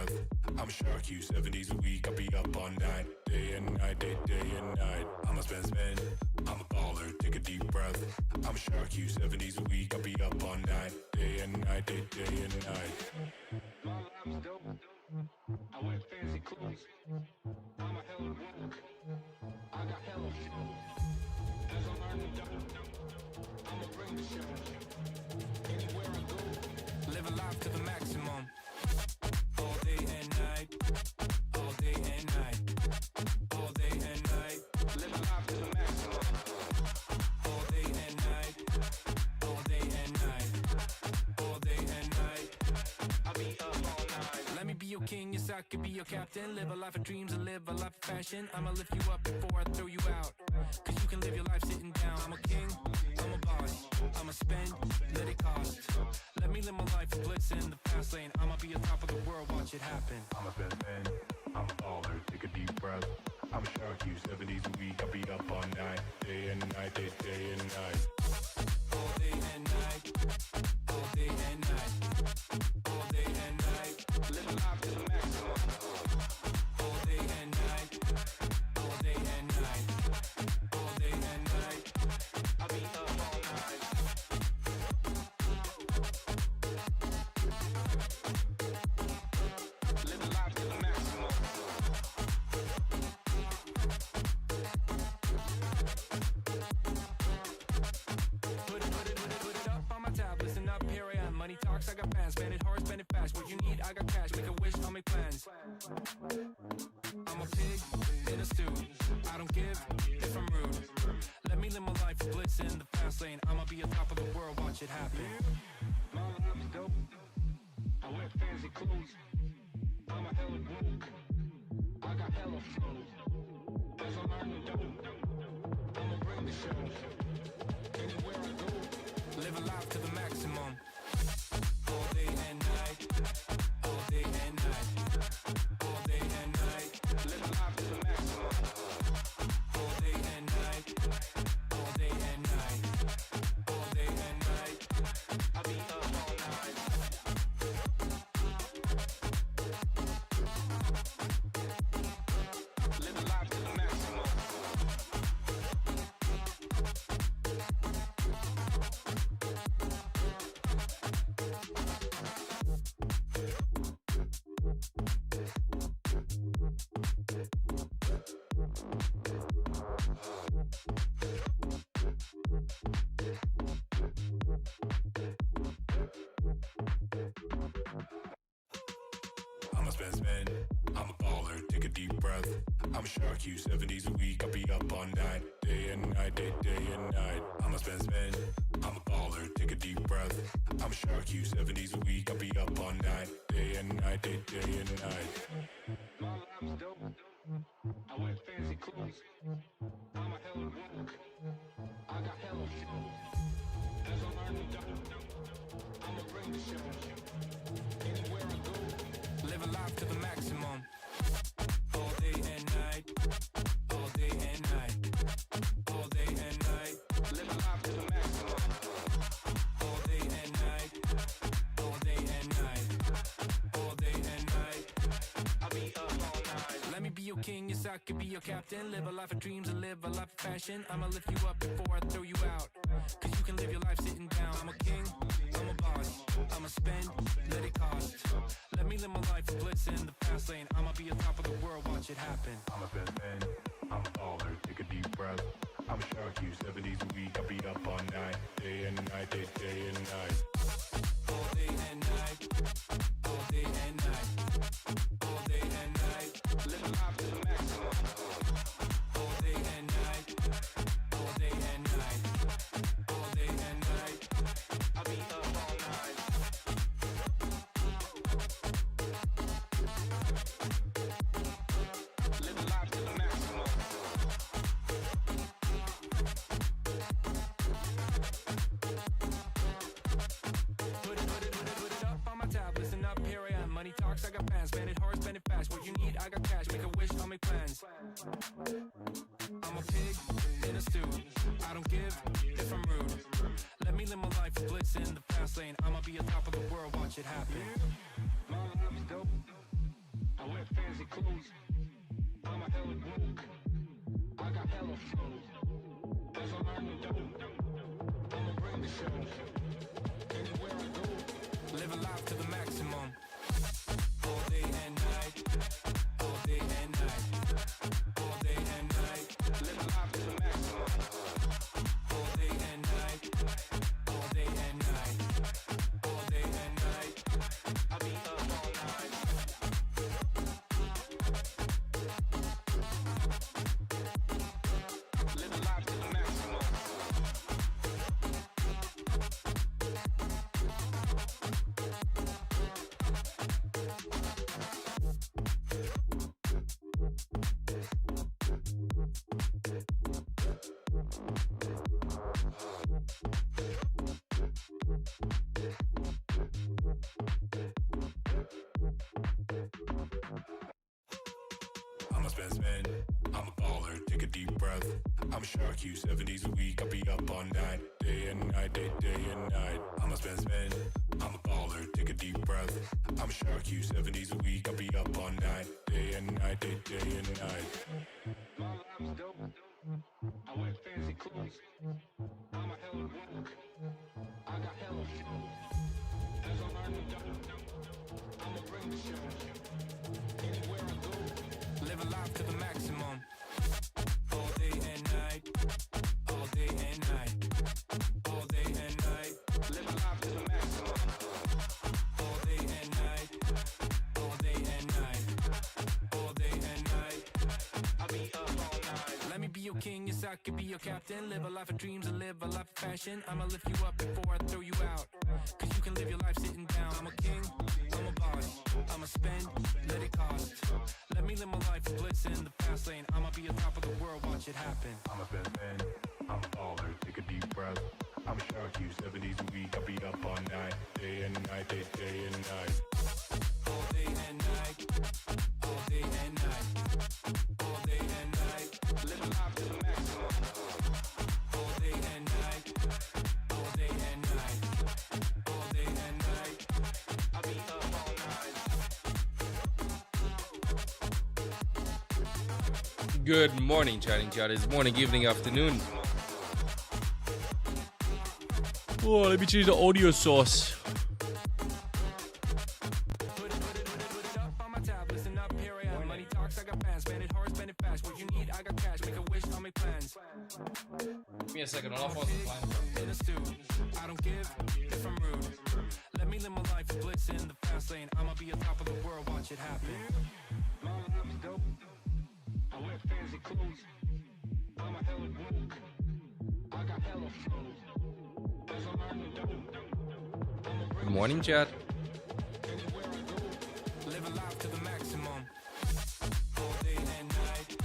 breath. I'm a shark, you 7 days a week. I'll be up all night, day and night, day and night. I'm a spend. I'm a baller, take a deep breath. I'm a shark, you 7 days a week. I'll be up all night, day and night, day and night. My life's dope. I wear fancy clothes. I'm a hell of work. I got hell of show. As I learn to dope, I'ma bring the show. Anywhere I go, living life to the maximum. All day and night. All day and night. All day and night. Living life to the maximum. All day and night. All day and night. All day and night. I'll be up all night. Let me be your king, yes I could be your captain. Live a life of dreams and live a life of fashion. I'ma lift you up before I throw you out, cause you can live your life sitting down. I'm a king, I'm a boss, I'ma spend, let it cost. Let me live my life of bliss in the fast lane. I'ma be on top of the world, watch it happen. I'm a best man, I'm a baller, take a deep breath. I'm a shark, you 7 days a week. I'll be up all night, day and night, day and night. All day and night. All day and night. All day and night. Living life to the maximum. All day and night. All day and night. All day and night. I'll be up all night. Living life to the maximum. Put it up on my tab, listen up, here I am. Money talks, I got plans, spend it hard, spend it fast. What you need, I got cash, make a wish, I'll make plans. I'm a pig in a stew, I don't give if I'm rude. Let me live my life of bliss in the fast lane. I'ma be on top of the world, watch it happen. My life's dope. I wear fancy clothes. I'm a hell of work. I got hell of flow. As I learn to dope, I'ma bring the show. Anywhere I go, Live a life to the maximum. All day and night. All day and night. All day and night. living life to the maximum. All day and night. All day and night. All day and night. I'll be up all night. Living life to the maximum. I'm a spend. I'm a baller, take a deep breath. I'm a shark, you 7 days a week. I'll be up all night, day and night, day and night. I'm a spend. I'm a baller, take a deep breath. I'm a shark, you 7 days a week. I'll be up all night, day and night, day and night. My life's dope. I wear fancy clothes. I'm a hell of work. I got hell of show. As I learn to dope, I'ma bring the show. Anywhere I go, Live a life to the maximum. All day and night. All day and night. All day and night. living life to the maximum. All day and night. All day and night. All day and night. I'll be up all night. Let me be your king, yes I could be your captain. Live a life of dreams and live a life of fashion. I'ma lift you up before I throw you out, cause you can live your life sitting down. I'm a king, I'm a boss, I'ma spend, let it cost. Let me live my life of bliss in the fast lane. I'ma be on top of the world, watch it happen. I'm a best man, I'm a baller, take a deep breath. I'm a shark, you 7 days a week. I'll be up all night, day and night, day and night. All day and night. All day and night. All day and night. Living life to the maximum. All day and night. All day and night. All day and night. I'll be up all night. Living life to the maximum. Put it up on my tab, listen up, here I am. Money talks, I got plans, spend it hard, spend it fast. What you need, I got cash, make a wish, I'll make plans. I'm a pig in a stew, I don't give if I'm rude. Let me live my life of bliss in the fast lane. I'ma be on top of the world, watch it happen. My life's dope. spend. I'm a baller, take a deep breath. I'm a shark, you 70s a week. I'll be up all night, day and night, day and night. I'm a spend. I'm a baller, take a deep breath. I'm a shark, you 70s a week. I'll be up all night, day and night, day and night. My life's dope. I wear fancy clothes. I'm a hell of work. I got hella flow. As I'm earning dough, I'ma bring the show. Anywhere I go, Living life to the maximum. All day and night. All day and night. All day and night. living life to the maximum. All day and night. All day and night. All day and night. I be up all night. Let me be your king, yes I could be your captain. Live a life of dreams and live a life of fashion. I'ma lift you up before I throw you out. Cause you can live your life sitting down. I'm a king, I'm a boss. I'ma spend, let it cost. Let me live my life blitz in the fast lane. I'ma be on top of the world, watch it happen. I'm a spend. I'm a baller, take a deep breath. I'm a shark, you 70s a week. I'll be up all night, day and night, day and night. All day and night. All day and night. All day and night. Living life to the maximum. All day and night. All day and night. All day and night. I be up all night. Good morning, chatting chatters. Morning, evening, afternoon. Oh, let me change the audio source. Put it up on my tab, listen up, here I am. Money talks, I got plans, spend it hard, spend it fast. What you need, I got cash, make a wish, I'll make plans. Give me a second, I'll pause the plan. In a suit, I don't give if I'm rude. Let me live my life, blitz in the fast lane. I'ma be on top of the world, watch it happen. My life's dope. I wear fancy clothes. I'm a hell of work. I got hella flow. As I'm earning dough, I'ma bring Good morning, chat. anywhere I go. Living life to the maximum. All day and night.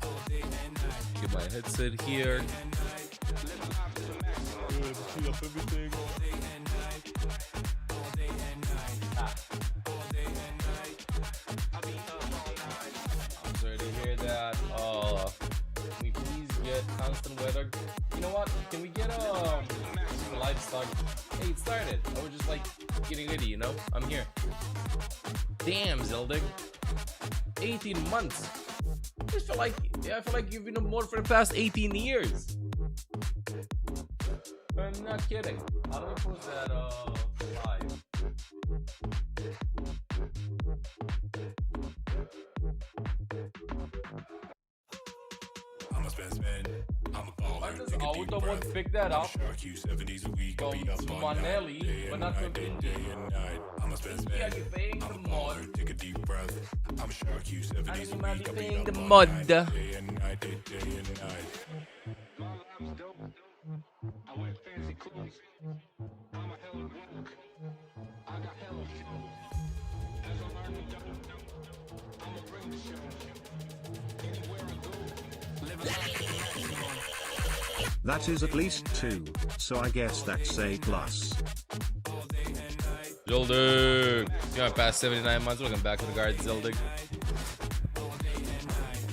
All day and night. Get my headset here. And night. Living life to the maximum. Clean up everything. All day and night. All day and night. All day and night. I be up all night. I'm sorry to hear that. Can we please get constant weather? You know what? Can we get live start? Hey, it started. I was just like getting ready, you know? I'm here. Damn, Zeldig. 18 months. I feel like you've been on board for the past 18 years. I'm not kidding. How do I post that live? I'm a spend. I'm a baller, Why does take a deep Auto breath. pick that I'm a up shark, you 70s a week. I'll from be up all night, Manelli, day but and not from night, day Indy? and night. I'm a spend. Yeah, you're paying I'm the a mod. baller, take a deep breath. I'm a shark, you 70s a I'm week. I'll be paying up the all mod. night, day and night, day and night. My life's dope. I wear fancy clothes. I'm a hell of work. I got hella flow. As I'm earning dough, I'ma bring the show. Anywhere I go. Living life to the maximum. That is at least 2, so I guess that's A+. All day and night. Zeldig. You got past 79 months. Welcome back to the guard, Zeldig. All day and night.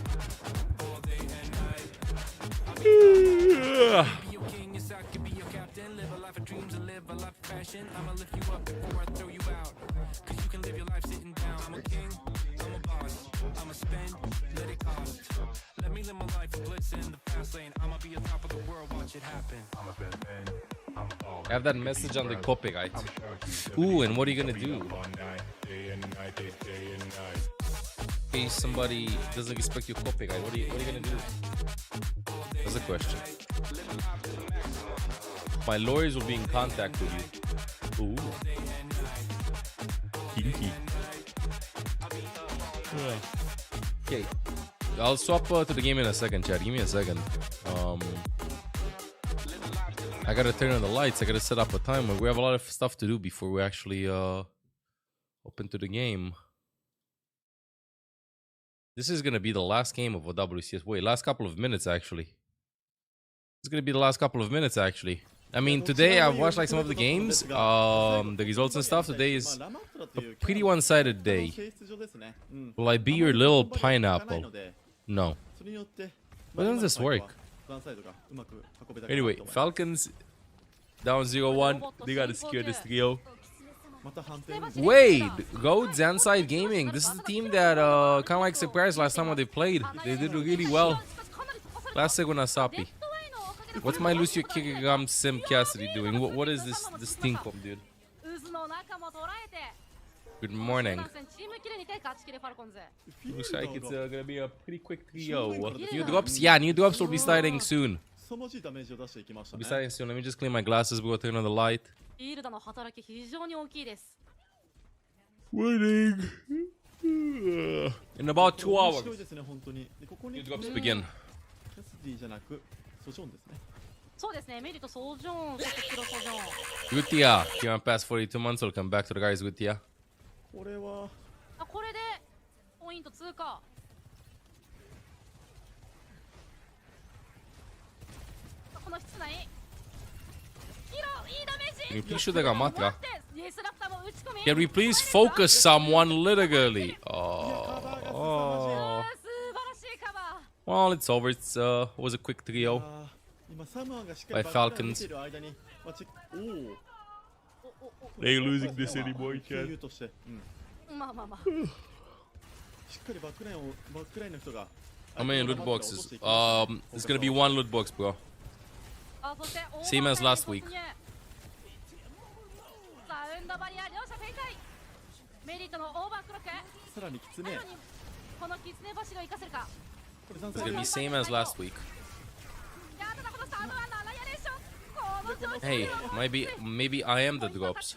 All day and night. Be your king, yes I could be your captain. Live a life of dreams and live a life of fashion. I'ma lift you up before I throw you out. Cause you can live your life sitting down. I'm a king, I'm a boss. I'ma spend, let it cost. Let me live my life blitz in the fast lane. I'ma be on top of the world, watch it happen. I'm a spend. I'm a baller. I have that take a message deep on the breath. copyright. I'm a shark, you Ooh, 70s and what are you a gonna week. I'll do? be up all night, day and night, day and night. In case somebody doesn't respect your copyright, what are you gonna do? That's a question. My lawyers will be in contact with you. Ooh. Kinky. Okay. I'll swap to the game in a second, chat. Give me a second. I gotta turn on the lights. I gotta set up a timer. We have a lot of stuff to do before we actually open to the game. This is gonna be the last game of OWCS. Wait, last couple of minutes actually. It's gonna be the last couple of minutes actually. I mean, today I've watched like some of the games, the results and stuff. Today is a pretty one-sided day. Will I be your little pineapple? No. Why doesn't this work? Anyway, Falcons down 0-1. They gotta secure this 3-0. Wait, go Zanside Gaming. This is the team that kind of like surprised last time when they played. They did really well. Classic Nasapi. What's my Lucio Kikigam Sim Cassidy doing? What is this team called, dude? Good morning. Looks like it's gonna be a pretty quick 3-0. New drops? Yeah, new drops will be starting soon. Will be starting soon. Let me just clean my glasses before I turn on the light. Waiting. In about 2 hours. New drops begin. Gutia, came past 42 months, will come back to the guys, Gutia. Can you please shoot the Gamatra? Can we please focus someone literally? Oh. Well, it's over. It was a quick 3-0 by Falcons. They ain't losing this anymore, chat. How many loot boxes? It's gonna be 1 loot box, bro. Same as last week. It's gonna be same as last week. Hey, maybe I am the drops.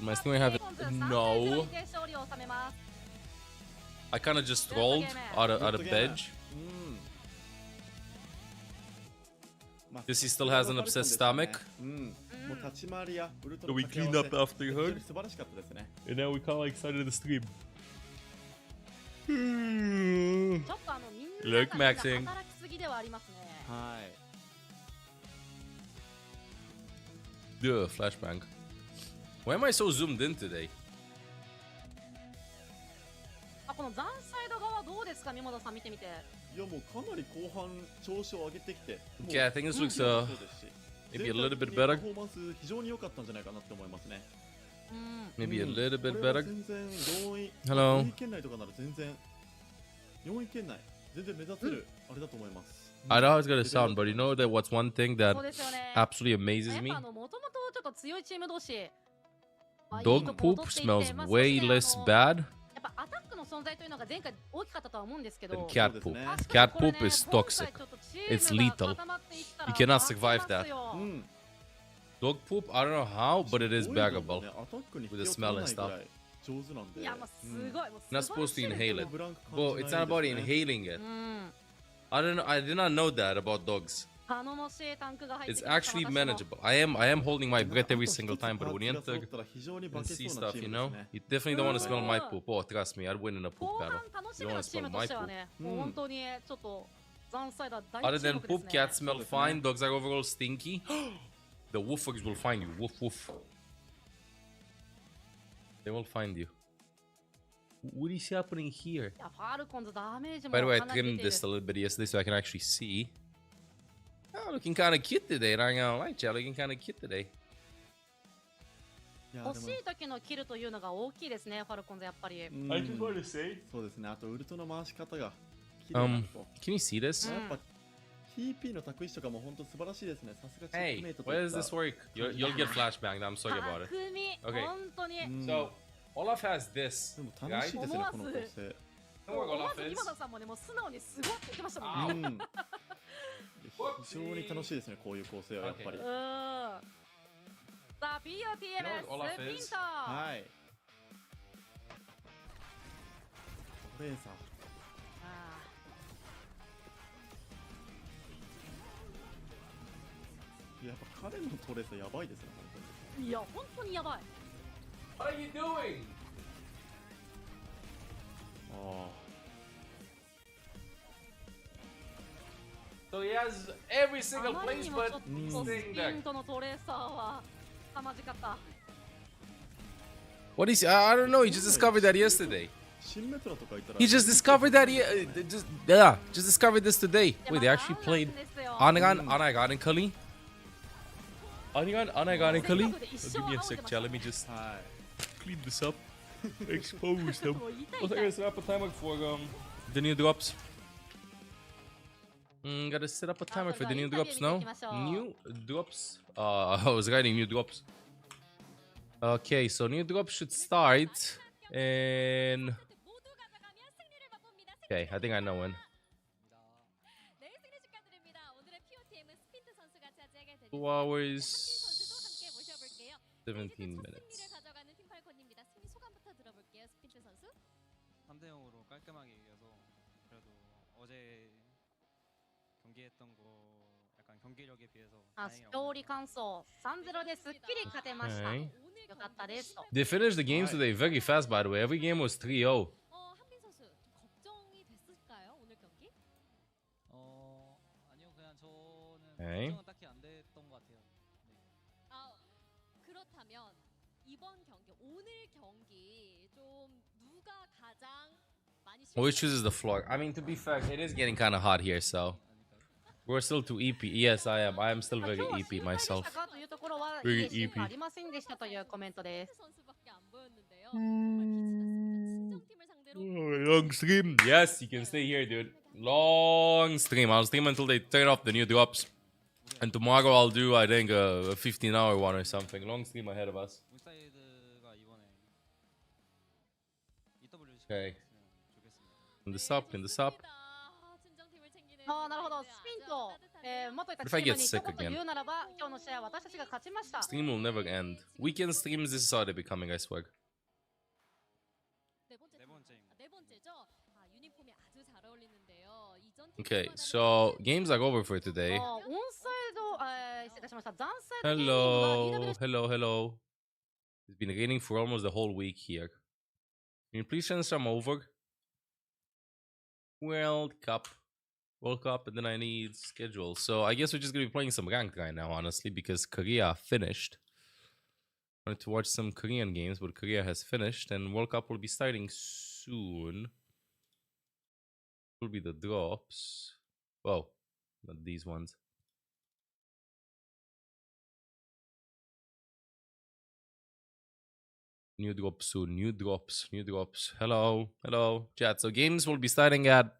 My still have it. No. I kind of just rolled out of bench. This he still has an upset stomach. So we cleaned up after her. And now we kind of like started the stream. Look, maxing. Duh, flashbang. Why am I so zoomed in today? Okay, I think this looks maybe a little bit better. Maybe a little bit better. Hello. I know how it's gonna sound, but you know that what's one thing that absolutely amazes me? Dog poop smells way less bad than cat poop. Cat poop is toxic. It's lethal. You cannot survive that. Dog poop, I don't know how, but it is bearable with the smell and stuff. You're not supposed to inhale it. Well, it's not about inhaling it. I don't know. I did not know that about dogs. It's actually manageable. I am holding my breath every single time, but when you enter and see stuff, you know, you definitely don't want to smell my poop. Oh, trust me, I'd win in a poop battle. You don't want to smell my poop. Other than poop, cats smell fine. Dogs are overall stinky. The woofers will find you. Woof woof. They will find you. What is happening here? By the way, I trimmed this a little bit yesterday so I can actually see. Oh, looking kind of cute today. I'm not gonna lie, chat. Looking kind of cute today. I just want to say. Can you see this? Hey, where does this work? You'll get flashbanged. I'm sorry about it. Okay. So, Olaf has this, right? Know where Olaf is? 非常に楽しいですね、こういう構成はやっぱり。さあ、BOTLS ピント。はい。これさ。いやっぱ彼のトレースやばいですね本いや本当にやばい。 What are you doing? 当に。 So he has every あ single まり place にもちょ but っとス staying ピ there. ンとのトレーサーは凄まじかった。 What is? I don't know. He just discovered that yesterday. 新メトラとかいたら He just discovered that. Just discovered this today. Wait, they actually played Anagan, Anagan, and Kali. Anagan, Anagan, and Kali. Give me a sec, chat. Let me just はい clean this up. Expose them. もう痛い Well, 痛 I い gotta set up a timer for the new drops. Gotta set up a timer for the new drops now. New drops. I was writing new drops. Okay, so new drops should start in. Okay, I think I know when. 2 hours, 17 minutes. 3대 0으로 깔끔하게 이겨서 그래도 어제 경기했던 거 약간 경기력에 비해서 あ、勝利感想 3-0 ですっきり勝てました。 Okay. よかったですと。 They finished the games today very fast, by the way. Every game was 3-0. 한빈 선수 좀 걱정이 됐을까요 오늘 경기? 아니요 그냥 저는 에이. 걱정은 딱히 안 됐던 것 같아요. 네. 아 그렇다면 이번 경기 오늘 경기 좀 누가 가장 많이 Which chooses the floor? I mean, to be fair, it is getting kind of hot here, so we're still too EP. Yes, I am. I am still まあ very 今日は EP 心配でし myself. たかというところは、 Very いいシーン EP はありませんでしたというコメントです。 선수밖에 안 보였는데요. 정말 빛이 났습니다. 친정팀을 상대로 Long stream. Yes, you can stay here, dude. Long stream. I'll stream until they turn off the new drops. And tomorrow I'll do, I think, a 15-hour one or something. Long stream ahead of us. 울사이드가 이번에 EWC Okay. 좋겠습니다. In the sub, in the sub. 친정팀을 챙기는 ああ、なるほど。スピンと、元いた If チ I ーム get に一 sick 言 again. 言うならば、今日の試合は私たちが勝ちました。 Stream will never end. Weekend streams, this is how they're becoming, I swear. 네 번째 네 번째입니다. 네 번째죠. 아, 유니폼이 아주 잘 어울리는데요. 이전 Okay, so games are over for today. オンサイド、失礼いたしました。残サイドゲーミングが Hello, EWC hello, hello. It's been raining for almost the whole week here. Can you please send some over? World Cup. World Cup, and then I need schedule. So I guess we're just gonna be playing some ranked right now, honestly, because Korea finished. Wanted to watch some Korean games, but Korea has finished, and World Cup will be starting soon. Will be the drops. Whoa, not these ones. New drops soon. New drops. New drops. Hello. Hello. Chat. So games will be starting at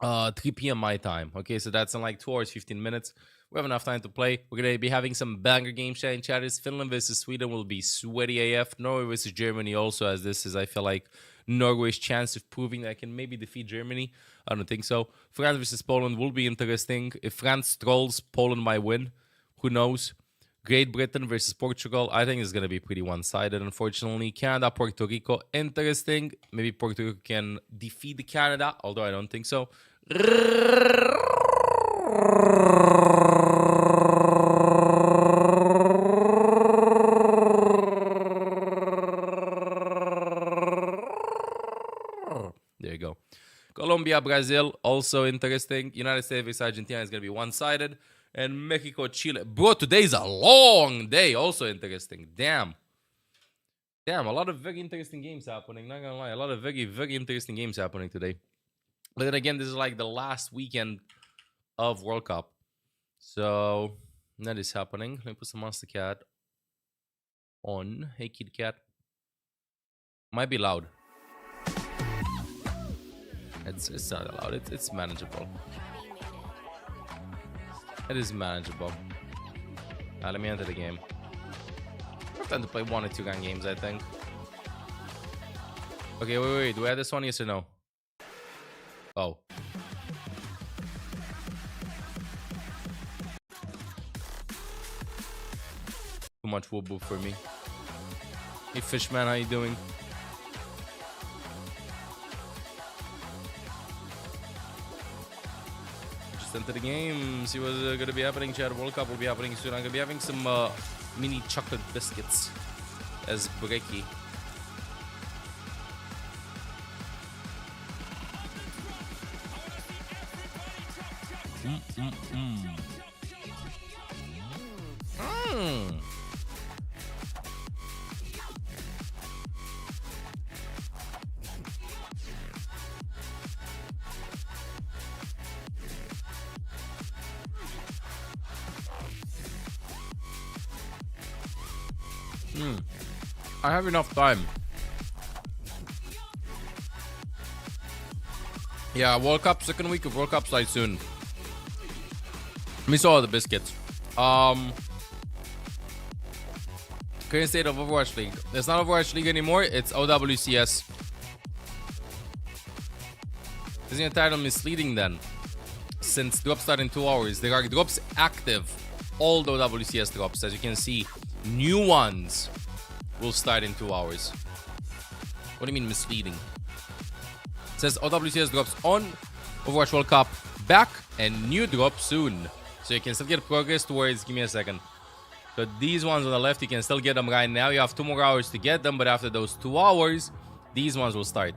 3 p.m. my time. Okay, so that's in like 2 hours, 15 minutes. We have enough time to play. We're going to be having some banger games chat in chatters. Finland versus Sweden will be sweaty AF. Norway versus Germany also, as this is, I feel like, Norway's chance of proving that I can maybe defeat Germany. I don't think so. France versus Poland will be interesting. If France trolls, Poland might win. Who knows? Great Britain versus Portugal. I think it's going to be pretty one-sided, unfortunately. Canada, Puerto Rico, interesting. Maybe Puerto Rico can defeat Canada, although I don't think so. There you go. Colombia, Brazil, also interesting. United States versus Argentina is going to be one-sided. And Mexico, Chile. Bro, today's a long day. Also interesting. Damn. Damn, a lot of very interesting games happening. Not gonna lie. A lot of very, very interesting games happening today. But then again, this is like the last weekend of World Cup. So, that is happening. Let me put some Monster Cat on. Hey, Kid Cat. Might be loud. It's not loud. It's manageable. It is manageable. Let me enter the game. I have time to play 1 or 2 gun games, I think. Okay, wait. Do I have this one? Yes or no? Oh. Too much whoop whoop for me. Hey, Fishman, how you doing? into the game. See what's gonna be happening. Chat, World Cup will be happening soon. I'm gonna be having some mini chocolate biscuits as brekkie. I have enough time. Yeah, World Cup, second week of World Cup starts soon. Let me saw the biscuits. Current state of Overwatch League. It's not Overwatch League anymore, it's OWCS. Isn't your title misleading then? Since drops start in 2 hours, there are drops active. All the OWCS drops, as you can see. New ones will start in 2 hours. What do you mean misleading? It says OWCS drops on Overwatch World Cup back and new drop soon. So you can still get progress towards, give me a second. So these ones on the left, you can still get them right now. You have 2 more hours to get them, but after those 2 hours, these ones will start.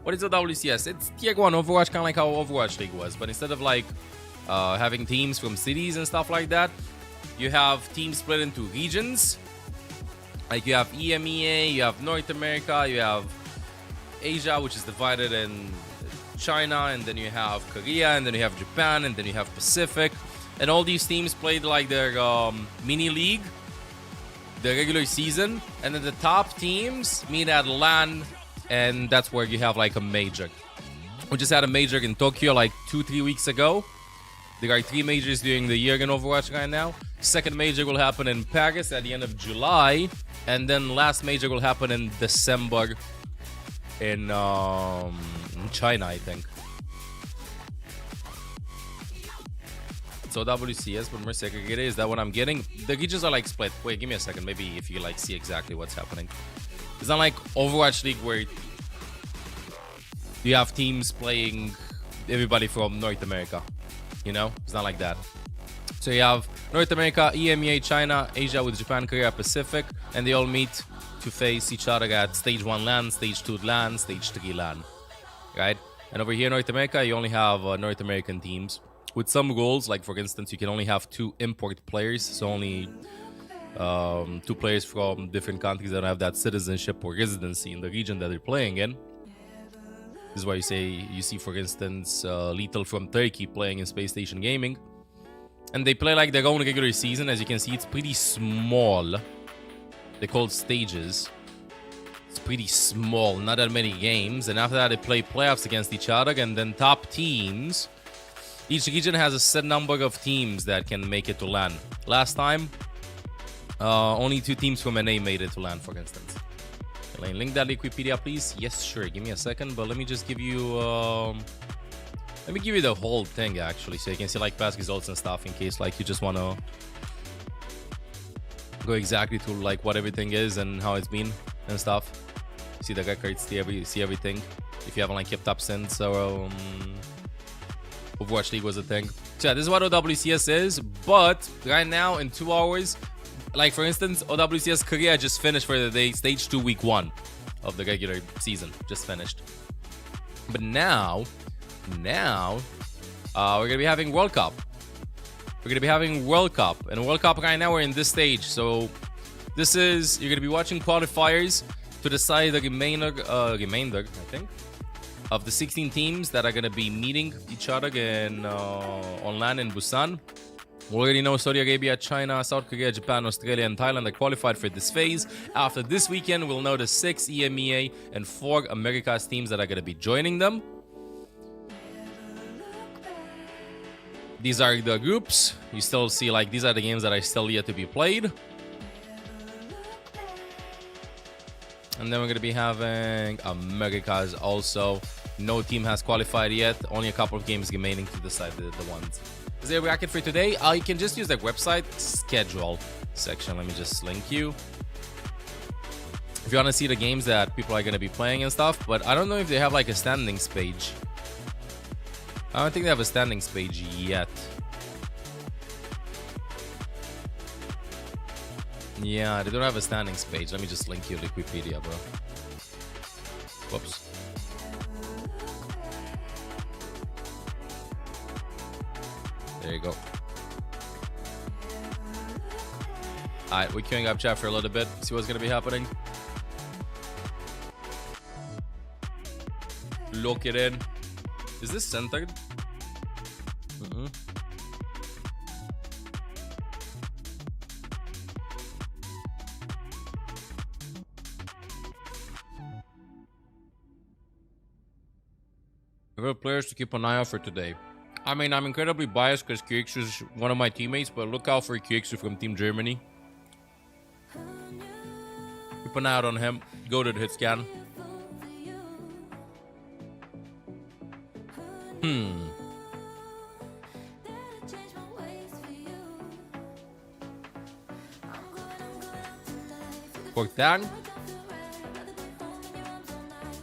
What is OWCS? It's tier 1 Overwatch, kind of like how Overwatch League was. But instead of like having teams from cities and stuff like that, you have teams split into regions. Like you have EMEA, you have North America, you have Asia, which is divided in China, and then you have Korea, and then you have Japan, and then you have Pacific. And all these teams played like their mini league, the regular season, and then the top teams meet at LAN, and that's where you have like a major. We just had a major in Tokyo like 2-3 weeks ago. There are 3 majors during the year in Overwatch right now. Second major will happen in Paris at the end of July, and then last major will happen in December in China, I think. So WCS, but more segregated. Is that what I'm getting? The regions are like split. Wait, give me a second. Maybe if you like see exactly what's happening. It's not like Overwatch League where you have teams playing everybody from North America. You know, it's not like that. So you have North America, EMEA, China, Asia with Japan, Korea, Pacific, and they all meet to face each other at stage 1 LAN, stage 2 LAN, stage 3 LAN, right? And over here, North America, you only have North American teams with some rules. Like for instance, you can only have 2 import players, so only 2 players from different countries that don't have that citizenship or residency in the region that they're playing in. This is why you see, for instance, Lethal from Turkey playing in Space Station Gaming. And they play like their own regular season. As you can see, it's pretty small. They're called stages. It's pretty small, not that many games. And after that, they play playoffs against each other. And then top teams. Each region has a set number of teams that can make it to LAN. Last time, only 2 teams from NA made it to LAN, for instance. Link that Wikipedia, please. Yes, sure. Give me a second, but let me just give you the whole thing actually, so you can see like past results and stuff in case like you just want to go exactly to like what everything is and how it's been and stuff. See the records, see everything. If you haven't like kept up since Overwatch League was a thing. So yeah, this is what OWCS is, but right now in 2 hours. Like, for instance, OWCS Korea just finished for the day, stage 2, week 1 of the regular season. Just finished. But now, we're going to be having World Cup. We're going to be having World Cup. And World Cup right now, we're in this stage. So, this is, you're going to be watching qualifiers to decide the remainder, I think, of the 16 teams that are going to be meeting each other in, on LAN in Busan. We already know Saudi Arabia, China, South Korea, Japan, Australia, and Thailand are qualified for this phase. After this weekend, we'll know the 6 EMEA and 4 Americas teams that are going to be joining them. These are the groups. You still see, like, these are the games that are still yet to be played. And then we're going to be having Americas also. No team has qualified yet. Only a couple of games remaining to decide the ones. Is there a bracket for today? You can just use their website schedule section. Let me just link you. If you want to see the games that people are going to be playing and stuff. But I don't know if they have like a standings page. I don't think they have a standings page yet. Yeah, they don't have a standings page. Let me just link you Wikipedia, bro. Whoops. There you go. Alright, we're queuing up chat for a little bit. See what's gonna be happening. Lock it in. Is this centered? Favorite players to keep an eye out for today. I mean, I'm incredibly biased because QX is one of my teammates, but look out for QX from Team Germany. Keep an eye out on him. Go to the hit scan. Tang.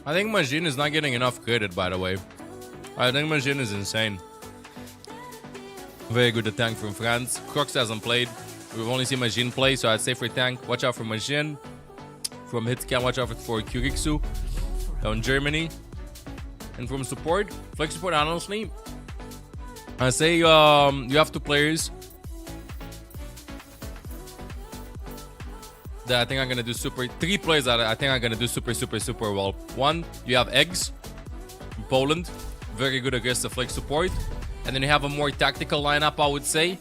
I think Majin is not getting enough credit, by the way. I think Majin is insane. Very good tank from France. Crux hasn't played. We've only seen Majin play, so I'd say for tank, watch out for Majin. From Hitscan, watch out for Kyuriksu. Down Germany. And from support, flex support, honestly, I say you have two players that I think I'm gonna do three players that I think I'm gonna do super well. One, you have Eggs from Poland, very good aggressive flex support, and then you have a more tactical lineup, I would say,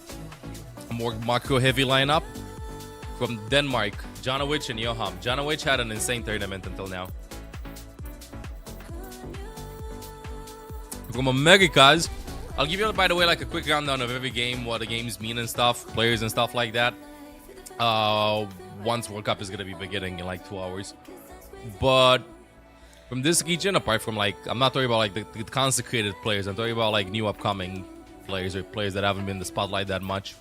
a more macro heavy lineup from Denmark, Owwc and Johan. Owwc had an insane tournament until now. From Americas, I'll give you, by the way, like a quick rundown of every game, what the games mean and stuff, players and stuff like that. Once World Cup is gonna be beginning in like 2 hours. But from this region, apart from like, I'm not talking about like the consecrated players, I'm talking about like new upcoming players or players that haven't been in the spotlight that much.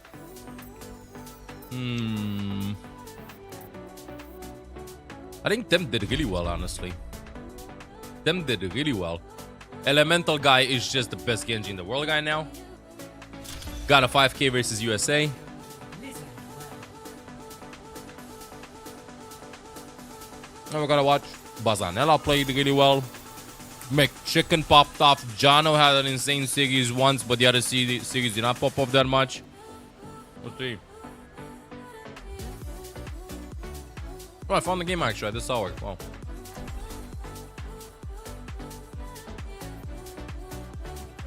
I think them did really well, honestly. Them did really well. Elemental guy is just the best Genji in the world guy now. Got a 5k versus USA. Now we gotta watch. Bazanella played really well. McChicken popped off. Jano had an insane series once, but the other series did not pop off that much. Let's see. Oh, I found the game actually this hour. Wow.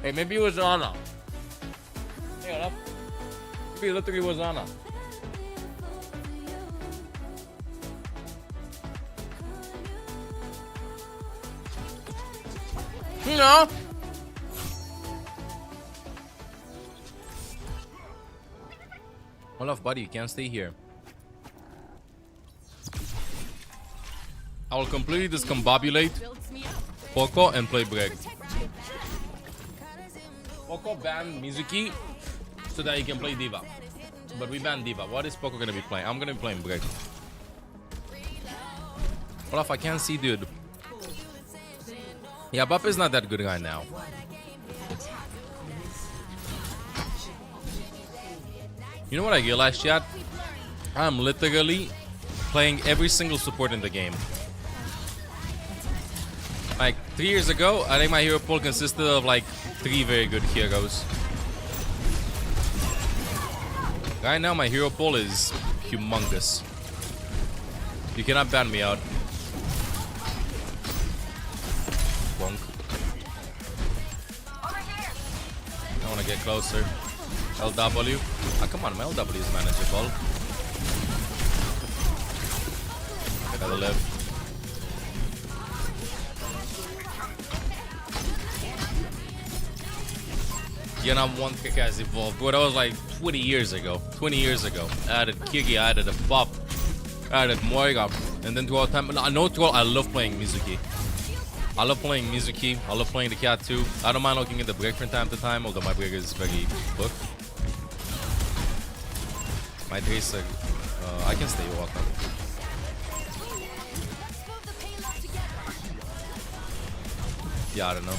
Hey, maybe it was Anna. Hang on. Maybe it literally was Anna. No. Olaf, buddy, you can't stay here. I will completely discombobulate Poco and play Breg. Poco banned Mizuki so that he can play Diva. But we banned Diva. What is Poco gonna be playing? I'm gonna be playing Breg. Olaf, I can't see, dude. Yeah, Buff is not that good guy now. You know what I realized, chat? I'm literally playing every single support in the game. Like 3 years ago, I think my hero pool consisted of like 3 very good heroes. Right now, my hero pool is humongous. You cannot ban me out. Bonk. I want to get closer. LW. Ah, come on, my LW is manageable. Gotta live. Vietnam 1 kick has evolved. But that was like 20 years ago. 20 years ago. I added Kiki, I added a Bop, I added Moira. And then throughout time, no, throughout, I love playing Mizuki. I love playing Mizuki. I love playing the cat too. I don't mind looking at the break from time to time, although my break is very booked. My days are, I can stay welcome. Yeah, I don't know.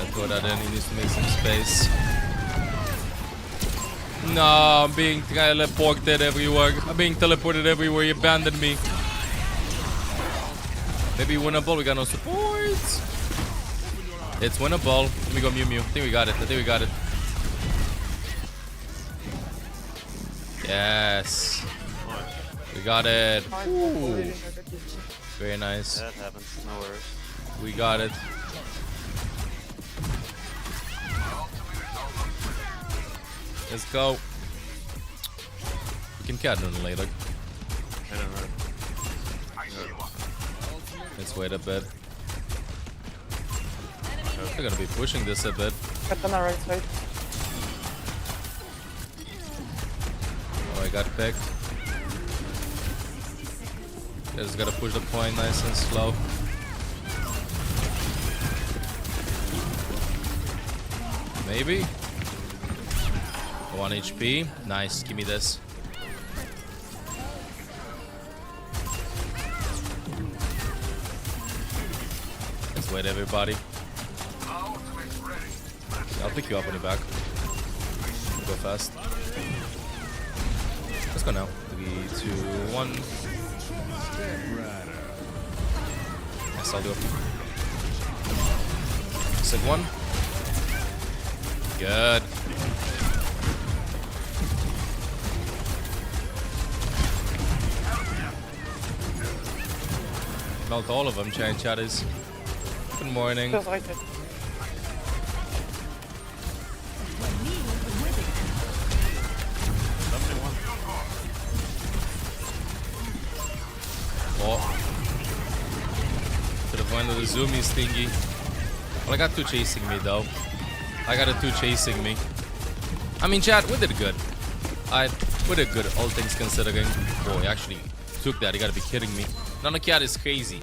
I throw that in, he needs to make some space. No, I'm being teleported everywhere. I'm being teleported everywhere, he abandoned me. Maybe winnable, we got no support. It's winnable. Let me go Mew Mew. I think we got it. I think we got it. Yes. We got it. Ooh. Very nice. That happens. No worries. We got it. Let's go. We can cat on later. I don't know. Let's wait a bit. They're gonna be pushing this a bit. Cut on the right side. Oh, I got picked. Just gotta push the point nice and slow. Maybe. 1 HP. Nice. Give me this. Let's wait, everybody. I'll pick you up when you're back. Go fast. Let's go now. 3, 2, 1. Yes, I'll do it. Sick one. Good. Melt all of them, chatters. Good morning. Oh. Should have went to the zoomies thingy. Well, I got 2 chasing me though. I got a 2 chasing me. I mean, chat, we did good. We did good, all things considering. Oh, he actually took that. You gotta be kidding me. Nano Cat is crazy.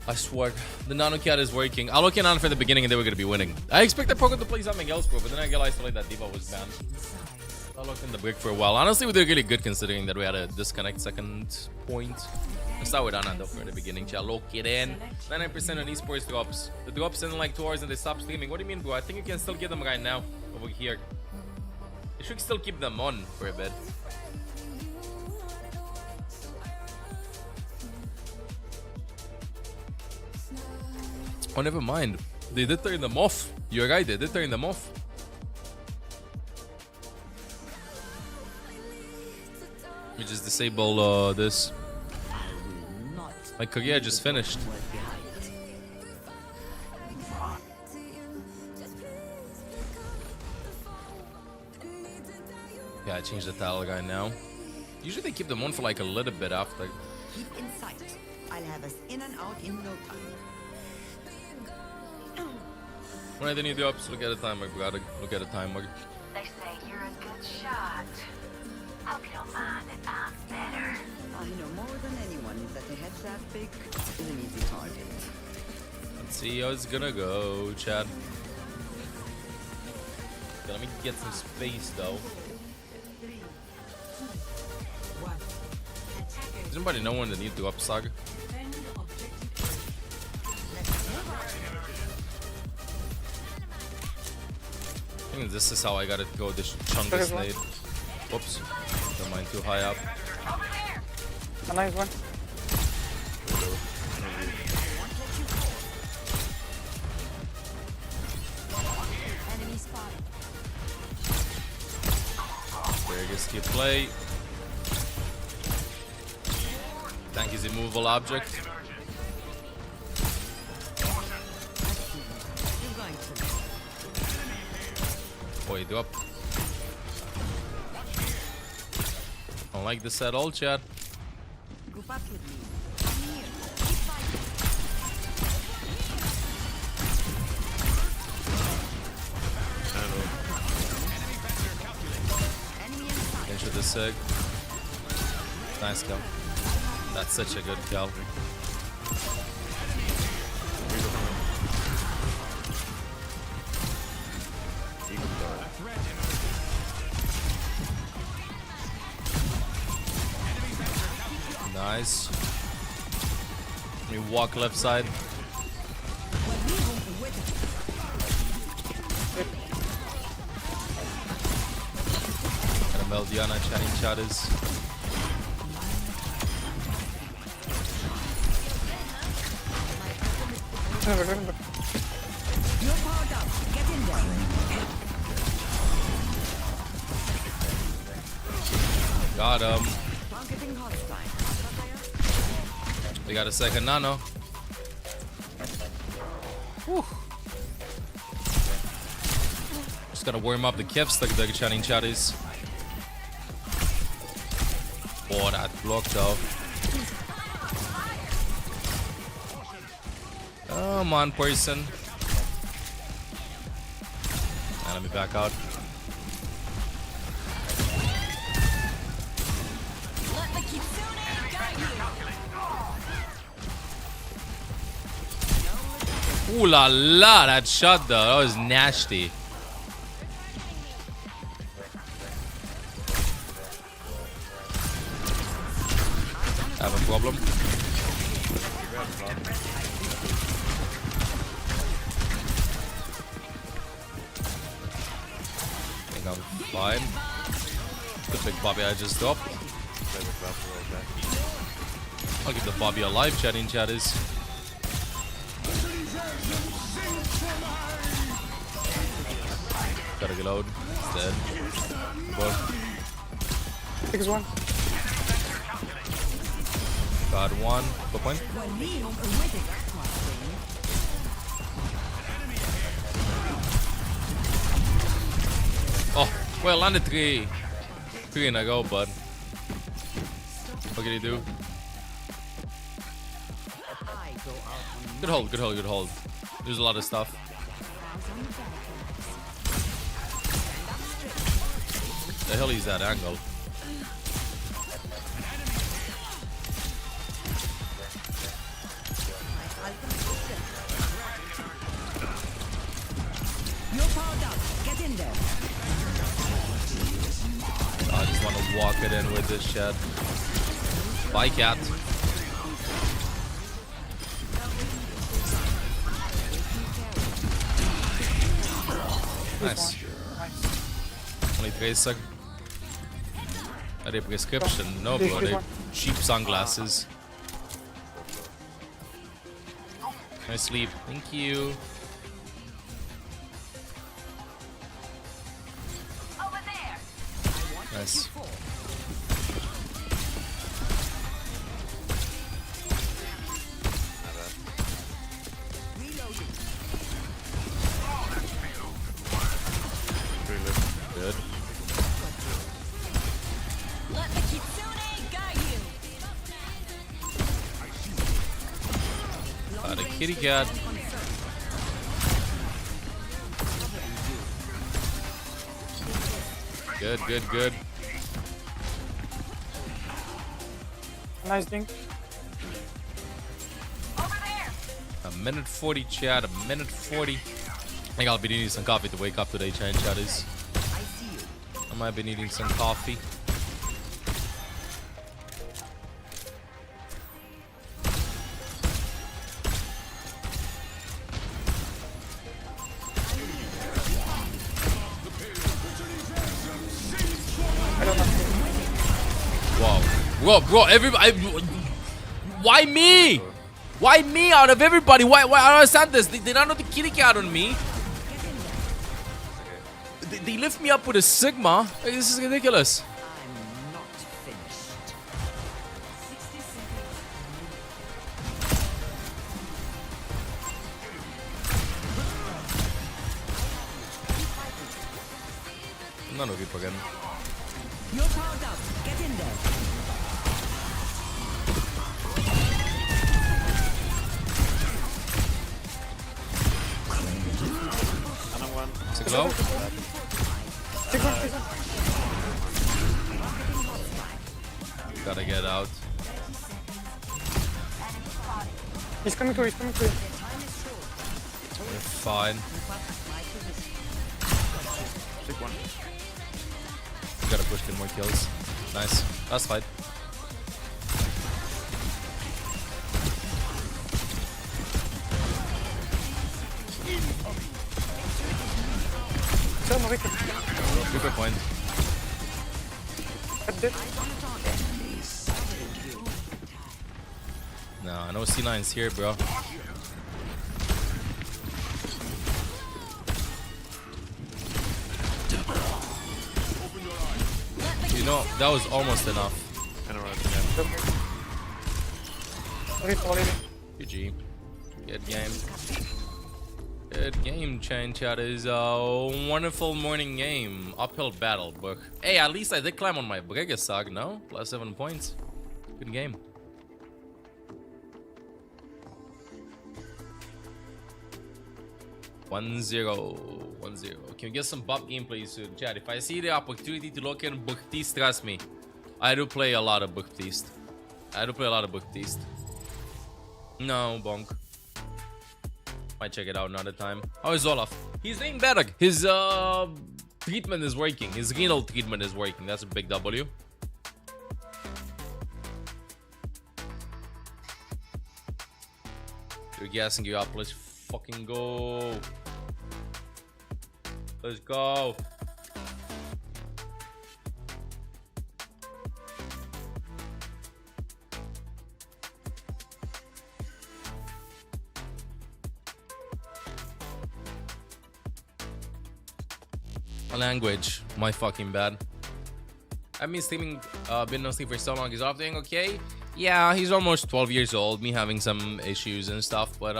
I swear. The Nano Cat is working. I look in on for the beginning and they were gonna be winning. I expected Poker to play something else, bro, but then I realized like that Diva was banned. I looked in the brick for a while. Honestly, we did really good considering that we had a disconnect second point. Let's start with Anna though for the beginning. Chat, lock it in. 99% on esports drops. The drops in like 2 hours and they stop streaming. What do you mean, bro? I think you can still get them right now over here. You should still keep them on for a bit. Oh, never mind. They did turn them off. You're right, they did turn them off. We just disable this. My career just finished. Yeah, I changed the tile guy now. Usually they keep them on for like a little bit after. Keep in sight. I'll have us in and out in no time. When I didn't need the ops, look at the timer, brother. Look at the timer. They say you're a good shot. Hope you don't mind that I'm better. I know more than anyone that the head that big is an easy target. Let's see how it's gonna go, Chad. Okay, let me get some space though. Does anybody know when they need to up Saga? I think this is how I gotta go this Chungus nade. Whoops. Don't mind too high up. A nice one. Enemy spotted. Vegas keep play. Tank is a movable object. Wait, up. I don't like this at all, chat. Group up with me. Into the sig. Nice kill. That's such a good kill. Nice. Let me walk left side. Well, Diana chatting chatters. You're powered up. Get in there. Got him. Targeting hostile. We got a second nano. Whew. Just gotta warm up the caps like the chatting chatties. Oh, that blocked out. Come on, person. Now let me back out. Let the Kitsune guide you. Ooh la la, that shot though, that was nasty. Have a problem? I think I'm fine. The big Bobby I just dropped. I'll keep the Bobby alive, chatting chatters. Gotta reload. It's dead. Well, 6-1. got one. Go point. Oh, well, landed 3. 3 in a go, bud. What can you do? Good hold, good hold, good hold. There's a lot of stuff. The hell is that angle? You're powered up. Get in there. I just want to walk it in with this shit. Bye, cat. Nice. Only basic. A prescription. No, bro. They're cheap sunglasses. Nice sleep. Thank you. Nice. Good. Let the Kitsune guide you. Got a kitty cat. Good, good, good. Nice thing. A minute 40 chat, a minute 40. I think I'll be needing some coffee to wake up today, chat chatters. I might be needing some coffee. Wow. Bro, everybody. Why me? Why me out of everybody? Why I don't understand this. They don't know the kitty cat on me. They lift me up with a Sigma. Like, this is ridiculous. I'm not finished. None of you again. You're powered up. Get in there. Another one. 6 low. 6-1. Gotta get out. He's coming through, he's coming through. We're fine. 6-1. Gotta push, get more kills. Nice. That's fine. Tell me, Victor. Super point. Cut this. Nah, no C9s here, bro. You know, that was almost enough. And a road, yeah. Sorry. GG. Good game. Good game, chain chat. Is a wonderful morning game. Uphill battle, book. Hey, at least I did climb on my Bregasag, no? Plus 7 points. Good game. One zero. Can we get some bop gameplay soon, chat? If I see the opportunity to look in Baptiste, trust me, I do play a lot of Baptiste. No, bonk. Might check it out another time. How is Olaf? He's doing better. His treatment is working. His renal treatment is working. That's a big W. You're gassing you up. Let's fucking go. Let's go. Language, my fucking bad. I've been streaming, been no sleep for so long. He's off doing okay. Yeah, he's almost 12 years old. Me having some issues and stuff, but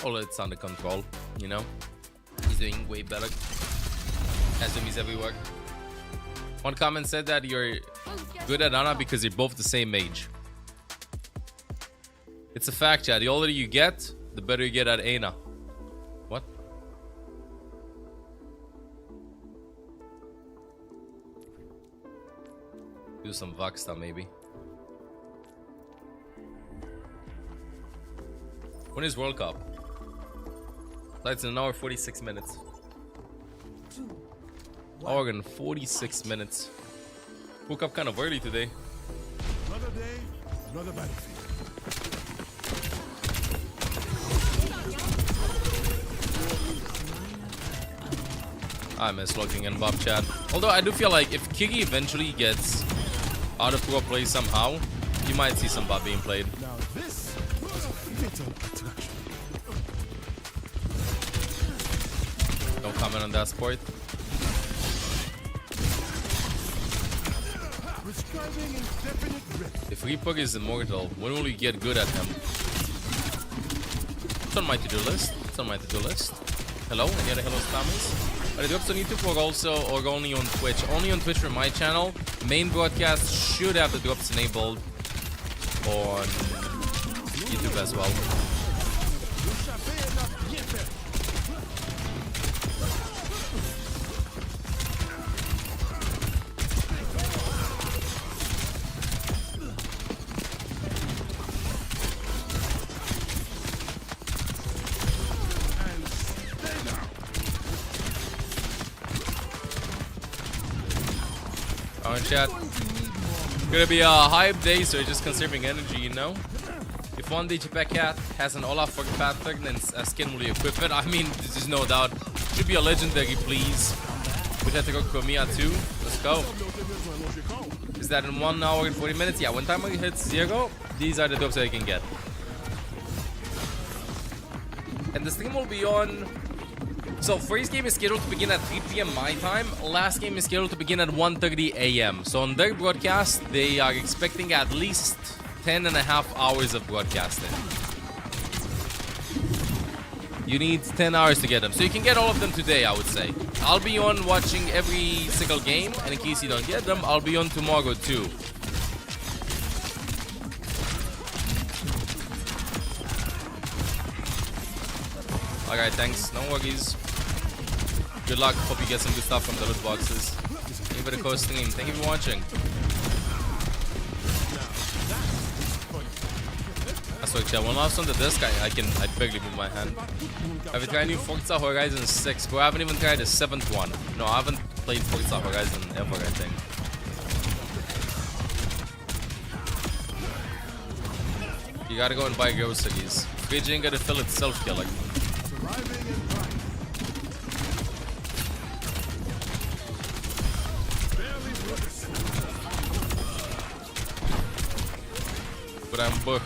it's under control. You know, he's doing way better. Azumi's everywhere. One comment said that you're good at Ana because you're both the same age. It's a fact, chat. The older you get, the better you get at Ana. What? Do some Voxta maybe. When is World Cup? It's in an hour 46 minutes. Hour and 46 minutes. Woke up kind of early today. Another day, another battlefield. I miss looking in Bob chat. Although I do feel like if Kigi eventually gets out of pro play somehow, you might see some Bob being played. Now this was a fatal attraction. Don't comment on that sport. Prescribing indefinite rest. If Reapug is immortal, when will we get good at him? It's on my to-do list. Hello, any other hello spammers? Are the drops on YouTube or only on Twitch? Only on Twitch for my channel. Main broadcast should have the drops enabled on YouTube as well. Chat. Gonna be a hype day, so just conserving energy, you know. If one Digipack cat has an Olaf for pattern, then a skin will equip it. I mean, there's no doubt. Should be a legendary, please. We have to go Chromia too. Let's go. Is that in 1 hour and 40 minutes? Yeah, when timer hits 0, these are the drops that you can get. And the stream will be on. So first game is scheduled to begin at 3 PM my time. Last game is scheduled to begin at 1:30 AM. So on their broadcast, they are expecting at least 10.5 hours of broadcasting. You need 10 hours to get them. So you can get all of them today, I would say. I'll be on watching every single game. And in case you don't get them, I'll be on tomorrow too. Alright, thanks. No worries. Good luck. Hope you get some good stuff from the loot boxes. Thank you for the co-stream. Thank you for watching. That's what, chat. One last on the disc, I barely move my hand. Have you tried new Forza Horizon 6? Bro, I haven't even tried the 7th one. No, I haven't played Forza Horizon ever, I think. You gotta go and buy groceries. Fridge ain't gonna fill itself, killer. But I'm book.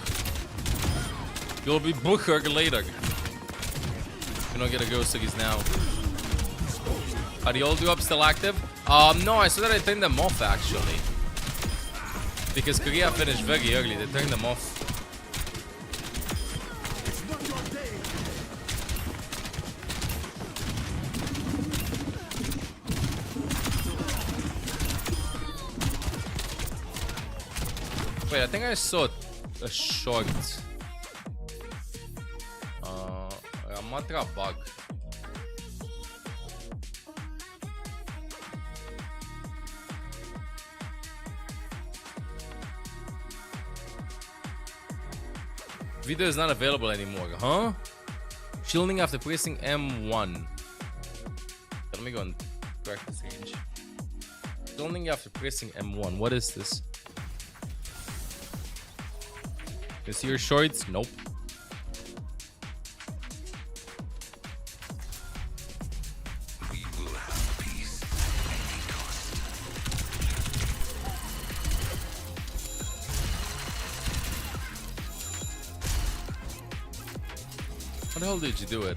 You'll be booker later. You don't get a ghost cookies now. Are the old drops still active? No, I saw that I turned them off actually. Because Korea finished very early, they turned them off. Wait, I think I saw a short. Matra bug. Video is not available anymore, huh? Shielding after pressing M1. Let me go and correct this range. Shielding after pressing M1. What is this? You see your shorts? Nope. How the hell did you do it?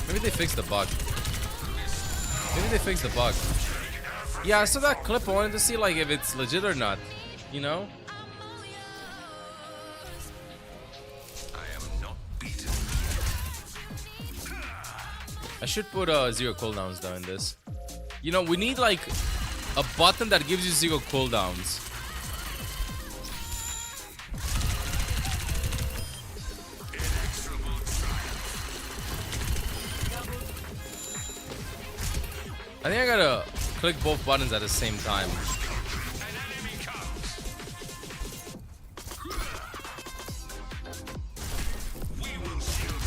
Maybe they fixed the bug. Maybe they fixed the bug. Yeah, I saw that clip. I wanted to see like if it's legit or not. You know? I should put 0 cooldowns down in this. You know, we need like a button that gives you 0 cooldowns. I think I gotta click both buttons at the same time.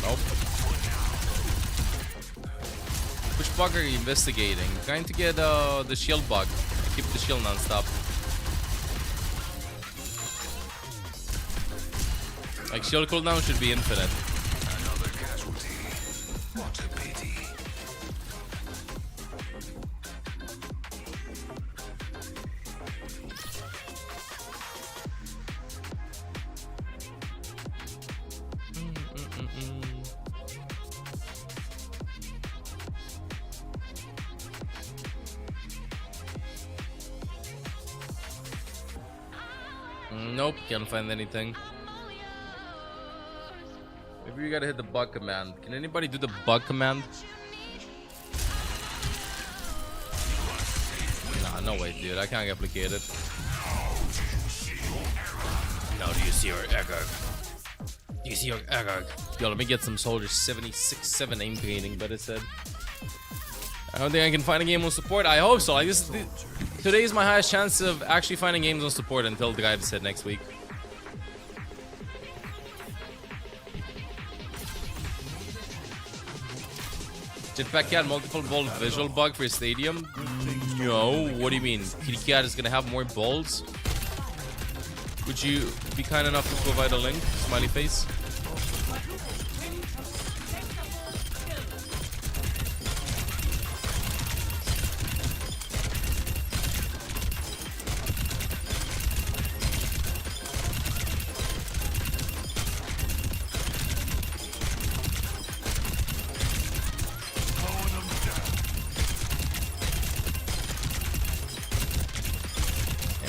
Nope. Which bug are you investigating? Trying to get the shield bug. Keep the shield non-stop. Like shield cooldown should be infinite. Another casualty. What a pity. Nope, can't find anything. Maybe we gotta hit the bug command. Can anybody do the bug command? Nah, no way, dude. I can't replicate it. Now do you see your error? Do you see your error? Yo, let me get some soldiers 76-7 aim training, better said. I don't think I can find a game on support. I hope so. Like this, today is my highest chance of actually finding games on support until Drive said next week. Jetpack Cat multiple ball visual bug for stadium? No. What do you mean? Kitty Cat is gonna have more balls? Would you be kind enough to provide a link? Smiley face.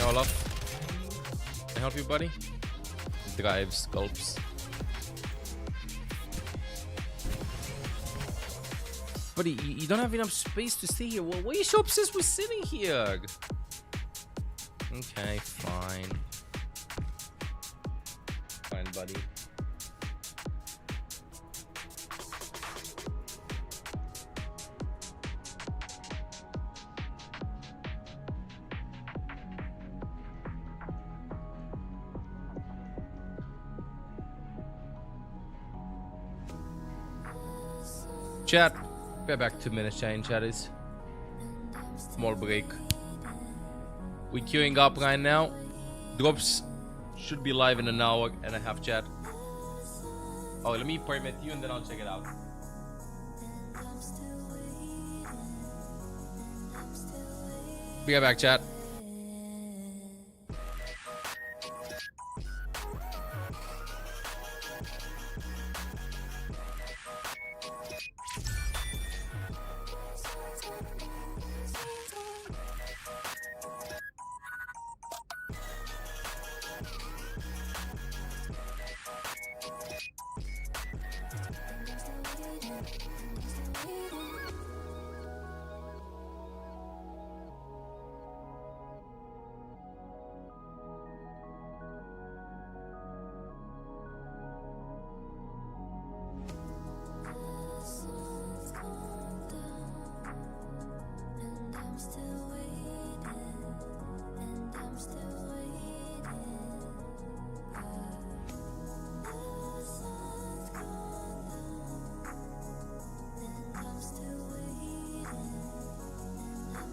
Olaf, can I help you, buddy? Drive sculpts. Buddy, you don't have enough space to stay here. Well, why are you so obsessed with sitting here? Okay, fine. Fine, buddy. Chat, we're back 2 minutes, chat is. Small break. We queuing up right now. Drops should be live in an hour and a half, chat. Oh, let me permit you and then I'll check it out. Be right back, chat.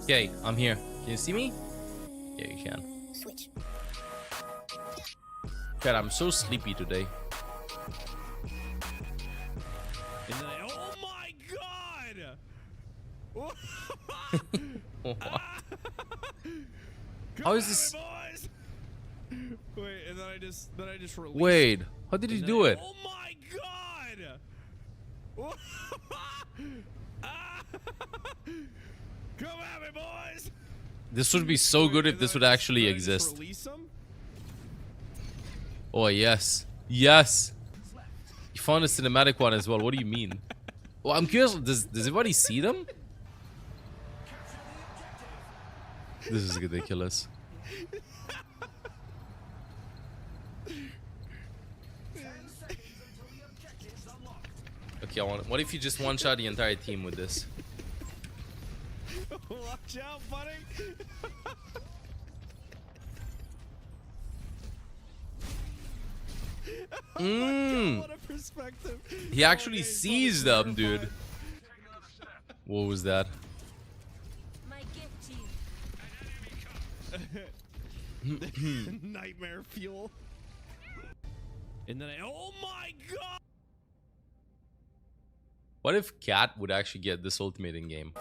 Okay, I'm here. Can you see me? Yeah, you can. Switch. God, I'm so sleepy today. Oh my god! How is this? Boys! Wait, and then I just released. Wait, how did he do it? Oh my god! Come at me, boys! This would be so good if this would actually exist. Oh, yes. Yes. You found a cinematic one as well. What do you mean? Well, I'm curious. Does everybody see them? This is ridiculous. Okay, what if you just one-shot the entire team with this? Watch out, buddy! What a perspective! He actually sees them, dude. What was that? My gift to you. Nightmare fuel. And then oh my god! What if Cat would actually get this ultimate in game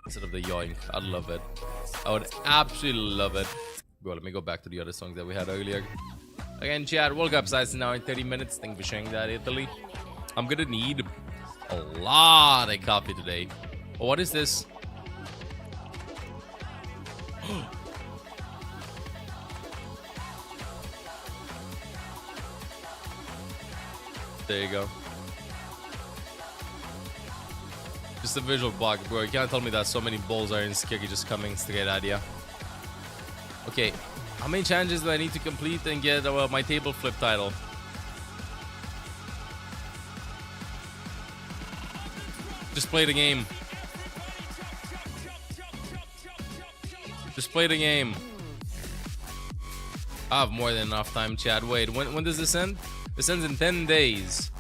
instead of the yoink? I'd love it. I would absolutely love it. Bro, let me go back to the other songs that we had earlier. Again, chat, World Cup size now in 30 minutes. Thank you for sharing that, Italy. I'm gonna need a lot of coffee today. Oh, what is this? There you go. Just a visual block, bro. You can't tell me that so many balls are in Skiggy just coming straight at you. Okay, how many challenges do I need to complete and get my table flip title? Just play the game. Just play the game. I have more than enough time, Chad. Wait, when does this end? This ends in 10 days.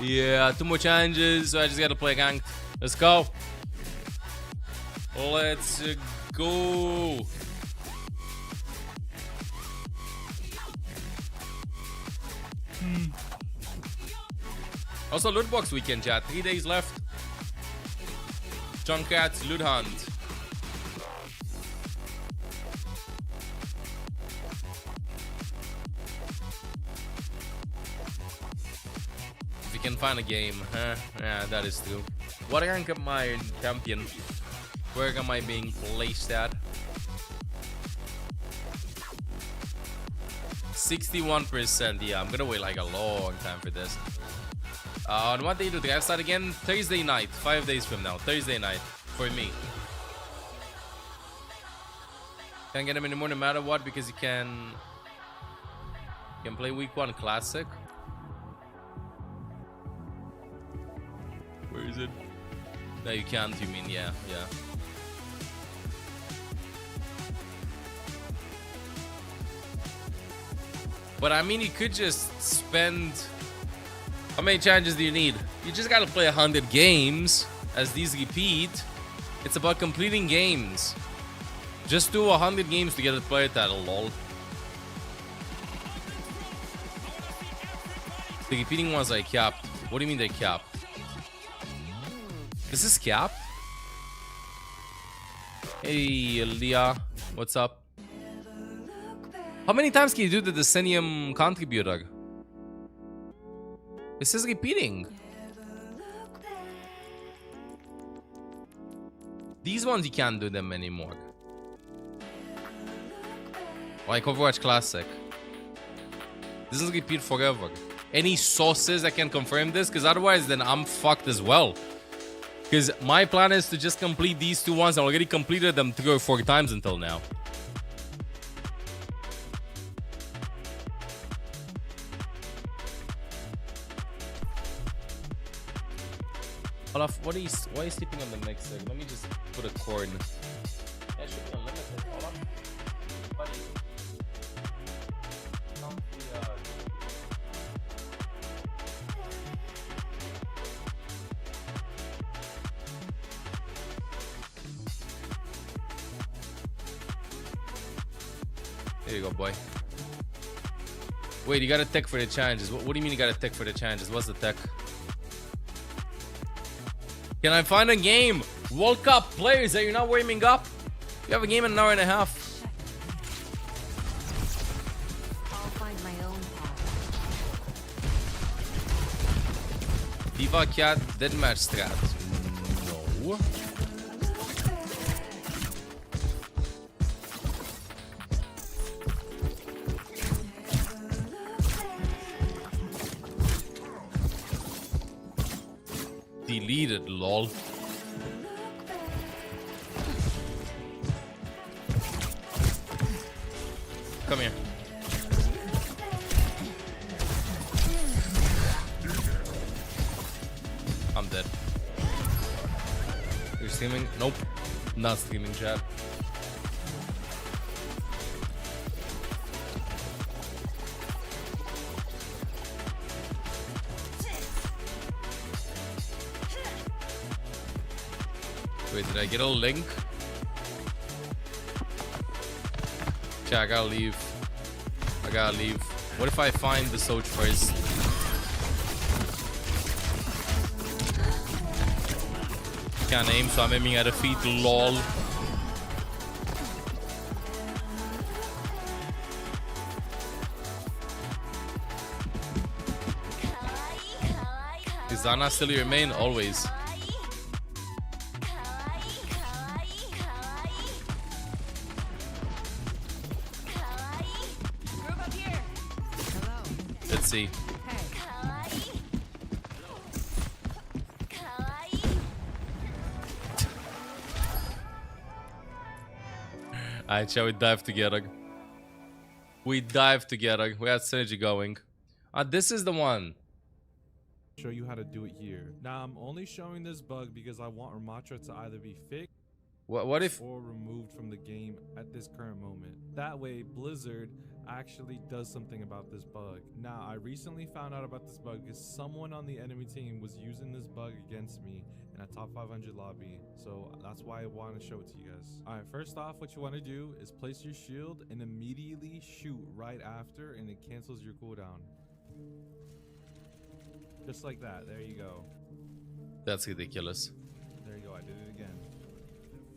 Yeah, 2 more challenges, so I just gotta play ganked. Let's go. Let's go. Also, loot box weekend, chat. 3 days left. Junkrat's loot hunt. If you can find a game, huh? Yeah, that is true. What rank am I champion? Where am I being placed at? 61%. Yeah, I'm gonna wait like a long time for this. On what day do the guys start again? Thursday night, 5 days from now. Thursday night for me. Can't get him anymore no matter what because you can play week 1 classic. Where is it? No, you can't. You mean yeah. But I mean, you could just spend. How many challenges do you need? You just gotta play 100 games. As these repeat, it's about completing games. Just do 100 games to get a player title, lol. The repeating ones are capped. What do you mean they're capped? This is capped? Hey, Leah. What's up? How many times can you do the Decennium contributor? This is repeating. These ones you can't do them anymore. Like Overwatch Classic. This is repeat forever. Any sources that can confirm this? Because otherwise then I'm fucked as well. Because my plan is to just complete these 2 ones. I already completed them 3 or 4 times until now. Olaf, why are you sleeping on the mixer? Let me just put a cord. That should be unlimited, Olaf. Buddy. Here you go, boy. Wait, you got a tech for the challenges. What do you mean you got a tech for the challenges? What's the tech? Can I find a game? World Cup players that you're not warming up? You have a game in an hour and a half. I'll find my own path. Diva Cat Deathmatch strat. No. Deleted, lol. Come here. I'm dead. You're streaming? Nope. Not streaming, chat. Wait, did I get a link? Okay, I gotta leave. I gotta leave. What if I find the Soch first? Can't aim, so I'm aiming at a feet, lol. Is Ana still your main? Always. Let's see. Alright, shall we dive together? We dive together. We had synergy going. This is the one. Show you how to do it here. Now I'm only showing this bug because I want Ramatra to either be fixed what if or removed from the game at this current moment. That way Blizzard actually does something about this bug. Now I recently found out about this bug because someone on the enemy team was using this bug against me in a top 500 lobby, so that's why I want to show it to you guys. Alright, first off, what you want to do is place your shield and immediately shoot right after, and it cancels your cooldown. Just like that. There you go. That's ridiculous. There you go. I did it again.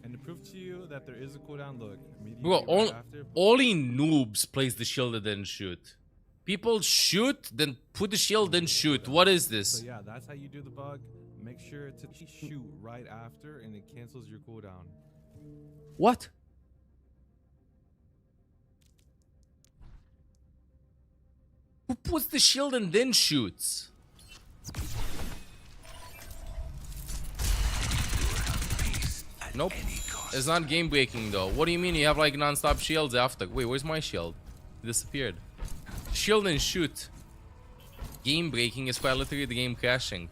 And to prove to you that there is a cooldown, look. Bro, Right after, only noobs place the shield and then shoot. People shoot, then put the shield, then shoot. What is this? so yeah, that's how you do the bug. Make sure to shoot right after, and it cancels your cooldown. What? Who puts the shield and then shoots? Nope. It's not game breaking though. What do you mean you have like non-stop shields after? Wait, where's my shield? It disappeared. Shield and shoot. Game breaking is quite literally the game crashing.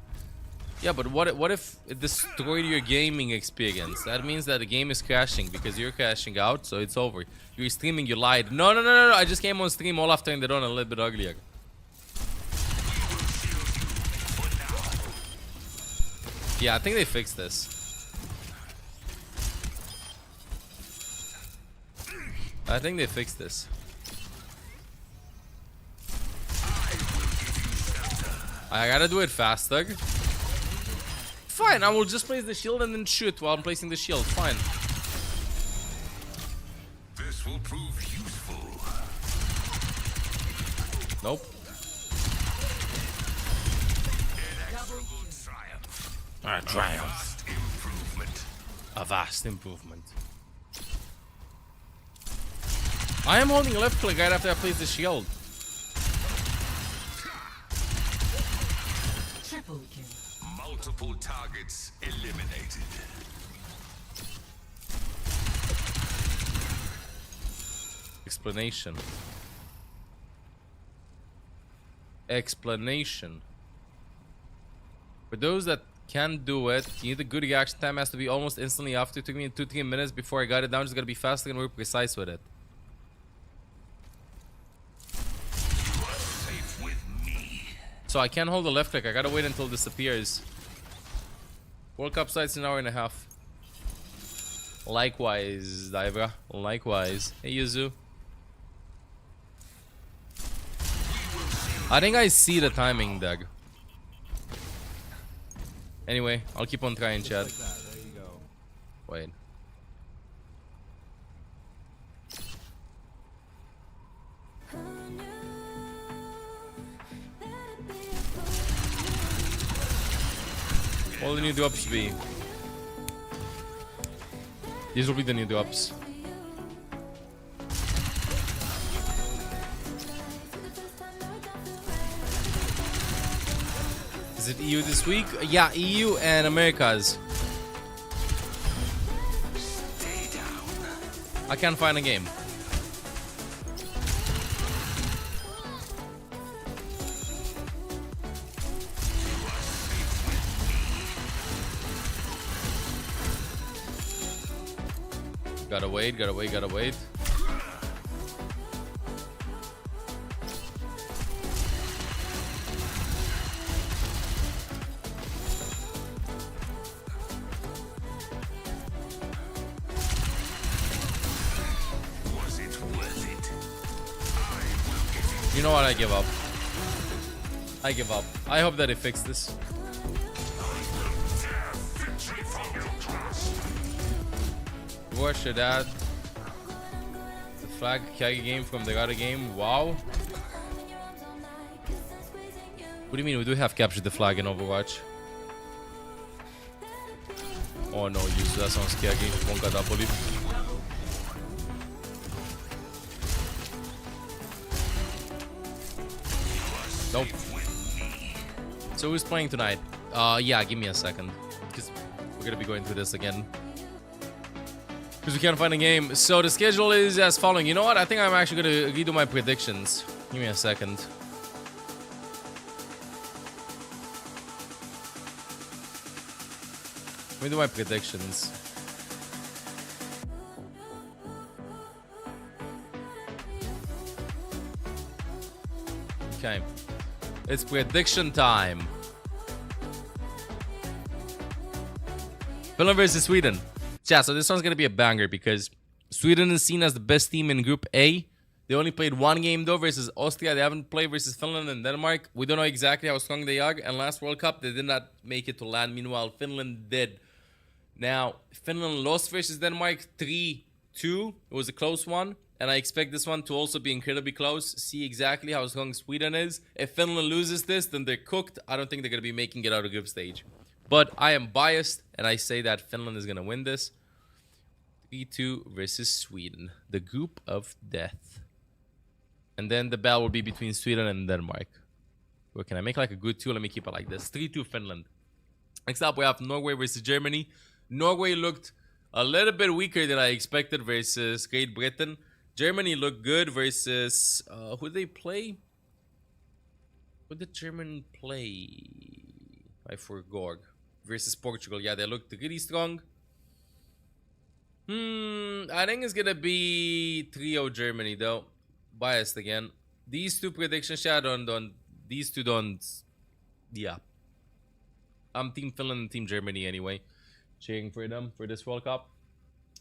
Yeah, but what if it destroyed your gaming experience? That means that the game is crashing because you're crashing out, so it's over. You're streaming, you lied. No, I just came on stream all after and they done a little bit uglier. Yeah, I think they fixed this. I think they fixed this. I gotta do it faster. Fine, I will just place the shield and then shoot while I'm placing the shield. Fine. This will prove useful. Nope. A triumph. Improvement. A vast improvement. I am holding left click right after I place the shield. Triple kill. Multiple targets eliminated. Explanation. Explanation. For those that can't do it, you need a good reaction time. Has to be almost instantly after. It took me 2-3 minutes before I got it down. Just gotta be faster and more precise with it. So I can't hold the left click. I gotta wait until it disappears. World Cup sites in an hour and a half. Likewise, Divra. Likewise. Hey, Yuzu. I think I see the timing, Doug. Anyway, I'll keep on trying, chat. Like that. There you go. Wait. What will the new drops be? These will be the new drops. Is it EU this week? Yeah, EU and Americas. I can't find a game. Gotta wait, gotta wait, gotta wait. You know what? I give up. I give up. I hope that they fix this. Where should add the flag carry game from the other game? Wow. What do you mean? We do have captured the flag in Overwatch. Oh no, use that sounds scary. Won't get that bully. Nope. So who's playing tonight? Yeah, give me a second. Because we're gonna be going through this again. Because we can't find a game. So the schedule is as following. You know what? I think I'm actually gonna redo my predictions. Give me a second. Let me do my predictions. Okay. It's prediction time. Finland versus Sweden. Yeah, so this one's gonna be a banger because Sweden is seen as the best team in Group A. They only played one game though versus Austria. They haven't played versus Finland and Denmark. We don't know exactly how strong they are. And last World Cup, they did not make it to land. Meanwhile, Finland did. Now, Finland lost versus Denmark 3-2. It was a close one. And I expect this one to also be incredibly close. See exactly how strong Sweden is. If Finland loses this, then they're cooked. I don't think they're going to be making it out of group stage. But I am biased, and I say that Finland is going to win this. 3-2 versus Sweden. The group of death. And then the battle will be between Sweden and Denmark. Where can I make like a good 2? Let me keep it like this. 3-2 Finland. Next up, we have Norway versus Germany. Norway looked a little bit weaker than I expected versus Great Britain. Germany looked good versus... who did they play? Who did Germany play? I forgot. Versus Portugal. Yeah, they looked really strong. I think it's going to be 3-0 Germany, though. Biased again. These two predictions, yeah, these two don't... Yeah. I'm Team Finland and Team Germany anyway. Cheering for them for this World Cup.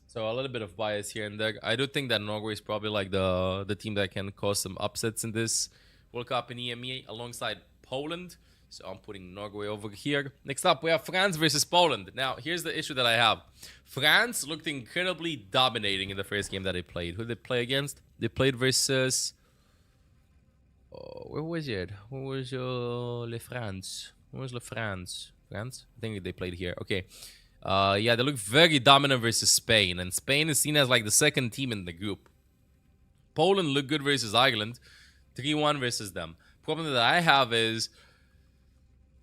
So a little bit of bias here and there. I do think that Norway is probably like the team that can cause some upsets in this World Cup in EMEA alongside Poland. So I'm putting Norway over here. Next up, we have France versus Poland. Now, here's the issue that I have. France looked incredibly dominating in the first game that they played. Who did they play against? They played versus... Oh, where was it? Where was Le France? Where was Le France? France? I think they played here. Okay. Yeah, they look very dominant versus Spain. And Spain is seen as like the second team in the group. Poland looked good versus Ireland. 3-1 versus them. Problem that I have is...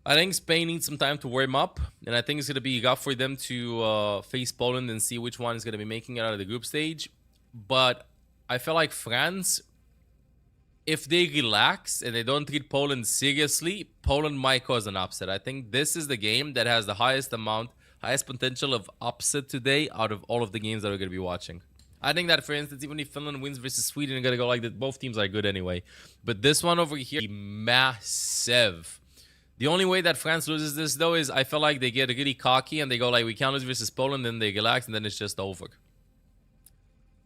I think Spain needs some time to warm up. And I think it's going to be rough for them to face Poland and see which one is going to be making it out of the group stage. But I feel like France... If they relax and they don't treat Poland seriously, Poland might cause an upset. I think this is the game that has the highest potential of upset today out of all of the games that we're going to be watching. I think that, for instance, even if Finland wins versus Sweden, you're going to go like that. Both teams are good anyway. But this one over here, massive. The only way that France loses this, though, is I feel like they get really cocky and they go like, we can't lose versus Poland, then they relax, and then it's just over.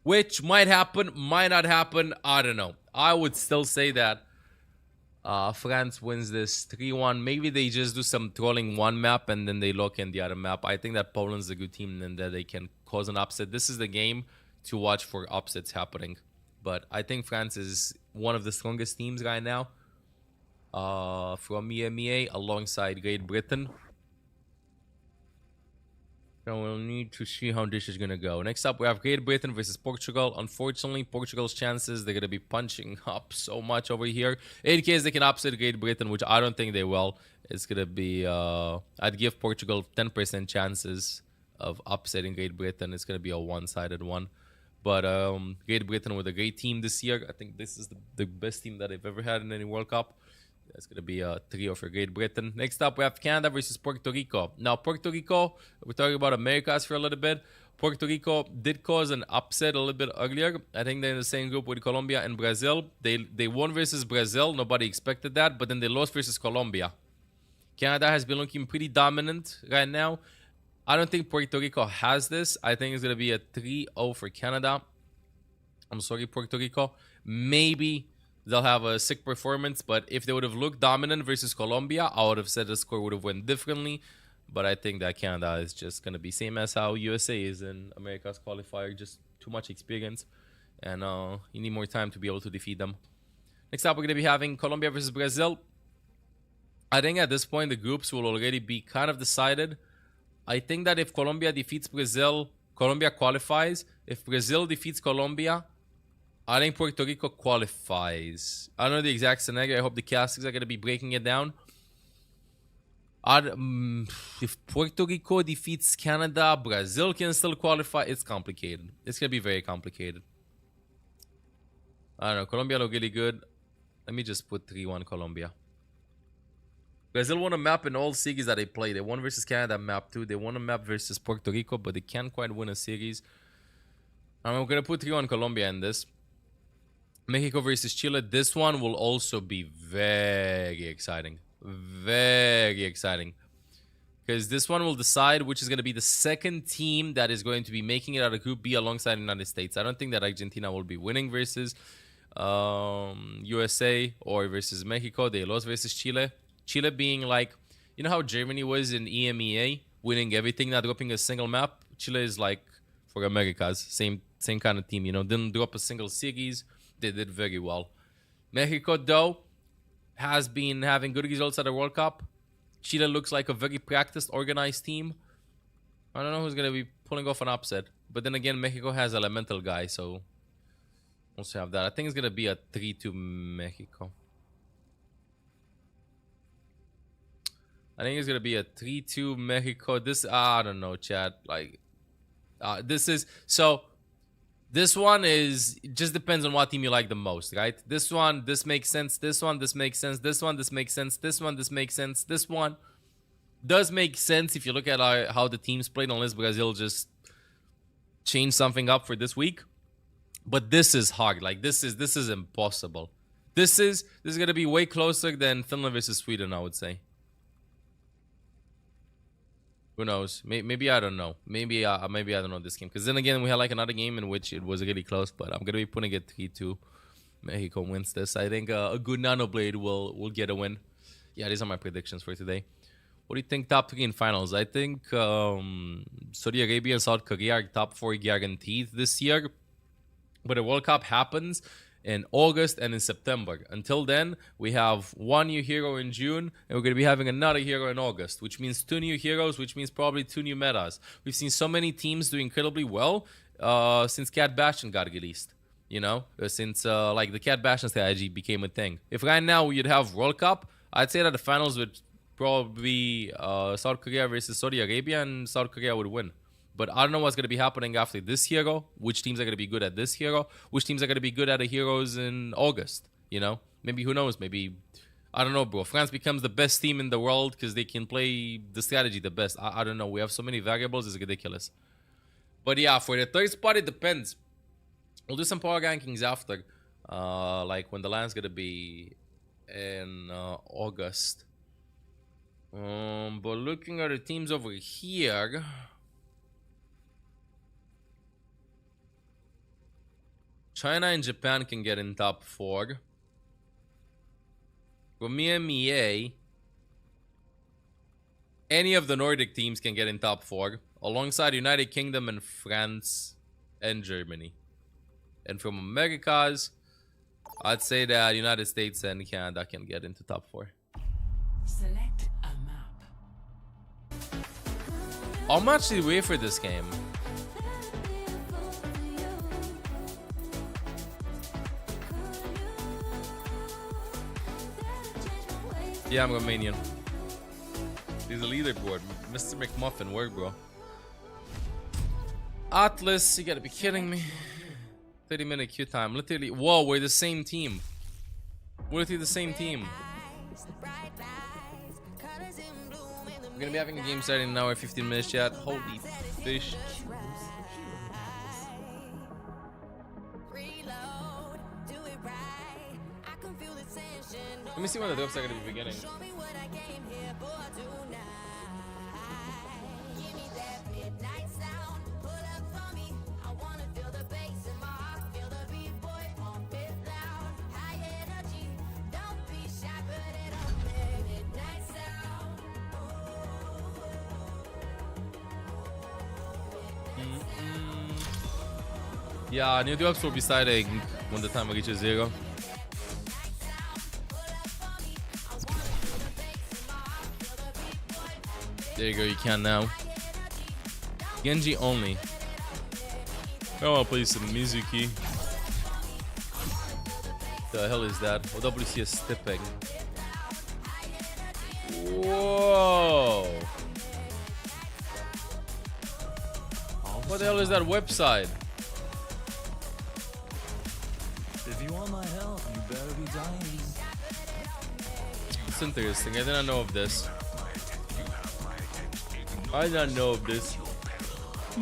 Which might happen, might not happen, I don't know. I would still say that France wins this 3-1. Maybe they just do some trolling one map and then they lock in the other map. I think that Poland's a good team and that they can cause an upset. This is the game to watch for upsets happening. But I think France is one of the strongest teams right now from EMEA alongside Great Britain. So we'll need to see how this is going to go. Next up, we have Great Britain versus Portugal. Unfortunately, Portugal's chances, they're going to be punching up so much over here. In case they can upset Great Britain, which I don't think they will. It's going to be... I'd give Portugal 10% chances of upsetting Great Britain. It's going to be a one-sided one. But Great Britain with a great team this year. I think this is the best team that they've ever had in any World Cup. That's going to be a trio for Great Britain. Next up, we have Canada versus Puerto Rico. Now, Puerto Rico, we're talking about Americas for a little bit. Puerto Rico did cause an upset a little bit earlier. I think they're in the same group with Colombia and Brazil. They won versus Brazil. Nobody expected that. But then they lost versus Colombia. Canada has been looking pretty dominant right now. I don't think Puerto Rico has this. I think it's going to be a 3-0 for Canada. I'm sorry, Puerto Rico. Maybe they'll have a sick performance, but if they would have looked dominant versus Colombia, I would have said the score would have went differently. But I think that Canada is just going to be same as how USA is in America's qualifier. Just too much experience. And you need more time to be able to defeat them. Next up, we're going to be having Colombia versus Brazil. I think at this point, the groups will already be kind of decided. I think that if Colombia defeats Brazil, Colombia qualifies. If Brazil defeats Colombia, I think Puerto Rico qualifies. I don't know the exact scenario. I hope the castings are going to be breaking it down. If Puerto Rico defeats Canada, Brazil can still qualify. It's complicated. It's going to be very complicated. I don't know. Colombia look really good. Let me just put 3-1 Colombia. Brazil won a map in all series that they played. They won versus Canada map 2. They won a map versus Puerto Rico, but they can't quite win a series. I'm going to put 3-1 Colombia in this. Mexico versus Chile. This one will also be very exciting. Very exciting. Because this one will decide which is going to be the second team that is going to be making it out of Group B alongside the United States. I don't think that Argentina will be winning versus USA or versus Mexico. They lost versus Chile. Chile being like, you know how Germany was in EMEA, winning everything, not dropping a single map? Chile is like, for Americas, same kind of team, you know, didn't drop a single series. They did very well. Mexico, though, has been having good results at the World Cup. Chile looks like a very practiced, organized team. I don't know who's going to be pulling off an upset. But then again, Mexico has Elemental guy, so also have that. I think it's going to be a 3-2 Mexico. I think it's going to be a 3-2 Mexico. This, I don't know, chat. Like, this is... So... This one is, it just depends on what team you like the most, right? This one, this makes sense. This one, this makes sense. This one, this makes sense. This one, this makes sense. This one does make sense if you look at how the teams played, unless Brazil just changed something up for this week. But this is hard. Like, this is impossible. This is going to be way closer than Finland versus Sweden, I would say. Who knows? Maybe I don't know. Maybe I don't know this game. Because then again, we had like another game in which it was really close. But I'm going to be putting it 3-2. Mexico wins this. I think a good Nano Blade will get a win. Yeah, these are my predictions for today. What do you think top 3 in finals? I think Saudi Arabia and South Korea are top 4 guaranteed this year. But the World Cup happens in August and in September. Until then, we have one new hero in June, and we're going to be having another hero in August, which means 2 new heroes, which means probably 2 new metas. We've seen so many teams do incredibly well since Cat Bastion got released. You know, since like the Cat Bastion strategy became a thing. If right now you'd have World Cup, I'd say that the finals would probably South Korea versus Saudi Arabia, and South Korea would win. But I don't know what's going to be happening after this hero. Which teams are going to be good at this hero? Which teams are going to be good at the heroes in August? You know? Maybe, who knows? Maybe, I don't know, bro. France becomes the best team in the world because they can play the strategy the best. I don't know. We have so many variables. It's ridiculous. But yeah, for the third spot, it depends. We'll do some power rankings after. Like when the land's going to be in August. But looking at the teams over here... China and Japan can get in top 4. From EMEA, any of the Nordic teams can get in top 4, alongside United Kingdom and France and Germany. And from Americas, I'd say that United States and Canada can get into top 4. Select a map. How much did we wait for this game? Yeah, I'm Romanian. He's a leaderboard. Mr. McMuffin, work, bro. Atlas, you gotta be kidding me. 30-minute queue time. Literally, whoa, we're the same team. We're literally the same team. We're gonna be having a game starting in an hour, 15 minutes, chat. Holy fish. Let me see when the drops are gonna be beginning. Yeah, new drops will be starting when the time reaches 0. There you go, you can now. Genji only. I wanna play some Mizuki. The hell is that? OWC is stepping. Whoa! What the hell is that website? If you want my help, you better be dying. It's interesting. I did not know of this. I did not know of this. They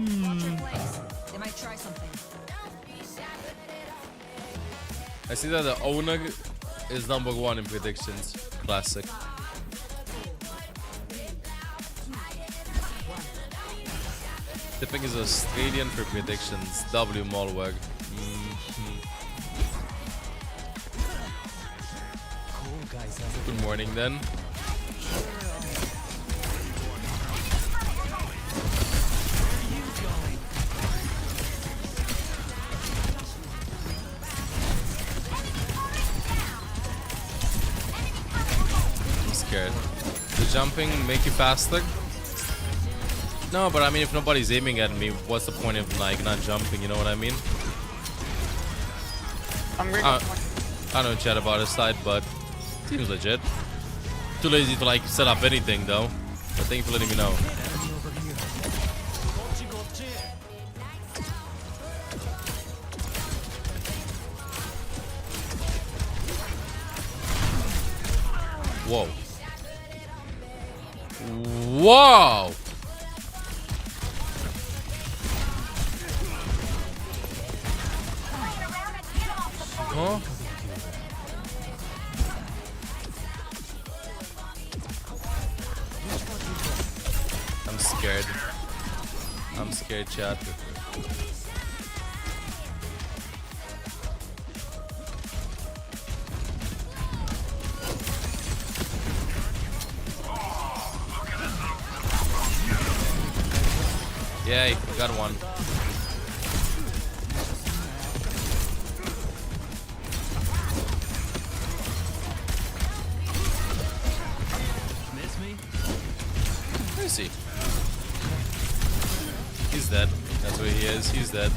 might try something. I see that the owner is #1 in predictions. Classic. Tipping is Australian for predictions. W Malwag. Good morning then. I'm scared. The jumping make you faster? No, but I mean if nobody's aiming at me, what's the point of like not jumping, you know what I mean? I don't chat about his side, but seems legit. Too lazy to like set up anything though. But thank you for letting me know. Whoa. Whoa! Huh? I'm scared. I'm scared, chat. Yay, got one. Miss me? Where is he? He's dead. That's where he is. He's dead.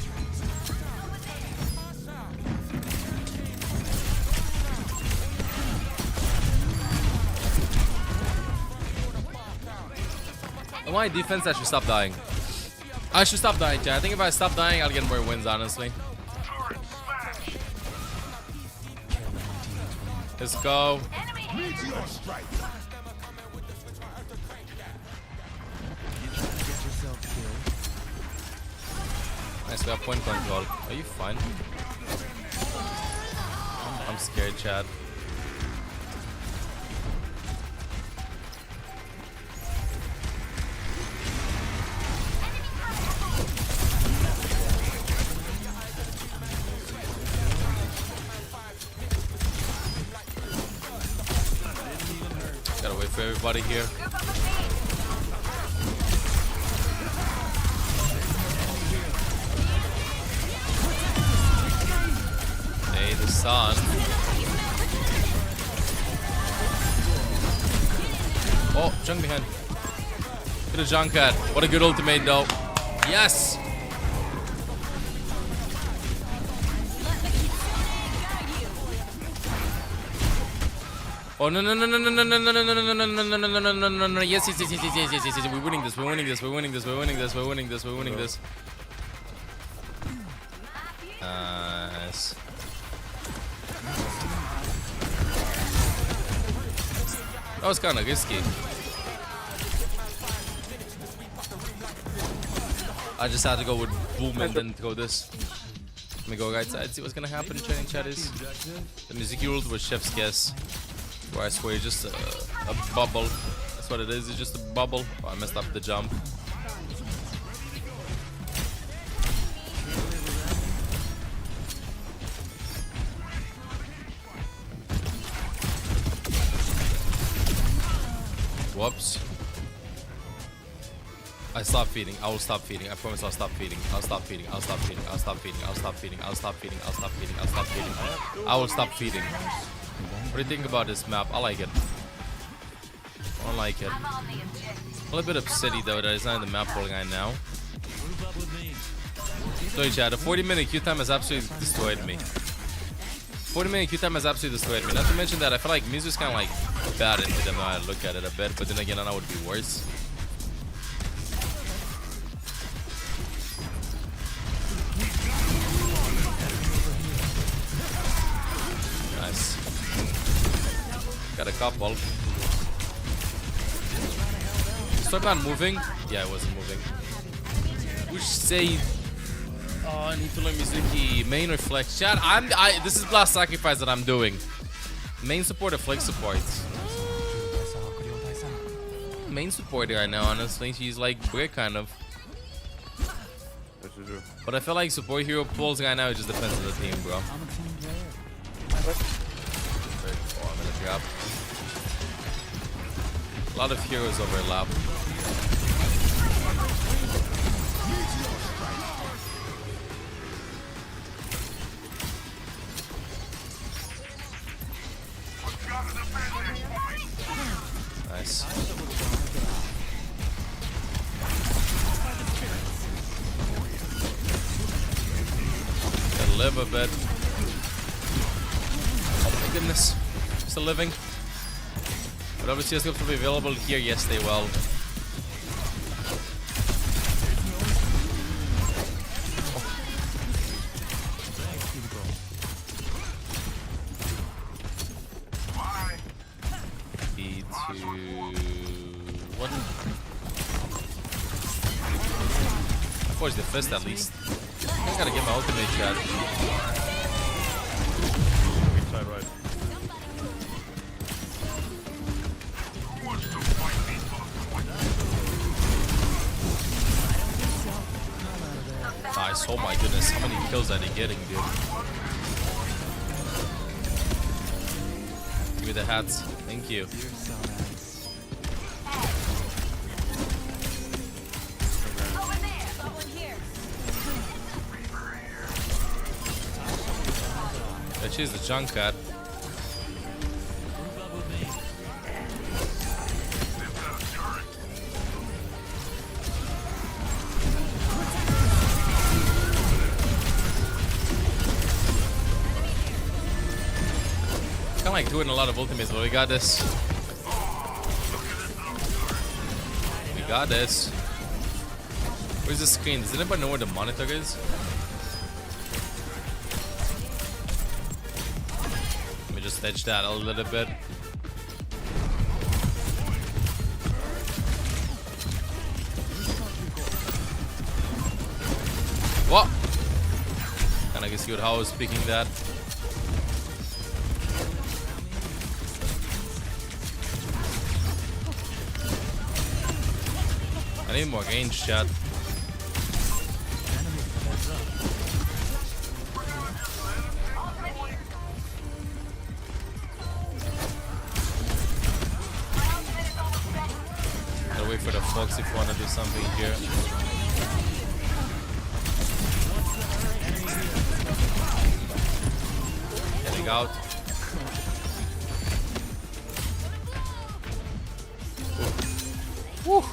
My defense, I should stop dying. I should stop dying, chat. I think if I stop dying, I'll get more wins, honestly. Let's go. Nice, we have point control. Are you fine? I'm scared, Chad. everybody here. Hey, the sun. Oh, junk behind. Hit a junk cat. What a good ultimate though. Yes! Oh no no no no no no no no no no no no no no no no no no. Yes yes yes yes yes yes yes yes. We're winning this. We're winning this. We're winning this. We're winning this. We're winning this. We're winning this. Nice. That was kind of risky. I just had to go with boom and then throw this. Let me go right side, see what's gonna happen. Chatting chat is the music ruled with Chef's Guess. Where I swear it's just a bubble. That's what it is, it's just a bubble. Oh, I messed up the jump. Whoops. I stopped feeding. I will stop feeding. I promise I'll stop feeding. I'll stop feeding. I'll stop feeding. I'll stop feeding. I'll stop feeding. I'll stop feeding. I'll stop feeding. I'll stop feeding. I will stop feeding. What do you think about this map? I like it. I don't like it. A little bit upsetty though that it's not in the map pool right now. So chat, a 40-minute queue time has absolutely destroyed me. 40-minute queue time has absolutely destroyed me. Not to mention that I feel like Mizu's kind of like bad into them now I look at it a bit, but then again I know it would be worse. Nice. Got a couple. Start not moving? Yeah, I wasn't moving. Which say oh, I need to learn Mizuki. Main or flex? Chat, this is Blast Sacrifice that I'm doing. Main support or flex support? Main support right now, honestly. She's like brick kind of. But I feel like support hero pulls right now, it just depends on the team, bro. Oh, I'm gonna drop. A lot of heroes overlap. Nice. Gotta live a bit. Oh my goodness. Still living. But obviously it's going to be available here. Yes, they will. I forged the fist at least. I gotta get my ultimate chat. Side right. Nice. Oh my goodness. How many kills are they getting, dude? Give me the hats. Thank you. She's the junk cat. Kinda like doing a lot of ultimates, but we got this. We got this. Where's the screen? Does anybody know where the monitor is? Just edge that a little bit. What? Kinda guess you how I was speaking that. I need more range, chat. Fox if you want to do something here. Getting out. Woo.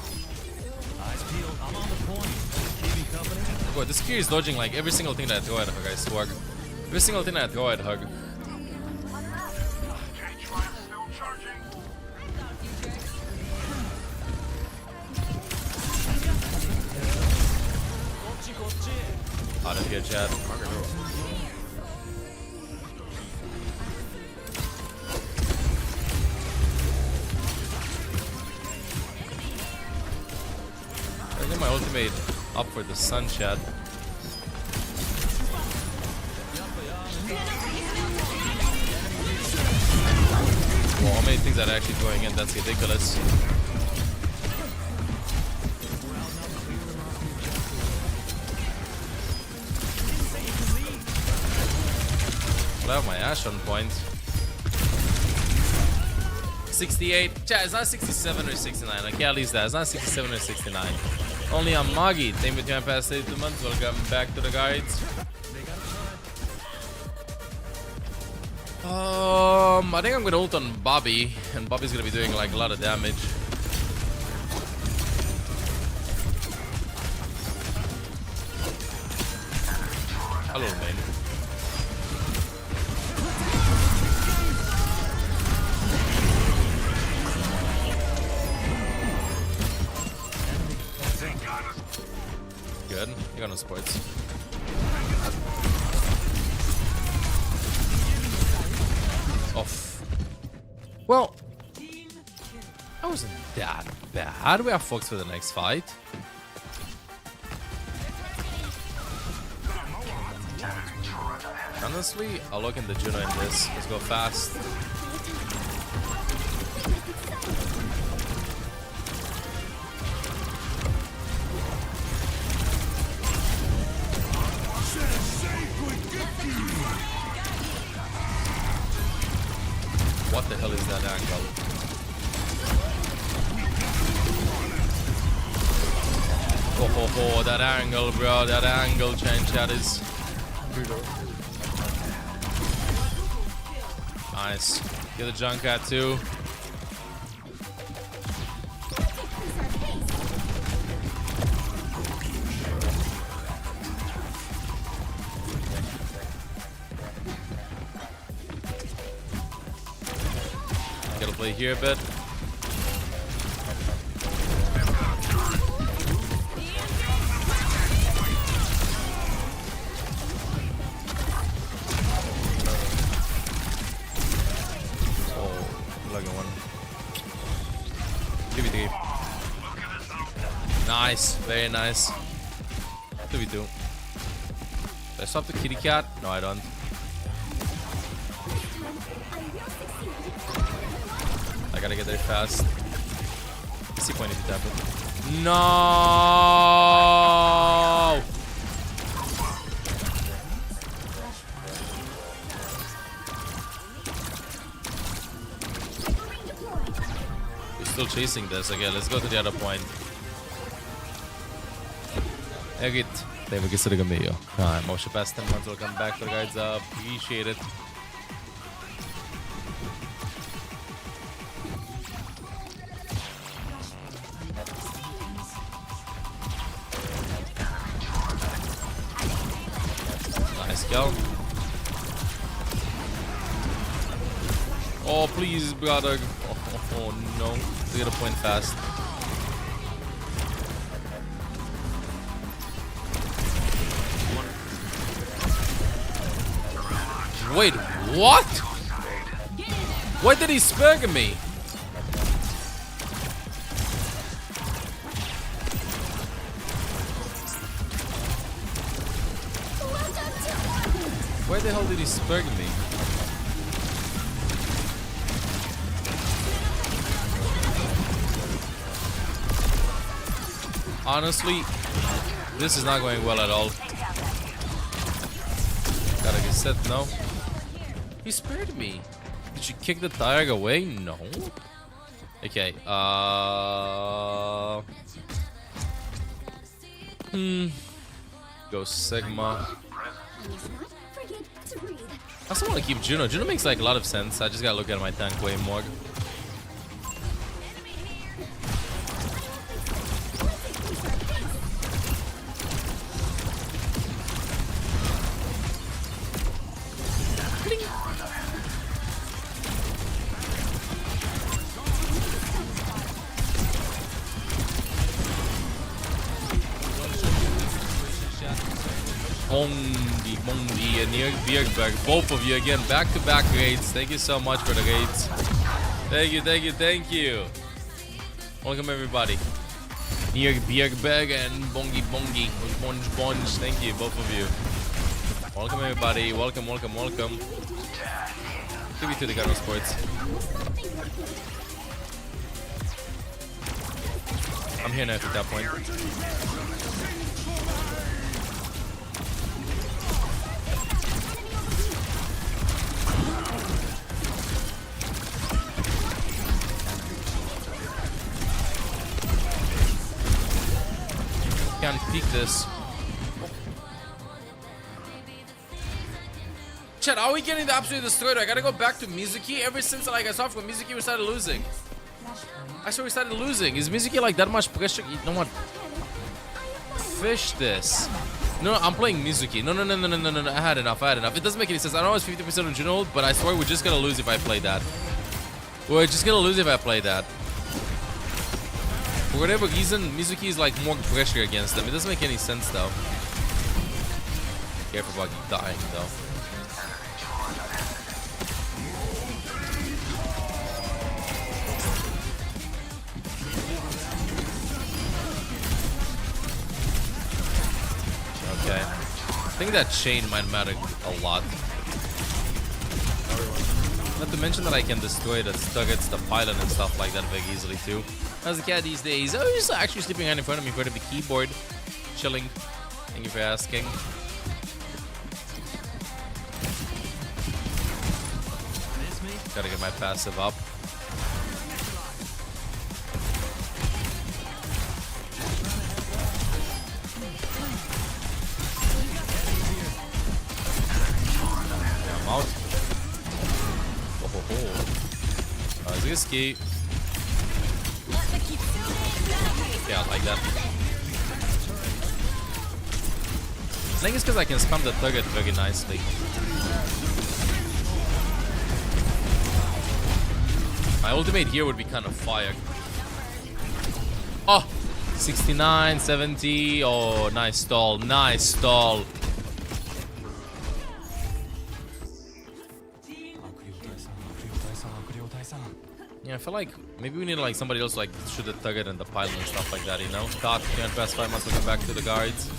God, this gear is dodging like every single thing that I throw at her, guys. Swag. Every single thing that I throw at her. Out of here, Chad. I get my ultimate up for the sun, Chad. Well, how many things are actually going in? That's ridiculous. I have my Ash on point. 68. Chat, it's not 67 or 69. Okay, at least that. It's not 67 or 69. Only on Magi. Thank you for your past 82 months. Welcome back to the guides. I think I'm gonna ult on Bobby, and Bobby's gonna be doing like a lot of damage. Hello, man. Good. You got no sports. Off. Well, that wasn't that bad. We have Fox for the next fight. Honestly, I'll look in the Juno in this. Let's go fast. What the hell is that angle? Oh, that angle, bro. That angle change, that is nice. Get the Junkat too. Gotta play here a bit. Nice, very nice. 2v2. Do I stop the kitty cat? No, I don't. I gotta get there fast. See point if you tap it. No! We're still chasing this. Okay, let's go to the other point. Egit. Thank you for the video. Most of the best 10 months will come back for the guys. Appreciate it. Nice kill. Oh, please, brother. Oh no. We gotta point fast. Wait, what? Why did he spurg me? Why the hell did he spurg me? Honestly, this is not going well at all. Gotta get set now. He spared me. Did you kick the tire away? No. Okay, Go Sigma. I still want to keep Juno. Juno makes like a lot of sense. I just gotta look at my tank way more. Bongi and Bjergberg, both of you again, back-to-back raids. Thank you so much for the raids. Thank you, thank you, thank you. Welcome everybody. Bjergberg and Bongi. Thank you, both of you. Welcome everybody. Welcome. Give you to the Garo Sports. I'm here now at that point. Can't peek this. Chat, are we getting absolutely destroyed? I gotta go back to Mizuki. Ever since like I saw from Mizuki, we started losing. I saw we started losing. Is Mizuki like that much pressure? You know what? Fish this. No, I'm playing Mizuki. No. I had enough. It doesn't make any sense. I know it's 50% original, but I swear we're just gonna lose if I play that. We're just gonna lose if I play that. For whatever reason, Mizuki is like more pressure against them. It doesn't make any sense though. Careful about dying though. Okay. I think that chain might matter a lot. Not to mention that I can destroy the targets, the pylon and stuff like that very easily too. How's the cat these days? Oh, he's actually sleeping right in front of me, in front of the keyboard. Chilling. Thank you for asking. Gotta get my passive up. Yeah, I'm out. Oh. Risky. Yeah, I like that. I think it's because I can spam the target very nicely. My ultimate here would be kind of fire. Oh! 69, 70. Oh, nice stall. Nice stall. Yeah, I feel like maybe we need like somebody else to like shoot the target and the pylon and stuff like that, you know? Doc, can't pass 5 months looking back to the guards.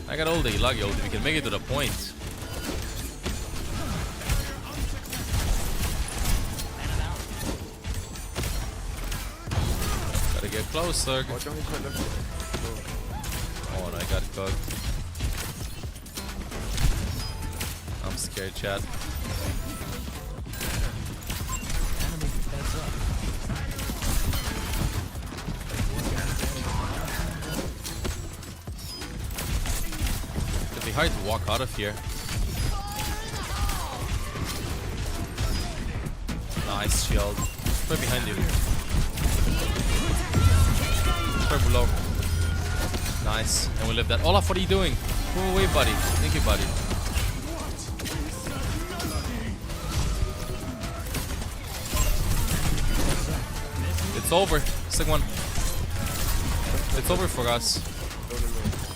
I got ulti, lucky ulti. We can make it to the point. Gotta get closer. Oh, and I got cooked. I'm scared, chat. It'd be hard to walk out of here. Nice shield. Right behind you. Right below. Nice. And we live that. Olaf, what are you doing? Go away, buddy. Thank you, buddy. It's over. Sick one. It's over for us.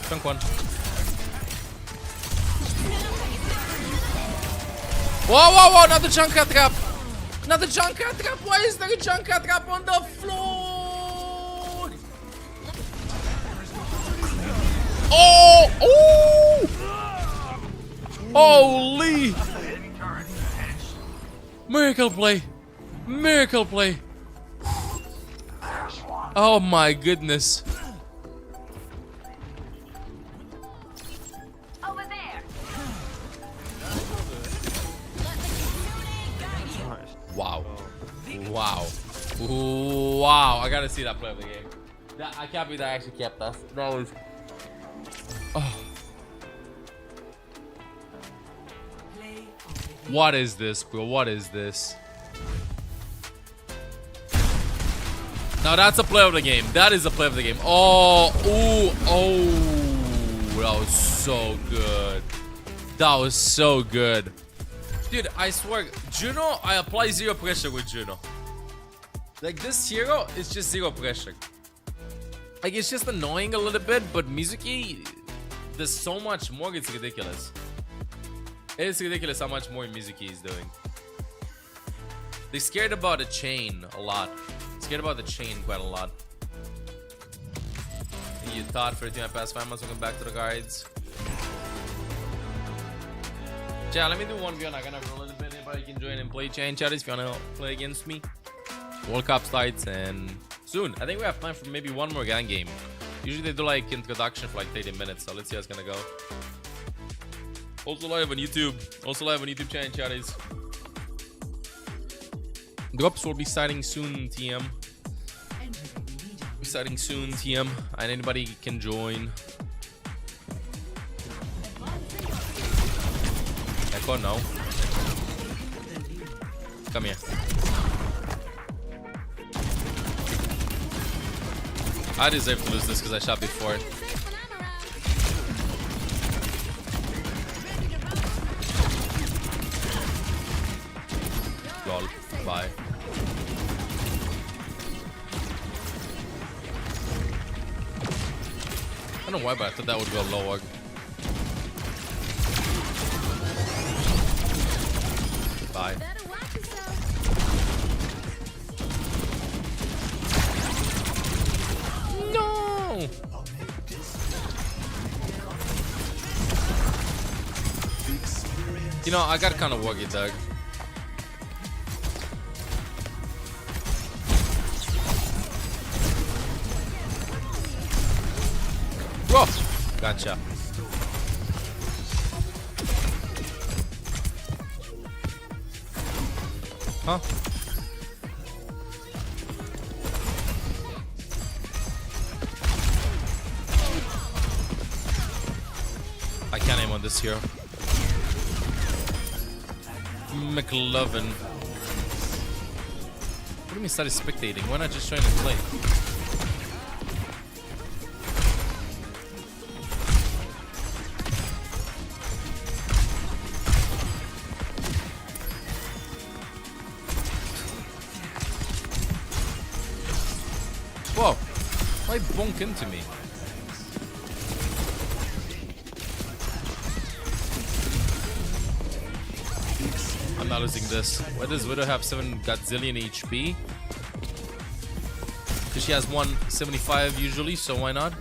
Chunk one. Whoa! Another Junker trap! Another Junker trap! Why is there a Junker trap on the floor? Oh! Holy! Miracle play! Miracle play! Oh my goodness! Wow. Wow, I gotta see that play of the game. I can't believe that actually kept us. That was. Oh. What is this, bro? What is this? Now that's a play of the game. That is a play of the game. Oh, ooh, oh, that was so good. That was so good. Dude, I swear, Juno, I apply zero pressure with Juno. Like, this hero is just zero pressure. Like, it's just annoying a little bit, but Mizuki does so much more, it's ridiculous. It is ridiculous how much more Mizuki is doing. They're scared about the chain a lot. Scared about the chain quite a lot. You thought for the team I passed 5 months, welcome back to the guides. Chat, let me do 1v1. I can have a little bit. Anybody can join and play chain chat if you wanna play against me. World Cup starts and soon. I think we have time for maybe one more gang game. Usually they do like introduction for like 30 minutes, so let's see how it's gonna go. Also live on YouTube. Also live on YouTube chain chatties. Drops will be starting soon, TM. Be starting soon, TM. And anybody can join. Echo, no. Come here. I deserve to lose this because I shot before. Lol. Bye. I don't know why, but I thought that would go lower. Bye. No! You know, I got kind of worried, Doug. Whoa! Gotcha. Huh? I can't aim on this hero. McLovin. What do you mean started spectating? Why not just trying to play? Whoa! Why bonk into me? I'm not losing this. Why does Widow have 7 gazillion HP? Because she has 175 usually, so why not?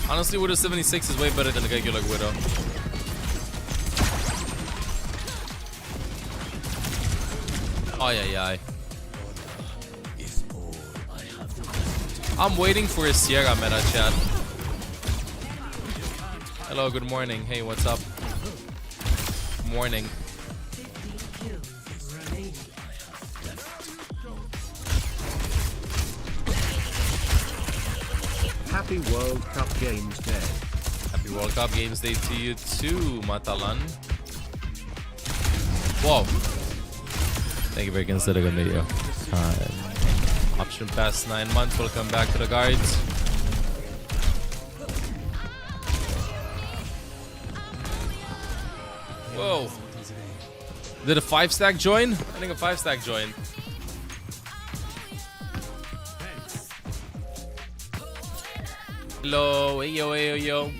Honestly, Widow 76 is way better than the regular Widow. Oh yeah. I'm waiting for a Sierra meta chat. Hello, good morning. Hey, what's up? Morning. Happy World Cup Games Day. Happy World Cup Games Day to you too, Matalan. Whoa. Thank you for considering the video. Option past 9 months. Welcome back to the guards. Whoa. Did a 5-stack join? I think a 5-stack joined. Hello. Hey yo.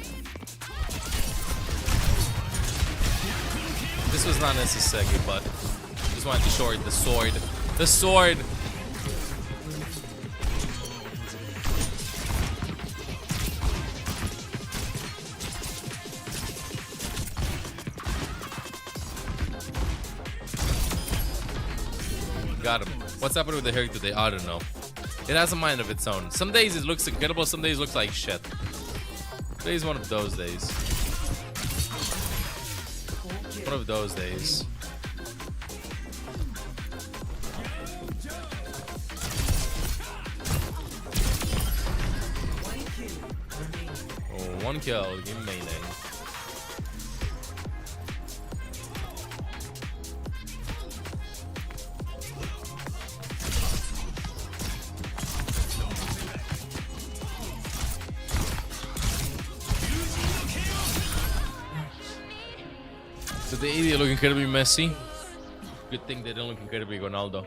This was not necessary, but just wanted to show the sword. The sword! Got him. What's happening with the hair today? I don't know. It has a mind of its own. Some days it looks incredible, some days it looks like shit. Today's one of those days. One of those days. Oh, 1 kill. Game maining. So the 80 look incredibly messy. Good thing they don't look incredibly Ronaldo.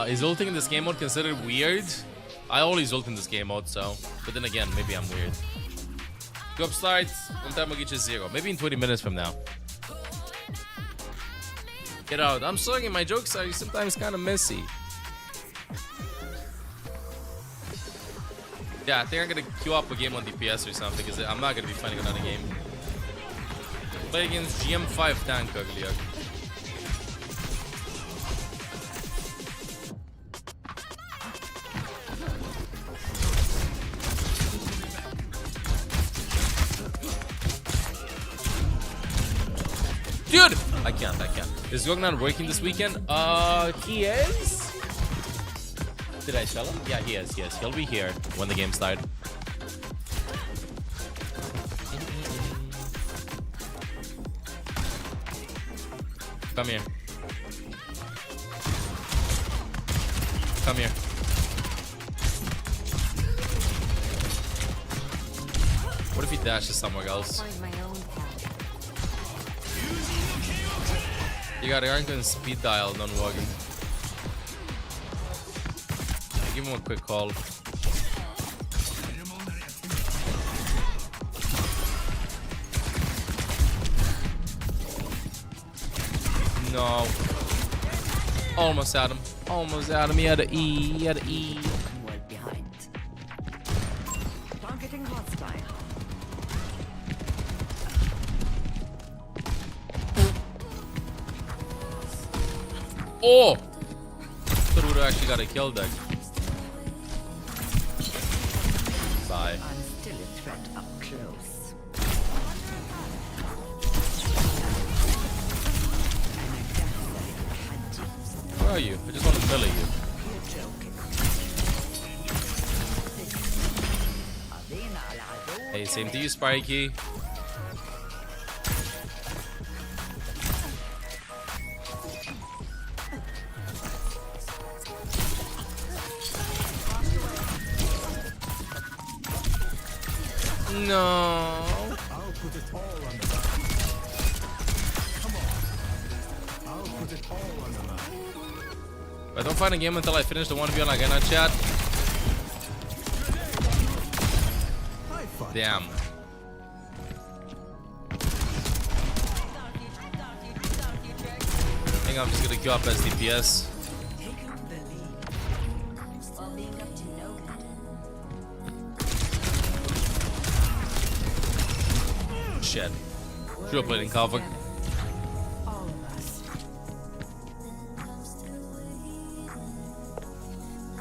Is ulting in this game mode considered weird? I always ult in this game mode, so. But then again, maybe I'm weird. Go up starts. One time I'll get you 0. Maybe in 20 minutes from now. Get out. I'm sorry, my jokes are sometimes kind of messy. Yeah, I think I'm gonna queue up a game on DPS or something, because I'm not gonna be finding another game. Played against GM5 tank earlier. Dude! I can't. Is Gog not working this weekend? He is? Did I tell him? Yeah, he is. He'll be here when the game starts. Come here. Come here. What if he dashes somewhere else? You got Arrington speed dial, don't walk him. Give him a quick call. No. Almost at him. He had an E. Well behind. Targeting hostile. Oh! Thought we would have actually got a kill there. Bye. I'm still a threat up close. Where are you? I just want to melee you. Hey, same to you, Spikey. No. I'll put it all on the line. Come on. I'll put it all on the line. I don't find a game until I finish the 1v1 like in our chat. Damn. I think I'm just gonna queue up as DPS. Shit. Should have played in cover.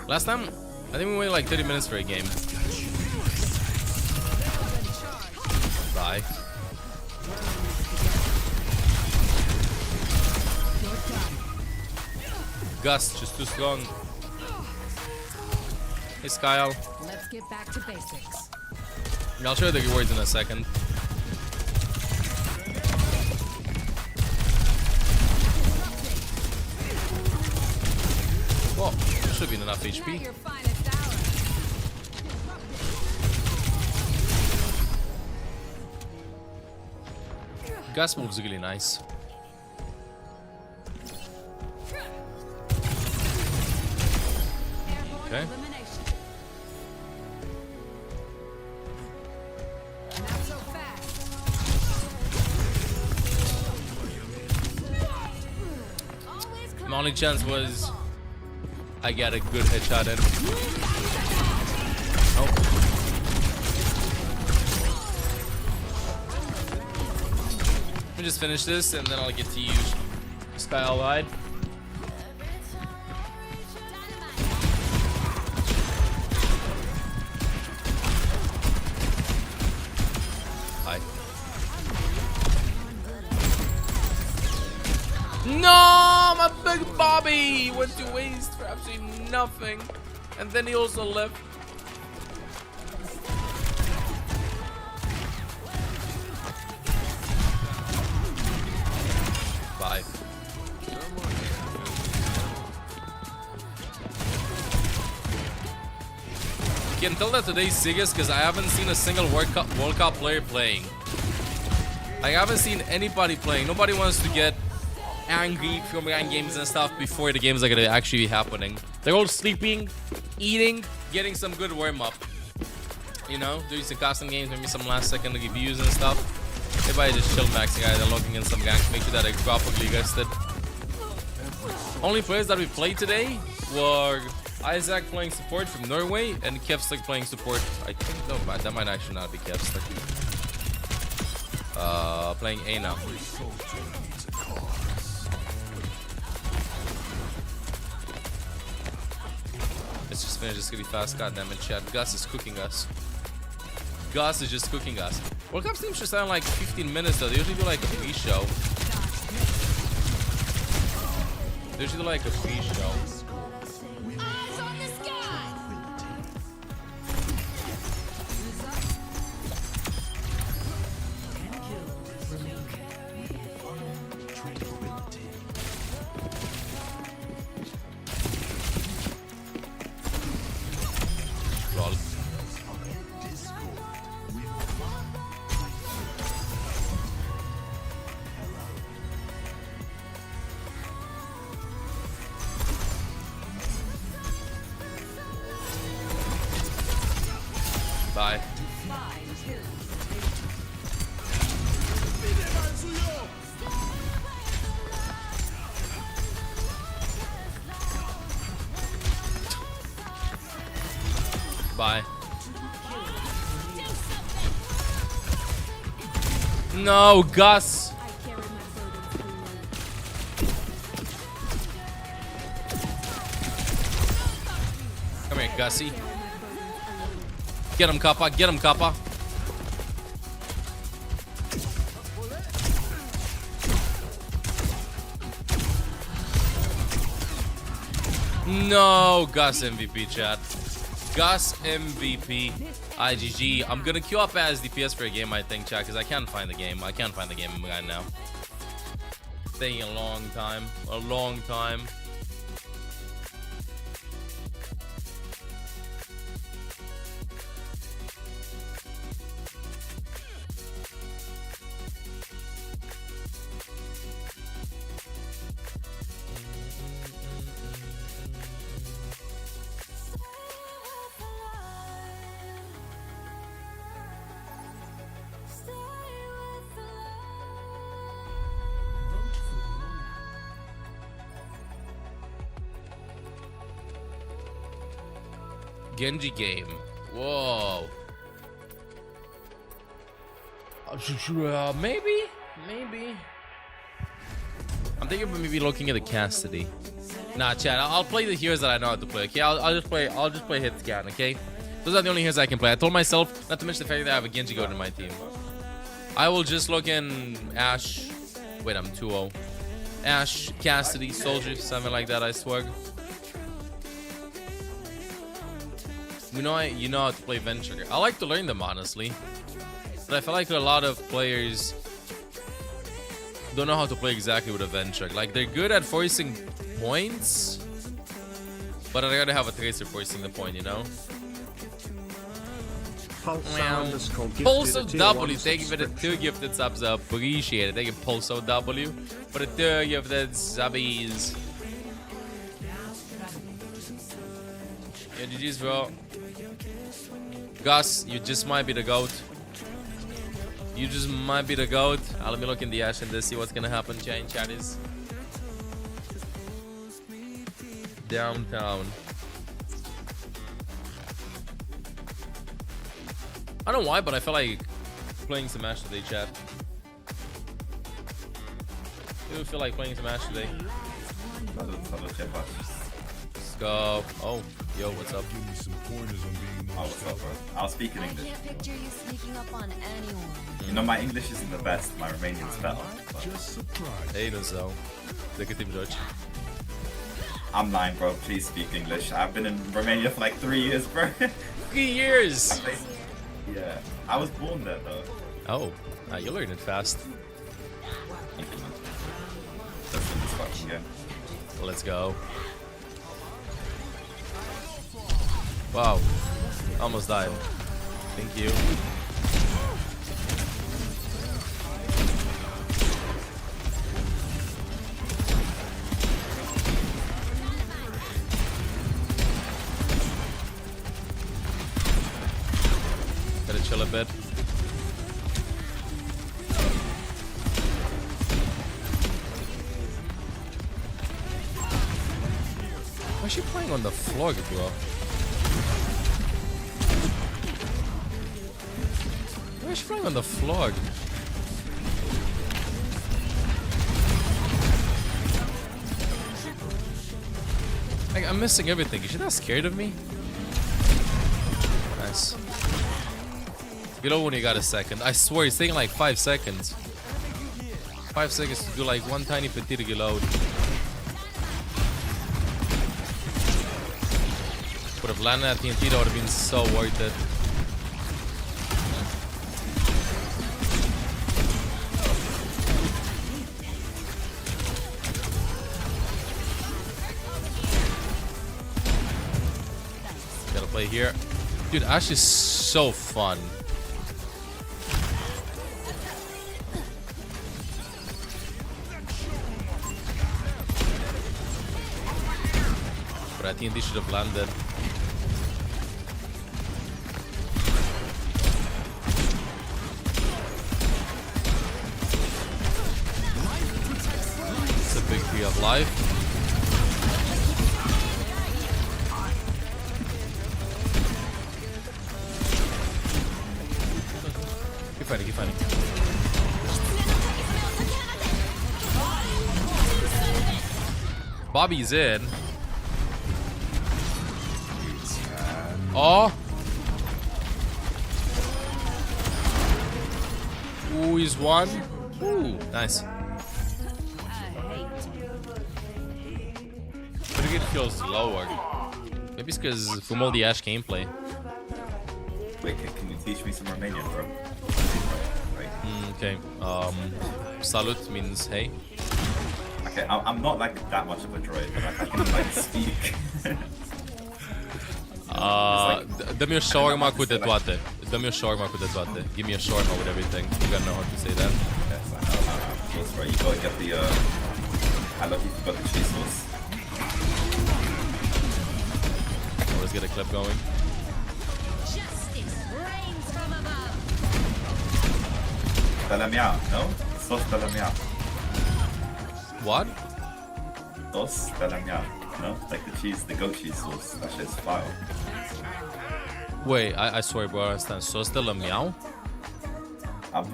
Last time, I think we waited like 30 minutes for a game. Bye. Gus, just too strong. Hey, Skyle. Let's get back to basics. I'll show you the rewards in a second. Well, should be enough HP. Gus moves really nice. Okay. My only chance was I got a good headshot at him. Nope. Let me just finish this and then I'll get to use Style Wide. Hi. went to waste for absolutely nothing. And then he also left. Bye. You can tell that today's Sigas because I haven't seen a single World Cup player playing. Like, I haven't seen anybody playing. Nobody wants to get angry from ranked games and stuff before the games are gonna actually be happening. They're all sleeping, eating, getting some good warm-up. You know, doing some custom games, maybe some last-second reviews and stuff. Everybody just chill maxing out and looking in some ganks. Make sure that they're properly rested. Only players that we played today were Isaac playing support from Norway and Kevstek playing support. I think that might actually not be Kevstek. Playing A now. Let's just finish this really fast. God damn it, chat. Gus is cooking us. Gus is just cooking us. World Cup streams should sound like 15 minutes though. They usually do like a pre-show. They usually do like a pre-show. Bye. Bye. No, Gus. Come here, Gussie. Get him, Kappa. Get him, Kappa. No, Gus MVP, chat. Gus MVP. IGG. I'm gonna queue up as DPS for a game, I think, chat, because I can't find the game. I can't find the game right now. It's taking a long time. A long time. Genji game. Whoa. Maybe. I'm thinking of maybe looking at the Cassidy. Nah, chat. I'll play the heroes that I know how to play. Okay, I'll just play hit scan. Okay, those are the only heroes I can play. I told myself not to mention the fact that I have a Genji goat in my team. I will just look in Ashe. Wait, I'm 2-0. Ashe, Cassidy, Soldier, something like that. I swear. You know how to play Venture. I like to learn them, honestly. But I feel like a lot of players don't know how to play exactly with a Venture. Like, they're good at forcing points, but I'd rather have a Tracer forcing the point, you know? Pulso W, thank you for the 2 gifted subs. I appreciate it. Thank you, Pulso W, for the 2 gifted subbies. Yeah, GG's, bro. Gus, you just might be the GOAT. You just might be the GOAT. Let me look in the Ashe and see what's gonna happen. Chat is downtown. I don't know why, but I feel like playing some Ashe today, chat. I feel like playing some Ashe today. Let's go. Oh, yo, what's up? Give me some pointers on being more I'll speak in English. I can't picture you sneaking up on anyone. You know, my English isn't the best. My Romanian's better. just surprised. Hey, no so. Look at him, George. I'm lying, bro. Please speak English. I've been in Romania for like 3 years, bro. 3 years! Yeah. I was born there, though. Oh, you learned it fast. That's in this fucking game. Let's go. Wow. Almost died. Thank you. Gotta chill a bit. Why is she playing on the floor, bro? Why is she playing on the floor? Like, I'm missing everything. Is she not scared of me? Nice. You know when you got a second. I swear it's taking like 5 seconds. 5 seconds to do like one tiny petite reload. Would have landed at TNT, that would have been so worth it. Gotta play here. Dude, Ashe is so fun. But I think they should have landed. It's a big tree of life. Keep fighting, keep fighting. Bobby's in. Oh. Ooh, he's one. Ooh, nice. Pretty good feels lower. Maybe it's because from all the Ashe gameplay. Wait, can you teach me some Romanian, bro? Okay. Salut means hey. Okay, I'm not like that much of a droid, but I can like speak. Dă-mi o shawarma cu de toate. Dă-mi o shawarma cu de toate. Give me a shawarma with everything. You gotta know how to say that. Yes, I know. That's right. You gotta get the I love you got the cheese sauce. Let's get a clip going. De la mea, no? Sauce de la mea. What? Sauce de la mea. No? Like the cheese, the goat cheese sauce. That shit's fire. Wait, I swear, bro, I understand. Sauce de la meow?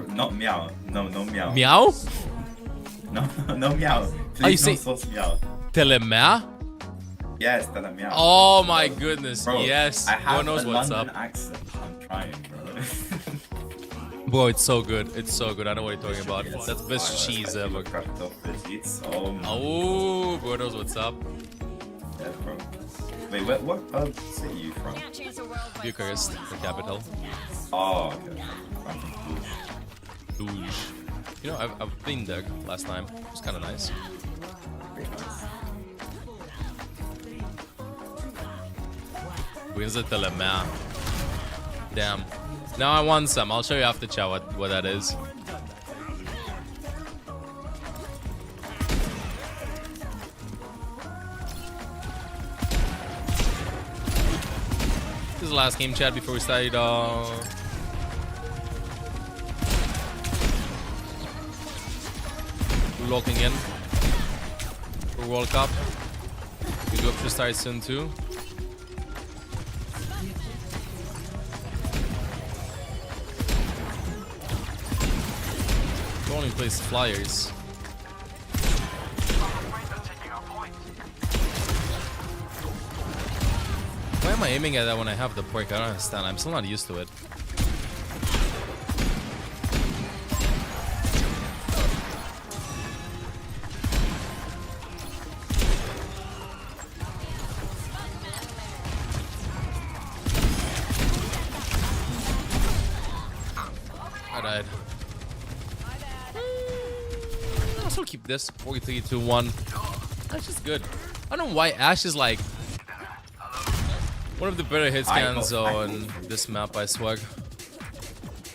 Not meow. No meow. Meow? No meow. Please, you say sauce meow. telemea? Yes, de la meow. Oh my goodness, bro, yes. I have God knows a what's London up. accent. I'm trying, bro. Bro, it's so good. It's so good. I know what you're talking about. That's the best cheese ever. Oh, bro knows what's up. Yeah, bro. Wait, what city are you from? Bucharest, the capital. Oh, okay. I'm from Cluj. Cluj. You know, I've been there last time. It was kind of nice. Very nice. Wins the telemea. Damn. Now I want some. I'll show you after chat what that is. This is the last game chat before we started locking in for World Cup. We do have to start soon too. Only plays flyers. Why am I aiming at that when I have the perk? I don't understand. I'm still not used to it. died. I'll still keep this. 43, 2, 1. That's just good. I don't know why Ashe is like one of the better hit scans on this map, I swear.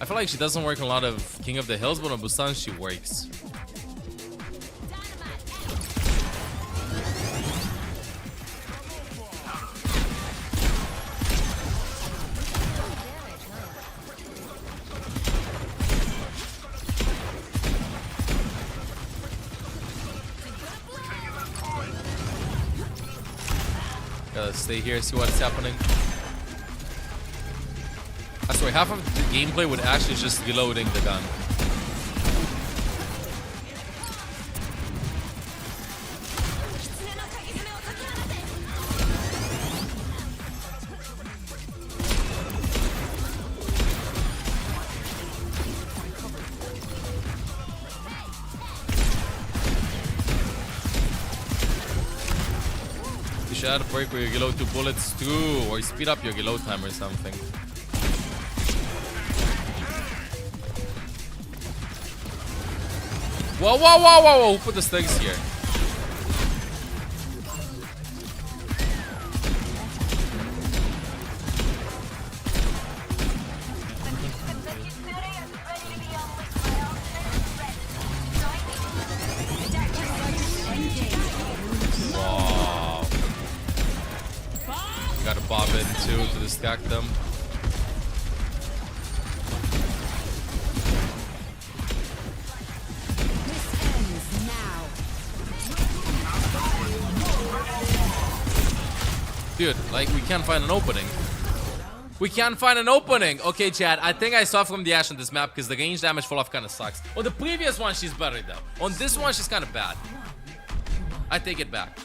I feel like she doesn't work on a lot of King of the Hills, but on Busan she works. Gotta stay here, see what's happening. I swear, half of the gameplay with Ashe is just reloading the gun. You should add a break where you reload 2 bullets too, or you speed up your reload time or something. Whoa, whoa, whoa, whoa, whoa, who put the stakes here? Wow. Gotta bob in too to distract them. Dude, like, we can't find an opening. We can't find an opening. Okay, chat, I think I saw from the Ashe on this map because the range damage fall off kind of sucks. On the previous one, she's better, though. On this one, she's kind of bad. I take it back.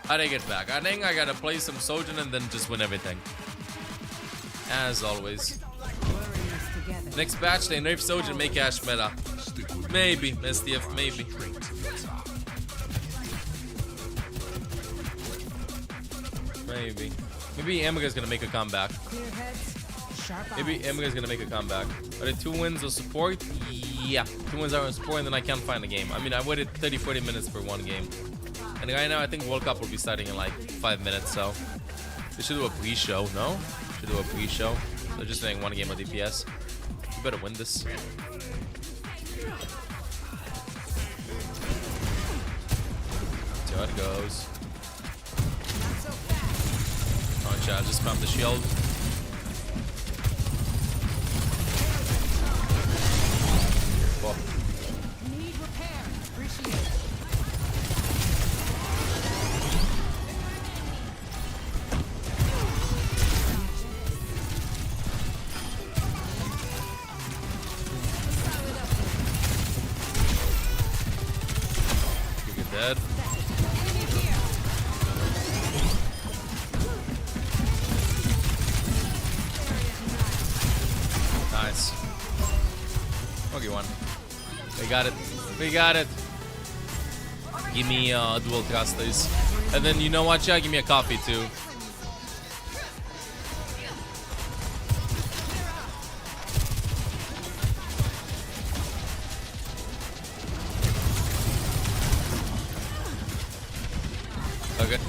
I take it back. I think I gotta play some Sojourn and then just win everything. As always. Next patch, they nerf Sojourn, make Ashe meta. Maybe, STF, maybe. Maybe. Maybe Emga's gonna make a comeback. Maybe Emga's gonna make a comeback. Are there 2 wins of support? Yeah. 2 wins are on support and then I can't find a game. I mean, I waited 30-40 minutes for 1 game. And right now I think World Cup will be starting in like 5 minutes, so they should do a pre-show, no? Should do a pre-show. They're just doing 1 game of DPS. You better win this. See how it goes. Oh, chat, just spam the shield. Whoa. Need repair. Appreciate it. You're dead. Nice. Okay, one. We got it. We got it. Give me dual casters. And then you know what, chat? Give me a coffee too. Okay.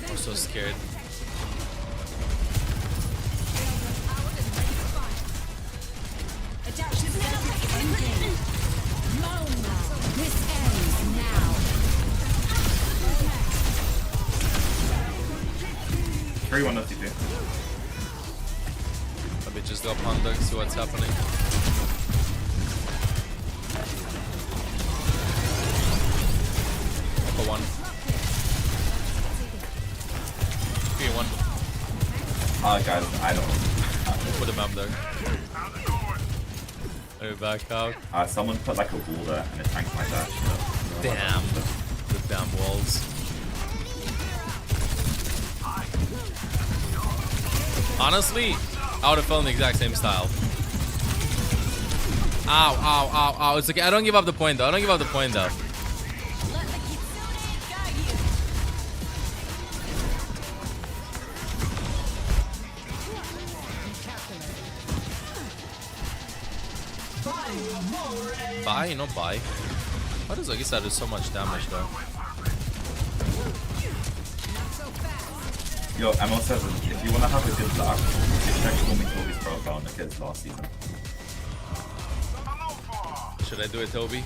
I'm so scared. Carry 1 OTP. Let me just go up on deck, see what's happening. Echo 1. 3-1. Guys, I don't. Put him up there. Are you back out? Someone put like a wall there and it tanked my dash. So Damn. The damn walls. Honestly, I would have felt in the exact same style. Ow, ow, ow, ow. It's okay. I don't give up the point though. I don't give up the point though. Bye, not bye. Why does Ogisa do so much damage though? Yo, ML7, if you want to have a good laugh, just check Stormy Toby's profile and look at his last season. Should I do it, Toby?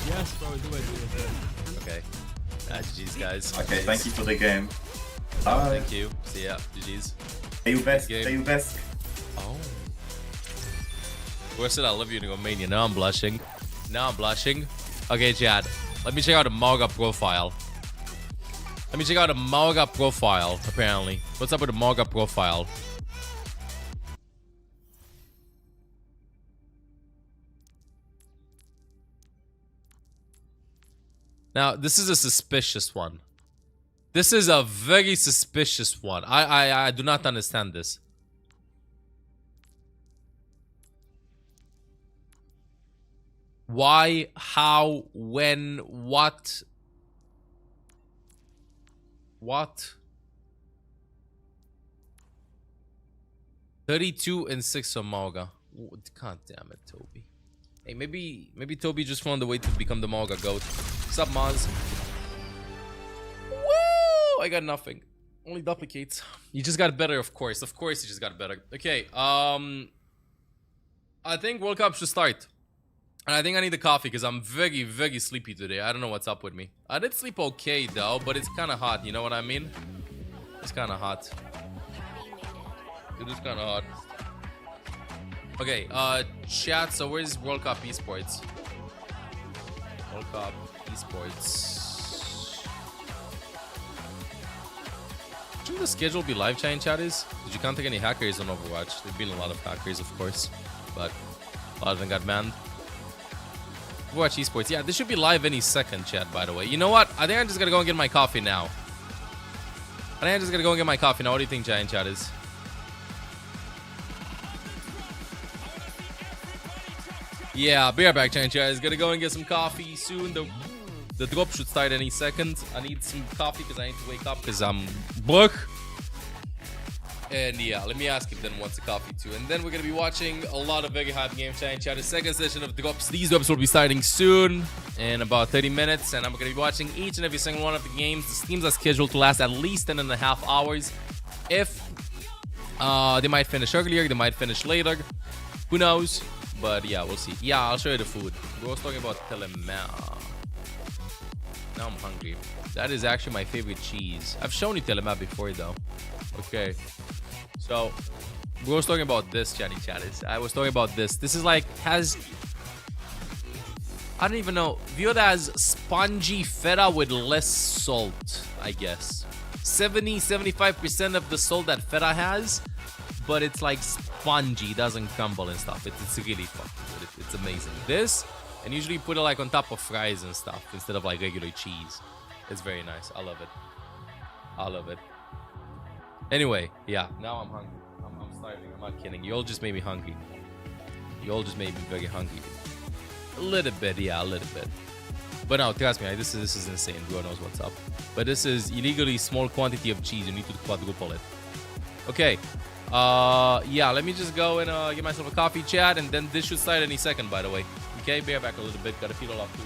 Yes, bro, do it. Okay. GG's, guys. Okay, thank you for the game. Oh, thank you. See ya. GG's. Owwc. Oh. Where said I love you to go mania? Now I'm blushing. Now I'm blushing. Okay, Chad. Let me check out a Mauga profile. Let me check out a Mauga profile, apparently. What's up with the Mauga profile? Now, this is a suspicious one. This is a very suspicious one. I do not understand this. Why, how, when, what? What? 32 and 6 on Mauga. God damn it, Toby. Hey, maybe Toby just found a way to become the Mauga goat. What's up, Maz? Woo! I got nothing. Only duplicates. You just got better, of course. Of course, you just got better. Okay, I think World Cup should start. And I think I need a coffee because I'm very, very sleepy today. I don't know what's up with me. I did sleep okay, though, but it's kind of hot. You know what I mean? It's kind of hot. It is kind of hot. Okay, chat, so where's World Cup Esports? World Cup Esports. Shouldn't the schedule be live chat in chat is? Did you contact any hackers on Overwatch? There've been a lot of hackers, of course, but a lot of them got banned. Overwatch Esports, yeah, this should be live any second, chat, by the way. You know what? I think I'm just gonna go and get my coffee now. What do you think, Giant Chat is? Yeah, be right back, Giant Chat is gonna go and get some coffee soon. The drop should start any second. I need some coffee because I need to wake up because I'm broke. And yeah, let me ask if then wants a coffee too. And then we're gonna be watching a lot of very hype games. Giant Chat, the second session of drops. These drops will be starting soon in about 30 minutes, and I'm gonna be watching each and every single one of the games. The streams are scheduled to last at least 10.5 hours. If they might finish earlier, they might finish later. Who knows? But yeah, we'll see. Yeah, I'll show you the food. We were talking about Telemar. Now I'm hungry. That is actually my favorite cheese. I've shown you Telemar before though. Okay. So we were talking about this, Chatty Chatties. I was talking about this. This is like has I don't even know. Viewed as spongy feta with less salt, I guess. 70-75% of the salt that feta has, but it's like spongy, doesn't crumble and stuff. It's really fucking good. It's amazing. This, and usually you put it like on top of fries and stuff instead of like regular cheese. It's very nice. I love it. I love it. Anyway, yeah, now I'm hungry. I'm starving. I'm not kidding. You all just made me hungry. You all just made me very hungry. A little bit, yeah, a little bit. But no, trust me, this is insane. Who knows what's up? But this is illegally small quantity of cheese. You need to quadruple it. Okay. Yeah, let me just go and get myself a coffee, chat, and then this should start any second, by the way. Okay, bear back a little bit. Gotta feed all off too.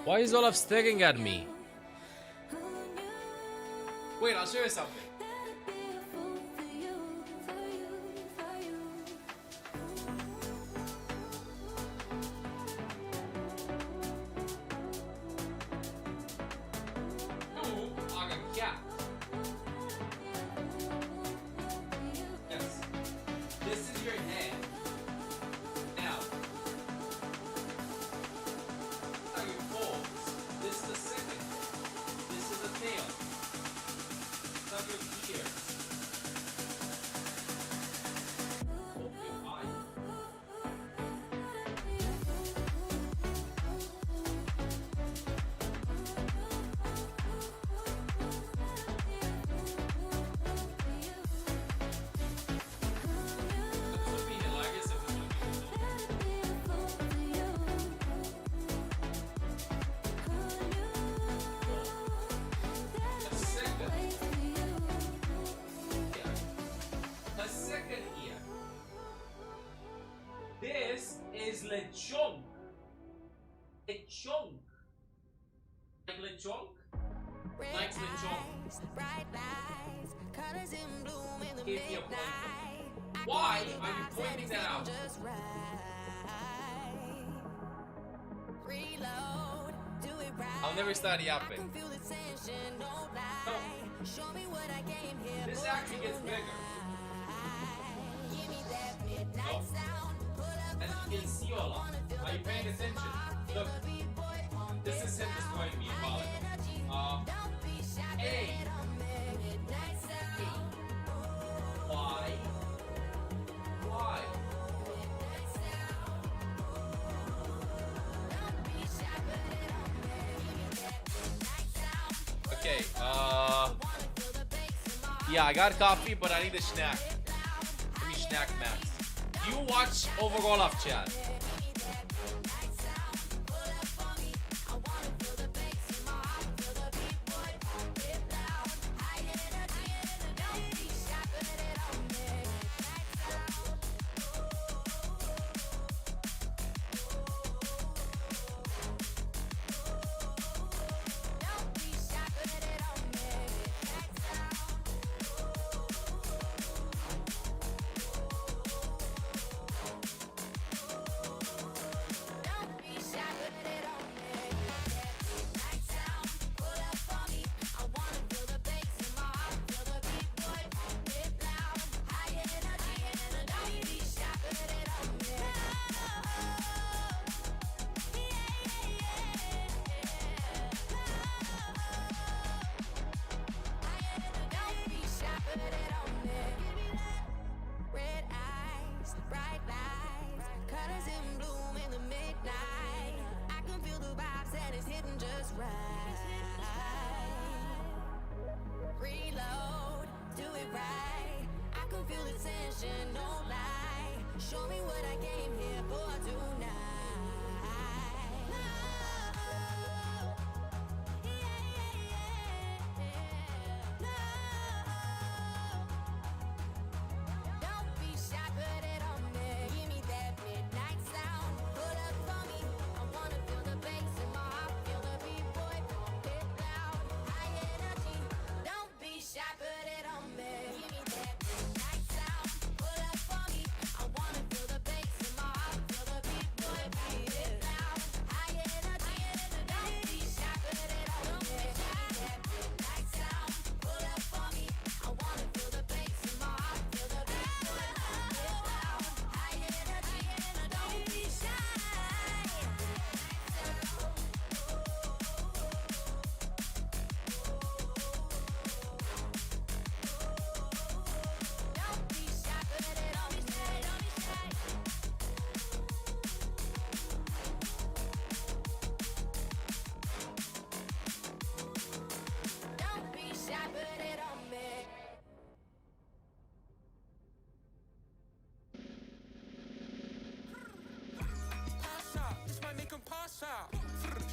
Why is Olaf staring at me? Wait, I'll show you something. Yes. This is your head. Now, are your balls. This is the second. This is the tail. These are your ears. Your eye. This is lechon. Lechon. Like lechon? Likes lechon. Give me a point. Why are you pointing that out? I'll never start yapping. No. This actually gets bigger. No. And you can see Olaf. Are you paying attention? Look. This is him destroying me in volleyball. A. Y. Y. Okay, yeah, I got coffee, but I need a snack. Give me snack max. Do you watch OVERWATCH, chat?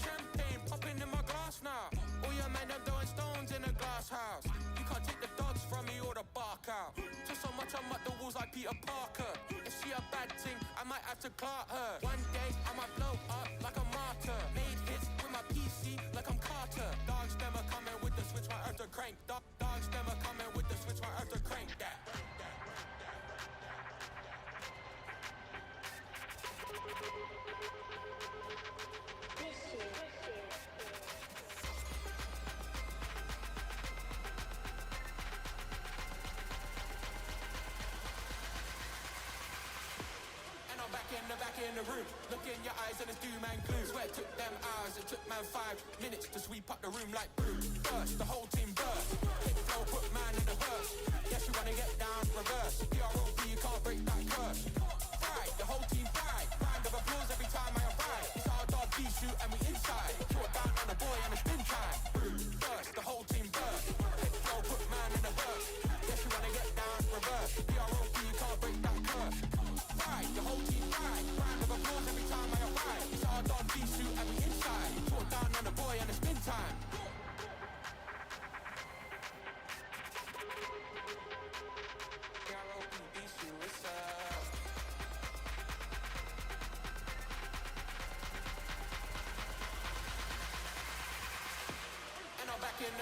Champagne popping in my glass now. All your men are throwing stones in a glass house. You can't take the dogs from me or the bark out. Just so much I'm at the walls like Peter Parker. If she a bad thing, I might have to clout her. One day I might blow up like a martyr. Made hits with my people. easy like I'm Carter. Dogs them are coming with the switch right after crank. Dogs them are coming with the switch right after crank. That. Back in the room, look in your eyes and it's doom and gloom. Swear it took them hours, it took man 5 minutes to sweep up the room like broom. First, the whole team burst. Hit flow, put man in the hearse. Yes, you wanna get down, reverse. PROV, you can't break that curse. Fried, the whole team fried. Round of applause every time I arrive. It's our dog B-shoot and we inside. Put down on the boy and it's been time. First, the whole team burst. Hit flow, put man in the hearse. Yes, you wanna get down, reverse. PROV, you can't break that curse. Fried, the whole team fried. Round of applause every time I arrive. It's our dog B-shoot and we inside. Put down on the boy and it's been time.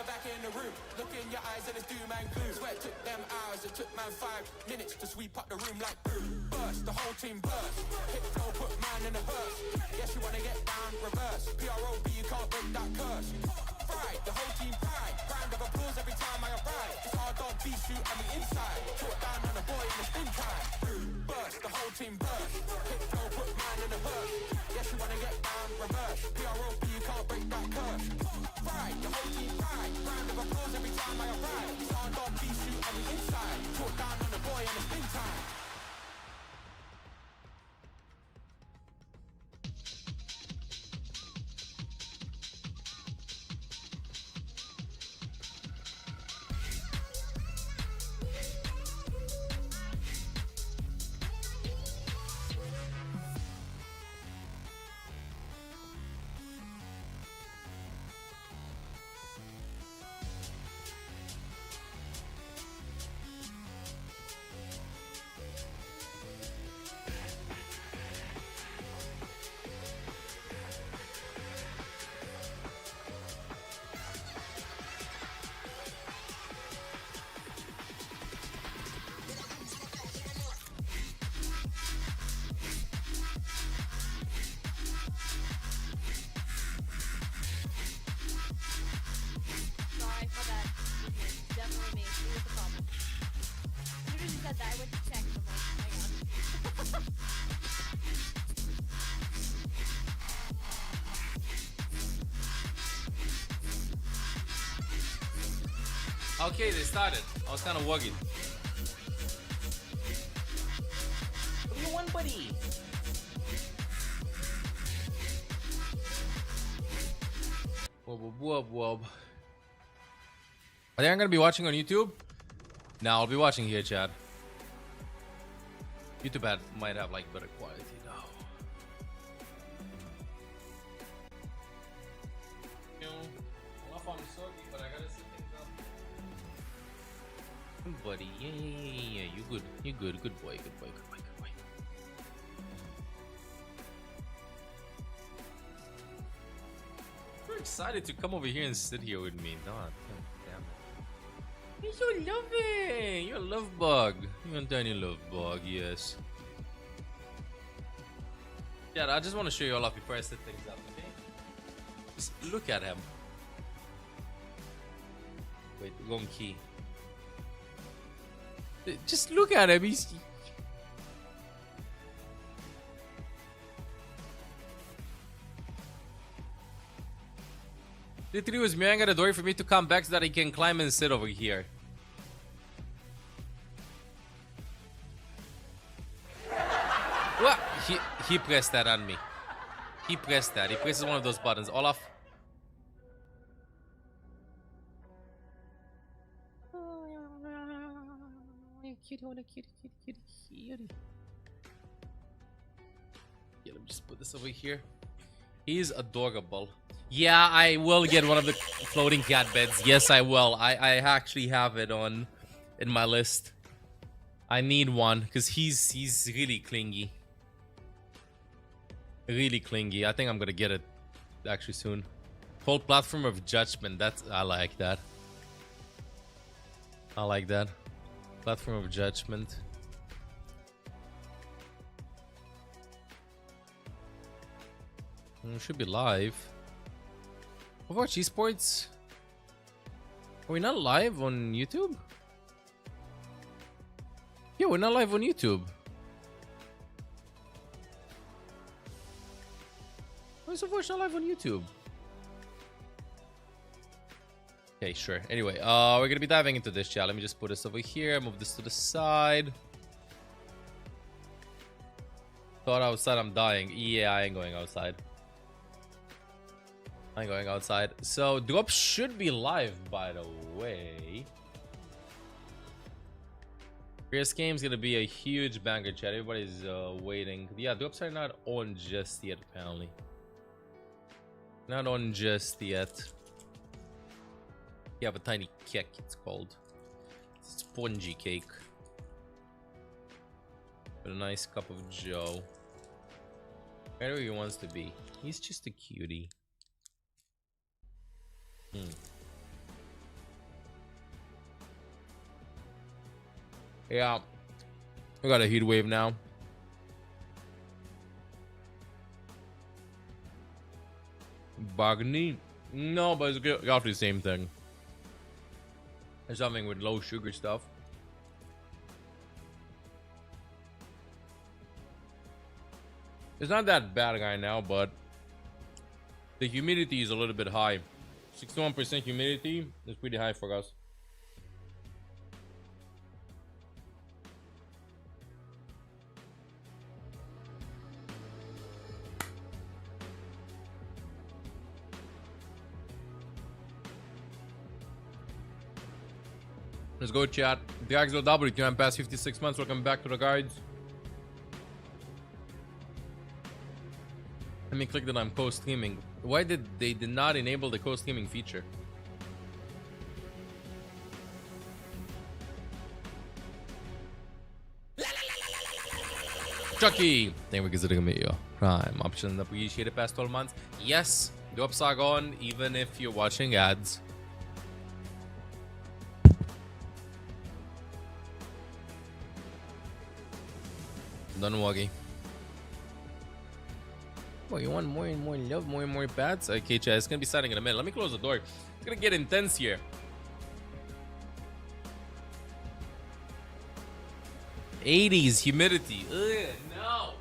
Back in the room, look in your eyes and it's doom and gloom. Swear it took them hours, it took man 5 minutes to sweep up the room like broom. Burst, the whole team burst. Hit flow, put man in the hearse. Yes, you wanna get down, reverse. PROV, you can't break that curse. Fried, the whole team fried. Round of applause every time I arrive. It's our dog B-shoot and we inside. Put down on the boy and it's been time. Burst, the whole team burst. Hit flow, put man in the hearse. Yes, you wanna get down, reverse. PROV, you can't break that curse. Fried, the whole team fried. Round of applause every time I arrive. It's our dog B-shoot and we inside. Put down on the boy and it's been time. Sorry, my bad. Definitely me. Me was the problem. As soon as you said that, I went to check. I'm like, hang on. Okay, they started. I was kind of wugging. What do you want, buddy? Whoop. I think I'm gonna be watching on YouTube. Nah, I'll be watching here, Chad. YouTube might have like better quality now. You know, I'm sorry, but I gotta set things up. Buddy, yeah. You good? You good? Good boy. You're excited to come over here and sit here with me, not. You're loving. You're a love bug. You're a tiny love bug, yes. Yeah, I just want to show you all off before I set things up, okay? Just look at him. Wait, wrong key. Just look at him. He's... Literally was meowing at the door for me to come back so that he can climb and sit over here. What? He pressed that on me. He pressed that. He presses one of those buttons. Olaf. Cutie. Yeah, let me just put this over here. He's adorable. Yeah, I will get one of the floating cat beds. Yes, I will. I actually have it on in my list. I need one because he's really clingy. Really clingy. I think I'm gonna get it actually soon. Whole platform of judgment. That's I like that. I like that. Platform of judgment. Should be live. Overwatch Esports. Are we not live on YouTube? Yeah, we're not live on YouTube. Why is Overwatch not live on YouTube? Okay, sure. Anyway, we're gonna be diving into this, chat. Let me just put this over here. Move this to the side. Thought outside, I'm dying. Yeah, I ain't going outside. I ain't going outside. So, Drops should be live, by the way. Fierce Game's gonna be a huge banger, chat. Everybody's waiting. Yeah, Drops are not on just yet, apparently. Not on just yet. You have a tiny cake, it's called. Spongy cake. With a nice cup of joe. Wherever he wants to be. He's just a cutie. Yeah. We got a heat wave now. Bagni? No, but it's roughly the same thing. There's something with low sugar stuff. It's not that bad right now, but the humidity is a little bit high. 61% humidity is pretty high for us. Let's go, chat. The Owcsdrops, you past 56 months. Welcome back to the guides. Let me click that I'm co-streaming. Why did they not enable the co-streaming feature? Chucky! Thank you for considering me your prime option. Appreciate it past 12 months. Yes, Drops are on even if you're watching ads. Don't worry. Well, you want more and more love, more and more bats? Okay, chat, it's gonna be starting in a minute. Let me close the door. It's gonna get intense here. '80s humidity. Ugh, no.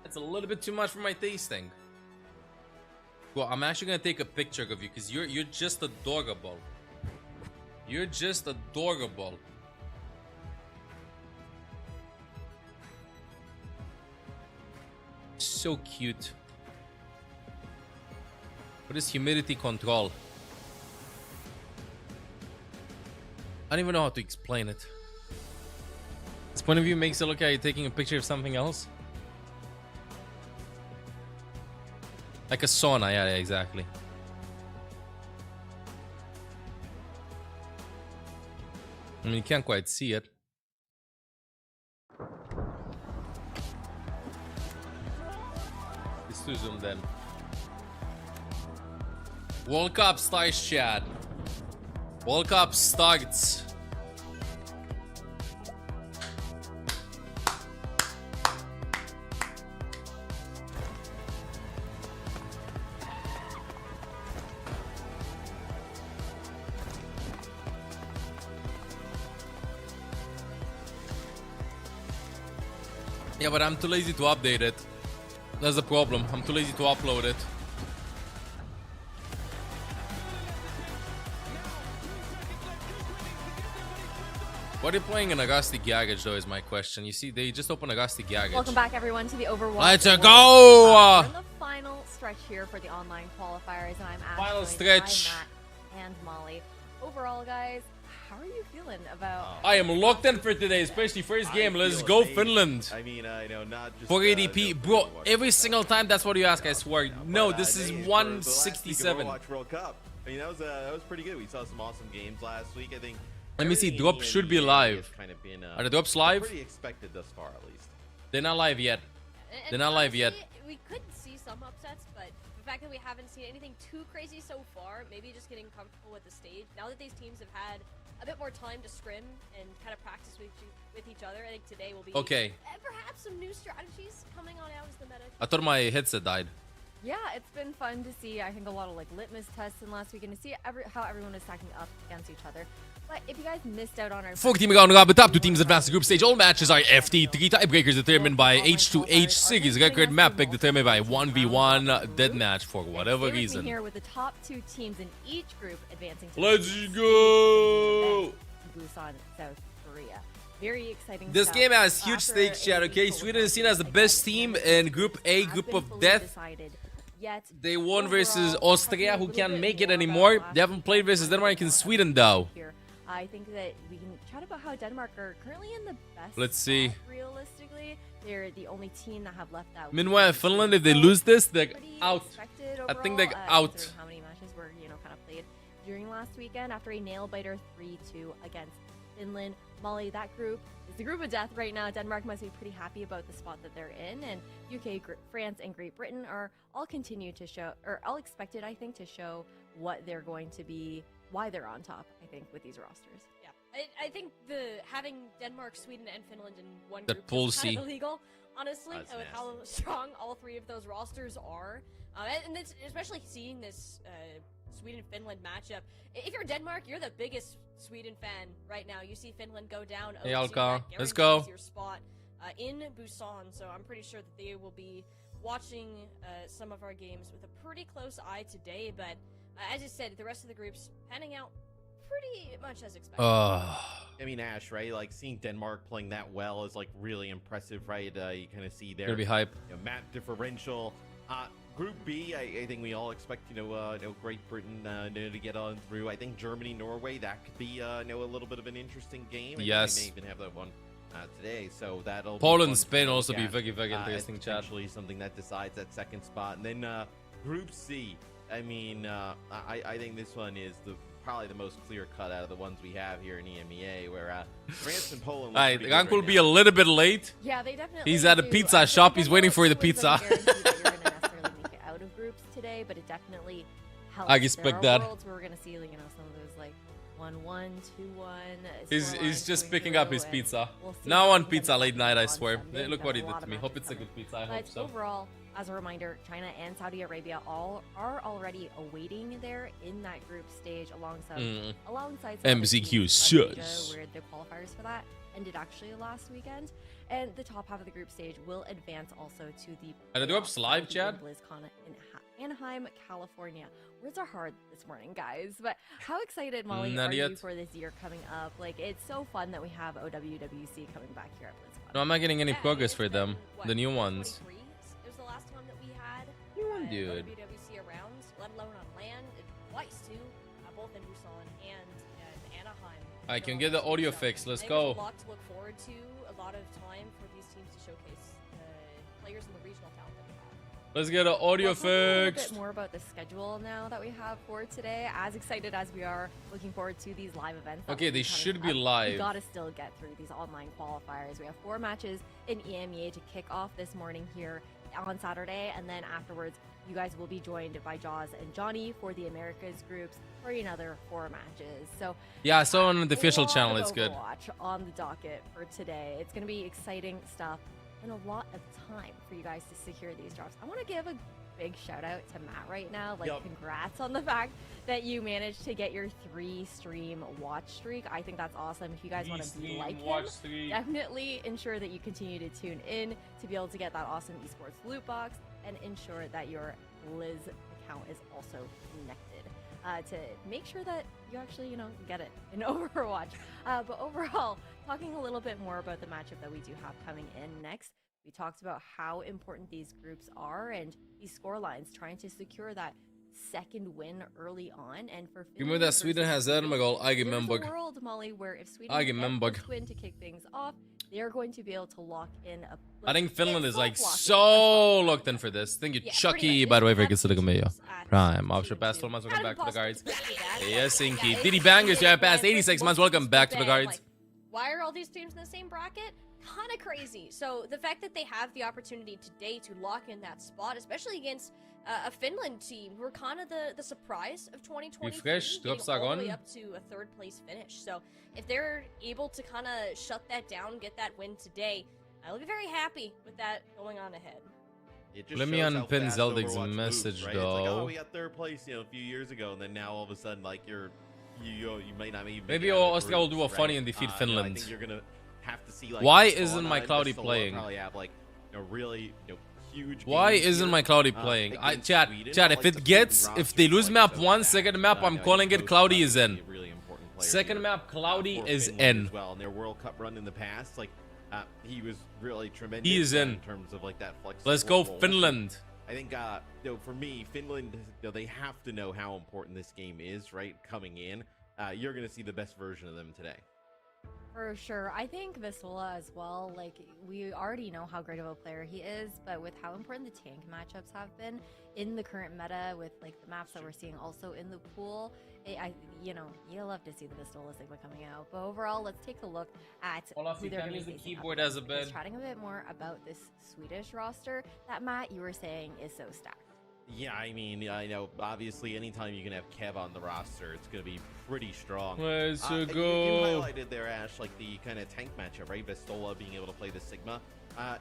That's a little bit too much for my tasting. Well, I'm actually gonna take a picture of you because you're just adorable. You're just adorable. So cute. What is humidity control? I don't even know how to explain it. This point of view makes it look like you're taking a picture of something else. Like a sauna, yeah, exactly. I mean, you can't quite see it. It's too zoomed in. World Cup starts, chat. World Cup starts. Yeah, but I'm too lazy to update it. That's the problem. I'm too lazy to upload it. What are you playing in Agasti Gaggage though is my question. You see, they just opened Agasti Gaggage. Welcome back, everyone, to the Overwatch. Let's go! We're in the final stretch here for the online qualifiers, and I'm Final joined stretch. by Matt and Molly. Overall, guys, how are you feeling about? I am locked in for today, especially first game. Let's go, Finland. I mean, not just 480p, bro. Every single time, that's what you ask. I swear. No, this is 167. Overwatch World Cup. I mean, that was pretty good. We saw some awesome games last week. I think Let me see. Everything in Drops should be EMEA live. has kind of been, Are the drops live? pretty expected thus far, at least. They're not live yet. And They're not live yet. honestly, we could see some upsets, but the fact that we haven't seen anything too crazy so far, maybe just getting comfortable with the stage. Now that these teams have had a bit more time to scrim and kind of practice with each other, I think today will be Okay. Perhaps some new strategies coming on out as the meta. I thought my headset died. Yeah, it's been fun to see. I think a lot of like litmus tests in last weekend to see how everyone is stacking up against each other. But if you guys missed out on our 4 team round robin, top 2 teams advance to group stage. All matches are FT. 3 tiebreakers determined by H2H Siggy's record map pick determined by 1v1 deathmatch for whatever reason. Here with the top 2 teams in each group advancing to Let's the go! Busan, South Korea. Very exciting. This stuff. game has huge After stakes, chat. a Okay, full Sweden is seen as the against best team in Group A, has Group been of fully Death. decided yet. They won versus Overall, Austria, talking a who little can't bit make it more anymore. about They haven't last played weekend versus Denmark and Sweden, though. Here. I think that we can chat about how Denmark are currently in the best. Let's see. spot, realistically, they're the only team that have left out. Meanwhile, Finland, if they lose this, they're Pretty out. expected I think they're overall, out. considering how many matches were kind of played during last weekend after a nail biter 3-2 against Finland. Molly, that group is the group of death right now. Denmark must be pretty happy about the spot that they're in, and UK, France, and Great Britain are all all expected, I think, to show what they're going to be, why they're on top, I think, with these rosters. Yeah, I think having Denmark, Sweden, and Finland in one The group pool is kind C. of illegal, honestly, That's with how strong all 3 of those rosters are. And it's, especially seeing this Sweden-Finland matchup. If you're Denmark, you're the biggest Sweden fan right now. You see Finland go down. Hey, 0-2, Alka, that let's guarantees go. Your spot in Busan, so I'm pretty sure that they will be watching some of our games with a pretty close eye today. But as I said, the rest of the groups panning out pretty much as expected. I mean, Ash, right? Like, seeing Denmark playing that well is, like, really impressive, right? You kind of see their Gonna be hype. map differential. Group B, I think we all expect, Great Britain to get on through. I think Germany, Norway, that could be, a little bit of an interesting game. I think Yes. we may even have that one today, so that'll Poland, be fun Spain to also look be at, very, very interesting, chat. potentially something that decides that second spot. And then Group C, I mean, I think this one is probably the most clear cut out of the ones we have here in EMEA, where France and Poland look Alright, pretty Rank good will right be now. a little bit late. Yeah, they definitely He's at a do. pizza I shop. think He's waiting for the Denmark pizza. doesn't guarantee that you're gonna necessarily make it out of groups today, but it definitely helps. I expect there are that. worlds where we're gonna see, some of those like 1-1, 2-1. He's scorelines just going picking up through, his and pizza. we'll see Now how on he pizza comes late up night, I on swear. Sunday. Look Got what he a did lot to of me. Hope matches it's a good coming. pizza. I hope But so. overall, as a reminder, China and Saudi Arabia all are already awaiting there in that group stage alongside some other MCQ teams from Asia, sus. where the qualifiers for that ended actually last weekend. And the top half of the group stage will advance also to the Are the drops playoffs live, that will be Chad? in BlizzCon in Anaheim, California. Words are hard this morning, guys. But how excited, Molly, Not are you yet. for this year coming up? Like, it's so fun that we have OWWC coming back here at BlizzCon. No, I'm not getting any Yeah, progress it's for been, them. what, The new ones. 2023? It was the last time that we had New one, dude. WWC around, let alone on land, twice too, both in Busan and in Anaheim. I for can all get the this audio stuff. fix. Let's I think there's go. a lot to look forward to, a lot of time for these teams to showcase players in the regional talent that we have. Let's get an audio Well, talking a little fixed. bit more about the schedule now that we have for today. As excited as we are looking forward to these live events. that Okay, will be they coming should be up, live. We gotta still get through these online qualifiers. We have 4 matches in EMEA to kick off this morning here on Saturday, and then afterwards, you guys will be joined by Jaws and Johnny for the Americas groups for another 4 matches. So Yeah, I saw on the official a lot channel. of It's good. Overwatch on the docket for today. It's going to be exciting stuff and a lot of time for you guys to secure these drops. I want to give a big shout out to Matt right now. Like, congrats on the fact that you managed to get your 3-stream watch streak. I think that's awesome. If you guys want to be like him, definitely ensure that you continue to tune in to be able to get that awesome esports loot box and ensure that your Blizz account is also connected to make sure that you actually, get it in Overwatch. But overall, talking a little bit more about the matchup that we do have coming in next, we talked about how important these groups are and these score lines, trying to secure that second win early on. And for Remember that Sweden has that? Oh my god, I there's remember. a world, Molly, where if Sweden I gets remember. this win to kick things off, they are going to be able to lock in a. I think Finland is like soft so locked in for this. Thank you, Yeah, Chucky, pretty much. by the way, It's for gets to the Gameyo. at Prime. 2 Offshore and pass 2. 12 months. Kind Welcome of back to the guards. impossible to predict that. Yes, Inky. Yeah, Diddy it's Bangers, really yeah, past bad. 86 Like, months. both Welcome teams back go to the bad. guards. Like, why are all these teams in the same bracket? Kind of crazy. So the fact that they have the opportunity today to lock in that spot, especially against a Finland team who are kind of the surprise of 2023, Refresh, getting drop all the way on. up to a 3rd place finish. So if they're able to kind of shut that down, get that win today, I'll be very happy with that going on ahead. It just Let me shows how unpin fast Zeldik's Overwatch message, moves, right? It's like, though. oh, we got 3rd place, a few years ago, and then now all of a sudden, like you might not even. Maybe get out of the Austria will do a groups, funny right? and defeat I Finland. think you're gonna have to see like. Why Sauna isn't my and Cloudy Vestola playing? Probably have like really huge. Why games isn't here, my Cloudy playing? against Chat, Sweden, chat. but, If like, it the gets, Finland if they roster lose is, map so 1, stacked. second map, I'm I calling think it. Coach Cloudy Cloudy is will in. be a really important player Second here, map, Cloudy for is Finland in. as well. In their World Cup run in the past, like he was really tremendous. He is in. terms of like that flexible. Let's go, role. Finland. I think, for me, Finland, they have to know how important this game is, right? Coming in, you're going to see the best version of them today. For sure. I think Vestola as well. Like, we already know how great of a player he is, but with how important the tank matchups have been in the current meta, with like the maps that we're seeing also in the pool, you love to see the Vestola Sigma coming out. But overall, let's take a look at Olaf, who you they're can going to use be the facing up keyboard against, as a because bed. Chatting a bit more about this Swedish roster, that Matt, you were saying is so stacked. Yeah, I mean, I know, obviously, anytime you can have Kev on the roster, it's going to be pretty strong. Let's You go. highlighted there, Ash, like the kind of tank matchup, right? Vestola being able to play the Sigma.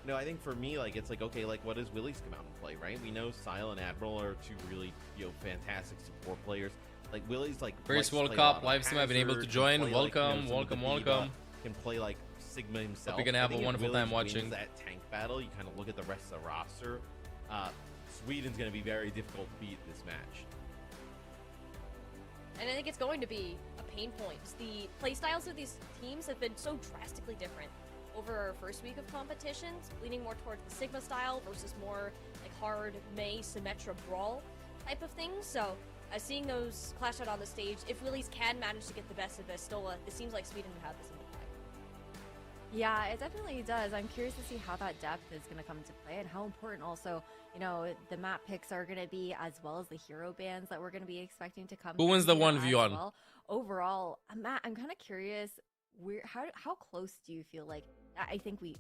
No, I think for me, like, it's like, okay, like, what does Willie's come out and play, right? We know Sile and Admiral are two really, fantastic support players. Like, Willie's, like, First likes to World play a Cup lot of live stream I've been able to Hazard, join. can play, like, Welcome, some of the welcome, Diva, welcome. Can play, like, Sigma himself. Hope you're gonna have I a think if wonderful Willies time watching. wins that tank battle, you kind of look at the rest of the roster. Sweden's going to be very difficult to beat this match. And I think it's going to be a pain point. The playstyles of these teams have been so drastically different over our first week of competitions, leaning more towards the Sigma style versus more like hard May Symmetra brawl type of things. So seeing those clash out on the stage, if Willies can manage to get the best of Vestola, it seems like Sweden would have this in the bag. Yeah, it definitely does. I'm curious to see how that depth is going to come into play and how important also, the map picks are going to be, as well as the hero bans that we're going to be expecting to come. Who wins the through 1v1? as well. Overall, Matt, I'm kind of curious, how close do you feel like, I think we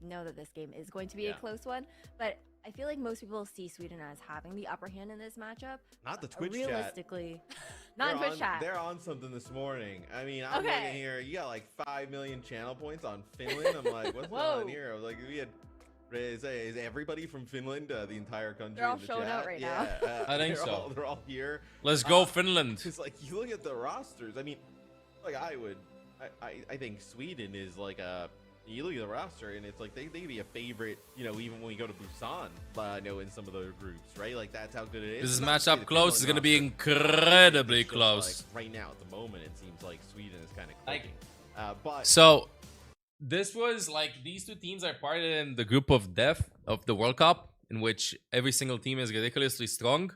know that this game is going to be a close one, but I feel like most people see Sweden as having the upper hand in this matchup. Not the Twitch realistically, not in Twitch chat. They're on something this morning. I mean, I'm looking here. You got like 5 million channel points on Finland. I'm like, what's going on here? I was like, we had. Is everybody from Finland, the entire country? They're all in the showing chat? out right now. I think so. They're all here. Let's go, Finland. It's like you look at the rosters. I mean, like I think Sweden is like a. You look at the roster, and it's like they could be a favorite, even when we go to Busan, in some of those groups, right? Like, that's how good it is. This is Not to say matchup the close. It's Finland going to be roster, incredibly it's just, close. like, right now, at the moment, it seems like Sweden is kind of clicking. But So, this was like, these two teams are part in the group of death of the World Cup, in which every single team is ridiculously strong.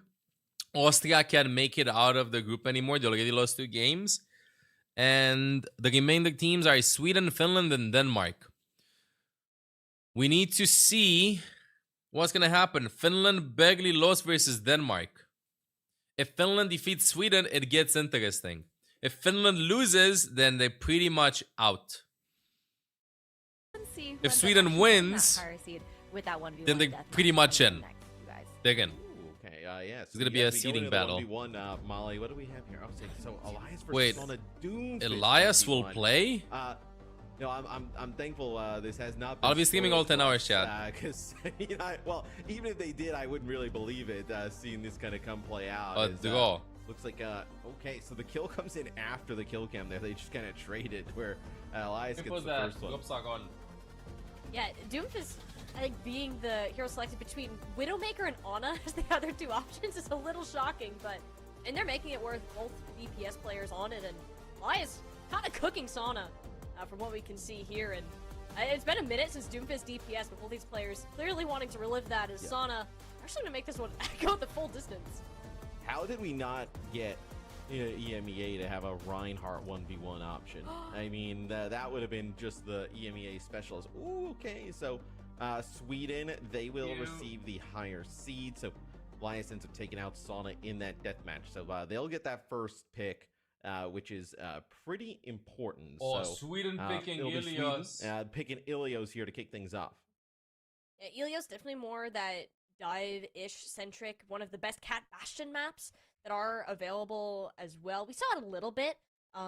Austria can't make it out of the group anymore. They already lost 2 games. And the remaining teams are Sweden, Finland, and Denmark. We need to see what's going to happen. Finland barely lost versus Denmark. If Finland defeats Sweden, it gets interesting. If Finland loses, then they're pretty much out. If Sweden wins, then they're pretty much in. They're in. okay, It's gonna be a seeding battle. 1v1, Molly, what do we have here? Oh, so Elias versus Wait, Sauna Doomfist Elias will 1v1. play? No, I'm thankful this has not. I'll be streaming all 10 hours, chat. Because even if they did, I wouldn't really believe it. Seeing this kind of come play out. A draw. Looks like okay. So the kill comes in after the kill cam. There, they just kind of traded where Elias gets the first one. Yeah, Doomfist, I think, being the hero selected between Widowmaker and Ana as the other 2 options is a little shocking, and they're making it worth both DPS players on it, and Elias kind of cooking Sauna from what we can see here, and it's been a minute since Doomfist DPS, but both these players clearly wanting to relive that as Sauna actually going to make this one go the full distance. How did we not get EMEA to have a Reinhardt 1v1 option. I mean, that would have been just the EMEA specialist. Ooh, okay, so Sweden, they will receive the higher seed. So Alliance ends up taking out Sauna in that deathmatch. So they'll get that first pick, which is pretty important. Oh, so, Sweden picking it'll be Ilios. Sweden, picking Ilios here to kick things off. Yeah, Ilios definitely more that dive-ish centric, one of the best Cat Bastion maps that are available as well. We saw it a little bit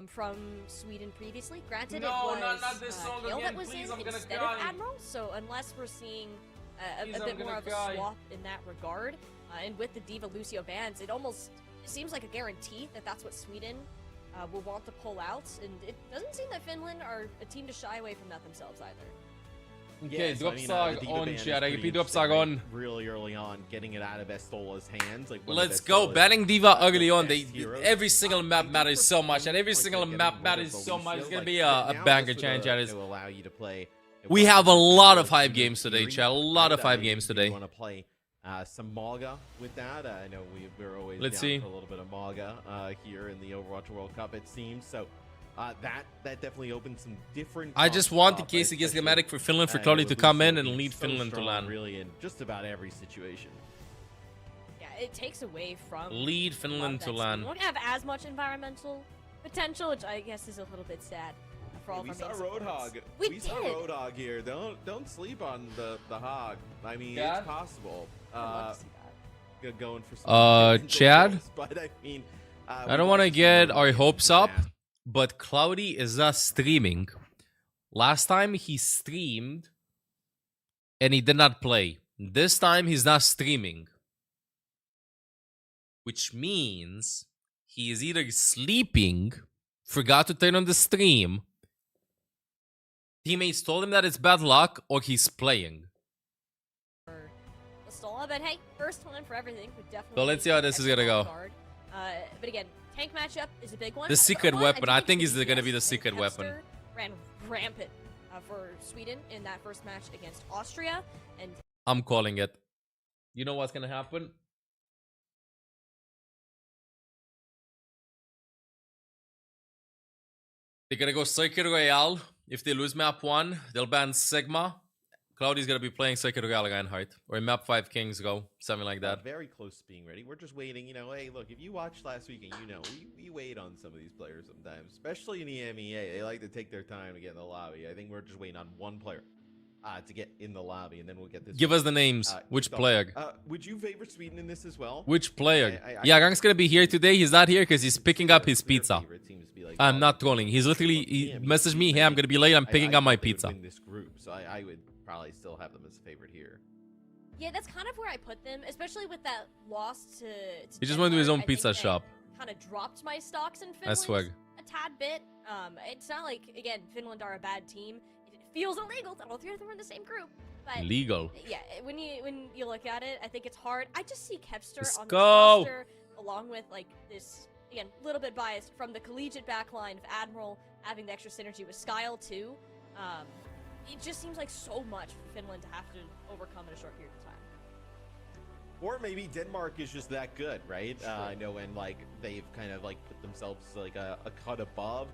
from Sweden previously. Granted, it was not this song Kale again, that was please, in I'm gonna instead cry. of Admiral, so unless we're seeing a Please, bit I'm more gonna of a cry. swap in that regard, and with the Diva Lucio bans, it almost seems like a guarantee that that's what Sweden will want to pull out, and it doesn't seem that Finland are a team to shy away from that themselves either. Okay, so, droppsag the on, Diva ban is chat. I pretty repeat, interesting, droppsag right? on. Really early on, getting it out of Estola's hands. Like Let's go. Banning Diva early on. Every single map matters so much, and every single map matters so much. It's gonna be a banger, chat. To allow you to play. We have a lot of 5 games today, chat. A lot of 5 games today. You want to play some Malga with that? I know we're always Let's down see. for a little bit of Malga here in the Overwatch World Cup, it seems. So that definitely opens some different. I just want the up, case against especially, schematic for Finland for I Cloudy know to with come Lucio in and being lead so Finland to strong, land. Really, in just about every situation. Yeah, it takes away from Lead Finland to land. We don't have as much environmental potential, which I guess is a little bit sad for all We of our saw main Roadhog. supports. We saw did. Roadhog here. Don't sleep on the hog. I mean, Chad? it's possible. I'd love to see that. Going for some Chad? goals, but I mean, I don't want to get our hopes up, but Cloudy is not streaming. Last time he streamed and he did not play. This time he's not streaming, which means he is either sleeping, forgot to turn on the stream, teammates told him that it's bad luck, or he's playing. Lastola, but hey, first time for everything. We definitely So let's see how this is gonna go. guard. But again, tank matchup is a big one. The secret But weapon, I think it's is gonna be the and secret weapon. Kepster ran rampant for Sweden in that first match against Austria, and I'm calling it. You know what's gonna happen? They're gonna go Circuit Royale. If they lose map 1, they'll ban Sigma. Cloudy's gonna be playing Circuit Royale Reinhardt. Or in map 5 Kings go. Something like that. Very close to being ready. We're just waiting. You know, hey, look, if you watched last week, and you know, we wait on some of these players sometimes, especially in the EMEA. They like to take their time to get in the lobby. I think we're just waiting on one player to get in the lobby, and then we'll get this. Give us the names. Which player? Would you favor Sweden in this as well? Which player? Yeah, Gang's gonna be here today. He's not here because he's picking up his pizza. I'm not trolling. He's literally, he messaged me, hey, I'm gonna be late. I'm picking up my pizza. In this group, so I would probably still have them as a favorite here. yeah, that's kind of where I put them, especially with that loss to He just went to his own Denmark. I pizza think that shop. Kind of dropped my stocks in I Finland swear. a tad bit. It's not like, again, Finland are a bad team. It feels illegal that all three of them are in the same group. But Legal. yeah, when you look at it, I think it's hard. I just see Kepster Let's on this go. roster, along with like this, again, a little bit biased from the collegiate backline of Admiral, having the extra synergy with Skyle too. It just seems like so much for Finland to have to overcome in a short period of time. Or maybe Denmark is just that good, right? I know when like they've kind of like put themselves like a cut above,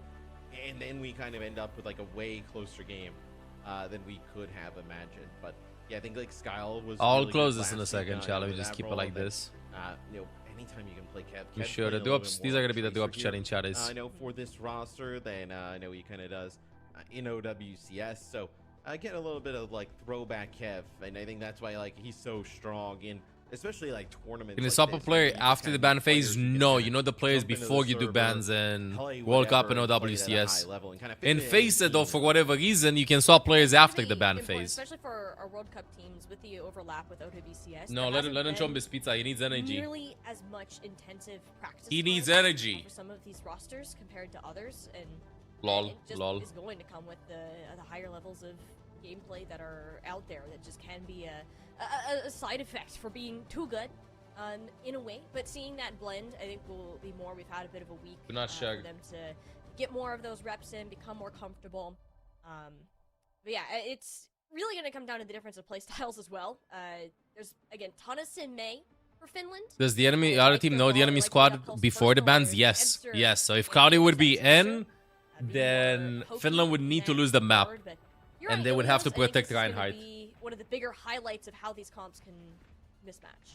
and then we kind of end up with like a way closer game than we could have imagined. But yeah, I think like Skyle was. I'll really close good this in a last second, week, shall we with just keep it Admiral, like and then, this? You know, anytime you can play Kev. You Kev's sure? The playing a little drops, bit these more are gonna be the tracer drops here. chatting chatters. I know for this roster, then I know he kind of does in OWCS. So I get a little bit of like throwback Kev, and I think that's why like he's so strong in especially like tournaments. Can you like stop a this, player where you just after kinda the ban need players phase? who can No, kinda you know the players jump into the before you do server, bans and play World Cup and whatever, play it at a OWCS. high level, and kinda fit In in phase the though, team. for whatever reason, you can swap players after the Really ban important, phase. especially for our World Cup teams with the overlap with OWCS. No, there let him hasn't chomp been his pizza. He needs energy. Nearly as much intensive practice. He needs time, energy. for some of these rosters compared to others, and Lol, it just lol. is going to come with the higher levels of gameplay that are out there. That just can be a side effect for being too good. In a way, but seeing that blend, I think will be more. We've had a bit of a week Do not for shag. them to get more of those reps in, become more comfortable. But yeah, it's really going to come down to the difference of playstyles as well. There's again ton of Sim May for Finland. Does the other team know the enemy squad before the bans? Yes. Yes. So if Cloudy would be in, then Finland would need to lose the map. And they would have to protect Reinhardt. One of the bigger highlights of how these comps can mismatch.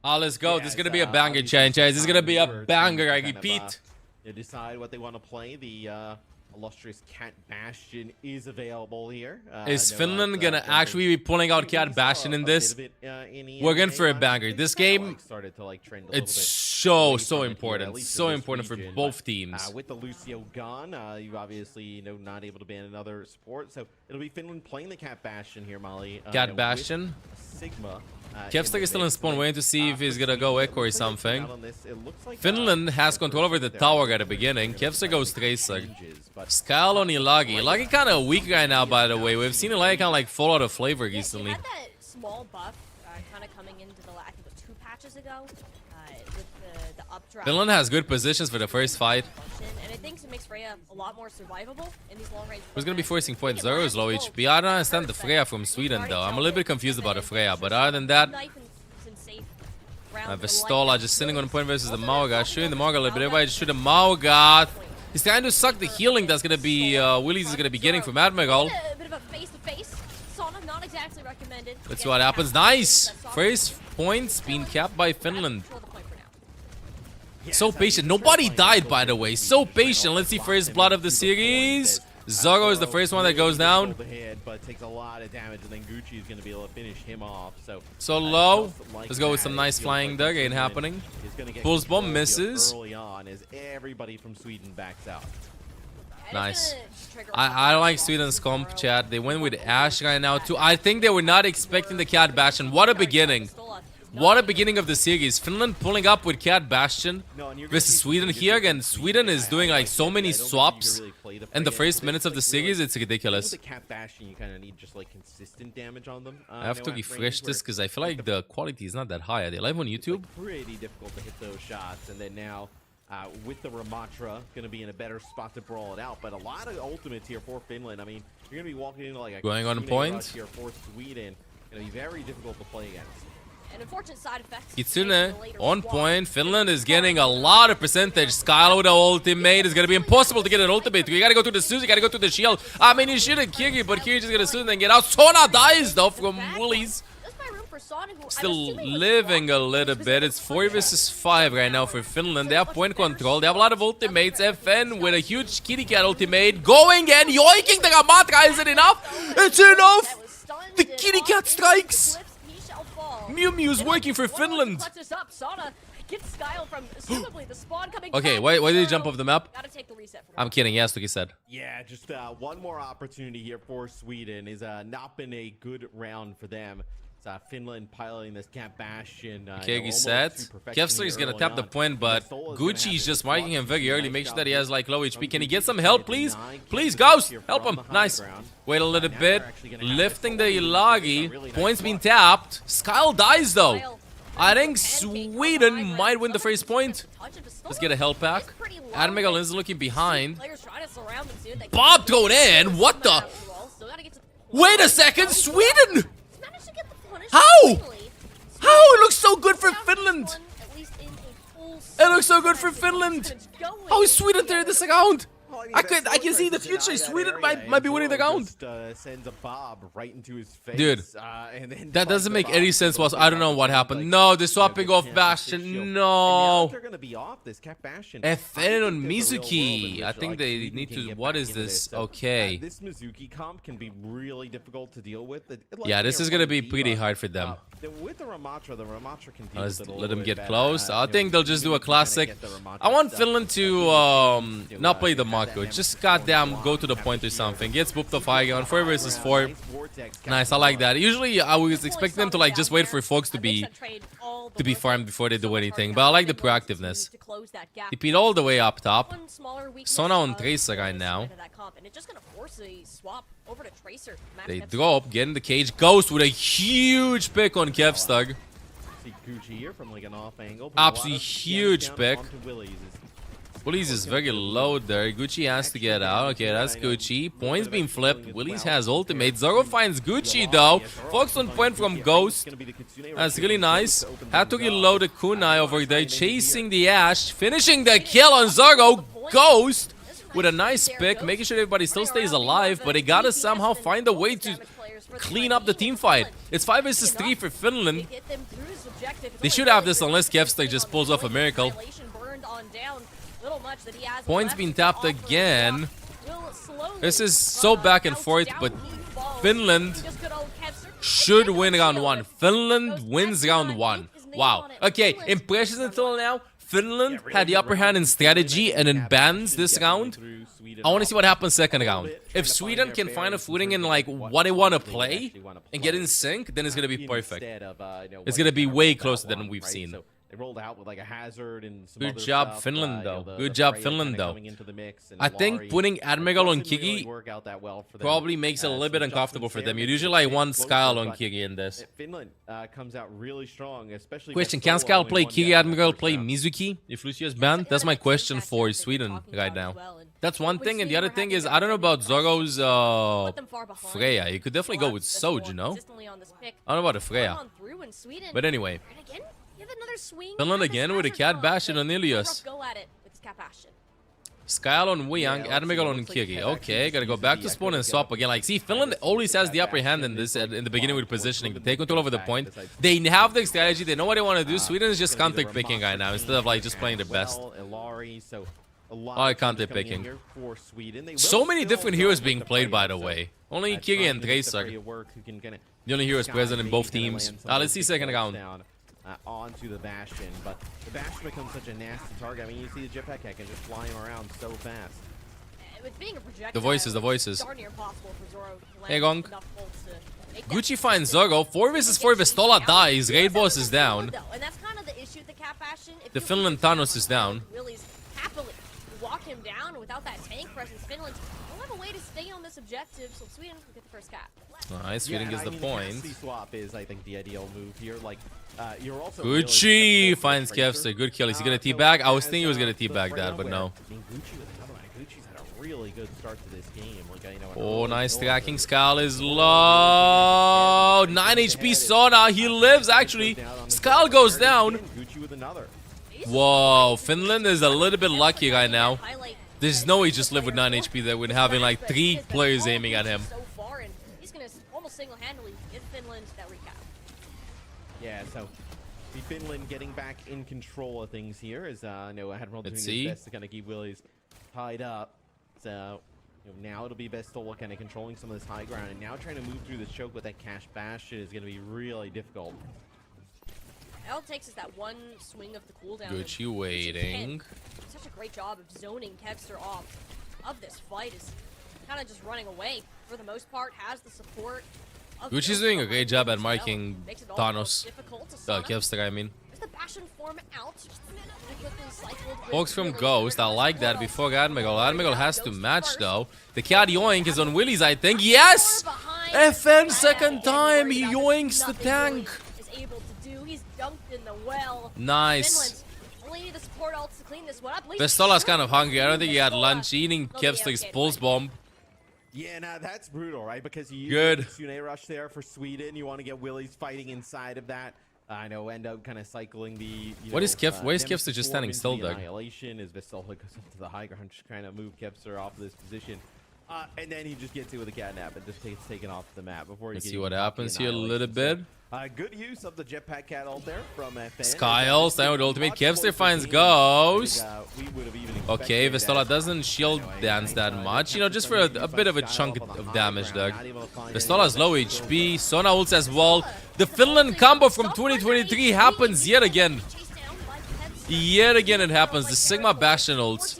Oh, let's go. This is going to be a banger, change. This is going to be a banger, I repeat. They decide what they want to play. The illustrious Cat Bastion is available here. Is Finland going to actually be pulling out Cat Bastion in this? We're going for a banger. This game, it's so important. So important for both teams. With the Lucio gone, you obviously not able to ban another support. So it'll be Finland playing the Cat Bastion here, Molly. Cat Bastion. Sigma. Kevstar is still in spawn, waiting to see if he's gonna go Echo or something. Finland has control over the tower at the beginning. Kevstar goes Tracer. Skyle on Ilagi. Ilagi kind of weak right now, by the way. We've seen Ilagi kind of like fall out of flavor recently. He had that small buff kind of coming into the, I think it was 2 patches ago, with the updraft. Finland has good positions for the first fight. And I think it makes Freya a lot more survivable in these long range. Who's gonna be forcing point? Zero is low HP. I don't understand the Freya from Sweden though. I'm a little bit confused about the Freya, but other than that, Vestola just sitting on point versus the Mauga. Shooting the Mauga a little bit. Everybody just shoot the Mauga. He's trying to suck the healing that's gonna be Willy's is gonna be getting from Admiral. A bit of a face-to-face. Sauna not exactly recommended. Let's see what happens. Nice! First points being capped by Finland. So patient. Nobody died, by the way. So patient. Let's see first blood of the series. Zorro is the first one that goes down. But takes a lot of damage, and then Gucci is going to be able to finish him off. So low. Let's go with some nice flying there. Ain't happening. Pulse bomb misses. Early on as everybody from Sweden backs out. Nice. I like Sweden's comp, chat. They went with Ashe right now too. I think they were not expecting the Cat Bastion. What a beginning. What a beginning of the series. Finland pulling up with Cat Bastion versus Sweden here. Again, Sweden is doing like so many swaps in the first minutes of the series. It's ridiculous. With the Cat Bastion, you kind of need just like consistent damage on them. I have to refresh this because I feel like the quality is not that high. Are they live on YouTube? Pretty difficult to hit those shots. And then now with the Ramatra, going to be in a better spot to brawl it out. But a lot of ultimates here for Finland. I mean, you're going to be walking into like a going on point here for Sweden. Going to be very difficult to play against. An unfortunate side effect. Kitsune on point. Finland is getting a lot of percentage. Skylo with the ultimate is gonna be impossible to get an ultimate. You gotta go to the Suzy, you gotta go to the shield. I mean, you should have Kiri, but Kiri just gonna Suzy and get out. Sona dies though from Woolies. Still living a little bit. It's 4 versus 5 right now for Finland. They have point control. They have a lot of ultimates. FN with a huge kitty cat ultimate going and yoinking the Ramatra. Is it enough? It's enough. The kitty cat strikes. Mew Mew's working for Finland. Okay, why did he jump off the map? I'm kidding. Yes, like he said. Yeah, just one more opportunity here for Sweden. Is not been a good round for them. Finland piloting this Cat Bastion. Okay, he's set. Kevstar is gonna tap the point, but Gucci is just marking him very early. Make sure that he has like low HP. Can he get some help, please? Please, Ghost, help him. Nice. Wait a little bit. Lifting the Ilagi. Points being tapped. Skyle dies though. I think Sweden might win the first point. Let's get a health pack. Admiral is looking behind. Bob thrown in. What the? Wait a second, Sweden. How? How? It looks so good for Finland. It looks so good for Finland. How is Sweden there this round? I can see the future. Sweden might be winning the round. Sends a bob right into his face. Dude, that doesn't make any sense. I don't know what happened. No, they're swapping off Bastion. No. They're gonna be off this Cat Bastion. FN on Mizuki. I think they need to. What is this? Okay. This Mizuki comp can be really difficult to deal with. Yeah, this is gonna be pretty hard for them. With the Ramatra can deal with it a let them little get bit close. better. I think they'll just do a classic. I want Finland to not play the Mako. Just goddamn go to the point or something. Gets booped off high on 4 versus 4. Nice, I like that. Usually I was expecting them to like just wait for folks to be farmed before they do anything. But I like the proactiveness. He peed all the way up top. Sona on Tracer right now. They drop, get in the cage. Ghost with a huge pick on Kevstar. See Gucci here from like an off angle. Absolutely huge pick. Willies is very low there. Gucci has to get out. Okay, that's Gucci. Points being flipped. Willies has ultimate. Zoro finds Gucci though. Focus on point from Ghost. That's really nice. Had to reload the kunai over there. Chasing the Ash. Finishing the kill on Zoro. Ghost with a nice pick. Making sure everybody still stays alive. But they gotta somehow find a way to clean up the team fight. It's 5 versus 3 for Finland. They should have this unless Kevster just pulls off a miracle. Points being tapped again. This is so back and forth, but Finland should win round 1. Finland wins round 1. Wow. Okay, impressions until now. Finland had the upper hand in strategy and in bans this round. I want to see what happens second round. If Sweden can find a footing in like what they want to play and get in sync, then it's going to be perfect. It's going to be way closer than we've seen. They rolled out with like a hazard and some Good other job, stuff. Finland, though. The Good job, Freya Finland, kinda though. coming into the mix, and I think Lari putting Admiral on doesn't really Kigi work out that well for them. probably makes it a little bit Some uncomfortable for adjustments them. there You'd makes it usually a like bit one closer, Skyle on but Kigi in this. Finland comes out really strong, especially. Question, with can Solo Skyle only play one Kigi death in the Admiral first play round. Mizuki if Lucio's banned? That's my question for Sweden right now. That's one thing, and the other thing is I don't know about Zoro's Freya. You could definitely go with Soj, no? I don't know about the Freya. But anyway. Finland again with a Cat Bastion on Ilias. Skyle on Wuyang, Admiral on Kigi. Okay, gotta go back to spawn and swap again. Like, see, Finland always has the upper hand in this in the beginning with positioning. They take control over the point. They have the strategy. They know what they want to do. Sweden is just counter picking right now instead of like just playing their best. Oh, counter picking. So many different heroes being played, by the way. Only Kigi and Tracer. The only heroes present in both teams. Let's see second round. Onto the Bastion, but the Bastion becomes such a nasty target. I mean, you see the jetpack can just fly him around so fast. With being a projectile, The voices. darn near impossible for Zoro to land Hey, Gong. enough bolts to make Gucci finds Zoro. 4 versus 4. Vistola dies. Raid boss is down. And that's kind of the issue with the Cat Bastion. If The you Finland can Thanos is down. Willie's happily walk him down without that tank presence. Finland don't have a way to stay on this objective, so Sweden will get the first cap. Nice, Sweden gets the point. The swap is, I think, the ideal move here. Like, you're also Gucci finds Kevster. Good kill. Is he gonna teabag? I was thinking he was gonna teabag that, but no. I mean, Gucci with another one. Gucci's had a really good start to this game. Like, you know, Oh, nice tracking. Skull is low. 9 HP Sona. He lives, actually. Skull goes down. Gucci with another. Whoa, Finland is a little bit lucky right now. There's no way he just lived with 9 HP there with having like 3 players aiming at him. So far, and he's gonna almost single-handedly get Finland that recap. Yeah, so the Finland getting back in control of things here as no Admiral doing Let's his see. best to kind of keep Willies tied up. So now it'll be Bestola kind of controlling some of this high ground, and now trying to move through the choke with that Cash Bastion is going to be really difficult. All it takes is that one swing of the cooldown. Gucci and waiting. Such a great job of zoning Kevster off of this fight. Is kind of just running away for the most part. Has the support. Gucci's doing a great job at marking Thanos. Kevster, I mean. Is the Bastion form out? Folks from Ghost, I like that before Admiral. Admiral has to match though. The cat yoink is on Willie's, I think. Yes! FN second time, he yoinks the tank. Is able to do. He's dunked in the well. Nice. Only need the support ults to clean this one up. Vestola's kind of hungry. I don't think he had lunch. Eating Kevster's pulse bomb. Yeah, now that's brutal, right? Because you Good. use the Tsune rush there for Sweden. You want to get Willies fighting inside of that. I know, end up kind of cycling the. What is why is Kevster just standing still there? Annihilation as Vestola goes up to the high ground, just trying to move Kevster off of this position. And then he just gets it with a catnap and just gets taken off the map before he Let's gets see what the happens here a little Annihilation. bit. Good use of the jetpack cat ult there from FN. Skyle, stand with ultimate. Kevster finds Ghost. Okay, Vestola doesn't shield dance that much. You know, just for a bit of a chunk of damage there. Vestola's low HP. Sona ults as well. The Finland combo from 2023 happens yet again. Yet again it happens. The Sigma Bastion ults.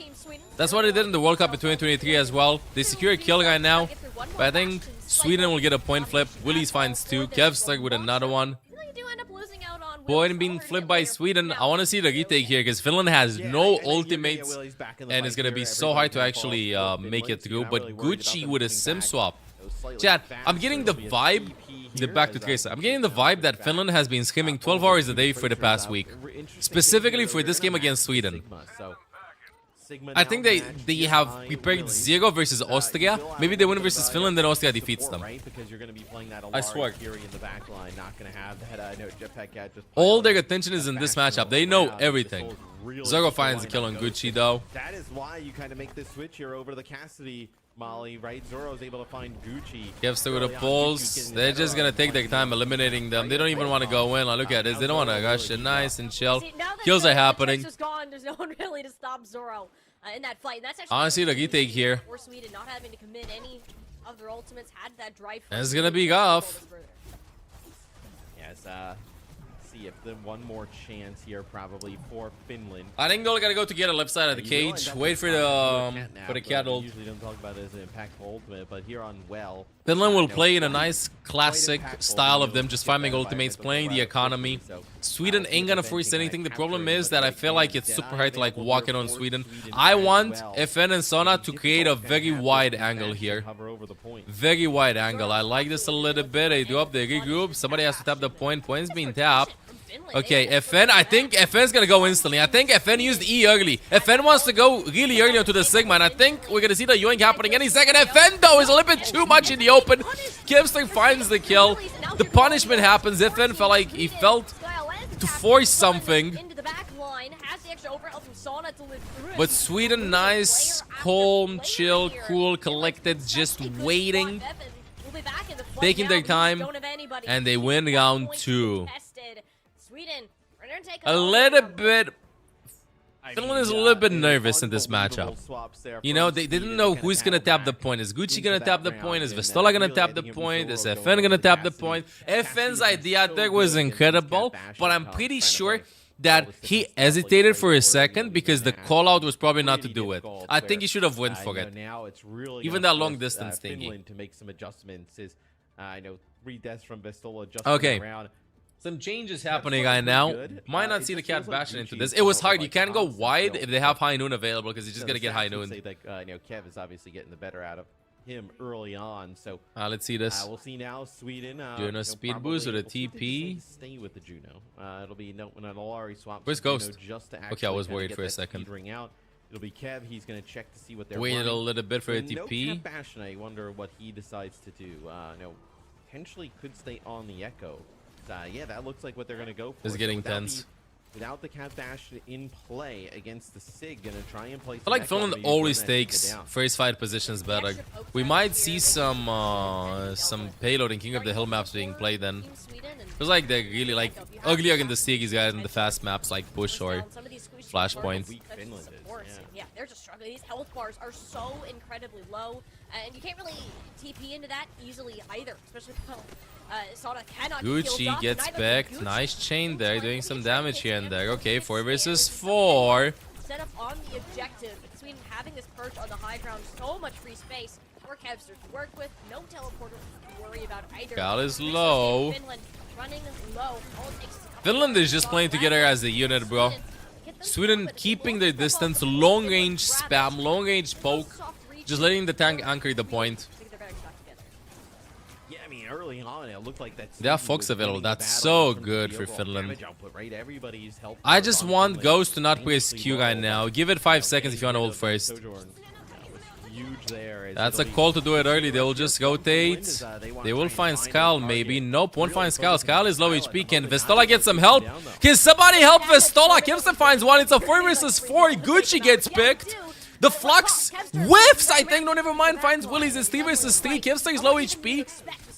That's what they did in the World Cup in 2023 as well. They secure a kill right now. But I think Sweden will get a point flip. Willies finds 2. Kev stuck with another one. Point being flipped by Sweden. I want to see the retake here because Finland has no ultimates. And it's going to be so hard to actually make it through. But Gucci with a sim swap. Chat, I'm getting the vibe. Back to Tracer. I'm getting the vibe that Finland has been scrimming 12 hours a day for the past week. Specifically for this game against Sweden. I think they have prepared 0 versus Austria. Maybe they win versus Finland, then Austria defeats them. Because you're going to be playing that I swear. Fury in the back line, not going to have that jetpack cat just All their attention is in this matchup. They know everything. Zoro finds a kill on Gucci though. That is why you kind of make this switch here over the Cassidy Molly, right? Zoro's able to find Gucci. Gives with the pulls. They're just gonna take their time eliminating them. They don't even want to go in. Like, look at this. They don't want to rush it. Nice and chill. Kills are happening. Gone, there's no one really to stop Zoro in that fight. And that's actually Honestly, the retake here. For Sweden not having to commit any of their ultimates, had that drive. It's gonna be rough. Yes, see if the one more chance here probably for Finland. I think they're gonna go to get a left side of the cage. Wait for the cat ult. Usually don't talk about it as an impactful ultimate, but here on Well, Finland will play in a nice classic style of them just farming ultimates, playing the economy. Sweden ain't gonna force anything. The problem is that I feel like it's super hard to like walk in on Sweden. I want FN and Sona to create a very wide angle here. Very wide angle. I like this a little bit. They drop, they regroup. Somebody has to tap the point. Point's being tapped. Okay, FN, I think FN's gonna go instantly. I think FN used E early. FN wants to go really early onto the Sigma, and I think we're gonna see the yoink happening any second. FN, though, is a little bit too much in the open. Kivster finds the kill. The punishment happens. FN felt like he felt to force something. But Sweden, nice, calm, chill, cool, collected, just waiting, taking their time, and they win round 2. A little bit. Finland is a little bit nervous in this matchup. You know, they didn't know who's gonna tap the point. Is Gucci gonna tap the point? Is Vestola gonna tap the point? Is FN gonna tap the point? FN's idea there was incredible, but I'm pretty sure that he hesitated for a second because the call out was probably not to do it. I think he should have went for it. Even that long distance thingy. To make some adjustments is, I know 3 deaths from Vestola just around. Some changes happening right now. Might not see the cat bashing into this. It was hard. You can't go wide if they have high noon available because you're just gonna get high noon. You know, Kev is obviously getting the better out of him early on. So let's see this. We'll see now. Sweden. Juno speed boost with a TP. Stay with the Juno. It'll be no when an Alari swap. Where's Ghost? Just to okay, I was worried for a second. Out. It'll be Kev. He's gonna check to see what they're. Wait a little bit for a TP. No Bastion, I wonder what he decides to do. No, potentially could stay on the Echo. Yeah, that looks like what they're going to go for. It's getting tense. Without the Cat Bastion in play against the Sig, going to try and play. I like Finland always takes first fight positions better. We might see some payload and King of the Hill maps being played then. Feels like they're really like uglier in the series guys in the fast maps like Push or Flashpoint. Yeah, they're just struggling. These health bars are so incredibly low, and you can't really TP into that easily either, especially Gucci gets back. Nice chain there, doing some damage here and there. Okay, 4 versus 4. Set up on the objective. Sweden having this perch on the high ground, so much free space for Kevster to work with. No teleporter to worry about either. Gal is low. Finland running low. Finland is just playing together as a unit, bro. Sweden keeping their distance, long range spam, long range poke, just letting the tank anchor the point. Yeah, I mean, early on it looked like that's. They have Fox available. That's so good for Finland. I just want Ghost to not press Q right now. Give it 5 seconds if you want to ult first. That's a call to do it early. They will just rotate. They will find Skal maybe. Nope, won't find Skal. Skal is low HP. Can Vestola get some help? Can somebody help Vestola? Kimster finds one. It's a 4 versus 4. Gucci gets picked. The Flux whiffs, I think. No, never mind. Finds Willies. It's 3 versus 3. Kivster is low HP.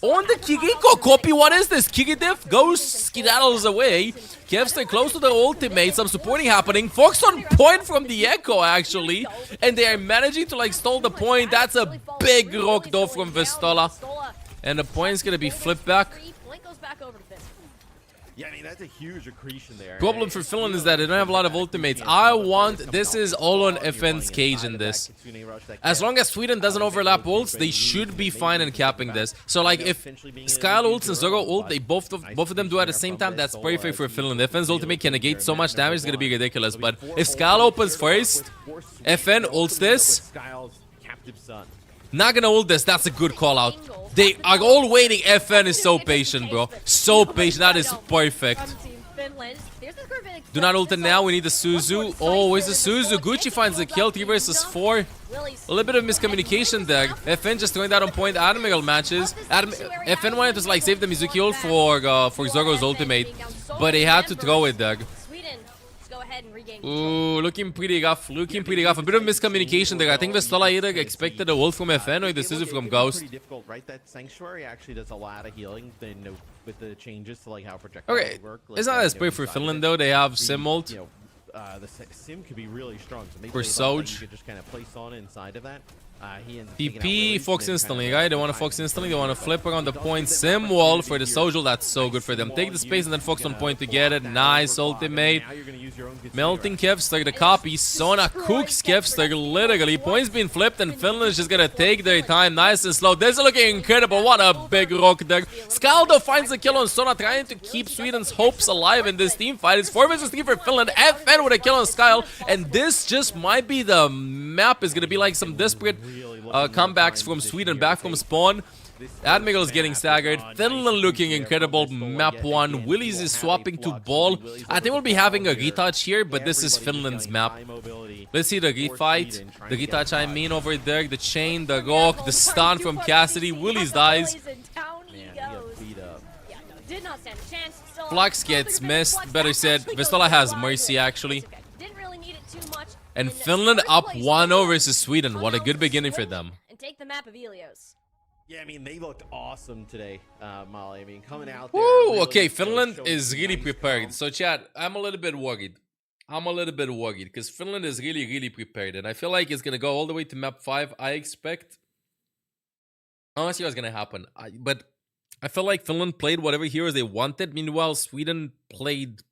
On the Kiriko copy. What is this? Kigidiff goes skedaddles away. Kevster close to the ultimate. Some supporting happening. Fox on point from the Echo, actually. And they are managing to, like, stall the point. That's a big rock, though, from Vestola. And the point's going to be flipped back. Yeah, I mean, that's a huge accretion there. Problem for Finland is that they don't have a lot of ultimates. This is all on FN's cage in this. As long as Sweden doesn't overlap ults, they should be fine in capping this. So, like, if Skyle ults and Zoro ult, they both of them do at the same time, that's perfect for Finland. FN's ultimate can negate so much damage, it's gonna be ridiculous. But if Skyle opens first, FN ults this. Not gonna ult this, that's a good call out. They are all waiting. FN is so patient, bro. So patient. That is perfect. Finland. There's this group of Do not ult it now. We need the Suzu. Oh, where's the Suzu? Gucci finds the kill. 3 versus 4. A little bit of miscommunication there. FN just throwing that on point. Admiral matches. FN wanted to like save the Mizuki ult for Zoro's ultimate, but they had to throw it there. Sweden, just go ahead and regain. Ooh, looking pretty rough. Looking pretty rough. A bit of miscommunication there. I think Vestala either expected a ult from FN or the Suzu from Ghost. Pretty difficult, right? That Sanctuary actually does a lot of healing. Then with the changes to like how projectiles Okay, work. it's not as big for Finland though. They have Sim ult. You know, the Sim could be really strong. So maybe For you Soj. could just kind of place on inside of that. He ends up taking out PP Willies, Fox then instantly, kinda right? They want to Fox instantly. They want to flip around the point. Sim wall for the Sojul. That's so good for them. Take the space and then Fox on point to get it. Nice ultimate. Melting Kevster, the copy. Sona cooks Kevster literally. Points being flipped and Finland is just gonna take their time nice and slow. This is looking incredible. What a big rock there. Scaldo finds the kill on Sona, trying to keep Sweden's hopes alive in this team fight. It's 4 versus 3 for Finland. FN with a kill on Skyle. And this just might be the map. Is gonna be like some desperate comebacks from Sweden back from spawn. Admiral is getting staggered. Finland looking incredible. Map 1. Willies is swapping to ball. I think we'll be having a retouch here, but this is Finland's map. Let's see the refight. The retouch I mean over there. The chain, the rock, the stun from Cassidy. Willies dies. Did not stand a chance. Flux gets missed. Better said. Vestola has mercy actually. Didn't really need it too much. And Finland up 1-0 versus Sweden. What a good beginning for them. And take the map of Helios. Yeah, I mean, they looked awesome today, Molly. I mean, coming out there. Woo! Really Okay, Finland showing is some really nice prepared. form. So, chat, I'm a little bit worried. Because Finland is really prepared. And I feel like it's going to go all the way to map 5. I expect... I don't see what's going to happen. But I feel like Finland played whatever heroes they wanted. Meanwhile, Sweden played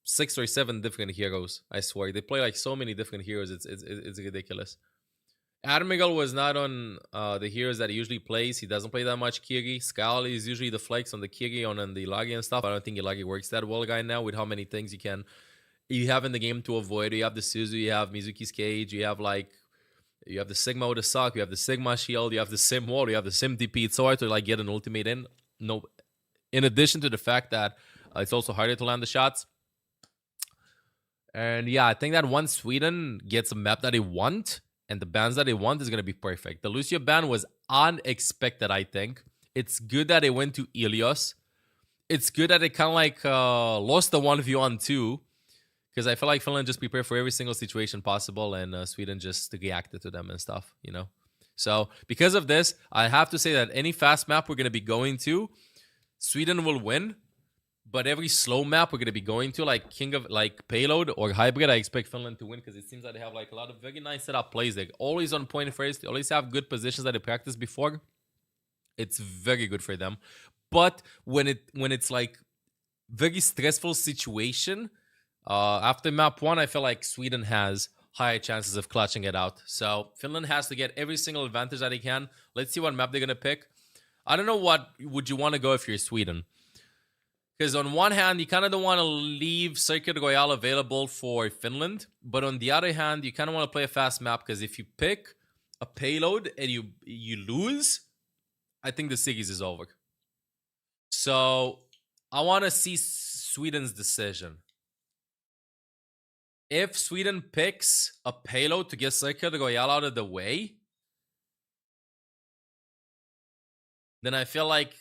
6 or 7 different heroes. I swear. They play like so many different heroes. It's ridiculous. Admiral was not on the heroes that he usually plays. He doesn't play that much Kiri. Skal is usually the flex on the Kiri, on the Ilagi and stuff. I don't think Ilagi works that well right now with how many things you have in the game to avoid. You have the Suzu, you have Mizuki's Cage, you have the Sigma with the Sock, you have the Sigma Shield, you have the Sim Wall, you have the Sim DP. It's so hard to like get an ultimate in. No, in addition to the fact that it's also harder to land the shots. And yeah, I think that once Sweden gets a map that they want, and the bans that they want is going to be perfect. The Lucio ban was unexpected, I think. It's good that they went to Ilios. It's good that they kind of like lost the 1v1 because I feel like Finland just prepared for every single situation possible and Sweden just reacted to them and stuff, you know? So because of this, I have to say that any fast map we're going to be going to, Sweden will win. But every slow map we're going to be going to, like Payload or Hybrid, I expect Finland to win because it seems that they have like a lot of very nice setup plays. They're always on point first. They always have good positions that they practiced before. It's very good for them. But when it's like very stressful situation, after map 1, I feel like Sweden has higher chances of clutching it out. So Finland has to get every single advantage that they can. Let's see what map they're going to pick. I don't know what would you want to go if you're Sweden. Because on one hand, you kind of don't want to leave Circuit Royale available for Finland. But on the other hand, you kind of want to play a fast map. Because if you pick a Payload and you lose, I think the series is over. So I want to see Sweden's decision. If Sweden picks a Payload to get Circuit Royale out of the way, then I feel like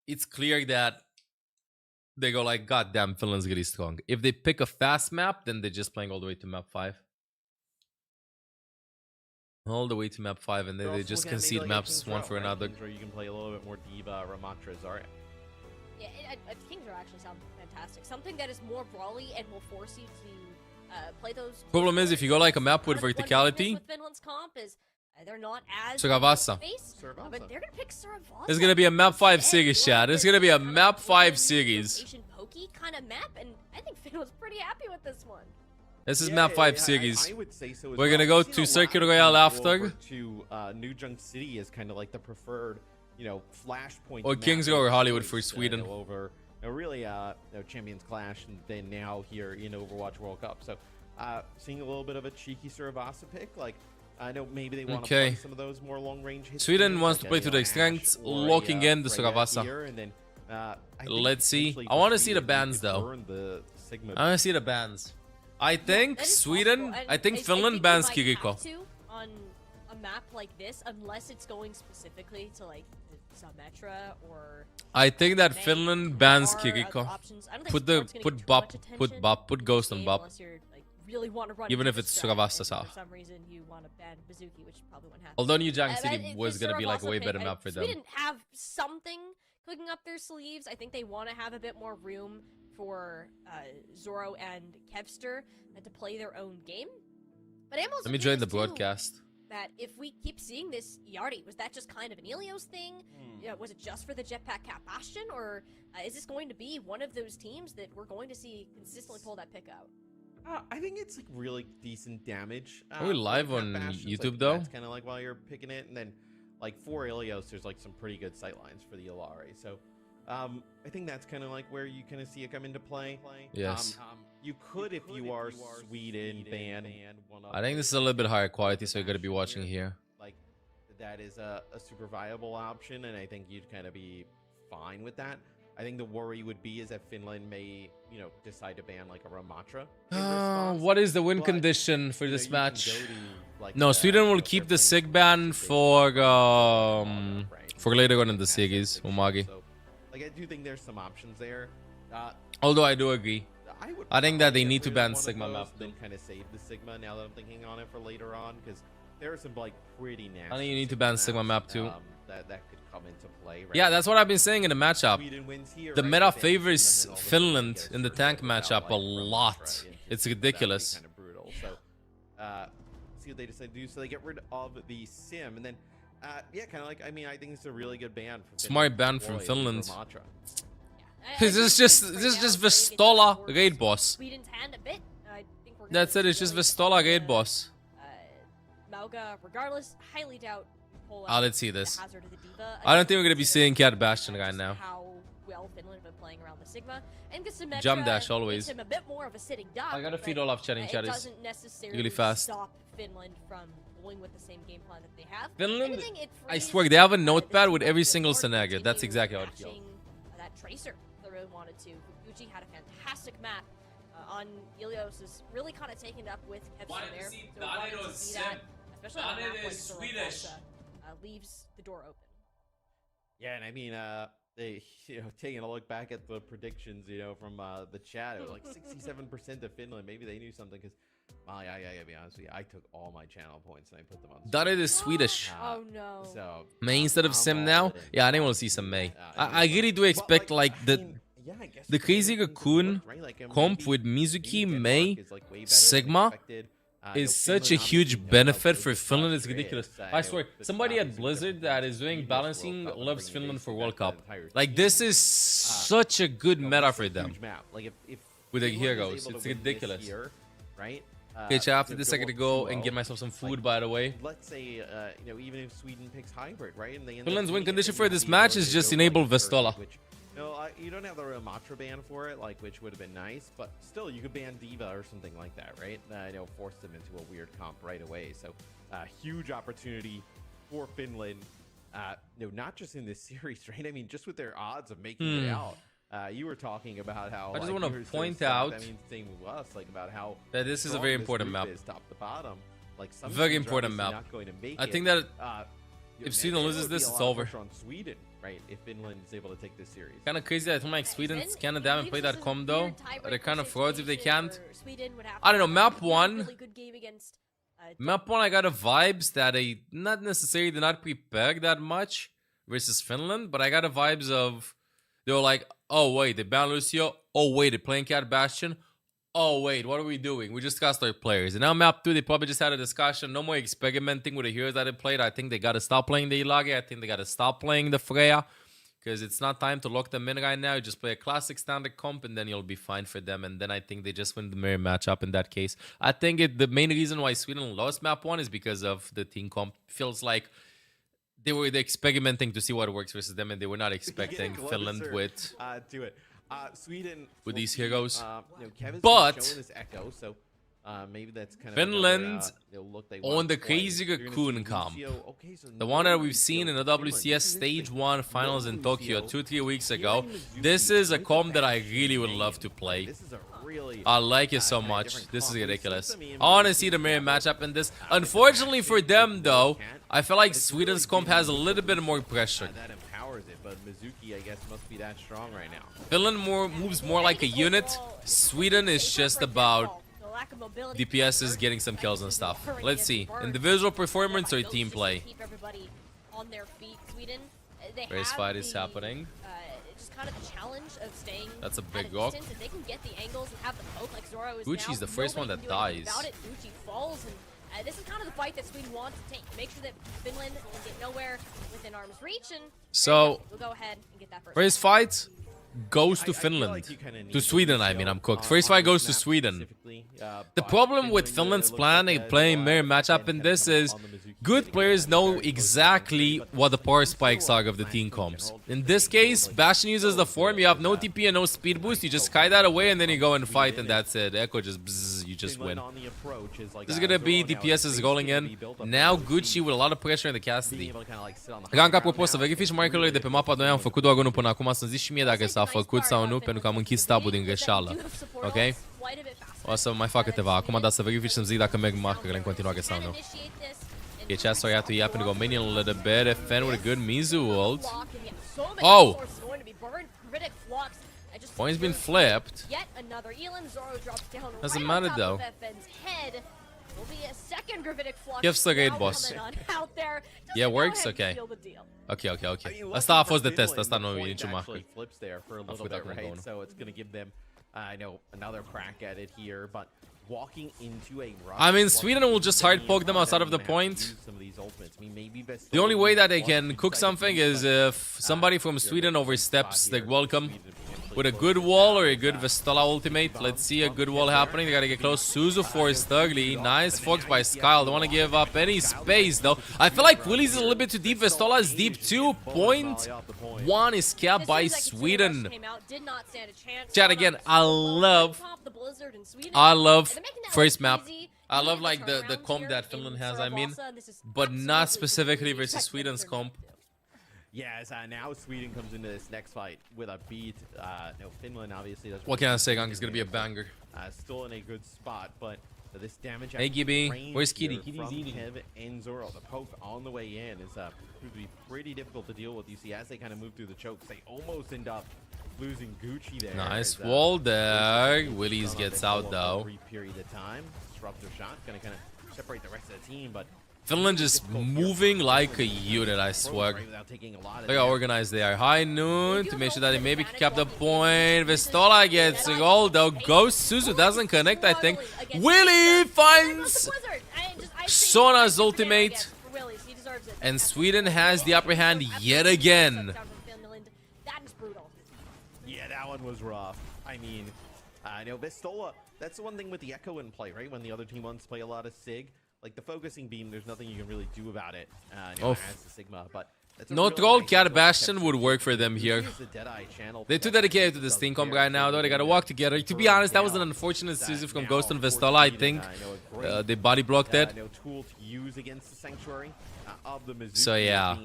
it's clear that they go like, God damn, Finland's really strong. If they pick a fast map, then they're just playing all the way to map 5. All the way to map 5, and then they just concede maps one for another. Where you can play a little bit more Diva, Ramatra, Zarya. Yeah, Kings Row actually sound fantastic. Something that is more brawly and will force you to play those. Problem is, if you go like a map with verticality, with Finland's comp is they're not as Suravasa. But they're gonna pick Suravasa. It's gonna be a map 5 series, chat. It's gonna be a map 5 series. Asian pokey kind of map, and I think Finn was pretty happy with this one. This is map 5 series. I would say so. We're gonna go to Circuit Royale after. To New Junk City is kind of like the preferred, flashpoint. Or Kings Row or Hollywood for Sweden. Over really, Champions Clash, and then now here in Overwatch World Cup. So, seeing a little bit of a cheeky Suravasa pick, I know maybe they want to play some of those more long-range hits. Sweden wants to play to their strengths, locking in the Suravasa. Let's see. I want to see the bans though. The Sigma. I want to see the bans. I think That is Sweden. possible, and I think Finland they bans might Kiriko. have to on a map like this, unless it's going specifically to like Symmetra or. I think that May. Finland bans There are other Kiriko. options. I don't think Put the sport's gonna put get too Bop, much attention put Bop, put in Ghost this on game Bop. unless you're, like, really want to run Even into if the it's strat, Suravasta and Sa. for some reason you want to ban Bazooki, which probably won't happen. Although New Jack But City was the gonna be like a Suravasta way pick, better map for them. Sweden have something cooking up their sleeves. I think they want to have a bit more room for Zoro and Kevster to play their own game. But I'm also Let me join the curious, too, broadcast. that if we keep seeing this Yardi, was that just kind of an Ilios thing? Yeah, was it just for the Jetpack Cat Bastion? Or is this going to be one of those teams that we're going to see consistently pull that pick out? I think it's like really decent damage. Are we live on YouTube, though? That's kind of like while you're picking it, and then like for Ilios, there's like some pretty good sightlines for the Ilari. So I think that's kind of like where you kind of see it come into play. Yes. You could, if you are Sweden, ban one of I think this is a little bit higher quality, so you got to be watching here. Like that is a super viable option, and I think you'd kind of be fine with that. I think the worry would be is that Finland may, decide to ban like a Ramatra. What is the win condition for this you match? can go to, like, No, Sweden will keep the sig ban for later on in the series, Umagi. So, like, I do think there's some options there. Although I do agree. I think that they need to ban one of Sigma those, map. then kind of save the Sigma now that I'm thinking on it for later on, because there are some like pretty nasty. I think you need to ban Sigma map too. That could come into play. Right? Yeah, that's what I've been saying in the matchup. Sweden wins here, The right? meta If they have favors Sigma, then all of a sudden Finland they get in the screwed tank without, matchup a like, lot. Ramatra into It's it. ridiculous. That'd be kind of brutal. So, see what they decide to do. So they get rid of the sim, and then, yeah, kind of like, I mean, I think it's a really good ban for Smart Finland ban to from deploy Finland. Ramatra. This is just Vistola raid boss. Sweden's hand a bit. I think we're That's it. It's just Vistola raid boss. Mauga, regardless, highly doubt. Let's see this. The hazard of the Diva. I don't think we're gonna be seeing Cat Bastion right now. How well Finland have been playing around the Sigma, and Symmetra Jump dash always. makes him a bit more of a sitting duck. I gotta feed but, all of chatting it chatters doesn't necessarily really fast. stop Finland from going with the same game plan that they have. Finland, Anything it I frees, swear they have a the notepad with Sigma every to single start scenario. That's continue exactly how it feels. matching, that Tracer they really wanted to. Gucci had a fantastic map on Ilios, is really kind of taken up with Kevster there. So we wanted to see that, especially on a map like Zoroastrian, leaves the door open. Yeah, and I mean, they, taking a look back at the predictions, from the chat, it was like 67% of Finland. Maybe they knew something, because, I gotta be honest with you, I took all my channel points and I put them on. That is Swedish. Oh no. So May instead of I'm Sim all now? in. Yeah, I didn't want to see some May. I really do expect like the crazy Raccoon comp with Mizuki, May, Sigma is such a huge benefit for Finland. It's ridiculous. I swear, somebody at Blizzard that is doing balancing loves Finland for World Cup. Like, this is such a good meta for them. With the heroes, it's ridiculous. Right? Okay, chat, after this I gotta go and get myself some food, by the way. Let's say, even if Sweden picks hybrid, right? And they end up Finland's win beating condition it, for then this you match go is to just go enable like first, Vistola. which, you don't have the Ramatra ban for it, which would have been nice, but still, you could ban Diva or something like that, right? Force them into a weird comp right away. So, huge opportunity for Finland. Not just in this series, right? I mean, just with their odds of making it out. You were talking about how I just want to point out same with us, about how that this is a very important map. Is top to bottom. Some very teams are important obviously map. Not going to make I it. think that if man, Sweden there loses would be this, a it's lot of over. pressure on Sweden, right? If Finland is able to take this series. Kind of crazy. I think like Sweden kind of damn and play that combo. They're kind of frauds if they can't. I don't know. Map one. Map one, I got a vibes that not necessarily they're not prepared that much versus Finland, but I got a vibes of they were like, oh wait, they banned Lucio. Oh wait, they're playing Cat Bastion. Oh wait, what are we doing? We just cast our players. And now map 2, they probably just had a discussion. No more experimenting with the heroes that they played. I think they gotta stop playing the Ilagi. I think they gotta stop playing the Freya. Because it's not time to lock them in right now. You just play a classic standard comp and then you'll be fine for them. And then I think they just win the mirror matchup in that case. I think the main reason why Sweden lost map 1 is because of the team comp. Feels like they were experimenting to see what works versus them, and they were not expecting Finland with do it. Sweden with these heroes. Kevin's But shown his Echo, so Maybe that's kind of Finland look they on want the to play. crazy You're gonna Cocoon see comp. Lucio. Okay, so The no one that we've Lucio seen in the for Finland. WCS This is Stage the 1 finals no in Tokyo Lucio. 2-3 weeks Feeling ago. Mizuki This is a with comp the that I back really would game. love to play. This is a really I like it so kinda much. different This is comp. ridiculous. I mean, I want to see the mirror matchup in this. Unfortunately for them, though, I feel like Sweden's comp has a little bit more pressure. that empowers it, but Mizuki, I guess, must be that strong right now. Finland moves more like a unit. Sweden is just about DPS is getting some kills and stuff. Let's see. Individual performance or team play? Keep everybody on their feet. Sweden, they Race have fight is the, happening. just kind of the challenge of staying That's a at big a rock. distance. If they can get the angles and have the poke like Zoro is Gucci's now, the first one nobody that can do anything dies. About it. Gucci falls, and this is kind of the fight that Sweden wants to take. Make sure that Finland can get nowhere within arm's reach, and So, we'll go ahead and get that first. first fight goes to Finland. To Sweden, I mean, I'm cooked. First fight goes to Sweden. The problem with Finland's plan in playing mirror matchup in this is good players know exactly what the power spikes are of the team comps. In this case, Bastion uses the form, you have no TP and no speed boost, you just sky that away and then you go and fight and that's it. Echo just bzzz, you just win. This is gonna be DPS is rolling in. Now Gucci with a lot of pressure in the castity. Ranca propus să verifici markerele de pe mapa. Noi am făcut doar unul până acum, să-mi zici și mie dacă s-a făcut sau nu, pentru că am închis tabul din greșeală. Ok? O să mai fac câteva. Acum da să verifici să-mi zic dacă merg markerele în continuare sau nu. Okay, chat, sorry, I have to yap and go minion a little bit. Fen with a good Mizu ult. Oh! Point's been flipped. Doesn't matter though. Gifts the raid boss. Yeah, works? Okay. Okay. Asta a fost de test. Asta nu e niciun marker. Flips there for a little bit, right? So it's gonna give them, I know, another crack at it here, but walking into a rush, I mean, Sweden will just hard poke them outside of the point. The only way that they can cook something is if somebody from Sweden oversteps the welcome with a good wall or a good Vestola ultimate. Let's see a good wall happening. They gotta get close. Suzu forced ugly. Nice fox by Skyle. Don't want to give up any space though. I feel like Willie's is a little bit too deep. Vestola is deep too. Point one is capped by Sweden. Chat again. I love first map. I love like the comp that Finland has, I mean, but not specifically versus Sweden's comp. Yes, now Sweden comes into this next fight with a beat. No, Finland obviously does. What can I say, Gang? It's gonna be a banger. Still in a good spot, but this damage. Hey, Gibby. Where's Kitty? Kitty's eating. Kev and Zoro. The poke on the way in is going to be pretty difficult to deal with. You see, as they kind of move through the chokes, they almost end up losing Gucci there. Nice wall there. Willies gets out though. Brief period of time. Disruptor shot gonna kind of separate the rest of the team, but Finland just moving like a unit, I swear. Look how organized they are. High noon to make sure that they maybe can cap the point. Vestola gets a goal though. Ghost Suzu doesn't connect, I think. Willie finds Sona's ultimate. And Sweden has the upper hand yet again. Yeah, that one was rough. I mean, no, Vestola, that's the one thing with the Echo in play, right? When the other team wants to play a lot of Sig. Like the focusing beam, there's nothing you can really do about it. As the Sigma, but no troll cat Bastion would work for them here. They're too dedicated to this team comp right now, though. They gotta walk together. To be honest, that was an unfortunate Suzu from Ghost and Vestola. I think they body blocked it. So yeah,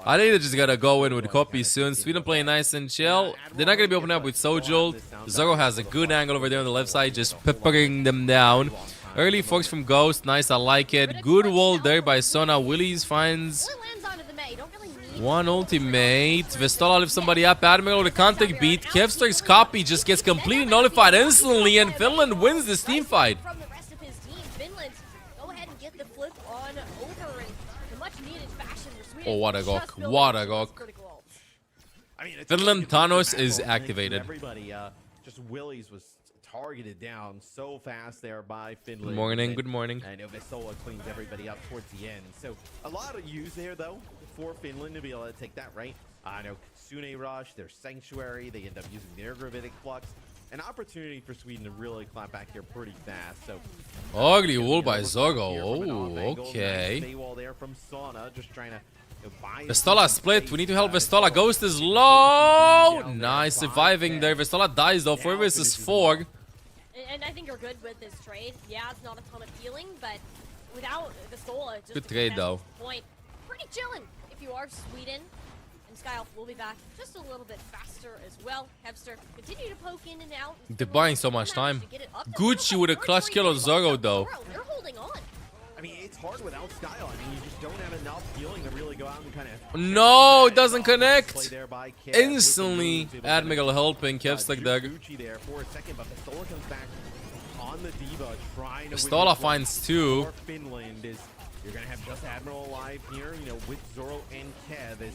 I think they just gotta go in with copy soon. Sweden playing nice and chill. They're not gonna be opening up with Sojul. Zoro has a good angle over there on the left side, just peppering them down. Early fox from Ghost, nice, I like it. Good wall there by Sona. Willies finds one ultimate. Vestola lifts somebody up. Admiral with a contact beat. Kevster's copy just gets completely nullified instantly, and Finland wins this team fight. Oh, what a gok. What a gok. Finland Thanos is activated. Everybody, just Willies was targeted down so fast there by Finland. Good morning, good morning. I know Vestola cleans everybody up towards the end. So a lot of use there though for Finland to be able to take that, right? I know Sune Rush, their Sanctuary, they end up using their Gravitic Flux. An opportunity for Sweden to really clap back here pretty fast. So ugly wall by Zogo. Oh, okay. Vestola split. We need to help Vestola. Ghost is low. Nice surviving there. Vestola dies though. 4 versus 4. And I think you're good with this trade. Yeah, it's not a ton of healing, but without the Stola, just Good trade, though. Point, pretty chilling if you are Sweden. And Skyelf will be back just a little bit faster as well. Kevster continue to poke in and out. They're buying so much time. Gucci with a clutch kill on Zorro, though. They're holding on. I mean, it's hard without Skyle. I mean, you just don't have enough healing to really go out and kind of... No, it doesn't connect. Instantly, Admiral helping Kev stuck there. Gucci there for a second, but Pistola comes back on the Diva, trying to... Pistola finds two. Finland is... You're going to have just Admiral alive here, you know, with Zoro and Kev. As,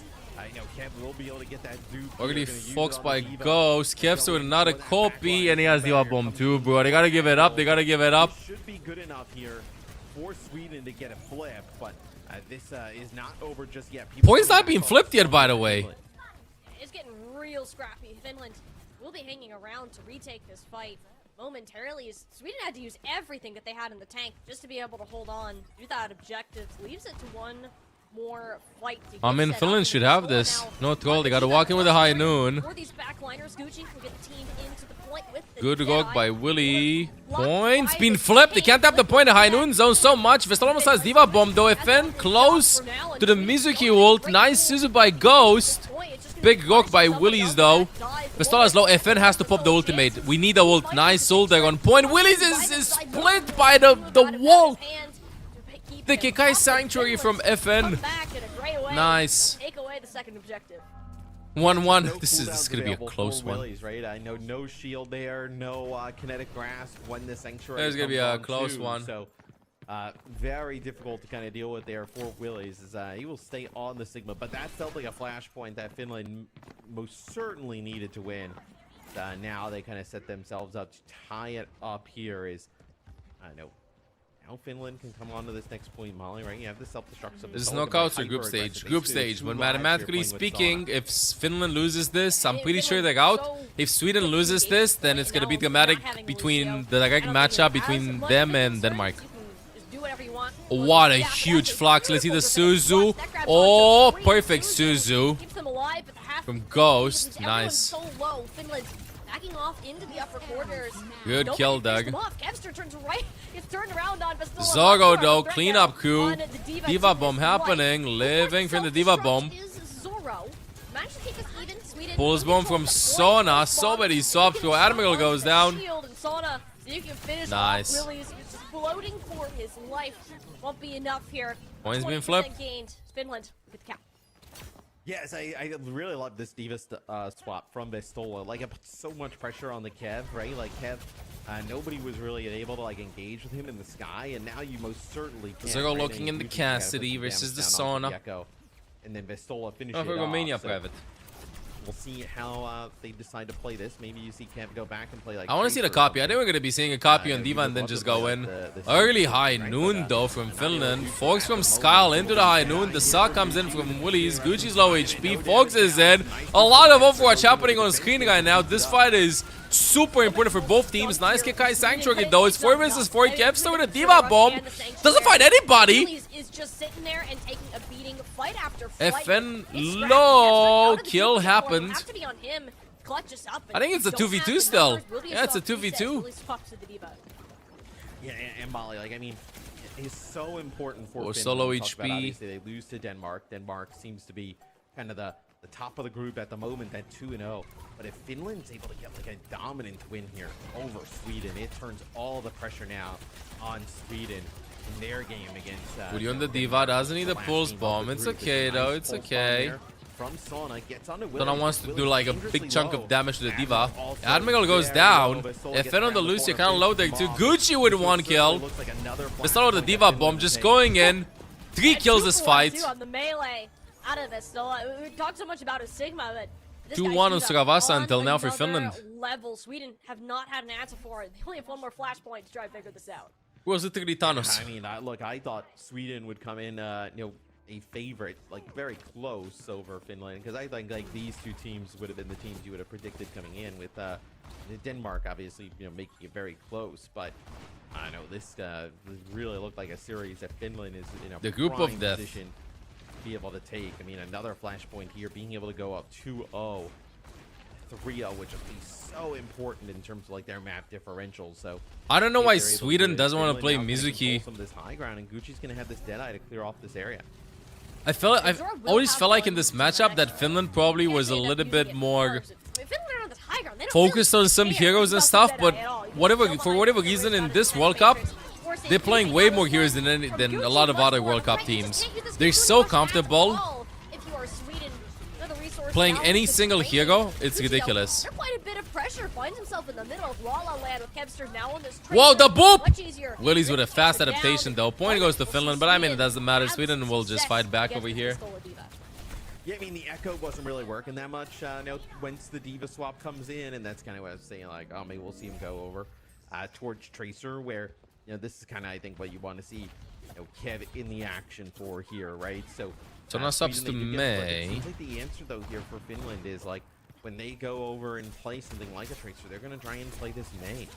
you know, Kev will be able to get that dupe. Already foxed by Ghost. Kev's with another copy, and he has the up bomb too, bro. They gotta give it up. They gotta give it up. Should be good enough here for Sweden to get a flip, but this is not over just yet. Point's not being flipped yet, by the way. It's getting real scrappy. Finland will be hanging around to retake this fight momentarily. Sweden had to use everything that they had in the tank just to be able to hold on to that objective. Leaves it to one more fight to I mean, Finland should have this. No troll. They gotta walk in with a high noon. For these backliners, Gucci will get the team into the point with the Good work by Willie. Point's been flipped. They can't tap the point. The high noon zone so much. Vestal almost has Diva bomb though. FN close to the Mizuki ult. Nice Suzu by Ghost. Big rock by Willie's though. Vestal has low. FN has to pop the ultimate. We need a ult. Nice ult there on point. Willie's is split by the wall. The Kekai Sanctuary from FN. Nice. Take away the second objective. 1-1. This is gonna be a close one. Willies, right? I know no shield there, no kinetic grasp when the sanctuary. There's gonna be a close one. So very difficult to kind of deal with there for Willies. As he will stay on the Sigma, but that felt like a flashpoint that Finland most certainly needed to win. Now they kind of set themselves up to tie it up here. I know. Now Finland can come on to this next point, Molly, right? You have the self-destruct. This is knockouts or group stage? Group stage. But mathematically speaking, if Finland loses this, I'm pretty sure they're out. If Sweden loses this, then it's going to be dramatic between the direct matchup between them and Denmark. What a huge flux. Let's see the Suzu. Oh, perfect Suzu. From Ghost. Nice. Backing off into the upper quarters. Good kill, Doug. Kevster turns right. Gets turned around on Zorro though, cleanup crew. Diva bomb happening. Living from the Diva bomb. Pulls bomb from Sona. So many subs. So Admiral goes down. Nice. Floating for his life. Won't be enough here. Points being flipped. Finland with the cap. Yes, I really love this Diva swap from Vestola. Like, it puts so much pressure on the Kev, right? Like, Kev, nobody was really able to, like, engage with him in the sky, and now you most certainly can. Zero looking in the Cassidy versus the Sona. And then Vestola finishes it Romania off. private. We'll see how they decide to play this. Maybe you see Kev go back and play, like... I want to see the copy. I think we're going to be seeing a copy on Diva and then just go in. Early high noon, though, from Finland. Fox from Skyle into the high noon. The Saw comes in from Willie's. Gucci's low HP. Fox is in. A lot of Overwatch happening on screen right now. This fight is super important for both teams. Nice Kekai Sanctuary, though. It's 4 versus 4. Kevster with a Diva bomb. Doesn't find anybody. Is just sitting there and taking a beating fight after fight. FN low. Kill happened. Have to be on him. Clutches up. I think it's a 2v2 still. Yeah, it's a 2v2. Yeah, and Molly, like, I mean, it's so important for Finland. Solo HP. Obviously, they lose to Denmark. Denmark seems to be kind of the top of the group at the moment at 2-0. But if Finland's able to get like a dominant win here over Sweden, it turns all the pressure now on Sweden in their game against... Woody on the Diva doesn't need a pulse bomb. It's okay, though. It's okay. From Sona, gets on to Sona wants to do like a big chunk of damage to the Diva. Admiral goes down. FN on the Lucia, kind of low there too. Gucci with 1 kill. Vestal with the Diva bomb just going in. 3 kills this fight. On the melee out of Vestola. We talked so much about his Sigma, but 2-1 on Sugavasa until now for Finland. Level. Sweden have not had an answer for it. They only have 1 more flashpoint to try to figure this out. Was it Thanos? I mean, look, I thought Sweden would come in, you know, a favorite, like very close over Finland, because I think like these two teams would have been the teams you would have predicted coming in, with Denmark obviously, you know, making it very close. But I know this really looked like a series that Finland is in a the group prime of death position to be able to take. I mean, another flashpoint here, being able to go up 2-0. 3-0, which would be so important in terms of like their map differentials. So I don't know if why they're able Sweden to doesn't want to Finland play now can control Mizuki. some of this high ground, and Gucci's gonna have this Deadeye to clear off this area. I've always felt like in this matchup that Finland probably was a little bit more focused on some heroes and stuff, but for whatever reason in this World Cup, they're playing way more heroes than a lot of other World Cup teams. They're so comfortable playing any single hero, it's ridiculous. Quite a bit of pressure. Finds himself in the middle of La La Land with Kevster now on this. Whoa, the boop! Much easier. Willie's with a fast adaptation though. Point goes to Finland, but I mean it doesn't matter. Sweden will just fight back over here. Yeah, I mean, the Echo wasn't really working that much once the Diva swap comes in, and that's kind of what I was saying, like, oh, maybe we'll see him go over towards Tracer, where, this is kind of, I think, what you want to see, Kev in the action for here, right? So now subs to May. It seems like the answer, though, here for Finland is, like, when they go over and play something like a Tracer, they're going to try and play this May.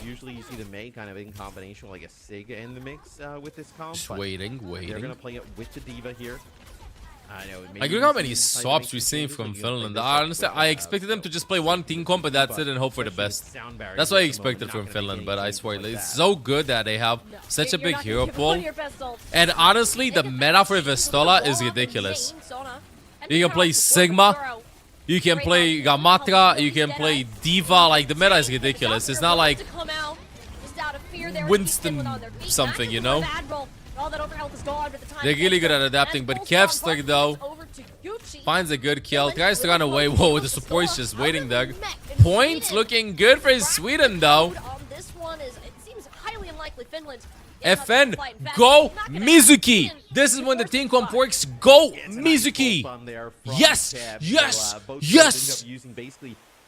Usually you see the May kind of in combination with, like, a Sig in the mix with this comp. Just waiting. They're going to play it with the Diva here. Like, look how many swaps we've seen from Finland. I expected them to just play one team comp, but that's it, and hope for the best. That's what I expected from Finland, but I swear, it's so good that they have such a big hero pool. And honestly, the meta for Vestola is ridiculous. You can play Sigma, you can play Gamatra, you can play Diva, like, the meta is ridiculous. It's not like Winston something, you know? They're really good at adapting, but Kevster, though, finds a good kill. Tries to run away. Whoa, the support's just waiting there. Points looking good for Sweden, though. FN, go Mizuki! This is when the team comp works. Go Mizuki! Yes! Yes! Yes!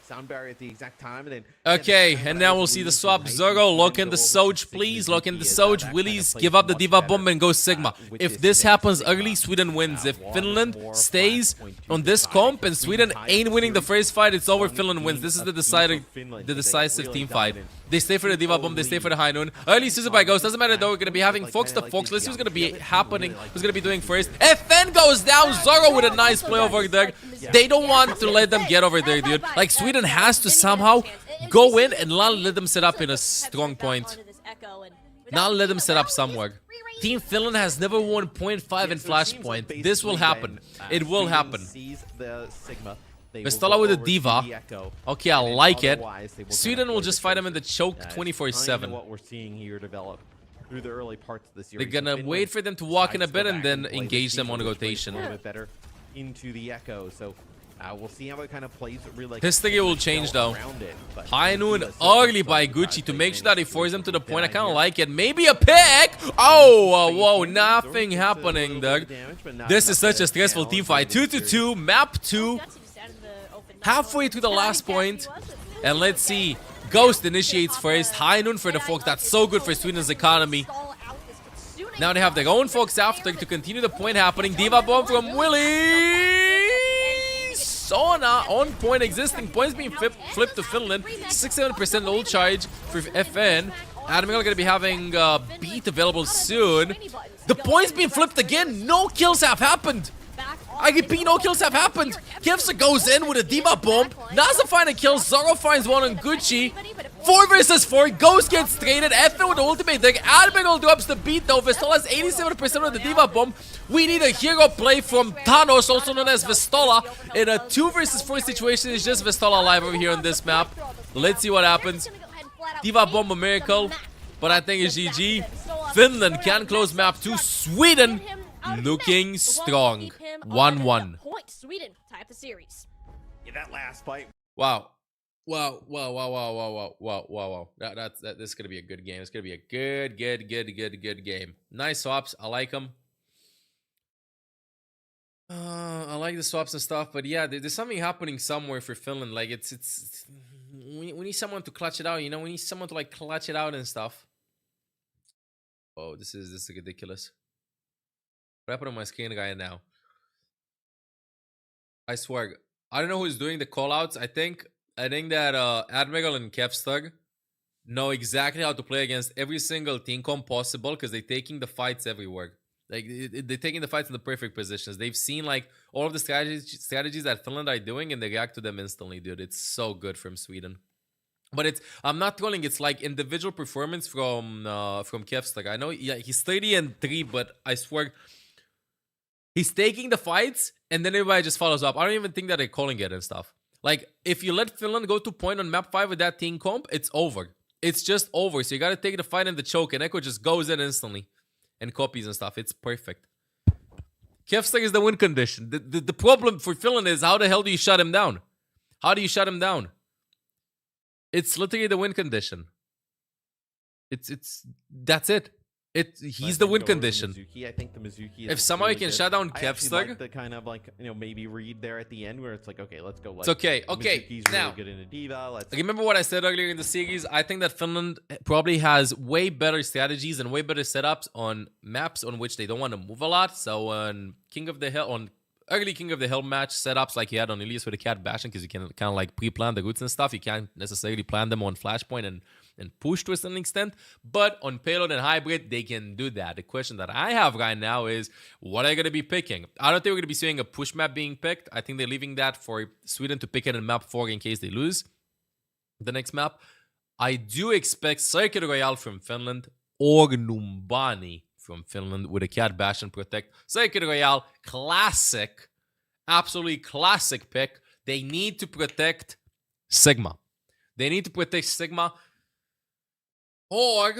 Sound barrier at the exact time, and then okay, and now we'll see the swap. Zoro, lock in the Soj, please. Lock in the Soj. Willies, give up the Diva Bomb and go Sigma. If this happens early, Sweden wins. If Finland stays on this comp and Sweden ain't winning the first fight, it's over. Finland wins. This is the decisive team fight. They stay for the Diva Bomb, they stay for the High Noon. Early Susan by Ghost, doesn't matter though, we're gonna be having Fox to Fox. Let's see who's gonna be happening, who's gonna be doing first. FN goes down, Zoro with a nice play over there. They don't want to let them get over there, dude. Like, Sweden has to somehow go in and not let them set up in a strong point. Not let them set up somewhere. Team Finland has never won 0.5 in Flashpoint. This will happen. It will happen. Vestola with a Diva. Okay, I like it. Sweden will just fight him in the choke 24/7. What we're seeing here develop through the early parts of the series. They're gonna wait for them to walk in a bit and then engage them on rotation. A little bit better into the Echo, so we'll see how it kind of plays. Really, history will change though. High Noon early by Gucci to make sure that he forces them to the point. I kind of like it. Maybe a pick. Oh, whoa, nothing happening there. This is such a stressful team fight. 2-2, map 2. Halfway to the last point, and let's see. Ghost initiates first. High Noon for the Fox. That's so good for Sweden's economy. Now they have their own Fox after to continue the point happening. Diva Bomb from Willie. Sona on point. Existing points being flipped to Finland. 67% old charge for FN. Admiral gonna be having beat available soon. The points being flipped again. No kills have happened. I repeat, no kills have happened. Kevsa goes in with a Diva Bomb. Nasa finds a kill. Zoro finds one on Gucci. 4 versus 4. Ghost gets traded. FN with the ultimate deck. Admiral drops the beat though. Vestola has 87% of the Diva Bomb. We need a hero play from Thanos, also known as Vestola. In a 2 versus 4 situation, it's just Vestola alive over here on this map. Let's see what happens. Diva Bomb a miracle, but I think it's GG. Finland can close map 2. Sweden looking strong. 1-1. Sweden tie up the series. Yeah, that last fight. Wow. Wow. This is gonna be a good game. It's gonna be a good game. Nice swaps. I like them. I like the swaps and stuff, but yeah, there's something happening somewhere for Finland. Like we need someone to clutch it out. You know, we need someone to like clutch it out and stuff. Oh, this is ridiculous. What happened on my screen right now? I swear, I don't know who's doing the callouts. I think that Admiral and Kevstug know exactly how to play against every single team comp possible because they're taking the fights everywhere. Like they're taking the fights in the perfect positions. They've seen like all of the strategies that Finland are doing, and they react to them instantly, dude. It's so good from Sweden. But it's I'm not trolling. It's like individual performance from Kevstar. I know, yeah, he's 30-3, but I swear he's taking the fights, and then everybody just follows up. I don't even think that they're calling it and stuff. Like if you let Finland go to point on map 5 with that team comp, it's over. It's just over. So you got to take the fight and the choke, and Echo just goes in instantly and copies and stuff. It's perfect. Kevstar is the win condition. The problem for Finland is how the hell do you shut him down? How do you shut him down? It's literally the win condition. That's it. He's the win condition. I think the Mizuki is if somebody really can good. shut down I actually Kevstar, like the kind of like maybe read there at the end where it's like, okay, let's go. Like, it's okay. Okay, Mizuki's now really good in a diva. Let's remember what I said earlier in the series. I think that Finland probably has way better strategies and way better setups on maps on which they don't want to move a lot. So on King of the Hill, on early King of the Hill match setups like you had on Elias with the cat bashing, because you can kind of like pre-plan the routes and stuff. You can't necessarily plan them on Flashpoint and push to a certain extent. But on Payload and Hybrid, they can do that. The question that I have right now is, what are they going to be picking? I don't think we're going to be seeing a push map being picked. I think they're leaving that for Sweden to pick it in map 4 in case they lose the next map. I do expect Circuit Royale from Finland or Numbani from Finland with a cat bash and protect. Circuit Royale, classic, absolutely classic pick. They need to protect Sigma. They need to protect Sigma. Or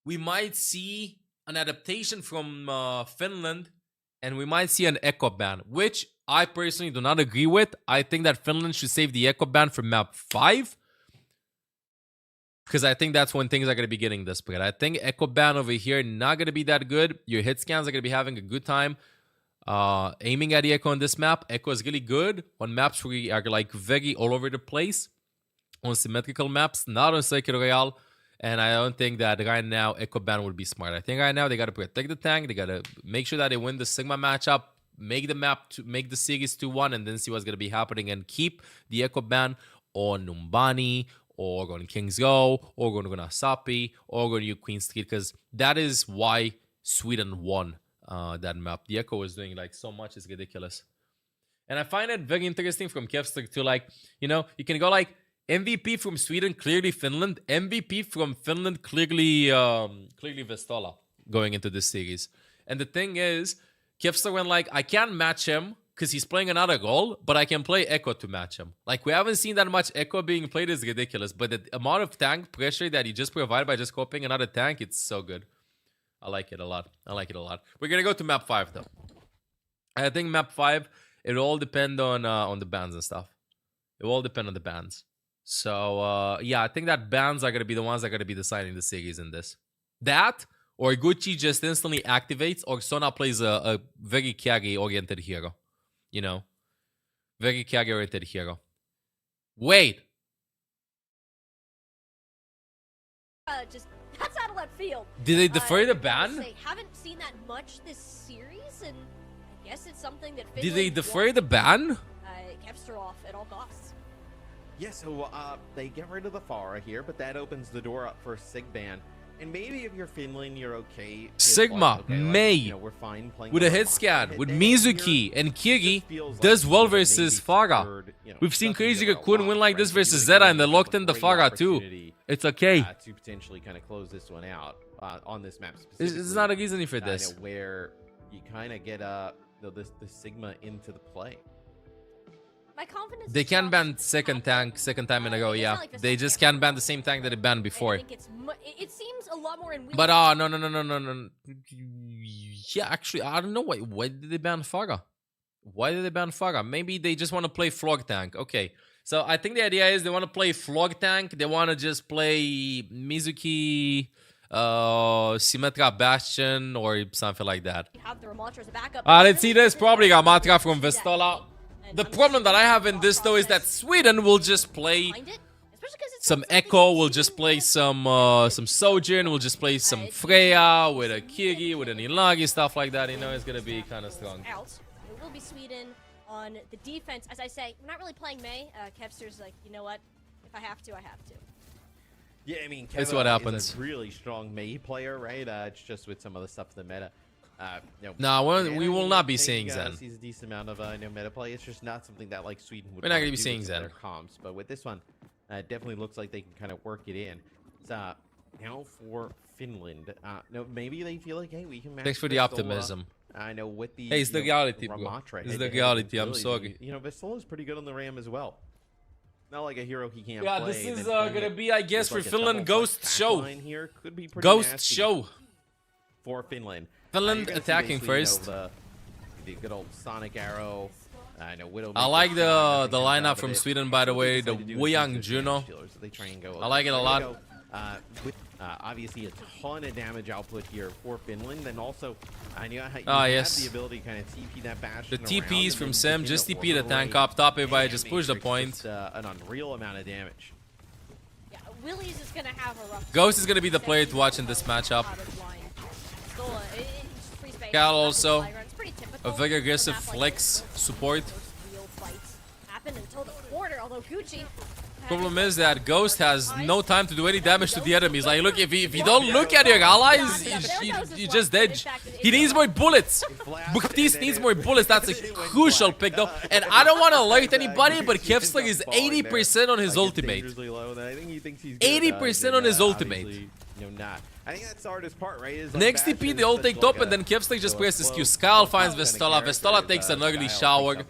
we might see an adaptation from Finland, and we might see an Echo ban, which I personally do not agree with. I think that Finland should save the Echo ban for map 5, because I think that's when things are going to be getting desperate. I think Echo ban over here not going to be that good. Your hit scans are going to be having a good time aiming at the Echo on this map. Echo is really good on maps where we are like very all over the place. On symmetrical maps, not on Circuit Royale. And I don't think that right now Echo ban would be smart. I think right now they got to protect the tank. They got to make sure that they win the Sigma matchup, make the map to make the series 2-1, and then see what's going to be happening, and keep the Echo ban on Numbani or on King's Row or on Sapi or on Queen Street, because that is why Sweden won that map. The Echo was doing like so much, it's ridiculous. And I find it very interesting from Kevstar to like, you can go like MVP from Sweden, clearly Finland. MVP from Finland, clearly Vestola going into this series. And the thing is, Kevstar went like, I can't match him because he's playing another role, but I can play Echo to match him. Like, we haven't seen that much Echo being played is ridiculous, but the amount of tank pressure that you just provide by just copying another tank, it's so good. I like it a lot. We're going to go to map 5, though. I think map 5, it all depend on the bans and stuff. It will all depend on the bans. So, yeah, I think that bans are going to be the ones that are going to be deciding the series in this. That, or Gucci just instantly activates, or Sona plays a very carry-oriented hero. Very carry-oriented hero. Wait! That's out of left field. Did they defer the ban? I haven't seen that much this series, and I guess it's something that Did they defer the ban? Kevstar off at all costs. Yeah, so they get rid of the Pharah here, but that opens the door up for a Sig ban. And maybe if you're Finland, you're okay. Sigma, May, we're fine playing with a hit scan, with Mizuki and Kiri, does well versus Pharah. We've seen Crazy Raccoon win like this versus Zeta, and they locked in the Pharah too. It's okay. To potentially kind of close this one out on this map specifically. It's not a reason for this. Where you kind of get the Sigma into the play. My confidence. They can ban second time in a row. Yeah, like they just can't ban the same tank that they banned before. I think it seems a lot more in. But no. Yeah, actually, I don't know why did they ban Pharah? Why did they ban Pharah? Maybe they just want to play Flog Tank. Okay, so I think the idea is they want to play Flog Tank. They want to just play Mizuki, Symmetra Bastion, or something like that. Have the Ramatra as a backup. Let's see this. Probably Ramatra from Vestola. The problem that I have in this, though, is that Sweden will just play some Echo, will just play some Sojourn, will just play some Freya with a Kiri, with an Ilagi, stuff like that. It's going to be kind of strong. It will be Sweden on the defense. As I say, we're not really playing May. Kevstar's like, you know what? If I have to, I have to. Yeah, I mean, that's what happens. Is a really strong May player, right? It's just with some of the stuff in the meta. Nah, we will not be seeing Zen. Sees a decent amount of meta play. It's just not something that like Sweden would. We're not wanna gonna be do seeing with Zen. their comps, but with this one, it definitely looks like they can kind of work it in. It's now for Finland. No, maybe they feel like, hey, we can match. Thanks for the Vistola. optimism. I know with the. Hey, it's the reality, bro. Ramatra It's the head-to-head reality. I'm abilities, sorry. Vistola's pretty good on the Ram as well. Not like a hero he can't Yeah, play. this is then playing gonna it be, I guess, with, for like, a Finland, double Ghost flex Show. backline here could be pretty Ghost nasty Show. for Finland. Finland You're gonna see attacking basically, first. The good old Sonic Arrow. I know Widow. I like the lineup from Sweden, by the way. The Wuyang Juno. I like it a lot. Obviously, a ton of damage output here for Finland, and also I knew you yes. have the ability to kind of TP that Bastion. The TPs around, from and Sam, then just within TP the tank orbital up top, range, everybody and just push the Matrix point. just, an unreal amount of damage. Yeah, Willie's is gonna have a rough. Ghost is gonna be the player to watch in this matchup. Cal also, a very aggressive flex support. Problem is that Ghost has no time to do any damage to the enemies. Like, look, if you don't look at your allies, you just dead. He needs more bullets. Baptiste needs more bullets. That's a crucial pick, though. And I don't want to alert anybody, but Kevsler is 80% on his ultimate. 80% on his ultimate. I think that's the hardest part, right? Next TP, they all take top, and then Kevsler just presses Q. Skal finds Vistala. Vistala takes an ugly shower.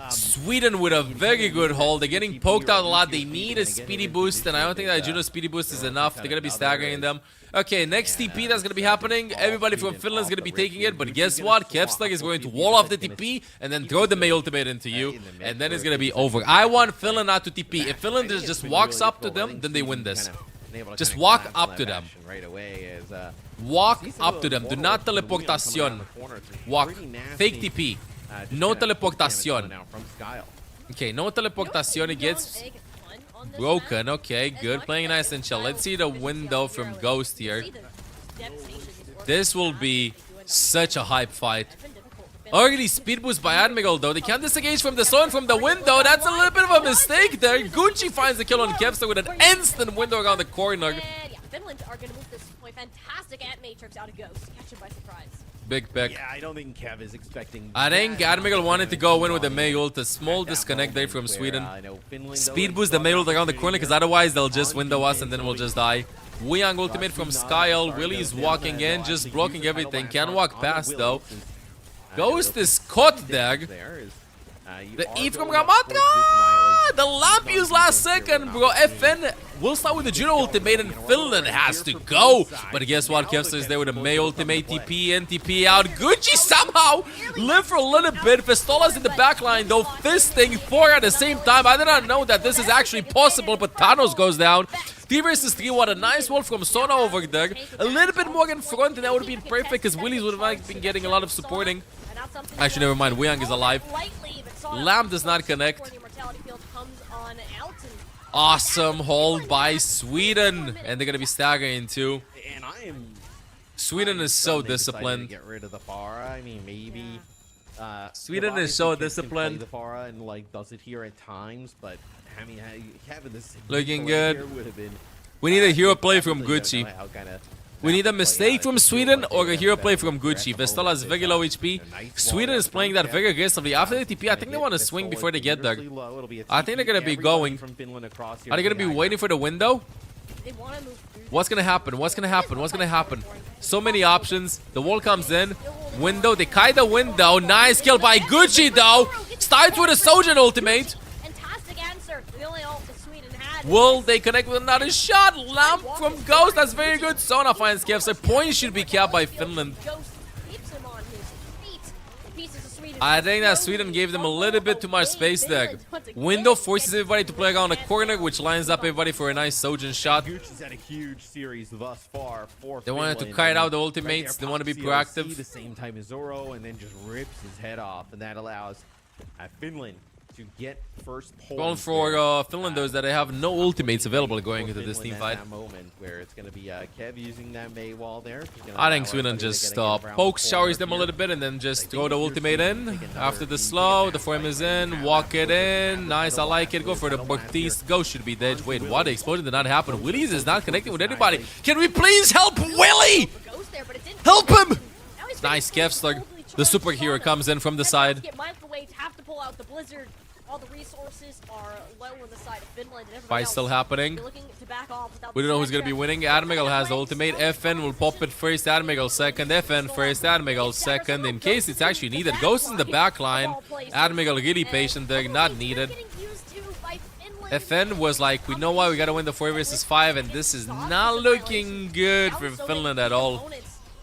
Sweden with a very good hold. They're getting poked out a lot. They need a speedy boost, and I don't think that Juno speedy boost is enough. They're gonna be staggering them. Okay, next TP that's gonna be happening. Everybody from Finland is gonna be taking it, but guess what? Kevsler is going to wall off the TP and then throw the May ultimate into you, and then it's gonna be over. I want Finland not to TP. If Finland just walks up to them, then they win this. Just walk up to them. Walk up to them. Do not teleportation. Walk. Fake TP. No teleportation. Okay, no teleportation. It gets broken. Okay, good. Playing nice and chill. Let's see the window from Ghost here. This will be such a hype fight. Early speed boost by Admiral, though. They can't disengage from the zone from the window. That's a little bit of a mistake there. Gucci finds the kill on Kevsler with an instant window around the corner. Yeah, Finland are going to move this point. Fantastic at Matrix out of Ghost. Catch him by surprise. Big pick. Yeah, I don't think Kev is expecting. I think Admiral wanted to go in with the May ult. A small disconnect there from Sweden. Speed boost the May ult around the corner, because otherwise they'll just window us and then we'll just die. Wuyang ultimate from Skyle. Willie's walking in, just blocking everything. Can't walk past, though. Ghost is caught there. The E from Ramatra! The lamp used last second, bro. FN will start with the Juno ultimate, and Finland has to go. But guess what? Kevsler is there with a May ultimate. TP in, TP out. Gucci somehow live for a little bit. Vistola's in the back line, though, fisting 4 at the same time. I did not know that this is actually possible, but Thanos goes down. 3 versus 3. What a nice wall from Sona over there. A little bit more in front, and that would have been perfect, because Willies would have been getting a lot of supporting. Actually, never mind. Wuyang is alive. Lamb does not connect. Awesome hold by Sweden. And they're going to be staggering too. Sweden is so disciplined. Get rid of the Pharah. I mean, maybe. Sweden is so disciplined. The Pharah and like does it here at times, but I mean, having this looking good. Been, we need a hero play from Gucci. We need a mistake from Sweden or a hero play from Gucci. Vistola has very low HP. Sweden is playing that very aggressively. After the TP, I think they want to swing before they get there. I think they're going to be going. Are they going to be waiting for the window? What's going to happen? What's going to happen? What's going to happen? So many options. The wall comes in. Window. They kite the window. Nice kill by Gucci, though. Starts with a Sojourn ultimate. Will they connect with another shot? Lamp from Ghost. That's very good. Sona finds Kevsler. Point should be capped by Finland. I think that Sweden gave them a little bit too much space there. Window forces everybody to play around the corner, which lines up everybody for a nice Sojourn shot. Had a huge series thus far for they wanted to kite out the ultimates. They want to be proactive. The same time as Zoro, and then just rips his head off, and that allows Finland to get first going for Finland, though, is that they have no ultimates available going into this team fight. That moment where it's going to be Kev using that May wall there. I think Sweden just pokes, showers them a little bit, and then just throw the ultimate in. After the slow, the frame is in, walk it in. Nice, I like it. Go for the Baptiste. Ghost should be dead. Wait, what? The explosion did not happen. Willie's is not connecting with anybody. Can we please help Willie? Help him! Nice Kevster. The superhero comes in from the side. Get microwaved, have to pull out the blizzard. All the resources are low on the side of Finland and everybody Fight else. still happening. You're looking to back off without We don't the know who's gonna be winning. Admiral has the ultimate. FN will pop it first. Admiral second. FN first. Admiral second. In case it's actually needed. Ghost in the back line. Admiral really patient there. Not needed. FN was like, we know why we gotta win the 4 versus 5, and this is not looking good for Finland at all.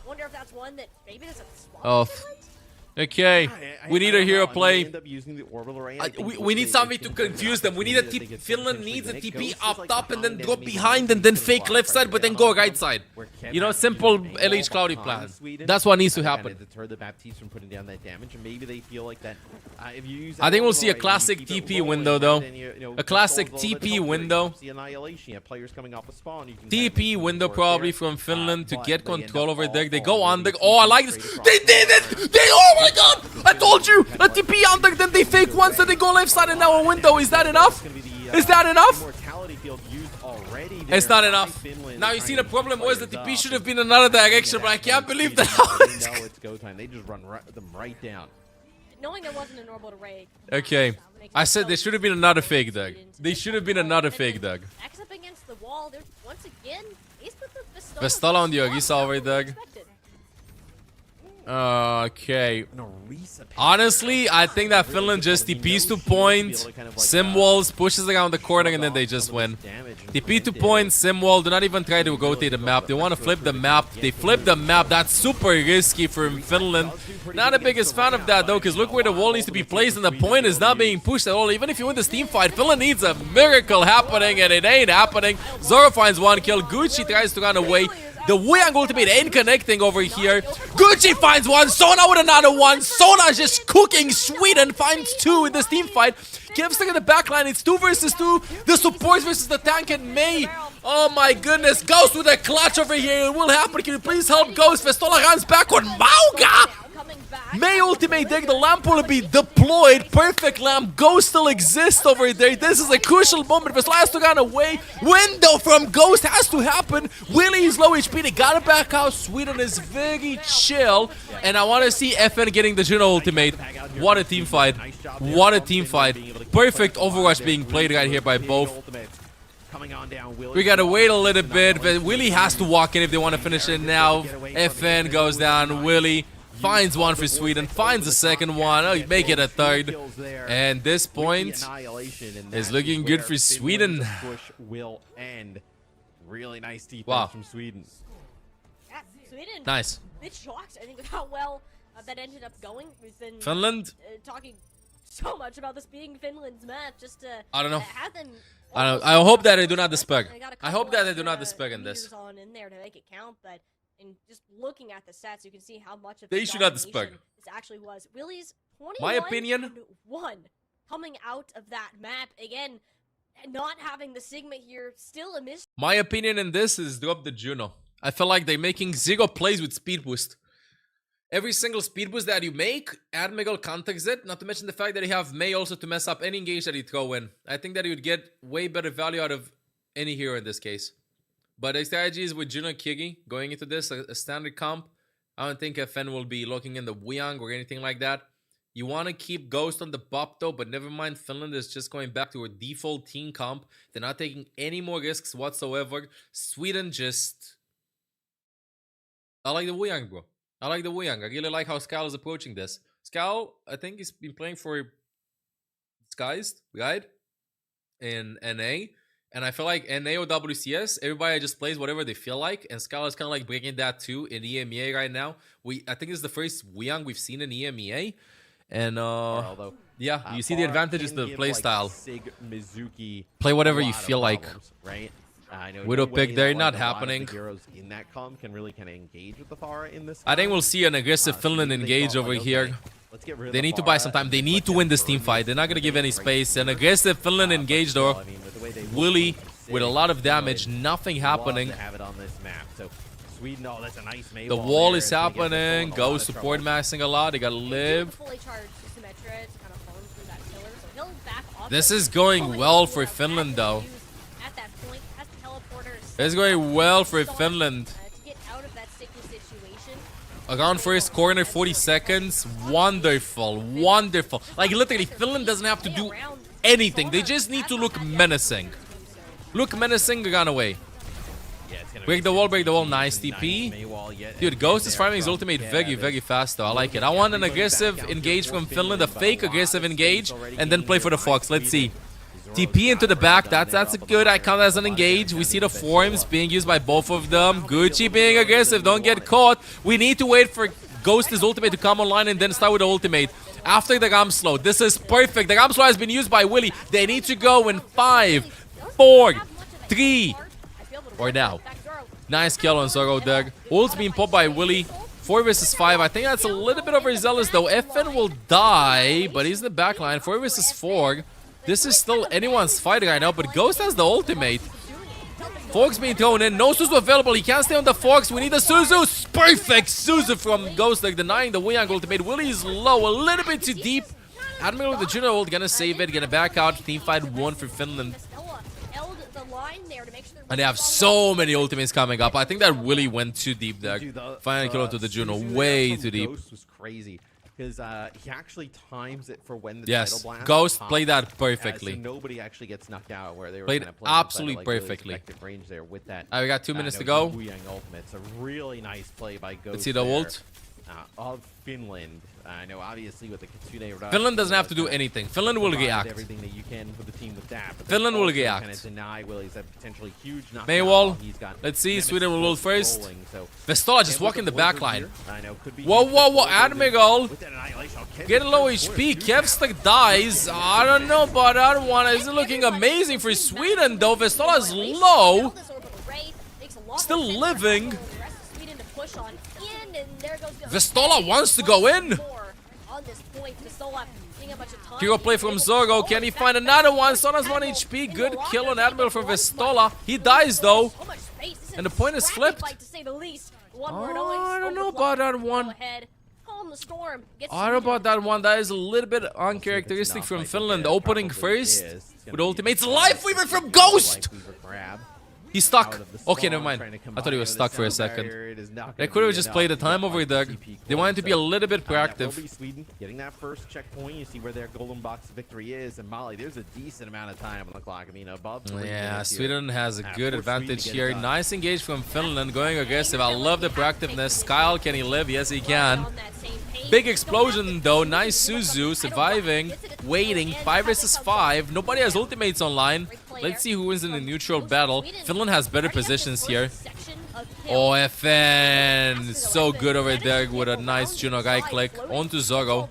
Wonder if that's one that maybe there's a swap. Oh. Okay, we need a hero play. We We need something to confuse them. We need a TP. Finland needs a TP up top and then drop behind and then fake left side, but then go right side. You know, simple LH Cloudy plan. That's what needs to happen. Deter the Baptiste from putting down that damage, and maybe they feel like that. If you use I think we'll see a classic TP window though. A classic TP window. The annihilation. You have players coming off a spawn. You can TP window probably from Finland to get control over there. They go under. Oh, I like this. They did it! They, oh my god! I told you! A TP under, then they fake once, then they go left side and now a window. Is that enough? Is that enough? It's not enough. Now you see the problem was that the TP should have been another direction, but I can't believe that. No, it's go time. They just run them right down. Knowing there wasn't an orbital raid. Okay. I said there should have been another fake dug. They should have been another fake dug. Backs up against the wall. There's once again. He's put the Vestola on the Ogisa over dug. Okay. Honestly, I think that Finland just TPs to point, sim walls, pushes around the corner, and then they just win. TP to point, sim wall, do not even try to rotate the map. They want to flip the map. They flip the map. That's super risky for Finland. Not the biggest fan of that though, because look where the wall needs to be placed, and the point is not being pushed at all. Even if you win this team fight, Finland needs a miracle happening, and it ain't happening. Zoro finds one kill. Gucci tries to run away. The Wuyang ultimate ain't connecting over here. Gucci finds one. Sona with another one. Sona just cooking. Sweden finds two in this team fight. Kevster in the backline. It's 2 versus 2. The supports versus the tank and May. Oh my goodness. Ghost with a clutch over here. It will happen. Can you please help Ghost? Vestola runs back on Mauga. May ultimate deck, the lamp will be deployed. Perfect lamp. Ghost still exists over there. This is a crucial moment. Vestola has to run away. Window from Ghost has to happen. Willie is low HP. They gotta back out. Sweden is very chill. And I want to see FN getting the Juno ultimate. What a team fight. What a team fight. Perfect Overwatch being played right here by both. We gotta wait a little bit, but Willie has to walk in if they want to finish it now. FN goes down. Willie finds one for Sweden, finds a second one, oh, make it a third. And this point is looking good for Sweden. Will end. Really nice defense Wow. from Sweden. Yeah, Sweden. Nice. A bit shocked, I think, with how well that ended up going. We've been Finland? Talking so much about this being Finland's match. Just I don't know. have them I don't know. I hope that they do not despair. I hope that they do not despair in this. on in there to make it count, but in just looking at the stats, you can see how much of They the should not domination despair. this actually was. Willie's 21 My opinion? and 1 coming out of that map again. Not having the Sigma here, still a miss. My opinion in this is drop the Juno. I feel like they're making 0 plays with speed boost. Every single speed boost that you make, Admiral counters it. Not to mention the fact that you have May also to mess up any engage that you throw in. I think that you would get way better value out of any hero in this case. But the strategy is with Juno Kigi going into this, a standard comp. I don't think FN will be looking in the Wuyang or anything like that. You want to keep Ghost on the bop though, but never mind. Finland is just going back to a default team comp. They're not taking any more risks whatsoever. Sweden just... I like the Wuyang, bro. I like the Wuyang. I really like how Skal is approaching this. Skal, I think he's been playing for Disguised, right? In NA. And I feel like NA or WCS, everybody just plays whatever they feel like. And Skal is kind of like bringing that too in EMEA right now. I think this is the first Wuyang we've seen in EMEA. And yeah, you see the advantages of the playstyle. Play whatever you feel like. Right? Widow pick there, not happening. Heroes in that comp can really kind of engage with the Pharah in this. I think we'll see an aggressive Finland engage over here. They need to buy some time. They need to win this team fight. They're not going to give any space. An aggressive Finland engage though. Willie with a lot of damage. Nothing happening. The wall is happening. Go support maxing a lot. They got to live. This is going well for Finland though. It's going well for Finland. To get out of that sticky situation. Around first corner, 40 seconds. Wonderful, wonderful. Like literally, Finland doesn't have to do anything. They just need to look menacing. Look menacing, run away. Break the wall, nice TP. Dude, Ghost is farming his ultimate very, very fast though. I like it. I want an aggressive engage from Finland, a fake aggressive engage, and then play for the Fox. Let's see. TP into the back, that's a good. I count as an engage. We see the forms being used by both of them. Gucci being aggressive, don't get caught. We need to wait for Ghost's ultimate to come online and then start with the ultimate. After the Ram slow, this is perfect. The Ram slow has been used by Willy. They need to go in 5, 4, 3, or now. Nice kill on Zoro there. Ult's being popped by Willy. 4 versus 5. I think that's a little bit overzealous though. FN will die, but he's in the back line. 4 versus 4. This is still anyone's fight right now, but Ghost has the ultimate. Fox being thrown in. No Suzu available. He can't stay on the Fox. We need the Suzu. Perfect Suzu from Ghost, like denying the Weyang ultimate. Willy is low, a little bit too deep. Admiral with the Juno ult, gonna save it, gonna back out. Team fight 1 for Finland. And they have so many ultimates coming up. I think that Willy went too deep there. Finally kill into the Juno, way too deep. Ghost was crazy because he actually times it for when the yes, Tidal Blast Ghost pops. played that perfectly. So nobody actually gets knocked out where they were played kind of playing absolutely like perfectly. Really effective range there with that. We got 2 minutes to go. Wuyang ultimate. It's a really nice play by Ghost. Let's see the ult. Of Finland. I know obviously with the Kitsune rush, Finland doesn't have to do anything. Finland will react. Everything that you can for the team with that. But Finland will react. Kind of deny Willy's a potentially huge knockout. Maywall. He's got Let's see. Sweden will ult first. rolling, so Vestola just walking the back line. I know, could be Whoa. Admiral. Get a low HP. Kevstek dies. I don't know about that one. Is it looking amazing for Sweden though? Vestola is low. Still living. Vestola wants to go in. Hero play from Zorgo. Can he find another one? Sona's 1 HP. Good kill on Admiral from Vestola. He dies though. And the point is flipped. Oh, I don't know about that one. I don't know about that one. That is a little bit uncharacteristic from Finland. Opening first with ultimates. Lifeweaver from Ghost! He's stuck. Okay, never mind. I thought he was stuck for a second. They could have just played the time over there. They wanted to be a little bit proactive. Sweden getting that first checkpoint. You see where their golden box victory is. And Mali, there's a decent amount of time on the clock. I mean, above. Yeah, Sweden has a good advantage here. Nice engage from Finland, going aggressive. I love the proactiveness. Kyle, can he live? Yes, he can. Big explosion though. Nice Suzu surviving, waiting. 5 versus 5. Nobody has ultimates online. Let's see who wins in the neutral battle. Finland has better positions here. Oh, FN. So good over there with a nice Juno guy click. On to Zoro.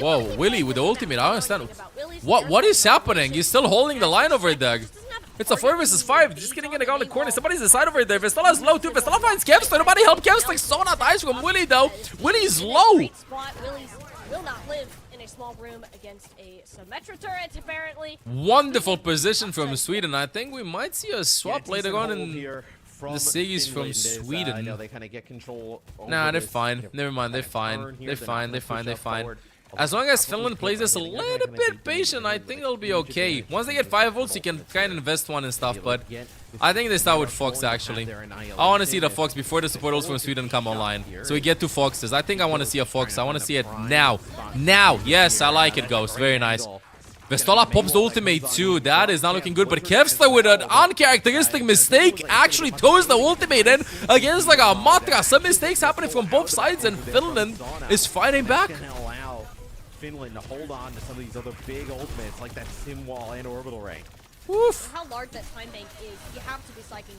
Whoa, Willy with the ultimate. I don't understand. What is happening? He's still holding the line over there. It's a 4 versus 5. Just getting in around the corner. Somebody's inside over there. Vestola's low too. Vestola finds Kevstar. Nobody help Kevstar. Sona dies from Willy though. Willy's low. Will not live in a small room against a Symmetra turret, apparently. Wonderful position from Sweden. I think we might see a swap later on in the series from Sweden. They kind of get control. Nah, they're fine. Never mind. They're fine. They're fine. They're fine. They're fine. As long as Finland plays this a little bit patient, I think it'll be okay. Once they get 5 volts, you can try and invest one and stuff, but I think they start with Fox actually. I want to see the Fox before the support ults from Sweden come online. So we get 2 Foxes. I think I want to see a Fox. I want to see it now. Now! Yes, I like it, Ghost. Very nice. Vestola pops the ultimate too. That is not looking good, but Kevstar with an uncharacteristic mistake actually throws the ultimate in against like a Matra. Some mistakes happening from both sides, and Finland is fighting back. Finland to hold on to some of these other big ultimates like that Sim Wall and Orbital Ray. Woof. For how large that time bank is, you have to be cycling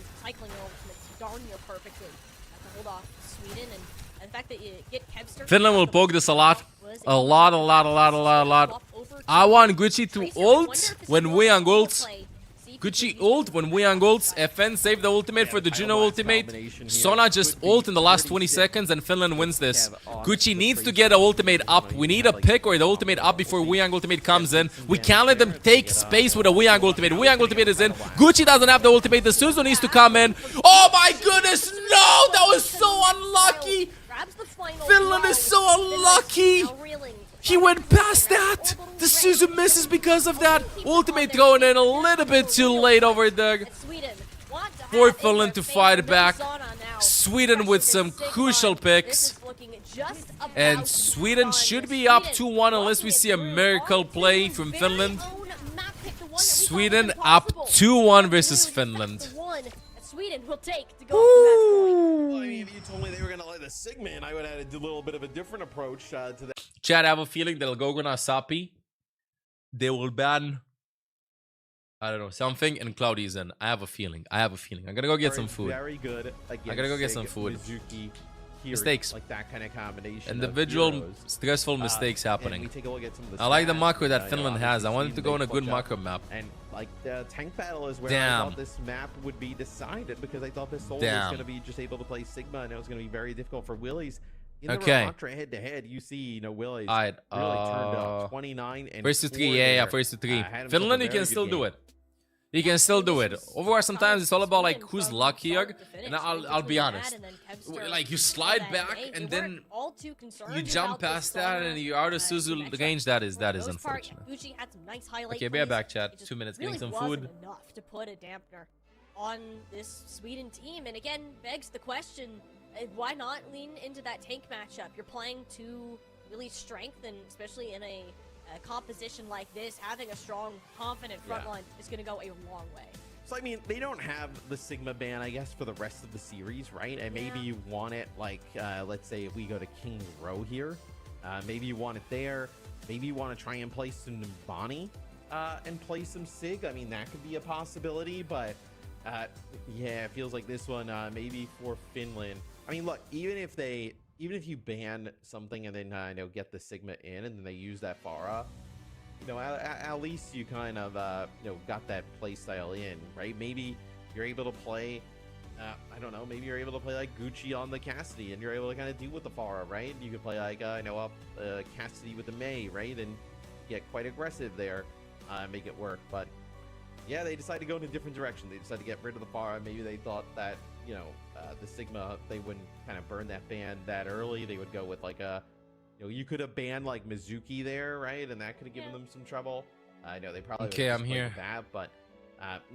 your ultimates darn near perfectly to hold off Sweden, and the fact that you get Kevstar. Finland will poke this a lot. A lot. I want Gucci to ult when Weyang ults. Gucci ult when Weyang ults. FN save the ultimate for the Juno ultimate. Sona just ult in the last 20 seconds and Finland wins this. Gucci needs to get the ultimate up. We need a pick or the ultimate up before Weyang ultimate comes in. We can't let them take space with a Weyang ultimate. Weyang ultimate is in. Gucci doesn't have the ultimate. The Suzu needs to come in. Oh my goodness, no! That was so unlucky! Finland is so unlucky! He went past that! The Suzu misses because of that. Ultimate thrown in a little bit too late over there. Sweden want to for Finland to fight back. Sweden with some crucial picks. And Sweden should be up 2-1 unless we see a miracle play from Finland. Sweden up 2-1 versus Finland. Sweden will take to go up to match point. Well, I mean, if you told me they were going to let the Sigma in, I would have had a little bit of a different approach to that. Chad, I have a feeling they'll go gonna Sapi. They will ban, I don't know, something, and Cloudy's in. I have a feeling. I'm gonna go get some food. Very good. I gotta go get some food. Mizuki, Mistakes. Like that kind of combination. Individual stressful mistakes happening. We take a look at some of the I like the stats, macro that Finland has. I want it to go on a good clutch macro map. And like the tank battle is where Damn. I thought this map would be decided, because I thought this soul was Damn. going to be just able to play Sigma, and it was going to be very difficult for Willies. In the Okay. Ramantra head-to-head, you see, you know, Willies Alright, really turned up 29 and first to 3, 4 yeah, there. first to 3. Had himself Finland, a you very can still good do game. it. You can still do it. Overwatch sometimes it's all about like who's luckier, and I'll be honest. Like you slide back and then you jump past that and you're out of Suzu range. That is unfortunate. Okay, be back, chat. 2 minutes, getting some food. Enough to put a dampener on this Sweden team, and again begs the question: why not lean into that tank matchup? You're playing to really strengthen, especially in a composition like this. Having a strong, confident front line is going to go a long way. So, I mean, they don't have the Sigma ban, I guess, for the rest of the series, right? And maybe you want it, like, let's say if we go to King's Row here, maybe you want it there. Maybe you want to try and play some Numbani and play some Sig. I mean, that could be a possibility, but yeah, it feels like this one, maybe for Finland. I mean, look, even if you ban something and then get the Sigma in and then they use that Pharah, at least you kind of got that play style in, right? Maybe you're able to play I don't know, maybe you're able to play like Gucci on the Cassidy and you're able to kind of do with the Pharah, right? You could play like Cassidy with the Mei, right? And get quite aggressive there, make it work. But yeah, they decided to go in a different direction. They decided to get rid of the Pharah. Maybe they thought that the Sigma, they wouldn't kind of burn that ban that early. They would go with like a, you could have banned like Mizuki there, right? And that could have given them some trouble. I know they probably Okay, I'm here. That, but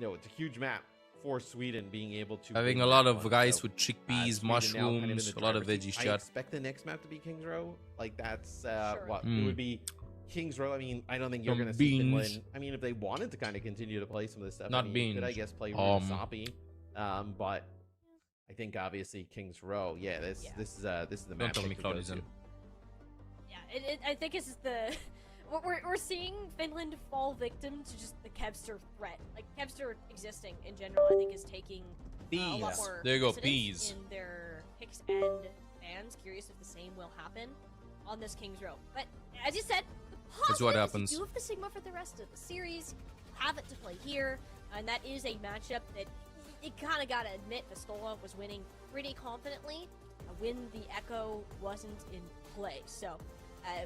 it's a huge map for Sweden being able to. Having a lot of guys with chickpeas, mushrooms, a lot of veggie I shot. expect the next map to be King's Row. Like that's what Mm. it would be. King's Row. I mean, I don't think you're Some going to see beans. Finland. I mean, if they wanted to kind of continue to play some of this stuff, Not I mean, you could, beans. I guess, play Sapi. But I think obviously King's Row. Yeah, this is the Don't map. tell they me could go Cloud is to. in. Yeah, I think this is the we're seeing Finland fall victim to just the Kevster threat. Like Kevster existing in general, I think is taking a lot Peas. more There you go, precedence peas. in their picks and bans. Curious if the same will happen on this King's Row. But as you said, the That's what positive is happens. you do have the Sigma for the rest of the series. Have it to play here, and that is a matchup that you kind of got to admit Pistola was winning pretty confidently when the Echo wasn't in play. So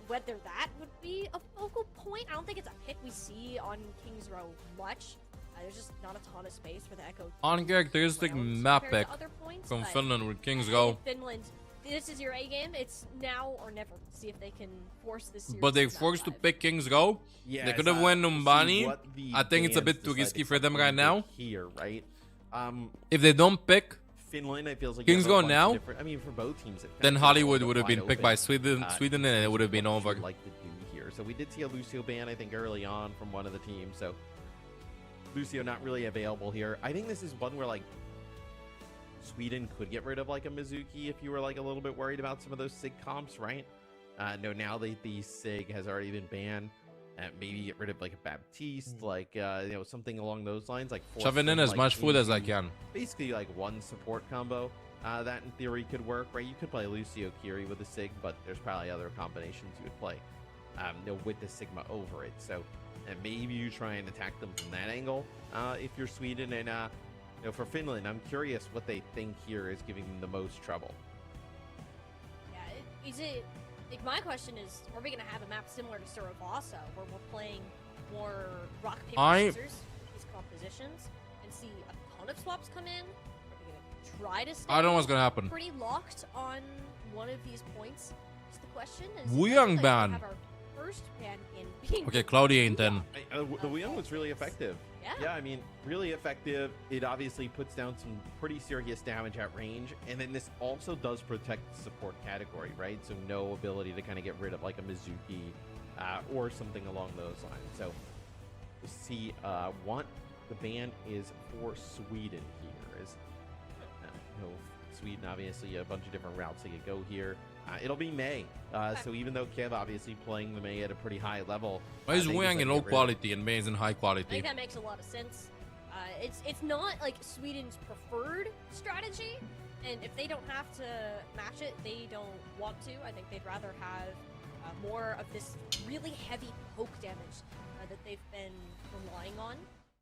whether that would be a focal point, I don't think it's a pick we see on King's Row much. There's just not a ton of space for the Echo. Uncharacteristic map pick compared to other points, from but Finland with Kings in Go. Finland, this is your A game. It's now or never to see if they can force this series. But they to that forced to live. pick Kings Go. Yeah, They could have won Numbani. I think it's a bit too risky for them right now. Here, right? If they don't pick Finland, it feels like Kings you have a Go bunch now, of different- I mean, for both teams, it then feels Hollywood a little would have been wide picked by open. Sweden, and it would have been what over. you'd like to do here. So we did see a Lucio ban, I think, early on from one of the teams. So Lucio not really available here. I think this is one where like Sweden could get rid of like a Mizuki if you were like a little bit worried about some of those Sig comps, right? No, now the Sig has already been banned. Maybe get rid of like a Baptiste, like something along those lines, like Shoving in as much food as I can. Basically, like one support combo. That in theory could work, right? You could play Lucio Kiri with a Sig, but there's probably other combinations you would play with the Sigma over it. So maybe you try and attack them from that angle if you're Sweden. And for Finland, I'm curious what they think here is giving them the most trouble. Yeah, is it? Like my question is, are we gonna have a map similar to Surabasa, where we're playing more rock paper scissors, these compositions, and see a ton of swaps come in? Are we gonna try to stay I don't know what's gonna happen. pretty locked on one of these points? Is the question. Is Wuyang like ban. we have our first ban in being Okay, Cloudy ain't in. The Wuyang was really effective. Yeah, I mean, really effective. It obviously puts down some pretty serious damage at range, and then this also does protect the support category, right? So no ability to kind of get rid of like a Mizuki or something along those lines. So we'll see what the ban is for Sweden here. Is Sweden, obviously, a bunch of different routes they could go here. It'll be May. So even though Kev obviously playing the May at a pretty high level. Why is Wang in low quality and May is in high I quality? think that makes a lot of sense. It's not like Sweden's preferred strategy, and if they don't have to match it, they don't want to. I think they'd rather have more of this really heavy poke damage that they've been relying on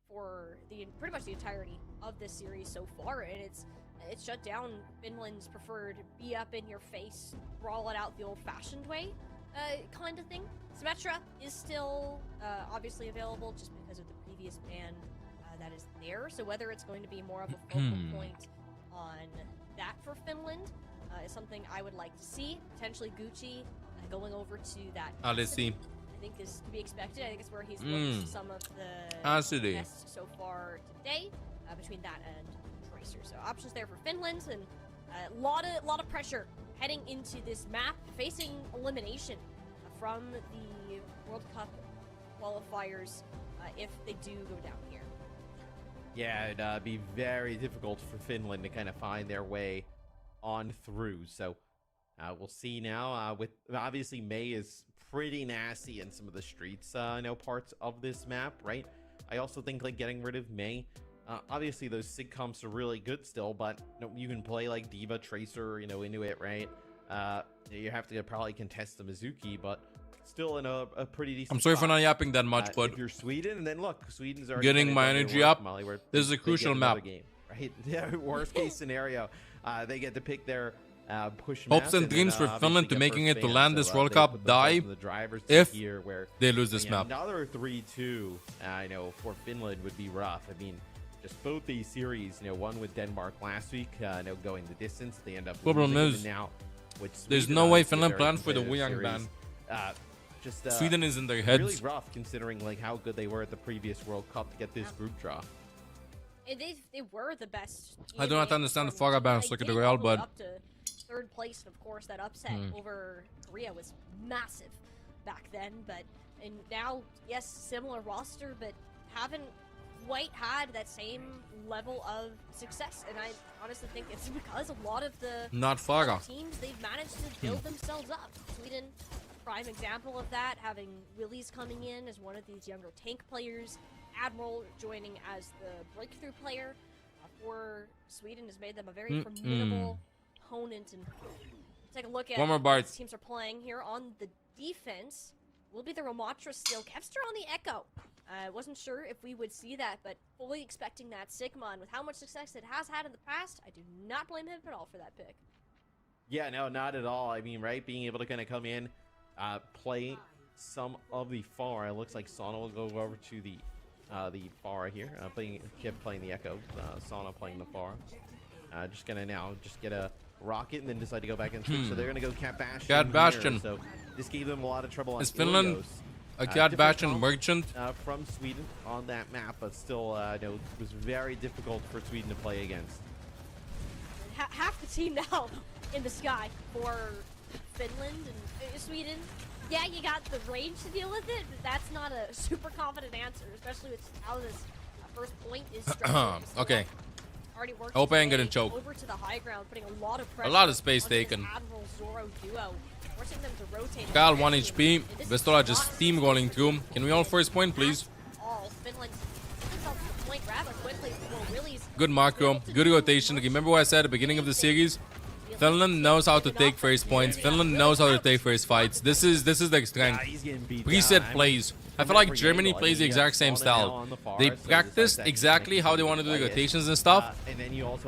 for pretty much the entirety of this series so far, and it's shut down Finland's preferred be up in your face, brawl it out the old-fashioned way kind of thing. Symmetra is still obviously available just because of the previous ban that is there, so whether it's going to be more of a focal point on that for Finland is something I would like to see. Potentially Gucci going over to that. Let's see. I think is to be expected. I think it's where he's looked some of the best so far today between that and Tracer. So options there for Finland, and a lot of pressure heading into this map, facing elimination from the World Cup qualifiers if they do go down here. Yeah, it'd be very difficult for Finland to kind of find their way on through. So we'll see now. With obviously May is pretty nasty in some of the streets, parts of this map, right? I also think like getting rid of May. Obviously those sig comps are really good still, but you can play like Diva, Tracer, into it, right? You have to probably contest the Mizuki, but still in a pretty decent I'm sorry for spot. not yapping that much, but if you're Sweden, and then look, Sweden's already getting my energy up. This is a they crucial get another map. game, right? Yeah, worst case scenario, they get to pick their push Hopes map, and dreams then, for Finland to obviously get making first it to ban, land so, this World they Cup put themselves die in the driver's seat if here where, they lose this map. Another 3-2, I know, for Finland would be rough. I mean, just both these series, one with Denmark last week, going the distance, they end up Problem losing, is, and now with there's Sweden, no way obviously a Finland very planned for the competitive Wuyang series. ban. Sweden is in their heads. Really rough considering like how good they were at the previous World Cup to get this group draw. And they were the best. I do not understand the Faga bans like the Real, but up to third place, and of course that upset over Korea was massive back then. And now, yes, similar roster, but haven't quite had that same level of success. And I honestly think it's because a lot of the not Faga teams they've managed to build themselves up. Sweden, prime example of that, having Willies coming in as one of these younger tank players. Admiral joining as the breakthrough player for Sweden has made them a very formidable opponent. And take a look at how these teams are playing here on the defense. Will be the Ramatra still. Kevster on the Echo. I wasn't sure if we would see that, but fully expecting that Sigma. And with how much success it has had in the past, I do not blame him at all for that pick. Yeah, no, not at all. I mean, right, being able to kind of come in, play some of the Pharah. It looks like Sana will go over to the Pharah here, playing the Echo, Sana playing the Pharah. Just gonna now get a rocket and then decide to go back and switch. So they're gonna go Cat Bastion. Cat Bastion. Here, so this gave them a lot of trouble. Is on Finland Ilios. a Cat Bastion merchant? From Sweden on that map, but still, it was very difficult for Sweden to play against. Half the team now in the sky for Finland and Sweden. Yeah, you got the range to deal with it, but that's not a super confident answer, especially with how this first point is structured. Okay. Already worked Hope I ain't getting choked. over to the high ground, putting a lot of pressure. A lot of space onto taken. this Admiral Zoro duo, forcing them to rotate. Gal 1 HP. Vestola just steamrolling through. Can we all first point, please? All Finland themselves the point rather quickly before Willie's. Good macro. Good rotation. Remember what I said at the beginning of the series? Finland knows how to take first points. Finland knows how to take first fights. This is their strength. Preset plays. I feel like Germany plays the exact same style. They practice exactly how they want to do the rotations and stuff,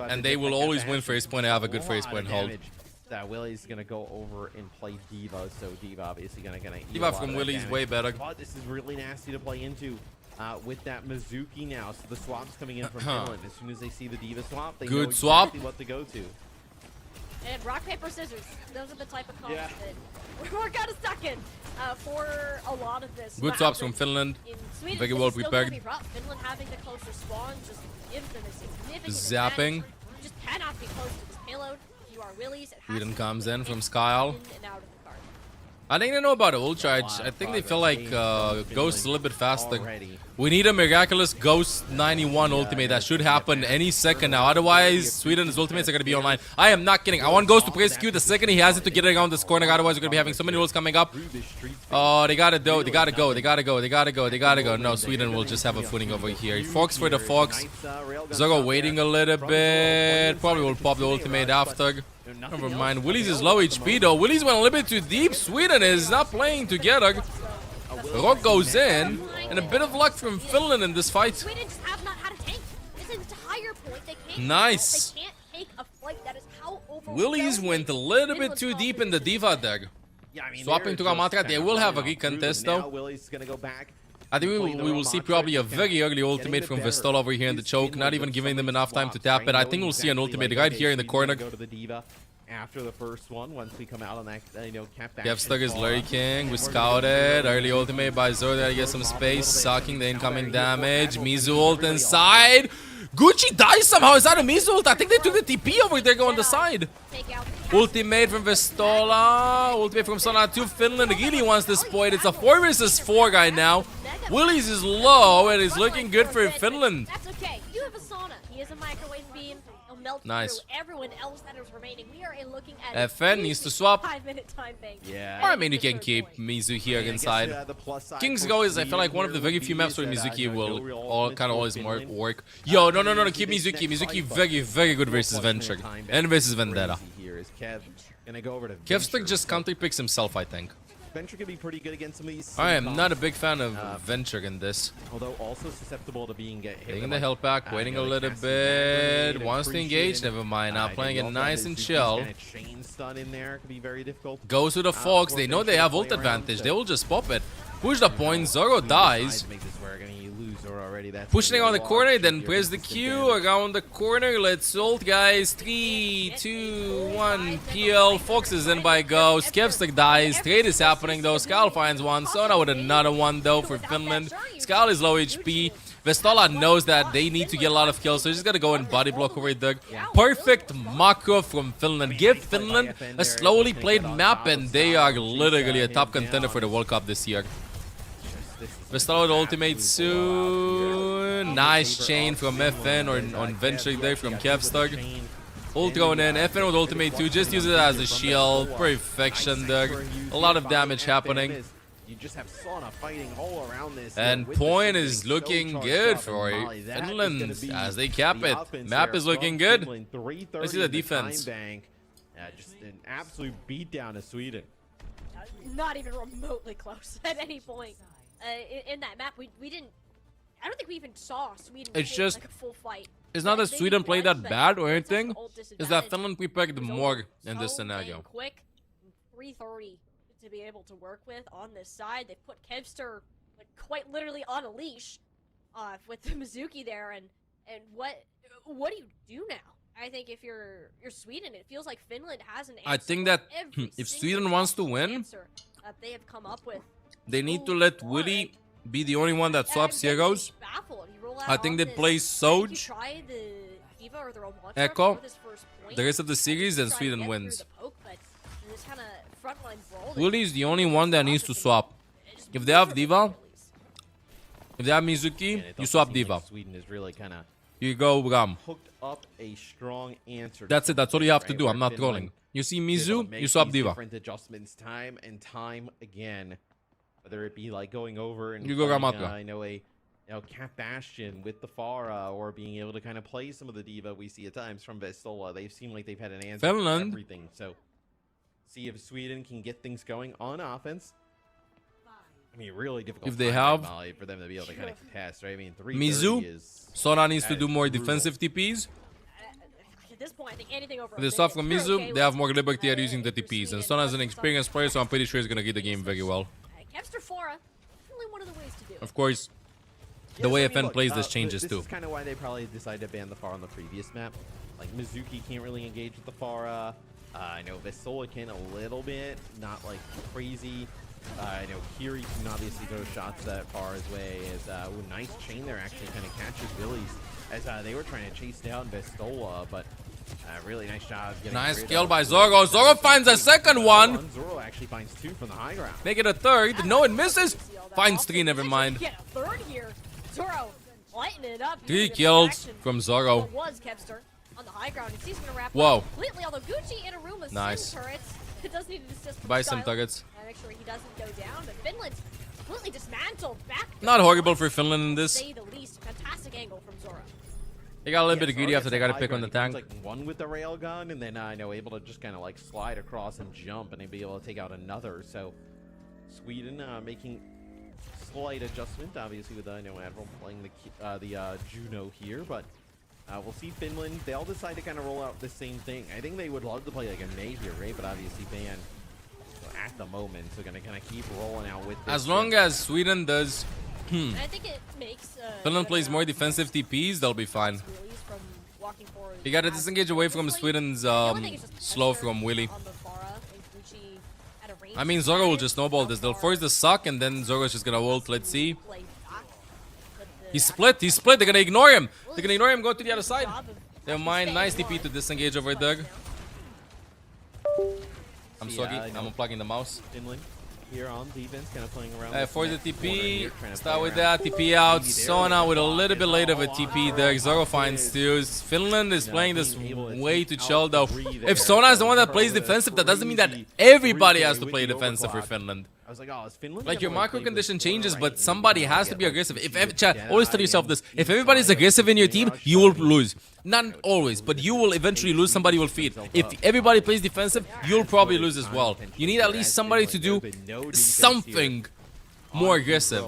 and they will always win first point and have a good first point hold. Willie's gonna go over and play Diva, so Diva obviously gonna Diva from Willie's way better. But this is really nasty to play into. With that Mizuki now, so the swap's coming in from Finland. As soon as they see the Diva swap, they know exactly what to go to. And rock, paper, scissors. Those are the type of comments that we're kind of stuck in for a lot of this. Good swaps from Finland. In Sweden, Very this well is still gonna prepared. be rough. Finland having the closer spawn just gives them a significant Zapping. advantage. You just cannot be close to this payload. You are willies. It has Sweden to be comes in from in Skyle. and out of the card. I think they know about ult charge. I think they feel like Ghost is a little bit faster. We need a miraculous Ghost 91 ultimate. That should happen any second now. Otherwise, Sweden's ultimates are going to be online. I am not kidding. I want Ghost to place Q the second he has it to get it around this corner. Otherwise, we're going to be having so many ults coming up. Oh, they got to go. They got to go. They got to go. They got to go. They got to go. No, Sweden will just have a footing over here. Fox for the Fox. Zoro waiting a little bit. Probably will pop the ultimate after. Never mind. Willy's is low HP though. Willy's went a little bit too deep. Sweden is not playing together. Rock goes in. And a bit of luck from Finland in this fight. Sweden just have not had a tank. This entire point, they can't. Nice. They can't take a fight. That is how Willy's went a little bit too deep in the diva deck. Swapping to Ramatra. They will have a recontest though. Willy's gonna go back. I think we will see probably a very early ultimate from Vestol over here in the choke, not even giving them enough time to tap it. I think we'll see an ultimate right here in the corner. Go to the diva after the first one. Once we come out on that, cap back. Kevstug is Larry King. We scouted. Early ultimate by Zoro to get some space, sucking the incoming damage. Mizu ult inside. Gucci dies somehow. Is that a Mizu ult? I think they took the TP over there going on the side. Ultimate from Vestola. Ultimate from Sona 2. Finland really wants this point. It's a 4 versus 4 guy now. Willy's is low and is looking good for Finland. That's okay. You have a sauna. He has a microwave beam. He'll melt Nice. through everyone else that is remaining. We are looking at FN needs to swap. 5-minute time bank. Yeah. I mean, you can keep Mizu here inside. King's Go is, I feel like, one of the very few maps where Mizuki will always work. Yo, no, keep Mizuki. Mizuki very, very good versus Venture. And versus Vendetta. Kevstug just counter picks himself, I think. Venture could be pretty good against some of these. I am not a big fan of Venture in this. Although also susceptible to being hit. Taking the help back, waiting a little bit. Wants to engage, never mind. Now playing it nice and chill. Chain stun in there could be very difficult. Goes to the Fox. They know they have ult advantage. They will just pop it. Push the point. Zoro dies. Pushing around the corner, then press the Q around the corner. Let's ult, guys. 3, 2, 1. PL. Fox is in by Ghost. Kevstug dies. Trade is happening though. Skal finds one. Sona with another one though for Finland. Skal is low HP. Vestola knows that they need to get a lot of kills, so he's gonna go and body block over Doug. Perfect macro from Finland. Give Finland a slowly played map, and they are literally a top contender for the World Cup this year. Vestola with ultimate soon. Nice chain from FN or on Venture there from Kevstug. Ult going in. FN with ultimate too. Just use it as a shield. Perfection, Doug. A lot of damage happening. You just have Sauna fighting all around this. And point is looking good for Finland as they cap it. Map is looking good. Let's see the defense. Just an absolute beatdown of Sweden. Not even remotely close at any point in that map. We didn't. I don't think we even saw Sweden. It's just like a full fight. It's not that Sweden played that bad or anything. It's that Finland prepared more in this scenario. Quick, 330 to be able to work with on this side. They put Kevster like quite literally on a leash with the Mizuki there, and what do you do now? I think if you're Sweden, it feels like Finland has an answer. I think that if Sweden wants to win, they have come up with, they need to let Willy be the only one that swaps heroes. I think they play Soj, Echo, the rest of the series, and Sweden wins. Willy is the only one that needs to swap. If they have Diva, if they have Mizuki, you swap Diva. Sweden is really kind of you go Ram. hooked up a strong answer. That's it. That's all you have to do. I'm not trolling. You see Mizu, you swap Diva. Different adjustments time and time again. Whether it be like going over and you go Ramatra. I know Cap Bastion with the Pharah, or being able to kind of play some of the Diva we see at times from Vestola. They've seemed like they've had an answer for everything. So see if Sweden can get things going on offense. I mean, really difficult if they have for them to be able to kind of contest, right? I mean, Mizu, Sona needs to do more defensive TPs. At this point, I think anything over if they stop from Mizu, they have more liberty at using the TPs. And Sona is an experienced player, so I'm pretty sure he's going to get the game very well. Kevster Fora, really one of the ways to do it. Of course, the way FN plays this changes too. This is kind of why they probably decided to ban the Pharah on the previous map. Like, Mizuki can't really engage with the Pharah. I know Vestola can a little bit, not like crazy. I know Kiri can obviously throw shots that far his way. As nice chain there actually kind of catches Billy's as they were trying to chase down Vestola, but really nice job getting Nice kill by Zorro. Zorro finds a second one. Zorro actually finds 2 from the high ground. Make it a third. No, it misses. Finds 3, never mind. Get a third here. Zorro lighting it up. 3 kills from Zorro. Was Kevster on the high ground. He's gonna wrap Whoa. up completely. Although Gucci in a room with Nice. Sim turrets, it does need an assist from Buy some Stylo. targets. Make sure he doesn't go down. But Finland completely dismantled back. Not horrible for Finland in To this. say the least. Fantastic angle from Zorro. They got a little bit greedy after they got to pick on the tank. Like one with the railgun, and then I know able to just kind of like slide across and jump, and they'd be able to take out another. So Sweden making slight adjustment, obviously with Admiral playing the Juno here, but we'll see Finland. They all decide to kind of roll out the same thing. I think they would love to play like a May here, right? But obviously Van at the moment, so gonna kind of keep rolling out with this. As long as Sweden does. And I think it makes Finland plays more defensive TPs, they'll be fine. release from walking forward. You gotta disengage away from Sweden's slow from Willy. On the Farah and Gucci at a range. I mean, Zorro will just snowball this. They'll force the suck, and then Zorro's just gonna ult. Let's see. Play back. He's split. He's split. They're gonna ignore him. They're gonna ignore him. Go to the other side. Never mind. Nice TP to disengage over Doug. I'm soggy. I'm unplugging the mouse. Finland here on defense, kind of playing around. For the TP, start with that. TP out. Sona with a little bit late of a TP there. Zorro finds 2. Finland is playing this way too chill though. If Sona is the one that plays defensive, that doesn't mean that everybody has to play defensive for Finland. I was like, oh, is Finland Like your macro condition changes, but somebody has to be aggressive. Chat, always tell yourself this: if everybody's aggressive in your team, you will lose. Not always, but you will eventually lose. Somebody will feed. If everybody plays defensive, you'll probably lose as well. You need at least somebody to do something more aggressive.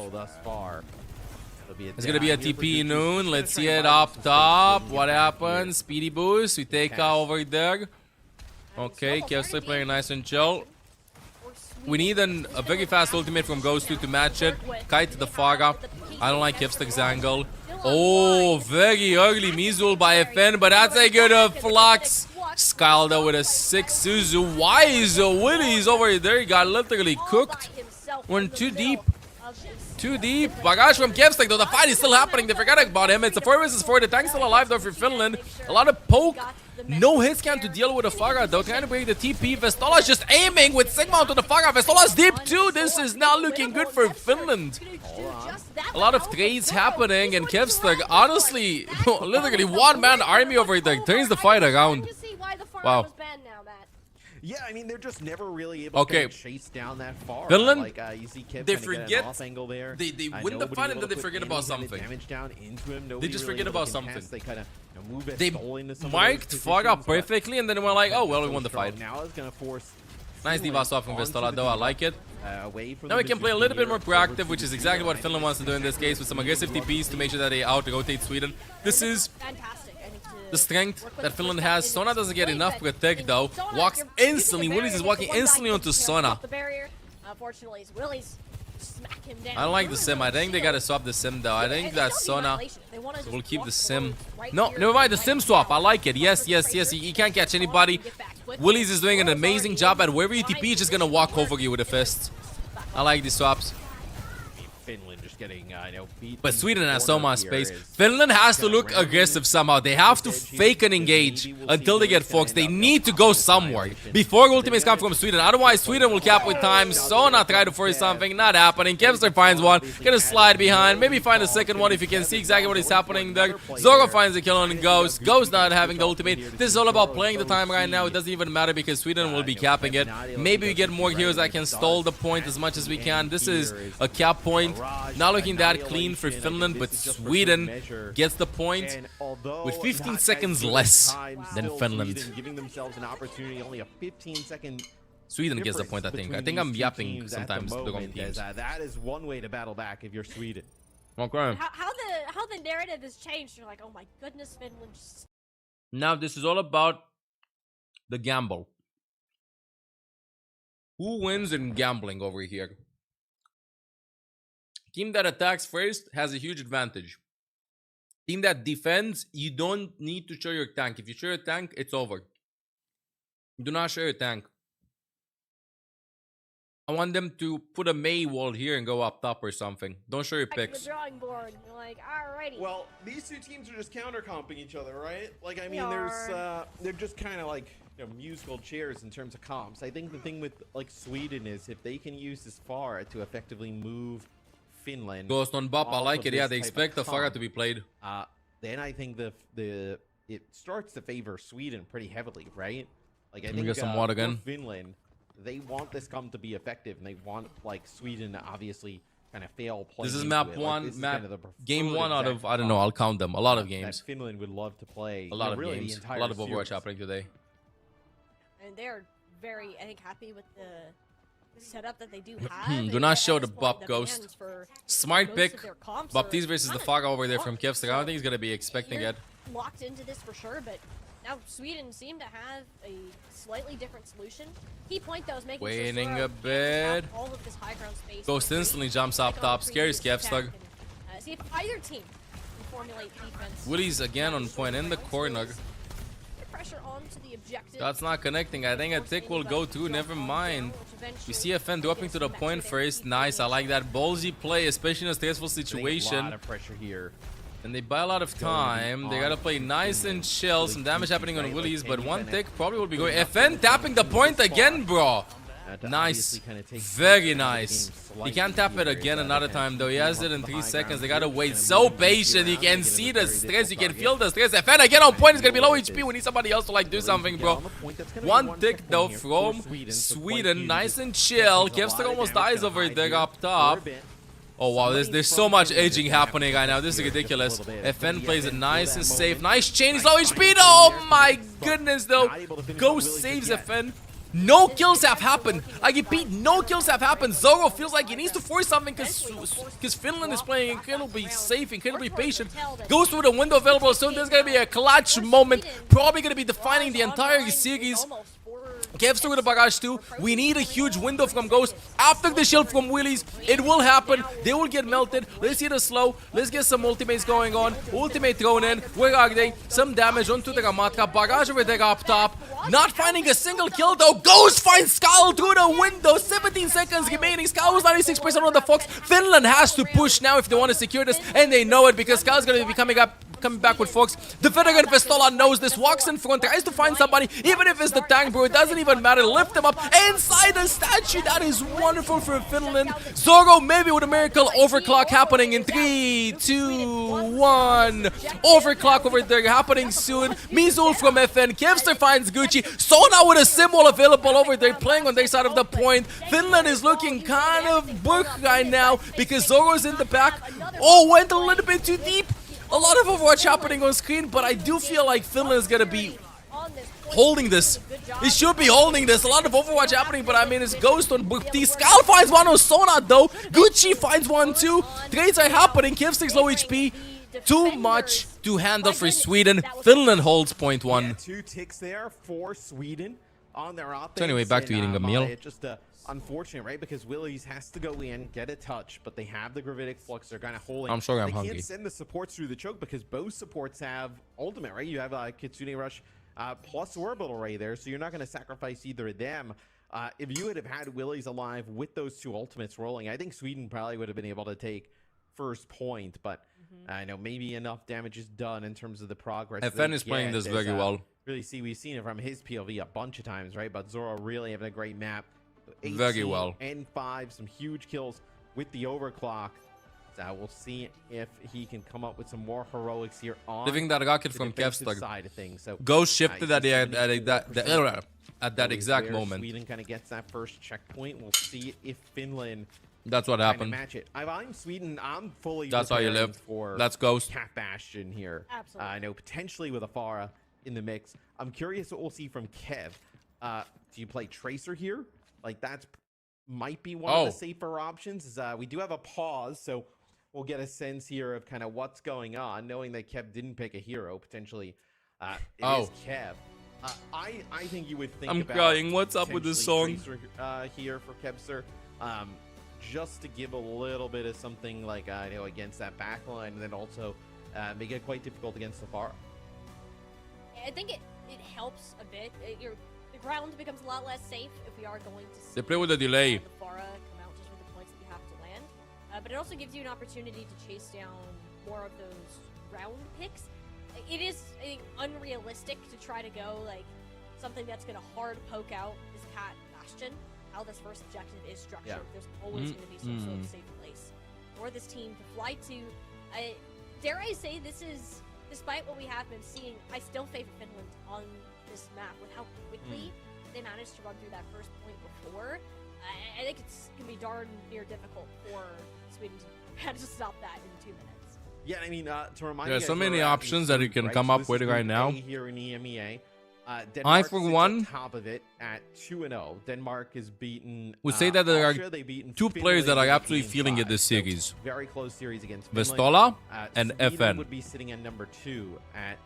It's gonna be a TP noon. Let's see it up top. What happens? Speedy boost. We take out over there. Okay, Kevster playing nice and chill. We need a very fast ultimate from Ghost 2 to match it. Kite to the Farah. I don't like Kevster's angle. Oh, very early Mizul by FN, but that's a good Flux. Skylda with a 6 Suzu. Why is Willy's over there? He got literally cooked. Went too deep. Too deep. Bagage from Kevster though. The fight is still happening. They forgot about him. It's a 4 vs 4. The tank's still alive though for Finland. A lot of poke. No hit scan to deal with the Farah though. Trying to break the TP. Vestola's just aiming with Sigma onto the Farah. Vestola's deep too. This is not looking good for Finland. A lot of trades happening, and Kevster, honestly, literally one-man army over there turns the fight around. Wow. Yeah, I mean, they're just never really able to chase down that far. Finland, like, you see Kev they kinda get an forget, off angle there. they win the fight and then they forget about something. They just forget about something. They kind of move they marked Farah perfectly, and then we're like, oh, well, we won the fight. Now it's going to force nice Divas off from Vestola though, I like it. Now we can play a little bit more proactive, which is exactly what Finland wants to do in this case, with some aggressive TPs to make sure that they out-rotate Sweden. This is the strength that Finland has. Sona doesn't get enough protect though. Walks instantly. Willy's is walking instantly onto Sona. Unfortunately, Willy's smack him down. I don't like the sim. I think they gotta swap the sim though. I think that Sona will keep the sim. No, never mind. The sim swap. I like it. Yes, yes, yes. He can't catch anybody. Willy's is doing an amazing job at wherever you TP, he's just gonna walk over you with a fist. I like these swaps. Finland just getting beat. But Sweden has so much space. Finland has to look aggressive somehow. They have to fake an engage until they get forks. They need to go somewhere before ultimates come from Sweden. Otherwise, Sweden will cap with time. Sona try to force something. Not happening. Kevster finds one. Gonna slide behind. Maybe find a second one if you can see exactly what is happening there. Zorro finds a kill on Ghost. Ghost not having the ultimate. This is all about playing the time right now. It doesn't even matter because Sweden will be capping it. Maybe we get more heroes that can stall the point as much as we can. This is a cap point. Not looking that clean for Finland, but Sweden gets the point with 15 seconds less than Finland. Giving themselves an opportunity, only a 15-second. Sweden gets the point, I think. I think I'm yapping sometimes the wrong teams. That is one way to battle back if you're Sweden. Okay. How the narrative has changed. You're like, oh my goodness, Finland. Now this is all about the gamble. Who wins in gambling over here? Team that attacks first has a huge advantage. Team that defends, you don't need to show your tank. If you show your tank, it's over. Do not share your tank. I want them to put a Mei wall here and go up top or something. Don't show your Back to the picks. drawing board. You're like, alrighty. Well, these two teams are just counter-comping each other, right? Like, I mean, are. they're just kind of like, you know, musical chairs in terms of comps. I think the thing with, like, Sweden is if they can use this Pharah to effectively move Finland. Ghost on Bop, I off like of it. Yeah, this they type expect the of Pharah comp, to be played. then I think it starts to favor Sweden pretty heavily, right? Like, I Let me think get some water for again. Finland, they want this comp to be effective, and they want, like, Sweden to obviously kind of fail playing. This is into map it. Like, one, this is map kind of the game preferred one out exact of, I don't know, comp I'll count them. A lot of that games. Finland would love to play. A lot of really games. The entire A lot of Overwatch series. happening today. And they're very, I think, happy with the setup that they do have. Do not show the Bop Ghost. Smart pick. Baptiste Baptiste versus the Pharah over there from Kevster. I don't think he's going to be expecting it. Locked into this for sure, but now Sweden seem to have a slightly different solution. Key point though is making Waiting sure a bit. all of this high ground space. Ghost instantly jumps up top. Scary Skevstug. See if either team can formulate defense. Willie's again on point in the corner. Pressure onto the objective. That's not connecting. I think a tick will go through. Never mind. We see FN dropping to the point first. Nice. I like that ballsy play, especially in a stressful A situation. lot of pressure here. And they buy a lot of time. They gotta play nice and chill. Some damage happening on Willie's, but one tick probably will be going. FN tapping the point again, bro. Nice. Very nice. He can't tap it again another time though. He has it in 3 seconds. They gotta wait. So patient. You can see the stress. You can feel the stress. FN again on point. It's gonna be low HP. We need somebody else to like do something, bro. One tick though from Sweden. Nice and chill. Kevster almost dies over there up top. Oh wow, there's so much edging happening right now. This is ridiculous. FN plays it nice and safe. Nice chain. He's low HP. Oh my goodness though. Ghost saves FN. No kills have happened. I repeat, no kills have happened. Zoro feels like he needs to force something because Finland is playing incredibly safe, incredibly patient. Goes through the window available soon. There's going to be a clutch moment. Probably going to be defining the entire series. Kevster with a barrage too. We need a huge window from Ghost. After the shield from Willie's, it will happen. They will get melted. Let's hit a slow. Let's get some ultimates going on. Ultimate thrown in. Where are they? Some damage onto the Ramatra. Barrage over there up top. Not finding a single kill though. Ghost finds Skull through the window. 17 seconds remaining. Skull was 96% on the Fox. Finland has to push now if they want to secure this. And they know it because Skull's going to be coming back with Fox. The Veteran Pistola knows this. Walks in front. Tries to find somebody. Even if it's the tank, bro. It doesn't even matter. Lift him up inside the statue. That is wonderful for Finland. Zoro maybe with a miracle. Overclock happening in 3, 2, 1. Overclock over there happening soon. Mizul from FN. Kevster finds Gucci. Sona with a symbol available over there playing on their side of the point. Finland is looking kind of book right now because Zoro's in the back. Oh, went a little bit too deep. A lot of Overwatch happening on screen, but I do feel like Finland is going to be holding this. It should be holding this. A lot of Overwatch happening, but I mean, it's Ghost on Baptiste. Skal finds one on Sona, though. Gucci finds one, too. Trades are happening. Kevster's low HP. Too much to handle for Sweden. Finland holds point one. Yeah, 2 ticks there for Sweden on their offense. So anyway, back to eating a meal. It's just unfortunate, right? Because Willie's has to go in, get a touch, but they have the Gravitic Flux. They're kind of holding. I'm sorry, I'm they hungry. can't send the supports through the choke because both supports have ultimate, right? You have Kitsune Rush plus Orbital Ray there, so you're not going to sacrifice either of them. If you would have had Willie's alive with those 2 ultimates rolling, I think Sweden probably would have been able to take first point, but I know maybe enough damage is done in terms of the progress. FN is playing this very well. Really see, we've seen it from his POV a bunch of times, right? But Zoro really having a great map. Very well. And 5, some huge kills with the overclock. So we'll see if he can come up with some more heroics here on Living that rocket the from defensive Kevster. side of things. So Ghost shifted at that exact where moment. Sweden kind of gets that first checkpoint. We'll see if Finland. That's what happened. Match it. If I'm Sweden, I'm fully. That's how you preparing live. For That's Ghost. Cat Bastion here. Absolutely. I know potentially with a Pharah in the mix. I'm curious what we'll see from Kev. Do you play Tracer here? Like that's might be one of the safer options. Is we do have a pause, so we'll get a sense here of kind of what's going on, knowing that Kev didn't pick a hero potentially. It is Kev. I think you would think. I'm about crying. What's up with this song? Tracer, here for Kevster. Just to give a little bit of something like against that backline, and then also make it quite difficult against the Pharah. I think it helps a bit. The the ground becomes a lot less safe if we are going to see They play with a delay. the Pharah come out just with the points that you have to land. But it also gives you an opportunity to chase down more of those round picks. It is, I think, unrealistic to try to go like something that's going to hard poke out this Cat Bastion. How this first objective is structured. There's always going to be some sort of safe place for this team to fly to. Dare I say, this is, despite what we have been seeing, I still favor Finland on this map with how quickly they managed to run through that first point before. I think it's going to be darn near difficult for Sweden to manage to stop that in 2 minutes. Yeah, I mean, to remind There's you so guys, many we're at options the that you group, can right? come So up this with is right Group now. A here in EMEA. I, Denmark for sits one, on top of it at 2-0. Denmark has beaten. would say that there are Austria. They've beaten two players that Finland are in absolutely game feeling it 5. this So, series. very close series against Finland. Vestola and Sweden FN. would be sitting at number 2 at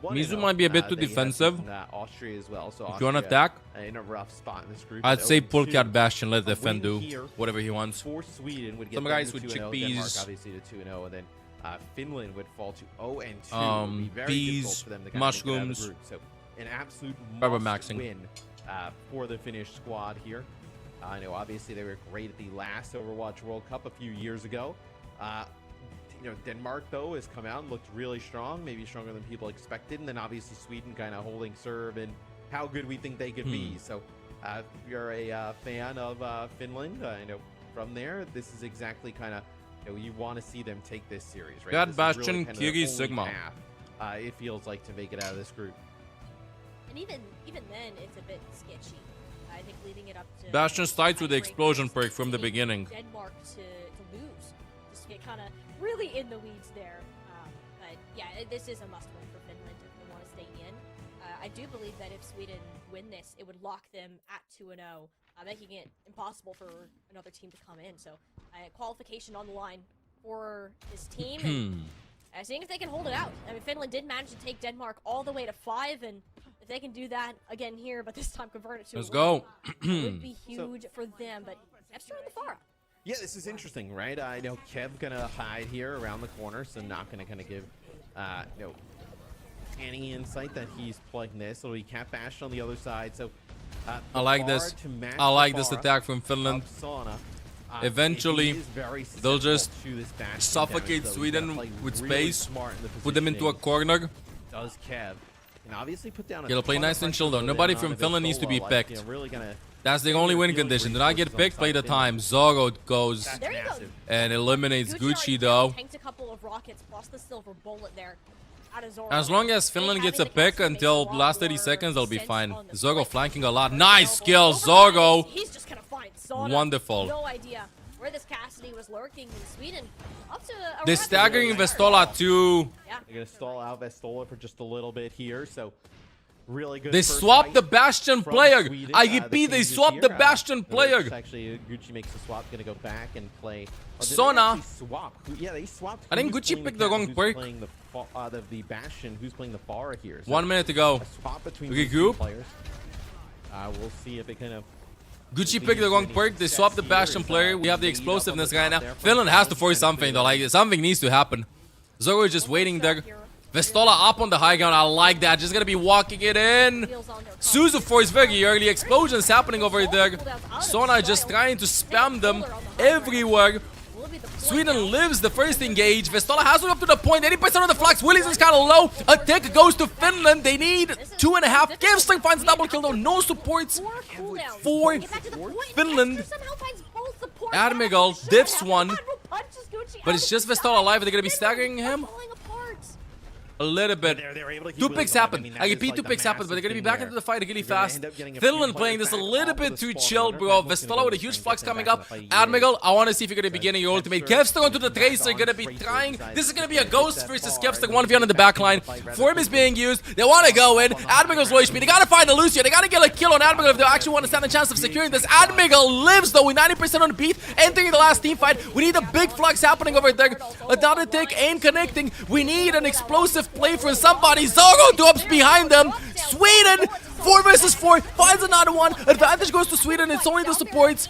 1-0. Mizu might be a bit too They have defensive. beaten, Austria as well. So If you want to Austria, attack, in a rough spot in this group. I'd at say 0-2. pull Cat Bastion, let the A FN win do here whatever he wants. for Sweden would get Some them guys to with 2-0. Denmark chickpeas. obviously to 2-0, and then Finland would fall to 0-2. It would be very difficult peas, for them to kind of make it out of the mushrooms. group. So an absolute Rubber must maxing. win for the Finnish squad here. I know obviously they were great at the last Overwatch World Cup a few years ago. You know, Denmark though has come out and looked really strong, maybe stronger than people expected, and then obviously Sweden kind of holding serve and how good we think they could be. So if you're a fan of Finland, you know, from there, this is exactly kind of, you know, you want to see them take this series, right? Cat This is Bastion, really kind of their Kiri, only Sigma. path, it feels like, to make it out of this group. And even then, it's a bit sketchy. I think leading it up to Bastion starts with the tiebreakers, explosion perk from the seeing beginning. Denmark to lose, just get kind of really in the weeds there. But yeah, this is a must-win for Finland if they want to stay in. I do believe that if Sweden win this, it would lock them at 2-0, making it impossible for another team to come in. So qualification on the line for this team. And, seeing if they can hold it out. I mean, Finland did manage to take Denmark all the way to 5, and if they can do that again here, but this time convert it to Let's a go. win, it would be huge for them. But Kevster on the Pharah. Yeah, this is interesting, right? I know Kev gonna hide here around the corner, so not gonna kind of give, you know, any insight that he's playing this. It'll be Cat Bastion on the other side. So I like this. I like this attack from Finland. Eventually, they'll just suffocate Sweden with space, put them into a corner. Does Kev and obviously put down? They'll play nice and chill though. Nobody from Finland needs to be picked. That's the only win condition. Do not get picked, play the time. Zorro goes and eliminates Gucci though. Tanked a couple of rockets plus the silver bullet there. As long as Finland gets a pick until the last 30 seconds, they'll be fine. Zorgo flanking a lot. Nice skill, Zorgo. He's just gonna find Sauna. Wonderful. No idea where this Cassidy was lurking in Sweden. Up to They're staggering Vestola too. Yeah. They're gonna stall out Vestola for just a little bit here. So really good. They first swapped fight the Bastion from player. Sweden. I The repeat, they changes swapped the here, Bastion player. Actually, Gucci makes the swap. Gonna go back and play. Oh, did they Sona. actually swap? Yeah, they swapped. I think Who's Gucci playing picked the the wrong who's perk. Playing the Bastion. Who's playing the Pharah here? So 1 minute to go. a swap between these two Regroup. players. We'll see if it kind of. Gucci picked the wrong perk. They swapped the Bastion player. We have the explosiveness guy now. Finland has to force something though. Like something needs to happen. Zorro is just waiting there. Vestola up on the high ground. I like that. Just gonna be walking it in. Suzu force very early. Explosions happening over there. Sona just trying to spam them everywhere. Sweden lives the first engage. Vestola has it up to the point. 80% of the flags. Willis is kind of low. A tick goes to Finland. They need 2.5. Kevster finds double kill though. No supports for Finland. Admiral diffs one. But it's just Vestola alive. Are they going to be staggering him? A little bit. Two picks happen. I repeat, two picks happen, but they're going to be back into the fight really fast. Finland playing this a little bit too chill, bro. Vestola with a huge flux coming up. Admiral, I want to see if you're going to be getting your ultimate. Kevster onto the Tracer, going to be trying. This is going to be a Ghost versus Kevster. 1v1 in the backline. Form is being used. They want to go in. Admiral's low HP. They got to find a Lucio. They got to get a kill on Admiral if they actually want to stand a chance of securing this. Admiral lives though with 90% on the beat. Entering the last team fight. We need a big flux happening over there. Another tick ain't connecting. We need an explosive play for somebody. Zorgo drops behind them. Sweden 4 versus 4 finds another one. Advantage goes to Sweden. It's only the supports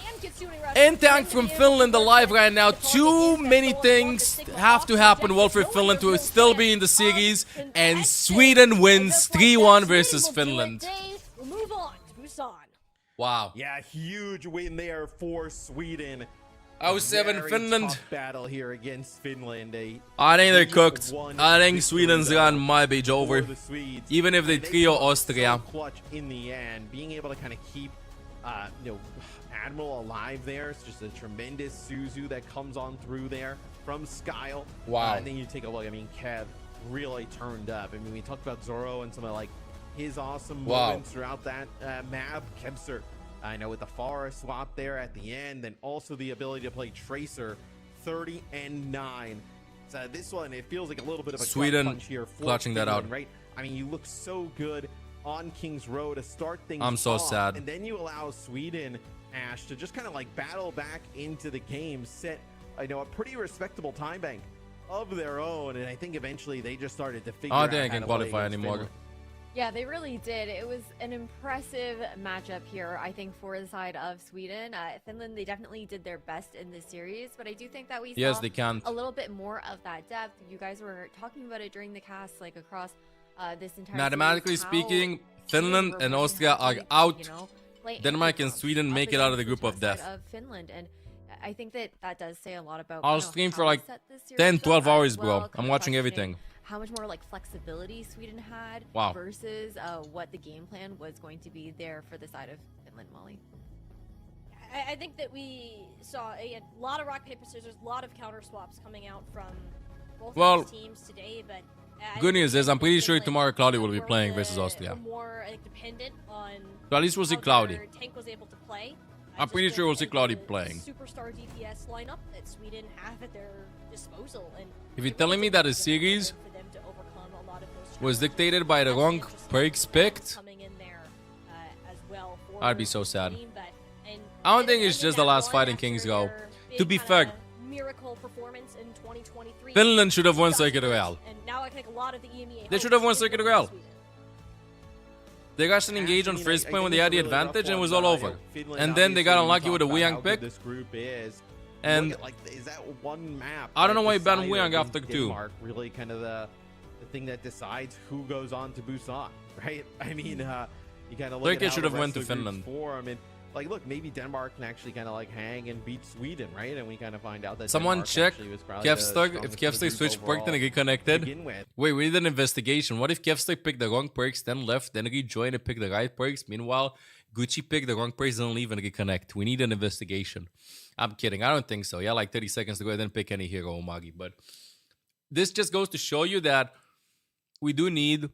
and tank from Finland alive right now. Too many things have to happen well for Finland to still be in the series, and Sweden wins 3-1 versus Finland. We'll move on Wow. Yeah, huge win there for Sweden. 0-7 Very Finland. tough battle here against Finland. I think they're cooked. One I think victory, Sweden's though, run might be for over. the Swedes. Even if they And trio come up Austria. so clutch in the end, being able to kind of keep, Admiral alive there. It's just a tremendous Suzu that comes on through there from Skyle. Wow. And then you take a look. I mean, Kev really turned up. I mean, we talked about Zoro and some of like his awesome moments throughout that map. Kevser, I know, with the forest swap there at the end, and also the ability to play Tracer, 30 and 9. So this one, it feels like a little bit of a Sweden gut punch here for clutching that out. Finland, right? I mean, you look so good on King's Row to start things I'm so off, sad. and then you allow Sweden, Ash, to just kind of like battle back into the game, set, I know, a pretty respectable time bank of their own, and I think eventually they just started to figure I out don't think I how can to play qualify against anymore. Finland. Yeah, they really did. It was an impressive matchup here, I think, for the side of Sweden. Finland, they definitely did their best in this series, but I do think that we Yes, saw they can't. a little bit more of that depth. You guys were talking about it during the cast, like across this entire Mathematically series, how speaking, Sweden Finland were and really Austria are happy, out. you know, play Denmark and anti-comps Sweden up make it out of the against group of tough death. side of Finland, and I think that does say a lot about. I'll you know, stream how for we like set this series 10, up 12 as hours, well, bro. kind I'm of watching questioning everything. how much more like flexibility Sweden had Wow. versus what the game plan was going to be there for the side of Finland, Molly. I think that we saw a lot of rock, paper, scissors, a lot of counter swaps coming out from both of these teams today, but Good news is I'm pretty sure Finland tomorrow Cloudy will be were playing versus Austria. More dependent on So at least we'll see how Cloudy. their tank was able to play. I'm pretty Just sure we'll see the Cloudy playing. Superstar DPS lineup that Sweden have at their disposal, and If you're telling me that a series for them to overcome a lot of those was dictated by the wrong perks picked, coming in there as well for I'd be so sad. Sweden, but- and I don't think getting it's just the that last one fight in after Kings Go. their To big be kinda fair, miracle performance in 2023. Finland should have won Doesn't Circuit hurt, Royale. And now I think a lot of the EMEA They should have won hopes Circuit is Royale. Sweden. They got an engage on first point when they had the advantage and it was all over. And then they got unlucky with a Wuyang pick. This group is. And Look at, like, is that one map? I don't know why he banned decided Wuyang against after two. Denmark, really kind of the thing that decides who goes on to Busan, right? I mean, you kind of look Turkey at how should the have went rest to of the groups Finland. form, and like, look, maybe Denmark can actually kind of like hang and beat Sweden, right? And we kind of find out that someone Denmark check actually was probably the Kevstar. If strongest Kevstar of the switch group perk then overall reconnected. to begin with. Wait, we did an investigation. What if Kevstar picked the wrong perks, then left, then rejoined and picked the right perks? Meanwhile, Gucci picked the wrong perks, then leave and reconnect. We need an investigation. I'm kidding. I don't think so. Yeah, like 30 seconds to go, I didn't pick any hero, Omagi. But this just goes to show you that we do need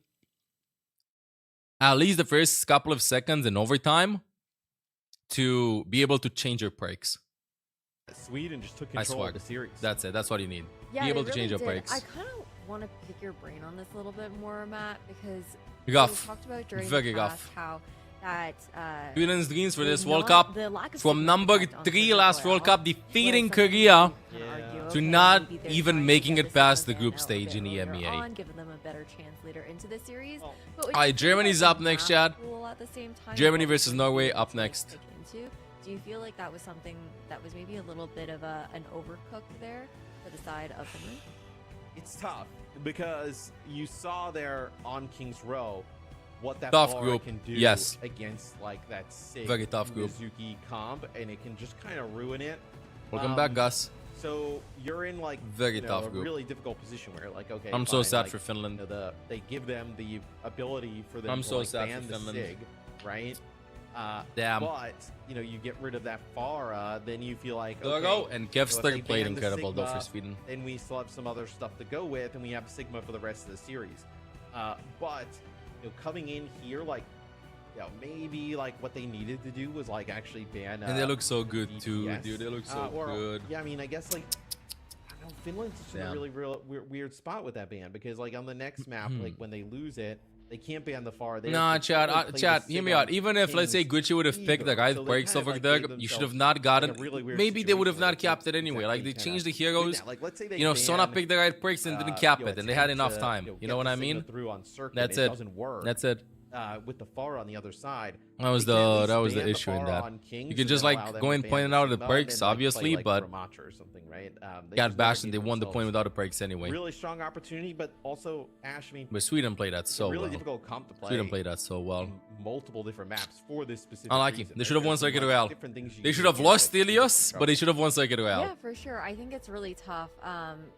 at least the first couple of seconds in overtime to be able to change your perks. Sweden just took I control swear. of the series. That's it. That's what you need. Yeah, be able they to change your really did. perks. I kind of want to pick your brain on this a little bit more, Matt, because Rough. we talked about during Very the past rough. how that Sweden's dreams for this the World not- Cup the lack of from significant number effect on 3 Circuit last World Royale Cup, defeating was something Korea that you can argue, to okay, not maybe they're even trying to making get it the past the season group out a stage bit in the earlier EMEA. on, giving them a better chance later into the series. But when you Alright, think Germany's about up the next, map Chad. pool at the same time, Germany what versus teams Norway you up need to next. pick into, do you feel like that was something that was maybe a little bit of an overcook there for the side of Finland? It's tough because you saw there on King's Row what that Tough Laura group, can do yes. against like that sick Very tough group. Mizuki comp, and it can just kind of ruin it. Welcome back, Gus. So you're in like Very tough a group. really difficult position where like, okay, I'm so fine, sad like, for Finland. they give them the ability for them I'm to so like, sad ban for the Finland. Sig, right? Damn. But you get rid of that Pharah, then you feel like There we okay, go. And so if Kevstar they played ban the incredible though Sigma, for Sweden. then we still have some other stuff to go with, and we have Sigma for the rest of the series. But coming in here, like, maybe like what they needed to do was like actually ban. And they look so the good too, DPS. dude. They look so Or, good. Yeah, I mean, I guess like I don't know, Finland's just in a Damn. really weird spot with that ban because like on the next map, like when they lose it, they can't ban the Pharah. They Nah, have to Chad, play the Chad, hear me Sigma out. Even if, let's say, Kings Gucci would have picked the either. right So they breaks kind of, over like, there, gave you should have themselves, not gotten. like, a really weird Maybe they would have situation not where they capped it anyway. Like, they exactly changed the kinda- heroes. Yeah, like, let's say they Sona ban, picked the right breaks and didn't cap it, and they had enough time. You know what I mean? Through on circuit, That's it it. doesn't work. That's it. with the Pharah on the other side. That was the issue in that. You can just like go and point it out the perks, obviously, but or something, right? got bashed and they won the point without the perks anyway. Really strong opportunity, but also Ash. I mean, but Sweden played that so really well. difficult comp to play. Sweden played that so well. Multiple different maps for this specific. I like reason. it. They should have won Circuit Royale. They They should have lost Ilios, but they should have won Circuit Royale. Yeah, for sure. I think it's really tough.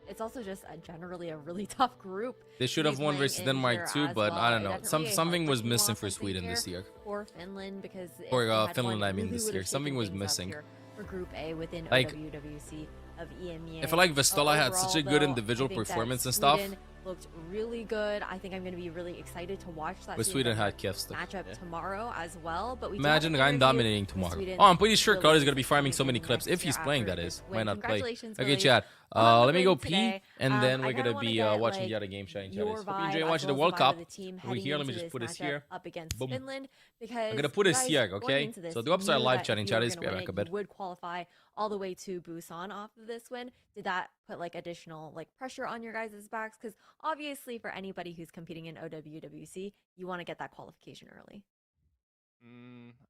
It's also just generally a really tough group. They should have won versus Denmark too, but I don't know. Something was missing for Sweden this year. Or Finland, because or Finland, I mean, this year. Something was missing. For Group A within like, OWC of EMEA. I feel like Vestola had such a good individual performance and stuff. Looked really good. I think I'm going to be really excited to watch that. But Sweden had Kiev matchup tomorrow as well. But we imagine Ryan dominating tomorrow. Oh, I'm pretty sure Cody is going to be farming so many clips if he's playing. That is, why not play? Okay, chat. Let me go pee, and then we're gonna be watching the other game chatting. Hope you enjoy watching the World Cup. Over here, let me just put this here. Up against Boom. Finland, because I'm gonna put this here, okay? So the upside live chatting chat is back a bit. Would qualify all the way to Busan off of this win. Did that put like additional like pressure on your guys' backs? Because obviously, for anybody who's competing in OWWC, you want to get that qualification early.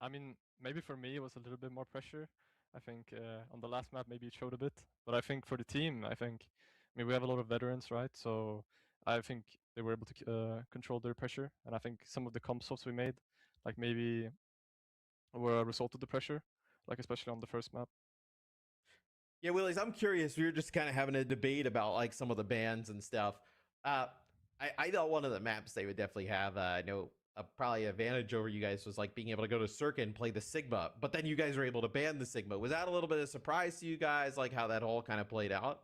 I mean, maybe for me it was a little bit more pressure. I think on the last map maybe it showed a bit, but I think for the team, I mean we have a lot of veterans, right? So I think they were able to control their pressure, and I think some of the comp swaps we made, like maybe were a result of the pressure, like especially on the first map. Yeah, Willies, I'm curious. We were just kind of having a debate about like some of the bans and stuff. I thought one of the maps they would definitely have, probably advantage over you guys was like being able to go to Circa and play the Sigma, but then you guys were able to ban the Sigma. Was that a little bit of a surprise to you guys, like how that all kind of played out?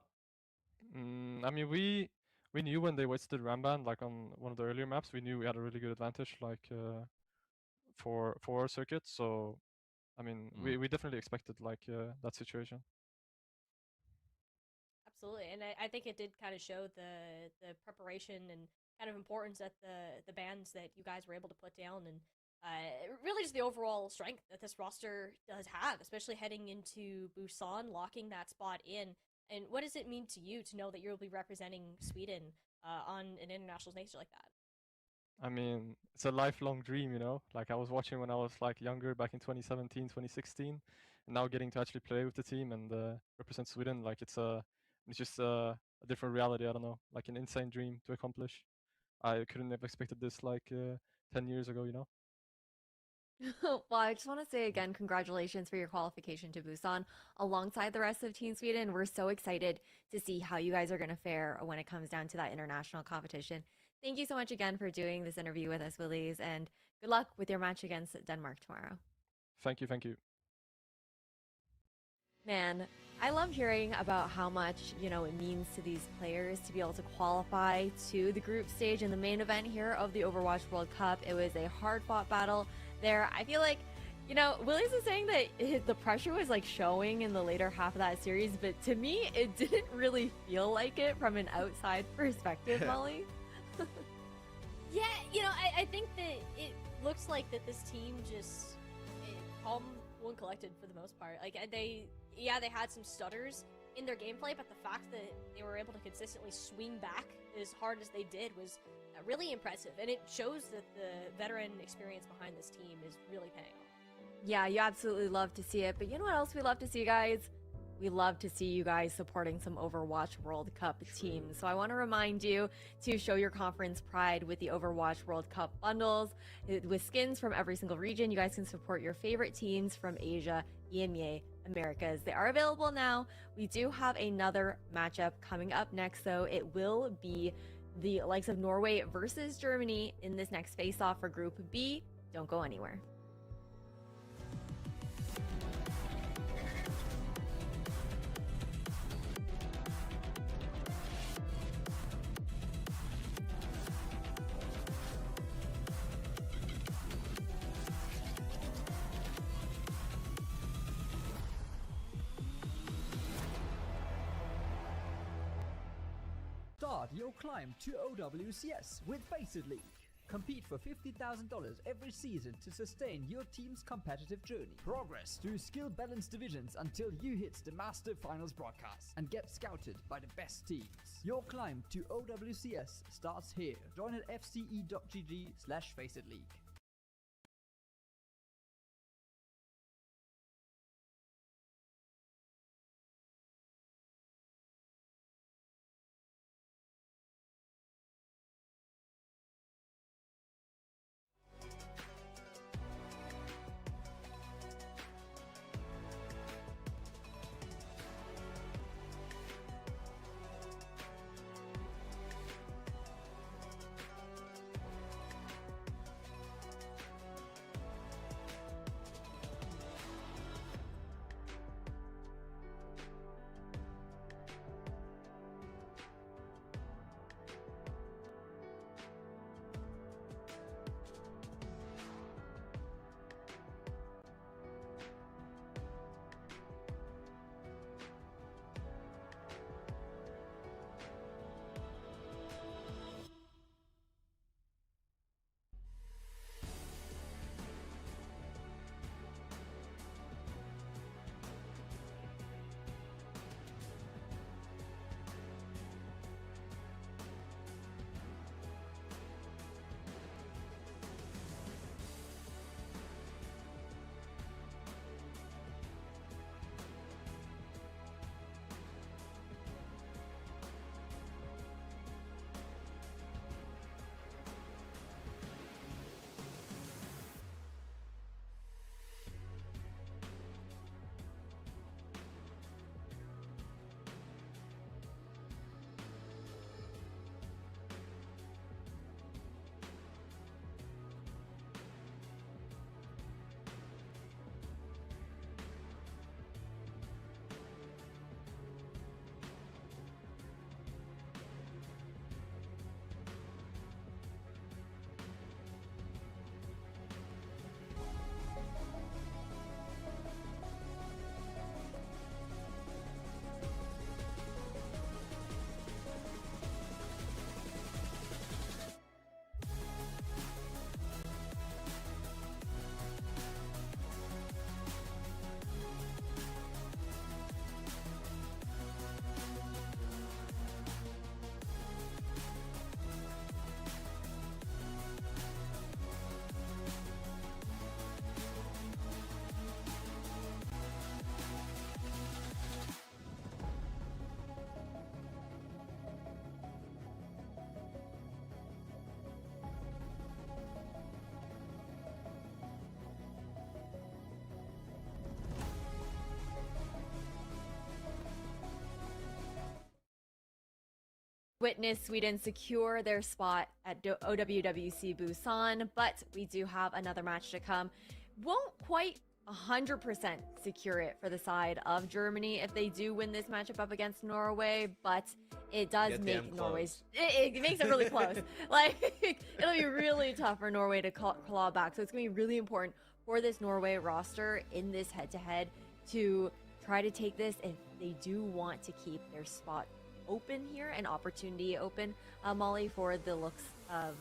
I mean, we knew when they wasted Ramban, like on one of the earlier maps, we knew we had a really good advantage, like for our circuit. So, I mean, we definitely expected like that situation. Absolutely, and I think it did kind of show the preparation and kind of importance that the bans that you guys were able to put down, and really just the overall strength that this roster does have, especially heading into Busan, locking that spot in. And what does it mean to you to know that you'll be representing Sweden on an international stage like that? I mean, it's a lifelong dream, you know? Like, I was watching when I was, like, younger, back in 2017, 2016, and now getting to actually play with the team and represent Sweden, like, it's just a different reality, I don't know, like an insane dream to accomplish. I couldn't have expected this, like, 10 years ago, you know? Well, I just want to say again, congratulations for your qualification to Busan alongside the rest of Team Sweden. We're so excited to see how you guys are going to fare when it comes down to that international competition. Thank you so much again for doing this interview with us, Willies, and good luck with your match against Denmark tomorrow. Thank you, thank you. Man, I love hearing about how much, it means to these players to be able to qualify to the group stage in the main event here of the Overwatch World Cup. It was a hard-fought battle there. I feel like, Willies is saying that the pressure was like showing in the later half of that series, but to me, it didn't really feel like it from an outside perspective, Molly. Yeah, I think that it looks like that this team just calm, cool, and collected for the most part. Like they had some stutters in their gameplay, but the fact that they were able to consistently swing back as hard as they did was really impressive, and it shows that the veteran experience behind this team is really paying off. Yeah, you absolutely love to see it, but you know what else we love to see, guys? We love to see you guys supporting some Overwatch World Cup teams. So I want to remind you to show your conference pride with the Overwatch World Cup bundles. With skins from every single region, you guys can support your favorite teams from Asia, EMEA, Americas. They are available now. We do have another matchup coming up next, though. It will be the likes of Norway versus Germany in this next face-off for Group B. Don't go anywhere. Start your climb to OWCS with Faceit League. Compete for $50,000 every season to sustain your team's competitive journey. Progress through skill-balanced divisions until you hit the Master Finals broadcast and get scouted by the best teams. Your climb to OWCS starts here. Join at fce.gg/Faceit League. witnessed Sweden secure their spot at OWWC Busan, but we do have another match to come. Won't quite 100% secure it for the side of Germany if they do win this matchup up against Norway, but it does make Norway's it makes it really close. Like, it'll be really tough for Norway to claw back. So it's gonna be really important for this Norway roster in this head-to-head to try to take this if they do want to keep their spot open here, an opportunity open, Molly, for the looks of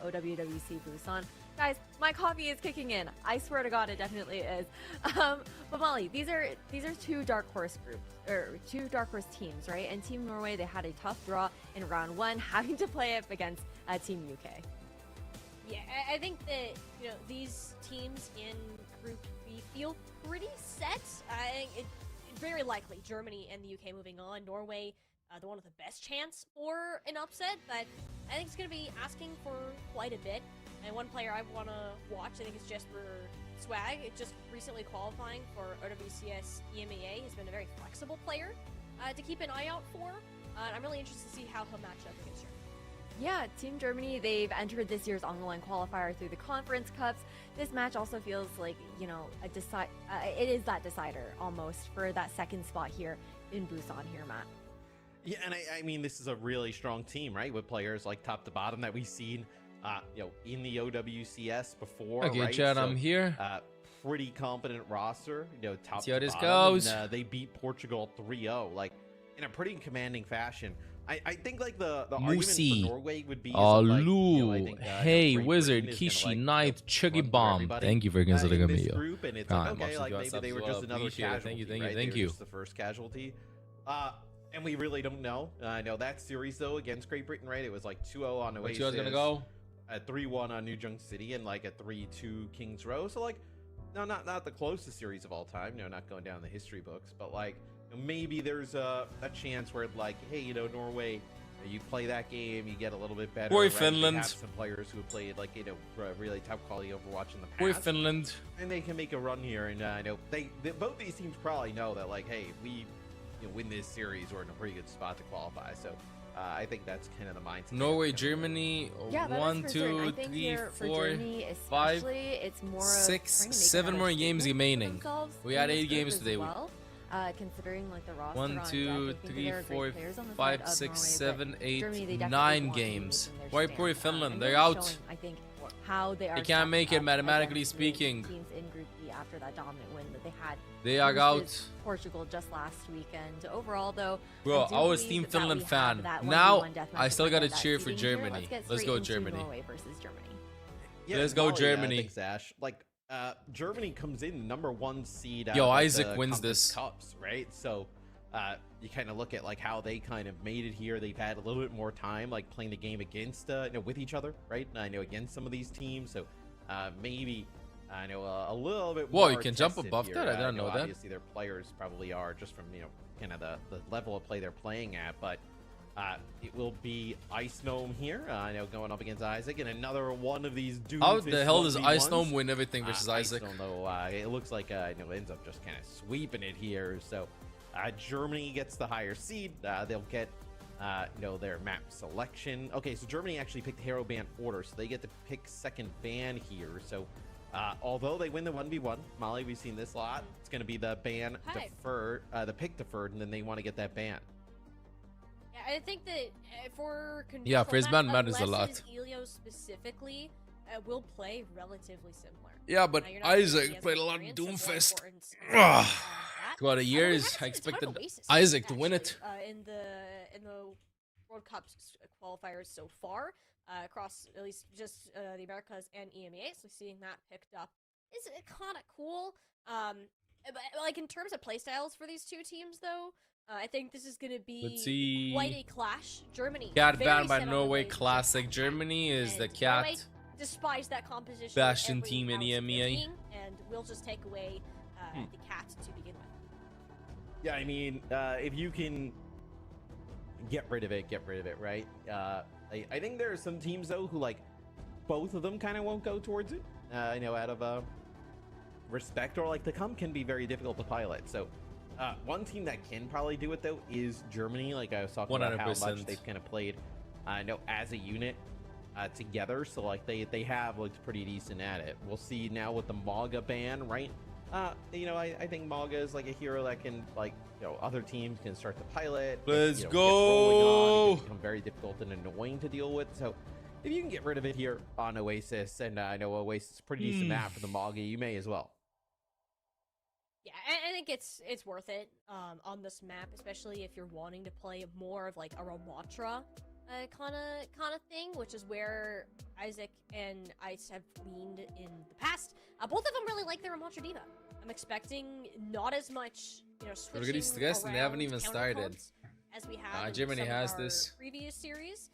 OWWC Busan. Guys, my coffee is kicking in. I swear to God, it definitely is. But Molly, these are two dark horse groups, or two dark horse teams, right? And Team Norway, they had a tough draw in round 1, having to play up against Team UK. Yeah, I think that, you know, these teams in Group B feel pretty set. I think it's very likely Germany and the UK moving on. Norway, the one with the best chance for an upset, but I think it's going to be asking for quite a bit. And one player I want to watch, I think, is Jesper Swag. It's just recently qualifying for OWCS EMEA. He's been a very flexible player to keep an eye out for. I'm really interested to see how he'll match up against Germany. Yeah, Team Germany, they've entered this year's online qualifier through the Conference Cups. This match also feels like, you know, it is that decider almost for that second spot here in Busan here, Matt. Yeah, and I mean, this is a really strong team, right? With players like top to bottom that we've seen, you know, in the OWCS before. Okay, right? Chad, So, I'm here. Pretty competent roster, you know, top See to how this bottom. goes. And, they beat Portugal 3-0, like in a pretty commanding fashion. I think like the argument for Norway would be like, you know, I think, hey, Great Wizard, Britain is gonna, Kishi, like, Knight, Chuggy run Bomb. through everybody, Thank you for considering in me. this group, and it's like, okay, like maybe they were just another casualty. Thank They you. were just the first casualty. And we really don't know. I know that series though against Great Britain, right? It was like 2-0 on Oasis. Where you guys gonna go? At 3-1 on New Jung City, and like a 3-2 Kings Row. So like, no, not the closest series of all time. You know, not going down the history books, but like, you know, maybe there's a chance where like, hey, you know, Norway, you play that game, you get a little bit better. Boy, right? Finland. They have some players who have played like, you know, really top quality Overwatch in the past. Boy, Finland. And they can make a run here, and I know both these teams probably know that like, hey, if we win this series, we're in a pretty good spot to qualify. So I think that's kind of the mindset. Norway, Germany, Yeah, that is 1, for certain. 2, I think 3, here for 4, Germany 5, especially, it's more of 6, trying to make 7 another more games statement for remaining. themselves We in had this 8 group games as today. well, considering like the roster 1, on 2, deck, I think 3, there are 4, great players on the side 5, of 6, Norway, 7, but 8, Germany, they definitely 9 want to games. loosen their Why stance, poor Finland? and They're really out. showing, I think, how they are. They can't stacking make it up mathematically against the speaking. teams in Group B after that dominant win that they had. They are versus out. Portugal just last weekend. Overall, though, Bro, do I was believe Team that Finland we have fan. that Now 1v1 deathmatch I still to gotta find that cheer for seeding here. Germany. Get Let's straight go into Germany. Norway versus Germany. Yeah, Let's go Molly, Germany. Thanks, Ash. Like, Germany comes in #1 seed. Yo, out of Isaac the wins Conference this. Cups, right? So, you kind of look at like how they kind of made it here. They've had a little bit more time, like playing the game against, with each other, right? I know against some of these teams, so maybe I know a little bit. Whoa, more you can jump tested above here. that? I didn't know that. Obviously, their players probably are just from kind of the level of play they're playing at, but. It will be Ice Gnome here. I know going up against Isaac, and another one of these dudes. How the hell does Ice Gnome win everything versus Isaac? I don't know. It looks like ends up just kind of sweeping it here. So Germany gets the higher seed. They'll get their map selection. Okay, so Germany actually picked hero ban order, so they get to pick second ban here. So although they win the 1v1, Molly, we've seen this a lot. It's going to be the ban deferred, the pick deferred, and then they want to get that ban. I think that for yeah, Frisban matters a lot. Elio specifically will play relatively similar. Yeah, but Isaac played a lot of Doomfist. Throughout the years, I expected Isaac to win it. In the World Cup qualifiers so far, across at least just the Americas and EMEA, so seeing that picked up is kind of cool. But like in terms of playstyles for these two teams, though. I think this is going to be quite a clash. Germany. Cat banned by Norway. Classic. Germany is the cat. Norway despise that composition. Bastion team in EMEA. And we'll just take away the cat to begin with. Yeah, I mean, if you can get rid of it, right? I think there are some teams though who like both of them kind of won't go towards it. Out of respect, or like the comp can be very difficult to pilot. So. One team that can probably do it though is Germany. Like I was talking about how 100%. much they've kind of played, as a unit together. So like they have looked pretty decent at it. We'll see now with the Maga ban, right? I think Maga is like a hero that can other teams can start to pilot. Let's get go. rolling on. It can become very difficult and annoying to deal with. So if you can get rid of it here on Oasis, and I know Oasis is a pretty decent map for the Maga, you may as well. Yeah, I think it's worth it on this map, especially if you're wanting to play more of like a Ramatra kind of thing, which is where Isaac and Ice have leaned in the past. Both of them really like their Ramatra Diva. I'm expecting not as much, switching We're getting stressed and they haven't even started. As we have in Germany some has of our this. previous series,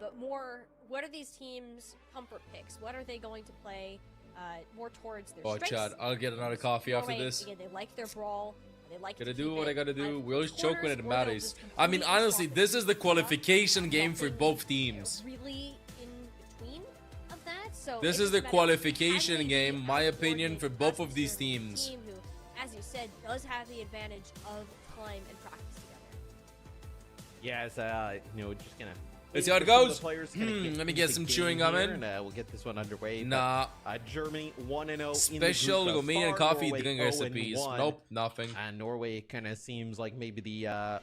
but more, what are these teams' comfort picks? What are they going to play more towards their Oh, strengths? Chad, I'll get another coffee after Norway, this. Again, they like their brawl. They like Gotta to do keep what I it gotta do. on We always choke when corners, it or they'll matters. just I mean, completely honestly, swap this it. is the qualification game for Nothing both teams. Really in between of that. So This it's is the just a matter of, qualification can they game, be my as opinion, for coordinated both as of these a teams. Team who, as you said, does have the advantage of time and practice together. Yeah, it's just gonna. Let's see how it goes. Let me get some chewing gum in. And we'll get this one underway. Nah. Germany 1-0. Special Romanian coffee drink recipes. Nope, nothing. And Norway kind of seems like maybe the out.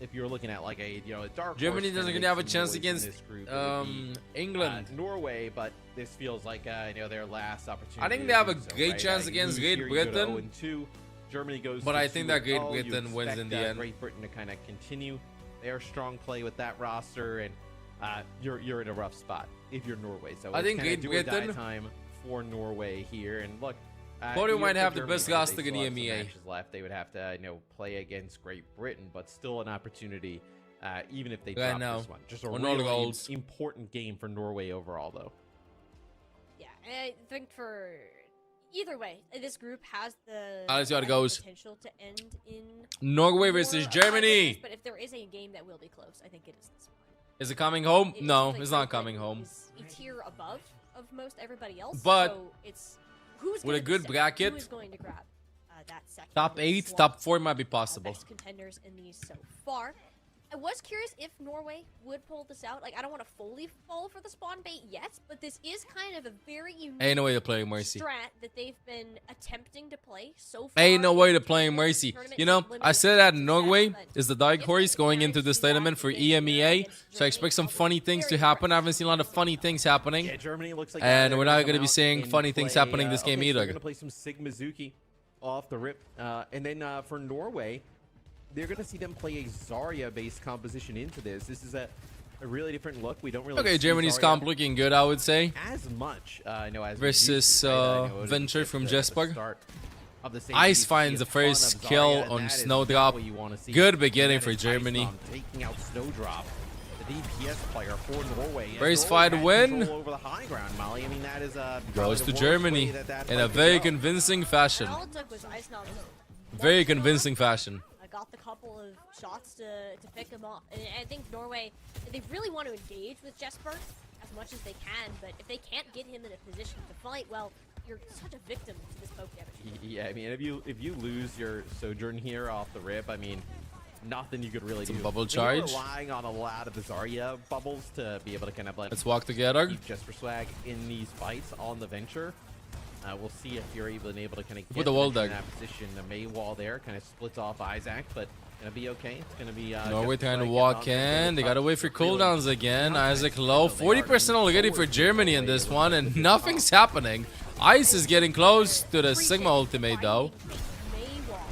If you're looking at like a dark. Germany horse, doesn't kinda gonna have a makes some chance noise in against this group. It would be, England. Norway, but this feels like their last opportunity. I think to they have do a so, great right? chance You against lose Great here, you go to Britain. 0-2. Germany goes. But to I think that Great 2-0. You Britain wins in expect, the end. Great Britain to kind of continue their strong play with that roster, and you're in a rough spot if you're Norway. So I think Great Great Britain time for Norway here, and look. Probably even might for have the Germany, best right, roster they in still have some EMEA. matches left. They would have to play against Great Britain, but still an opportunity. Even if they Right drop now. this one, just a On all the really goals. important game for Norway overall, though. Yeah, and I think for either way, this group has the Let's see how it goes. potential to end in Norway more versus of Germany. tiebreakers, but if there is a game that will be close, I think it is this one. Is it coming home? It No, seems like it's not Great coming Britain home. is a tier above of most everybody else. But so it's who's with gonna a good be second? bracket, Who is going to grab that second Top 8, slot? top 4 might be possible. Best contenders in these so far. I was curious if Norway would pull this out. Like, I don't want to fully fall for the spawn bait yet, but this is kind of a very unique Ain't no way they're playing Mercy. strat that they've been attempting to play so far. Ain't no way in they're the playing tournament. Mercy. Tournament You know, is I limited said that to Norway success, but is the dark if horse they going manage into to this do that tournament for against Germany, EMEA. against So I Germany, expect some I'll be funny things to very happen. I impressed. haven't seen a lot of funny things happening. Yeah, Germany looks like And we're not going going to be seeing funny things happening this game okay, so either. they're going to play some Sigmazuki off the rip. And then for Norway, they're going to see them play a Zarya-based composition into this. This is a really different look. We don't really Okay, see Germany's Zarya comp looking good, I would say. as much. As we Versus used to, right? I know it was Venture just from the Jesper. start of the same Ice piece. finds See the a ton first of kill Zarya, and on that is Snowdrop. not what you wanna see. Good And beginning that for is Germany. Ice taking out Snowdrop, the DPS player for Norway. And First Norway fight had win. control over the high ground, Molly. I mean, that is Goes probably to the worst Germany way that in a fight could very go. convincing fashion. And all it took was Ice Knobs. Very convincing fashion. I got the couple of shots to pick him off. And I think Norway, they really want to engage with Jesper as much as they can, but if they can't get him in a position to fight, well, you're such a victim to this poke damage. Yeah, I mean, if you lose your Sojourn here off the rip, I mean, nothing you could really Some do. bubble You're charge. relying on a lot of the Zarya bubbles to be able to kind of like Let's walk together. keep Jesper Swag in these fights on the Venture. We'll see if you're even able to kind of Put get the wall Venture in dug. that position. The May wall there kind of splits off Isaac, but gonna be okay. It's gonna be Norway Jesper trying to Swag walk getting on in. They there. gotta wait for Really cooldowns again. nothing. Isaac low. So they are 40% already for forward Germany in Norway. this one, and nothing's happening. Ice is getting close to the Sigma ultimate though.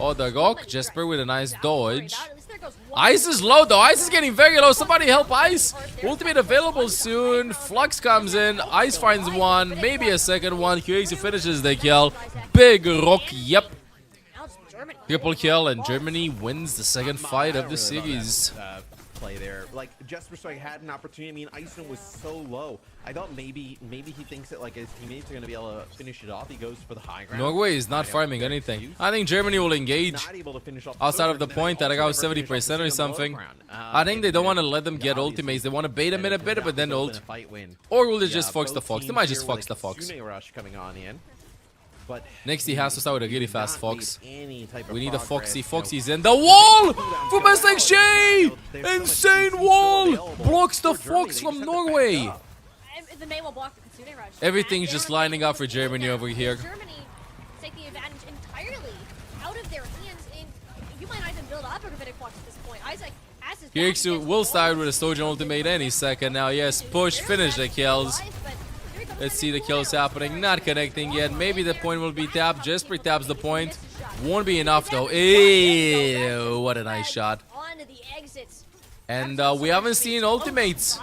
Oh, the Rock. Jesper with a nice dodge. Ice is low though. Ice is getting very low. Somebody help Ice. Ultimate available soon. Flux comes in. Ice finds one. Maybe a second one. Crazy finishes the kill. Big Rock. Yep. Triple kill, and Germany wins the second fight of the series. Play there, like Jesper Swag had an opportunity. I mean, Iceland was so low. I thought maybe he thinks that like his teammates are gonna be able to finish it off. He goes for the high ground. Norway is not farming anything. I think Germany will engage Not able to finish off outside of the Sojourn, point that I got also never finished off 70% or the something. low ground. I think they don't want to let them Yeah, get obviously. ultimates. They want to bait them in a And bit, but then that ult. would've been a fight win. Or will they Yeah, just fox the both fox? They teams might here just with fox a the fox. Kitsune rush coming on in. But Next, he has to start with a really fast Fox. We need a Foxy. progress, Foxy's in the wall from SXJ! Insane wall! Blocks the Fox from Norway. The May will block the Kitsune Rush. Everything's just lining up for Germany over here. Germany take the advantage entirely out of their hands, and you might not even build up a Gravitic Fox at this point. Isaac has his Kirixu will start with a Stojan ultimate any second now. Yes, push, finish the kills. Let's see the kills happening. Not connecting yet. Maybe the point will be tapped. Jesper taps the point. Won't be enough though. Ew, what a nice shot. On the exits. And we haven't seen ultimates.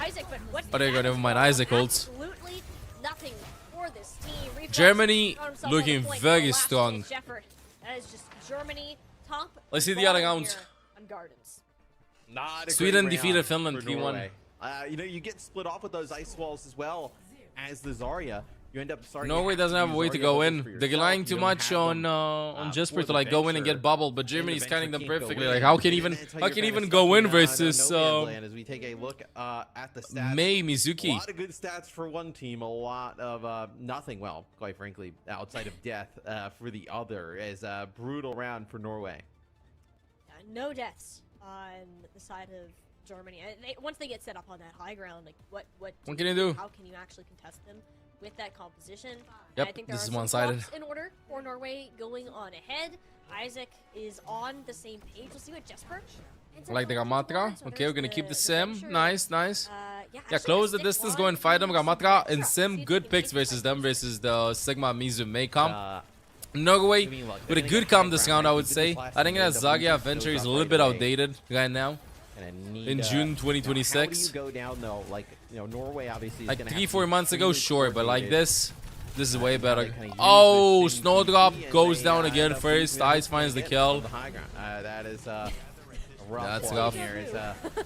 But there you go, never mind. Isaac ults. Absolutely nothing for this team. Reflex Germany on himself looking on the point. very Last strong. minute Shepherd. That is just Germany top. Let's see the bottom other round. here on Gardens. Not a Sweden great defeated round Finland for 3-1. Norway. You know, you get split off with those ice walls as well as the Zarya. You end up starting. Norway doesn't have a way to go in. They're relying too much on Jesper to like go in and get bubbled, but Germany's counting them perfectly. Like how can even go in versus as we take a look at the stats. Mei A Mizuki? lot of good stats for one team, a lot of nothing. Well, quite frankly, outside of death for the other. As a brutal round for Norway. No deaths on the side of Germany. Once they get set up on that high ground, like what What can you do? How can you actually contest them with that composition? Yep, I think there this are is some one-sided. blocks in order for Norway going on ahead. Isaac is on the same page. We'll see what Jesper ends I up like the going Gamatra. towards. So Okay, we're there's gonna keep the venture. sim. Nice, nice. Yeah, Yeah, actually, close the stick distance, one, go and fight them. use Gamatra some and extra. sim. See if Good you can picks take versus them versus the Sigma Mizu May comp. Uh, Norway I mean, look, with a they're good gonna comp get this high round, I ground. would They did say. this last I think time. that They Zagia double Venture goes is a up little right bit away. outdated right now. Need, In June How do 2026. you go down though? Like, you know, Norway obviously is Like gonna have 3-4 to be months ago, extremely sure, but like coordinated. this is way better. Kinda use Oh, this thing Snowdrop and goes they, down end again up first. losing Ice it finds the again kill. on the high ground. That is a rough That's one rough. here.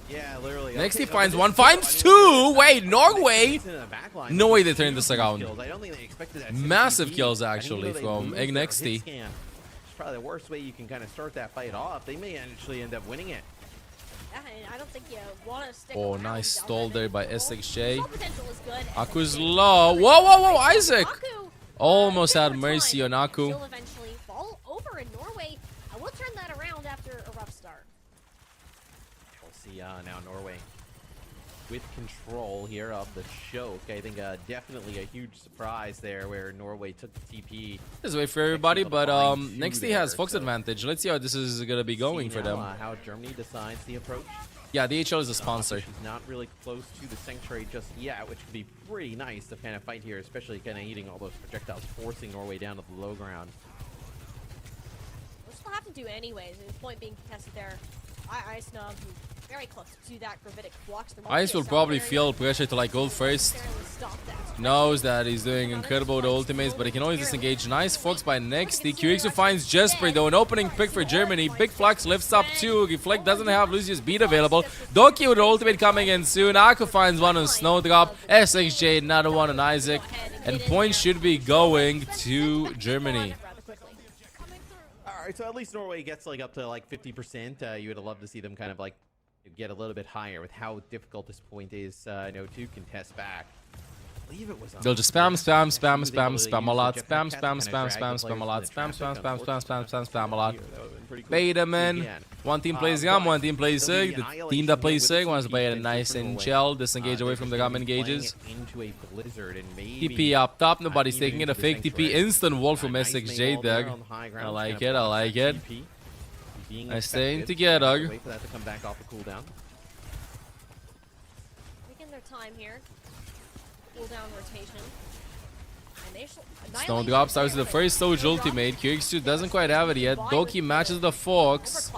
Yeah, literally. Next Okay, he finds this one, is- finds I mean, two. Wait, Norway? in the back line, No way they two turned this huge around. kills. I don't think they expected that Massive 60. kills, I think actually, even though they from lose their Ignexty. hit scan, It's probably the worst way you can kind of start that fight off. They may actually end up winning it. Yeah, and I don't think you want to stick Oh, around nice down stall that there by many people. SXJ. Control potential is good. Aku's SXJ low. Whoa, whoa, whoa, Isaac! Aku, Almost bit had more mercy time, on Aku. She'll eventually fall over in Norway. I will turn that around after a rough start. We'll see now Norway with control here of the choke. I think definitely a huge surprise there where Norway took the TP. This way for everybody, but next he has there, Fox so- advantage. Let's see how this is gonna be going See for now, them. how Germany decides the approach. Yeah, DHL is a sponsor. She's not really close to the sanctuary just yet, which could be pretty nice to kind of fight here, especially kind of eating all those projectiles, forcing Norway down to the low ground. Which they'll have to do anyways. The point being contested there. Ice Nub, who's very close to that gravitic blocks. Ice will probably feel pressure to like gold first. Knows that he's doing incredible with the ultimates, but he can always disengage. Nice Fox by Nexty. Kirixu finds Jesper though, an opening pick for Germany. Big Flux lifts up two. Reflect doesn't have Lucius beat available. Doki with the ultimate coming in soon. Aku finds one on Snowdrop. SXJ another one on Isaac. And points should be going to Germany. Alright, so at least Norway gets like up to like 50%. You would have loved to see them kind of like get a little bit higher with how difficult this point is, you know, to contest back. I believe it was They'll just spam a lot. Spam a lot. Spam a lot. Bait them in. One team plays Yam, one team plays Sig. The team that plays Sig wants to play it nice and chill. Disengage away from the Ram engages. TP up top, nobody's taking it. A fake TP. Instant wall from SXJ there. I like it, I like it. They're staying together. Wait for that to come back off the cooldown. Taking their time here. Cooldown rotation. And they Snowdrop starts with the first Doge ultimate. Kirixu doesn't quite have it yet. Doki matches the Fox.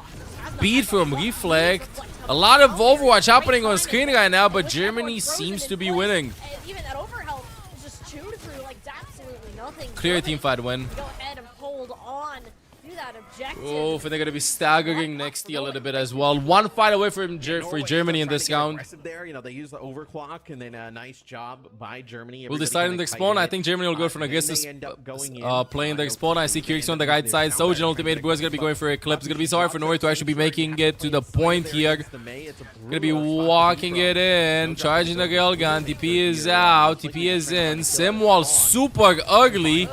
Beat from Reflect. A lot of Overwatch happening on screen right now, but Germany seems to be winning. Even that overhealth is just chewed through like absolutely nothing. Clear team fight win. Go ahead and hold on to that objective. objective. Oh, they're gonna be staggering next year a little bit as well. One fight away from for Germany in this round. There, you know, they use the overclock, and then a nice job by Germany. Will decide in the spawn. I think Germany will go for an aggressive play in the spawn. I see Kyrix on the right side. Sojin ultimate. Bro is gonna be going for a clip. It's gonna be so hard for Norway to actually be making it to the point here. Gonna be walking it in, charging the railgun. TP is out. TP is in. Simwall super ugly.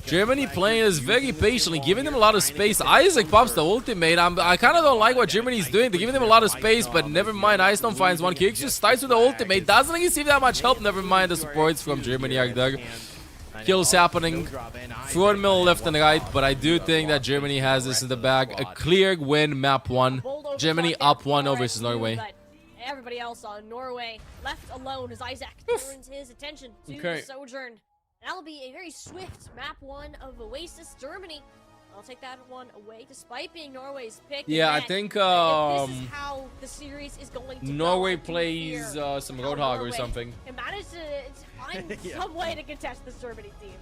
Germany playing this very patiently, giving them a lot of space. Isaac pops the ultimate. I kind of don't like what Germany's doing. They're giving them a lot of space, but never mind. Ice Stone finds one. Kyrix just starts with the ultimate. Doesn't receive that much help. Never mind the supports from Germany are there. Kills happening. Front middle, left and right, but I do think that Germany has this in the bag. A clear win, map 1. Germany up 1-0 versus Norway. Everybody else on Norway left alone as Isaac turns his attention to the Sojourn. That'll be a very swift map 1 of Oasis Germany. I'll take that one away, despite being Norway's pick. Yeah, I think this is how the series is going to Norway go. plays some Roadhog or something. And managed to find some way to contest this Germany team.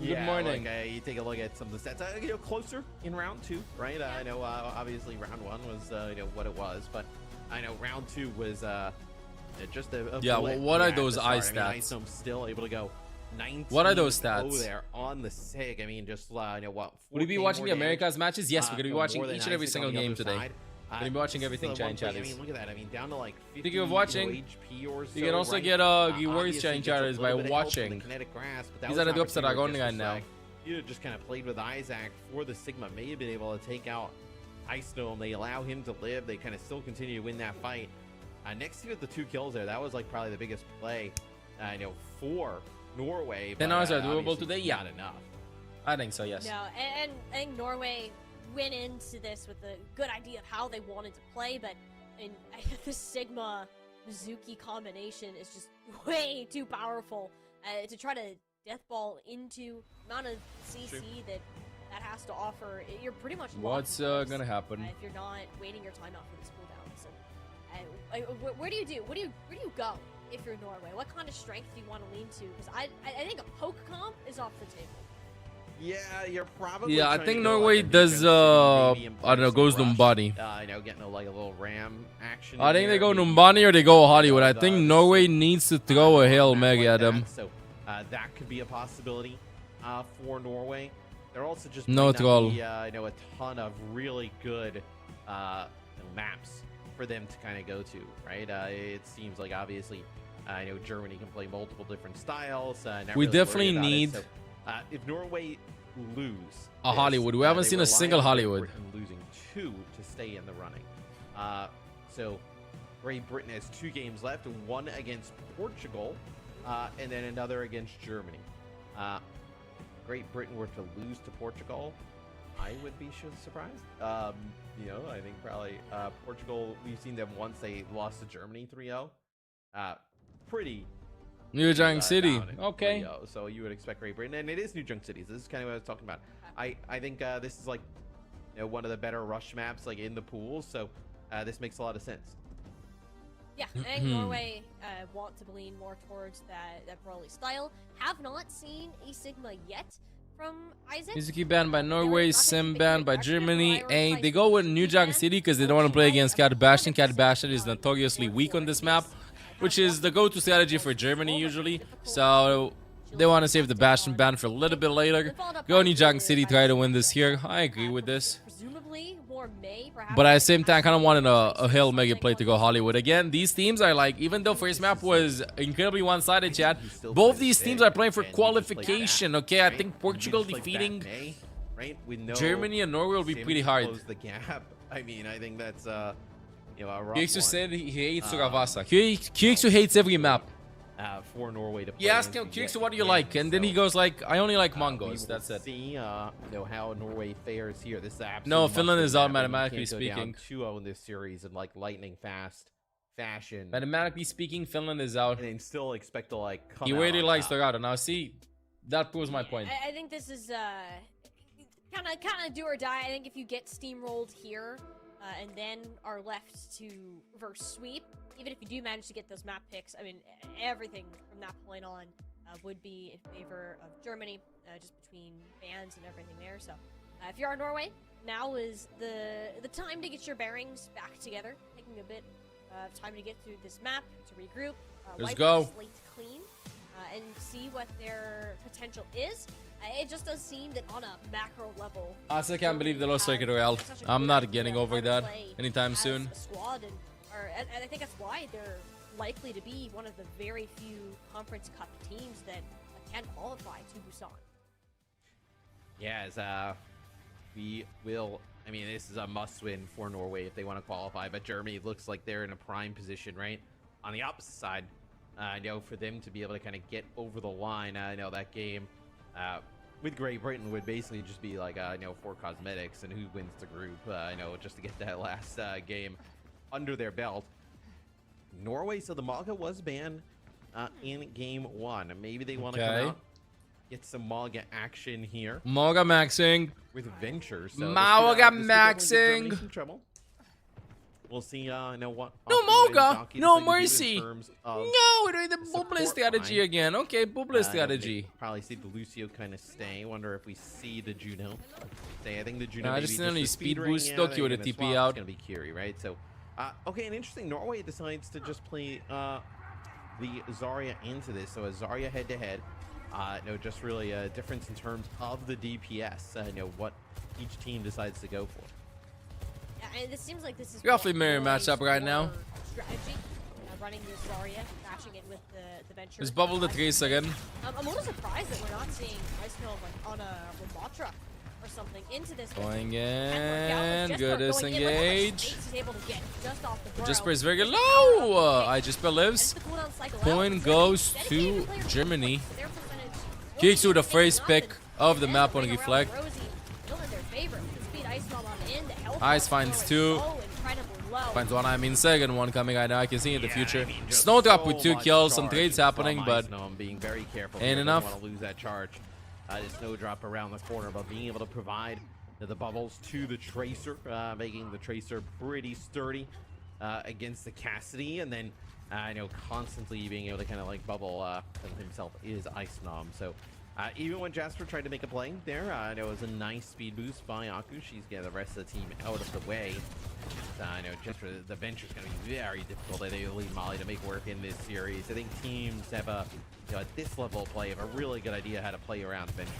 Good morning. Like, you take a look at some of the stats. You know, closer in round 2, right? I know, obviously, round 1 was you know what it was, but I know round 2 was just a yeah. Well, what are those eye stats? I mean, Isom still able to go 19. What are those stats? There on the SIG. I mean, just you know what? Will you be watching the Americas matches? Yes, we're gonna be watching each and every single game today. We're gonna be watching everything, chatters. I mean, look at that. I mean, down to like 50, Speaking of watching, HP or so, you can also get rewards chatters by watching. These are the drops that are going right now. You just kind of played with Isaac for the Sigma. May have been able to take out Ice Dome. They allow him to live. They kind of still continue to win that fight. Next to the 2 kills there, that was like probably the biggest play, you know, for Norway. 10 hours are doable today? Yeah. Not enough. I think so, yes. No, and I think Norway went into this with a good idea of how they wanted to play, but the Sigma Mizuki combination is just way too powerful to try to deathball into the amount of CC that has to offer. You're pretty much what's gonna happen if you're not waiting your time out for this cooldown. So, where do you do? Where do you go if you're Norway? What kind of strength do you want to lean to? Because I think a poke comp is off the table. Yeah, you're probably. Yeah, I think Norway does. I don't know, goes Numbani. You know, getting like a little ram action. I think they go Numbani or they go Hollywood. I think Norway needs to throw a Hail Mega at them. So that could be a possibility for Norway. They're also just no troll. You know, a ton of really good maps for them to kind of go to, right? It seems like obviously, I know Germany can play multiple different styles. We definitely need. If Norway lose a Hollywood, we haven't seen a single Hollywood. Losing 2 to stay in the running. So Great Britain has 2 games left, 1 against Portugal, and then another against Germany. Great Britain were to lose to Portugal, I would be surprised. You know, I think probably Portugal, we've seen them once, they lost to Germany 3-0. Pretty New Junk City. Okay. So you would expect Great Britain, and it is New Junk City. This is kind of what I was talking about. I think this is like, you know, one of the better rush maps like in the pool. So this makes a lot of sense. Yeah, I think Norway want to lean more towards that brawly style. Have not seen a Sigma yet from Isaac. Mizuki banned by Norway, Sim banned by Germany. And they go with New Junk City because they don't want to play against Cat Bastion. Cat Bastion is notoriously weak on this map, which is the go-to strategy for Germany usually. So they want to save the Bastion ban for a little bit later. Go New Junk City, try to win this here. I agree with this. But at the same time, I kind of wanted a Hail Mega play to go Hollywood. Again, these teams are like, even though first map was incredibly one-sided, Chad, both these teams are playing for qualification, okay? I think Portugal defeating Germany and Norway will be pretty hard. The gap. I mean, I think that's, you know, a rough Kyrixu one. said he hates Suravasa. Kyrixu hates every map. For Norway to play. You ask him, Kyrixu, what do you like? And then he goes like, I only like Mongols. That's it. See, you know, how Norway fares here. This is no, Finland is out mathematically speaking. 2-0 in this series in like lightning fast fashion. Mathematically speaking, Finland is out. And still expect to like come he out really on likes top. the route. Now see, that proves my point. I think this is kind of do or die. I think if you get steamrolled here and then are left to reverse sweep, even if you do manage to get those map picks, I mean, everything from that point on would be in favor of Germany, just between bans and everything there. So if you are Norway, now is the time to get your bearings back together, taking a bit of time to get through this map, to regroup, Let's wipe go. the slate clean, and see what their potential is. It just does seem that on a macro level, I still can't believe they lost Circuit Royale. I'm not getting over that anytime soon. Squad and I think that's why they're likely to be one of the very few Conference Cup teams that can qualify to Busan. Yeah, as we will. I mean, this is a must-win for Norway if they want to qualify. But Germany looks like they're in a prime position, right? On the opposite side, I know for them to be able to kind of get over the line. I know that game with Great Britain would basically just be like, for cosmetics and who wins the group. Just to get that last game under their belt. Norway, so the Maga was banned in game 1. Maybe they want to come out, get some Maga action here. Maga maxing. With Venture. So Maga maxing. Some trouble. We'll see. No Maga. No mercy. No, we're doing the bubble strategy again. Okay, bubble strategy. Probably see the Lucio kind of stay. Wonder if we see the Juno stay. I think the Juno. I just need speed boost. Doki with a TP out. It's gonna be Curie, right? So, okay, and interesting. Norway decides to just play the Zarya into this. So a Zarya head-to-head. Just really a difference in terms of the DPS. What each team decides to go for. Yeah, and this seems like this is roughly mirror matchup right now. Strategy, running your Zarya, matching it with the Venture. Let's bubble the trees again. I'm a little surprised that we're not seeing Ice Gnome on a Ramatra or something into this. Going in, good disengage. Jesper is very low. Jesper lives. Point goes to Germany. Kicks with the first pick of the map on Reflect. Ice finds 2. Finds 1, I mean second one coming right now. I can see in the future. Snowdrop with 2 kills. Some trades happening, but being very careful. ain't enough. Want to lose that charge. The Snowdrop around the corner, but being able to provide the bubbles to the Tracer, making the Tracer pretty sturdy against the Cassidy, and then constantly being able to kind of like bubble himself is Ice Nom. So even when Jasper tried to make a play there, it was a nice speed boost by Aku. She's getting the rest of the team out of the way. Jasper, the Venture's going to be very difficult at lead Molly to make work in this series. I think teams have at this level of play have a really good idea how to play around Venture.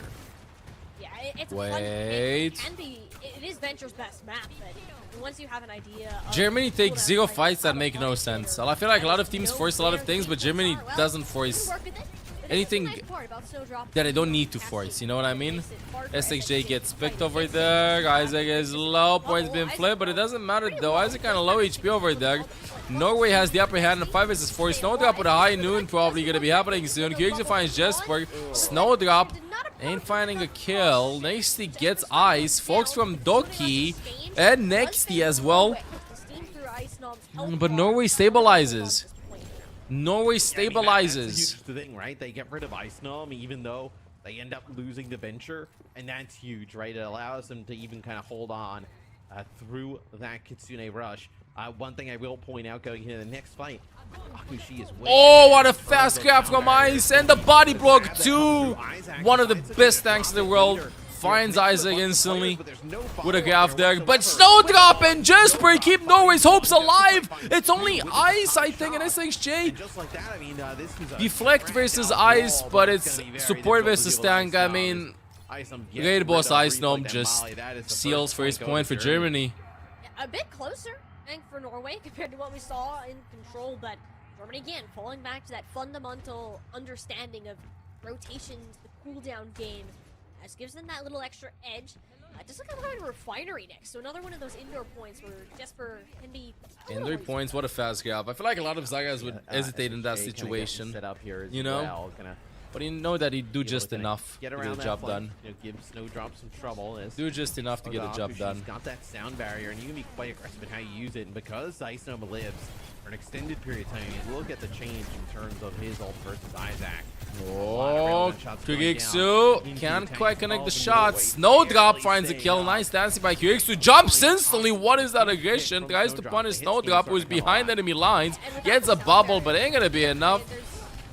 Yeah, it's fun. It is Venture's best map, but once you have an idea of Germany takes 0 fights that make no sense. I feel like a lot of teams force a lot of things, but Germany doesn't force anything that I don't need to force, you know what I mean? SXJ gets picked over there. Isaac is low, points being flipped, but it doesn't matter though. Isaac kind of low HP over there. Norway has the upper hand in 5 vs 4. Snowdrop with a high noon probably gonna be happening soon. Kyrgyz finds Jesper. Snowdrop ain't finding a kill. Nexty gets Ice. Fox from Doki and Nexty as well. But Norway stabilizes. Norway stabilizes. That's the thing, right? They get rid of Ice Nom, even though they end up losing the Venture, and that's huge, right? It allows them to even kind of hold on through that Kitsune rush. One thing I will point out going into the next fight, Akushi is oh, what a fast grab from Ice, and the body block too. One of the best tanks in the world. Finds Isaac instantly with a grab there, but Snowdrop and Jesper keep Norway's hopes alive. It's only Ice, I think, in SXJ. Deflect versus Ice, but it's support versus tank. I mean, great boss Ice Gnome just seals first point for Germany. A bit closer, I think, for Norway compared to what we saw in Control, but Germany again falling back to that fundamental understanding of rotations, the cooldown game. This gives them that little extra edge. Just like I'm having a refinery next, so another one of those indoor points where Jesper can be. Indoor points, what a fast grab. I feel like a lot of Zagas would hesitate in that situation. You know? But you know that he'd do just enough to get the job done. Give Snowdrop some trouble. Do just enough to get the job done. He's got that sound barrier, and you can be quite aggressive in how you use it. And because Ice Gnome lives for an extended period of time, you will get the change in terms of his ult versus Isaac. Oh, Kyrgyz can't quite connect the shots. Snowdrop finds a kill. Nice dancing by Kyrgyz. Jumps instantly. What is that aggression? Tries to punish Snowdrop, who's behind enemy lines. Gets a bubble, but ain't gonna be enough.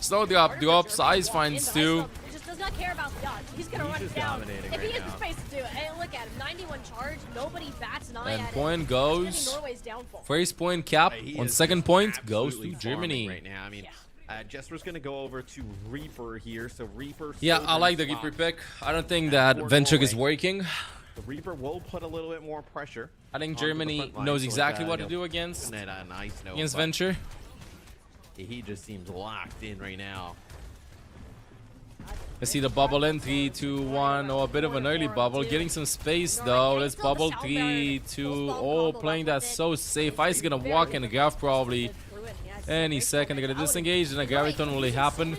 Snowdrop drops. Ice finds 2. Just does not care about the odds. He's gonna run just down dominating if right he has now. the space to do it. Hey, look at him, 91 charge. Nobody bats an eye And at it. point That's gonna be goes. Norway's downfall. First point cap He on is second just point goes absolutely to farming Germany. right now. I mean, Jesper's gonna go over to Reaper here. So Reaper. Yeah, still I like the gonna Reaper swap. pick. I don't think that for Venture is Norway. working. The Reaper will put a little bit more pressure. I think onto the Germany front line, knows so exactly it's, what to you do know, against putting it on a nice note, against but Venture. He just seems locked in right now. I see the bubble in 3, 2, 1. Oh, a bit of an early bubble. Getting some space though. Let's bubble 3, 2. Oh, playing that so safe. Ice gonna walk in the graph probably any second. They're gonna disengage and a graviton will happen.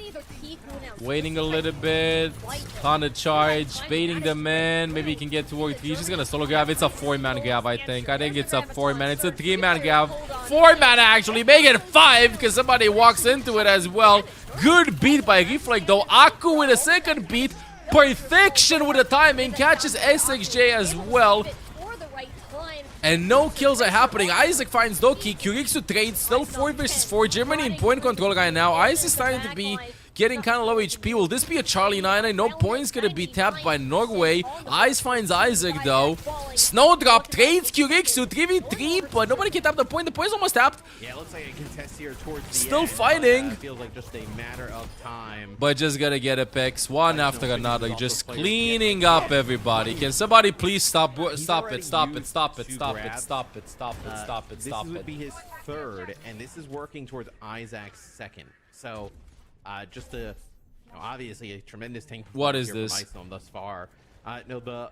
Waiting a little bit on the charge, baiting them in. Maybe he can get toward 3. He's just gonna solo grab. It's a 4-man grab, I think. I think it's a 4-man. It's a 3-man grab. 4-man actually. Make it 5 because somebody walks into it as well. Good beat by Reflect though. Aku with a second beat. Perfection with the timing. Catches SXJ as well. And no kills are happening. Isaac finds Doki. Kuriksu trades. Still 4 versus 4. Germany in point control right now. Isaac is starting to be getting kind of low HP. Will this be a Charlie 9? I know points gonna be tapped by Norway. Ice finds Isaac though. Snowdrop trades Kuriksu 3v3, but nobody can tap the point. The point's almost tapped. Yeah, it looks like a contest here towards the Still end, fighting. But, feels like just a matter of time. But just gotta get a picks one after another. Just cleaning up everybody. Can somebody please stop it, stop it, stop it, stop it, stop it, stop it, stop it, stop it, stop This would it. be his third, and this is working towards Isaac's second. So, just a, obviously a tremendous tank. What is here from this? Iceland thus far. No, the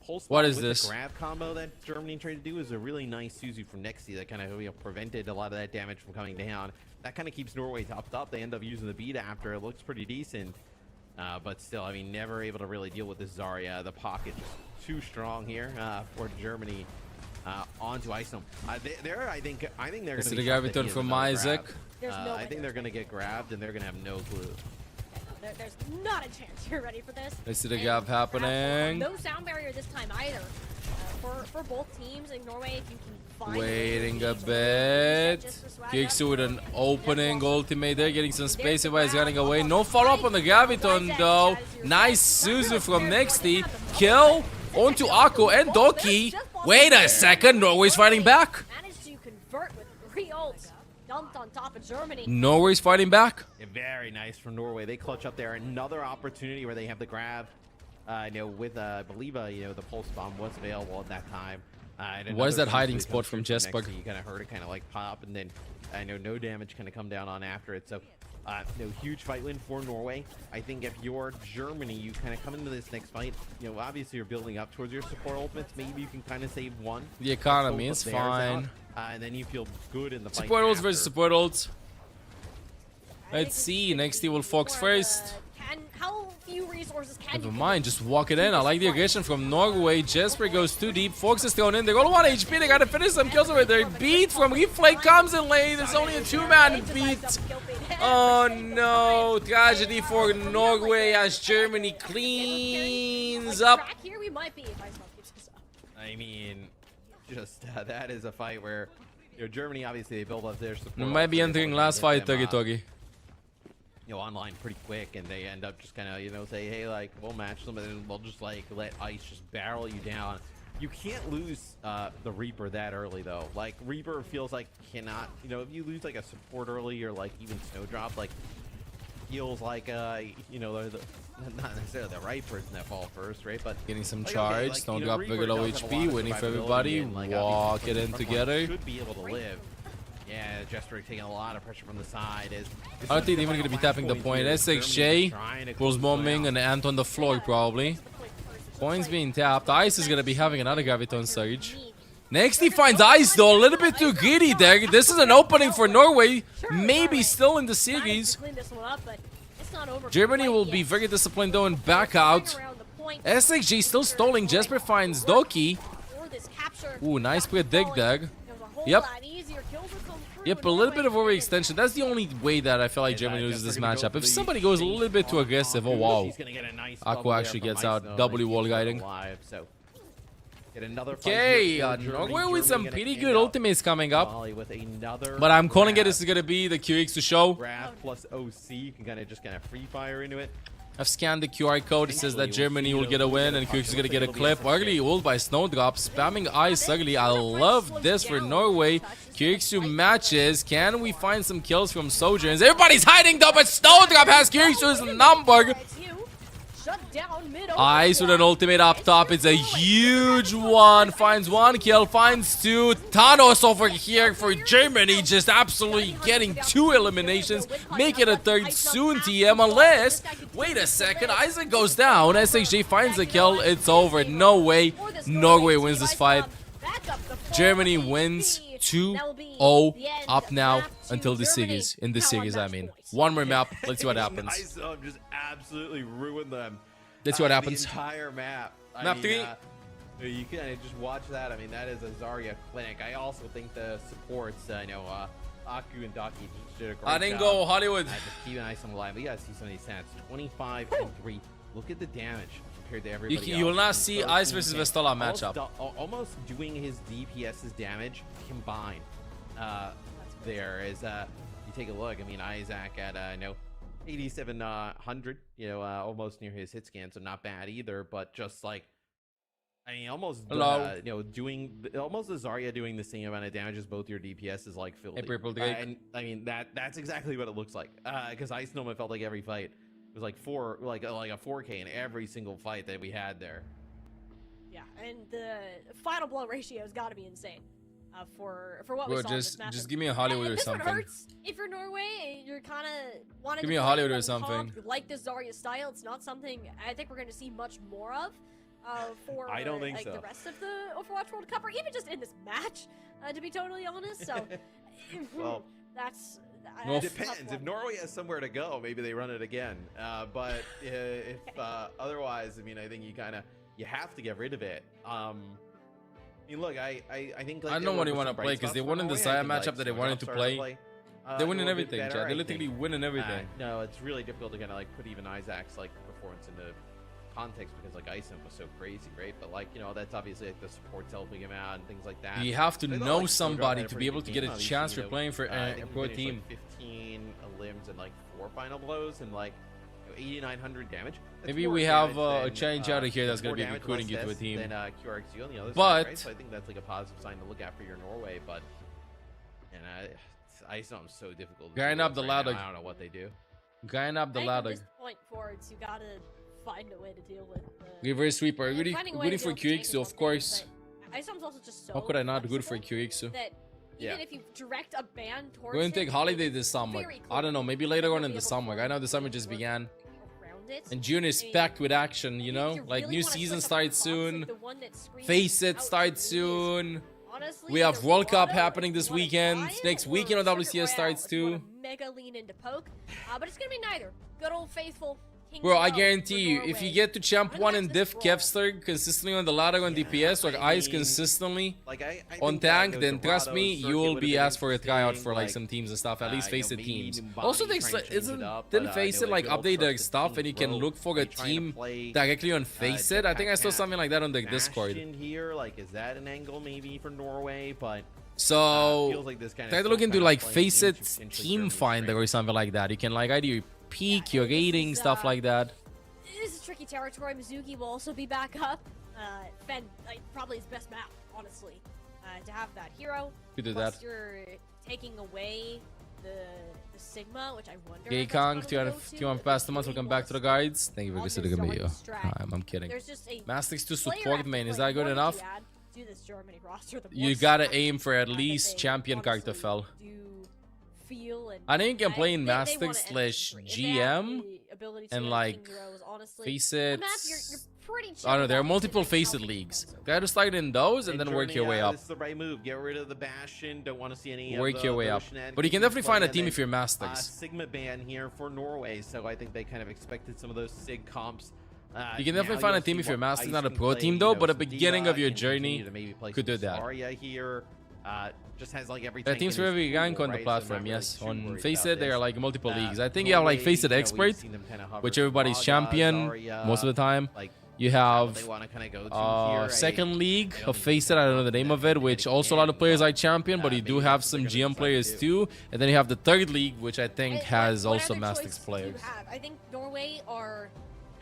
pulse What bomb is with this? The grab combo that Germany tried to do is a really nice Suzu from Nexi that kind of prevented a lot of that damage from coming down. That kind of keeps Norway topped up. They end up using the beat after. It looks pretty decent. But still, I mean, never able to really deal with this Zarya. The pocket just too strong here for Germany. Onto Iceland. I think they're going to This is be the shocked that graviton he has from another Isaac. grab. I think they're going to get grabbed and they're going to have no clue. There's not a chance you're ready for this. Let's see the grab happening. No sound barrier this time either. For both teams in Norway, if you can find Waiting a bit. Kiksu with an opening ultimate there, getting some space. Everybody's running away. No follow up on the graviton though. Nice Suzu from Nexty. Kill onto Akko and Doki. Wait a second, Norway's fighting back. Managed to convert with 3 ults. Dumped on top of Germany. Norway's fighting back. Yeah, very nice from Norway. They clutch up there. Another opportunity where they have the grab. With I believe the pulse bomb was available at that time. What is that hiding spot from Jesper? You kind of heard it kind of like pop, and then I know no damage kind of come down on after it. So, huge fight win for Norway. I think if you're Germany, you kind of come into this next fight. Obviously you're building up towards your support ultimates. Maybe you can kind of save one. The economy Both is of theirs fine. out, and then you feel good in the fight. Support ults after. versus support ults. Let's see. Nexty will Fox first. How few resources can Never you mind, just walk it in. I like the aggression from Norway. Jesper goes too deep. Fox is thrown in. They're all 1 HP. They gotta finish some kills over there. Beat from Reflect comes in late. There's only a 2-man beat. Oh no. Tragedy for Norway as Germany cleans up. Here we might be if Iceland keeps this up. I mean, just that is a fight where Germany obviously they build up their support. We might be entering last fight territory. Online pretty quick, and they end up just kind of say, hey, like we'll match them, and then we'll just like let Ice just barrel you down. You can't lose the Reaper that early though. Like Reaper feels like cannot, if you lose like a support early or like even Snowdrop, like feels like they're not necessarily the right person that fall first, right? But Getting some like, charge. okay, Don't drop Reaper very low does have a HP. lot of Waiting for survivability everybody. and, like, Walk obviously it in front line together. should be able to live. Yeah, Jesper taking a lot of pressure from the side. I don't think they're even going to be tapping the point. SXJ, Pulse bombing, and Ant on the floor probably. Points being tapped. Ice is going to be having another Graviton surge. Next he finds Ice though, a little bit too greedy there. This is an opening for Norway, maybe still in the series. Germany will be very disciplined though and back out. SXJ still stalling. Jesper finds Doki. Ooh, nice predict there. Yep. Yep, a little bit of overextension. That's the only way that I feel like Germany loses this matchup. If somebody goes a little bit too aggressive, oh wow. Aqua actually gets out. W wall guiding. Okay, Norway with some pretty good ultimates coming up. But I'm calling it this is going to be the QX to show. Grab plus OC, you can kind of free fire into it. I've scanned the QR code. It says that Germany will get a win and Kirk's gonna get a clip. Ugly ult by Snowdrop, spamming ice. Ugly. I love this for Norway. Kirksu matches. Can we find some kills from Sojourns? Everybody's hiding though, but Snowdrop has Kirksu's number. Ice with an ultimate up top. It's a huge one. Finds one kill, finds two. Thanos over here for Germany, just absolutely getting 2 eliminations. Make it a third soon, TM. Unless, wait a second, Isaac goes down. SXJ finds a kill. It's over. No way. Norway wins this fight. Germany wins 2-0 up now until the series. In the series, I mean. One more map. Let's see what happens. Ice just absolutely ruined them. Let's see what happens. The entire map. Map 3. You can just watch that. I mean, that is a Zarya clinic. I also think the supports, Aku and Daki each did a great I didn't job. go Hollywood. To keep an eye on the line. But you gotta see some of these stats. 25 and 3. Look at the damage compared to everybody else. You will not see Ice versus Vestola matchup. Almost doing his DPS's damage combined. There is you take a look. I mean, Isaac at 8,700. Almost near his hit scan, so not bad either. But just like, I mean, almost doing almost the Zarya doing the same amount of damage as both your DPS is like filthy. And I mean that's exactly what it looks like. Because Ice Gnome, it felt like every fight was like a 4K in every single fight that we had there. Yeah, and the final blow ratio has got to be insane. For what we saw in this matchup. Just give me a Hollywood or something. Hurts. If you're Norway, you're kind of wanting give me to a Hollywood or something. something. Like the Zarya style, it's not something I think we're going to see much more of. For I don't think so. the rest of the Overwatch World Cup, or even just in this match, to be totally honest. So, well, that's it depends. If Norway has somewhere to go, maybe they run it again. But if otherwise, I mean, I think you have to get rid of it. I mean, look, I think like, I don't know what they want to play because they won in the Zaya matchup that they wanted to play. They're winning everything, Chad. They're literally winning everything. No, it's really difficult to kind of like put even Isaac's like performance into context because like Ison was so crazy great, but like that's obviously like the support's helping him out and things like that. You have to know somebody to be able to get a chance for playing for a pro team. Like 15 limbs and like 4 final blows and like 8,900 damage. Maybe we have a change out of here that's going to be recruiting you to a team. Then QRXU on the other but side, right? So I think that's like a positive sign to look at for your Norway. But I saw them so difficult. Grind up the ladder. I don't know what they do. Grind up the ladder. At this point forwards, you gotta find a way to deal with. Reverse sweeper. Good for QXU, of course. Isom's also just so. How could I not good for QXU? That even if you direct a ban towards we're gonna take holiday this summer. I don't know, maybe later on in the summer. I know the summer just began. And June is packed with action, like new season starts soon. Face It starts soon. We have World Cup happening this weekend. Next weekend WCS starts too. Mega lean into poke, but it's gonna be neither. Good old faithful. Bro, I guarantee you, if you get to Champ 1 and Diff Kevster consistently on the ladder on DPS, or Ice consistently on tank, then trust me, you will be asked for a tryout for like some teams and stuff, at least Face It teams. Also, didn't Face It like update their stuff and you can look for a team directly on Face It? I think I saw something like that on the Discord. Here, like, is that an angle maybe for Norway? But so try to look into like Face It Team Finder or something like that. You can like either peak your rating, stuff like that. This is tricky territory. Mizuki will also be back up. Fen, probably his best map, honestly, to have that hero. You do Plus that. You're taking away the Sigma, which I wonder. Gay Kong, 200 past the month. Welcome back to the guides. Thank you for considering me. I'm kidding. Mastix to support main. Is that good enough? You gotta aim for at least champion Kartoffel. I think you can play in Mastix / GM and like Face It. I don't know, there are multiple Face It leagues. You gotta start in those and then work your way up. This is the right move. Get rid of the Bastion. Don't want to see any. Work your way up. But you can definitely find a team if you're Mastix. Sigma ban here for Norway, so I think they kind of expected some of those Sig comps. You can definitely find a team if you're Mastix, not a pro team though, but at the beginning of your journey, could do that. Here, just has like everything. There are teams for every rank on the platform, yes. On Face It, there are like multiple leagues. I think you have like Face It Expert, which everybody's champion most of the time. You have they want to kind of go to here. second league of Face It, I don't know the name of it, which also a lot of players like champion, but you do have some GM players too. And then you have the third league, which I think has also Mastix players. I think Norway are.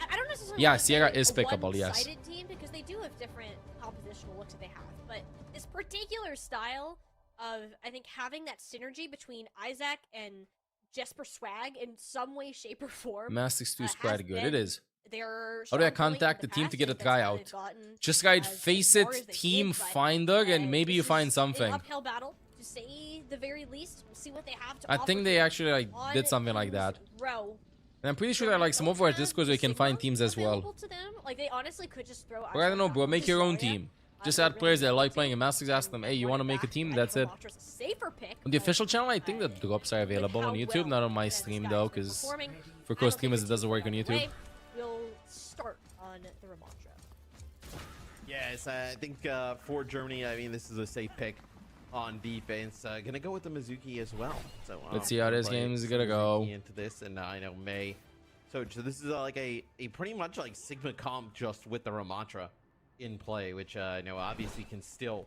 I don't necessarily. Yeah, wanna say Sierra a is pickable, yes. one-sided team because they do have different compositional looks that they have, but this particular style of I think having that synergy between Isaac and Jesper Swag in some way, shape, or form. Mastix 2 is quite good. It is. Their How do I strong point contact in the team to past, get a I think that's how tryout? they've gotten Just write as Face far It as they Team did, but, Finder, and maybe you this find is something. An uphill battle, to say the very least. We'll see what they have to I offer think they here actually like on did something like King's that. Row. And I'm pretty sure that like some Overwatch Discords where you can find teams as well. To them. Like they honestly could just throw Or I don't know, bro. Make your own team. Just add players that like playing in Mastix. Ask them, hey, you want to make a team? That's it. On the official channel, I think the drops are available on YouTube. Not on my stream though, because for co-streamers it doesn't work on YouTube. We'll start on the Ramontra. Yes, I think for Germany, I mean, this is a safe pick on defense. Gonna go with the Mizuki as well. So Let's see how this game is gonna go. Into this, and I know May. So this is like a pretty much like Sigma comp just with the Ramontra in play, which I know obviously can still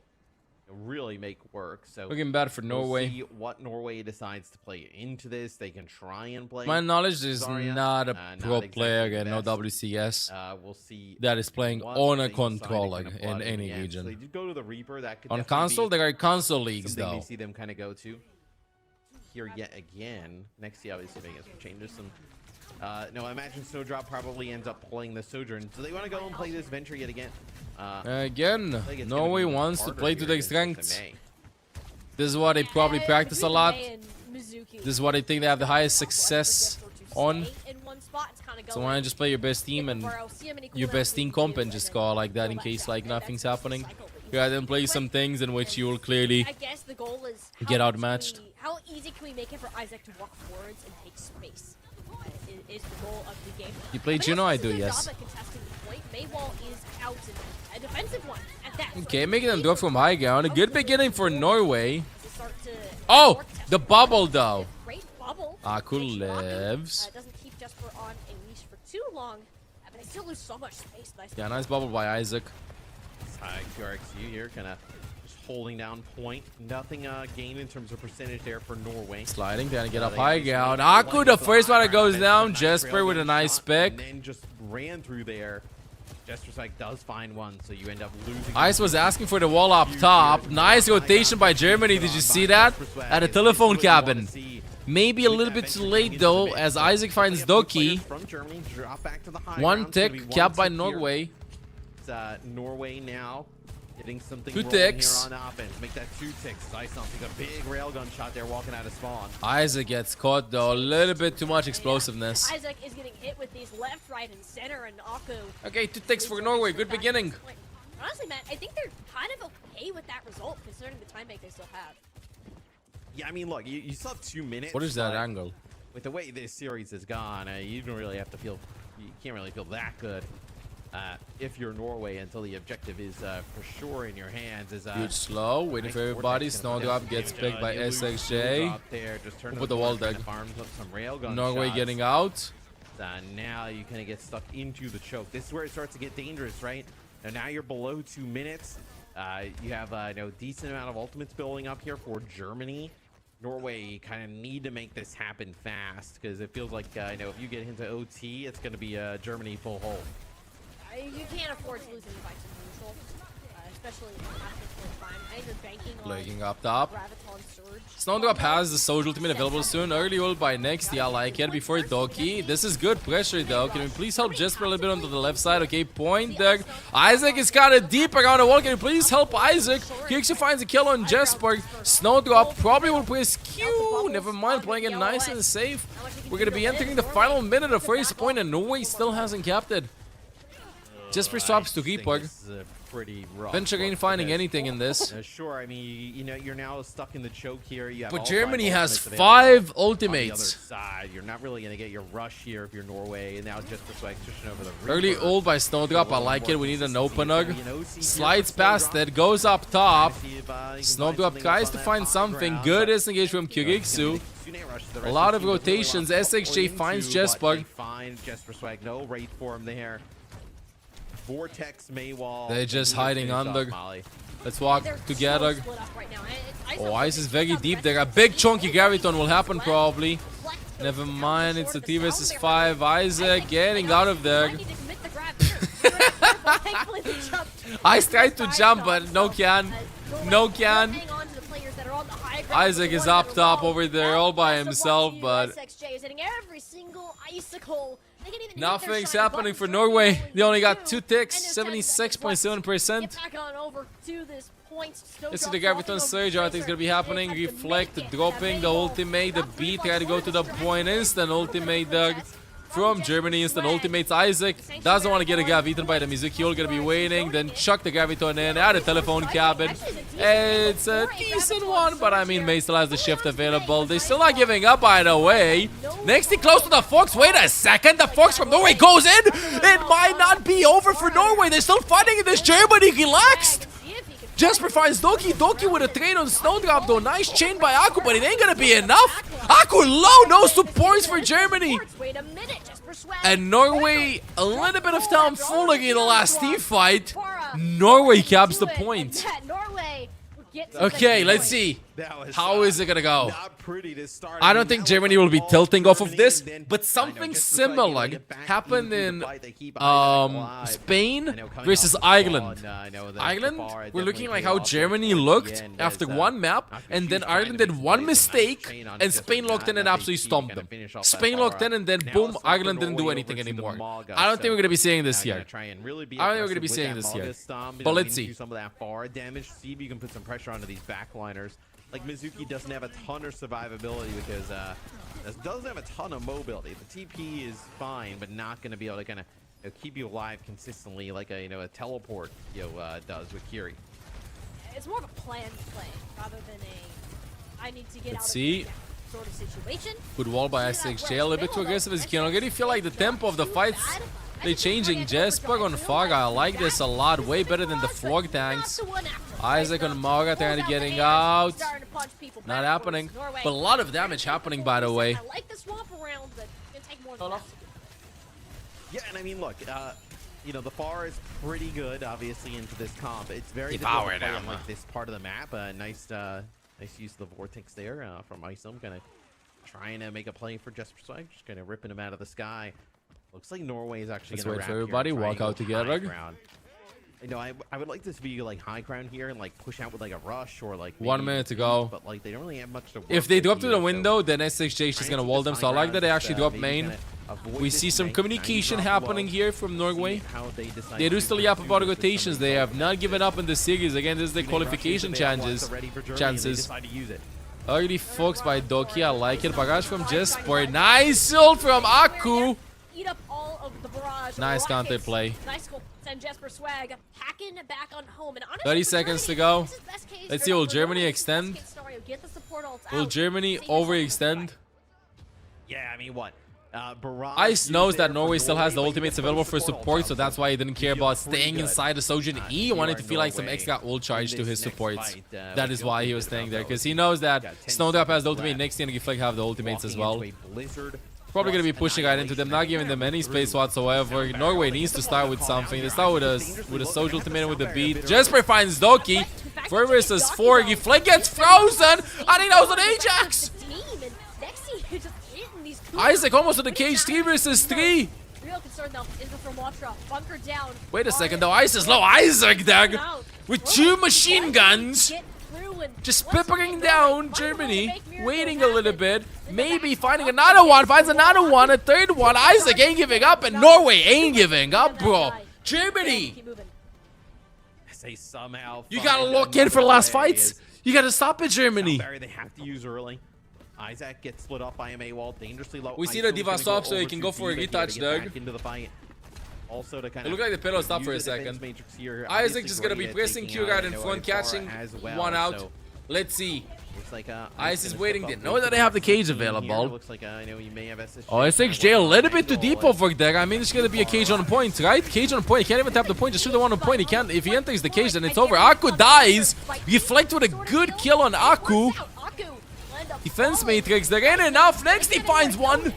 really make work. So Looking bad for Norway. We'll see what Norway decides to play into this. They can try and play. My knowledge is Zarya. not a pro exactly player the and no best. WCS We'll see that is playing what on a they decide to controller kind of in plug any the end. So they region. did go to the Reaper. That could On definitely console, be there are console leagues something though. we see them kind of go to here yet again. Next year, obviously, making some changes. No, I imagine Snowdrop probably ends up playing the Sojourn. So they want to go and play this Venture yet again. Again, I think it's Norway gonna be wants to harder play to here their against strengths. May. This is what they probably practice a lot. May and Mizuki. This is what I think they have the highest success on. In one spot, it's kinda So going why not just play your best team and your best team comp and just call like that in case like nothing's happening. Yeah, then play some things in which you will clearly I guess the goal is get how outmatched. how easy can we make it for Isaac to walk forwards and take space? Is the goal of the game. You play But Juno? also I this do, is a yes. job at contesting the point. Maywall is out in a defensive one at that. So Okay, making them do it from high ground. A good beginning for Norway. to start to Oh, the bubble though. great bubble. Aku Makes Rocket, lives. doesn't keep Jesper on a leash for too long, but they still lose so much space. Nice. Yeah, nice bubble by Isaac. QRXU here, kind of just holding down point. Nothing gained in terms of percentage there for Norway. Sliding, trying to get up They high just ground. made Aku, the flank first one that around goes it, down. nice Jesper rail with a gun nice shot, pick. And then just ran through there. Jester's like does find one, so you end up losing. Ice was asking for the wall up top. Nice rotation by Germany. Did you see that? At a telephone cabin. Maybe a little bit too late though, as Isaac finds Doki. From Germany, drop back to the high One ground. It's gonna be tick, one capped by tick here. Norway. It's Norway now getting something Two rolling ticks. here on offense. Make that 2 ticks. Ice take a big railgun shot there walking out of spawn. Isaac gets caught though. A little bit too much explosiveness. Isaac is getting hit with these left, right, and center, and Aku. Okay, 2 ticks for Norway. Good beginning. Honestly, Matt, I think they're kind of okay with that result, considering the time bank they still have. Yeah, I mean, look, you still have 2 minutes. What is that but angle? With the way this series has gone, you don't really have to feel. You can't really feel that good if you're Norway until the objective is for sure in your hands. Is Huge slow, waiting for everybody. Snowdrop gets picked by SXJ. With the wall deck. Norway getting out. Now you kind of get stuck into the choke. This is where it starts to get dangerous, right? Now you're below 2 minutes. You have decent amount of ultimates building up here for Germany. Norway kind of need to make this happen fast because it feels like if you get into OT, it's going to be Germany full hold. You can't afford to lose any fights in neutral, especially after full time. I think they're banking on Flaking up top. Graviton Surge. Snowdrop has the Social Ultimate available soon. Early ult by next. Yeah, I like it. Before Doki. This is good pressure though. Can we please help Jesper a little bit onto the left side? Okay, point there. Isaac is kind of deep around the wall. Can you please help Isaac? He actually finds a kill on Jesper. Snowdrop probably will press Q. Never mind, playing it nice and safe. We're going to be entering the final minute of first point, and Norway still hasn't capped it. Jesper swaps to Reaper. Pretty rough. Venture ain't finding anything in this. Sure, I mean, you're now stuck in the choke here. You have But all Germany 5 has ultimates 5 on ultimates. the other side. You're not really going to get your rush here if you're Norway. And now just for swag pushing over the Reaper. Early ult by Snowdrop. I like it. We need an opener. Slides past it. Goes up top. Snowdrop tries to find something. Good disengage from Kiriksu. A lot of rotations. SXJ finds Jesper. Find Jesper Swag. No rate for him there. Vortex Maywall. They're just hiding under. Molly. Let's walk together. Oh, Ice is very deep there. A big chunky graviton will happen probably. Never mind, it's a 3 versus 5. Isaac getting out of there. Ice tried to jump, but no can. No can. Isaac is up top over there all by himself, but nothing's happening for Norway. They only got 2 ticks, 76.7%. This is the Graviton Surge. I think it's gonna be happening. Reflect, dropping the ultimate. The B try to go to the point. Instant ultimate there from Germany. Instant ultimates. Isaac doesn't want to get a Grav eaten by the Mizuki. All gonna be waiting. Then chuck the Graviton in at a telephone cabin. It's a decent one, but I mean, May still has the shift available. They're still not giving up, by the way. Next, close to the Fox. Wait a second. The Fox from Norway goes in. It might not be over for Norway. They're still fighting in this. Germany relaxed. Jasper finds Doki. Doki with a train on Snowdrop though. Nice chain by Aku, but it ain't gonna be enough. Aku low, no supports for Germany. And Norway, a little bit of tomfoolery in the last team fight. Norway caps the point. Okay, let's see. How is it gonna go? I don't think Germany will be tilting off of this, but something similar happened in Spain versus Ireland. Ireland were looking like how Germany looked after one map, and then Ireland did one mistake, and Spain locked in and absolutely stomped them. Spain locked in, and then boom, Ireland didn't do anything anymore. I don't think we're gonna be seeing this here. I don't think we're gonna be seeing this here. But let's see. Some of that far damage. See if you can put some pressure onto these backliners. Like, Mizuki doesn't have a ton of survivability because doesn't have a ton of mobility. The TP is fine, but not going to be able to kind of keep you alive consistently like a a teleport does with Kiri. It's more of a planned play rather than a I need to get Let's out see. of this sort of situation. Good wall by SXJ. A little bit too aggressive as he can already feel like the tempo of the fights. They're changing. Jesper on Faga. I like this a lot. Way better than the Flog tanks. Isaac on Maga trying to getting out. Not happening. But a lot of damage happening, by the way. I like the swamp around, but it's gonna take more than that. Yeah, and I mean, look, the FAR is pretty good, obviously, into this comp. It's very Devour difficult to play on them. like this part of the map. Nice use of the Vortex there from Isom. Kind of trying to make a play for Jesper Swag. Just kind of ripping him out of the sky. Looks like Norway is actually going to Let's wait for everybody. Walk out together. I would like this to be like high ground here and like push out with like a rush or like 1 minute to go. But like they don't really have much to work If they with drop to here, the so window, then SXJ is just gonna wall them. So I like that they actually drop main. We see some communication happening here from Norway. They do still yap about rotations. They have not given up in the series. Again, this is the qualification chances. Early Fox by Doki. I like it. Barrage from Jesper. Nice ult from Aku. Eat up all of the barrage. Nice counter play. Nice goal. Send Jesper Swag hacking back on home. And honestly, 30 seconds to go. this is best case Let's or see, no, will no, Germany no, extend? best case scenario. Get the support ults Will out. Germany Save yourself overextend? Yeah, I mean, what? Barrage Ice knows that there Norway for still has the Norway, but ultimates you get available those for support support, ults so out. that's why he didn't care Feels about pretty staying good. inside the Sojin E. He wanted to feel like some extra ult charge to his supports. That is why he was staying there, because he knows that Snowdrop has the ultimate, Nexty and Giflick have the ultimates as well. Probably going to be pushing right into them, not giving them any space whatsoever. Norway needs to start with something. They start with a social ultimate and with the beat. Jesper finds Doki. 4 versus 4. Giflick gets frozen. I think that was an Ajax. Isaac almost on the cage. 3 versus 3. Real concern though is the Watra. Bunker down. Wait a second though. Ice is low. Isaac there with 2 machine guns. Just peppering down Germany, waiting a little bit, maybe finding another one, finds another one, a third one. Isaac ain't giving up, and Norway ain't giving up, bro. Germany! You gotta lock in for the last fights. You gotta stop it, Germany. They have to use early. Isaac gets split up by a Maywall, dangerously low. We see the Diva stop, so he can go for a retouch, Doug. Into the fight. Also to kind It looked like the pillow stopped for a second. Isaac just gonna be pressing Q guard in front, catching one out. Let's see. Ice is waiting. They know that they have the cage available. Oh, SXJ a little bit too deep over there. I mean, it's gonna be a cage on point, right? Cage on point. He can't even tap the point. Just shoot the one on point. He can't. If he enters the cage, then it's over. Aku dies. Reflect with a good kill on Aku. Defense matrix. There ain't enough. Next, he finds one.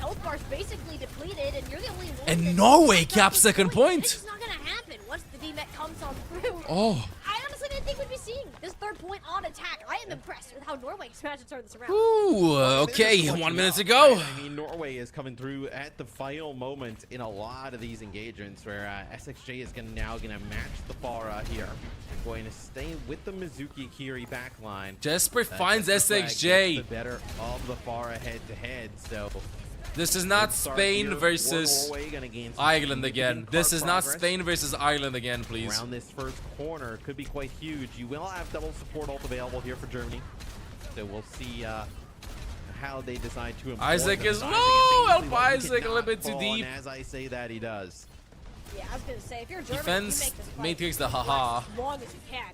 And Norway caps second point. It's not gonna happen. Once Oh. I honestly didn't think we'd be seeing this third point on attack. I am impressed with how Norway managed to turn this around. Ooh, okay, 1 minute to Right? go. I mean, Norway is coming through at the final moment in a lot of these engagements where SXJ is now gonna match the Pharah here. Going to stay with the Mizuki Kiri backline. Jesper finds Jesper SXJ. gets the better of the Pharah head-to-head, so... This is not Spain versus Ireland again. This is not Spain versus Ireland again, please. Around this first corner could be quite huge. You will have double support ult available here for Germany. So we'll see how they decide to employ Isaac them. is low. Help Isaac a little bit too fall, deep. and as I say that, he does. Yeah, I was gonna say, if you're Germany, Defense, you make this fight Matrix the haha. last as long as you can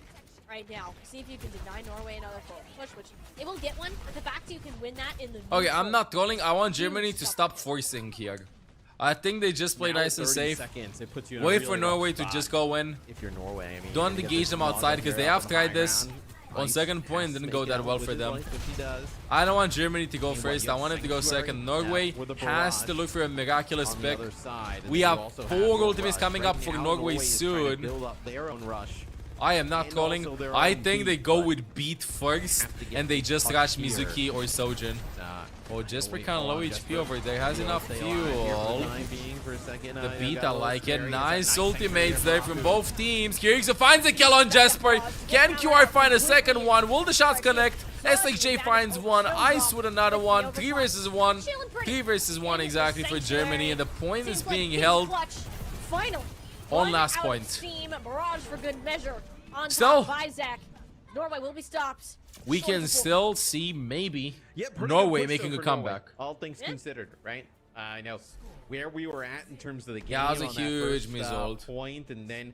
right now. See if you can deny Norway another full push, which they will get one. But the fact that you can win that in the Okay, I'm neutral- not trolling. I want Germany to stop forcing here. I think they just play Now nice and 30 safe. seconds, it puts you in a Wait really for rough Norway to spot. just go in. If you're Norway, I mean, Don't you're gonna get engage this them small outside jump because they here have up on tried high this. ground. On Ice second has point, to didn't make go it that out well with for his them. life, which he does. I don't want Germany to go Meanwhile, first. you I have want it to go Sanctuary, second. Norway with the has barrage to look for a miraculous on the pick. other side, and We then you have also 4 your ultimates rush. coming Right up for now, Norway is trying to soon. build up their own rush. I am not And calling. also their I own think they beat, go but with beat first, have to get and they just touch rush here. Mizuki or Sojin. Oh, Jesper kind of low HP over there. Has enough fuel. The beat, I like it. Nice ultimates there from both teams. Kyrgyz finds a kill on Jesper. Can QR find a second one? Will the shots connect? SXJ finds one. Ice with another one. 3 versus 1. 3 versus 1 exactly for Germany. And the point is being held Finally, on last out point. Steam, barrage for good measure. On Still. top of Isaac. Norway will be stopped. We can still see maybe Pretty Norway good push, making though, a for Norway, comeback. all things considered, right? I know where we were at in terms of the game. Yeah, it was a on that huge first, result. Point, and then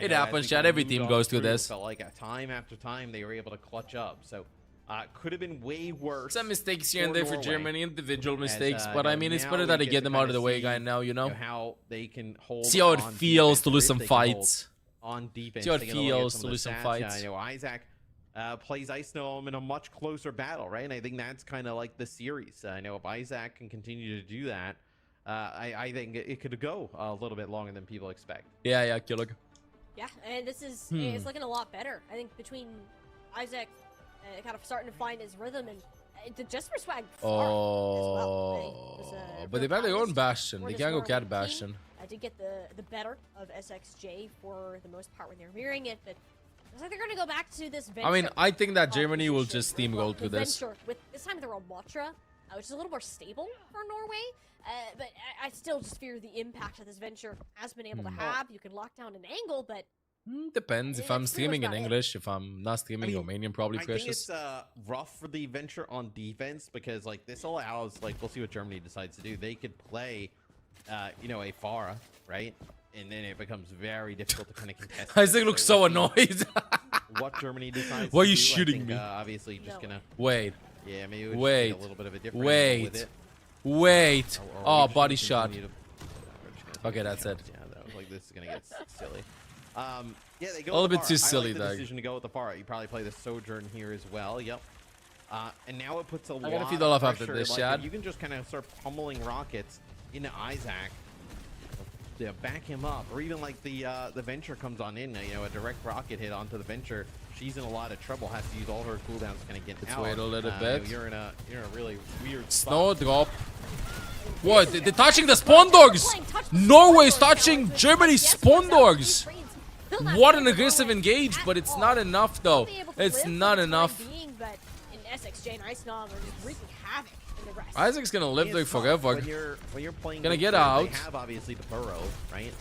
It know, happens, as we Chad. kinda Every moved team on goes through through, this. Felt like time after time they were able to clutch up. So could have been way worse. Some mistakes here and there for Norway. Germany, individual As, mistakes, you but I know, mean, it's now better we that they get get to them out of kinda the way see, right now, you know? how they can hold. See how it on feels defense, to or lose if some they can hold fights. on defense. See how it Taking a look at feels some to of the lose some stats, fights. you know, Isaac plays Ice Gnome in a much closer battle, right? And I think that's kind of like the series. I know if Isaac can continue to do that, I think it could go a little bit longer than people expect. Yeah, killer. Yeah, and this is it's looking a lot better. I think between Isaac kind of starting to find his rhythm and the Jesper swag far as well. But they've had their own Bastion. They can't go Cat Bastion. I did get the better of SXJ for the most part when they were mirroring it, but looks like they're going to go back to this venture. I mean, I think that Germany will just steamroll through the this. venture with this time they're on Motra, which is a little more stable for Norway. But I still just fear the impact that this venture has been able to have. You can lock down an angle, but Depends. If I'm It's pretty streaming much in about it. English, if I'm not streaming Romanian, probably I think precious. it's rough for the venture on defense because like this allows like we'll see what Germany decides to do. They could play, you know, a Pharah, right? And then it becomes very difficult to kind of contest. Isaac looks so annoyed. What Germany decides. Why are to you do, I shooting think, me? Obviously, just gonna Wait. Yeah, maybe it would Wait. just be a little bit of a different angle with it. Wait. Or Oh, we just body continue shot. to- we're just gonna Okay, take that's it. shots. Yeah, that was like this is gonna get silly. Yeah, they go A little with the bit too Pharah. silly, I like the Doug. decision to go with the Pharah. You probably play the Sojourn here as well. Yep. And now it puts a lot gotta feed of all off after pressure. this, Like, Chad. if you can just kind of start pummeling rockets into Isaac. Yeah, back him up, or even like the Venture comes on in, you know, a direct rocket hit onto the Venture. She's in a lot of trouble. Has to use all her cooldowns to kind of get Let's out. wait a little You know, bit. You're in a really weird Snowdrop. What? They're touching the spawn dogs. Norway's touching Germany's spawn dogs. What an aggressive engage, but it's not enough though. It's not enough. But in SXJ and Ice Nom are just wreaking havoc in the rest. Isaac's gonna live there forever. When you're playing, Gonna with get them, out. They have obviously the burrow, right?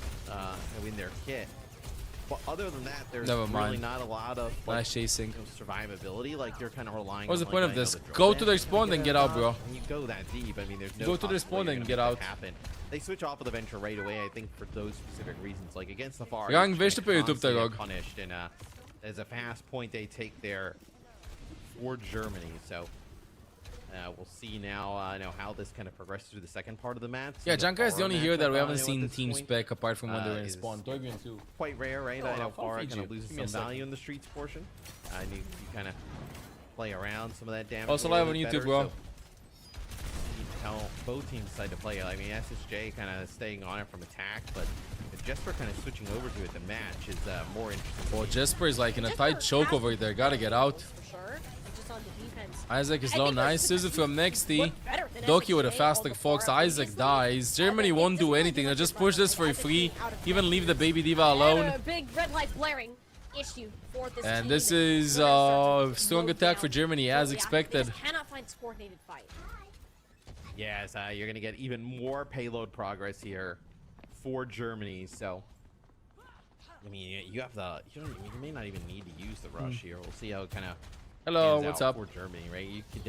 In their kit. But other than that, there's Never really mind. not a lot of like, Nice chasing. survivability. Like you're kind of relying. What's on, the point like, of I know, this? the drone Go to dash their to spawn, then get out, bro. When you go that deep, I mean, there's no. Go to their possible spawn, way then you're get gonna out. make that happen. They switch off of the Venture right away. I think for those specific reasons, like against the Far. Jag visste på YouTube där, jag. Punished and there's a fast point they take there for Germany. So. We'll see now, how this kind of progresses through the second part of the match. Yeah, Janka is the only hero that we haven't matchup, seen at this team point, spec apart from when they were in is spawn. Torbjorn too. Quite rare, right? Oh, I know I'll Farah feed kind you. of loses Give me some a value second. in the streets portion. And you kind of play around some of that damage. Also a little live on bit YouTube, better, bro. so how both teams decide to play it. I mean, SSJ kind of staying on it from attack, but Jesper kind of switching over to it. The match is more interesting. Well, Jesper is like in a tight choke over there. Gotta get out. For sure. Just on the defense. Isaac is low. Nice. Suzu from Nexty. Doki with a faster Fox. Isaac dies. Germany won't do anything. They'll just push this for free. Even leave the baby diva alone. Big red light blaring issue for this And team. this is strong attack for Germany as expected. They just cannot find this coordinated fight. Yes, you're going to get even more payload progress here for Germany. So, I mean, you have the you may not even need to use the rush here. We'll see how it kind of Hello, what's up? for Germany, right? You could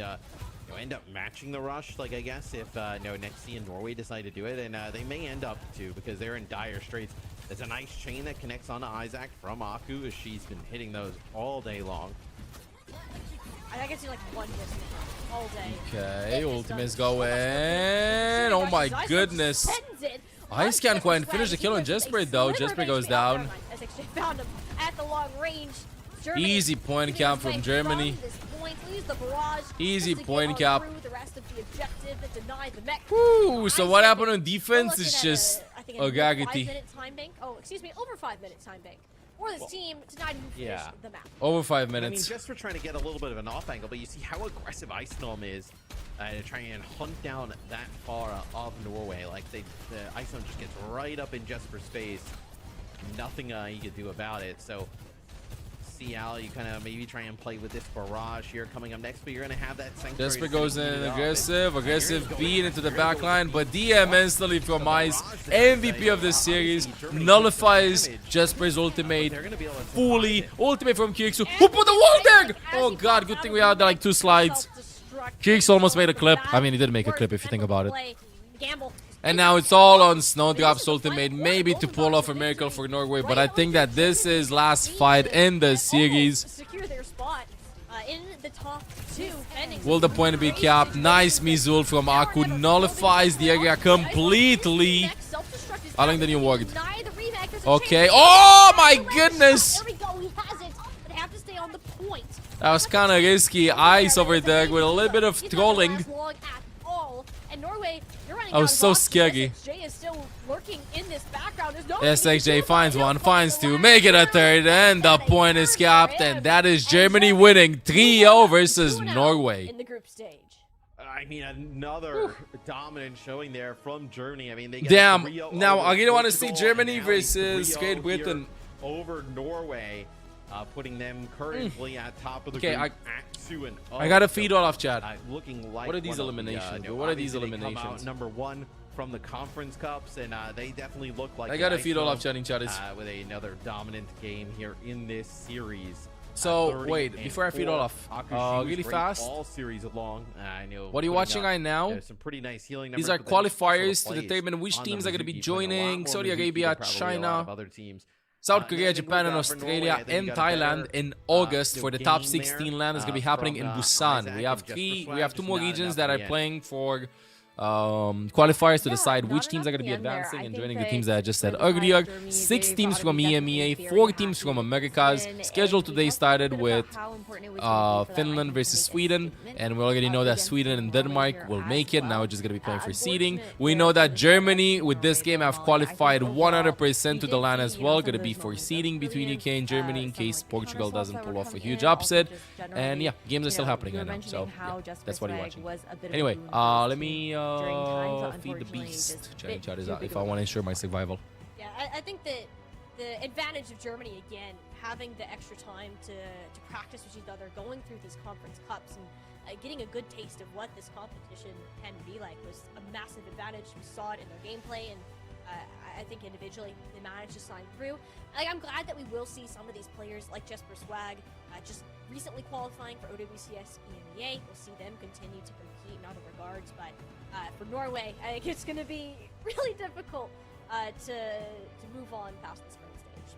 end up matching the rush, like I guess if Nexty and Norway decide to do it, and they may end up to because they're in dire straits. There's a nice chain that connects onto Isaac from Aku as she's been hitting those all day long. I can see like one missing all day. Okay, ultimate's going. Oh my goodness. Ice can't quite finish the kill on Jesper though. Jesper goes down. SXJ found him at the long range. Easy point cap from Germany. Easy point cap. Woo, so what happened on defense is just Ogagity. Oh, excuse me, over 5 minute time bank. Or this team denied him finish the map. Over 5 I minutes. mean, just for trying to get a little bit of an off angle, but you see how aggressive Ice Gnome is to try and hunt down that far of Norway. Like the Ice Gnome just gets right up in Jesper's face. Nothing he could do about it. So CL, you kind of maybe try and play with this barrage here coming up next, but you're going to have that Sanctuary. Jesper goes in aggressive beat into the back line, but DM instantly from Ice, MVP of this series, nullifies Jesper's ultimate fully. Ultimate from Kirksu. Who put the wall there? Oh god, good thing we had like 2 slides. Kirksu almost made a clip. I mean, he did make a clip if you think about it. And now it's all on Snowdrop's ultimate, maybe to pull off a miracle for Norway, but I think that this is last fight in the series. Secure their spot in the top 2. Will the point be capped? Nice Mizul from Aku, nullifies the area completely. I think the new ward. Okay. Oh my goodness! There we go, he has it, but have to stay on the point. That was kind of risky. Ice over there with a little bit of trolling. I was so scary. SXJ finds one, finds 2, make it a 3rd, and the point is capped, and that is Germany winning 3-0 versus Norway. In the group stage. I mean, another dominant showing there from Germany. I mean, they damn. Now I really want to see Germany versus Great Britain over Norway, putting them currently at top of the group. At 2-0. I gotta feed all off chat. Looking like what are these eliminations? What are these eliminations? Number 1 from the conference cups, and they definitely look like I gotta feed all off chatting chat with another dominant game here in this series. So wait, before I feed all off, really fast. All series long. I know. What are you watching right now? Some pretty nice healing. These are qualifiers to determine which teams are going to be joining. Saudi Arabia, China, other teams. South Korea, Japan, and Australia, and Thailand in August for the top 16 land is going to be happening in Busan. We have 2 more regions that are playing for qualifiers to decide which teams are going to be advancing and joining the teams that I just said earlier. 6 teams from EMEA, 4 teams from Americas. Schedule today started with Finland versus Sweden, and we already know that Sweden and Denmark will make it. Now we're just going to be playing for seeding. We know that Germany with this game have qualified 100% to the LAN as well. Going to be for seeding between UK and Germany in case Portugal doesn't pull off a huge upset. And yeah, games are still happening right now, so yeah, that's what you're watching. Anyway, let me feed the beast. Chat is out if I want to ensure my survival. Yeah, I think that the advantage of Germany, again, having the extra time to practice with each other, going through these conference cups and getting a good taste of what this competition can be like was a massive advantage. We saw it in their gameplay, and I think individually they managed to sign through. I'm glad that we will see some of these players like Jesper Swag just recently qualifying for OWCS EMEA. We'll see them continue to compete in other regards, but for Norway, I think it's going to be really difficult to move on past this current stage.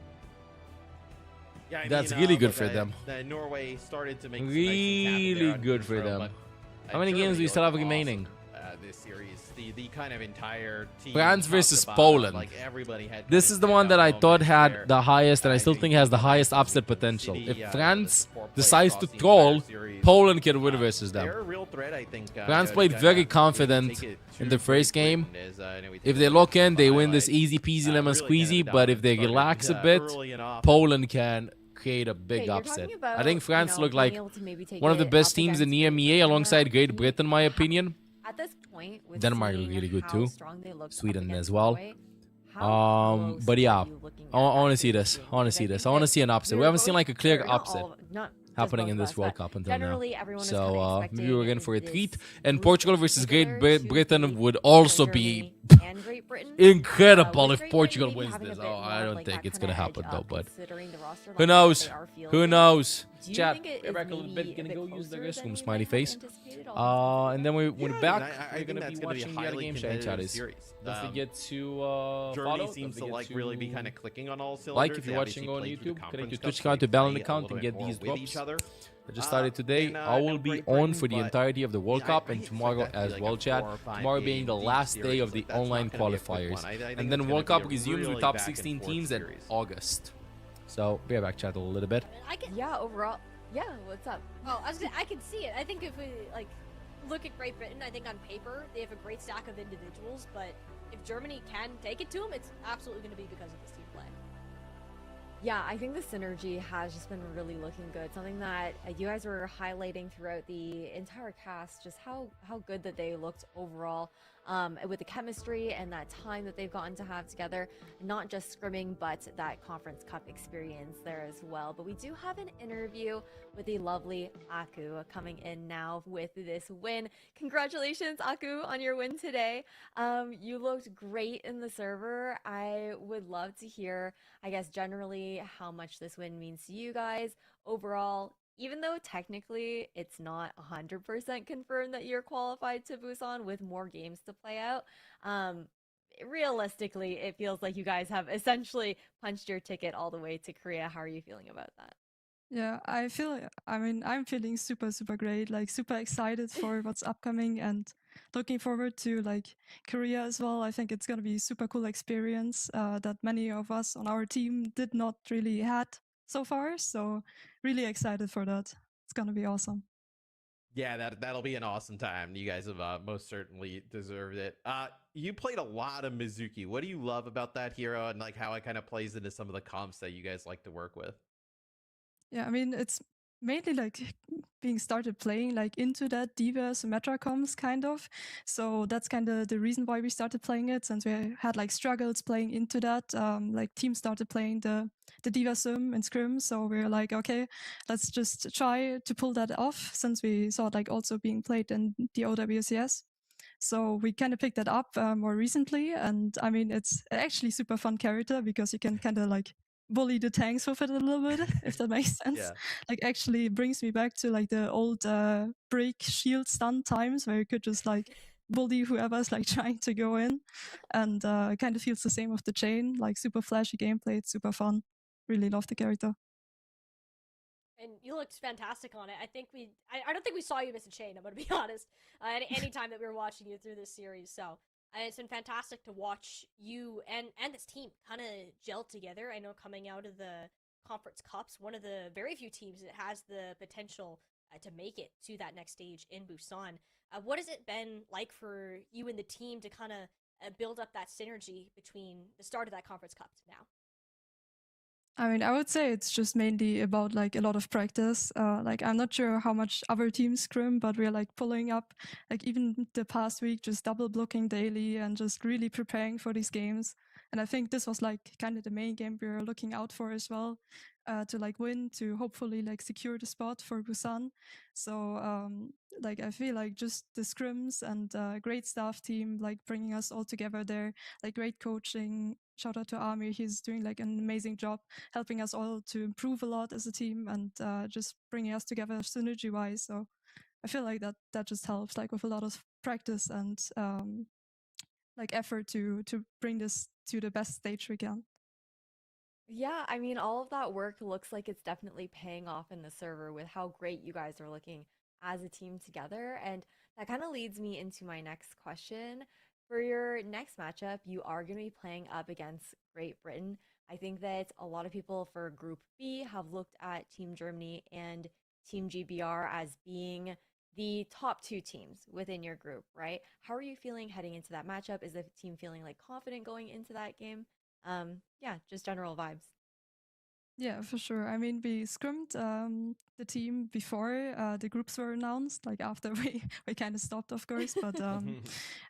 Yeah, I that's mean, really good for them. Norway started to make really good for them. How many games do you still have remaining? this series. The kind of entire team. France top versus to bottom, Poland. Like everybody had. This is the one that I thought had the highest, and I still think has the highest upset potential. If France decides to troll, Poland can win versus them. They're a real threat, I think. France played very confident in the first game. If they lock in, they win this easy peasy lemon squeezy, but if they relax a bit, Poland can create a big upset. I think France looked like one of the best teams in the EMEA alongside Great Britain, in my opinion. At this point, with Denmark looked really good too. strong they looked Sweden up as against well. Norway, But yeah, I want to see this. I want to see this. I want to see an upset. We haven't seen like a clear upset happening in this World Cup until now. So maybe we're in for a treat. And Portugal versus Great Britain would also be incredible if Portugal wins this. Oh, I don't think it's gonna happen though, but who knows? Who knows? Chat, we're back a little bit. Gonna go use the restroom, smiley face. And then when we're back, we're gonna be watching the other game chat is. Don't forget to Germany follow. seems to like really be kind of clicking on all cylinders. Like if you're watching on YouTube, connect your Twitch account to Balance account and get these drops. I just started today. I will be on for the entirety of the World Cup and tomorrow as well, chat. Tomorrow being the last day of the online qualifiers. And then World Cup resumes with top 16 teams in August. So, be right back, chat, a little bit. Yeah, overall. Yeah, what's up? Oh, I can see it. I think if we look at Great Britain, I think on paper they have a great stack of individuals, but if Germany can take it to them, it's absolutely going to be because of this team play. Yeah, I think the synergy has just been really looking good. Something that you guys were highlighting throughout the entire cast, just how good that they looked overall, with the chemistry and that time that they've gotten to have together, not just scrimming, but that Conference Cup experience there as well. But we do have an interview with the lovely Aku coming in now with this win. Congratulations, Aku, on your win today. You looked great in the server. I would love to hear, I guess, generally how much this win means to you guys overall. Even though technically it's not 100% confirmed that you're qualified to Busan with more games to play out, realistically, it feels like you guys have essentially punched your ticket all the way to Korea. How are you feeling about that? Yeah, I'm feeling super, super great, like super excited for what's upcoming and looking forward to like Korea as well. I think it's going to be a super cool experience that many of us on our team did not really had so far. So really excited for that. It's going to be awesome. Yeah, that'll be an awesome time. You guys have most certainly deserved it. You played a lot of Mizuki. What do you love about that hero and like how it kind of plays into some of the comps that you guys like to work with? Yeah, I mean, it's mainly like being started playing like into that Diva Symmetra comms kind of. So that's kind of the reason why we started playing it, since we had like struggles playing into that. Like teams started playing the Diva Sim and Scrim. So we were like, okay, let's just try to pull that off, since we saw it like also being played in the OWCS. So we kind of picked that up more recently. And I mean, it's actually super fun character because you can kind of like bully the tanks with it a little bit, if that makes sense. Yeah. Like actually brings me back to like the old break shield stun times where you could just like bully whoever's like trying to go in, and kind of feels the same with the chain, like super flashy gameplay. It's super fun. Really love the character. And you looked fantastic on it. I don't think we saw you miss a chain, I'm going to be honest, any time that we were watching you through this series. So it's been fantastic to watch you and this team kind of gel together. I know coming out of the Conference Cups, one of the very few teams that has the potential to make it to that next stage in Busan. What has it been like for you and the team to kind of build up that synergy between the start of that Conference Cup to now? I mean, I would say it's just mainly about like a lot of practice. Like I'm not sure how much other teams scrim, but we're like pulling up, like even the past week, just double blocking daily and just really preparing for these games. And I think this was like kind of the main game we were looking out for as well, to like win, to hopefully like secure the spot for Busan. So like I feel like just the scrims and great staff team, like bringing us all together there, like great coaching. Shout out to Amir, he's doing like an amazing job helping us all to improve a lot as a team and just bringing us together synergy wise. So I feel like that just helps, like with a lot of practice and like effort to bring this to the best stage we can. Yeah, I mean, all of that work looks like it's definitely paying off in the server with how great you guys are looking as a team together. And That kind of leads me into my next question. For your next matchup, you are going to be playing up against Great Britain. I think that a lot of people for Group B have looked at Team Germany and Team GBR as being the top two teams within your group, right? How are you feeling heading into that matchup? Is the team feeling like confident going into that game? Yeah, just general vibes. Yeah, for sure. I mean, we scrimmed the team before the groups were announced, like after we kind of stopped, of course, but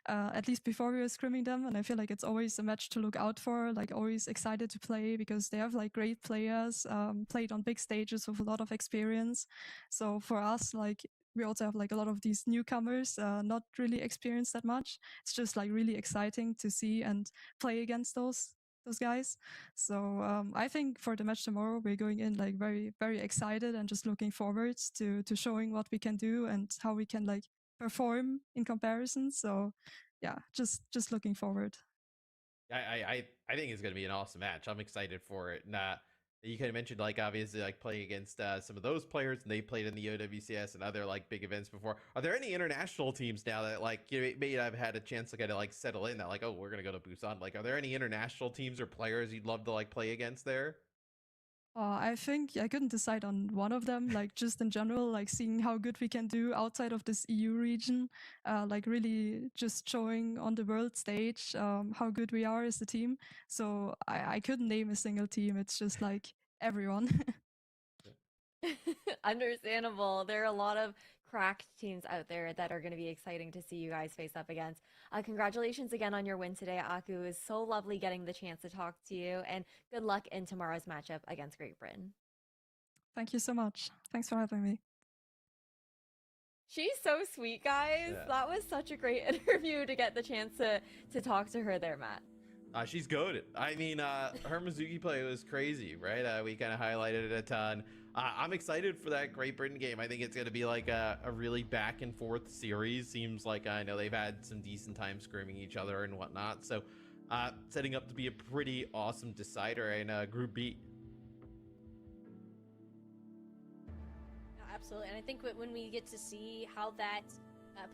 at least before we were scrimming them. And I feel like it's always a match to look out for, like always excited to play because they have like great players, played on big stages with a lot of experience. So for us, like we also have like a lot of these newcomers, not really experienced that much. It's just like really exciting to see and play against those guys. So I think for the match tomorrow, we're going in like very, very excited and just looking forward to showing what we can do and how we can like perform in comparison. So yeah, just looking forward. I think it's going to be an awesome match. I'm excited for it. And you kind of mentioned like obviously like playing against some of those players, and they played in the OWCS and other like big events before. Are there any international teams now that like you know, maybe I've had a chance to kind of like settle in that like, oh, we're gonna go to Busan? Like, are there any international teams or players you'd love to like play against there? I think I couldn't decide on one of them, like just in general, like seeing how good we can do outside of this EU region, like really just showing on the world stage how good we are as a team. So I couldn't name a single team. It's just like everyone. Understandable. There are a lot of cracked teams out there that are going to be exciting to see you guys face up against. Congratulations again on your win today, Aku. It was so lovely getting the chance to talk to you, and good luck in tomorrow's matchup against Great Britain. Thank you so much. Thanks for having me. She's so sweet, guys. Yeah. That was such a great interview to get the chance to talk to her there, Matt. She's goated. I mean, her Mizuki play was crazy, right? We kind of highlighted it a ton. I'm excited for that Great Britain game. I think it's going to be like a really back and forth series. Seems like I know they've had some decent time screaming each other and whatnot. So setting up to be a pretty awesome decider in Group B. Absolutely, and I think when we get to see how that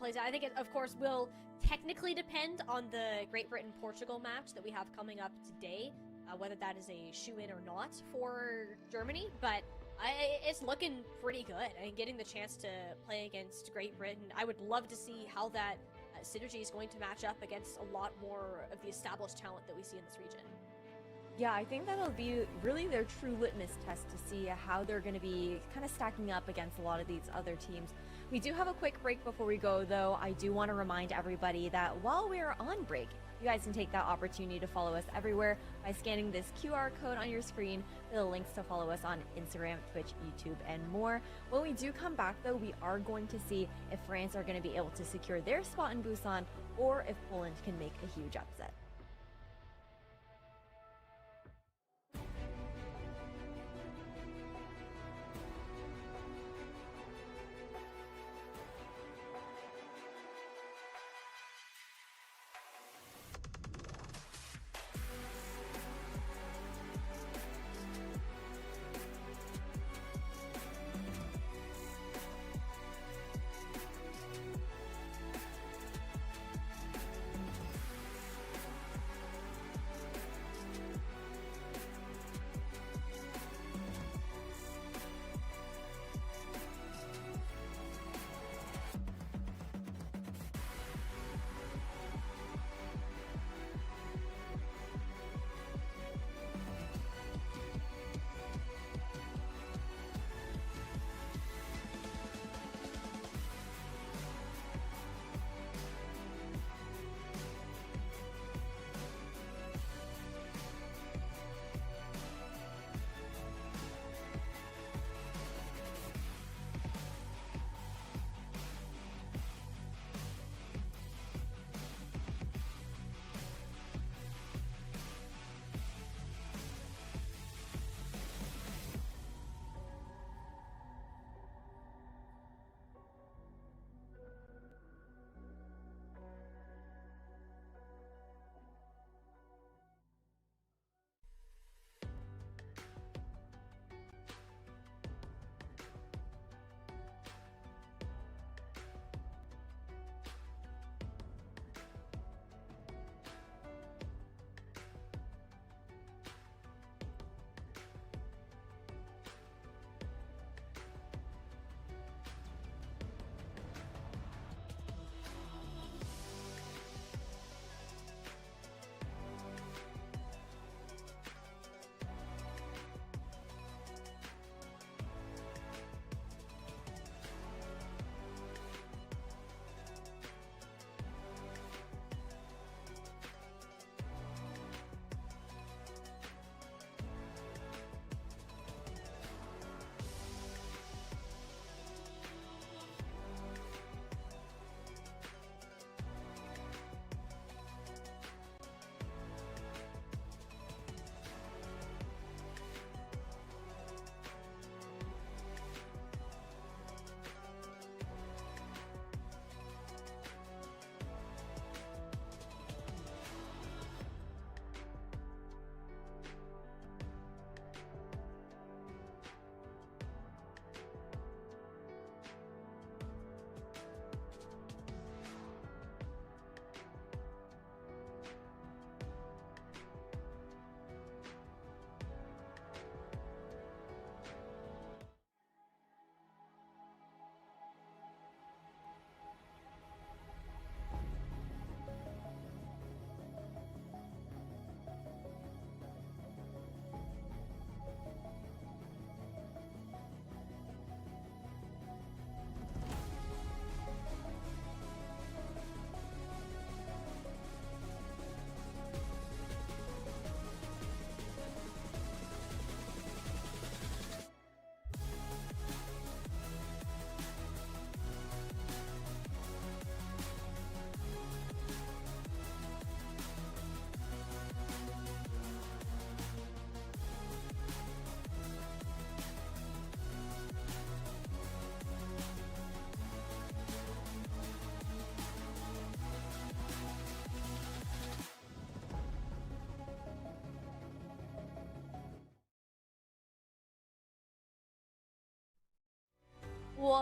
plays out, I think it, of course, will technically depend on the Great Britain-Portugal match that we have coming up today, whether that is a shoe-in or not for Germany, but it's looking pretty good. I mean, getting the chance to play against Great Britain, I would love to see how that synergy is going to match up against a lot more of the established talent that we see in this region. Yeah, I think that'll be really their true litmus test to see how they're going to be kind of stacking up against a lot of these other teams. We do have a quick break before we go, though. I do want to remind everybody that while we're on break, you guys can take that opportunity to follow us everywhere by scanning this QR code on your screen for the links to follow us on Instagram, Twitch, YouTube, and more. When we do come back, though, we are going to see if France are going to be able to secure their spot in Busan or if Poland can make a huge upset.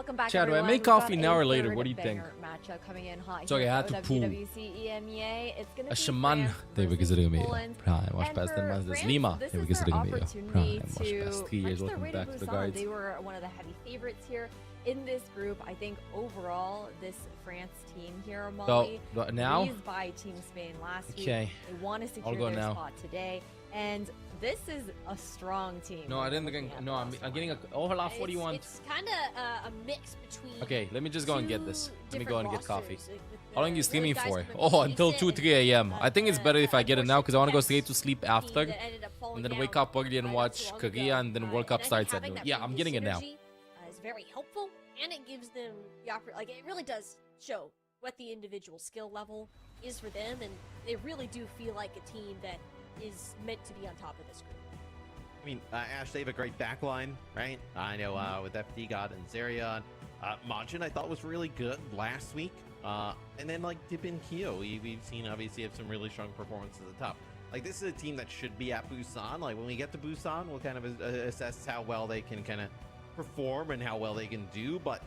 Welcome back, Chad, do I everyone. make We've got coffee a now or later? third What do you think? banger matchup coming in hot Sorry, here I had for to poo. OWC EMEA. It's gonna be Aşaman France tebrik versus ederim iyi. Poland. Prime, maç And best for demez France, Lima. this Tebrik is their ederim iyi. opportunity Prime, maç to best. 3 years, punch their welcome way to back to the Busan. guides. They were one of the heavy favorites here in this group. I think overall, this France team here, Molly, now? pleased by Team Spain last week. Okay. They want to I'll secure go their now. spot today. And this is a strong team. No, I didn't think. No, I'm getting a. Oh, Olaf, what do you want? It's kind of a mix between. Okay, let me just go and get this. Let me go and get coffee. rosters, like, with How long are you the streaming guys for? from Oh, until recent 2, 3 a.m. I think it's better if I get it now because I want to go unfortunate straight to sleep after. that ended up falling And then down wake up early and right not watch too long Korea ago. and then World And Cup I think starts at having noon. that Yeah, I'm previous getting it now. synergy, is very helpful, and it gives them the like it really does show what the individual skill level is for them, and they really do feel like a team that is meant to be on top of this group. I mean, Ash, they have a great backline, right? I know with FD God and Zerion. Majin, I thought, was really good last week. And then, like, Dip and Kyo, we've seen, obviously, have some really strong performances at the top. Like, this is a team that should be at Busan. Like, when we get to Busan, we'll kind of assess how well they can kind of perform and how well they can do. But,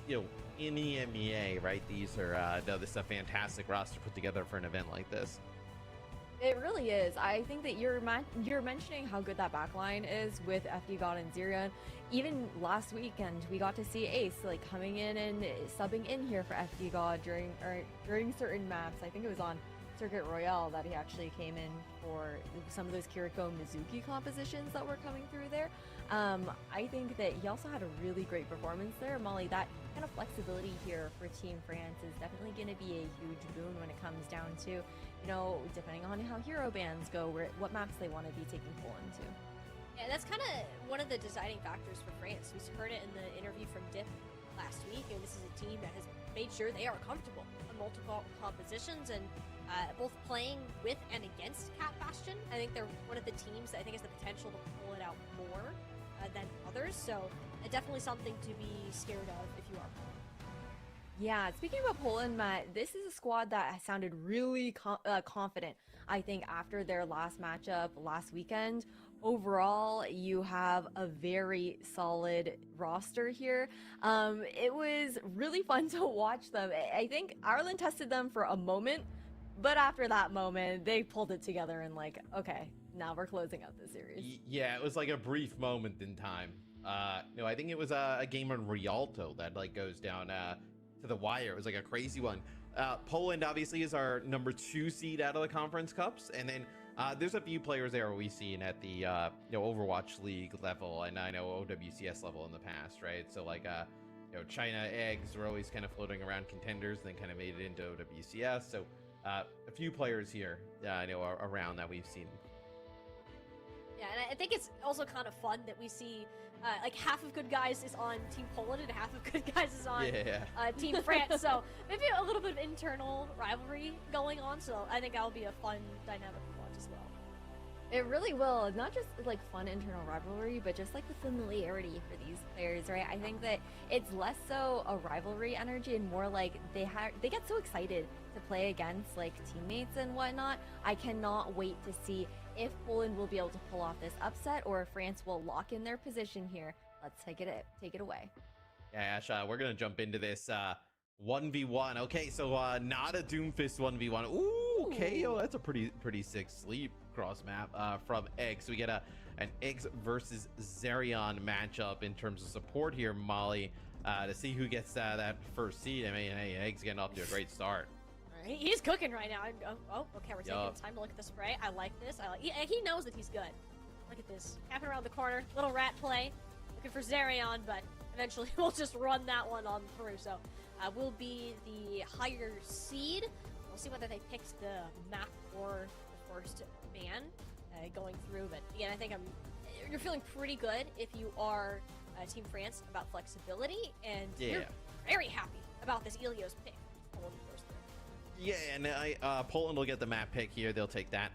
you know, in EMEA, right, these are, this is a fantastic roster put together for an event like this. It really is. I think that you're mentioning how good that backline is with FD God and Zerion. Even last weekend, we got to see Ace like coming in and subbing in here for FD God during certain maps. I think it was on Circuit Royale that he actually came in for some of those Kiriko Mizuki compositions that were coming through there. I think that he also had a really great performance there. Molly, that kind of flexibility here for Team France is definitely going to be a huge boon when it comes down to, you know, depending on how hero bans go, what maps they want to be taking Poland to. Yeah, that's kind of one of the deciding factors for France. We heard it in the interview from Dip last week, and this is a team that has made sure they are comfortable on multiple compositions and both playing with and against Cat Bastion. I think they're one of the teams that I think has the potential to pull it out more than others, so definitely something to be scared of if you are Poland. Yeah, speaking about Poland, Matt, this is a squad that sounded really confident, I think, after their last matchup last weekend. Overall, you have a very solid roster here. It was really fun to watch them. I think Ireland tested them for a moment, but after that moment, they pulled it together and like, okay, now we're closing out the series. Yeah, it was like a brief moment in time. No, I think it was a game on Rialto that like goes down to the wire. It was like a crazy one. Poland obviously is our number 2 seed out of the conference cups, and then there's a few players there we've seen at the you know, Overwatch League level, and I know OWCS level in the past, right? So like you know, China Eggs were always kind of floating around contenders, and then kind of made it into OWCS. So a few players here, I know, around that we've seen. Yeah, and I think it's also kind of fun that we see like half of good guys is on Team Poland and half of good guys is on Team France. So maybe a little bit of internal rivalry going on. So I think that'll be a fun dynamic to watch as well. It really will. Not just like fun internal rivalry, but just like the familiarity for these players, right? I think that it's less so a rivalry energy and more like they get so excited to play against like teammates and whatnot. I cannot wait to see if Poland will be able to pull off this upset or if France will lock in their position here. Let's take it away. Yeah, Ash, we're gonna jump into this 1v1. Okay, so not a Doomfist 1v1. Ooh, KO. That's a pretty sick sleep cross map from Eggs. So we get an Eggs versus Zerion matchup in terms of support here, Molly, to see who gets that first seed. I mean, hey, Eggs getting off to a great start. He's cooking right now. Oh, okay, we're taking time to look at the spray. I like this. He knows that he's good. Look at this. Capping around the corner. Little rat play. Looking for Zerion, but eventually we'll just run that one on through. So we'll be the higher seed. We'll see whether they picked the map or the first ban going through. But again, I think you're feeling pretty good if you are Team France about flexibility, and you're very happy about this Ilios pick. Yeah, and Poland will get the map pick here. They'll take that.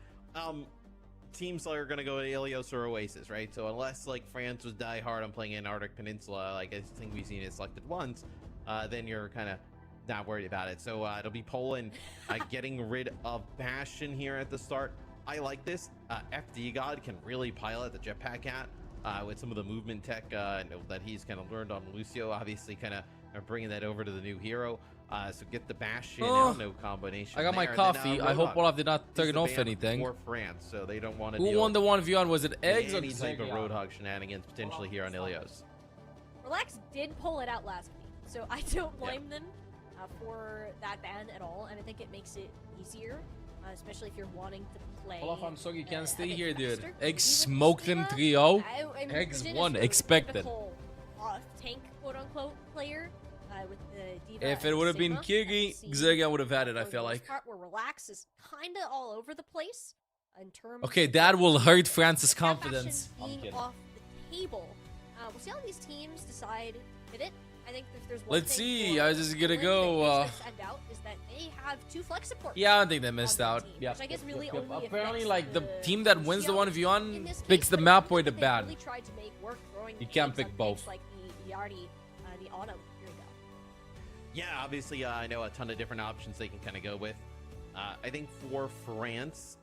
Teams are going to go to Ilios or Oasis, right? So unless like France was die hard on playing Antarctic Peninsula, like I think we've seen it selected once, then you're kind of not worried about it. So it'll be Poland getting rid of Bastion here at the start. I like this. FD God can really pilot the jetpack cat. with some of the movement tech that he's kind of learned on Lucio. Obviously, kind of bringing that over to the new hero. So get the bash in, no combination. I got my there. coffee. And then, I hope Roadhog Olaf did not is turn the off ban anything. For France, so they don't want to Who deal won the 1v1? Was it with Eggs or any type of Xerxes? Roadhog shenanigans potentially here on Ilios. Relax did pull it out last week, so I don't blame them for that ban at all, and I think it makes it easier, especially if you're wanting to play. Olaf, I'm sorry you can't stay a bit here, dude. faster. Eggs Even smoked him Stiva, 3-0. I mean, Eggs Finn is won, your expected. typical, tank, quote-unquote, player with the D.Va If it and would have been Sigma. Kiri, I can see Xerxes would have had it, I for the feel most like. part, where Relax is kind of all over the place in terms Okay, of that will hurt the France's Cat confidence. faction I'm being kidding. off the table. We'll see how these teams decide to hit it. I think if there's one Let's thing see. for I was just gonna Poland go. that makes them stand out is that they have 2 flex supports. Yeah, I don't think they missed out. Team, Yeah. which I guess really only Apparently, affects like the the team that wins the Lucio 1v1 in this picks case, the but map I or the think they ban. really tried to make work throwing You can't eggs pick on both. things like the Yardi, the Autumn. Here we go. Yeah, obviously, I know a ton of different options they can kind of go with. I think for France,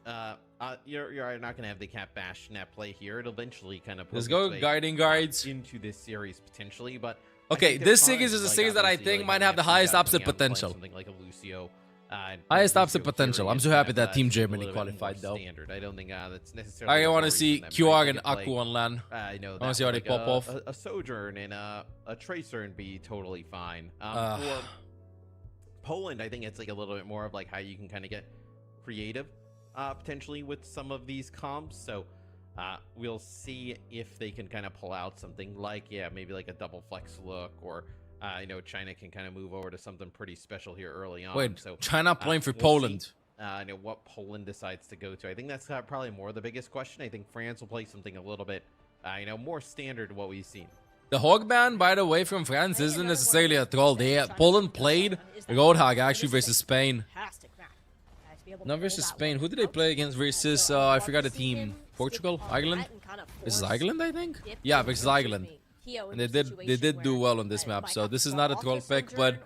you're not going to have the Cat Bash net play here. It'll eventually kind of Let's go guiding guards into this series potentially, but okay, this series is a series that I think might have the highest upset potential. Something like a Lucio. Highest upset Lucio potential. Fury I'm is so kind happy of, that Team just a Germany little bit more qualified though. Standard. I don't think that's necessarily. I a want to worry see for them, QR right? and They could play, Aku on LAN. I know I want to see how they pop off. A Sojourn and a Tracer and be totally fine. Uh. For Poland, I think it's like a little bit more of like how you can kind of get creative, potentially with some of these comps. So we'll see if they can kind of pull out something like, maybe like a double flex look, or China can kind of move over to something pretty special here early on. Wait, so China playing for we'll Poland. see, what Poland decides to go to. I think that's probably more the biggest question. I think France will play something a little bit, more standard to what we've seen. The Hog ban, by the way, from France isn't necessarily a troll. Poland played Roadhog actually versus Spain. Not versus Spain. Who did they play against versus, I forgot the team. Portugal? Ireland? Versus Ireland, I think? Yeah, versus Ireland. And they did do well on this map, so this is not a troll pick, but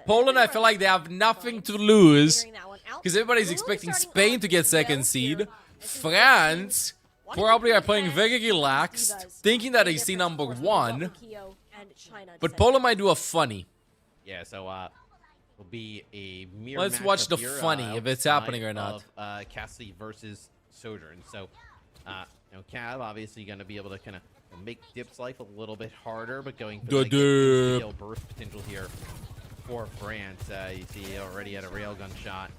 Poland, I feel like they have nothing to lose, because everybody's expecting Spain to get second seed. France probably are playing very relaxed, thinking that they see number 1, but Poland might do a funny. Yeah, so will be a mirror. Let's watch the matchup here, funny if it's happening or not. Of, Cassidy versus Sojourn. So, Cav obviously going to be able to kind of make Dip's life a little bit harder, but going for like a burst potential here for France. You see, already had a railgun shot.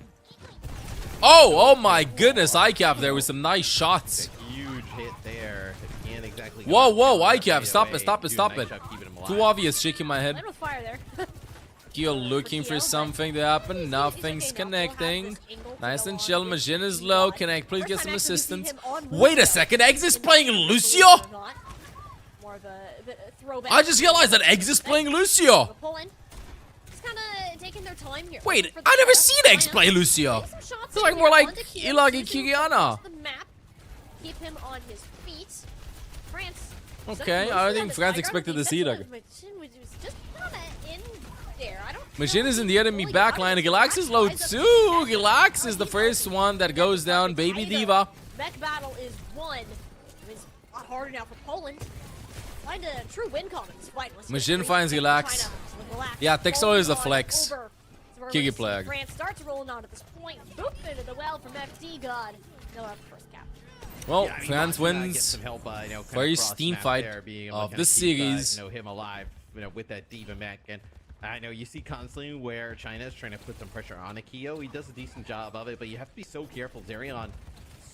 Oh my goodness, ICAV there with some nice shots. Huge hit there. Can't exactly. Whoa, ICAV, stop it. Too obvious, shaking my head. Little fire there. Kyo looking for something to happen. Nothing's connecting. Nice and chill. Majin is low. Connect, please get some assistance. Wait a second, Eggs is playing Lucio? I just realized that Eggs is playing Lucio. Wait, I never seen Eggs play Lucio. It's like more like Ilagi Kiriana. Keep him on his feet. France. Okay, I don't think France expected to see that. Majin is in the enemy backline. Galax is low too. Galax is the first one that goes down. Baby D.Va. Mech battle is won. It's a lot harder now for Poland. Find a true win confidence fight. Majin finds Galax. Yeah, Texo is a flex. Kiki Plague. France starts rolling on at this point. Boop into the well from FD God. No first cap. Well, France wins. Very steam fight of this series. Him alive, with that D.Va mech. And I know you see constantly where China is trying to put some pressure on Akio. He does a decent job of it, but you have to be so careful. Zerion,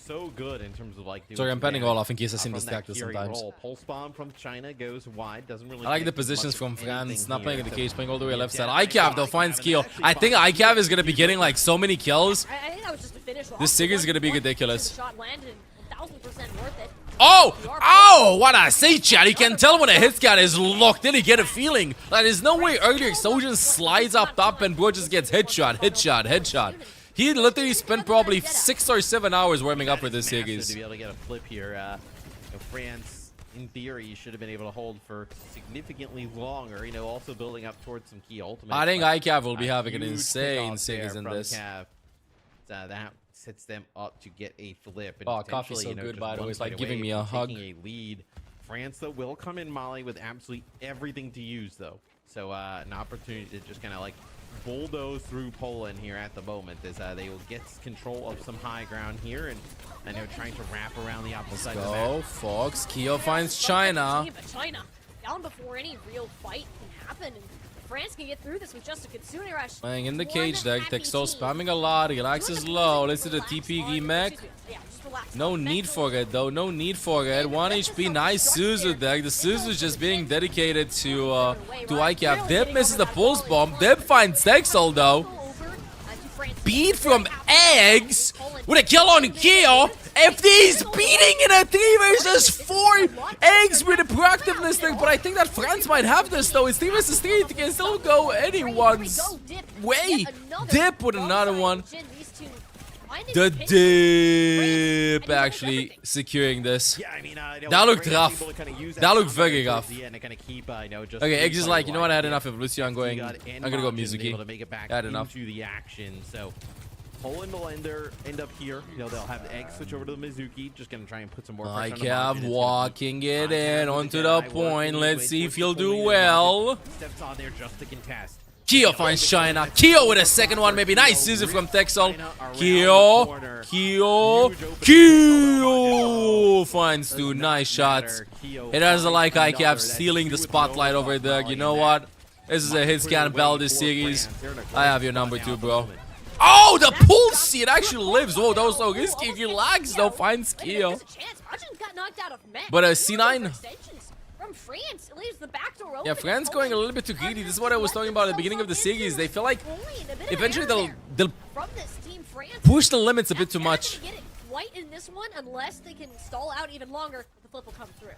so good in terms of like. Sorry, I'm pending Olaf in case I seem distracted sometimes. Pulse bomb from China goes wide. Doesn't really. I like the positions from France. Not playing in the cage, playing all the way left side. ICAV though finds kill. I think ICAV is gonna be getting like so many kills. I think that was just a finish. This series is gonna be ridiculous. Shot landed, 1000% worth it. Oh, what I say, chat. You can tell when a hit scan is locked in. You get a feeling. Like, there's no way earlier Sojourn slides up top and bro just gets headshot. He literally spent probably 6 or 7 hours warming up for this series. To be able to get a flip here, France, in theory, should have been able to hold for significantly longer. Also building up towards some key ultimates. I think ICAV will be having an insane series in this. That sets them up to get a flip. And oh, coffee's so good, by the way. It's like giving me a hug. Taking a lead France, though, will come in Mali with absolutely everything to use, though. So an opportunity to just kind of like bulldoze through Poland here at the moment as they will get control of some high ground here, and they're trying to wrap around the opposite side of the map. Fox. Keo finds China. But China down before any real fight can happen, and France can get through this with just a Kitsune Rush. Playing in the cage deck. Texel spamming a lot. Relax is low. Listen to TP remake. No need for it though. No need for it. 1 HP. Nice Suzu deck. The Suzu's just being dedicated to ICAP. Dip misses the pulse bomb. Dip finds Texel though. Beat from Eggs with a kill on Keo. FD's beating in a 3 versus 4. Eggs with a proactiveness deck, but I think that France might have this though. It's 3 versus 3. It can still go anyone's way. Dip with another one. The Dip actually securing this. That looked rough. That looked very rough. Okay, Eggs is like, you know what? I had enough of Lucio. I'm gonna go Mizuki. I had enough. So Poland will end up here. You know, they'll have the Eggs switch over to the Mizuki. Just gonna try and put some more pressure on the market. ICAP walking it in onto the point. Let's see if he'll do well. Steps on there just to contest. Keo finds China. Keo with a second one, maybe. Nice Suzu from Texel. Keo finds 2 nice shots. It doesn't like ICAP stealing the spotlight over there. You know what? This is a hit scan battle this series. I have your number 2, bro. Oh, the pulse! It actually lives. Whoa, that was so risky. Relax, though. Finds Keo. But a C9. From France, it leaves the back door open. Yeah, France going a little bit too greedy. This is what I was talking about at the beginning of the series. They feel like eventually they'll push the limits a bit too much. Get it quite in this one unless they can stall out even longer. The flip will come through.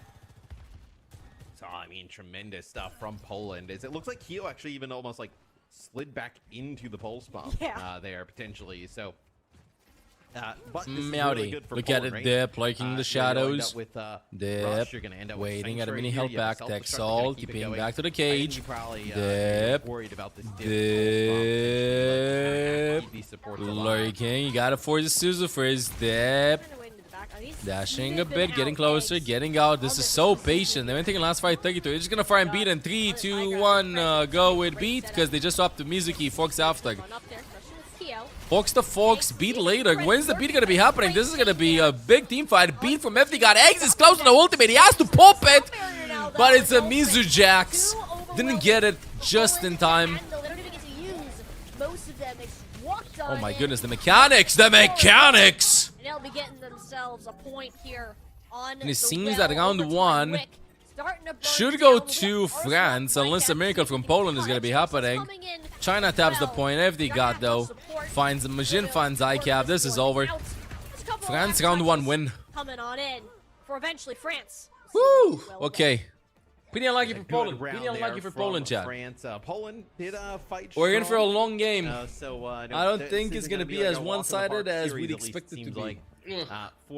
So I mean, tremendous stuff from Poland. It looks like Keo actually even almost like slid back into the pulse bomb there potentially. So. But Meowdy. Really Look Poland, at it, right? Dip, liking the shadows. With, Dip, Rush, you're gonna end up waiting with at a mini Sanctuary health here. back. You have Texel, keep it keeping going. back to the I think cage. you probably, Dip, worried about this Dip, lurking. You gotta force the Suzu first. Dip. Dashing a bit, getting closer, getting out. This is so patient. They've been taking last fight 32. They're just gonna fire and beat in 3, 2, 1. Go with beat because they just swapped to Mizuki. Fox after. Fox to Fox, beat later. When's the beat gonna be happening? This is gonna be a big team fight. Beat from FD got Eggs is close to the ultimate. He has to pop it, but it's a Mizu Jax. Didn't get it just in time. Oh my goodness, the mechanics! The mechanics! And they'll be getting themselves a point here on And it seems that round 1 should go to France unless a miracle from Poland is gonna be happening. China taps the point. FD got though. Finds Majin, finds ICAP. This is over. France round 1 win. Coming on in for eventually France. Woo! Okay. Pretty unlucky for Poland. Pretty unlucky for Poland, chat. Poland did fight. We're in for a long game. I I don't think it's gonna be as one-sided as we'd expect it to be.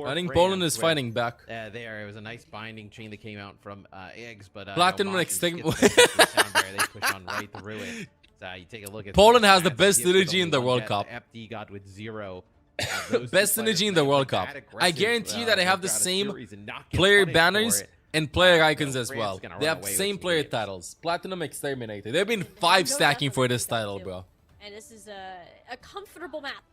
I think Poland is fighting back. It was a nice binding chain that came out from Eggs, but Platinum extinct. they push on right through it. You take a look at Poland has the best synergy in the World Cup. FD got with 0. Best synergy in the World Cup. I guarantee you that they have the same player banners and player icons as well. They have the same player titles. Platinum Exterminator. They've been 5 stacking for this title, bro. And this is a comfortable map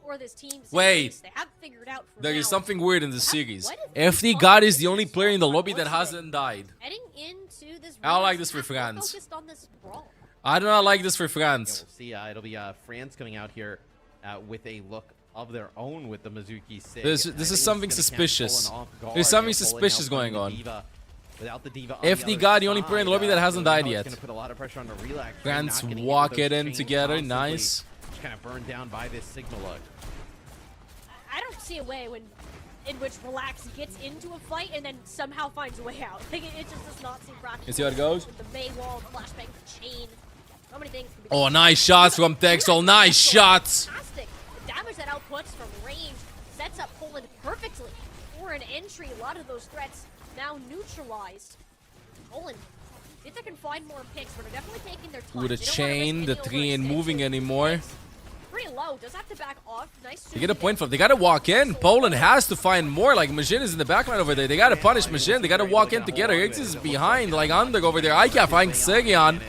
for this team. Wait. They have figured out There is something weird in the series. FD God is the only player in the lobby that hasn't died. Heading into this I don't like this for France. focused on this brawl. I do not like this for France. We'll see. It'll be France coming out here with a look of their own with the Mizuki Sig. This is something suspicious. There's something suspicious going on. FD God, the only player in the lobby that hasn't died yet. France walk it in together. Nice. Just kind of burned down by this signal look. I don't see a way in which Relax gets into a fight and then somehow finds a way out. Like, it just does not seem practical. You see how it goes? With the May wall, the flashbang, the chain. So many things can be Oh, nice shots from Texel. Nice shots. Fantastic. The damage that outputs from range sets up Poland perfectly for an entry. A lot of those threats now neutralized. Poland, see if they can find more picks, but they're definitely taking their time. With a chain, the 3 ain't moving anymore. pretty low. Does have to back off. Nice. They get a point flip. They gotta walk in. Poland has to find more. Like Majin is in the backline over there. They gotta punish Majin. They gotta walk in together. X is behind, like under over there. ICAF finds Sigyon.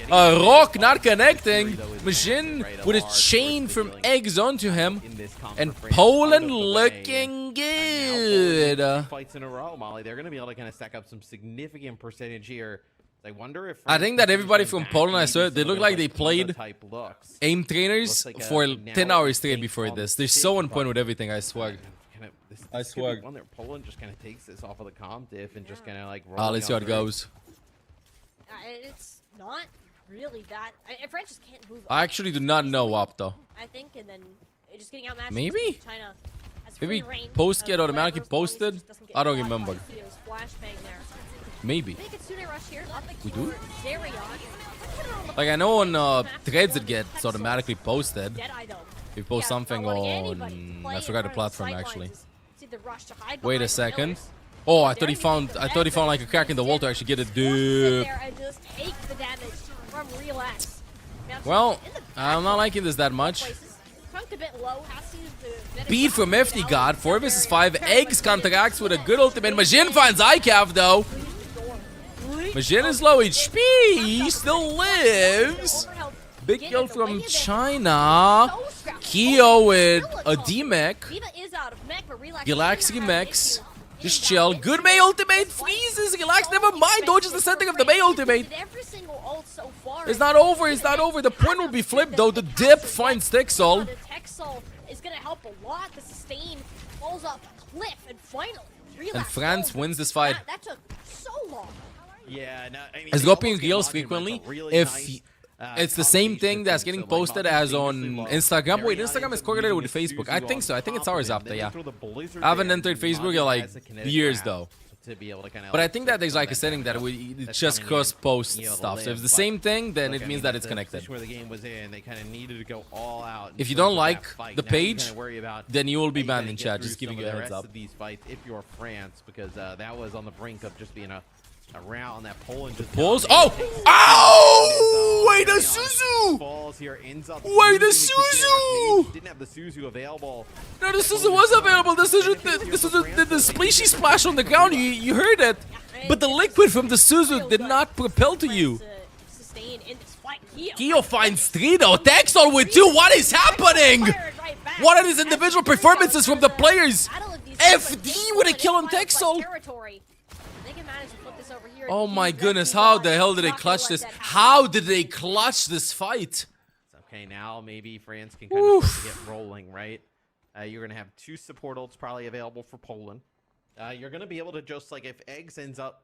Rock not connecting. Majin with a chain from eggs onto him. And Poland looking good. Fights in a row, Molly. They're going to be able to kind of stack up some significant percentage here. I wonder if I think that everybody from Poland, I saw it, they look like they played aim trainers for 10 hours straight before this. They're so on point with everything, I swear. I swear. One there, Poland just kind of takes this off of the comp diff and just kind of like. Let's see how it goes. It's not really that. France just can't move. I actually do not know up though. I think, and then just getting outmatched. Maybe. China has Maybe free reign post of get automatically whatever, as long as it posted. just doesn't get I don't caught by remember. Theo's flashbang there. Maybe. Big Kitsune rush here, up We do? for Zerion. Like I know on threads it gets automatically posted. Deadeye, though. If you post something on, I forgot the platform actually. Wait a second. Oh, I thought he found like a crack in the wall to actually get a dip. Well, I'm not liking this that much. Beat from FD God. 4 vs 5. Eggs counteracts with a good ultimate. Majin finds ICAF though. Majin is low HP. He still lives. Big kill from China. Kyo with a D-Mech. Galaxy Mechs. Just chill. Good May ultimate. Freezes. Relax. Never mind. Dodges the setting of the May ultimate. It's not over. It's not over. The point will be flipped though. The dip finds Texol. The Texol is going to help a lot. The sustain falls off a cliff and finally. And France wins this fight. That took so long. Yeah, no, I mean, Is dropping reels frequently. If it's the same thing that's getting posted as on Instagram. Wait, Instagram is correlated with Facebook. I think so. I think it's ours up there, yeah. I haven't entered Facebook in like years though. But I think that there's like a setting that it just cross-post stuff. So if it's the same thing, then it means that it's connected. If you don't like the page, then you will be banned in chat. Just giving you a heads up. If you're France, because that was on the brink of just being a round that Poland just Poles. Oh! Ow! Wait, the Suzu! Wait, the Suzu! Didn't have the Suzu available. No, the Suzu was available. The Suzu did the splashy splash on the ground. You heard it. But the liquid from the Suzu did not propel to you. Kyo finds 3 though. Texol with 2. What is happening? What are these individual performances from the players? FD with a kill on Texol. Oh my goodness, how the hell did they clutch this? How did they clutch this fight? Okay, now maybe France can kind of start to get rolling, right? You're going to have 2 support ults probably available for Poland. You're going to be able to just, like, if Eggs ends up,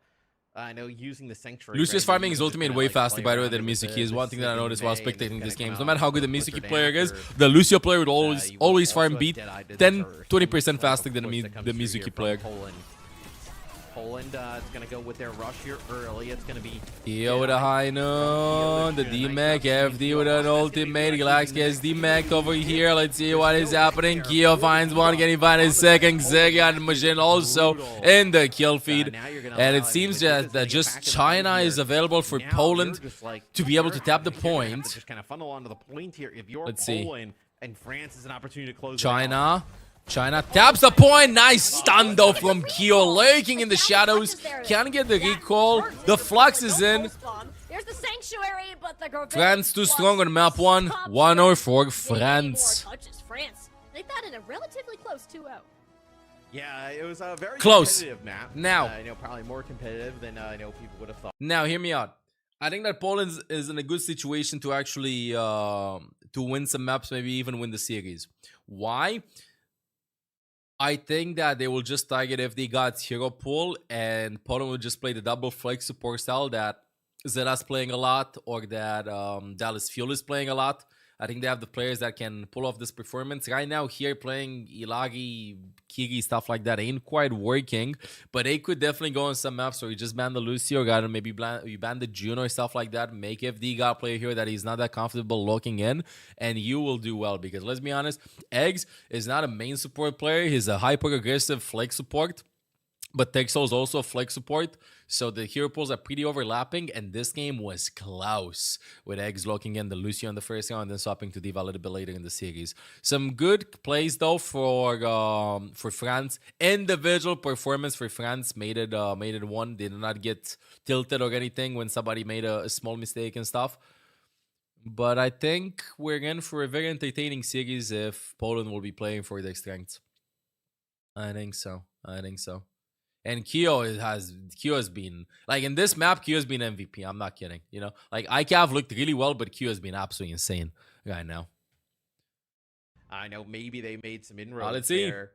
I know, using the Sanctuary... Lucius farming his ultimate way faster, by the way, than Mizuki is one thing that I noticed while spectating these games. No matter how good the Mizuki player is, the Lucio player would always farm beat 10-20% faster than the Mizuki player. Poland is going to go with their rush here early. It's going to be... Kyo with a high noon. The D-Mech. FD with an ultimate. Relax gets D-Mech over here. Let's see what is happening. Kyo finds one. Can he find his second? Zega and Majin also in the kill feed. And it seems that just China is available for Poland to be able to tap the point. Just kind of funnel onto the point here. If you're Let's see. Poland and France is an opportunity to close China taps the point. Nice stun though from Kyo, lurking in the shadows. Can't get the recall. The flux is in. There's the Sanctuary, but the France too strong on map 1. 1-0 for France. They thought in a relatively close 2-0. Yeah, it was a very close competitive map. Now, I know probably more competitive than I know people would have thought. Now, hear me out. I think that Poland is in a good situation to actually to win some maps, maybe even win the series. Why? I think that they will just target if they got hero pool, and Poland will just play the double flex support style that Zera's playing a lot, or that Dallas Fuel is playing a lot. I think they have the players that can pull off this performance. Right now, here playing Ilagi, Kigi, stuff like that ain't quite working. But they could definitely go on some maps where you just ban the Lucio, got maybe you ban the Juno or stuff like that. Make FD got player here that he's not that comfortable locking in, and you will do well. Because let's be honest, Eggs is not a main support player. He's a hyper-aggressive flex support. But Texel is also a flex support, so the hero pools are pretty overlapping, and this game was close, with Eggs locking in the Lucio in the first round and then swapping to D.Va a little bit later in the series. Some good plays, though, for France. Individual performance for France made it one. They did not get tilted or anything when somebody made a small mistake and stuff. But I think we're in for a very entertaining series if Poland will be playing for their strengths. I think so. And Kyo has been, like, in this map, Kyo's been MVP. I'm not kidding. You know, like, ICAV looked really well, but Kyo has been absolutely insane right now. I know maybe they made some inroads there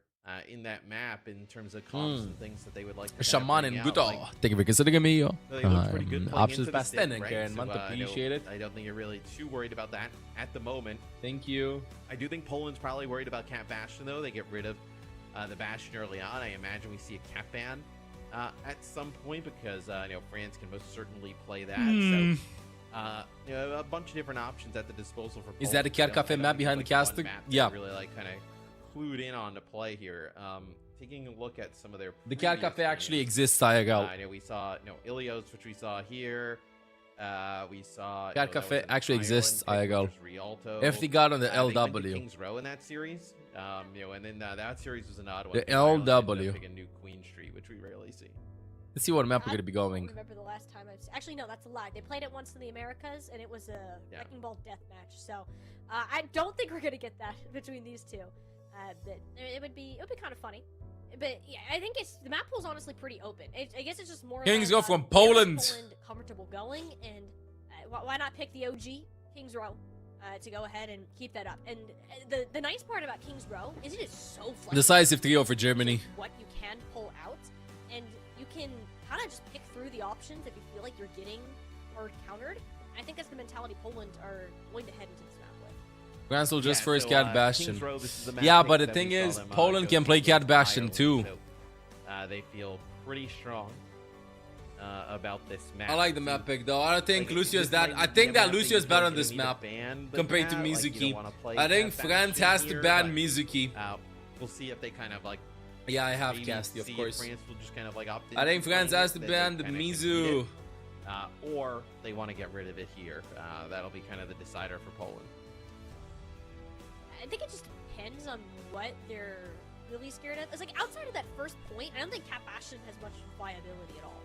in that map in terms of comps and things that they would like to Shaman and Guto. Thank you for considering me. Options past 10 and month appreciated. I don't think you're really too worried about that at the moment. Thank you. I do think Poland's probably worried about Cat Bastion, though. They get rid of the Bastion early on. I imagine we see a Cat ban at some point because France can most certainly play that. So a bunch of different options at the disposal for Poland. Is that a Cat Cafe map behind the casting? Yeah. Really kind of clued in on to play here. Taking a look at some of their the Cat Cafe actually exists, IRL. I know we saw Ilios, which we saw here. We saw Cat Cafe actually exists, IRL. If they got on the LW. Kings Row in that series. And then that series was an odd one. The LW. A new Queen Street, which we rarely see. Let's see what map we're gonna be going. I don't remember the last time actually, no, that's a lie. They played it once in the Americas, and it was a Wrecking Ball deathmatch. So I don't think we're gonna get that between these two. It would be kind of funny. But yeah, I think the map pool is honestly pretty open. I guess it's just more. Kings go from Poland. Comfortable going, and why not pick the OG Kings Row to go ahead and keep that up? And the nice part about Kings Row is it is so flexible. Decisive trio for Germany. What you can pull out, and you can kind of just pick through the options if you feel like you're getting or countered. I think that's the mentality Poland are going to head into this map with. France will just first Cat Bastion. Yeah, but the thing is, Poland can play Cat Bastion too. They feel pretty strong about this map. I like the map pick though. I don't think Lucio is that. I think that Lucio is better on this map compared to Mizuki. I think France has to ban Mizuki. We'll see if they kind of like. Yeah, I have Casty, of course. France will just kind of like opt in. I think France has to ban the Mizu. Or they want to get rid of it here. That'll be kind of the decider for Poland. I think it just depends on what they're really scared of. It's like outside of that first point, I don't think Cat Bastion has much viability at all.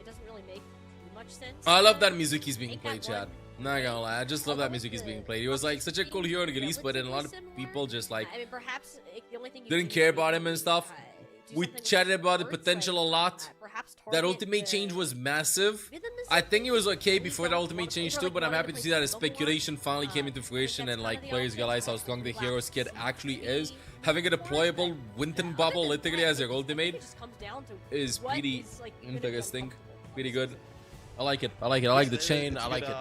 It doesn't really make too much sense. I love that Mizuki's being played, Chad. Not gonna lie, I just love that Mizuki's being played. He was like such a cool hero in release, but then a lot of people just like perhaps the only thing didn't care about him and stuff. We chatted about the potential a lot. That ultimate change was massive. I think it was okay before the ultimate change too, but I'm happy to see that a speculation finally came into fruition and like players realize how strong the hero skid actually is. Having a deployable Winton bubble literally as your ultimate is pretty interesting. Pretty good. I like it. I like the chain. I like it.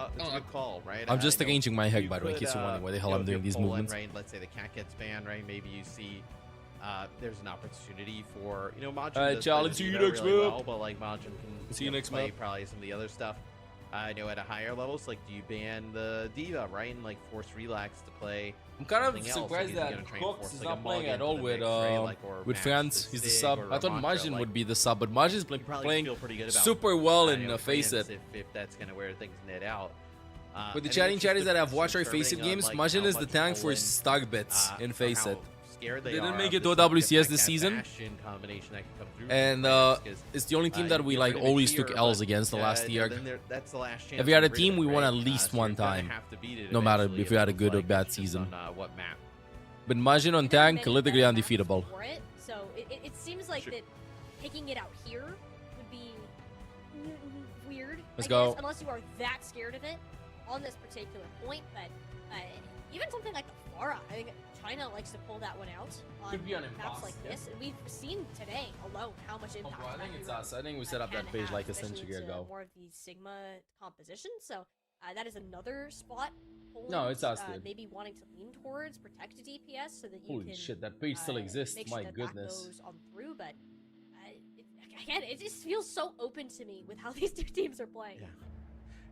I'm just arranging my head, by the way, in case you're wondering why the hell I'm doing these movements. Right? Let's say the cat gets banned, right? Maybe you see there's an opportunity for Majin challenge you next really well, but like Majin can see you next play month. Probably some of the other stuff. I know at a higher levels, like do you ban the D.Va, right, and like force Relax to play? I'm kind of surprised that Cox is not playing at all with France. He's the sub. I thought Majin would be the sub, but Majin's playing super well in Face It. If that's kind of where things net out. With the chatting chatties that have watched our Face It games, Majin is the tank for stock bits in Face It. They didn't make it to OWCS this season, and it's the only team that we like always took L's against the last year. If we had a team, we won at least one time, no matter if we had a good or bad season. But Majin on tank, literally undefeatable. So it seems like that taking it out here would be weird. Let's go. Unless you are that scared of it on this particular point, but even something like the Pharah, I think China likes to pull that one out on maps like this, and we've seen today alone how much impact. I think it's us. I think we set up that page like a century ago. More of the Sigma composition, so that is another spot. Poland, no, it's us, dude. Maybe wanting to lean towards protected DPS so that you Holy can. Shit, that page still exists. Make My sure goodness. That goes on through, but again, it just feels so open to me with how these two teams are playing.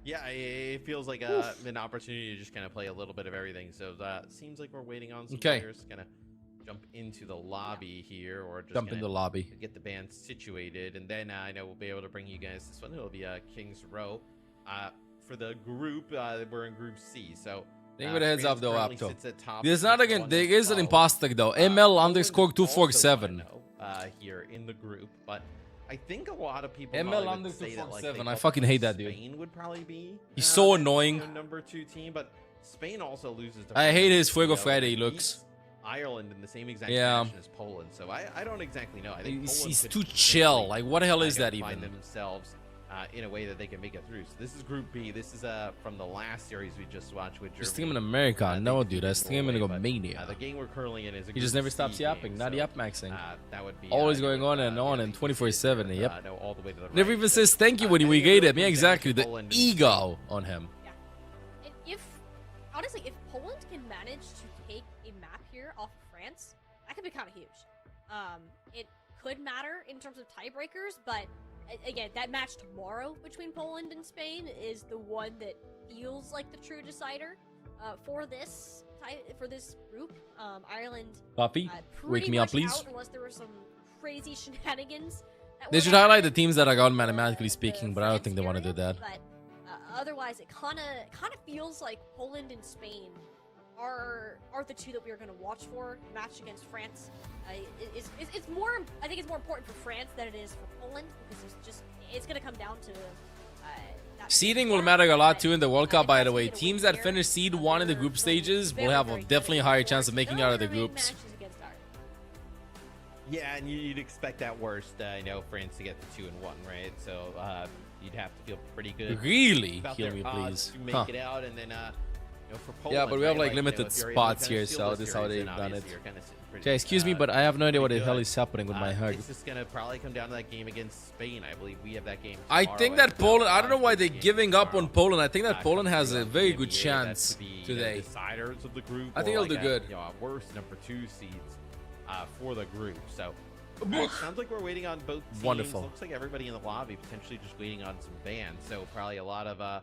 Yeah, it feels like an opportunity to just kind of play a little bit of everything. So seems like we're waiting on some players to kind of jump into the lobby here, or just Jump in the lobby. get the band situated, and then I know we'll be able to bring you guys this one. It'll be King's Row. For the group, we're in Group C, so. Think with a heads up though, currently Apto. sits at top There's not again. 1 There is an 12. imposter though. ML_247. Here in the group, but I think a lot of people ML probably under would say that, like, 247. they I hope fucking hate that dude. Spain would probably be. He's so that, annoying. Number 2 team, but Spain also loses. To I hate his France, Fuego you know, Friday and looks. beats Ireland in the same exact Yeah. fashion as Poland, so I don't exactly know. I think He's Poland could too potentially, chill. Like, what the hell is that find even? themselves in a way that they can make it through. So this is Group B. This is from the last series we just watched with Germany. Just think I'm in America. No, dude. I think I'm gonna go mania. The game we're currently in is a He just Group never stops C yapping. game, Not so, yap maxing. that would be Always going on and 24/7. Yep. no, all the way to the Never right. even So, says thank you when we anyway, gate we're him. Yeah, down to exactly. The Poland and ego on him. And if, honestly, if Poland can manage to take a map here off of France, that could be kind of huge. It could matter in terms of tiebreakers, but again, that match tomorrow between Poland and Spain is the one that feels like the true decider for this group. Ireland. Puppy, pretty wake me up, much please. out unless there were some crazy shenanigans. that They were should happening. highlight the teams that are gone mathematically speaking, but I don't think they want to do that. But otherwise, it kind of feels like Poland and Spain are the two that we are going to watch for. The match against France it's more. I think it's more important for France than it is for Poland because it's going to come down to. That Seeding will matter a lot too in the World Cup, by the way. Teams that finish seed 1 in the group stages will have a definitely higher chance of making it out of the groups. Yeah, and you'd expect that worst. France to get the 2-1, right? So you'd have to feel pretty good. Really? About Heal their me, odds please. to make Huh. it out, and then for Poland, Yeah, but we have right, like limited if you're able to spots kinda here, steal so this this is how series, they've then done it. obviously you're kinda sitting pretty, Okay, excuse me, but I have no idea what the pretty hell good. is happening with my hug. It's just gonna probably come down to that game against Spain. I believe we have that game. I tomorrow think at that Poland. I don't know why game they're giving up on Poland. I think that tomorrow. Poland has a very good NBA, chance that could be, today. deciders of the group. I think or they'll do like good. A worse number 2 seeds for the group. So sounds like we're waiting on both teams. Wonderful. Looks like everybody in the lobby potentially just waiting on some bans. So probably a lot of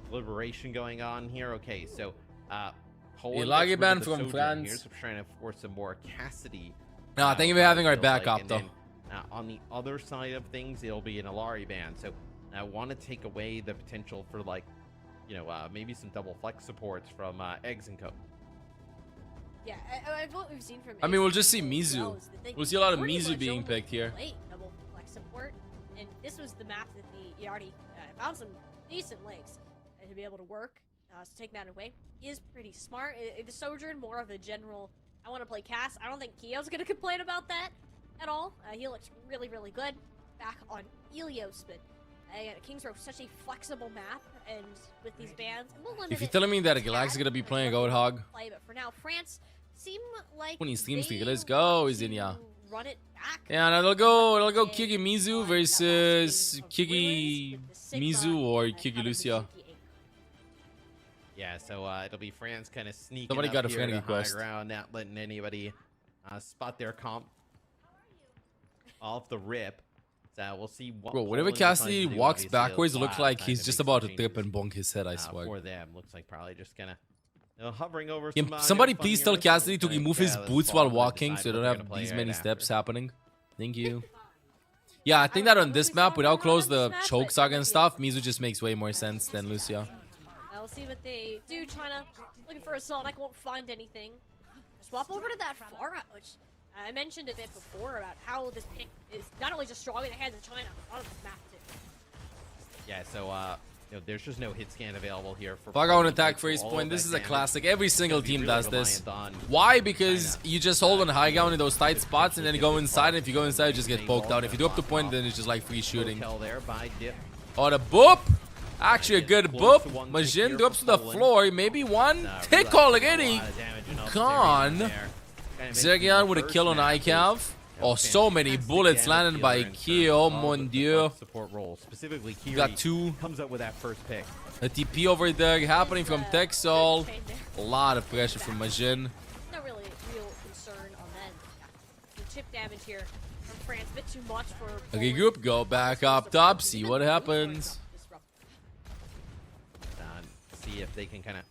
deliberation going on here. Okay, so Poland Ilagi gets rid of ban the from Sojourn France. here, so we're trying to force some more Cassidy. No, thank you for having our feels backup, and though. then, on the other side of things, it'll be an Alari ban. So I want to take away the potential for maybe some double flex supports from Eggs and Co. Yeah, what we've seen from. I mean, we'll just see Ace as well Mizu. is that they We'll see a lot of pretty Mizu much being only picked here. play double flex support, and this was the map that he already found some decent legs to be able to work. So take that away is pretty smart. The Sojourn more of a general. I want to play Cass. I don't think Kio's gonna complain about that at all. He looks really, really good back on Ilios, but King's Row such a flexible map, and with these bans, we'll limit If you're it telling me that a Galax is tad. gonna be playing There's nothing Goathog, play, but for now, France seem like 20 streams they league. Let's go, want Izinia. to run it back. Yeah, and it'll go Kiki Mizu versus Kiki Mizu or Kiki Lucia. Yeah, so it'll be France kind of sneaking Somebody up got a here friend to request. high ground, not letting anybody spot their comp off the rip. So we'll see what. Bro, whenever Poland decides Cassidy to do. walks Obviously, backwards, it they'll looks have like time he's to just make about some to trip changes, and bonk his head, I swear. for them, looks like probably just gonna hovering over. Can Some, somebody fun please here tell with Cassidy to something. remove his let's boots fall while and walking decide so they what don't they're have gonna play these right many after. steps happening? Thank you. Yeah, I think that on this map, without close the choke saga and stuff, Mizu just makes way more sense than Lucia. We'll see what they do. China looking for a Sonic, won't find anything. Swap over to that far out, which I mentioned a bit before about how this pick is not only just strong in the hands of China, but on this map too. Yeah, so there's just no hit scan available here for. Fuck on attack All freeze of point. This that is a damage classic. Every single gonna be team really does this. reliant on Why? Because you just hold on high ground in those tight spots and then you go inside. And if you go inside, you just get poked out. If you do up to point, then it's just like free shooting. Hotel there by Dip. Oh, the boop! Actually, a good boop. Majin drops to the floor. Maybe one. Tick already. Gone. Zergian with a kill on ICAV. Oh, so many bullets landed by Kyo, mon dieu. Support role, specifically Kiri Got two. comes up with that first pick. A TP over there happening from Texol. A lot of pressure from Majin. No really real concern on that. Yeah. The chip damage here from France, a bit too much for. Regroup, go back up top, see what happens. See if they can kind of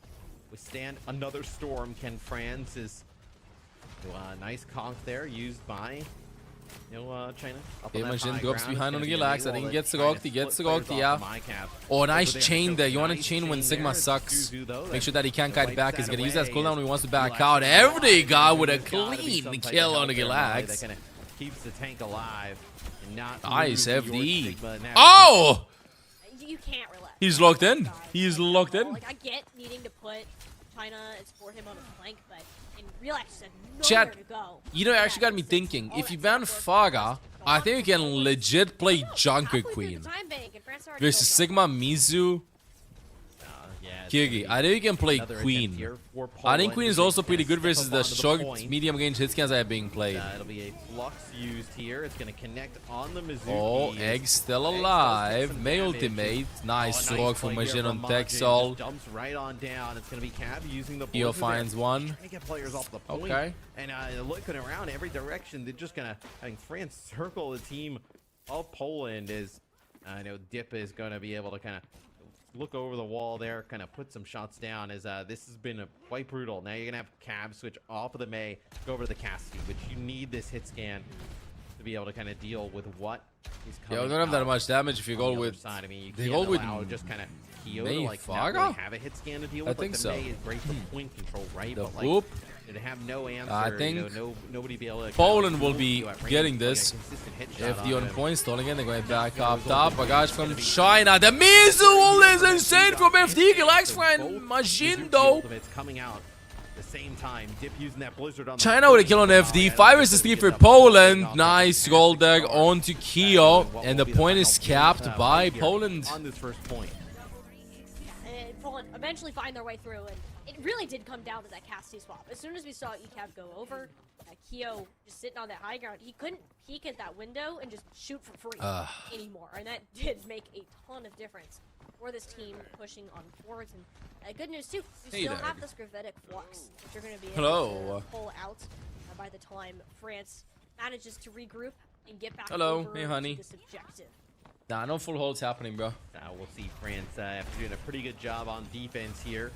withstand another storm. Can France is Nice conk there used by China. Imagine drops behind on the relax. I think he gets rocked. He gets rocked, yeah. Oh, nice chain there. You want to chain when Sigma sucks. Make sure that he can't kite back. He's going to use that cooldown when he wants to back out. Every guy with a clean kill on the relax. Keeps the tank alive. Nice FD. Oh! You can't relax. He's locked in. He's locked in. Like, I get needing to put China and support him on a flank, but in relax said nowhere Chat, to go. you know, it actually got me thinking. If you ban Faga, I think you can legit play Junker Queen versus Sigma, Mizu, Kiri. I think you can play Queen. I think Queen is also pretty good versus the short, medium range hit scans that are being played. It'll be a flux used here. It's going to connect on the Mizuki. Oh, Egg's still alive. May ultimate. Nice rock from Majin on Texal. Jumps right on down. It's going to be Cab using the Eo finds one. Trying to get players off the point. Okay. And looking around every direction. They're just going to, having France circle the team of Poland as I know Dip is going to be able to kind of look over the wall there, kind of put some shots down as this has been quite brutal. Now you're going to have Cab switch off of the May, go over to the Cassidy, which you need this hit scan to be able to kind of deal with what is coming. Yeah, we don't have that much damage if you go with... Side. I mean, they go with just kind of May like Faga? not really have a hit scan to deal with. I think the so. May is great for point control, right? The but like, whoop. to have no answer, I think nobody be able to Poland will be getting this. FD on point, stalling in, they're going back up top. Bagage from China. The missile is insane from FD. Relax, friend. Majin, though. It's coming out the same time. Dip using that blizzard on China with a kill on FD. 5 versus 3 for Poland. Nice roll there onto Kyo. And the point is capped by Poland. On this first point. And Poland eventually find their way through, and it really did come down to that Cassidy swap. As soon as we saw ECAB go over, Kyo just sitting on that high ground, he couldn't peek at that window and just shoot for free anymore. And that did make a ton of difference for this team pushing on forwards. And good news too, you still have this gravitic flux that you're going to be able to pull out by the time France manages to regroup and get back over to this objective. Nah, no full holds happening, bro. We'll see France after doing a pretty good job on defense here.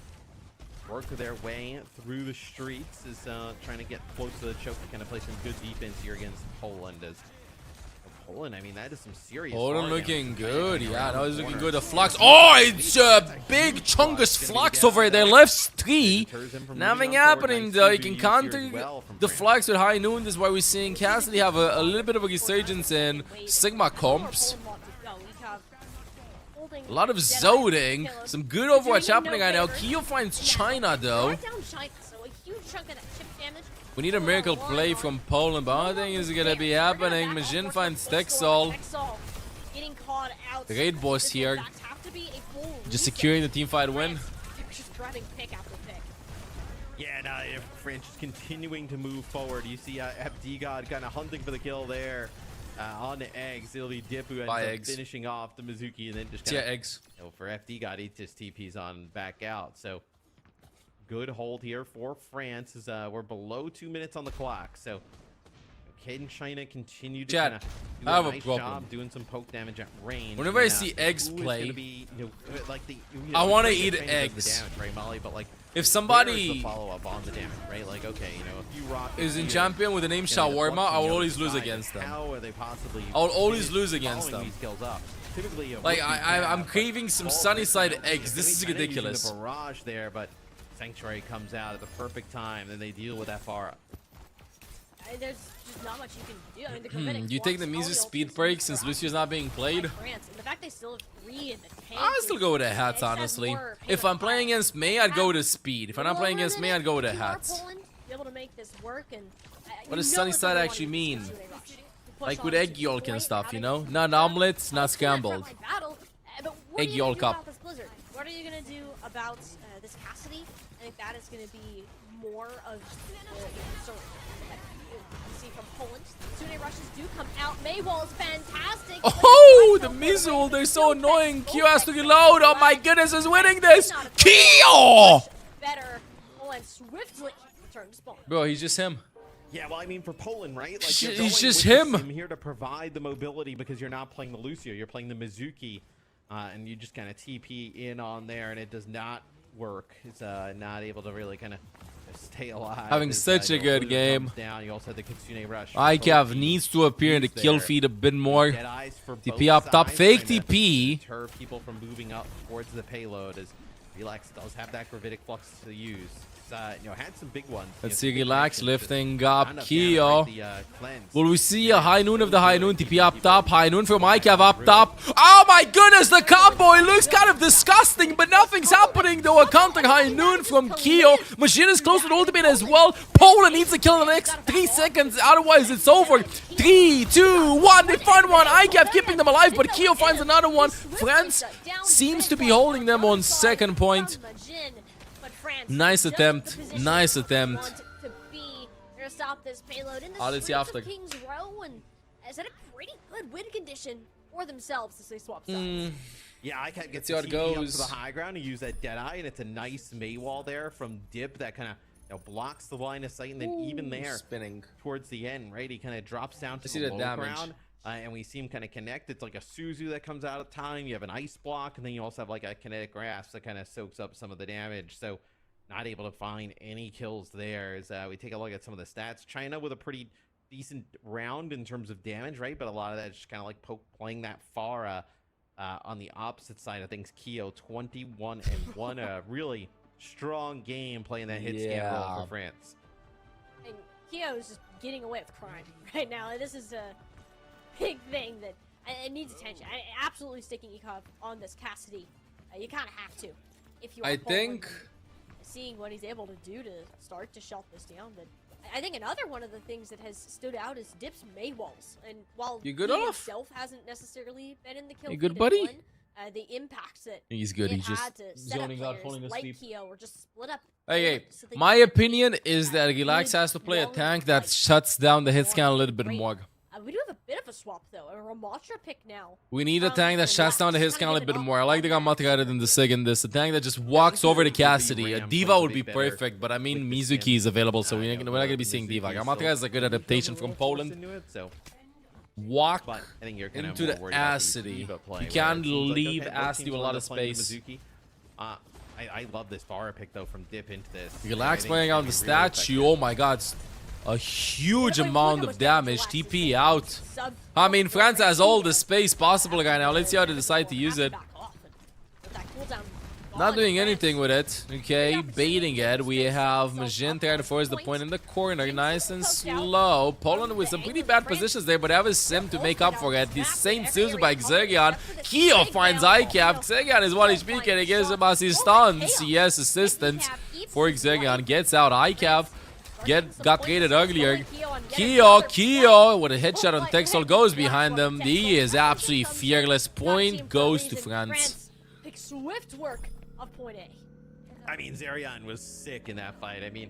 Work their way through the streets is trying to get close to the choke to kind of play some good defense here against Poland. As Poland, I mean, that is some serious. Poland looking good. Yeah, that was looking good. The flux. Oh, it's a big chungus flux over there. Left 3. Nothing happening though. You can counter the flux with high noon. This is why we're seeing Cassidy have a little bit of a resurgence in Sigma comps. A lot of zoning. Some good Overwatch happening right now. Kyo finds China though. We need a miracle play from Poland, but I don't think it's gonna be happening. Majin finds Texal. The raid boss here. Just securing the teamfight win. Yeah, no, France is continuing to move forward. You see FD God kind of hunting for the kill there. On the eggs, it'll be Dip who ends up finishing off the Mizuki, and then just eggs. For FD God, he just TPs on back out. So good hold here for France as we're below 2 minutes on the clock. So Caden China continue to kind of do a nice job doing some poke damage at range. Whenever I see eggs play, I want to eat eggs. Damage, right, Molly? But like, if somebody follow up on the damage, right? Like, okay, you know, if you rock is in champion with the name Shawarma, I will always lose against them. How are they possibly? I'll always lose against them. Typically, like I'm craving some sunny side eggs. This is ridiculous. The barrage there, but Sanctuary comes out at the perfect time. Then they deal with that Pharah. There's just not much you can do. I mean, you take the Mizu speed break since Lucio's not being played? The fact they still have 3 in the tank. I'll still go with the hats, honestly. If I'm playing against May, I'd go with speed. If I'm not playing against May, I'd go with the hats. Be able to make this work, and what does sunny side actually mean? Like with egg yolk and stuff, you know? Not omelets, not scrambled. Egg yolk up. What are you going to do about this Cassidy? I think that is going to be more of the concern. You see from Poland, Tsune rushes do come out. Maywall is fantastic. Oh, the missile! They're so annoying. Kyo has to reload. Oh my goodness, is winning this. Kyo! Better. Poland swiftly return to spawn. Bro, he's just him. Yeah, well, I mean, for Poland, right? Like, he's just him. I'm here to provide the mobility because you're not playing the Lucio, you're playing the Mizuki, and you just kind of TP in on there, and it does not work. It's not able to really kind of stay alive. Having such a good game. Down. You also have the Kitsune Rush. ICAV needs to appear in the kill feed a bit more. TP up top, fake TP. Deter people from moving up towards the payload as Relax does have that gravitic flux to use. Had some big ones. Let's see Relax lifting up Keo. Will we see a high noon of the high noon? TP up top, high noon from ICAV up top. Oh my goodness, the combo! It looks kind of disgusting, but nothing's happening though. A counter high noon from Keo. Machine is close to the ultimate as well. Poland needs to kill in the next 3 seconds, otherwise it's over. 3, 2, 1, they find one. ICAV keeping them alive, but Keo finds another one. France seems to be holding them on second point. Nice attempt. Nice attempt. Stop this payload in the after. King's Row, and is that a pretty good win condition for themselves as they swap sides. Yeah, I can't get see how it goes. To the high ground and use that Deadeye, and it's a nice Maywall there from Dip that kind of blocks the line of sight, and then even there spinning towards the end, right? He kind of drops down to the low ground. And we see him kind of connect. It's like a Suzu that comes out of time. You have an ice block, and then you also have like a kinetic grasp that kind of soaks up some of the damage. So not able to find any kills there as we take a look at some of the stats. China with a pretty decent round in terms of damage, right? But a lot of that is just kind of like playing that far on the opposite side of things. Keo 21-1, a really strong game playing that hit scan role for France. And Keo is just getting away with crime right now. This is a big thing that it needs attention. Absolutely sticking Ekov on this Cassidy. You kind of have to if you. I think seeing what he's able to do to start to shut this down, but I think another one of the things that has stood out is Dip's Maywalls. And while he himself hasn't necessarily been in the kill, you good, buddy? The impacts that he's good. He's just zoning out, falling asleep. Like Keo, or just split up. Hey, my opinion is that Relax has to play a tank that shuts down the hit scan a little bit more. We do have a bit of a swap though. A Ramatra pick now. We need a tank that shuts down the hit scan a little bit more. I like the Gamatra rather than the Sig in this. A tank that just walks over to Cassidy. A Diva would be perfect, but I mean Mizuki is available, so we're not going to be seeing Diva. Gamatra is a good adaptation from Poland. Walk into the Acity. You can't leave Acity with a lot of space. I love this Vara pick though from Dip into this. Relax playing on the statue. Oh my god. A huge amount of damage. TP out. I mean, France has all the space possible right now. Let's see how they decide to use it. Not doing anything with it. Okay, baiting it. We have Majin trying to force the point in the corner. Nice and slow. Poland with some pretty bad positions there, but have a sim to make up for it. The Saint Suzu by Xergion. Keo finds ICAV. Xergion is 1 HP and he gives him assist stuns. Yes, assistance for Xergion. Gets out ICAV. Got traded earlier. Keo with a headshot on Texel goes behind them. He is absolutely fearless. Point goes to France. Swift work of point A. I mean, Zerion was sick in that fight. I mean,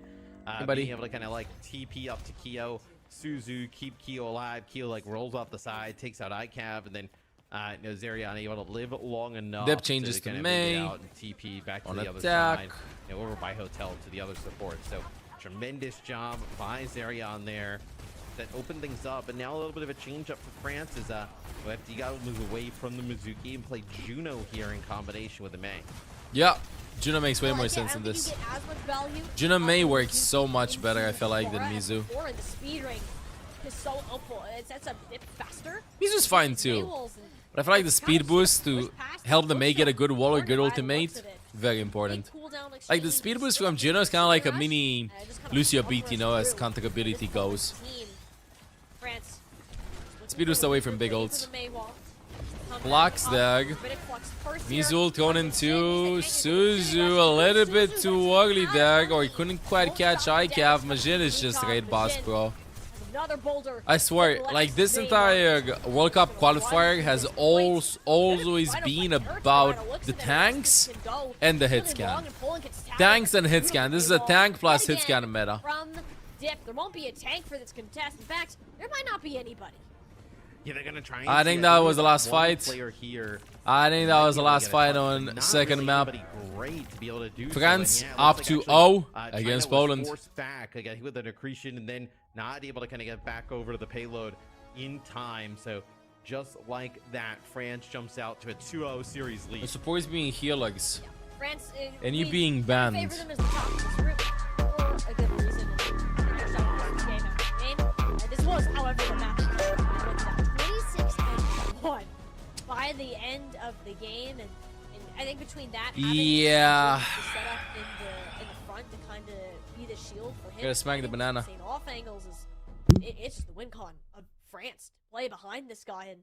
being able to kind of like TP up to Keo, Suzu, keep Keo alive. Keo like rolls off the side, takes out ICAV, and then Zerion able to live long enough. Dip changes to May. Out and TP back to the other side. Over by Hotel to the other support. So tremendous job by Zerion there. That opened things up, and now a little bit of a change up for France is you got to move away from the Mizuki and play Juno here in combination with the May. Yeah, Juno makes way more sense in this. Juno May works so much better, I feel like, than Mizu. The speed ring is so helpful. It's a bit faster. Mizu's fine too, but I feel like the speed boost to help the May get a good wall or good ultimate, very important. Like the speed boost from Juno is kind of like a mini Lucio beat, you know, as counter ability goes. Speed boost away from big ults. Blocks Dag. Mizul thrown into Suzu a little bit too early Dag, or he couldn't quite catch ICAV. Majin is just raid boss, bro. I swear, like this entire World Cup qualifier has always been about the tanks and the hit scan. Tanks and hit scan. This is a tank plus hit scan meta. Dip, there won't be a tank for this contest. In fact, there might not be anybody. Yeah, they're gonna try. I think that was the last fight. I think that was the last fight on second map. France up to 0 against Poland. Back again with an accretion and then not able to kind of get back over to the payload in time. So just like that, France jumps out to a 2-0 series lead. The support is being healers. France, and you being banned. by the end of the game, and I think between that, Yeah. the setup in the front to kind of be the shield for him. Gotta smack the banana. Insane off angles is it's just the win con of France to play behind this guy, and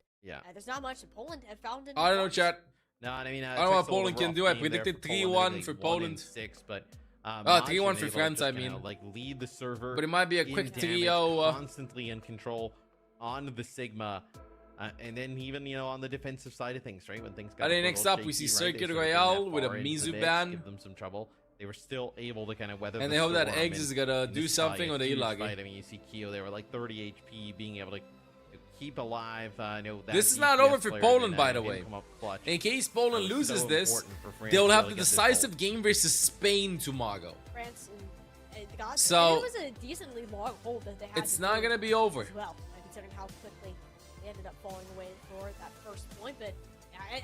there's not much that Poland have found. I don't know, chat. No, I mean, I don't know what Poland can do. I predicted 3-1 for Poland. 6, but 3-1 for France, I mean. Like lead the server, But it might be a quick 3-0. Constantly in control on the Sigma, and then even on the defensive side of things, right? When things got next up, we see Circuit Royale with a Mizu ban. Give them some trouble. They were still able to kind of weather. And the they hope that storm, Eggs is gonna do something on the Ilagi. I mean, you see Kyo, they were like 30 HP, being able to keep alive. This is not over for Poland, by the way. In case Poland loses this, they'll have the decisive game versus Spain tomorrow. France and God, so it was a decently long hold that they had. It's not gonna be over. As well, considering how quickly they ended up falling away for that first point, but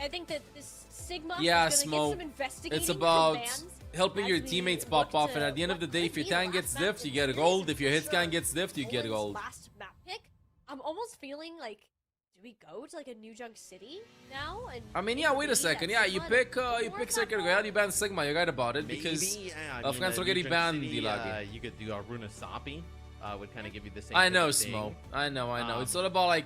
I think that this Sigma is gonna get some investigating it's about commands helping your teammates pop off, and at the end of the day, if your tank gets diffed, you get a gold. If your hit scan gets diffed, you get a gold. Last map pick, I'm almost feeling like, do we go to like a New Junk City now? And I mean, yeah, wait a second. Yeah, you pick Circuit Royale, you ban Sigma. You're right about it because France already banned Ilagi. You could do Runa Sapi, would kind of give you the same. I know, Smo. I know. It's all about like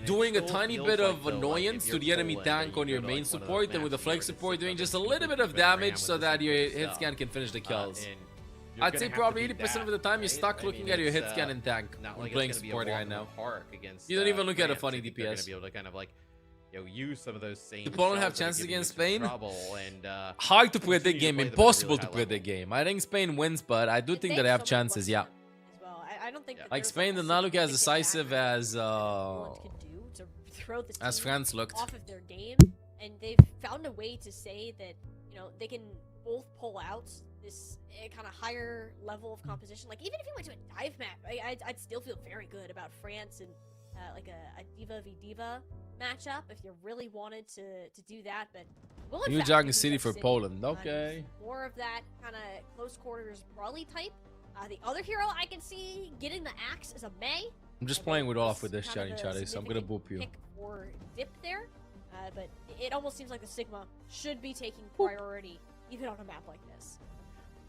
doing a tiny bit of annoyance to the enemy tank on your main support, and with the flank support doing just a little bit of damage so that your hit scan can finish the kills. I'd say probably 80% of the time you're stuck looking at your hit scan and tank when playing support right now. You don't even look at a funny DPS. Be able to kind of like, use some of those same. Do Poland have chances against Spain? And, hard to predict game, impossible to predict game. I think Spain wins, but I do think that they have chances. Yeah. I don't think like Spain did not look as decisive as France looked. Off of their game, and they've found a way to say that they can both pull out this kind of higher level of composition. Like even if you went to a dive map, I'd still feel very good about France and like a Diva v Diva matchup if you really wanted to do that. But New Junk City for Poland, okay. More of that kind of close quarters brawly type. The other hero I can see getting the axe is a May. I'm just playing with Olaf with this chatty, so I'm gonna boop you. Pick or dip there, but it almost seems like the Sigma should be taking priority even on a map like this.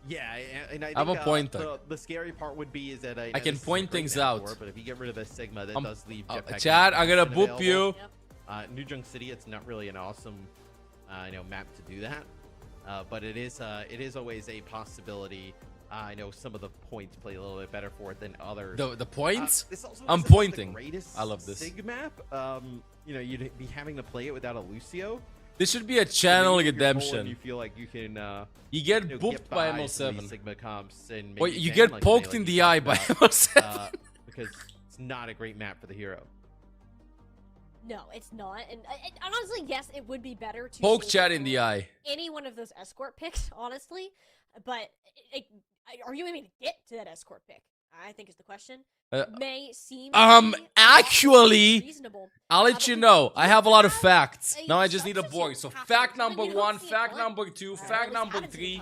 Yeah, and I think have a pointer. The scary part would be is that I can point things out. But if you get rid of the Sigma, that does leave Jetpack. Chad, I'm gonna boop you. New Junk City, it's not really an awesome, map to do that, but it is always a possibility. I know some of the points play a little bit better for it than others. The points? I'm pointing. I love this. Sig map, you'd be having to play it without a Lucio. This should be a channel redemption. You feel like you can. You get booped by ML7. Sigma comps and or you get poked in the eye by ML7 because it's not a great map for the hero. No, it's not, and honestly, yes, it would be better to poke Chad in the eye. Any one of those escort picks, honestly, but are you aiming to get to that escort pick? I think is the question. May seem actually reasonable. I'll let you know. I have a lot of facts. Now I just need a board. So fact number 1, fact number 2, fact number 3.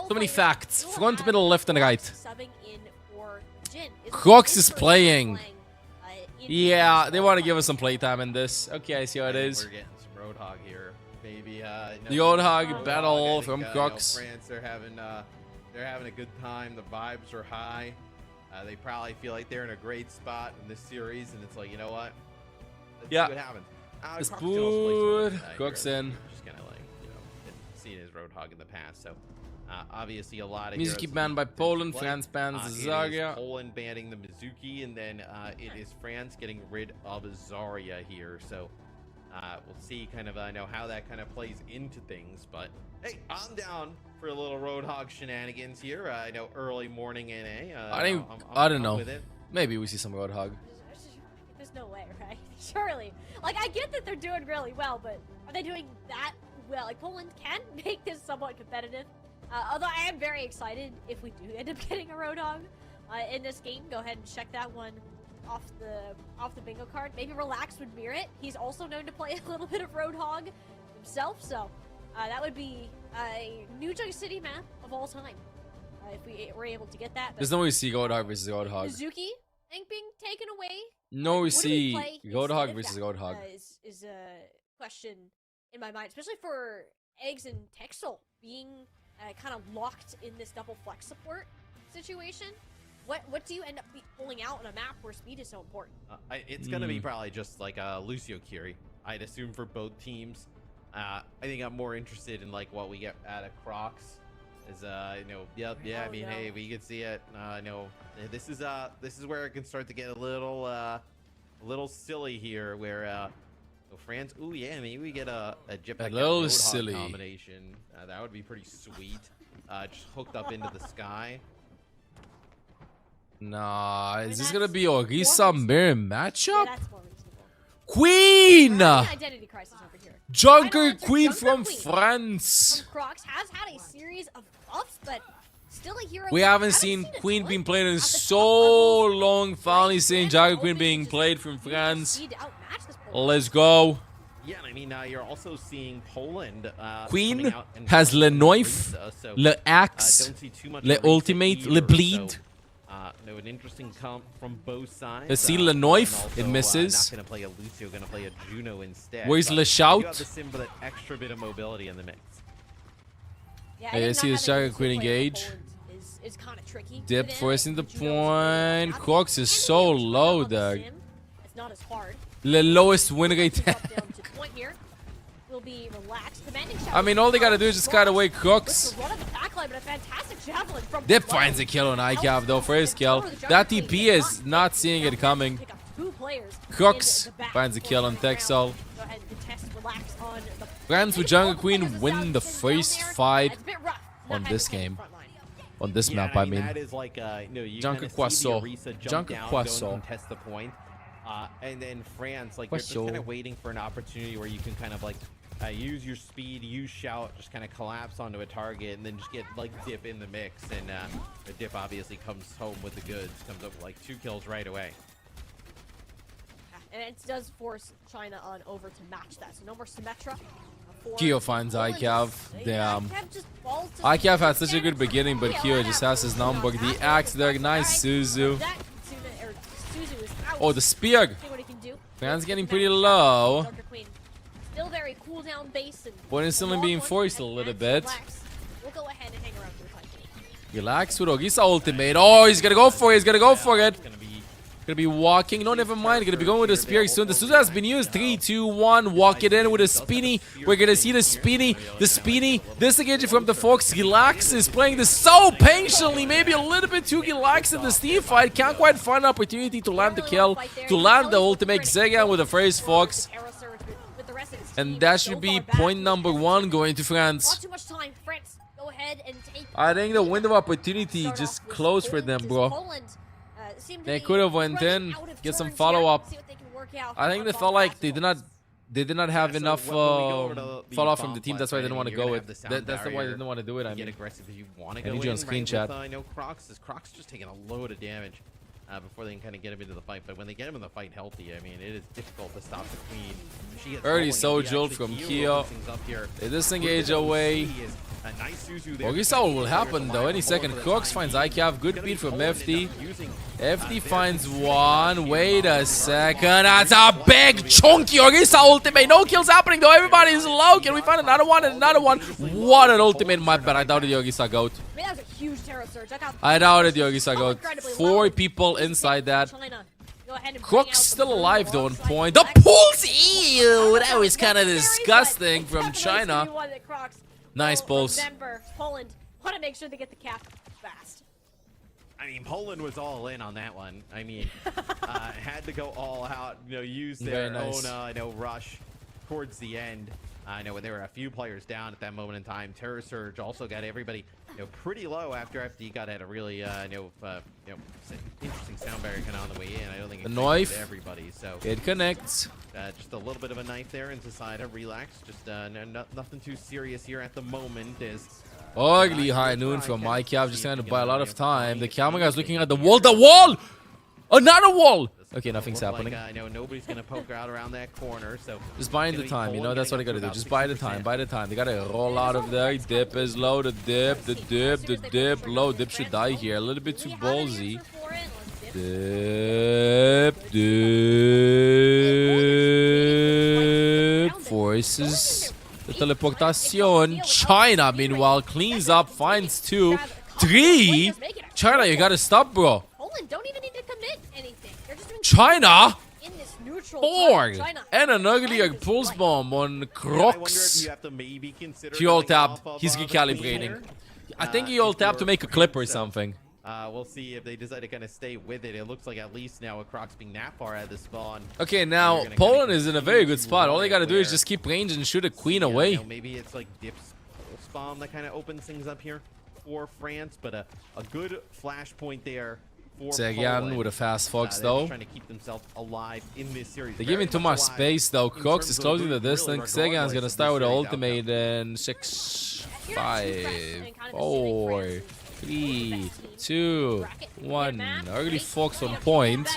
So many facts. Front, middle, left, and right. Crocs is playing. Yeah, they want to give us some playtime in this. Okay, I see how it is. We're getting some Roadhog here. Maybe the Roadhog battle from Crocs. France, they're having a good time. The vibes are high. They probably feel like they're in a great spot in this series, and it's like, you know what? Let's see what happens. It's good. Crocs in. Just kind of like, seen his Roadhog in the past, so obviously a lot of Mizuki banned by Poland, France bans Zarya. Poland banning the Mizuki, and then it is France getting rid of Zarya here. So we'll see kind of how that kind of plays into things. But hey, I'm down for a little Roadhog shenanigans here. I know early morning NA. I don't know. Maybe we see some Roadhog. There's no way, right? Surely. Like, I get that they're doing really well, but are they doing that well? Like, Poland can make this somewhat competitive. Although I am very excited if we do end up getting a Roadhog in this game. Go ahead and check that one off the bingo card. Maybe Relax would mirror it. He's also known to play a little bit of Roadhog himself, so that would be a New Junk City map of all time if we were able to get that. There's no way to see Roadhog versus Roadhog. Mizuki I think being taken away. No, we What do we see play Roadhog instead of versus that, Roadhog. Is a question in my mind, especially for Eggs and Texel being kind of locked in this double flex support situation. What do you end up pulling out on a map where speed is so important? It's gonna be probably just like Lucio Curie, I'd assume, for both teams. I think I'm more interested in like what we get out of Crocs. Is I mean, hey, we could see it. This is where it can start to get a little silly here, where France. Ooh, yeah, maybe we get a Jetpack little Roadhog silly combination. That would be pretty sweet. Just hooked up into the sky. Nah, is this gonna be Orisa mirror matchup? That's more reasonable. Queen! Identity crisis over here. Junker Queen from France. Crocs has had a series of buffs, but still a hero. We haven't seen Queen being played in so long. Finally seeing Junker Queen being played from France. Let's go. Yeah, I mean, you're also seeing Poland. Queen has Le Knife, Le Axe, Le Ultimate, Le Bleed. An interesting comp from both sides. Let's see Le Knife. It misses. Not gonna play a Lucio, gonna play a Juno instead. Where's Le You Shout? got the Sim with an extra bit of mobility in the mix. Yeah, I see the Junker Queen engage. Is kind of tricky. Dip forcing the point. Crocs is so low there. It's not as hard. The lowest win rate. Point here will be relaxed. I mean, all they gotta do is just cut away Crocs. Dip finds a kill on ICAV though, for his kill. That TP is not seeing it coming. Crooks finds a kill on Texel. France with Jungle Queen win the first fight on this game. On this map, I mean. That is like, Junker Quasso. Junker Quasso. Test the point. And then France, like, you're just kind of waiting for an opportunity where you can kind of like use your speed, use shout, just kind of collapse onto a target, and then just get like Dip in the mix. And the Dip obviously comes home with the goods, comes up with like 2 kills right away. And it does force China on over to match that. So no more Symmetra. Kyo finds ICAV. Damn. ICAV had such a good beginning, but Kyo just has his number. The axe there, nice Suzu. Oh, the spear. Fan's getting pretty low. Still very cool down base and but instantly being forced a little bit. We'll go ahead and hang around for the time being. Relax with Orisa ultimate. Oh, he's gonna go for it. He's gonna go for it. Gonna be walking. No, never mind. Gonna be going with the spear soon. The Suzu has been used. 3, 2, 1. Walk it in with a Spinny. We're gonna see the Spinny. The Spinny. Disengaging from the Fox. Gilax is playing this so patiently. Maybe a little bit too relaxed in this team fight. Can't quite find an opportunity to land the kill. To land the ultimate. Zega with the first Fox. And that should be point number 1 going to France. I think the window of opportunity just closed for them, bro. They could have went in, get some follow-up. I think they felt like they did not have enough follow-up from the team. That's why they didn't want to go with. That's why they didn't want to do it. I mean, aggressive if you want to I go need you on screenshot. I know Crocs just taking a load of damage before they can kind of get him into the fight. But when they get him in the fight healthy, I mean, it is difficult to stop the Queen. She is early Sojourn from Kyo. They disengage away. Orisa will happen though any second. Crocs finds ICAV. Good beat from FD. FD finds one. Wait a second. That's a big chunky Orisa ultimate. No kills happening though. Everybody's low. Can we find another one and another one? What an ultimate. My bad. I doubted the Orisa goat. That was a huge terror surge. I doubted the Orisa goat. 4 people inside that. Crook's still alive though on point. The pulse! Ew! That was kind of disgusting from China. Nice pulse. Poland want to make sure they get the cap fast. I mean, Poland was all in on that one. I mean, had to go all out, use their own, rush towards the end. I know when there were a few players down at that moment in time. Terror Surge also got everybody, pretty low after FD got at a really, interesting sound barrier kind of on the way in. I don't think it knife. Everybody, so it connects. Just a little bit of a knife there into side of relax. Just nothing too serious here at the moment. Is ugly high noon from ICAV, just trying to buy a lot of time. The camera guy's looking at the wall. The wall! Another wall! Okay, nothing's happening. I know nobody's gonna poke out around that corner, so just buying the time, that's what they gotta do. Just buy the time, They gotta roll out of there. Dip is low, the dip, low. Dip should die here. A little bit too ballsy. Forces the teleportation. China, meanwhile, cleans up, finds 2, 3. China, you gotta stop, bro. Poland don't even need to commit anything. They're just doing China, in this neutral 4. time. China And an ugly pulse bomb on Crocs. He ult tapped. He's recalibrating. I think he ult tapped to make a clip or something. We'll see if they decide to kind of stay with it. It looks like at least now with Crocs being that far out of the spawn. Okay, now Poland is in a very good spot. All they gotta do is just keep range and shoot a queen away. You know, maybe it's like Dip's pulse bomb that kind of opens things up here for France, but a good flashpoint there for Seguin with a fast fox though. Trying to keep themselves alive in this series. They're giving too much space though. Crocs is closing the distance. Seguin's gonna start with the ultimate in 6, 5, 4, 3, 2, 1. Early Fox on point.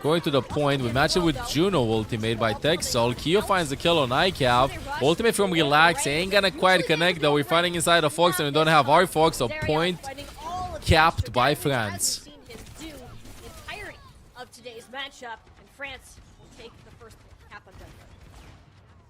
Going to the point. We match it with Juno ultimate by Texel. Kyo finds the kill on ICAV. Ultimate from Relax. Ain't gonna quite connect though. We're fighting inside the Fox and we don't have our Fox. So point capped by France. Of today's matchup, and France will take the first cap on Denver.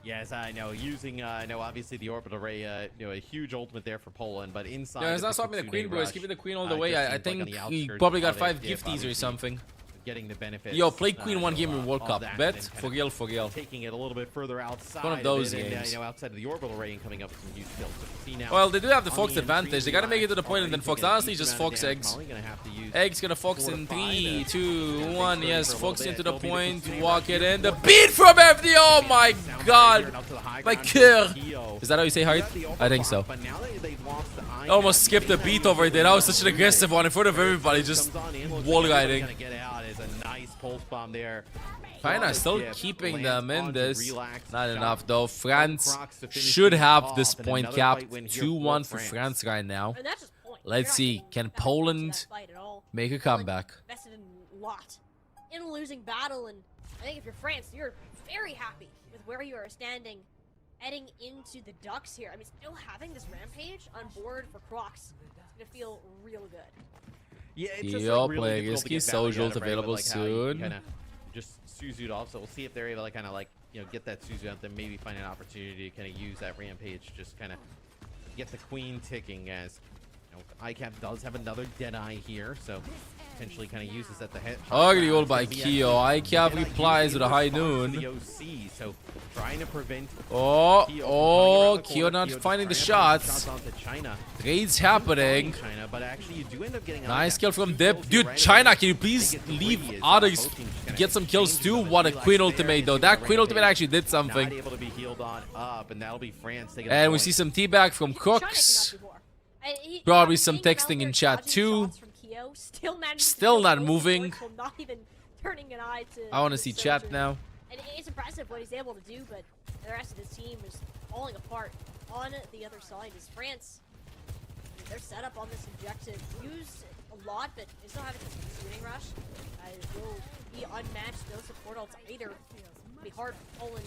Yes, I know. Using, obviously the orbital array, a huge ultimate there for Poland, but inside. Yeah, he's not stopping the queen, bro. He's keeping the queen all the way. I think he probably got 5 gifties or something. Getting the benefits. Yo, play queen one game in World Cup. Bet for real, for real. Taking it a little bit further outside. One of those and, games. outside of the orbital array and coming up with some huge kills. So see now, well, they do have the Fox advantage. They gotta make it to the point and then Fox. Honestly, just Fox eggs. Eggs gonna Fox in 3, 2, 1. Yes, Fox into the point. Walk it in. The beat from FD. Oh my god. My cœur. Is that how you say height? I think so. I almost skipped the beat over there. That was such an aggressive one in front of everybody. Just wall riding. China still keeping them in this. Not enough though. France should have this point capped. 2-1 for France right now. Let's see. Can Poland make a comeback? Invested in a lot in a losing battle, and I think if you're France, you're very happy with where you are standing heading into the Ducks here. I mean, still having this Rampage on board for Crocs, it's gonna feel real good. Yeah, it's just like really difficult to get Socials value out of, right? available Like how you soon. kinda just Suzu'd off, so we'll see if they're able to kind of like get that Suzu out there, maybe find an opportunity to kind of use that Rampage, just kind of get the queen ticking. As ICAP does have another Deadeye here, so potentially kind of uses at the head. Ugly ult by Kyo. ICAP replies with a high noon. The OC, so trying to prevent. Kyo not finding the shots. Trades happening. But actually, you do end up getting nice kill from Dip. Dude, China, can you please leave others get some kills too? What a queen ultimate though. That queen ultimate actually did something. Not able to be healed on up, and that'll be France taking. And we see some teabag from Crooks. Probably some texting in chat too. Still not moving. I want to see chat now. And it's impressive what he's able to do, but the rest of his team is falling apart. On the other side is France. They're set up on this objective. Used a lot, but they still haven't a shooting rush. Will be unmatched. No support ults either. It'll be hard for Poland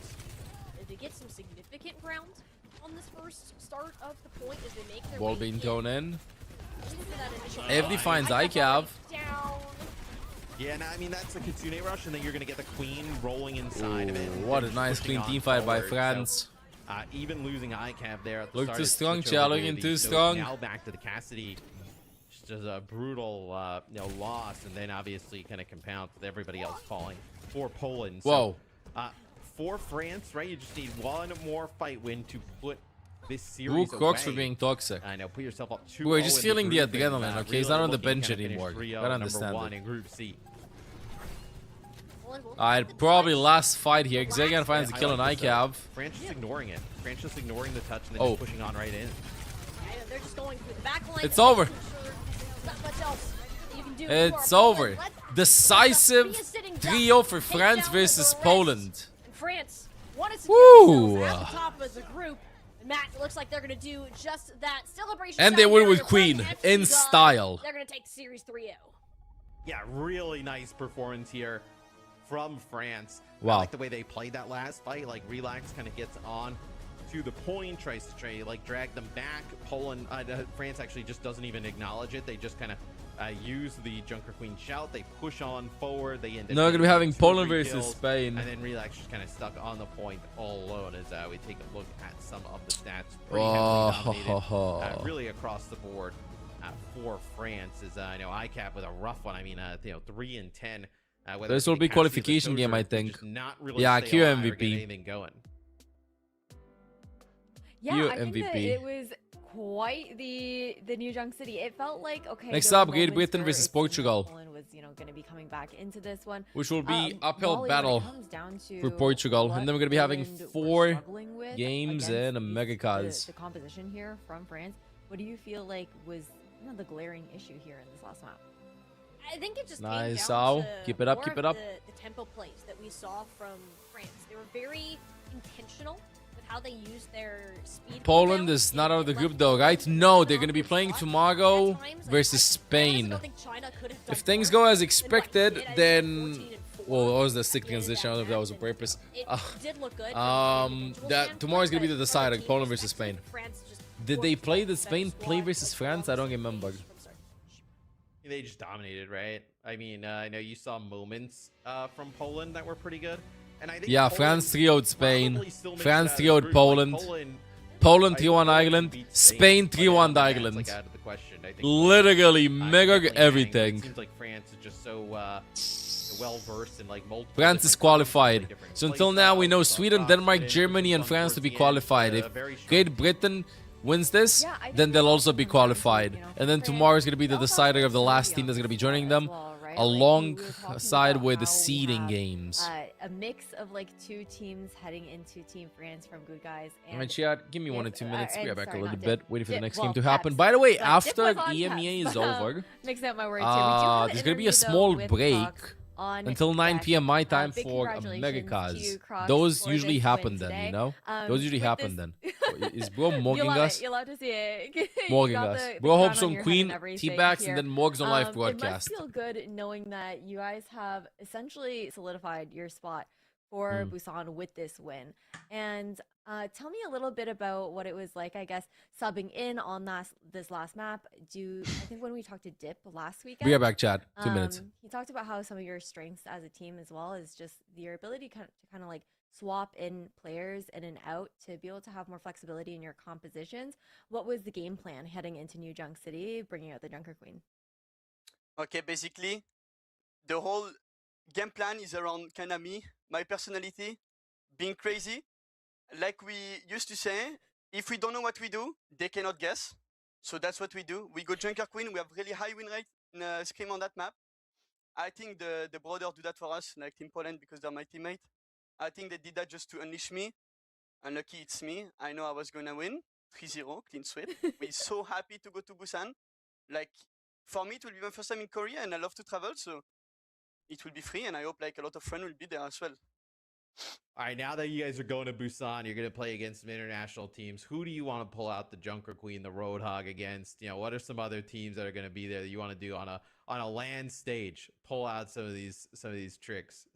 to get some significant ground on this first start of the point as they make their Ball way being in. thrown in. FD finds ICAV. Yeah, no, I mean, that's the Kitsune rush, and then you're going to get the queen rolling inside of it. What a nice clean team fight by France. So, even losing ICAV there at the Look start too of strong, switch over looking ability. too So strong. Now back to the Cassidy. Just a brutal loss, and then obviously kind of compounds with everybody else falling for Poland. So, Whoa. For France, right, you just need one more fight win to put this series Ooh, Crocs away. for being toxic. I know, put yourself up 2-0. We're just in feeling the group and, adrenaline, okay? He's really not on the looking bench to kinda finish anymore. 3-0, Gotta understand #1 it. in Group C. Alright, probably last fight here. Xegan finds the kill on ICAV. France just ignoring it. France just ignoring the touch and then just pushing on right in. They're just going through the back line. It's over. Not much else you can do. It's over. Decisive 3-0 for France versus Poland. And France wanted to Woo! at the top of the group. And Matt, it looks like they're going to do just that. Celebration. And they win with They're Queen playing in FC style. They're going to take Series 3-0. Yeah, really nice performance here from France. Wow. I like the way they played that last fight. Like, Relax kind of gets on to the point, tries to drag them back. France actually just doesn't even acknowledge it. They just kind of use the Junker Queen shout. They push on forward. They end up No, we're gonna be having 2 Poland free versus kills, Spain. and then Relax just kind of stuck on the point all alone as we take a look at some of the stats. Pretty heavily dominated, really across the board for France. Is I know ICAP with a rough one. I mean, 3 and 10. This will be qualification game, I think. Yeah, Q MVP. Yeah, I think that it was quite the New Junk City. It felt like, okay, next up, Great Britain versus Portugal, Poland was, going to be coming back into this one, which will be uphill Molly, battle for Portugal, and then we're going to be having 4 games in Americas. The composition here from France. What do you feel like was the glaring issue here in this last map? I think it just Nice, came down Ow. to Keep it up, more keep of it up. The tempo plays that we saw from France. They were very intentional with how they used their speed. Poland is not out of the group though, right? No, they're going to be playing tomorrow versus Spain. If things go as expected, then... Well, what was the sick transition? I don't know if that was on purpose. That tomorrow is going to be the decider, Poland versus Spain. Did they play the Spain play versus France? I don't remember. They just dominated, right? I mean, I know you saw moments from Poland that were pretty good. And I think yeah, France 3-0'd Spain. France 3-0'd Poland. Poland 3-1 Ireland. Spain 3-1 Ireland. Literally mirrored everything. It seems like France is just so well versed in like multiple. France is qualified. So until now, we know Sweden, Denmark, Germany, and France to be qualified. If Great Britain wins this, then they'll also be qualified. And then tomorrow is going to be the decider of the last team that's going to be joining them, alongside with the seeding games. A mix of like 2 teams heading into Team France from Good Guys. Alright, chat, give me 1 or 2 minutes. Be right back a little bit, waiting for the next game to happen. By the way, after EMEA is over, mix out my words here. There's going to be a small break until 9 p.m. my time for Americas. Those usually happen then, you know? Those usually happen then. Is bro morging us? You'll love to see it. Morging us. Bro hopes on Queen, T-backs, and then Morgs on live broadcast. It must feel good knowing that you guys have essentially solidified your spot for Busan with this win. And tell me a little bit about what it was like, I guess, subbing in on this last map. I think when we talked to Dip last weekend. We are back, chat. 2 minutes. He talked about how some of your strengths as a team as well is just your ability to kind of like swap in players in and out to be able to have more flexibility in your compositions. What was the game plan heading into New Junk City, bringing out the Junker Queen? Okay, basically, the whole game plan is around kind of me, my personality, being crazy. Like we used to say, if we don't know what we do, they cannot guess. So that's what we do. We go Junker Queen. We have really high win rate in Scream on that map. I think the brothers do that for us, like Team Poland, because they're my teammate. I think they did that just to unleash me. Unlucky it's me. I know I was going to win. 3-0, clean sweep. We're so happy to go to Busan. Like, for me, it will be my first time in Korea, and I love to travel, so it will be free, and I hope like a lot of friends will be there as well. All right, now that you guys are going to Busan, you're going to play against some international teams. Who do you want to pull out the Junker Queen, the Roadhog against? You know, what are some other teams that are going to be there that you want to do on a land stage? Pull out some of these tricks.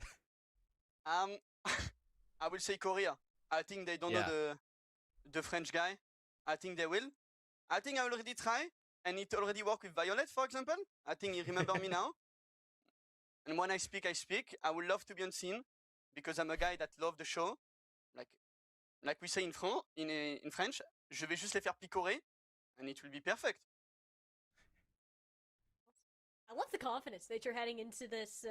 I will say Korea. I think they don't know the French guy. I think they will. I think I already try, and it already worked with Violet, for example. I think he remember me now. And when I speak, I speak. I would love to be on scene because I'm a guy that loves the show. Like we say in French, je vais juste les faire picorer, and it will be perfect. I love the confidence that you're heading into this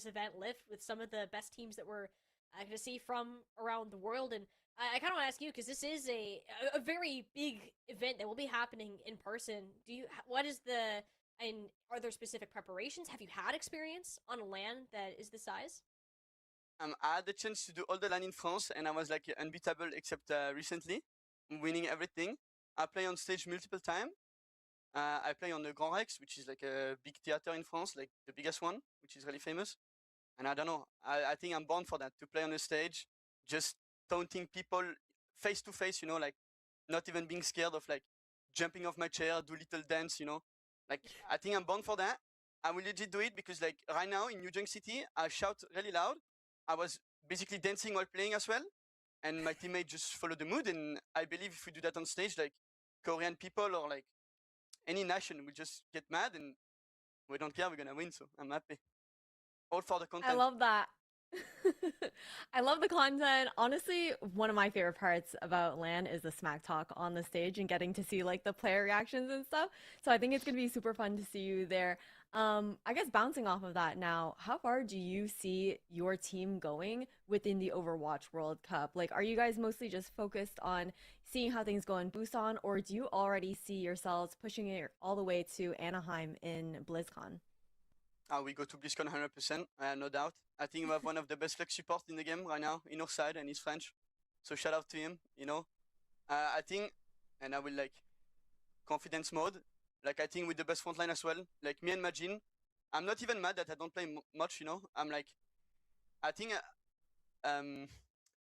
event lift with some of the best teams that we're going to see from around the world. And I kind of want to ask you, because this is a very big event that will be happening in person. Are there specific preparations? Have you had experience on a LAN that is the size? I had the chance to do all the LAN in France, and I was like unbeatable except recently, winning everything. I play on stage multiple times. I play on the Grand Rex, which is like a big theater in France, like the biggest one, which is really famous. And I don't know, I think I'm born for that, to play on a stage, just taunting people face to face, you know, like not even being scared of like jumping off my chair, do little dance, you know. Like, I think I'm born for that. I will legit do it because like right now in New Junk City, I shout really loud. I was basically dancing while playing as well. And my teammate just followed the mood. And I believe if we do that on stage, like Korean people or like any nation will just get mad and We don't care. We're gonna win, so I'm happy. All for the content. I love that. I love the content. Honestly, one of my favorite parts about LAN is the smack talk on the stage and getting to see like the player reactions and stuff. So I think it's gonna be super fun to see you there. I guess bouncing off of that now, how far do you see your team going within the Overwatch World Cup? Like, are you guys mostly just focused on seeing how things go in Busan, or do you already see yourselves pushing it all the way to Anaheim in BlizzCon? We go to BlizzCon 100%, no doubt. I think we have one of the best flex support in the game right now in our side, and he's French. So shout out to him, you know. I think, and I will like confidence mode. Like I think with the best frontline as well. Like me and Majin, I'm not even mad that I don't play much, you know. I'm like, I think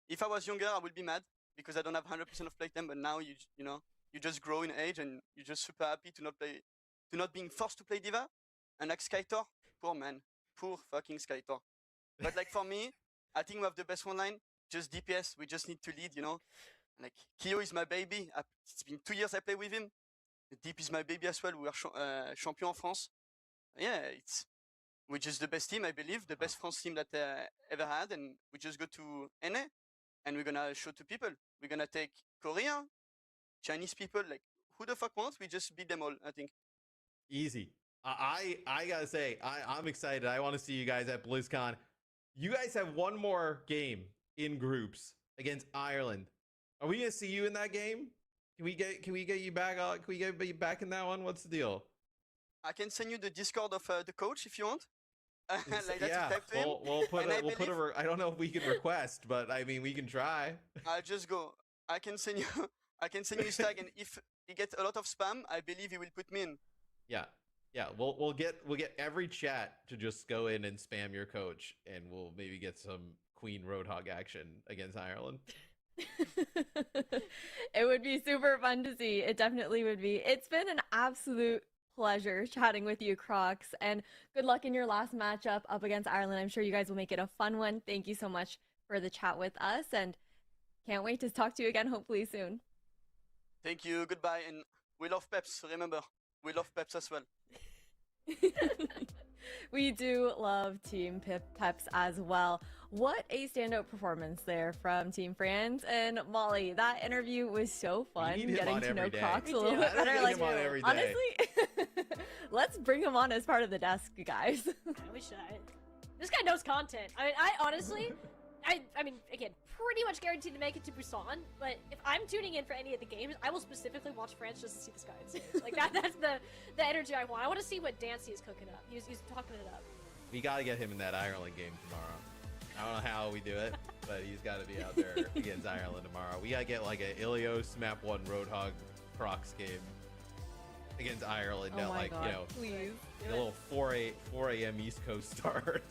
if I was younger, I would be mad because I don't have 100% of playtime. But now you know, you just grow in age and you're just super happy to not being forced to play Diva. And like Skytor, poor man, poor fucking Skytor. But like for me, I think we have the best frontline. Just DPS, we just need to lead, you know. Like Kyo is my baby. It's been 2 years I play with him. Deep is my baby as well. We are champion en France. Yeah, we're just the best team, I believe, the best France team that ever had, and we just go to NA, and we're gonna show to people. We're gonna take Korean, Chinese people, like who the fuck wants? We just beat them all, I think. Easy. I gotta say, I'm excited. I want to see you guys at BlizzCon. You guys have one more game in groups against Ireland. Are we gonna see you in that game? Can we get you back? Can we get you back in that one? What's the deal? I can send you the Discord of the coach if you want. Like that yeah, you type to him. we'll put a. I don't know if we can request, but I mean we can try. I just go. I can send you. I can send you his tag, and if he gets a lot of spam, I believe he will put me in. Yeah. We'll get every chat to just go in and spam your coach, and we'll maybe get some Queen Roadhog action against Ireland. It would be super fun to see. It definitely would be. It's been an absolute pleasure chatting with you, Crocs, and good luck in your last matchup up against Ireland. I'm sure you guys will make it a fun one. Thank you so much for the chat with us, and can't wait to talk to you again hopefully soon. Thank you. Goodbye, and we love Peps. Remember, we love Peps as well. We do love Team Peps as well. What a standout performance there from Team France and Molly. That interview was so fun, getting to know Crocs a little bit better. Like, honestly, let's bring him on as part of the desk, guys. We should. This guy knows content. I mean, I honestly, I mean, again, pretty much guaranteed to make it to Busan. But if I'm tuning in for any of the games, I will specifically watch France just to see this guy. Like that's the energy I want. I want to see what dance he's cooking up. He's talking it up. We gotta get him in that Ireland game tomorrow. I don't know how we do it, but he's got to be out there against Ireland tomorrow. We gotta get like a Ilios Map 1 Roadhog Crocs game against Ireland at like God, you know please. a little 4 a.m. East Coast start.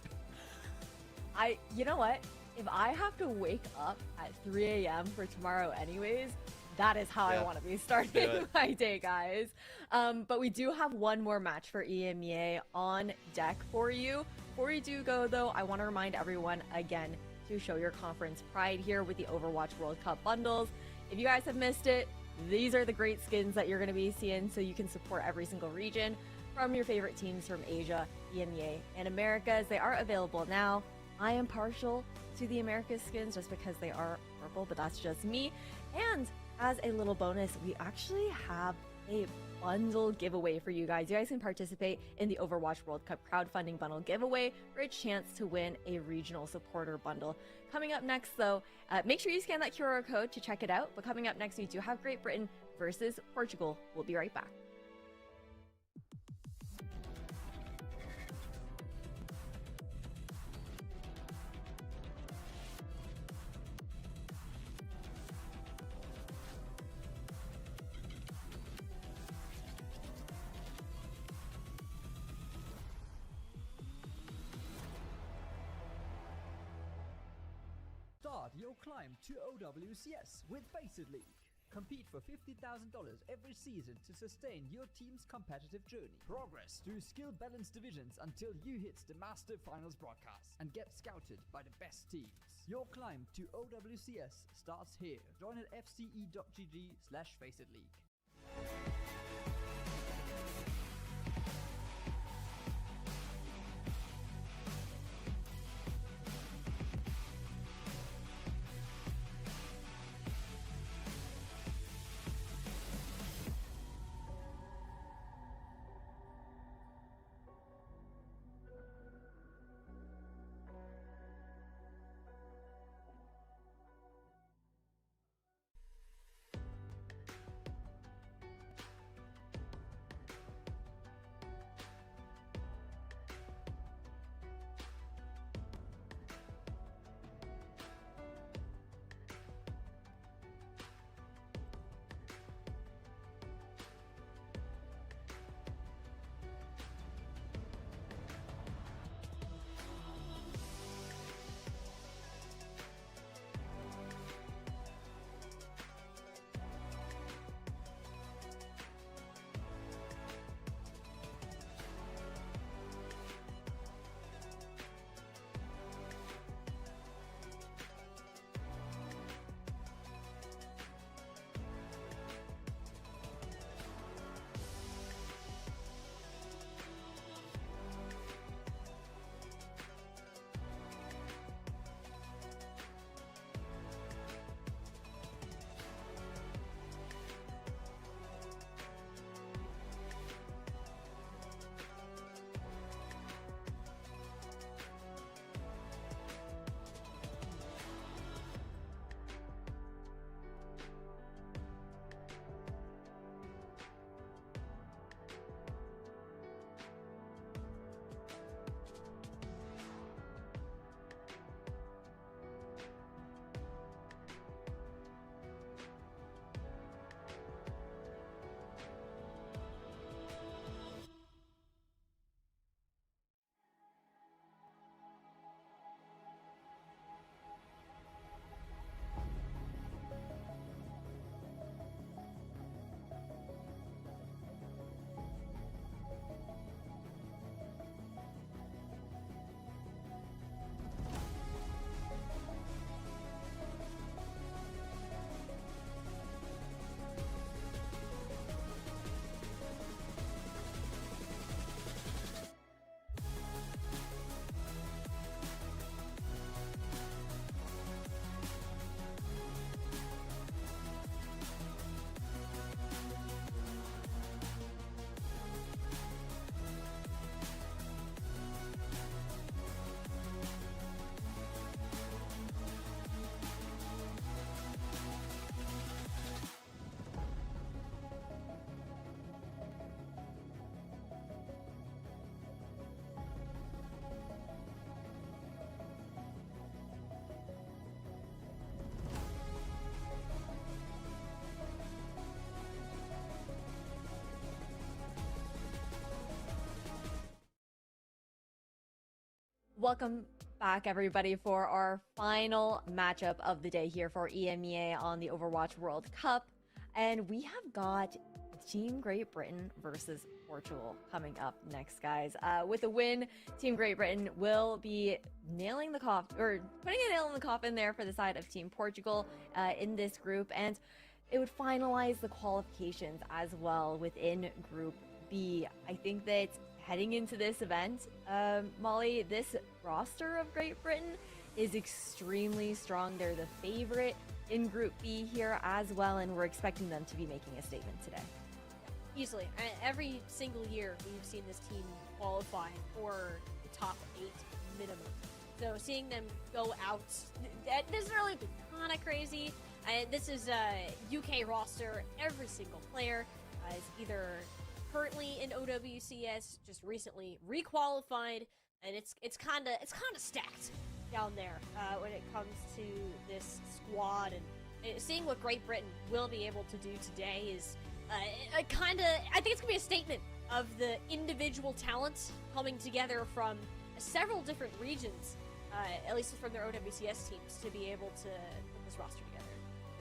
You know what? If I have to wake up at 3 a.m. for tomorrow anyways, that is how I want to be starting my day, guys. But we do have one more match for EMEA on deck for you. Before you do go, though, I want to remind everyone again to show your conference pride here with the Overwatch World Cup bundles. If you guys have missed it, these are the great skins that you're going to be seeing so you can support every single region from your favorite teams from Asia, EMEA, and Americas. They are available now. I am partial to the Americas skins just because they are purple, but that's just me. And as a little bonus, we actually have a bundle giveaway for you guys. You guys can participate in the Overwatch World Cup crowdfunding bundle giveaway for a chance to win a regional supporter bundle. Coming up next, though, make sure you scan that QR code to check it out. But coming up next, we do have Great Britain versus Portugal. We'll be right back. Start your climb to OWCS with Faceit League. Compete for $50,000 every season to sustain your team's competitive journey. Progress through skill balanced divisions until you hit the Master Finals broadcast and get scouted by the best teams. Your climb to OWCS starts here. Join at fce.gg/FaceitLeague. Welcome back, everybody, for our final matchup of the day here for EMEA on the Overwatch World Cup. And we have got Team Great Britain versus Portugal coming up next, guys. With a win, Team Great Britain will be nailing the coffin, or putting a nail in the coffin there for the side of Team Portugal in this group. And it would finalize the qualifications as well within Group B. I think that heading into this event, Molly, this roster of Great Britain is extremely strong. They're the favorite in Group B here as well, and we're expecting them to be making a statement today. Easily. Every single year we've seen this team qualify for the top 8 minimum. So seeing them go out, that doesn't really be kind of crazy. This is a UK roster. Every single player is either currently in OWCS, just recently requalified, and it's kind of stacked down there when it comes to this squad. And seeing what Great Britain will be able to do today is I think it's gonna be a statement of the individual talent coming together from several different regions, at least from their OWCS teams, to be able to put this roster together.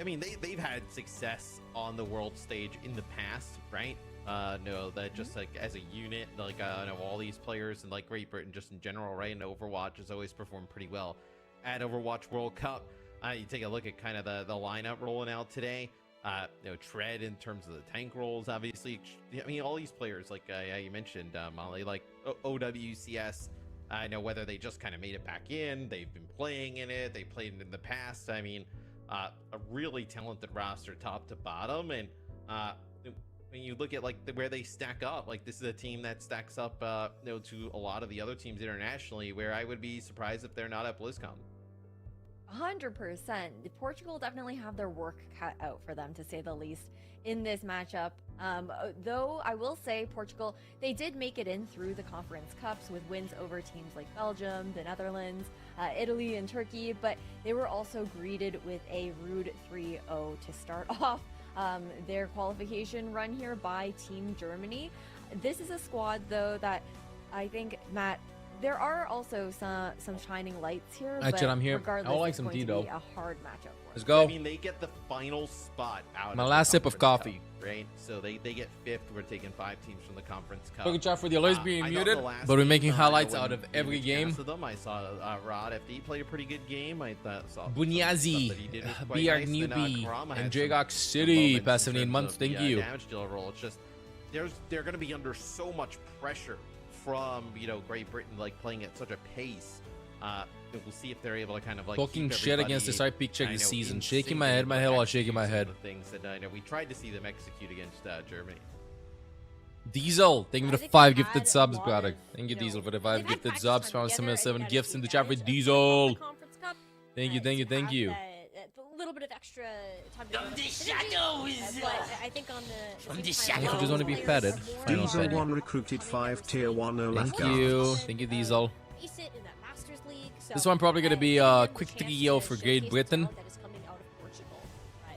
I mean, they've had success on the world stage in the past, right? No, that just like as a unit, like I know all these players and like Great Britain just in general, right? And Overwatch has always performed pretty well at Overwatch World Cup. You take a look at kind of the lineup rolling out today. Tread in terms of the tank roles, obviously. I mean, all these players, like you mentioned, Molly, like OWCS. I know whether they just kind of made it back in, they've been playing in it, they played it in the past. I mean, a really talented roster top to bottom. And when you look at like where they stack up, like this is a team that stacks up to a lot of the other teams internationally, where I would be surprised if they're not at BlizzCon. 100%. Portugal definitely have their work cut out for them, to say the least, in this matchup. Though I will say Portugal, they did make it in through the Conference Cups with wins over teams like Belgium, the Netherlands, Italy, and Turkey, but they were also greeted with a rude 3-0 to start off their qualification run here by Team Germany. This is a squad, though, that I think, Matt, there are also some shining lights here, but I'm here. regardless, I would like it's some going tea, to though. be a hard matchup for Let's them. go. I mean, they get the final spot out. My of last the sip of Conference coffee. Cup, right? So they get 5th. We're taking 5 teams from the Conference Cup. Good job for the alerts being I thought muted, the last but we're game, making highlights when out of we every game. casted them, I saw Rod FD play a pretty good game. I thought saw Bunyazi, BR Newbie, and Jagok City, past 17 months. Thank you. Damage dealer role. It's just they're going to be under so much pressure from Great Britain, like playing at such a pace. We'll see if they're able to kind of like Talking keep shit against this everybody, peak check I this know, season. in Shaking sync my head, and my head while execute shaking my some head. of the things that I know we tried to see them execute against Germany. Diesel, thank you for the 5 gifted subs, brother. Thank you, Diesel, for the 5 gifted subs. Found some 7 gifts in the chat for Diesel. Thank you, thank you, thank you. A little bit of extra time to From the shadows! but I think on the From the same time, I just want to be petted. Final Diesel petty. 1 recruited 5 tier 1 Thank Olaf you. Thank you, Diesel. face it in that Masters League. So, This one probably going to be a quick 3-0 for Great Britain. that is coming out of Portugal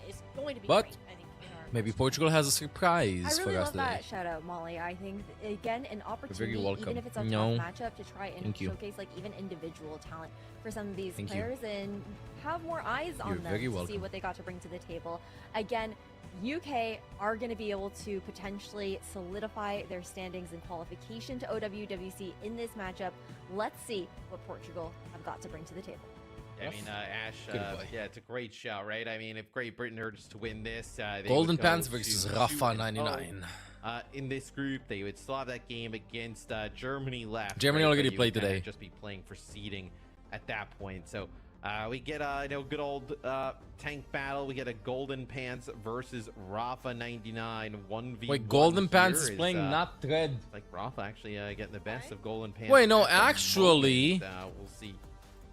is going to be But great, I think, in our maybe Portugal has a surprise I for really us love today. that shout out, Molly. I think, again, an opportunity, welcome. even if it's a No. tough matchup, to try and Thank you. showcase like even individual talent for some of these Thank you. players and have more eyes on You're them very to see welcome. what they got to bring to the table. Again, UK are going to be able to potentially solidify their standings in qualification to OWWC in this matchup. Let's see what Portugal have got to bring to the table. I mean, Ash, Good boy. yeah, it's a great shout, right? I mean, if Great Britain were just to win this, they Golden would go Pants to versus 2-0. Rafa 99. In this group, they would still have that game against Germany left. Germany right? already But you played would kinda today. Just be playing for seeding at that point. So we get good old tank battle. We get a Golden Pants versus Rafa 99 1v1. Wait, Golden Pants is here playing, not Thread. like Rafa actually getting the best of Golden Pants. Wait, no, at the actually- moment. We'll see.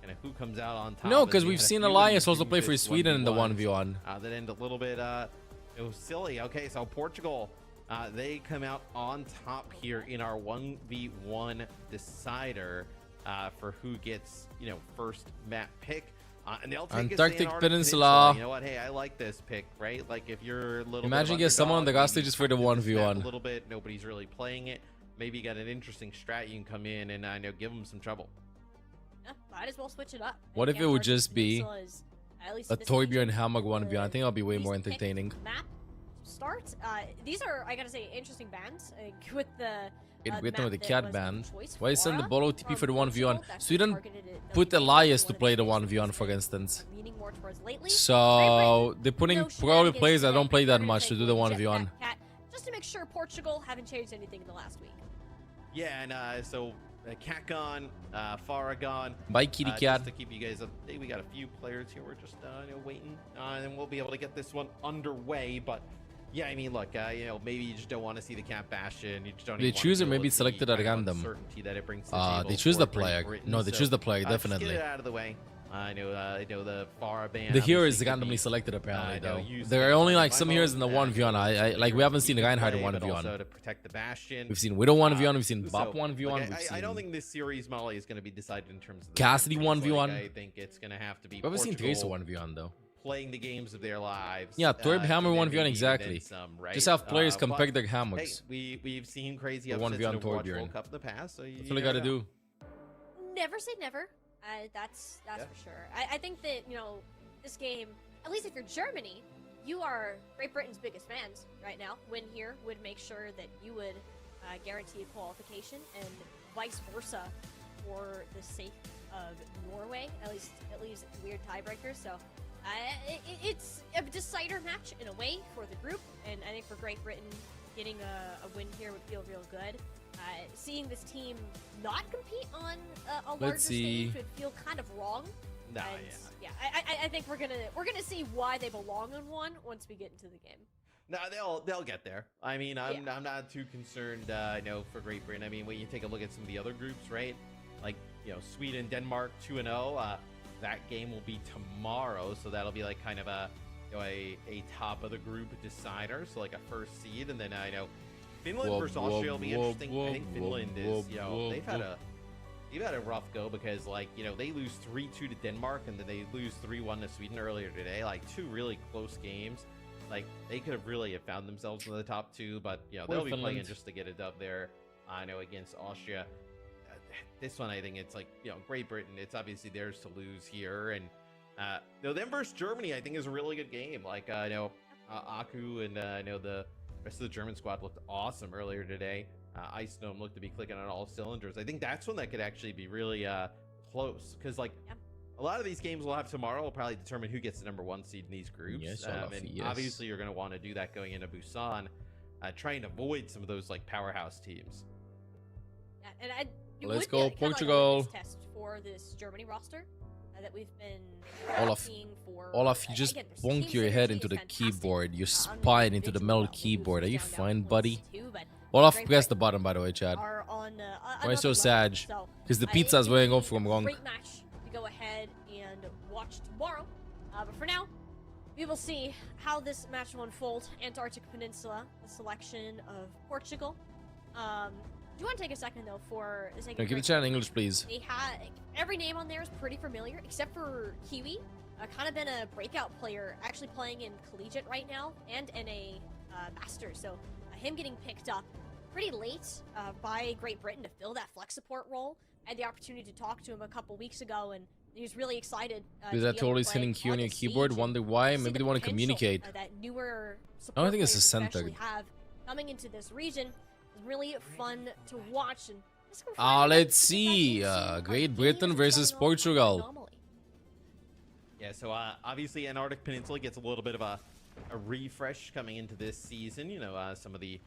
And who comes out on top? No, as because we we've had a seen few of Elias these also play do for this Sweden in the 1v1s, 1v1. that end a little bit it was silly. Okay, so Portugal, they come out on top here in our 1v1 decider for who gets first map pick. And they'll take Antarctic us to Peninsula. You know what? Hey, I like this pick, right? Like if you're a little Imagine bit you of get someone on the underdog, gas maybe stages for the you practice this map 1v1. a little bit. Nobody's really playing it. Maybe you got an interesting strat. You can come in and give them some trouble. Yeah, might as well switch it up. What if it would just be at least a in this Torbjorn region, Hammer 1v1? I think that'll be way more least pick entertaining. Map start. These are, I gotta say, interesting bands with the. It map with the that cat was band. choice Why send the Bora Bolo TP for the from 1v1? Portugal, that's So you didn't targeted at put WPA, Elias to one of play the the 1v1, for instance. leaning more towards lately. So they're putting No probably shenanigans players that today. don't play They're that gonna much to take do the one 1v1. Jetpack Cat, just to make sure Portugal haven't changed anything in the last week. Yeah, and so Cat gone, Farah gone. Bye, kitty cat. Just to keep you guys up to date, we got a few players here. We're just waiting, and then we'll be able to get this one underway. But yeah, I mean, look, maybe you just don't want to see the Cat Bastion. You just don't. They choose or maybe it's selected at random. That it brings to the table They choose the for Great player. Britain. No, they So, choose the player, just definitely. get it out of the way. I know the Farah band. The hero is obviously could randomly be, selected apparently though. used There are in only like my some heroes in the mode, 1v1. I like we haven't seen Reinhardt in play, but also 1v1. to protect the Bastion. We've seen Widow 1v1, we've seen Bop So, 1v1, like, we've I don't seen think this series Molly is going to be decided in terms of the Cassidy rankings. 1v1. Like, I think it's going to have to be. We've never seen Tracer Portugal 1v1 though. playing the games of their lives. Yeah, Torb Hammer and then 1v1 maybe exactly. then some, right? Just have players but, compare their hammers. Hey, we've seen crazy For upsets 1v1 in Overwatch Torbjorn. World Cup in the past. So That's what you gotta do. Never say never. That's for sure. I think that, this game, at least if you're Germany, you are Great Britain's biggest fans right now. Win here would make sure that you would guarantee qualification, and vice versa for the sake of Norway. At least it leaves weird tiebreakers. So it's a decider match in a way for the group, and I think for Great Britain, getting a win here would feel real good. Seeing this team not compete on a larger stage would feel kind of wrong. Nah, yeah. I think we're gonna see why they belong on one once we get into the game. No, they'll get there. I mean, I'm not too concerned. For Great Britain. I mean, when you take a look at some of the other groups, right? Like Sweden, Denmark, 2-0. That game will be tomorrow, so that'll be like kind of a top of the group decider. So like a first seed, and then I know Finland versus Austria will be interesting. I think Finland is they've had a rough go because they lose 3-2 to Denmark and then they lose 3-1 to Sweden earlier today. Like two really close games. Like they could have really found themselves in the top two, but they'll be playing just to get a dub there. I know against Austria. This one I think it's like Great Britain. It's obviously theirs to lose here, and them versus Germany I think is a really good game. Like Aku and the rest of the German squad looked awesome earlier today. Ice Gnome looked to be clicking on all cylinders. I think that's one that could actually be really close because a lot of these games we'll have tomorrow will probably determine who gets the #1 seed in these groups. Yes, and obviously you're going to want to do that going into Busan, try and avoid some of those powerhouse teams. Yeah, and let's go Portugal. Test for this Germany roster that we've been seeing for. Olaf, you just bonked your head into the keyboard. You're spying into the metal keyboard. Are you fine, buddy? Olaf, press the button, by the way, Chad. Why so sad? Because the pizza's weighing off from wrong. Great match to go ahead and watch tomorrow. But for now, we will see how this match will unfold. Antarctic Peninsula, the selection of Portugal. Do you want to take a second though for the sake of give the chat in English, please. They had every name on there is pretty familiar, except for Kiwi. Kind of been a breakout player, actually playing in collegiate right now and in a master. So him getting picked up pretty late by Great Britain to fill that flex support role. I had the opportunity to talk to him a couple weeks ago, and he was really excited. Is that totally sitting Q on your keyboard? Wonder why? Maybe they want to communicate. That newer I don't think it's a center. Have coming into this region is really fun to watch. And let's see. Great Britain versus Portugal. Yeah, so obviously Antarctic Peninsula gets a little bit of a refresh coming into this season. Some of the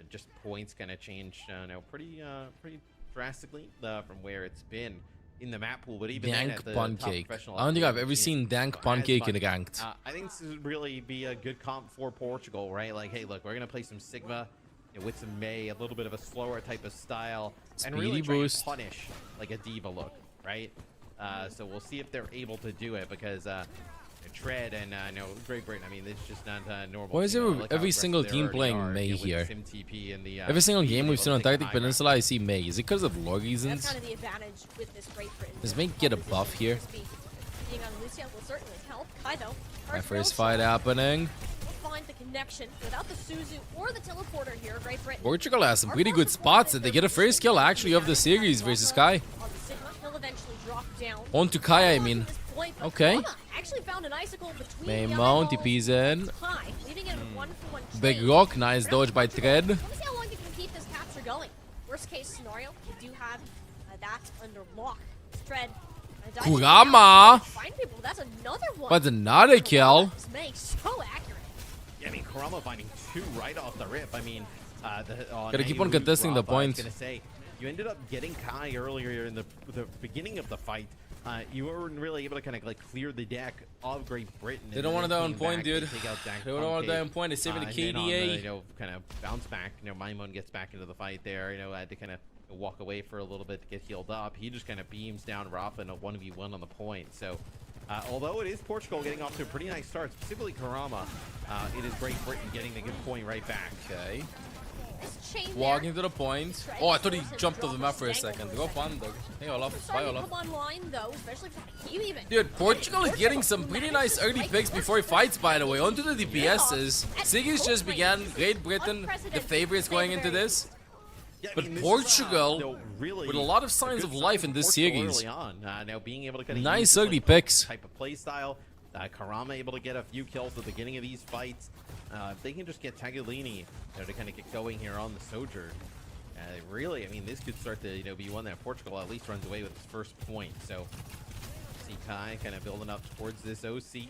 just points kind of changed pretty drastically from where it's been in the map pool. But even Dank then at the pancake. top I don't think I've ever seen dank pancake in a ganked. I think this would really be a good comp for Portugal, right? Like, hey, look, we're gonna play some Sigma with some May, a little bit of a slower type of style, and really try and punish like a diva look, right? So we'll see if they're able to do it because Tread and Great Britain. I mean, it's just not normal. Why is every single team playing May here? Every single game we've seen on Antarctic Peninsula, I see May. Is it because of lore reasons? That's kind of the advantage with this Great Britain. Does May get a buff here? Being on Lucia will certainly help. Kai though. My first fight happening. We'll find the connection without the Suzu or the teleporter here. Great Britain. Portugal has some pretty good spots that they get a first kill actually of the series versus Kai. On the Sigma, he'll eventually drop down. On to Kai, I mean. Okay. Kurama actually found an icicle between May the mount, eyeballs TP's in. Kai, leaving it a 1-for-1 Big trade. rock, nice dodge by Tread. Let me see how long you can keep this capture going. Worst case scenario, you do have that under lock. Tread. Kurama! Find people, that's another one. But another kill. This makes so accurate. Yeah, I mean, Kurama finding 2 right off the rip. I mean, Gotta keep on contesting the point. I was gonna say, you ended up getting Kai earlier in the beginning of the fight. You weren't really able to kind of like clear the deck of Great Britain. They don't want to die on point, dude. They don't want to die on point. They're saving the KDA. You know, kind of bounce back. You know, Maimon gets back into the fight there. You know, had to kind of walk away for a little bit to get healed up. He just kind of beams down Rafa in a 1v1 on the point. So, although it is Portugal getting off to a pretty nice start, specifically Kurama, it is Great Britain getting the good point right back. Okay. Walking to the point. Oh, I thought he jumped off the map for a second. Go fun, dog. Hey, Olaf. Bye, Olaf. Dude, Portugal is getting some pretty nice early picks before he fights, by the way. Onto the DPSs. Siggy's just began. Great Britain, the favorites going into this. But Portugal, with a lot of signs of life in this series. Now being able to Nice early picks. Type of play style. Kurama able to get a few kills at the beginning of these fights. If they can just get Tagliani to kind of get going here on the Sojourn, really, I mean, this could start to be one that Portugal at least runs away with its first point. So, see Kai kind of building up towards this OC.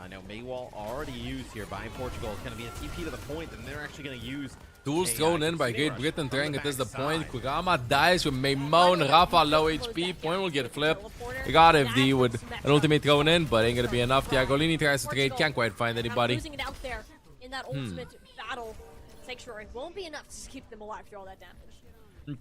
Now Maywall already used here by Portugal. It's going to be a TP to the point, and they're actually going to use. Tools thrown in by Great Britain, trying to test the point. Kurama dies with Maimon. Rafa low HP. Point will get flipped. We got FD with an ultimate thrown in, but ain't gonna be enough. Tiagolini tries to trade, can't quite find anybody. Losing it out there in that ultimate battle, Sanctuary won't be enough to keep them alive through all that damage.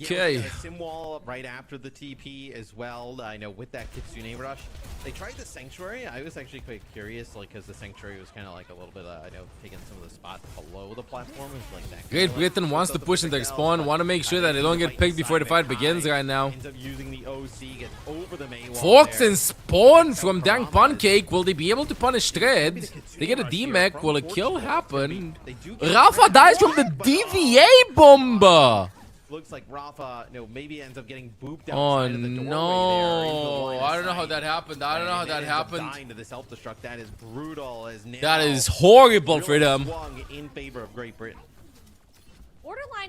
Okay. Yeah, Sim wall right after the TP as well. I know with that Kitsune rush, they tried the Sanctuary. I was actually quite curious, like, because the Sanctuary was kind of like a little bit, I know, taking some of the spots below the platform. Like that. Great Britain wants to push into spawn, want to make sure that they don't get picked before the fight begins right now. Ends up using the OC, gets over the Maywall. Fox and Spawn from Dank Pancake. Will they be able to punish Tread? They get a D-Mech. Will a kill happen? Rafa dies from the DVA bomber. Looks like Rafa, maybe ends up getting booped outside of the doorway no! there. I don't know how that happened. I don't know how that happened. Dying to the self-destruct. That is brutal. As now that is horrible for them. Swung in favor of Great Britain.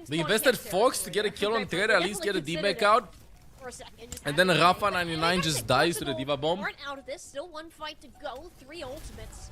They invested Fox to get a kill on Tread, at least get a D-Mech out. And then Rafa 99 just dies to the Diva bomb. Out of this, still one fight to go. 3 ultimates.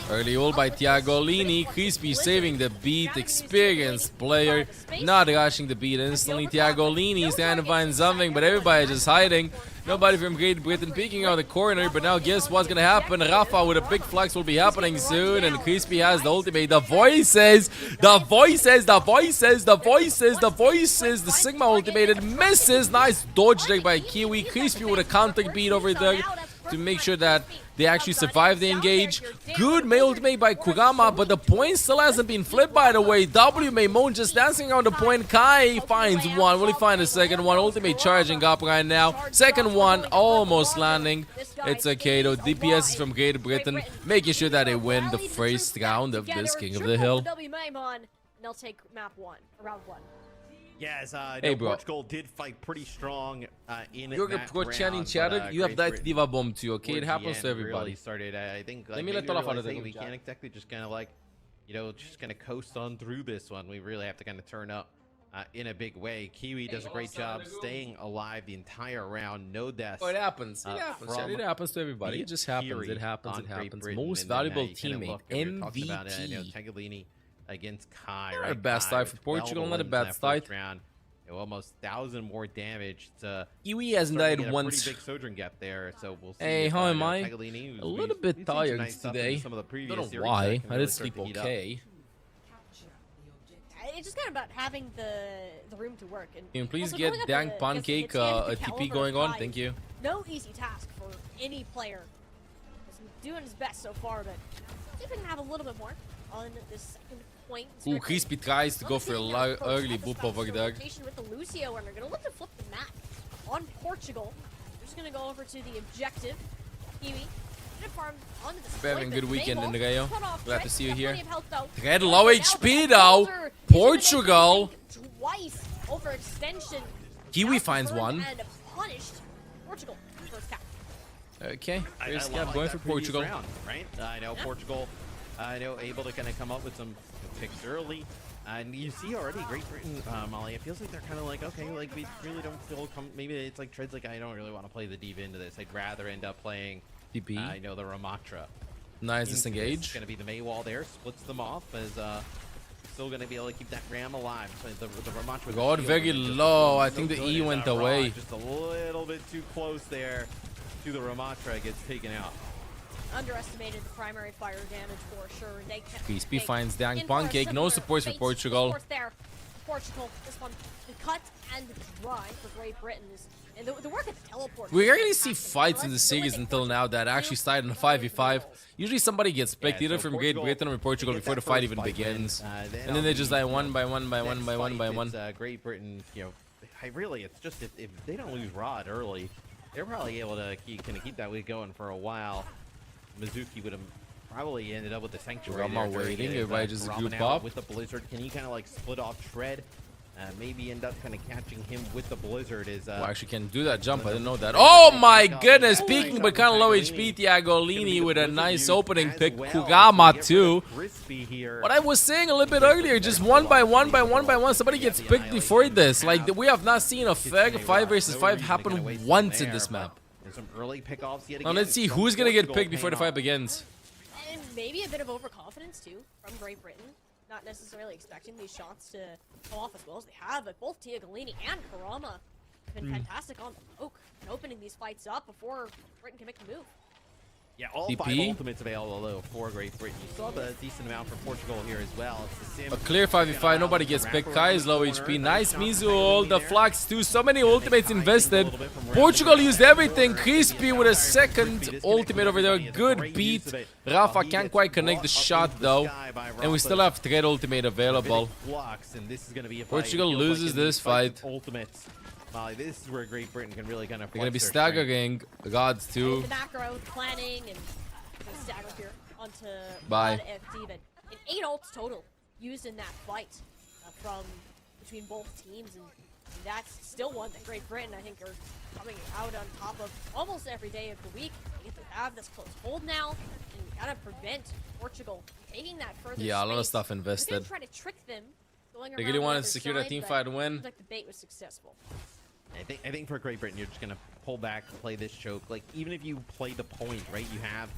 Early ult by Tiagolini. Crispy saving the beat. Experienced player. Not rushing the beat instantly. Tiagolini is trying to find something, but everybody just hiding. Nobody from Great Britain peeking out the corner, but now guess what's gonna happen? Rafa with a big flex will be happening soon, and Crispy has the ultimate. The voices, the voices, the voices, the voices, the voices. The Sigma ultimate, it misses. Nice dodge there by Kiwi. Crispy with a counter beat over there to make sure that they actually survive the engage. Good May ultimate by Kurama, but the point still hasn't been flipped, by the way. W Maimon just dancing around the point. Kai finds one. Will he find a second one? Ultimate charging up right now. Second one almost landing. It's okay though. DPS is from Great Britain, making sure that they win the first round of this King of the Hill. W Maimon, they'll take map 1, round 1. Yes, hey, bro. Portugal did fight pretty strong in You're that pro chanting chatter. You have that Diva bomb too, okay? It happens to everybody. Really started, I think. Like, let me let Olaf out of we can't exactly just kind of like, just kind of coast on through this one. We really have to kind of turn up in a big way. Kiwi does a great job staying alive the entire round. No deaths. Oh, it happens. It happens. It happens to everybody. It just happens. It happens. It happens. Most valuable teammate. MVP. Tagliani against Kai. Not a bad start for Portugal. Not a bad start. Round. Almost 1,000 more damage. Kiwi hasn't died once. Pretty big Sojourn gap there, so we'll see. Hey, how am I? A little bit tired today. Don't know why. I did sleep okay. It's just kind of about having the room to work. And can you please get Dank Pancake a TP going on? Thank you. No easy task for any player. He's doing his best so far, but see if we can have a little bit more on this second point. Ooh, Crispy tries to go for a early boop over there. With the Lucio, and they're going to look to flip the map on Portugal. They're just going to go over to the objective. Kiwi. Having a good weekend in the Rayo. Glad to see you here. Red low HP though. Portugal. Twice overextension. Kiwi finds one. And punished Portugal first cap. Okay, first I cap like going that for previous Portugal. round, right? I know Portugal, able to kind of come up with some picks early. And you see already Great Britain, Molly, it feels like they're kind of like, okay, like we really don't feel, maybe it's like Tread's like, I don't really want to play the diva into this. I'd rather end up playing, DP. the Ramatra. Nice disengage. It's going to be the Maywall there, splits them off as still going to be able to keep that Ram alive. So the Ramatra God, very low. I think the E went away. Just a little bit too close there to the Ramatra, gets taken out. Underestimated the primary fire damage for sure. They kept Crispy finds Dang in for a Pancake. No similar supports for fate. Portugal. Supports there. Portugal, this one, the cut and the dry for Great Britain is, and the work at the teleport. We rarely see fights in the series until now that actually start in a 5v5. Usually somebody gets picked either from Great Britain or Portugal before the fight even begins. And then they just die one by one by one by one by one. Great Britain, it's just if they don't lose Rod early, they're probably able to kind of keep that lead going for a while. Mizuki would have probably ended up with the Sanctuary. I'm waiting. Everybody just group up. With the Blizzard. Can he kind of like split off Tread? Maybe end up kind of catching him with the Blizzard. Well, actually can do that jump. I didn't know that. Oh my goodness. Peeking but kind of low HP. Thiagolini with a nice opening pick. Kugama too. What I was saying a little bit earlier, just one by one by one by one, somebody gets picked before this. Like, we have not seen a 5 versus 5 happen once in this map. Some early pickoffs yet Now again. let's see who's gonna get picked before the fight begins. And maybe a bit of overconfidence too from Great Britain. Not necessarily expecting these shots to come off as well as they have, but both Thiagolini and Karama have been fantastic on the poke and opening these fights up before Britain can make the move. Yeah, all 5 ultimates available though for Great Britain. You saw the decent amount from Portugal here as well. It's the A clear 5v5, nobody gets picked. Kai is low HP. Nice Mizul, the Flux too. So many ultimates invested. Portugal used everything. Crispy with a second ultimate over there. Good beat. Rafa can't quite connect the shot though. And we still have thread ultimate available. Portugal loses this fight. This is where Great Britain can really kind of. They're gonna be staggering gods too. The macro planning and stagger here onto Bye. FD, but 8 ults total used in that fight from between both teams, and that's still one that Great Britain I think are coming out on top of almost every day of the week. They get to have this close hold now and kind of prevent Portugal from taking that further. Yeah, a lot of space. stuff invested. They're gonna try to trick them. They really wanted to secure that team fight and win. Seems like the bait was successful. I think for Great Britain, you're just gonna pull back, play this choke. Like even if you play the point, right? You have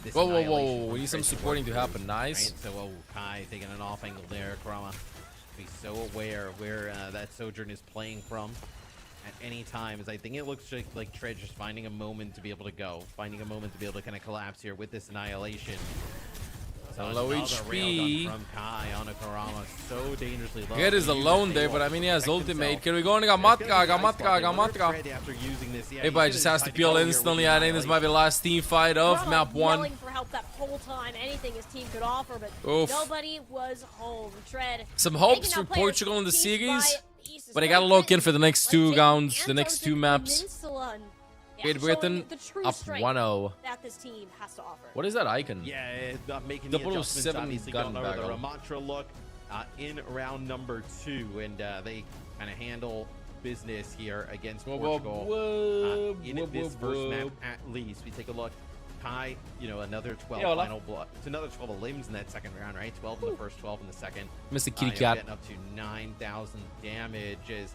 this. Whoa! We need some supporting to happen. Nice. Right? So Kai taking an off angle there. Karama be so aware of where that Sojourn is playing from at any time. As I think it looks like Tread just finding a moment to be able to go, finding a moment to be able to kind of collapse here with this annihilation. So low HP. From Kai on a Karama, so dangerously low. Ged is alone there, but I mean he has ultimate. Can we go into Gamatka? Everybody just has to peel instantly. I think this might be the last team fight of map 1. Yelling for help that whole time, anything his team could offer, but nobody was home. Tread. Some hopes for Portugal in the series, but I gotta look in for the next 2 rounds, the next 2 maps. Great Britain up 1-0. That this team has to offer. What is that icon? Yeah, making the 007 adjustments, gun going over the barrel. Ramatra look in round number 2, and they kind of handle business here against Portugal in this first map at least. We take a look. Kai, another 12 final blood. It's another 12 limbs in that second round, right? 12 in the first, 12 in the second. Mr. Kitty Cat. Getting up to 9,000 damage is.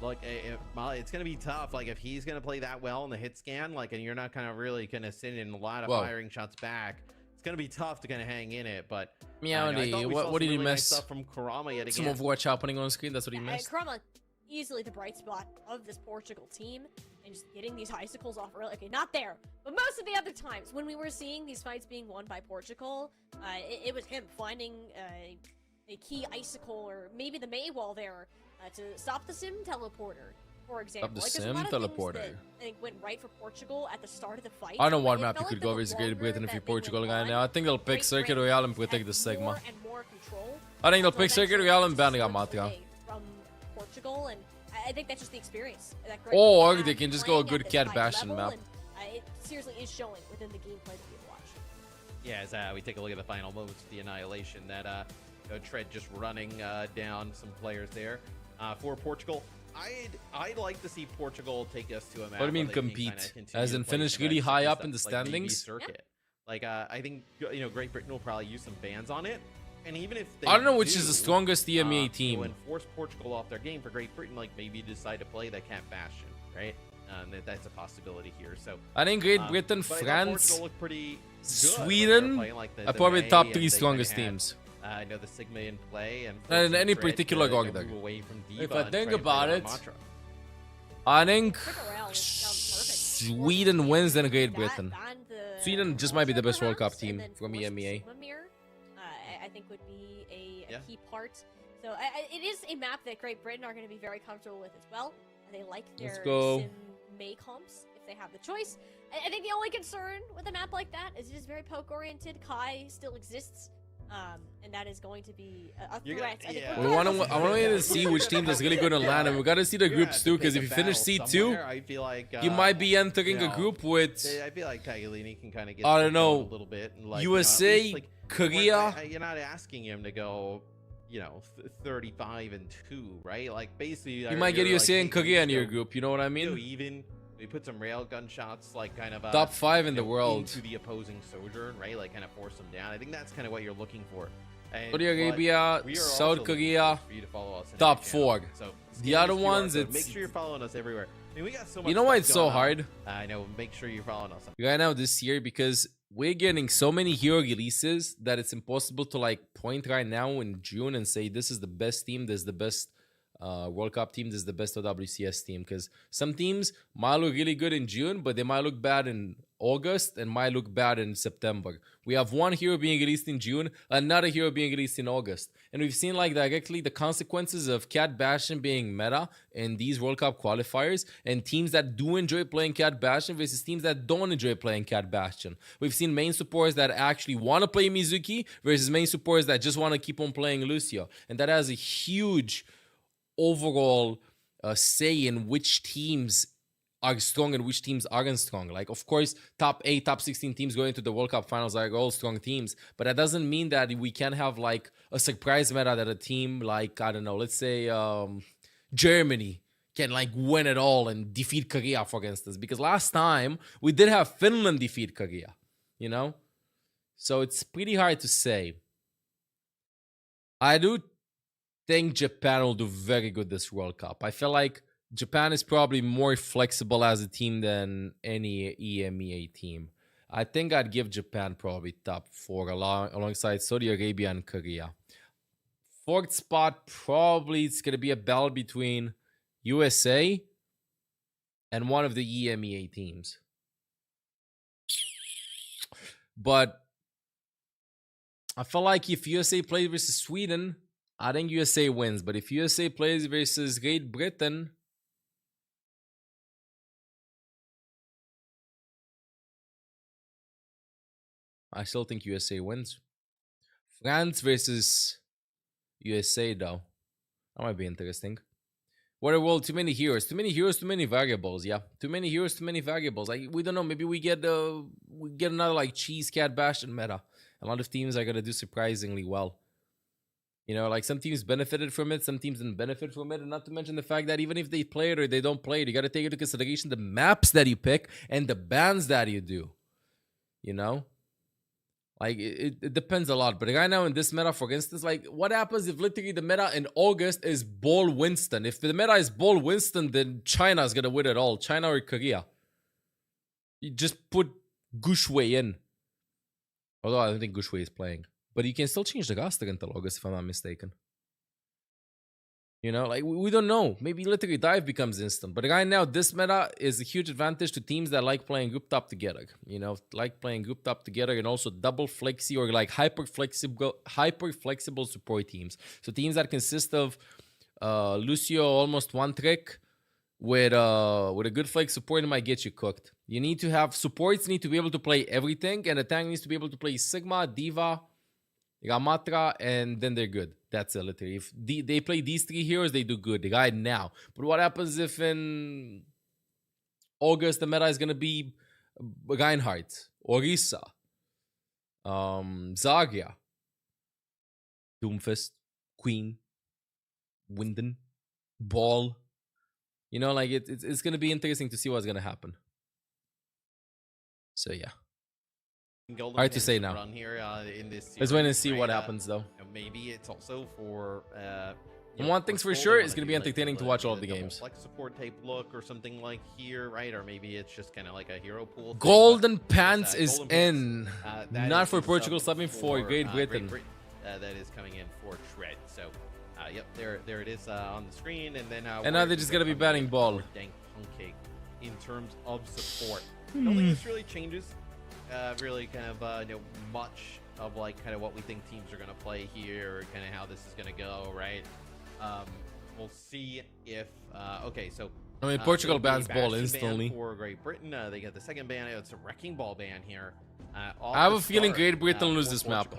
Look, it's going to be tough. Like, if he's going to play that well in the hit scan, and you're not kind of really going to send in a lot of firing shots back, it's going to be tough to kind of hang in it. But Meowdy, what did he miss? Stuff from Karama yet some again. Overwatch happening on screen. That's what he missed. Karama, easily the bright spot of this Portugal team, and just getting these icicles off early. Okay, not there, but most of the other times when we were seeing these fights being won by Portugal, it was him finding a key icicle or maybe the Maywall there. To stop the sim teleporter, for example. Stop the sim teleporter. That I think went right for Portugal at the start of the fight. I don't know what map you could go versus Great Britain if you're Portugal right now. I think they'll pick Circuit Royale and protect the Sigma. I think they'll pick Circuit Royale and ban Gamatka. From Portugal, and I think that's just the experience. Or they can just go a good Cat Bastion map. It seriously is showing within the gameplay that we watch. Yeah, as we take a look at the final moments of the annihilation, that Tread just running down some players there. For Portugal, I'd like to see Portugal take us to a map. What do you mean where they can compete? kinda continue As to in play finish some really extra high stuff, up in the like maybe standings? circuit. Like I think Great Britain will probably use some bans on it, and even if they I don't know which is the strongest EMEA you team. know, and force Portugal off their game for Great Britain, like maybe decide to play that Cat Bastion, right? That's a possibility here. So I think Great Britain, but I thought France, Portugal looked pretty good when they were Sweden playing, like, are the probably May, top and 3 they strongest kinda had, teams. I know the Sigma in play, and And in forcing any Dread particular to org, move away from if Diva I and think try and play about on it, Matra. I think Rail sounds perfect. Sweden wins than Great Britain. Ban the Sweden just might be the best World Cup perhaps, team and then from force the EMEA. Sigma mirror, I think would be a Yeah. key part. So it is a map that Great Britain are going to be very comfortable with as well. They like their Let's go. Sim May comps if they have the choice. I think the only concern with a map like that is it is very poke oriented. Kai still exists. And that is going to be a threat. I think I want regardless to see which team does really good in LAN, and we got to see the groups too, because if you finish C2, I feel like you might be entering you a know, group with, I feel like Tagliani can kind of get I don't things going know, a little bit, and like USA, you know, at least, like, Korea. you're not asking him to go, 35-2, right? Like basically, You might get USA and Korea in your group. You know what I mean? Even we put some railgun shots, like kind of Top 5 in the world. into the opposing sojourn, right? Like kind of force them down. I think that's kind of what you're looking for. And, Saudi Arabia, but we are South also looking Korea, for you to follow us in top that channel. 4. So The scan other this QR ones, code. it's make sure you're following us everywhere. I mean, we got so much. You know why stuff it's so going on. hard? I know. Make sure you're following us. right now this year, because we're getting so many hero releases that it's impossible to like point right now in June and say this is the best team, this is the best World Cup team, this is the best OWCS team, because some teams might look really good in June, but they might look bad in August and might look bad in September. We have one hero being released in June, another hero being released in August, and we've seen like directly the consequences of Cat Bastion being meta in these World Cup qualifiers, and teams that do enjoy playing Cat Bastion versus teams that don't enjoy playing Cat Bastion. We've seen main supporters that actually want to play Mizuki versus main supporters that just want to keep on playing Lucio, and that has a huge overall say in which teams are strong and which teams aren't strong. Like, of course, top 8, top 16 teams going to the World Cup finals are all strong teams, but that doesn't mean that we can have like a surprise meta that a team like, I don't know, let's say Germany can like win it all and defeat Korea, for instance, because last time we did have Finland defeat Korea, you know? So it's pretty hard to say. I do think Japan will do very good this World Cup. I feel like Japan is probably more flexible as a team than any EMEA team. I think I'd give Japan probably top 4 alongside Saudi Arabia and Korea. 4th spot, probably it's going to be a battle between USA and one of the EMEA teams. But I feel like if USA plays versus Sweden, I think USA wins. But if USA plays versus Great Britain, I still think USA wins. France versus USA, though. That might be interesting. What a world, too many heroes. Too many heroes, too many variables, yeah. Too many heroes, too many variables. Like, we don't know, maybe we get another like Cheese Cat Bastion meta. A lot of teams are gonna do surprisingly well. You know, like some teams benefited from it, some teams didn't benefit from it, and not to mention the fact that even if they play it or they don't play it, you gotta take into consideration the maps that you pick and the bans that you do. You know? Like, it depends a lot. But right now in this meta, for instance, like, what happens if literally the meta in August is Ball Winston? If the meta is Ball Winston, then China is going to win it all. China or Korea. You just put Gushwei in. Although I don't think Gushwei is playing. But you can still change the roster until August, if I'm not mistaken. You know, like, we don't know. Maybe literally Dive becomes instant. But right now, this meta is a huge advantage to teams that like playing group top together. You know, like playing group top together, and also double flexi or like hyper flexible support teams. So teams that consist of Lucio almost one trick with a good flex support might get you cooked. You need to have supports need to be able to play everything, and the tank needs to be able to play Sigma, Diva, Ramatra, and then they're good. That's it, literally. If they play these 3 heroes, they do good right now. But what happens if in August the meta is going to be Reinhardt, Orisa, Zarya, Doomfist, Queen, Winden, Ball, You know, like it's gonna be interesting to see what's gonna happen. So yeah. Hard to say now. Run here, in this Let's wait and series, see right? what happens though. Maybe it's also for One thing's for sure, it's gonna be entertaining to watch all of the games. Like support type look or something like here, right? Or maybe it's just kind of like a hero pool. Golden Pants is Golden in. Pants, that Not is for the Portugal, sub subbing for Great Britain. That is coming in for Shred. So, yep, there it is on the screen, and then And now they're just gonna be banning ball. Dank Pancake in terms of support. I don't think this really changes. Really kind of much of like kind of what we think teams are gonna play here, or kind of how this is gonna go, right? We'll see if okay, so I mean, Portugal it'll be bans ball Bastion instantly. ban for Great Britain. They get the second ban. It's a Wrecking Ball ban here. I have a feeling Great Britain lose this map.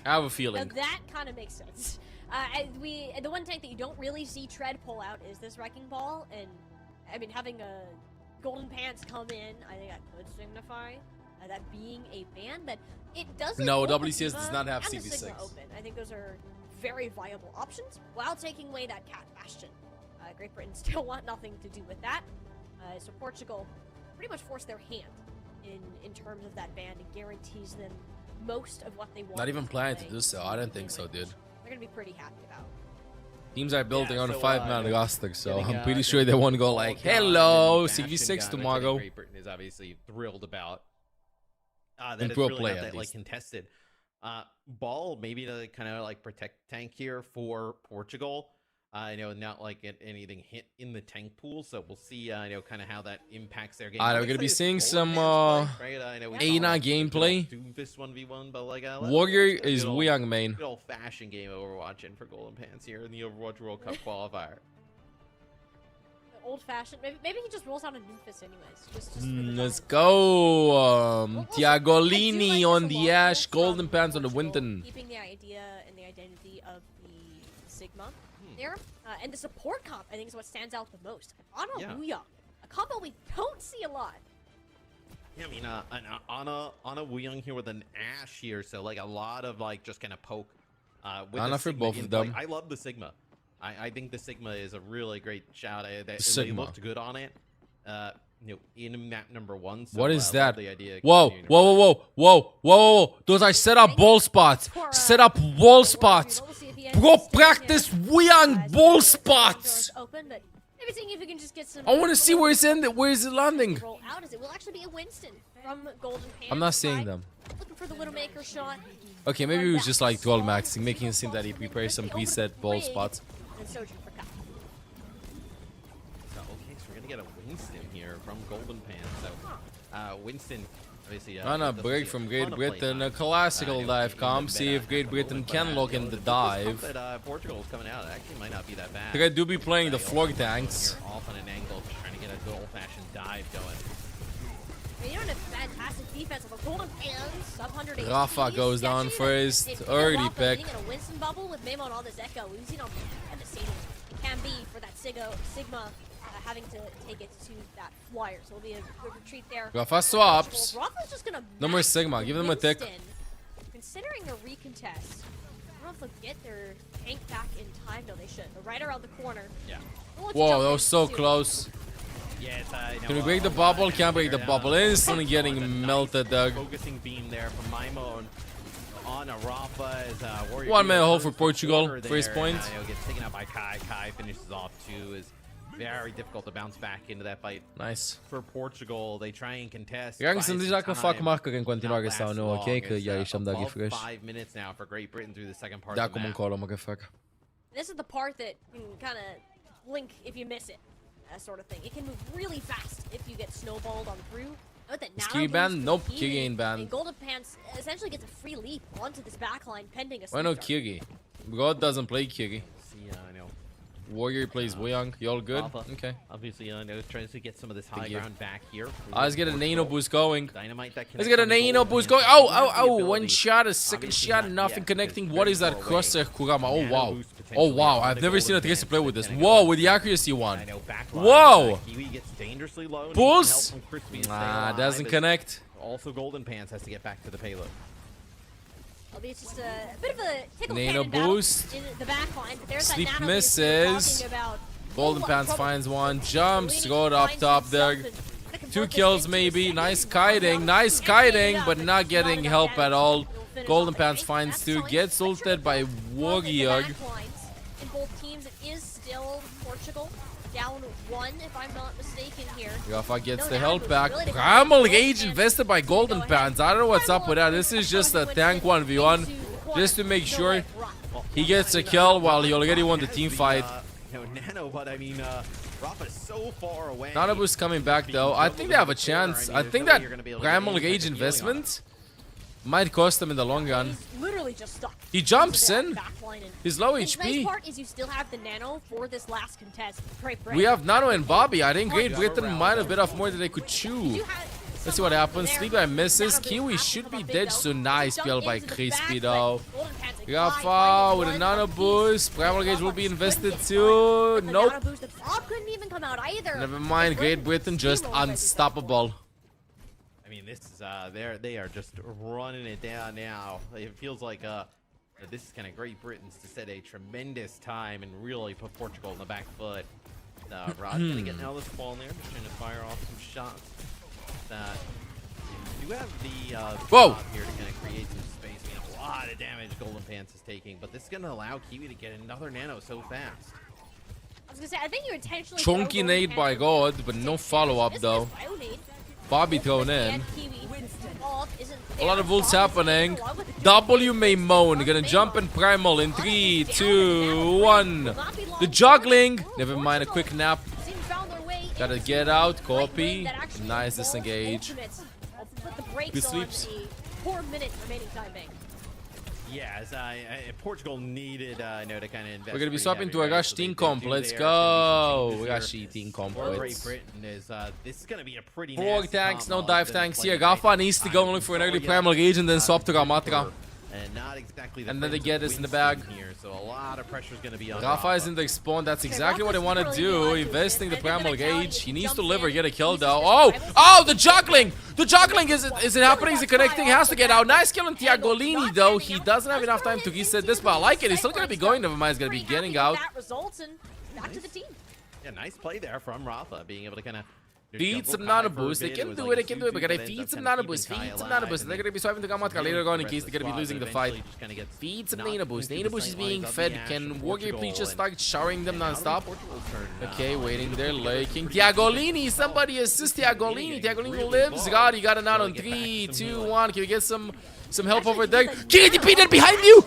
I have a Now feeling. that kind of makes sense. The one tank that you don't really see Tread pull out is this Wrecking Ball, and I mean having a Golden Pants come in, I think that could signify that being a ban, but it doesn't. No, hold the WCS does Diva not have and the CV6. Sigma open. I think those are very viable options while taking away that Cat Bastion. Great Britain still want nothing to do with that, so Portugal pretty much forced their hand in terms of that ban. It guarantees them most of what they want. Not even planning to do so. I don't think so, dude. They're gonna be pretty happy about. Teams are building on a so, 5-man roster, so getting, I'm pretty sure they won't go like, hello, CV6 tomorrow. Great Britain is obviously thrilled about. That And it's pro really play, not at that like least. contested. Ball maybe to kind of like protect tank here for Portugal. Not like get anything hit in the tank pool, so we'll see. Kind of how that impacts their game. Alright, we're gonna be seeing some Ana gameplay. This 1v1, but like Warrior is Wuyang main. Good old-fashioned game of Overwatch in for Golden Pants here in the Overwatch World Cup qualifier. Old-fashioned. Maybe he just rolls out a Nymphis anyways. Just for the Let's go. Tiagolini on the Ash, Golden Pants on the Winton. Keeping the idea and the identity of the Sigma there, and the support comp I think is what stands out the most. Ana Wuyang, a combo we don't see a lot. Yeah, I mean, Ana Wuyang here with an Ash here, so like a lot of like just kind of poke. With Ana the for Sigma both in of play. them. I love the Sigma. I think the Sigma is a really great shout. They Sigma. looked good on it. In map number 1. So, What is that? The idea Whoa, whoa. Those are set up ball spots. Set up wall spots. Bro, practice Wuyang ball spots. Open, but maybe seeing if we can just get some. I want to see where it's ending. Where is it landing? Roll out as it will actually be a Winston from Golden Pants. I'm not seeing them. Looking for the Widowmaker shot. Okay, maybe it was just like 12 maxing, making it seem that he prepares some preset ball spots. And Sojourn for Cup. So, okay, so we're gonna get a Winston here from Golden Pants. So, Winston. Obviously, On a break from Great Britain, a classical dive comp. See if Great Britain can lock in the dive. Portugal is coming out. It actually might not be that bad. They do be playing the floor tanks. Off on an angle, trying to get a good old-fashioned dive going. You don't have fantastic defense of a Golden Pants, sub 100 HP. Rafa goes down first, early pick. A Winston bubble with Maimon all this echo. We've seen how devastating it can be for that Sigma having to take it to that flyer. So it'll be a good retreat there. Rafa swaps. Rafa's just gonna No more Sigma. Give them a tick. Considering a recontest, I don't know if they'll get their tank back in time. No, they should. They're right around the corner. Yeah. Whoa, that was so close. Yes, Can we break the bubble? Can't break the bubble. Instantly getting melted, Doug. Focusing beam there from Maimon on a Rafa as Warrior. 1 minute hold for Portugal. First point. Gets taken out by Kai. Kai finishes off 2. Is very difficult to bounce back into that fight. Nice. For Portugal, they try and contest. Gangsta, não diz já que a faca marca quem continuar a questão, não, ok? Que já estamos daqui fresh. 5 minutes now for Great Britain through the second part Dá of the como map. cola, motherfucker. This is the part that can kind of blink if you miss it, sort of thing. It can move really fast if you get snowballed on through. Note that now Kiri banned? Nope, Kiri ain't banned. and Golden Pants essentially gets a free leap onto this backline pending a Why no sleep dart. Kiri? God doesn't play Kiri. See, I know. Warrior plays Wuyang. Y'all good? Rafa, Okay. Obviously, I know tries to get some of this high you. ground back here. Let's get a nano boost going. Dynamite that Let's get a nano boost going. Oh, one shot, a second shot, nothing connecting. What is that crosshair Kurama? Oh, wow. Oh, wow. I've never seen a Tracer play with this. Whoa, with the accuracy one. Whoa. Kiwi gets dangerously low. Pulse? Nah, doesn't connect. Also, Golden Pants has to get back to the payload. It's just a bit of a tickle Nano cannon battle boost. in the back line, but there's Sleep that nano boost we were misses. talking about. Golden Pants finds one. Jumps. Go up top there. 2 kills maybe. Nice kiting. Nice kiting, but not getting help at all. Golden Pants finds 2. Gets ulted by Warrior. In both teams, it is still Portugal down 1, if I'm not mistaken here. Rafa gets the help back. Primal Rage invested by Golden Pants. I don't know what's up with that. This is just a tank 1v1. Just to make sure he gets a kill while he already won the team fight. Nano, but I mean, Rafa's so far away. Nanabu's coming back though. I think they have a chance. I think that Primal Rage investment might cost them in the long run. He's literally just stuck. He jumps in. He's low The nice HP. part is you still have the Nano for this last contest. Great break. We have Nano and Bobby. I think Great Britain might have bit off more than they could chew. Let's see what happens. Sleepy misses. Kiwi should be dead. So nice kill by Crispy though. Rafa with a Nano boost. Primal Rage will be invested too. Nope. The top couldn't even come out either. Never mind. Great Britain just unstoppable. I mean, this is they are just running it down now. It feels like this is kind of Great Britain's to set a tremendous time and really put Portugal in the back foot. Rod's gonna get now this ball in there, just trying to fire off some shots. You have the Whoa here to kind of create some space. I mean, a lot of damage Golden Pants is taking, but this is gonna allow Kiwi to get another Nano so fast. I was gonna say, I think you intentionally Chunky nade by God, but no follow-up though. Bobby thrown in. A lot of ults happening. W may moan. Gonna jump in Primal in 3, 2, 1. The juggling. Never mind, a quick nap. Gotta get out. Copy. Nice disengage. Good sleeps. 4 minute remaining time bank. Yeah, as Portugal needed to kind of invest. We're gonna be swapping to a Rush team comp. Let's go. Rushy team comp. Great Britain is this is gonna be a pretty 4 tanks, no dive tanks here. Rafa needs to go and look for an early Primal Rage and then swap to Ramatra. And not exactly and then they get this in the bag. Here, so a lot of pressure is going to be on Rafa is in the spawn. That's exactly what I want to do. Investing the Primal Rage. He needs to live or get a kill though. Oh, the juggling! The juggling, is it happening? Is it connecting? He has to get out. Nice kill on Tiagolini though. He doesn't have enough time to reset this, but I like it. He's still going to be going. Never mind, he's going to be getting out. That results in back to the team. Yeah, nice play there from Rafa, being able to kind of feed some Nano boost. They can do it, But gotta feed some Nano boost. They're gonna be swiping to Gamatra later on in case they're gonna be losing the fight. Feed some Nano boost. Nano boost is being fed. Can Warrior please just start showering them non-stop? Okay, waiting there, lurking. Tiagolini, somebody assist Tiagolini. Tiagolini lives. God, you got a Nano in 3, 2, 1. Can we get some help over there? KTP behind you!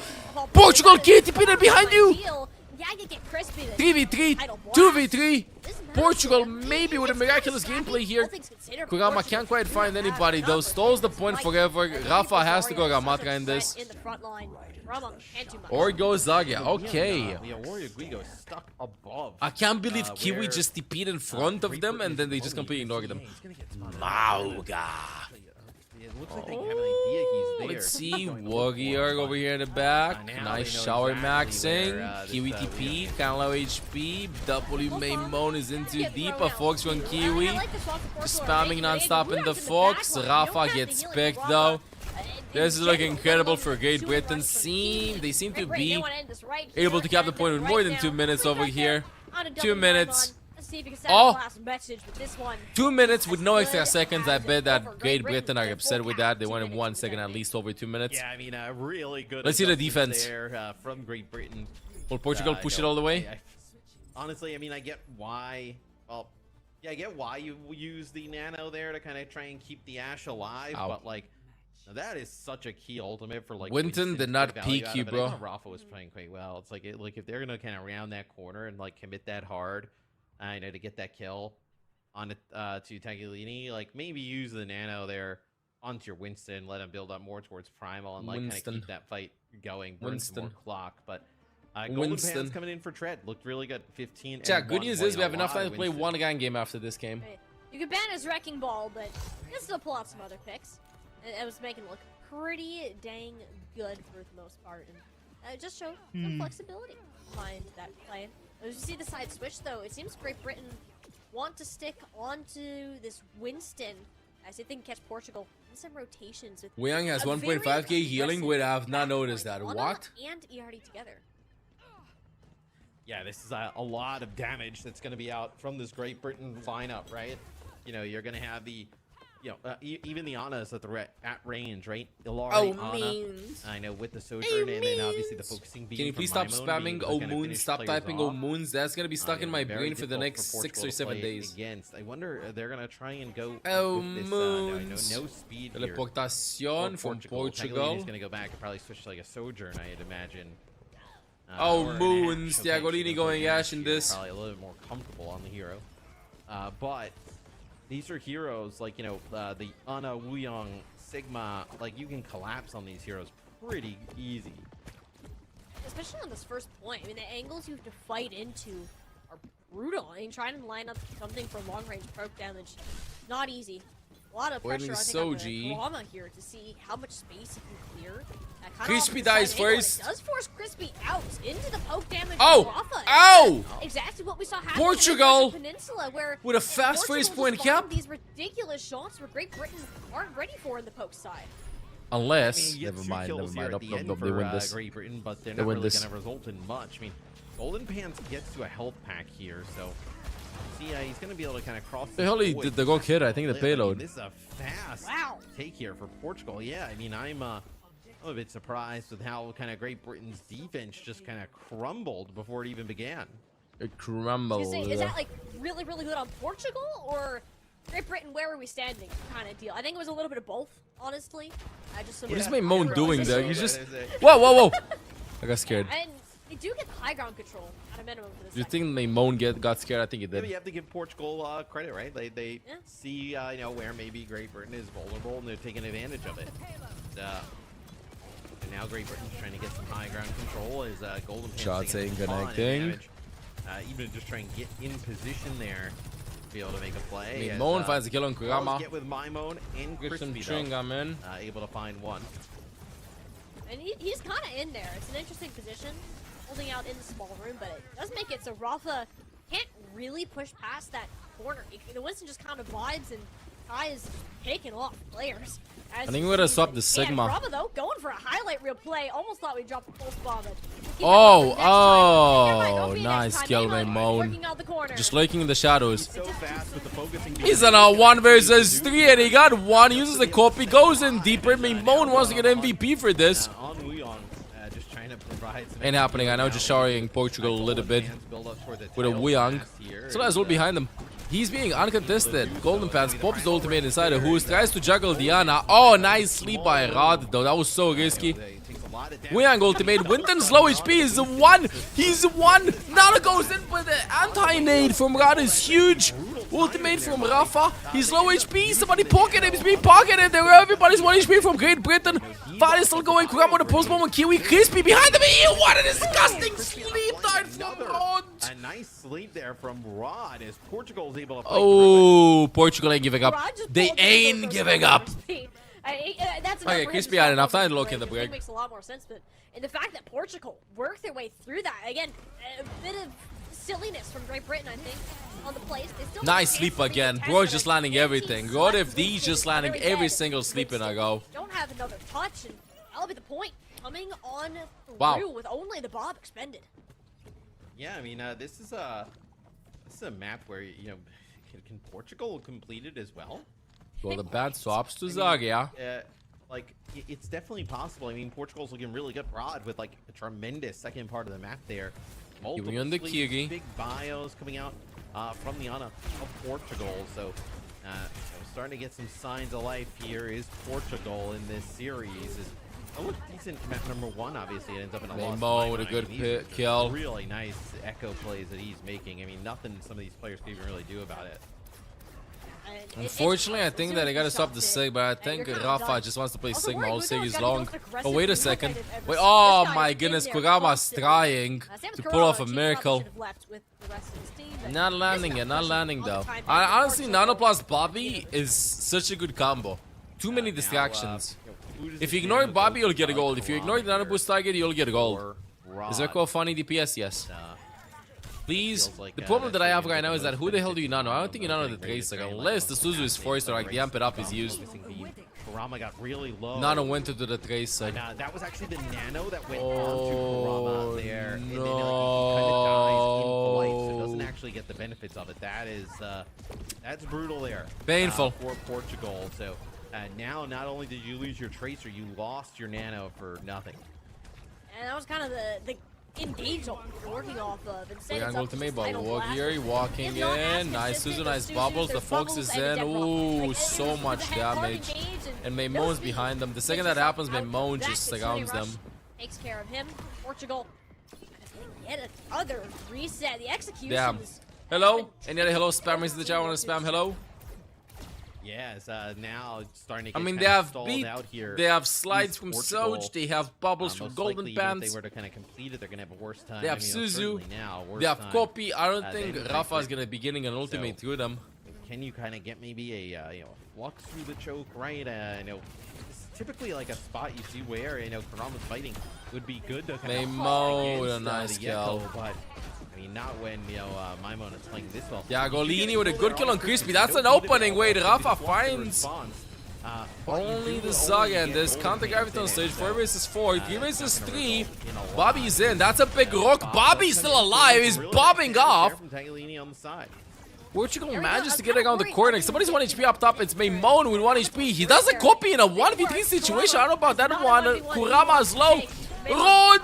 Portugal, KTP behind you! 3v3, 2v3. Portugal maybe with a miraculous gameplay here. Kurama can't quite find anybody though. Stalls the point forever. Rafa has to go Ramatra in this. Or goes Zarya. Okay. I can't believe Kiwi just TP'd in front of them and then they just completely ignored them. Mauga. Let's see, Warrior over here in the back. Nice shower maxing. Kiwi TP, kind of low HP. W may moan is in too deep. A Fox on Kiwi. Just spamming non-stop in the Fox. Rafa gets picked though. This is looking incredible for Great Britain. They seem to be able to cap the point with more than 2 minutes over here. 2 minutes. Oh, 2 minutes with no extra seconds. I bet that Great Britain are upset with that. They wanted 1 second at least over 2 minutes. Yeah, I mean, really good. Let's see the defense there, from Great Britain. Will Portugal push it all the way? Honestly, I mean, I get why. Well, yeah, I get why you use the Nano there to kind of try and keep the Ashe alive, but like. That is such a key ultimate for like. Winton did not peek you, bro. Rafa was playing quite well. It's like if they're gonna kind of round that corner and like commit that hard, to get that kill on to Tagolini, like maybe use the Nano there onto your Winston, let him build up more towards Primal and like kind of keep that fight going, burn some more clock. But Golden Pants coming in for Tread looked really good. 15. Yeah, good news is we have enough time to play one game after this game. You can ban his Wrecking Ball, but you can still pull out some other picks. It was making it look pretty dang good for the most part, and it just showed some flexibility behind that plan. As you see the side switch, though, it seems Great Britain want to stick onto this Winston as they think catch Portugal in some rotations. With Weang has 1.5k healing. Would have not noticed that. What? And ERD together. Yeah, this is a lot of damage that's going to be out from this Great Britain lineup, right? You know, you're going to have the, you know, even the Ana's at range, right? Illari, Ana, I know, with the Sojourn, and then obviously the focusing beam. Can you please stop spamming Oh Moons? Stop typing Oh Moons. That's gonna be stuck in my brain for the next 6 or 7 days. Against, I wonder they're gonna try and go. Oh with this, Moons. no speed here. Teleportación from Portugal. He's gonna go back and probably switch to like a Sojourn, I'd imagine. Oh Moons, Diagolini going Ash in this. Probably a little bit more comfortable on the hero, but. These are heroes like, you know, the Ana, Wuyong, Sigma. Like, you can collapse on these heroes pretty easy. Especially on this first point. I mean, the angles you have to fight into are brutal. I mean, trying to line up something for long-range proc damage, not easy. A lot of pressure, I think, on the Drama here to see how much space he can clear. Crispy dies first. It does force Crispy out into the poke damage. Oh! Exactly what we saw happen Portugal in the Peninsula, where with a fast first point cap. These ridiculous shots where Great Britain aren't ready for in the poke side. Unless, I mean, never mind. They win this. Great Britain, but they're not really going to result in much. I mean, Golden Pants gets to a health pack here, so see, he's going to be able to kind of cross. The hell he did the goal hit? I think the payload. This is a fast take here for Portugal. Yeah, I mean, I'm a bit surprised with how kind of Great Britain's defense just kind of crumbled before it even began. It crumbled. Is that like really, really good on Portugal or Great Britain? Where are we standing? Kind of deal. I think it was a little bit of both, honestly. What is my Moan doing there? He's just whoa! I got scared. And they do get high ground control at a minimum for this. Do you think my Moan got scared? I think it did. Yeah, you have to give Portugal credit, right? They see you know, where maybe Great Britain is vulnerable and they're taking advantage of it. And now Great Britain's trying to get some high ground control as Golden Pants shots ain't connecting. Even just trying to get in position there to be able to make a play. I mean, Moan finds a kill on Kurama. Get with my Moan and Crispy though. Able to find one. And he's kind of in there. It's an interesting position, holding out in the small room, but it does make it so Rafa can't really push past that corner. The Winston just kind of vibes, and Kai is taking off players. I think we're gonna swap the Sigma. Bravo though, going for a highlight reel play. Almost thought we dropped a pulse bomb. Nice kill, my Moan. Just lurking in the shadows. He's on a 1 versus 3, and he got one. Uses the copy, goes in deeper. My Moan wants to get MVP for this. Ain't happening. I know, just showering Portugal a little bit with a Wuyang. So that's all behind them. He's being uncontested. Golden Pants pops the ultimate inside of Who's, tries to juggle Diana. Oh, nice sleep by Rod, though. That was so risky. Wuyang ultimate. Winton's low HP is one. He's one. Nana goes in, but the anti-nade from Rod is huge. Ultimate from Rafa. He's low HP. Somebody pocket him. He's being pocketed. There everybody's 1 HP from Great Britain. Vada is still going. Kurama with a post bomb on Kiwi. Crispy behind him. What a disgusting sleep dive from Rod. A nice sleep there from Rod as Portugal's able to play. Oh, Portugal ain't giving up. They ain't giving up. That's okay, Crispy had enough time to look in the break. Makes a lot more sense, but in the fact that Portugal worked their way through that, again, a bit of silliness from Great Britain, I think, on the place. Nice sleep again. Bro's just landing everything. God, if D's just landing every single sleep in a go. Don't have another touch, and that'll be the point. Coming on through with only the Bob expended. Yeah, I mean, this is a map where, you know, can Portugal complete it as well? Well, the bad swaps to Zagia. Like, it's definitely possible. I mean, Portugal's looking really good. Rod with like a tremendous second part of the map there. Multiple on the Kiri. Big bios coming out from the Ana of Portugal. So, starting to get some signs of life here is Portugal in this series. Oh, decent map number 1. Obviously, it ends up in a loss. Mo with a good kill. Really nice echo plays that he's making. I mean, nothing some of these players can even really do about it. Unfortunately, I think that I gotta stop the Sig, but I think Rafa just wants to play Sigma. All Sig is long. Oh, wait a second. Wait, oh my goodness, Kurama's trying to pull off a miracle. Not landing it, not landing though. Honestly, Nano plus Bobby is such a good combo. Too many distractions. If you ignore Bobby, you'll get a gold. If you ignore the Nano boost target, you'll get a gold. Is there a funny DPS? Yes. Please. The problem that I have right now is that who the hell do you nano? I don't think you nano the Tracer unless the Suzu is forced or like the amp it up is used. Kurama got really low. Nano went into the tracer. And, that was actually the nano that went Oh, onto Kurama there. And then he kind of dies in flight, so doesn't actually get the benefits of it. That is, that's brutal there. Painful. For Portugal. So now not only did you lose your tracer, you lost your nano for nothing. And that was kind of the engage on working off of. Instead, Young it's up ultimate to by Title Blast. Warrior walking It's not as in. Nice consistent Suzu, as nice Suzu's, bubbles. The there's Fox bubbles is and a in. dead rock. Ooh, Like, so it was much the head hard damage. engage, And no Maymon's speed. behind them. The second Takes that happens, himself out Maymon back. just Kitsune surrounds Rush them. Takes care of him. Portugal get another reset. The executions. Damn. Hello? Any other hello spammers in the chat want to spam hello? Yes, now starting to I get mean, kind they of have stalled beat, out here. they have slides East from Portugal. Soch, they have bubbles from Most Golden likely, even if Pants, they were to kind of complete it, they're gonna have a worse time. they have I mean, you know, Suzu, certainly now, worse they have time, Copy. I don't than think Great Rafa is Britain. gonna be getting an ultimate So, through them. Can you kind of get maybe a you know, flux through the choke, right? You know, it's typically like a spot you see where, you know, Kurama's fighting would be good to kind Maymo with a of nice the kill. Echo, but I mean, not when, you know, Maimon is playing this well. Yeah, You do Golini get with a to good go kill there on Crispy. Christmas. That's You an don't need opening it way. all Rafa to flux the finds response. only the Zug, and there's counter gravity on stage. 4 versus 4, 3 versus 3. Bobby's in. That's a big rock. Bobby's still alive. He's bobbing off. From Tagliani on the side. Portugal manages to get around the corner. Somebody's 1 HP up top. It's Maymon with 1 HP. He does a copy in a 1v3 situation. I don't know about that one. Kurama's low. Rod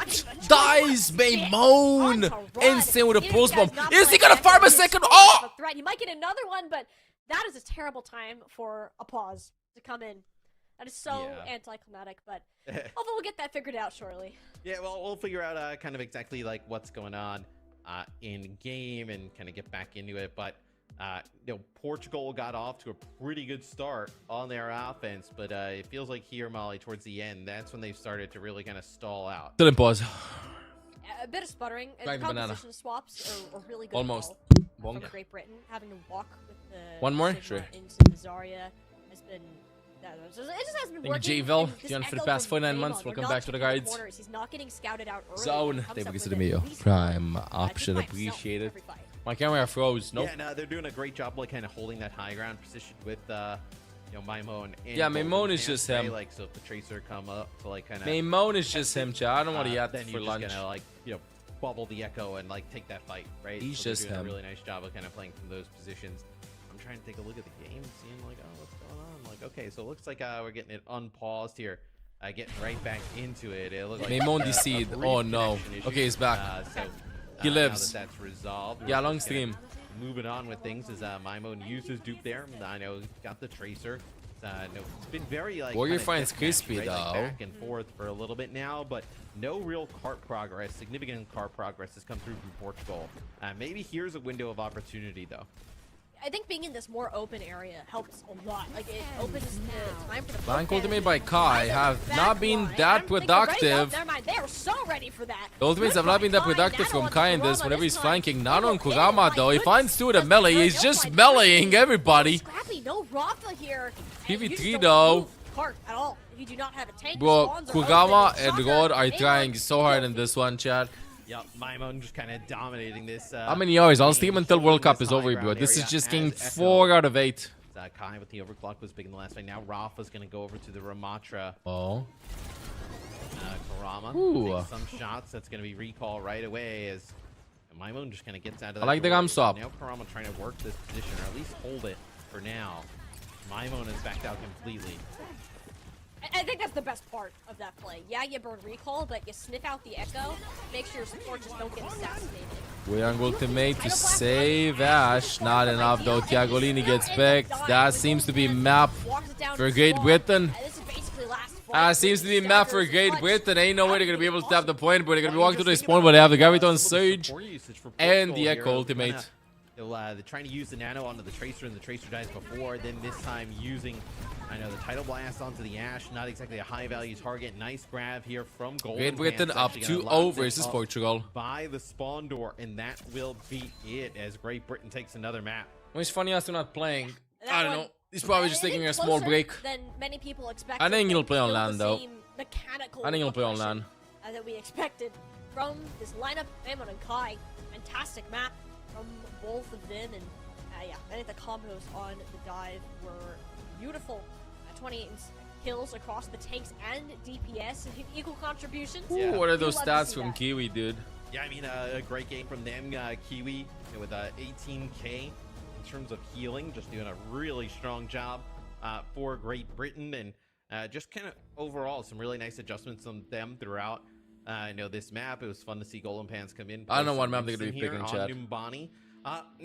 dies. Maymon. Insane with a pulse bomb. Is he gonna farm a second? Oh! He might get another one, but that is a terrible time for a pause to come in. That is so anticlimactic, but hopefully we'll get that figured out shortly. Yeah, well, we'll figure out kind of exactly like what's going on in game and kind of get back into it. But you know, Portugal got off to a pretty good start on their offense, but it feels like here, Molly, towards the end, that's when they started to really kind of stall out. Still in pause. A bit of sputtering. Back to banana. Composition swaps are really good. Almost. From Great Britain, having to walk with the One more? Sigma Sure. into Zarya has been. It just has been Thank you, working. J-Vel. and this John, for the echo past from 49 Maymon, months. they're Welcome not back to the taking guides. corners. He's not getting scouted out early. Zone. He comes Thank up you for with the at video. least Prime just option by himself appreciated. every fight. My camera froze. Nope. Yeah, no, they're doing a great job, like kind of holding that high ground position with, you know, Maimon. And Yeah, Golden Maimon is Pants, just right? him. Like, so if the tracer come up to like kind of. Maymon is just him, chat. I don't want to yet then for you're just lunch. gonna like, you know, bubble the echo and like take that fight, right? He's So they're just doing him. a really nice job of kind of playing from those positions. I'm trying to take a look at the game, seeing like, oh, what's going on? Like, okay, so it looks like we're getting it unpaused here. Getting right back into it. It looked like Maymon a DC'd. brief Oh no. connection issue. Okay, he's back. So, He now lives. that that's resolved. Yeah, we're long just kinda stream. Moving on with things as Maimon uses dupe there. I know got the tracer. No, it's been very like. Warrior kinda finds deathmatch, Crispy, right? Like, though. back and forth for a little bit now, but no real cart progress. Significant cart progress has come through from Portugal. Maybe here's a window of opportunity though. I think being in this more open area helps a lot. Like it opens the time for the Blank flank ultimate by Kai have back not been line. that I'm thinking, right, productive. never mind. They were so ready for that. The ultimates Good have not been that by Kai. productive Nano from on Kai in this Kurama whenever he's time. flanking. Not on Oh, Kurama though. He my finds two with a goodness. melee. That's He's good. just No meleeing everybody. Scrappy, no Rafa here. And you just PV3 don't though. move cart at all. You do not have a tank. Bro, Spawns are Kurama open. and Shocker, God are Maymon trying so hard in this one, chat. Yep, Maimon just kind of dominating this. How many hours? I'll stream until World Cup is over, high bro. ground This is area just as game Echo. 4 out of 8. Kai with the overclock was big in the last fight. Now Rafa's going to go over to the Ramatra. Oh. Kurama Ooh. takes some shots. That's going to be recall right away as Maimon just kind of gets out of that. I like the door. gum swap. Now Kurama trying to work this position, or at least hold it for now. Maimon is backed out completely. I think that's the best part of that play. Yeah, you burn recall, but you sniff out the echo. Make sure your support just don't get assassinated. Young ultimate to save Ash. Not enough though. Tiagolini gets picked. That seems to be map for Great Britain. This is basically last fight. Seems to be map for Great Britain. Ain't no way they're gonna be able to tap the point, but they're gonna be walking to the spawn, but they have the Graviton Surge and the Echo ultimate. They're trying to use the nano onto the tracer, and the tracer dies before. Then this time using, I know, the Tidal Blast onto the Ash. Not exactly a high value target. Nice grab here from Golden Great Britain Pants, up actually gonna 2-0 lock this versus up Portugal. by the spawn door, and that will be it as Great Britain takes another map. It's funny us not playing. That I don't one- know. He's probably just I think taking a small closer break. Than many people expected. I think he'll but play on still land, the though. same mechanical I think he'll play on progression, land. That we expected from this lineup. Maymon and Kai, fantastic map from both of them, and yeah, I think the combos on the dive were beautiful. 28 kills across the tanks and DPS, equal contributions. Ooh, what are those Do love to stats see from that. Kiwi, dude? Yeah, I mean, a great game from them. Kiwi with 18k in terms of healing, just doing a really strong job for Great Britain, and just kind of overall some really nice adjustments from them throughout. This map. It was fun to see Golden Pants come in. I don't know play what some map they're nukes gonna in be here picking, on chat. Numbani.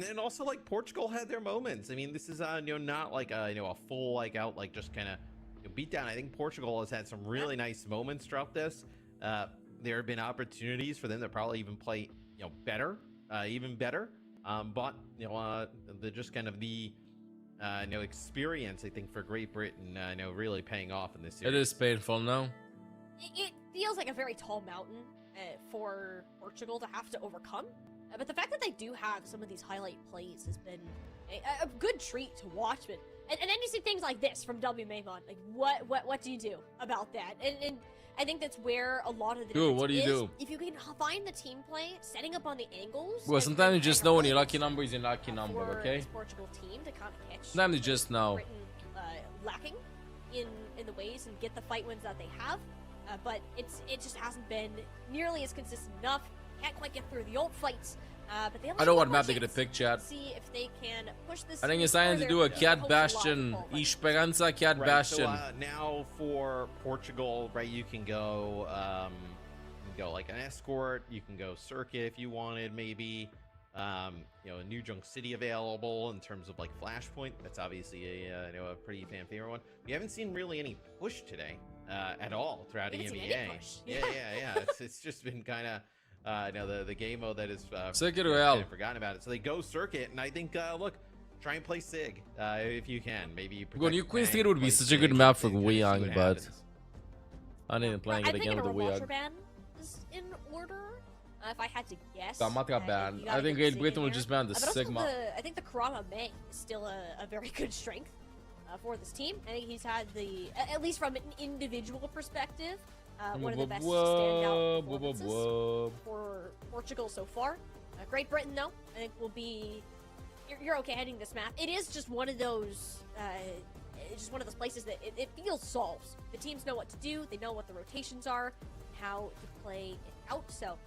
And also like Portugal had their moments. I mean, this is not like a full out just kind of beat down. I think Portugal has had some really nice moments throughout this. There have been opportunities for them to probably even play better, even better. But the just kind of the experience, I think, for Great Britain really paying off in this series. It is painful, no? It feels like a very tall mountain for Portugal to have to overcome. But the fact that they do have some of these highlight plays has been a good treat to watch. But and then you see things like this from W Maimon. Like what do you do about that? And I think that's where a lot of the Dude, what do you difference do? is. If you can find the team play, setting up on the angles. Well, and- sometimes you and just know when your lucky number is your lucky number, for okay? this Portugal team to kind of catch. Sometimes you just know. Britain, lacking in the ways and get the fight wins that they have, but it just hasn't been nearly as consistent enough. Can't quite get through the old fights. But they I know what map they're gonna pick, chat. See if they can push this. I think it's time to further do a and Cat hopefully Bastion. qualify. Esperanza Cat Right, Bastion. so now for Portugal, right, you can go like an escort, you can go circuit if you wanted, maybe. A new Junk City available in terms of like Flashpoint. That's obviously a pretty fan favorite one. We haven't seen really any push today at all throughout We haven't seen EMEA. any push. Yeah. It's just been kind of the game mode that is Circuit kind Royale. of forgotten about it. So they go circuit, and I think look, try and play Sig if you can. Maybe Well, New protect Queen tank, Street would be play such a good Sig, map for and kinda see Weyoung, what but happens. I didn't playing I it think again a with the Ramatra Weyoung. ban is in order. If I had to guess. Damatra ban. you gotta I think get Great Sig Britain in will there. just ban the But also Sigma. I think the Kurama Mei is still a very good strength for this team. I think he's had at least from an individual perspective, one of the best standout performances for Portugal so far. Great Britain, though, I think will be. You're okay heading this map. It is just one of those. It's just one of those places that it feels solves. The teams know what to do. They know what the rotations are, how to play it out. So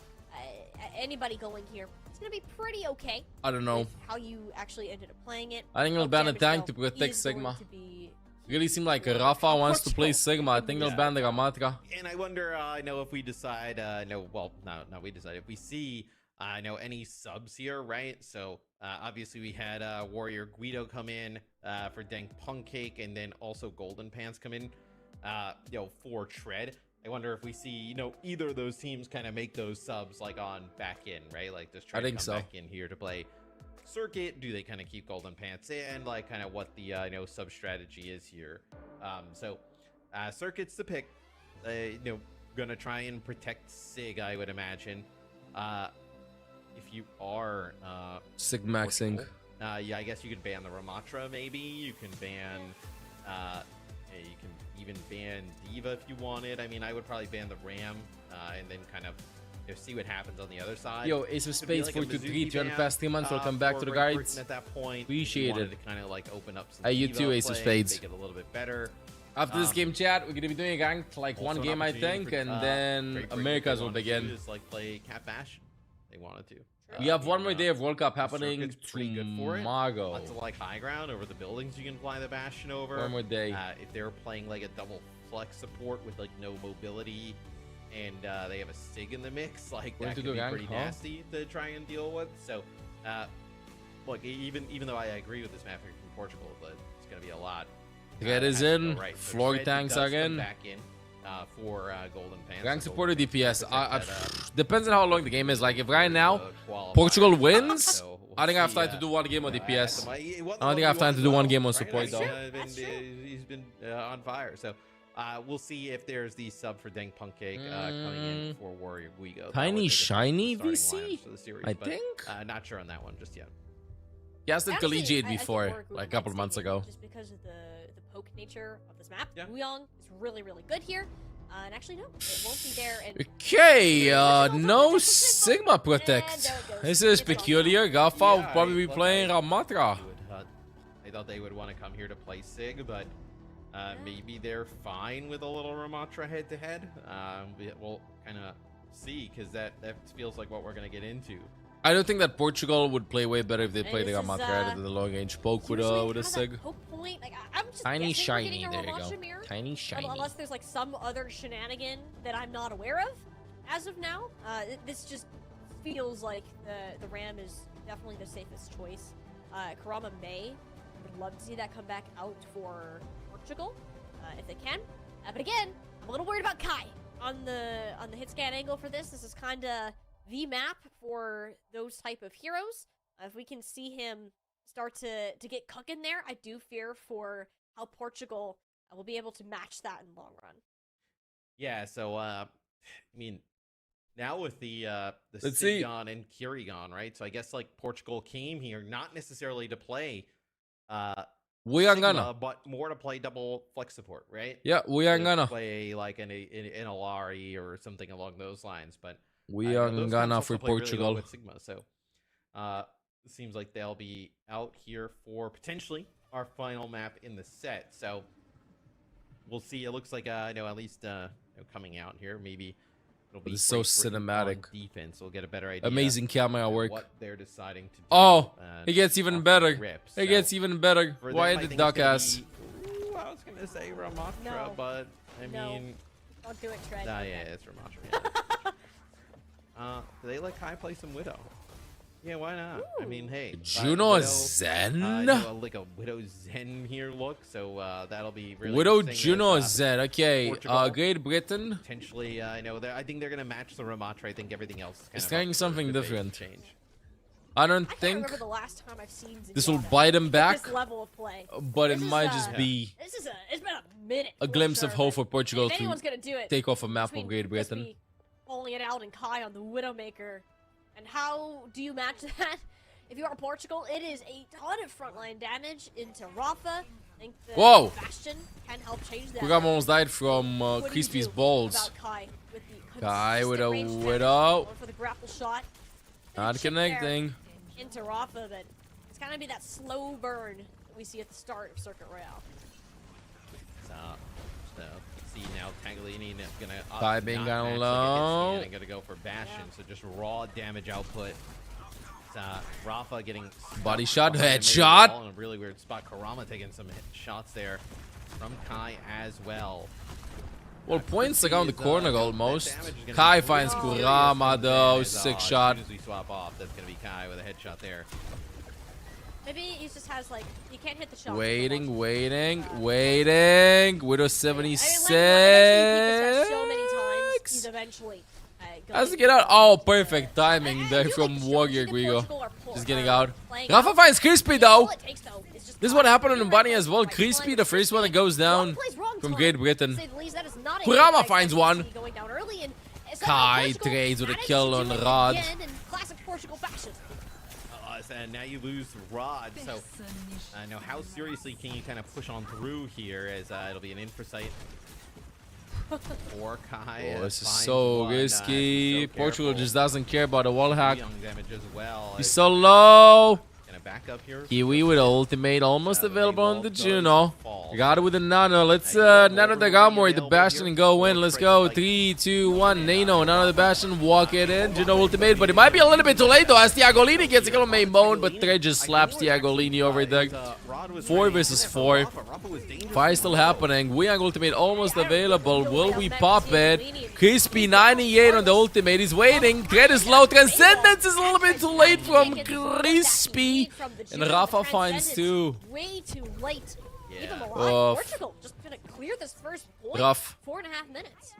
anybody going here, it's gonna be pretty okay. I don't know. With how you actually ended up playing it. I think they'll Both ban a damage, tank though, to protect is going Sigma. to be Really seem like Rafa wants to play Sigma. I think they'll ban the Ramatra. And I wonder, if we decide, we decide if we see, any subs here, right? So obviously we had Warrior Guido come in for Dank Pancake, and then also Golden Pants come in, for Tread. I wonder if we see, either of those teams kind of make those subs like on back in, right? Like does Tread think come so. back in here to play Circuit? Do they kind of keep Golden Pants in? Like kind of what the sub strategy is here. So Circuit's the pick. Gonna try and protect Sig, I would imagine. If you are Sig maxing. yeah, I guess you could ban the Ramatra. Maybe you can ban. You can even ban Diva if you wanted. I mean, I would probably ban the Ram, and then kind of see what happens on the other side. Yo, Ace of Could be Spades like a 423, Mizuki 200 ban, past 3 months. Welcome back for to the Great guides. Britain at that point. If Appreciate you wanted it. to kind of like open up some Hey, you Diva too, Ace of play, Spades. make it a little bit better. After this game, chat, we're gonna be doing ranked like Also one an game, I opportunity think, for, and Great then Britain, if they Americas will wanted to, begin. Just like play Cat Bash. They wanted to. We have one more day of World Cup happening Circuit's pretty good for it. tomorrow. Lots of like high ground over the buildings you can fly the Bastion over. One more day. If they're playing like a double flex support with like no mobility, and they have a Sig in the mix, like Going that to could do be rank, pretty huh? nasty to try and deal with. So, look, even though I agree with this map here from Portugal, but it's gonna be a lot. Red is has to go in. right. So Floor Shred tanks does are come in. back in for Golden Pants. Rank So supporter Golden Pants DPS. can protect Depends on how long the game is. Like, if right now qualifier. Portugal wins, So we'll I think I have see, time to do one game on DPS. it wasn't I don't think I have time to do one game on support, though. He's been on fire. So we'll see if there's the sub for Dank Pancake coming in for Warrior Guigo. Tiny Shiny starting VC? lineups for the series, I but, think? not sure on that one just yet. He has done Actually, collegiate I think before, Warwick like a might couple of stay months in ago. Just because of the poke nature of this map. Wuyong is really, really good here. And actually, no, it won't be there. And Okay, no Sigma Protect. This is peculiar. Gafa will probably be playing Ramatra. I thought they would want to come here to play Sig, but Maybe they're fine with a little Ramatra head-to-head. We'll kind of see, because that feels like what we're going to get into. I don't think that Portugal would play way better if they played the Ramatra rather than the long-range poke with a Sig. Point. Like, I'm just Tiny guessing we're getting shiny, a there you go. Ramatra mirror, Tiny shiny. Unless there's like some other shenanigan that I'm not aware of as of now. This just feels like the Ram is definitely the safest choice. Kurama would love to see that come back out for Portugal if they can. But again, I'm a little worried about Kai on the hit scan angle for this. This is kind of the map for those type of heroes. If we can see him start to get cooking there, I do fear for how Portugal will be able to match that in the long run. Yeah, so I mean, now with the Sig gone and Kiri gone, right? So I guess like Portugal came here not necessarily to play we are Sigma, gonna, but more to play double flex support, right? Yeah, we are gonna play like an Alari or something along those lines. But we are gonna for Portugal really with Sigma, so it seems like they'll be out here for potentially our final map in the set. So we'll see. It looks like at least coming out here, maybe it'll be so cinematic. Defense. We'll get a better idea. Amazing camera work. What they're deciding to do. Oh, it gets even better. Rips. It gets even better. Why the duck ass? I was gonna say Ramatra, but I mean, don't do it, Trey. Yeah, it's Ramatra. Yeah. Do they let Kai play some Widow? Yeah, why not? Ooh. I mean, hey, Juno Zen? Like a Widow Zen here look, so that'll be really Widow interesting. Juno Zen, okay. Great Britain. Potentially, I think they're gonna match the Ramatra. I think everything else is It's trying something different. Change. I don't can't think remember the last time I've seen this will Zenyatta bite him back, this level of play. But it might just be it's been a minute. a glimpse of hope for Portugal if anyone's gonna do it, take off a map of Great just Britain. be pulling it out and Kai on the Widowmaker. And how do you match that? If you are Portugal, it is a ton of frontline damage into Rafa. I think the Whoa! Bastion can help change that. Kurama almost died from Crispy's balls. Kai with a Widow. For the grapple shot. Not connecting. Into Rafa, but it's gonna be that slow burn that we see at the start of Circuit Royale. So see now Tagliani gonna Kai being down low. I'm gonna go for Bastion, so just raw damage output. Rafa getting body shot, headshot. In a really weird spot. Kurama taking some shots there from Kai as well. Well, points around the corner almost. Kai finds Kurama though, sick shot. As soon as we swap off, that's gonna be Kai with a headshot there. Maybe he just has like he can't hit the shot. Waiting. Widow 76. So many times, he's eventually has to get out. Oh, perfect timing there from Warrior Grigo. Just getting out. Rafa finds Crispy though. This is what happened on Bunny as well. Crispy, the first one that goes down from Great Britain. Kurama finds one. Kai trades with a kill on Rod. And now you lose Rod, so now how seriously can you kind of push on through here, as it'll be an infrasight for Kai. Oh, this is so risky. Portugal just doesn't care about the wall hack. Damage as well. He's so low. Gonna back up here. Kiwi with ultimate almost available on the Juno. Got it with a Nano. Let's Nano the Gamori, the Bastion, and go in. Let's go. 3, 2, 1. Nano, Nano the Bastion, walk it in. Juno ultimate, but it might be a little bit too late though, as Tiagolini gets a kill on main bone, but Trey just slaps Tiagolini over there. 4 versus 4. Fight still happening. Weang ultimate almost available. Will we pop it? Crispy 98 on the ultimate. He's waiting. Thread is low. Transcendence is a little bit too late from Crispy. And Rafa finds 2. Way too late. Keep him alive. Portugal just gonna clear this first point. Rough. 4.5 minutes.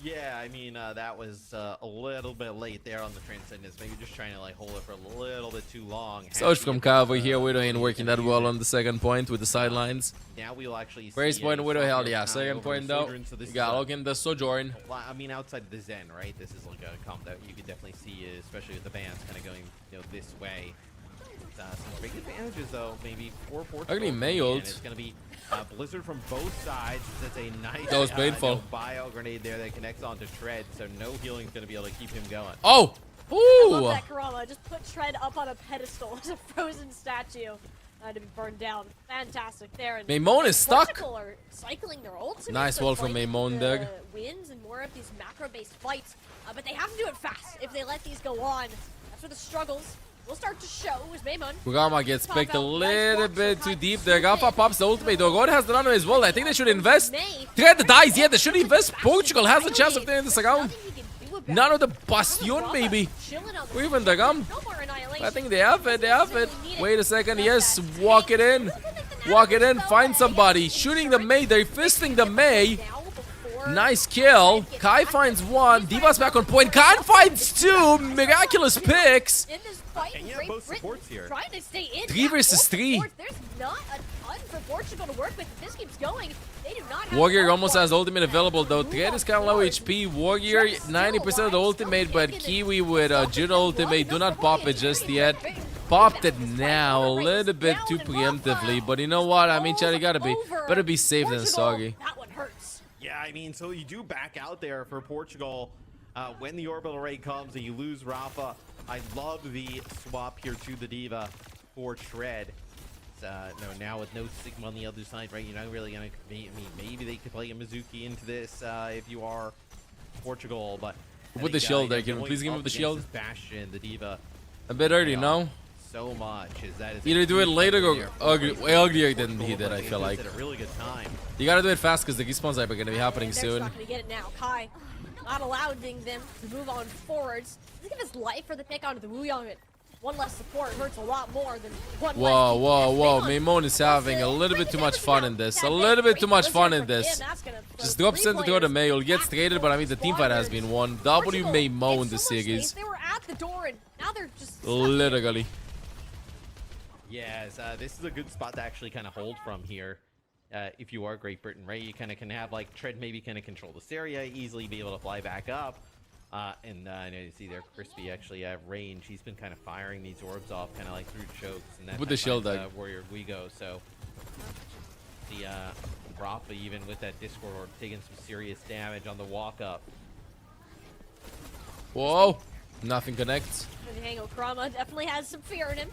Yeah, I mean, that was a little bit late there on the Transcendence. Maybe just trying to like hold it for a little bit too long. So from Cavalry here, Widow ain't working that well on the second point with the sidelines. Now we'll actually first point, Widow held, yeah. Second point though, you got look in the Sojourn. I mean, outside of the Zen, right? This is like a comp that you could definitely see, especially with the bands kind of going, this way. Some big advantages though, maybe for Portugal. Ugly mailed. It's gonna be Blizzard from both sides. That's a nice that was painful. Bio grenade there that connects onto Tread, so no healing's gonna be able to keep him going. Oh! Ooh! I love that Kurama. Just put Tread up on a pedestal as a frozen statue. to be burned down. Fantastic there. And Maimon is stuck. Portugal are cycling their ultimate. Nice wall from Maimon there. Wins and more of these macro-based fights, but they have to do it fast. If they let these go on, that's where the struggles will start to show. As Maimon Kurama gets picked a little bit too deep there. Gafa pops the ultimate. Dogon has the nano as well. I think they should invest. Thread dies. Yeah, they should invest. Portugal has a chance of turning this around. None of the Bastion, maybe. Or even the Gum. I think they have it. They have it. Wait a second. Yes. Walk it in. Walk it in. Find somebody. Shooting the Mei. They're fisting the Mei. Nice kill. Kai finds one. Diva's back on point. Khan finds two. Miraculous picks. And yeah, both supports here. Trying to stay in. 3 versus 3. There's not a ton for Portugal to work with. If this keeps going, they do not have Warrior almost has ultimate available though. Thread is kind of low HP. Warrior 90% of the ultimate, but Kiwi with Judo ultimate do not pop it just yet. Popped it now a little bit too preemptively, but you know what? I mean, Chad, you gotta be better be safe than sorry. That one hurts. Yeah, I mean, so you do back out there for Portugal when the orbital raid comes and you lose Rafa. I love the swap here to the Diva for Shred. No, now with no Sigma on the other side, right? You're not really gonna. I mean, maybe they could play a Mizuki into this if you are Portugal, but With the shield there, can we please give him the shield? Bastion, the Diva. A bit early, no? So much is that either do it later or uglier than he did. I feel like. At a really good time. You gotta do it fast because the respawns are gonna be happening They're soon. not gonna get it now. Kai not allowing them to move on forwards. Think of his life for the pick onto the Wuyong. One less support hurts a lot more than one Whoa, less. whoa, whoa. Maimon is having a little bit too much fun in this. A little bit too much fun in this. Just drops in to throw the Mail. Gets traded, but I mean, the team fight has been won. W Maimon the series. They were at the door and now they're just Literally. Yes, this is a good spot to actually kind of hold from here. If you are Great Britain, right? You kind of can have like Tread maybe kind of control this area, easily be able to fly back up. And I know you see there, Crispy actually have range. He's been kind of firing these orbs off, kind of like through chokes. And that With the shield deck. Warrior Guigo. So the Rafa even with that Discord orb taking some serious damage on the walk up. Whoa, nothing connects. Hango Kurama definitely has some fear in him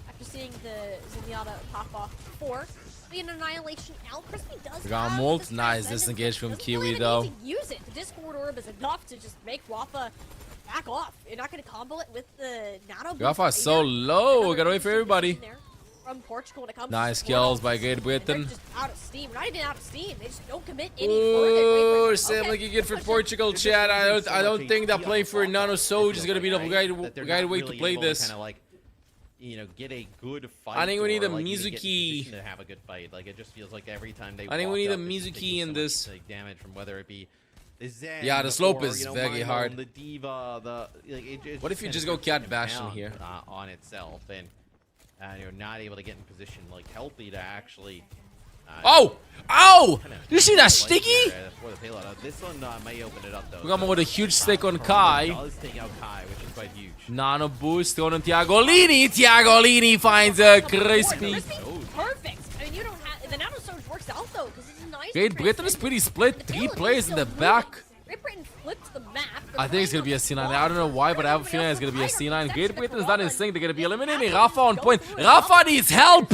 after seeing the Zenyatta pop off before. An annihilation now. Crispy does Got have molt. the strike Nice weapon. disengage from Doesn't Kiwi really though. need to use it. The Discord orb is enough to just make Wafa back off. You're not going to combo it with the Nano. Gafa is so low. We gotta wait for everybody. From Portugal to come. Nice kills by Great They're Britain. just out of steam. Not even out of steam. They just don't commit any Ooh, further. Sam looking good for Portugal, Chad. I don't think that playing for Nano Soj is gonna be the right way to play this. You know, get a good fight. I think we need a or, like, Mizuki. to have a good fight. Like it just feels like every time they. I think walk we need a up, it's just Mizuki taking in so this. much, like, damage from whether it be the Zen. Yeah, the slope or, is you know, very Mino, hard. The Diva, What if you kind just of go puts Cat him Bastion down, here? On itself, and you're not able to get in position like healthy to actually. Oh! Ow! You see that sticky? For the payload. This one may open it up though. Kurama with a huge stick on Kai. Does take out Kai, which is quite huge. Nano boost thrown on Tiagolini. Tiagolini finds a Crispy. Perfect. I mean, you don't have the Nano Surge works out though because it's a nice. Great Britain is pretty split. 3 players in the back. Great Britain flipped the map. I think it's gonna be a C9. I don't know why, but I have a feeling it's gonna be a C9. Great Britain is not in sync. They're gonna be eliminating Rafa on point. Rafa needs help.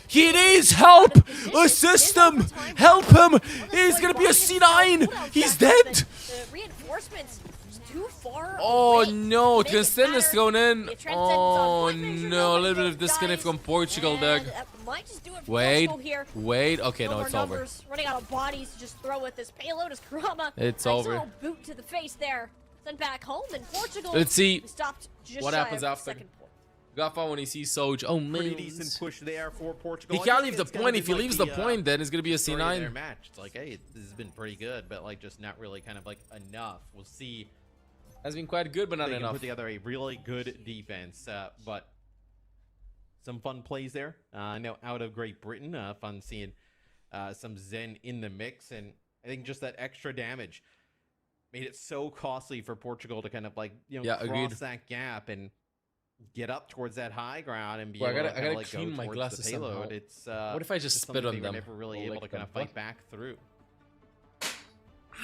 He needs help. Assist him. Help him. He's gonna be a C9. He's dead. The reinforcements too far. Oh no, Transcend is thrown in. Oh no, a little bit of disconnect from Portugal there. Wait, wait. Okay, no, it's over. Running out of bodies to just throw with this payload as Kurama. It's nice over. Little boot to the face there. Sent back home and Portugal. Let's see stopped just what shy happens of after. second point. Gafa when he sees Soj. Oh Pretty man. decent push there for Portugal. He can't leave the point. If he leaves the point, then it's gonna be a story of their C9. match. It's like, hey, this has been pretty good, but like just not really kind of like enough. We'll see. Has been quite good, but not They can enough. put together a really good defense, but some fun plays there. I know out of Great Britain, fun seeing some Zen in the mix, and I think just that extra damage made it so costly for Portugal to kind of like cross agreed. that gap and get up towards that high ground and be Well, I able gotta to kind of like clean go my towards glasses the payload. somehow. It's What if I just spit something on they were them? never really Or able lick to kind of them? fight back through.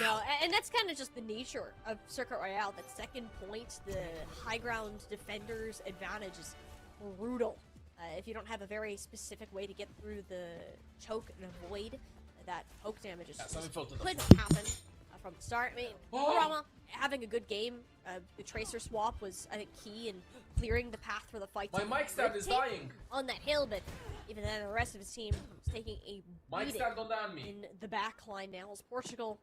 No, and that's kind of just the nature of Circuit Royale. That second point, the high ground defenders' advantage is brutal. if you don't have a very specific way to get through the choke and avoid that poke damage, could happen from the start. I mean, Kurama having a good game. The Tracer swap was, I think, key in clearing the path for the fight. My mic stand is dying on that hill, but even then, the rest of his team is taking a beating in the back line now. As Portugal,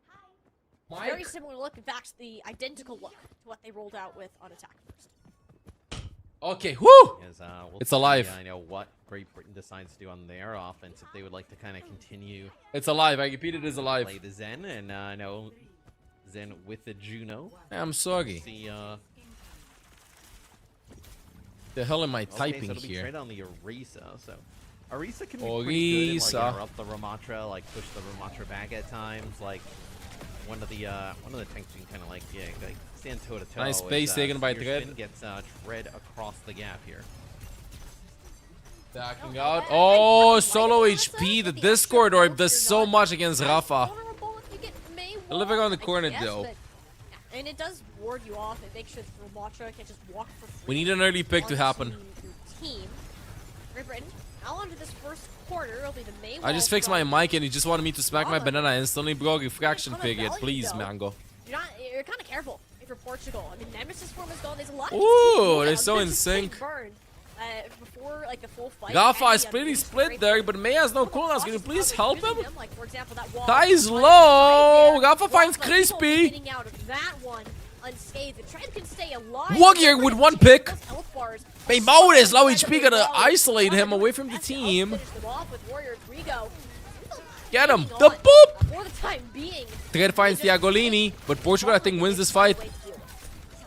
very similar look. In fact, the identical look to what they rolled out with on attack first. Okay, woo! It's alive. I know what Great Britain decides to do on their offense if they would like to kind of continue. It's alive. I repeat, it is alive. Play the Zen, and I know Zen with the Juno. I'm sorry. See, the hell am I typing so it'll be here? trade on the Orisa, so Orisa can be pretty good, like interrupt the Ramatra, like push the Ramatra back at times, like one of the tanks you can kind of like stand toe to toe. Nice space taken by Dread. Gets Dread across the gap here. Backing out. Oh, solo HP. The Discord orb does so much against Rafa. Living on the corner though. And it does ward you off. It makes sure the Ramatra can just walk for free. We need an early pick to happen. Team. Great Britain. Now onto this first quarter. It'll be the main. I just fixed my mic and he just wanted me to smack my banana instantly, bro. Refraction period, please, Mango. You're kind of careful if you're Portugal. I mean, Nemesis form is gone. There's a lot. Ooh, they're so in sync. Before like the full fight. Rafa is pretty split there, but May has no cooldowns. Can you please help him? Like, for example, that wall. Guys low. Rafa finds Crispy. Getting out of that one unscathed. The Trent can stay alive. Wugir with one pick. Baymo is low HP. Gotta isolate him away from the team. Get him. The boop. For the time being. Dread finds Thiagolini, but Portugal I think wins this fight.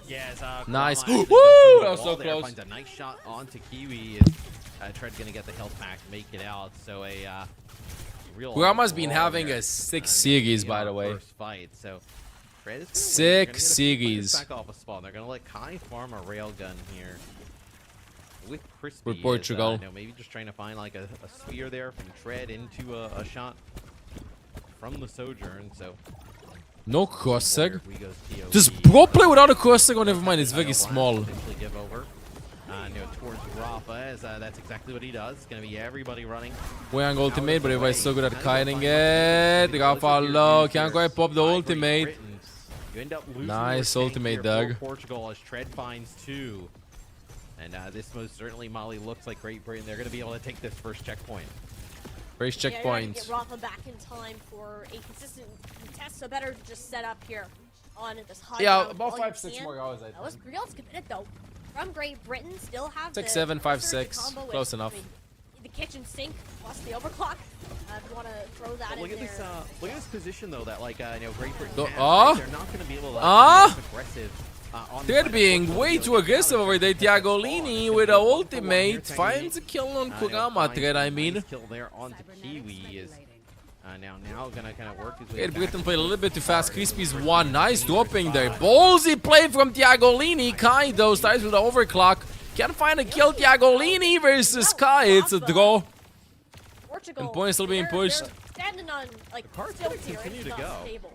Yes, nice. Woo! That was so close. Finds a nice shot onto Kiwi. Tread gonna get the health back, make it out. So a real. Kurama's been having a sick series, by the way. First fight, so Tread is sick series. Back off a spawn. They're gonna let Kai farm a railgun here with Crispy. With Portugal. Maybe just trying to find like a spear there from Tread into a shot from the Sojourn. So. No cross-seg. Does pro play without a cross-seg? Oh, never mind. It's very small. Give over. Towards Rafa, as that's exactly what he does. It's going to be everybody running. Wang ultimate, but everybody's so good at kiting it. Rafa low. Can't quite pop the ultimate. Nice ultimate, Doug. Portugal as Tread finds two. And this most certainly Mali looks like Great Britain. They're going to be able to take this first checkpoint. First checkpoint. Get Rafa back in time for a consistent test, so better to just set up here on this high. Yeah, about 5-6 more hours. I think. That was real committed though. From Great Britain, still have 6-7, 5-6, close enough. The kitchen sink plus the overclock. If you want to throw that in there. Look at this position though. That like Great Britain. They're not going to be able to aggressive. They're being way too aggressive over there. Thiagolini with an ultimate finds a kill on Kurama. Thread, I mean. Kill there onto Kiwi is now gonna kind of work his way. Great Britain played a little bit too fast. Crispy's one. Nice dropping there. Ballsy play from Thiagolini. Kai though starts with the overclock. Can't find a kill. Thiagolini versus Kai. It's a draw. And points still being pushed. Standing on like stilts here. Continue to go. Stable.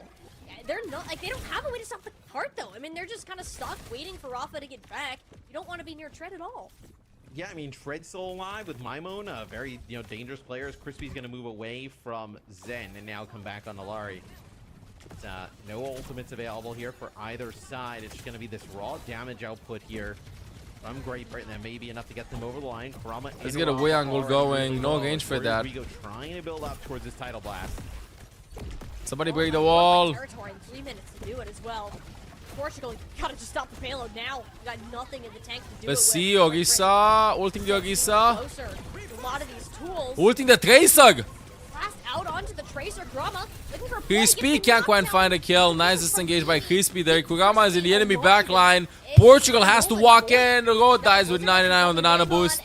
They're not like they don't have a way to stop the cart though. I mean, they're just kind of stuck waiting for Rafa to get back. You don't want to be near Tread at all. Yeah, I mean, Tread's still alive with Maimon, a very dangerous player. Crispy's gonna move away from Zen and now come back on Alari. No ultimates available here for either side. It's just gonna be this raw damage output here from Great Britain. That may be enough to get them over the line. Let's get a way angle going. No range for that. Rigo trying to build up towards this title blast. Somebody break the wall. Territory in 3 minutes to do it as well. Portugal, you gotta just stop the payload now. You got nothing in the tank to do Let's it see, Orisa. Ulting the Orisa. A lot of these tools. Ulting the Tracer. Blast out onto the Tracer. Kurama looking for Crispy can't quite find a kill. Nice disengaged by Crispy there. Kurama is in the enemy backline. Portugal has to walk in. The road dies with 99 on the nano boost.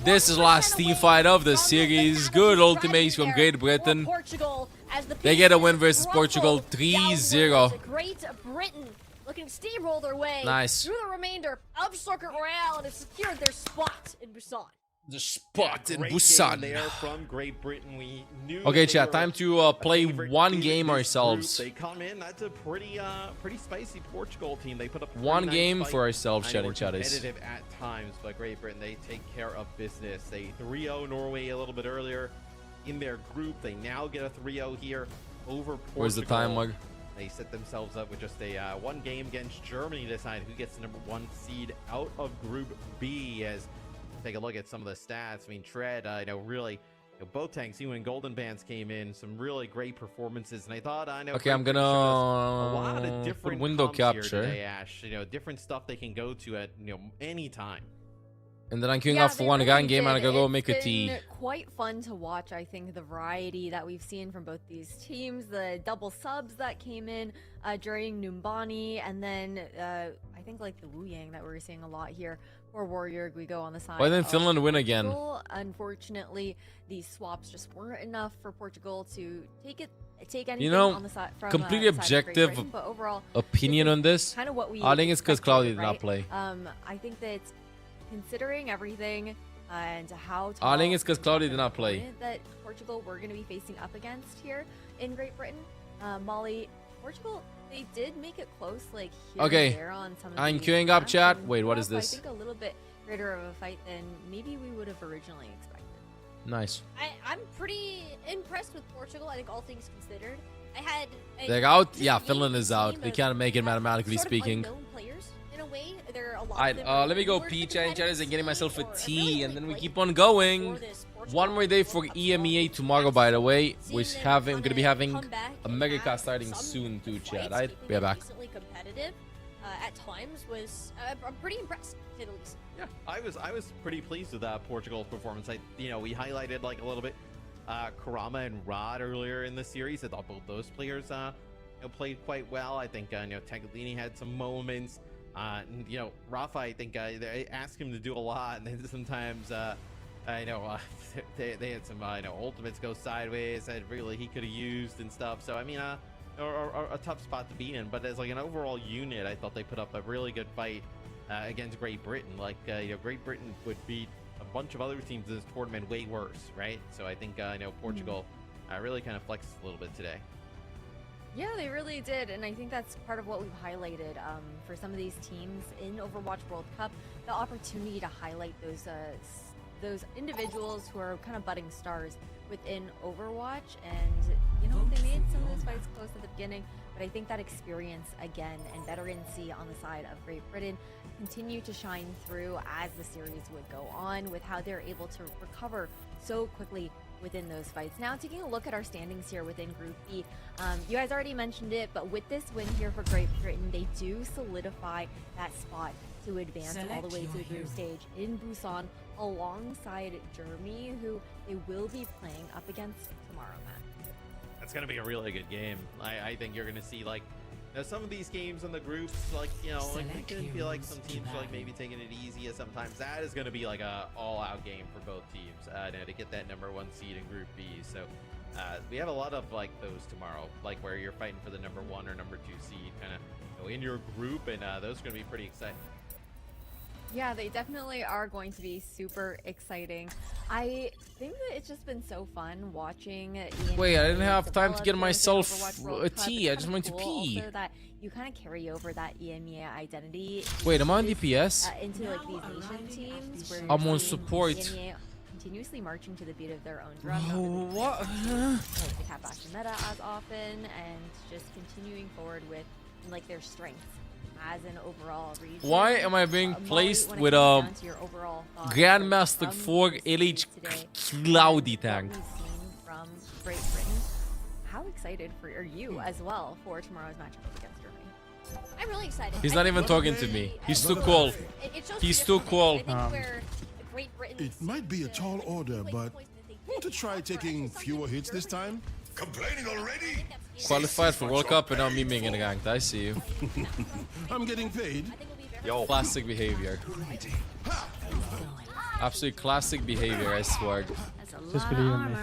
This is last team fight of the series. Good ultimates from Great Britain. They get a win versus Portugal 3-0. Great Britain looking to steamroll their way nice through the remainder of Circuit Royale and have secured their spot in Busan. The spot in Great Busan. game there from Great Britain. We knew Okay, that they chat. were Time a to play favorite one team in game this ourselves. group. They come in. That's a pretty spicy Portugal team. They put up a pretty One nice game fight. for ourselves, I know chatting we're chatters. competitive at times, but Great Britain, they take care of business. They 3-0 Norway a little bit earlier in their group. They now get a 3-0 here over Portugal. Where's the time, Mug? They set themselves up with just a one game against Germany to decide who gets the #1 seed out of Group B. As take a look at some of the stats. I mean, Tread, really, both tanks, you and Golden Bands came in, some really great performances, and I thought, Okay, I'm gonna a lot of different put window comps here capture. today, Ash. Different stuff they can go to at any time. And then I'm queuing Yeah, up for they one really gun game and I did. gotta go It's make a tea. been quite fun to watch. I think the variety that we've seen from both these teams, the double subs that came in during Numbani, and then I think like the Wu Yang that we're seeing a lot here for Warrior Guigo on the side. Why didn't of Finland win again? Portugal. Unfortunately, these swaps just weren't enough for Portugal to take anything on the side from completely the side of Great objective Britain, but overall, opinion on this. kind of what we I think it's because expected, Claudia did right? not play. I think that considering everything and how I think it's because tall Claudia did not play. opponent that Portugal were going to be facing up against here in Great Britain, Molly, Portugal, they did make it close, like here Okay, and there on some of I'm these queuing up, maps, chat. and Wait, what put is up, this? I think a little bit greater of a fight than maybe we would have originally expected. Nice. I'm pretty impressed with Portugal. I think all things considered, I had. They're out. Yeah, Finland is out. They can't make it mathematically sort of speaking. unknown players in a way. There are a lot. Alright, of them let me go newer to pee, the chatting chatters, and getting myself a competitive tea, and then we keep on going. One more day for EMEA tomorrow, by the way. We're gonna be having a megacast starting soon too, chat. Alright, be back. Decently competitive at times was I'm pretty impressed, to say the least. Yeah, I was pretty pleased with Portugal's performance. We highlighted like a little bit Karama and Rod earlier in the series. I thought both those players played quite well. I think Tagliani had some moments. Rafa, I think they asked him to do a lot, and then sometimes they had some ultimates go sideways that really he could have used and stuff. So I mean, a tough spot to be in. But as like an overall unit, I thought they put up a really good fight against Great Britain. Like Great Britain would beat a bunch of other teams in this tournament way worse, right? So I think Portugal really kind of flexed a little bit today. Yeah, they really did, and I think that's part of what we've highlighted for some of these teams in Overwatch World Cup, the opportunity to highlight those individuals who are kind of budding stars within Overwatch, and they made some of those fights close at the beginning, but I think that experience again and veterancy on the side of Great Britain continue to shine through as the series would go on, with how they're able to recover so quickly within those fights. Now, taking a look at our standings here within Group B, you guys already mentioned it, but with this win here for Great Britain, they do solidify that spot to advance all the way to the group stage in Busan alongside Germany, who they will be playing up against tomorrow, Matt. That's gonna be a really good game. I think you're gonna see like some of these games in the groups, like like I can feel like some teams are like maybe taking it easy. And sometimes that is gonna be like a all-out game for both teams to get that #1 seed in Group B. So we have a lot of like those tomorrow, like where you're fighting for the #1 or #2 seed, kind of in your group, and those are gonna be pretty exciting. Yeah, they definitely are going to be super exciting. I think that it's just been so fun watching. Wait, I didn't have time to get develop myself Overwatch World a Cup. tea. I It's just kinda went to cool pee. also that you kind of carry over that EMEA identity. Wait, am I on into DPS? into like these nation teams where I'm you're on seeing support. EMEA continuously marching to the beat of their own drum. Oh, what? They have back to meta as often, and just continuing forward with like their strengths as an overall region. Why am I being placed when it with comes down to your overall thoughts Grandmaster from 4 this Elite today, Cloudy tank? what we've seen from Great Britain, how excited are you as well for tomorrow's matchup against Germany? I'm really excited. He's not even talking to me. He's too cool. He's too cool. It might be a tall order, but want to try taking fewer hits this time? Complaining already? Qualified for World Cup and now memeing in ranked. I see you. I'm getting paid. Yo, classic behavior. Absolute classic behavior, I swear. Just believe in me.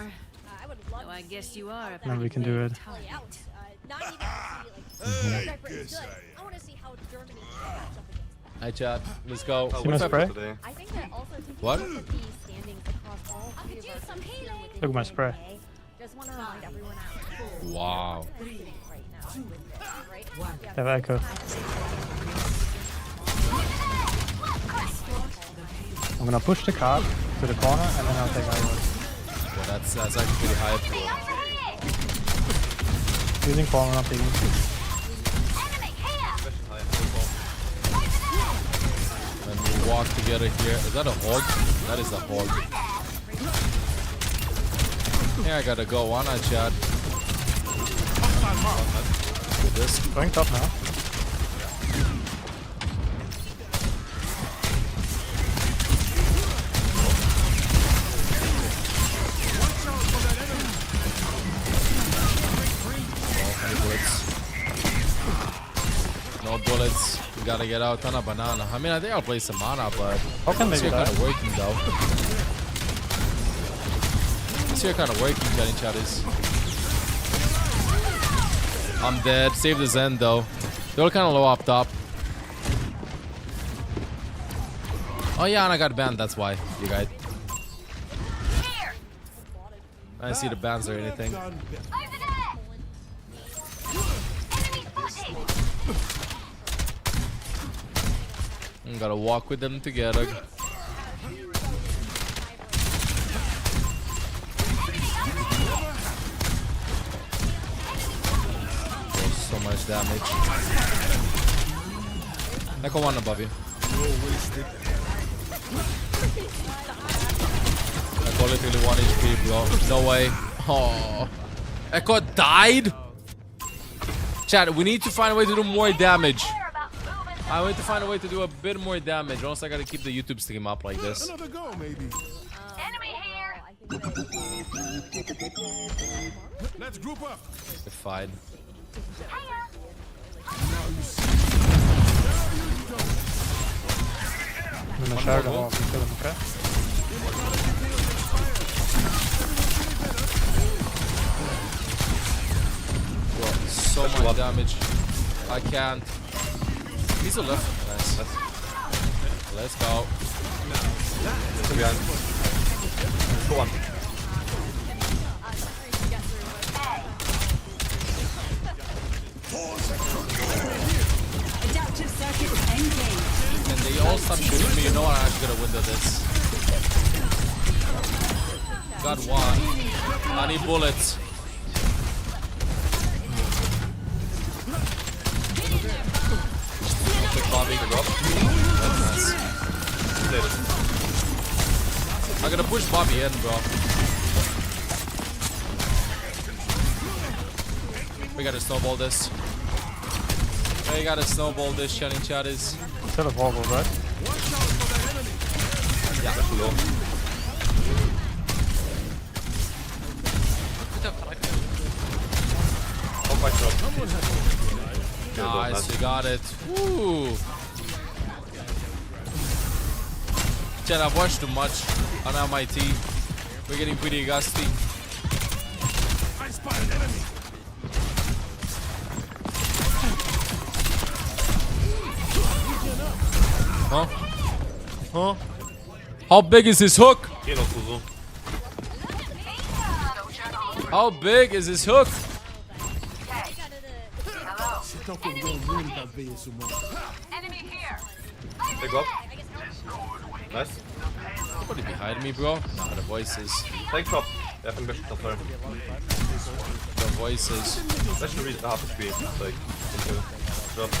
I guess you are. No, we can do it. I want to see how Germany match up against Hi chat, let's go. See my spray? I think that also taking What? a look at the standings Look at my spray. Just want to remind everyone out. Wow. They have echo. I'm gonna push the card to the corner and then I'll take IO. Well, that's actually pretty hype. Using corner, not taking. And we walk together here. Is that a hog? That is a hog. Yeah, I gotta go. Why not, Chad? With this. Going top now. No bullets. We gotta get out on a banana. I mean, I think I'll play some mana, but How can this they here do kind that? of working though. This here kind of working, Johnny Chatties. I'm dead. Save the Zen though. They're all kind of low up top. Oh yeah, and I got banned. That's why. You guys. I didn't see the bans or anything. I'm gotta walk with them together. So much damage. Echo one above you. Echo literally 1 HP, bro. No way. Oh. Echo died? Chat, we need to find a way to do more damage. I need to find a way to do a bit more damage, or else I gotta keep the YouTube stream up like this. Another go, maybe. Enemy here. Let's group up. We're fine. I'm gonna share them off and kill them, okay? Bro, so much damage. I can't. He's a left. Nice. Let's go. Go on. Adaptive circuits engaged. And they all stop shooting me. You know I'm actually gonna win this. Got one. I need bullets. Quick Bobby. That's nice. I'm gonna push Bobby in, bro. We gotta snowball this. We gotta snowball this, Shining Chatties. Still a wall, right? Yeah. Nice, we got it. Woo. Chat, I've watched too much on MIT. We're getting pretty gusty. I spotted an enemy. Huh? Huh? How big is his hook? How big is his hook? Enemy here. They go up. Nice. Somebody behind me, bro. Nah, the voices. Take top. Yeah, I'm pushing top there. The voices. That should reach the half HP. Like, drop.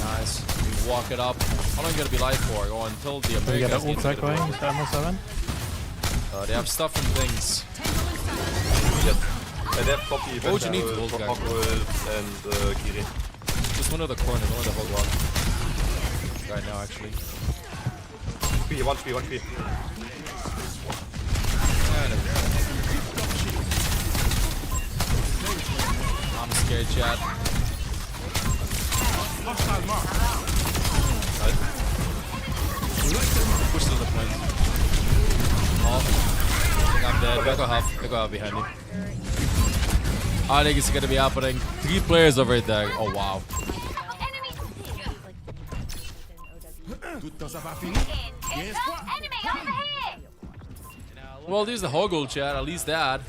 Nice. We walk it up. How long are you gonna be live for? Oh, until the We got Americans an need ult to back get going, a is that almost 7? They have stuff and things. Yes. They have copy. What would you need to ult, guys? And Kiri. Just one of the corners, one of the whole block. Right now, actually. 1 HP. I'm scared, Chad. Push to the point. Oh. I think I'm dead. Go half behind me. I think it's gonna be happening. 3 players over there. Oh wow. Well, there's the Hoggle chat, at least that.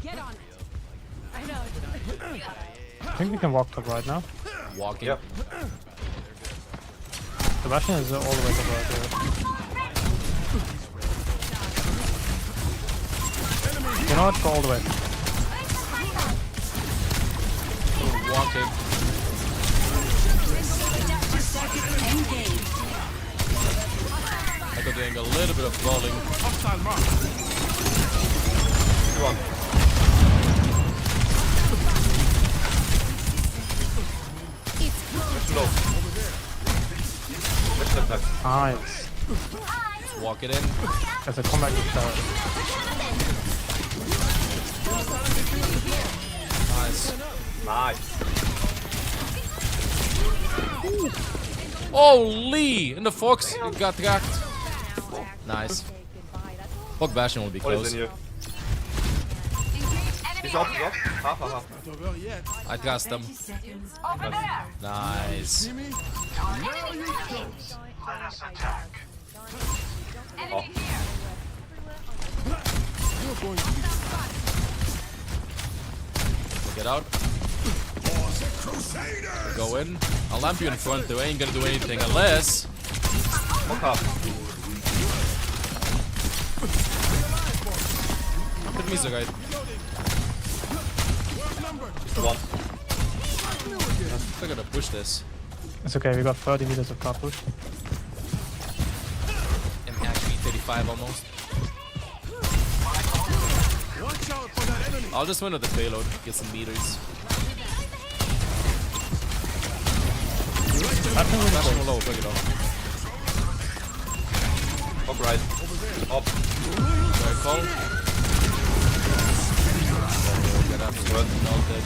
Get on it. I know. I think we can walk top right now. Walking. Yep. Sebastian is all the way top right here. You know what? Go all the way. Walking. I got doing a little bit of rolling. Come on. Low. Nice. Just walk it in. There's a comeback to start. Nice. Nice. Holy! And the Fox got tracked. Nice. Fuck Bastion will be What is close. in here? He's up, Half. I trust them. Nice. Oh. Get out. Go in. I'll lamp you in front though. I ain't gonna do anything unless. Fuck up. Hit me, guy. One. I gotta push this. It's okay, we got 30 meters of car push. I'm actually 35 almost. I'll just win with the payload, get some meters. Bastion will low, pick it up. Up right. Up. Very cold. Get up, good. Melted.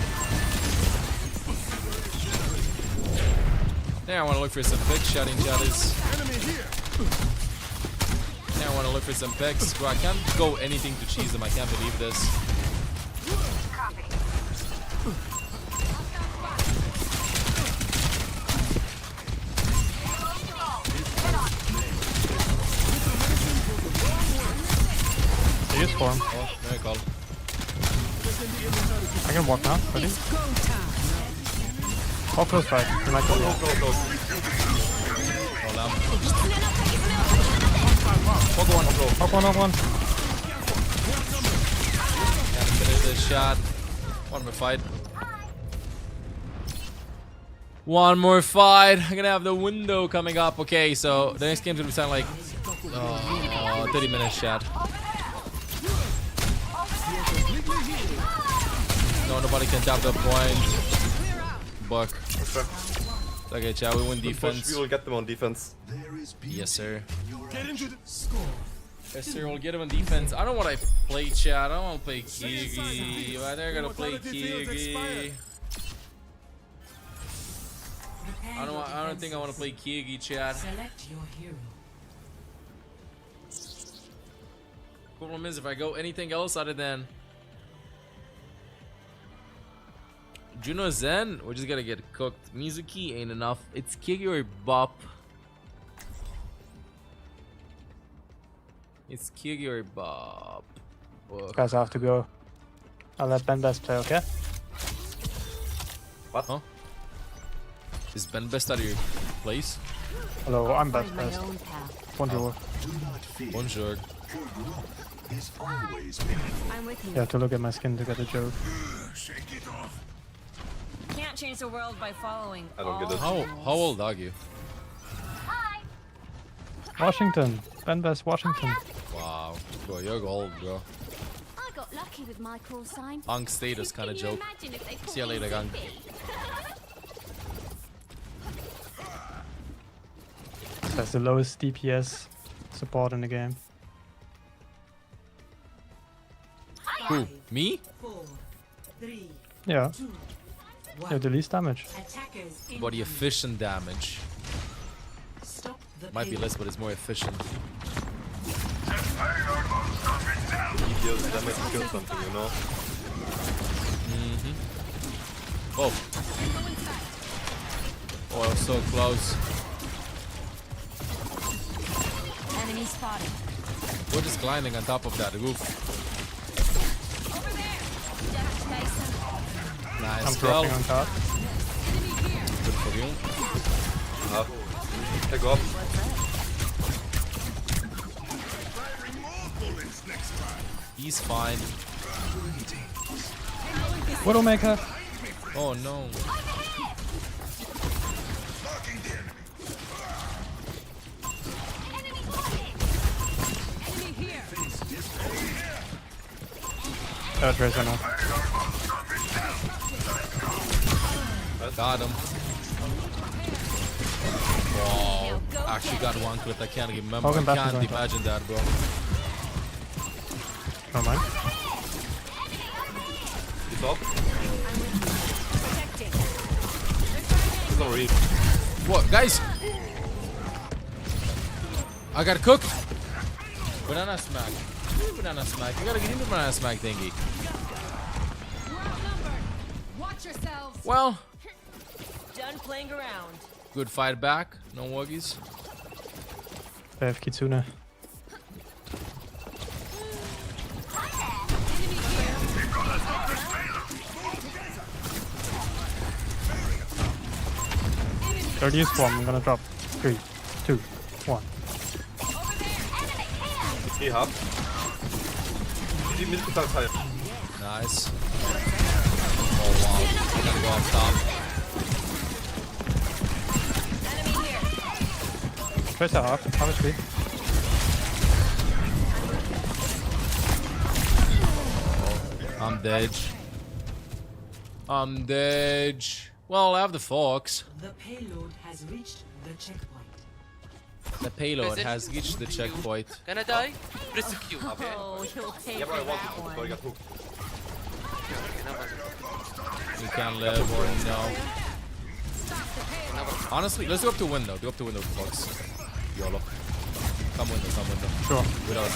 Now I want to look for some picks, shouting chatters. Now I want to look for some picks. Bro, I can't go anything to cheese them. I can't believe this. They use form. Oh, very cold. I can walk now. Ready? All close right. You might go. Hold on. Walk one. Gotta finish this shot. One more fight. One more fight. I'm gonna have the window coming up. Okay, so the next game's gonna be something like 30-minute shot. No, nobody can tap the point. Buck. Okay, chat, we win defense. We will get them on defense. Yes, sir. Yes, sir, we'll get him on defense. I don't want to play chat. I don't want to play Kigi. Why they're gonna play Kigi? I don't think I want to play Kigi, chat. Problem is, if I go anything else other than Juno Zen, we're just gonna get cooked. Mizuki ain't enough. It's Kigi or Bop. It's Kigi or Bop. Ugh. Guys, I have to go. I'll let Ben Best play, okay? What? Huh? Is Ben Best out of your place? Hello, I'm Best Best. Bonjour. Bonjour. I'm with you. You have to look at my skin to get a joke. Can't change the world by following. I don't get it. How old are you? Washington. Ben Best, Washington. Wow. Bro, you're old, bro. I got lucky with my call sign. Unk status kind of joke. See you later, Unk. That's the lowest DPS support in the game. Who? Me? Yeah. You have the least damage. Body efficient damage. Might be less, but it's more efficient. He deals damage to kill something, you know? Oh. Oh, I was so close. Enemy spotted. We're just climbing on top of that roof. Nice I'm kill. dropping on top. Good for you. Take off. He's fine. Widowmaker. Oh no. Tracer now. Got him. Wow. Actually got one clip. I can't remember. Hogan I back is can't going imagine that, bro. Never mind. He's off. He's on read. What, guys? I got cooked. Banana smack. Banana smack. You gotta get into banana smack thingy. Watch yourselves. Well, Done playing around. good fight back. No wuggies. They have Kitsune. Third use form. I'm gonna drop. 3, 2, 1. He hub. Die Mittelteil teilen. Nice. Oh wow. I gotta go up top. Tracer half. Obviously. I'm dead. I'm dead. Well, I have the fox. The payload has reached the checkpoint. The payload has reached the checkpoint. Can I die? Press Q. Oh, he'll take Yeah, but I that wanted to, one. so I got hooked. You can't live or no. Honestly, let's go up to window. Go up to window, fox. YOLO. Come window, come window. Sure. Without it.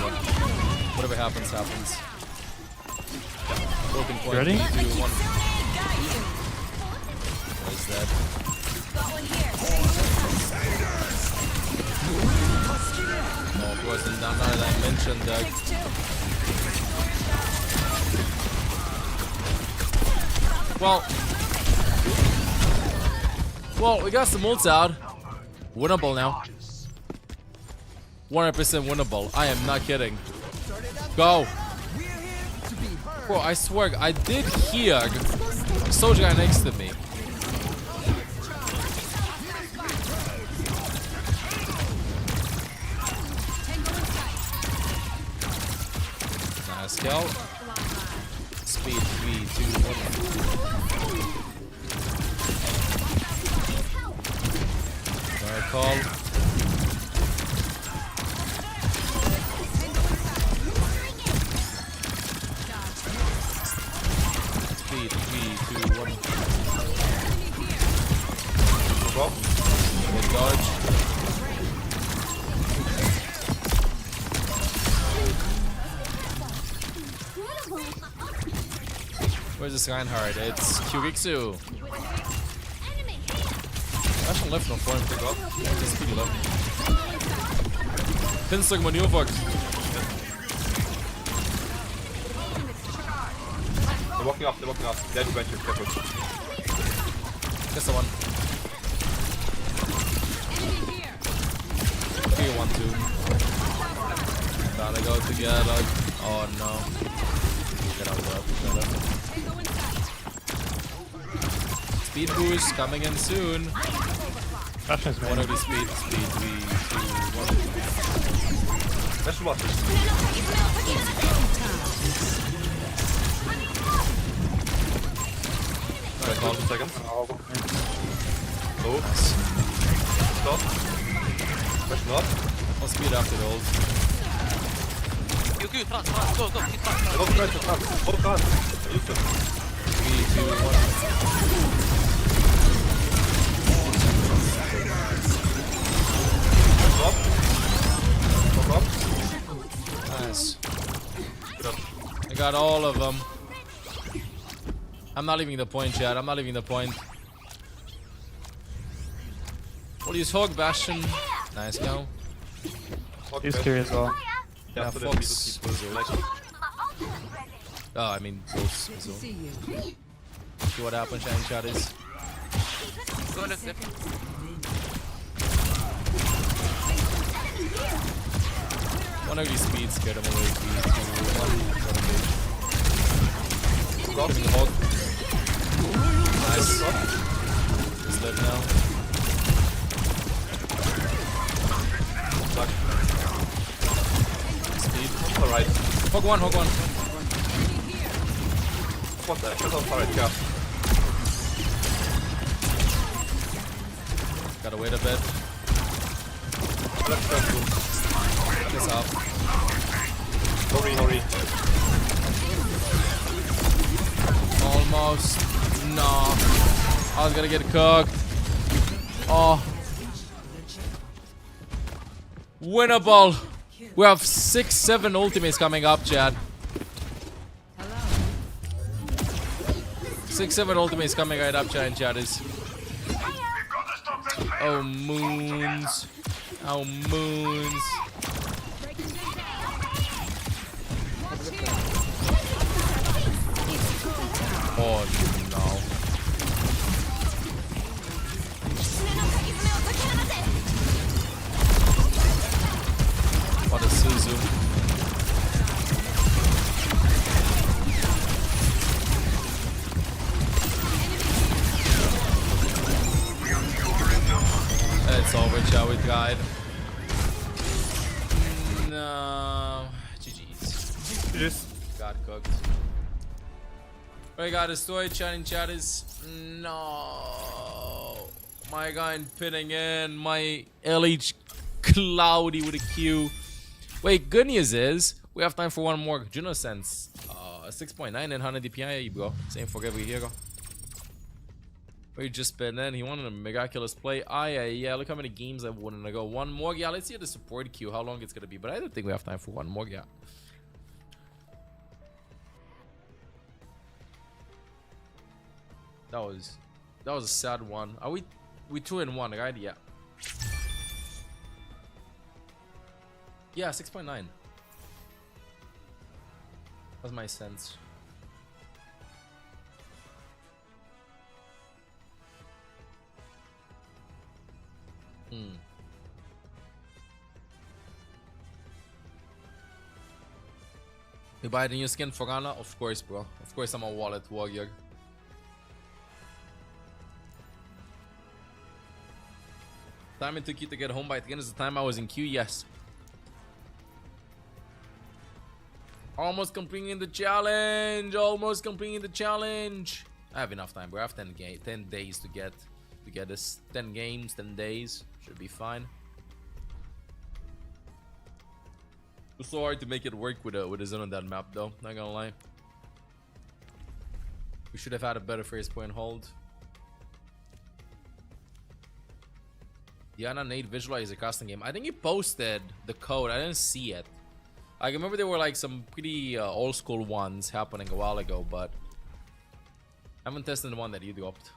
Whatever happens, happens. Broken point. Ready? 3, 2, 1. What is that? Oh, of course, none that I mentioned that. Well, we got some ults out. Winnable now. 100% winnable. I am not kidding. Go. Bro, I swear, I did hear a soldier guy next to me. Nice kill. Speed 3, 2, 1. Alright, call. Speed 3, 2, 1. Good dodge. Where's this Reinhardt? It's Kuriksu. Actually left no form. Pick up. Just speed left. Pinstring maneuver. They're walking up, they're walking up. Dead adventure, careful. Guess the one. 3, 1, 2. Gotta go together. Oh no. Get out of there. Speed boost coming in soon. One of the speed, 3, 2, 1. Special watch. Alright, hold on a second. Oh. Stop. Special up. I'll speed after the ult. Q, trans, go, keep trans. Hold trans. 3, 2, 1. Nice. I got all of them. I'm not leaving the point, chat. I'm not leaving the point. We'll use Hog Bastion. Nice go. He's curious as well. Yeah, Fox. Oh, I mean, both. So. See what happens, Shine Shot is. Go to zip. One of these speeds get him away. Giving the hog. Nice. He's dead now. Speed. Alright. Hog one, hog one. What the hell? Alright, go. Gotta wait a bit. Let's go. This up. Hurry, hurry. Almost. No. I was gonna get cooked. Oh. Winnable. We have 6-7 ultimates coming up, Chad. 6-7 ultimates coming right up, Chad, and Chad is. Oh, moons. Oh, moons. Oh, no. What a Suzu. It's over, shall we, guide? No. GG's. Yes. Got cooked. I got destroyed. Chat in chat is no. My guy pinning in. My LH Cloudy with a Q. Wait, good news is we have time for one more Juno Sense. 6.9 and 100 DPI, bro. Same for every hero. We just been in. He wanted a miraculous play. Yeah, look how many games I wanted to go. One more. Yeah, let's see the support queue, how long it's gonna be. But I don't think we have time for one more. Yeah. That was a sad one. Are we 2-1, right? Yeah. Yeah, 6.9. That's my sense. You buy the new skin for Ghana? Of course, bro. Of course, I'm a wallet warrior. Time it took you to get home by the end of the time I was in queue, yes. Almost completing the challenge. Almost completing the challenge. I have enough time, bro. I have 10 days to get this. 10 games, 10 days. Should be fine. It was so hard to make it work with a zone on that map, though. Not gonna lie. We should have had a better first point hold. Diana Nate visualize a custom game. I think he posted the code. I didn't see it. I remember there were like some pretty old school ones happening a while ago, but I haven't tested the one that you dropped.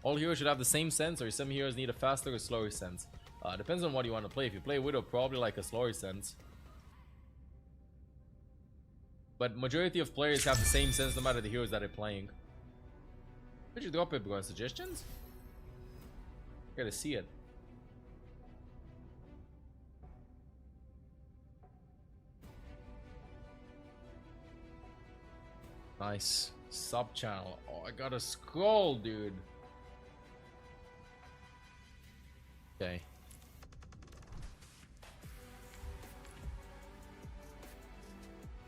All heroes should have the same sense, or some heroes need a faster or slower sense. Depends on what you want to play. If you play Widow, probably like a slower sense. But majority of players have the same sense no matter the heroes that they're playing. Where'd you drop it, bro? Suggestions? Gotta see it. Nice. Sub channel. Oh, I gotta scroll, dude. Okay.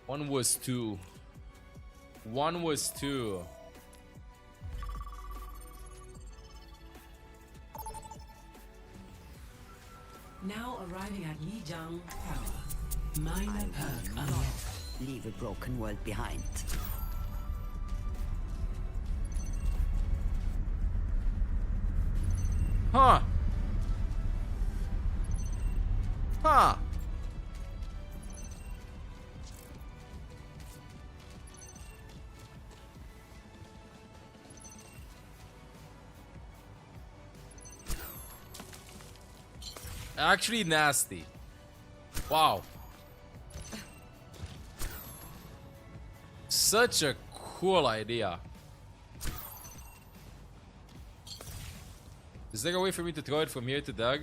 One was 2. One was 2. Now arriving at Lijiang Tower. Minor perk unlocked. Leave a broken world behind. Huh. Huh. Actually nasty. Wow. Such a cool idea. Is there a way for me to throw it from here to Doug?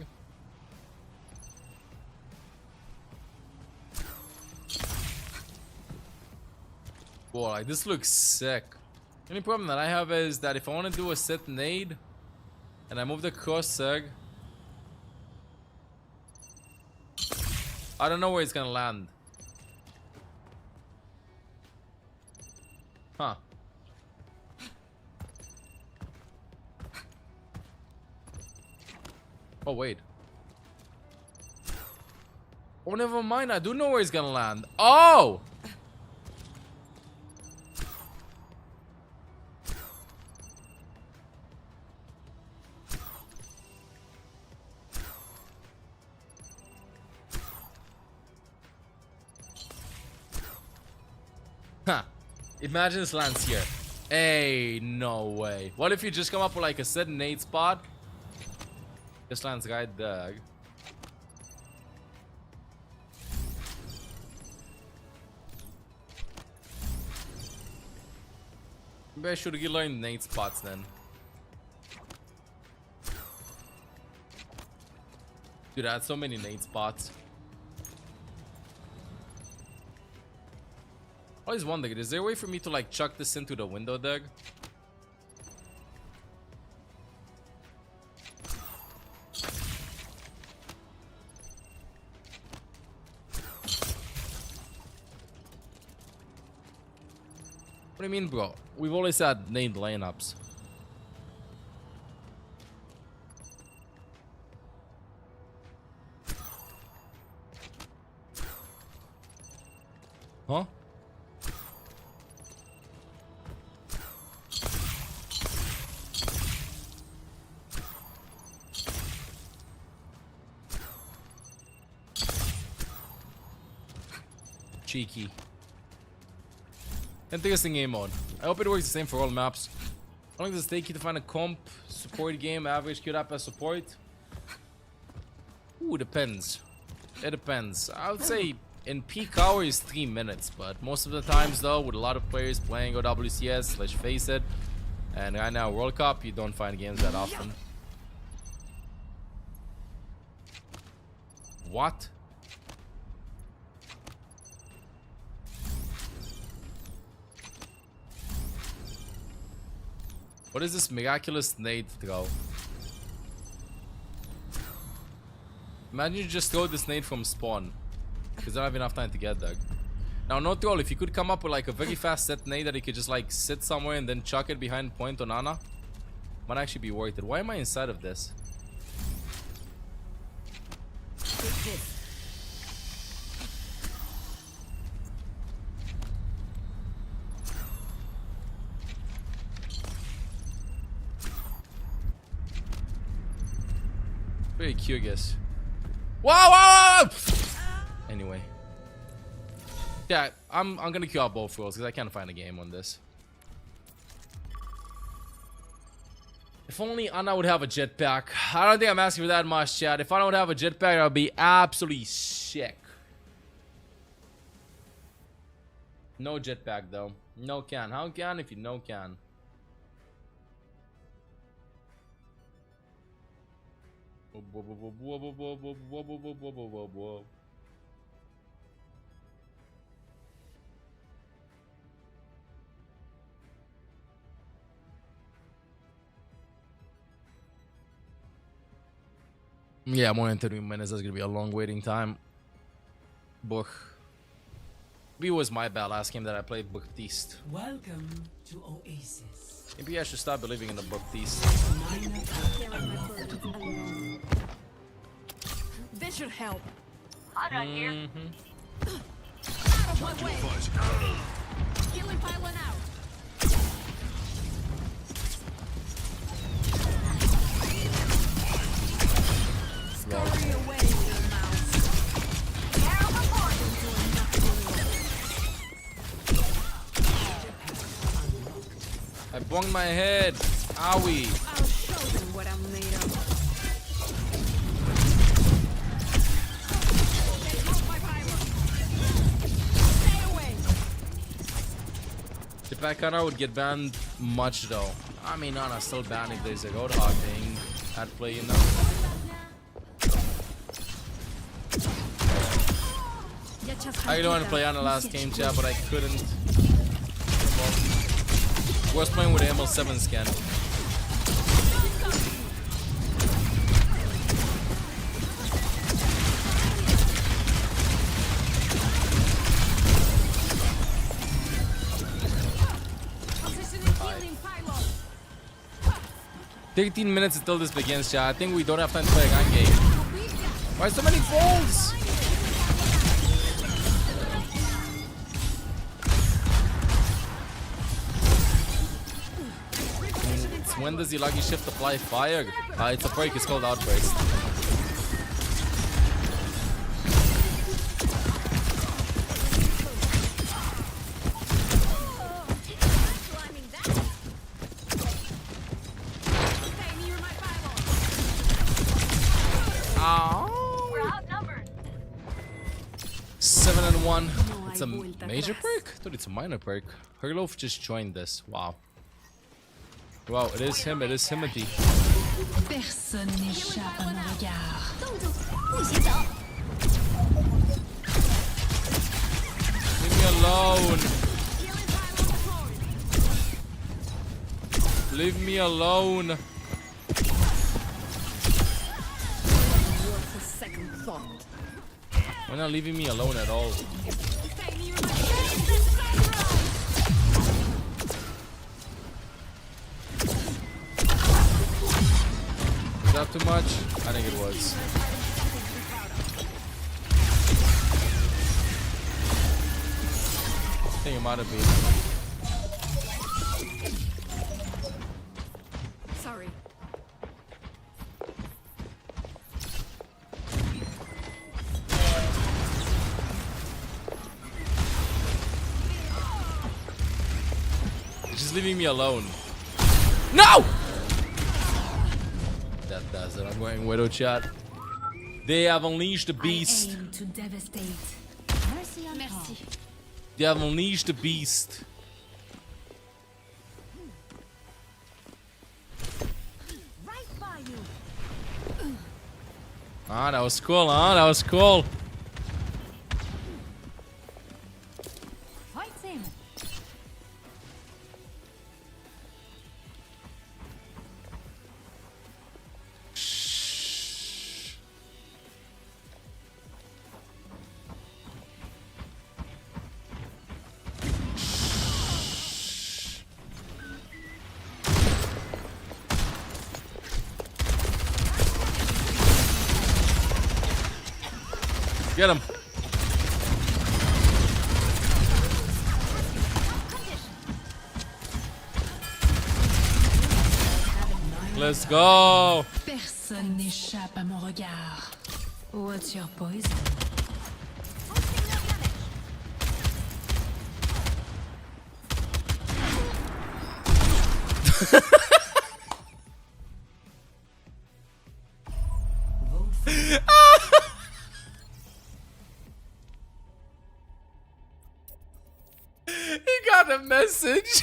Whoa, like this looks sick. The only problem that I have is that if I want to do a set nade and I move the cross seg, I don't know where it's gonna land. Huh. Oh, wait. Oh, never mind. I do know where it's gonna land. Oh! Huh. Imagine this lands here. Hey, no way. What if you just come up with like a set nade spot? This lands right there. Maybe I should learn nade spots then. Dude, I had so many nade spots. I always wondered, is there a way for me to like chuck this into the window deck? What do you mean, bro? We've always had named lineups. Huh? Cheeky. Interesting game mode. I hope it works the same for all maps. How long does it take you to find a comp support game average queued up as support? Ooh, depends. It depends. I would say in peak hours 3 minutes, but most of the times though, with a lot of players playing OWCS, let's face it, and right now World Cup, you don't find games that often. What? What is this miraculous nade throw? Imagine you just throw this nade from spawn. Because I don't have enough time to get there. Now, no troll, if you could come up with like a very fast set nade that you could just like sit somewhere and then chuck it behind point on Ana, might actually be worth it. Why am I inside of this? Very curious. Whoa! Anyway. Yeah, I'm gonna queue out both rolls because I can't find a game on this. If only Ana would have a jetpack. I don't think I'm asking for that much, chat. If Ana would have a jetpack, that would be absolutely sick. No jetpack though. No can. How can if you no can? Yeah, more than 30 minutes. That's gonna be a long waiting time. Buch. Maybe it was my bad last game that I played Baptiste. Welcome to Oasis. Maybe I should start believing in the Baptiste. This should help. Out here. Out of my way. Healing pylon out. Scurry away, little mouse. I bonged my head. Owie. I'll show them what I'm made of. that kind of would get banned much though. I mean, Nana still banned if there's a Roadhog thing at play, you know. I really wanted to play on the last game, chat, but I couldn't. Was playing with the ML7 scan. Right. 13 minutes until this begins, chat. I think we don't have time to play a gun game. Why so many falls? When does the lucky shift apply fire? It's a break, it's called Outbreak. We're outnumbered. 7-1. It's a major perk? Dude, it's a minor perk. Herlof just joined this. Wow. Wow, it is him, Timothy. Personne n'échappe à mon regard. Leave me alone. Leave me alone. What's a second thought? Why not leaving me alone at all? Was that too much? I think it was. I think it might have been. Sorry. You're just leaving me alone. No! That does it. I'm going Widow, chat. They have unleashed the beast. I aim to devastate. Mercy on Merci. They have unleashed the beast. Right by you. Ah, that was cool, huh? That was cool. Fight him. Get him. Let's go. Personne n'échappe à mon regard. What's your poison? He got a message.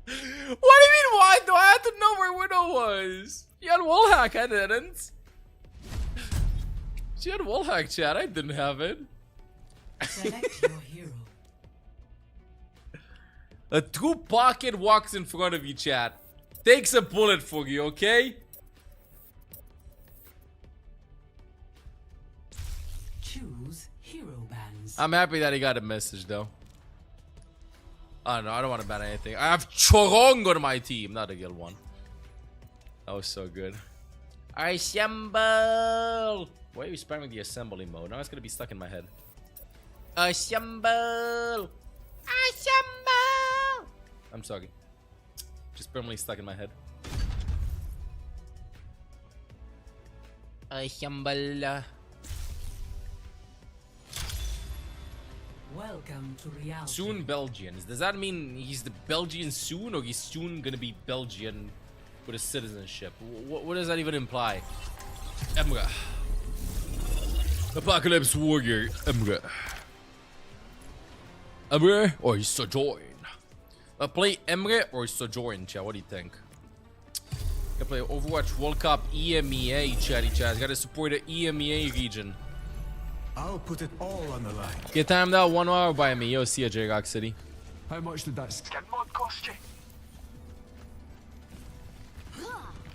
What do you mean, why do I have to know where Widow was? You had wallhack, I didn't. She had wallhack, chat, I didn't have it. Select your hero. A true pocket walks in front of you, chat. Takes a bullet for you, okay? Choose hero bands. I'm happy that he got a message, though. Oh no, I don't want to ban anything. I have Chorong on my team, not a guild one. That was so good. Assemble! Why are you spamming the assembly mode? Now it's gonna be stuck in my head. Assemble! Assemble! I'm sorry. Just permanently stuck in my head. Assemble. Welcome to reality. Soon Belgians. Does that mean he's the Belgian soon, or he's soon gonna be Belgian with a citizenship? What does that even imply? Emra. Apocalypse Warrior. Emra. Emre or Sojourn? Play Emre or Sojourn, chat? What do you think? Gotta play Overwatch World Cup EMEA, chatty chat. Gotta support the EMEA region. I'll put it all on the line. Get timed out 1 hour by me. Yo, see ya, J-Rock City. How much did that skin mod cost you?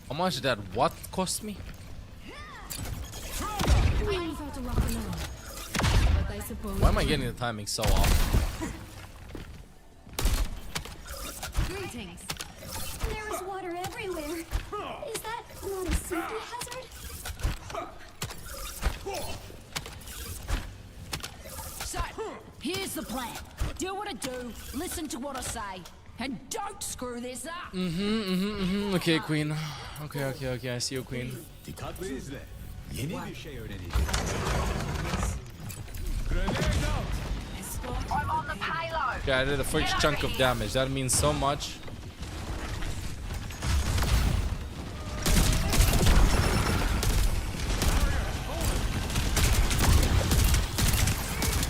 How much did that what cost me? Why am I getting the timing so off? Greetings. There is water everywhere. Is that not a safety hazard? So, here's the plan. Do what I do, listen to what I say, and don't screw this up. Okay, Queen. Okay, I see you, Queen. I'm on the payload. Okay, I did the first chunk of damage. That means so much.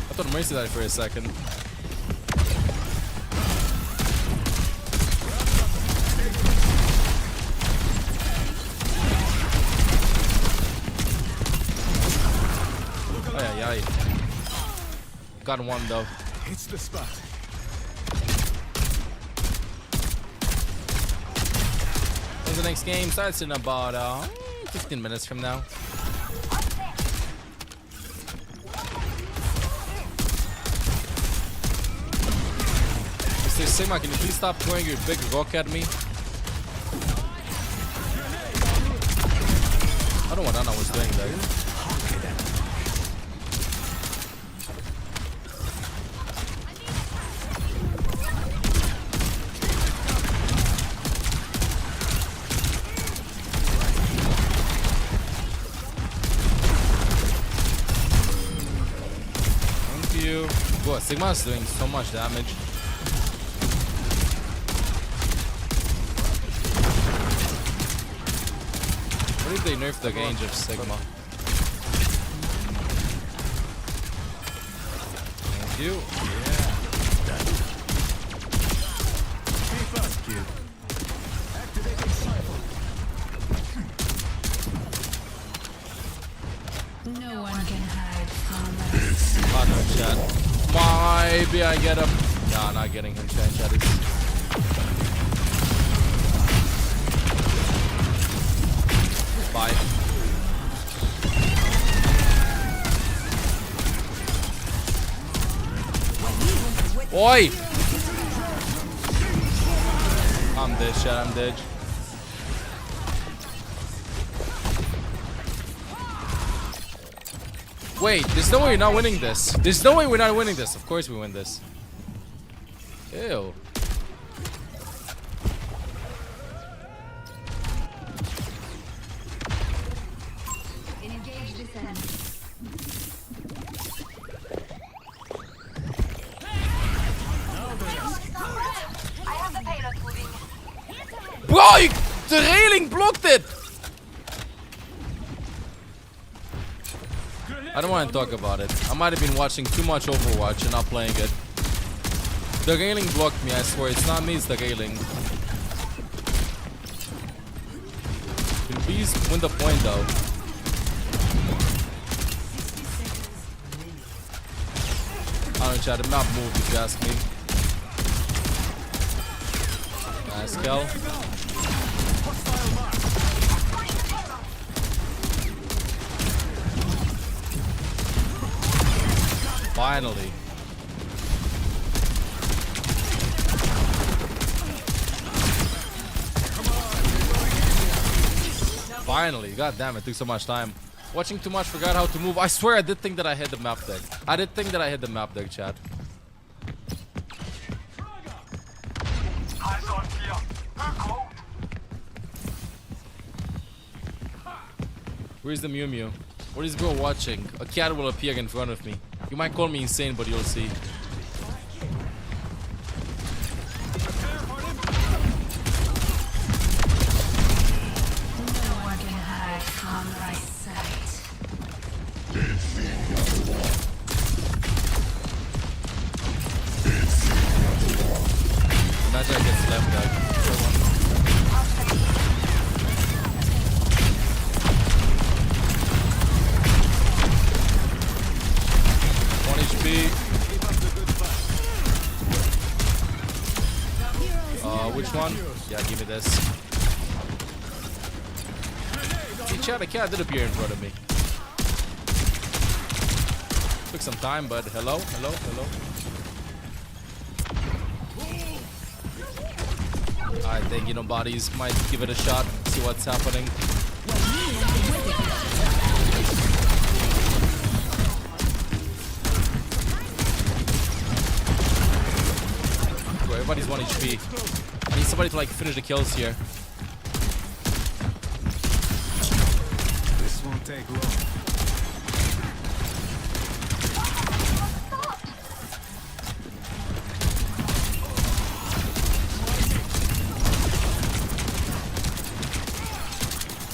I thought Mercy died for a second. Oh, yeah. Got one though. Hits the spot. When's the next game? Starts in about 15 minutes from now. Mr. Sigma, can you please stop throwing your big rock at me? I don't know what Anna was doing there. Boy, Sigma is doing so much damage. What if they nerf the range of Sigma? Thank you. No one can hide from us. Oh no, chat. Maybe I get him. Nah, not getting him, chat. Bye. Oi! I'm dead, chat. I'm dead. Wait, there's no way we're not winning this. There's no way we're not winning this. Of course we win this. Ew. Engage this enemy. I have the payload moving. Bro, the railing blocked it! I don't want to talk about it. I might have been watching too much Overwatch and not playing it. The railing blocked me, I swear. It's not me, it's the railing. Can please win the point though. I don't chat, the map moved if you ask me. Nice kill. Finally. Finally. God damn it, took so much time. Watching too much, forgot how to move. I swear I did think that I hit the map deck. Chat. Where's the Mew Mew? What is bro watching? A cat will appear in front of me. You might call me insane, but you'll see. No one can hide from my sight. Imagine I get slammed back. 1 HP. Which one? Yeah, give me this. Hey, Chad, a cat did appear in front of me. Took some time, but hello. I think, you know, bodies might give it a shot, see what's happening. Everybody's 1 HP. I need somebody to like finish the kills here. This won't take long.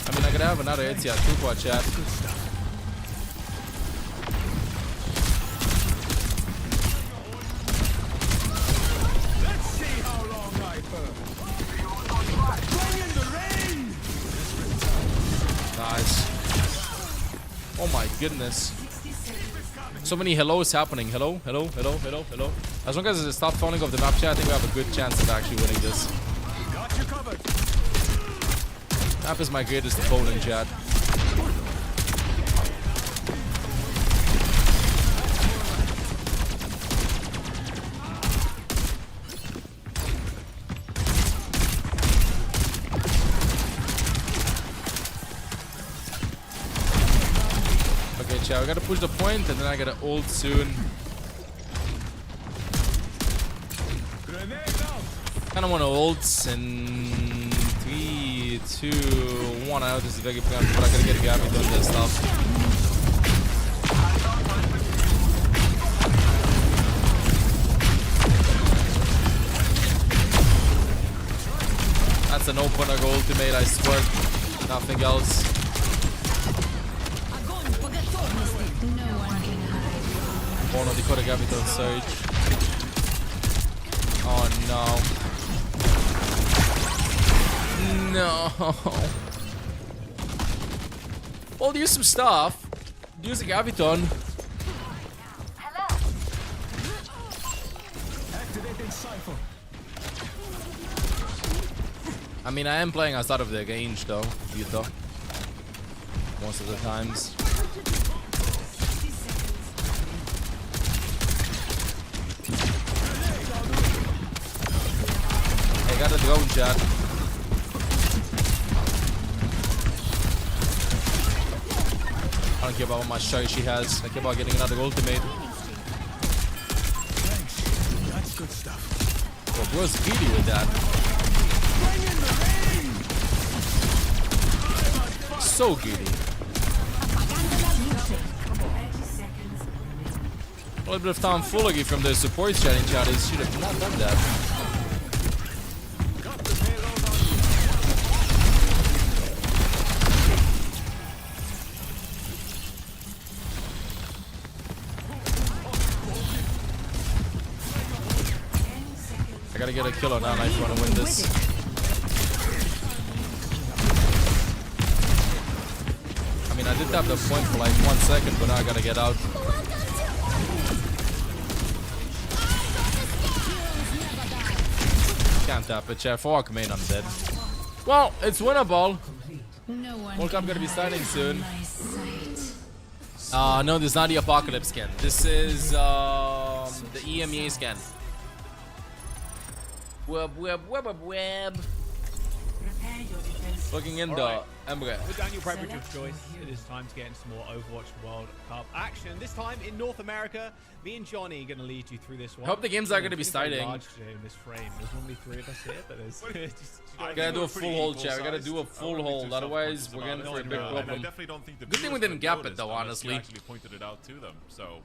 I mean, I could have another Owwc at 2-quad chat. Nice. Oh my goodness. So many hellos happening. Hello. As long as it stops falling off the map chat, I think we have a good chance of actually winning this. Map is my greatest opponent, chat. Okay, we gotta push the point and then I gotta ult soon. Kinda wanna ult in 3, 2, 1. I know this is very bad, but I gotta get Gabby doing this stuff. That's an opener ultimate, I swear. Nothing else. Oh no, they could have got me on Surge. Oh no. No. Well, use some stuff. Use a Gaviton. I mean, I am playing outside of the range though, Vito. Most of the times. I got a drone, chat. I don't care about what much shot she has. I care about getting another ultimate. That's good stuff. Oh, bro's greedy with that. So greedy. A little bit of tomfoolery from the support chatting chat. He should have not done that. I gotta get a kill on that if I want to win this. I mean, I did have the point for like 1 second, but now I gotta get out. Can't tap it, chat. For Arcane, I'm dead. Well, it's winnable. World Cup gonna be starting soon. No, this is not the Apocalypse skin. This is the EMEA skin. Web. Looking in the Embre. With Daniel Preparatory choice, it is time to get into some more Overwatch World Cup action. This time in North America, me and Johnny are going to lead you through this one. I hope the games are going to be starting. In this frame. There's normally 3 of us here, but there's we gotta do a full hold, chat. We gotta do a full hold, otherwise we're going for a big problem. I definitely don't think the good thing we didn't gap it though, honestly. Actually pointed it out to them, so.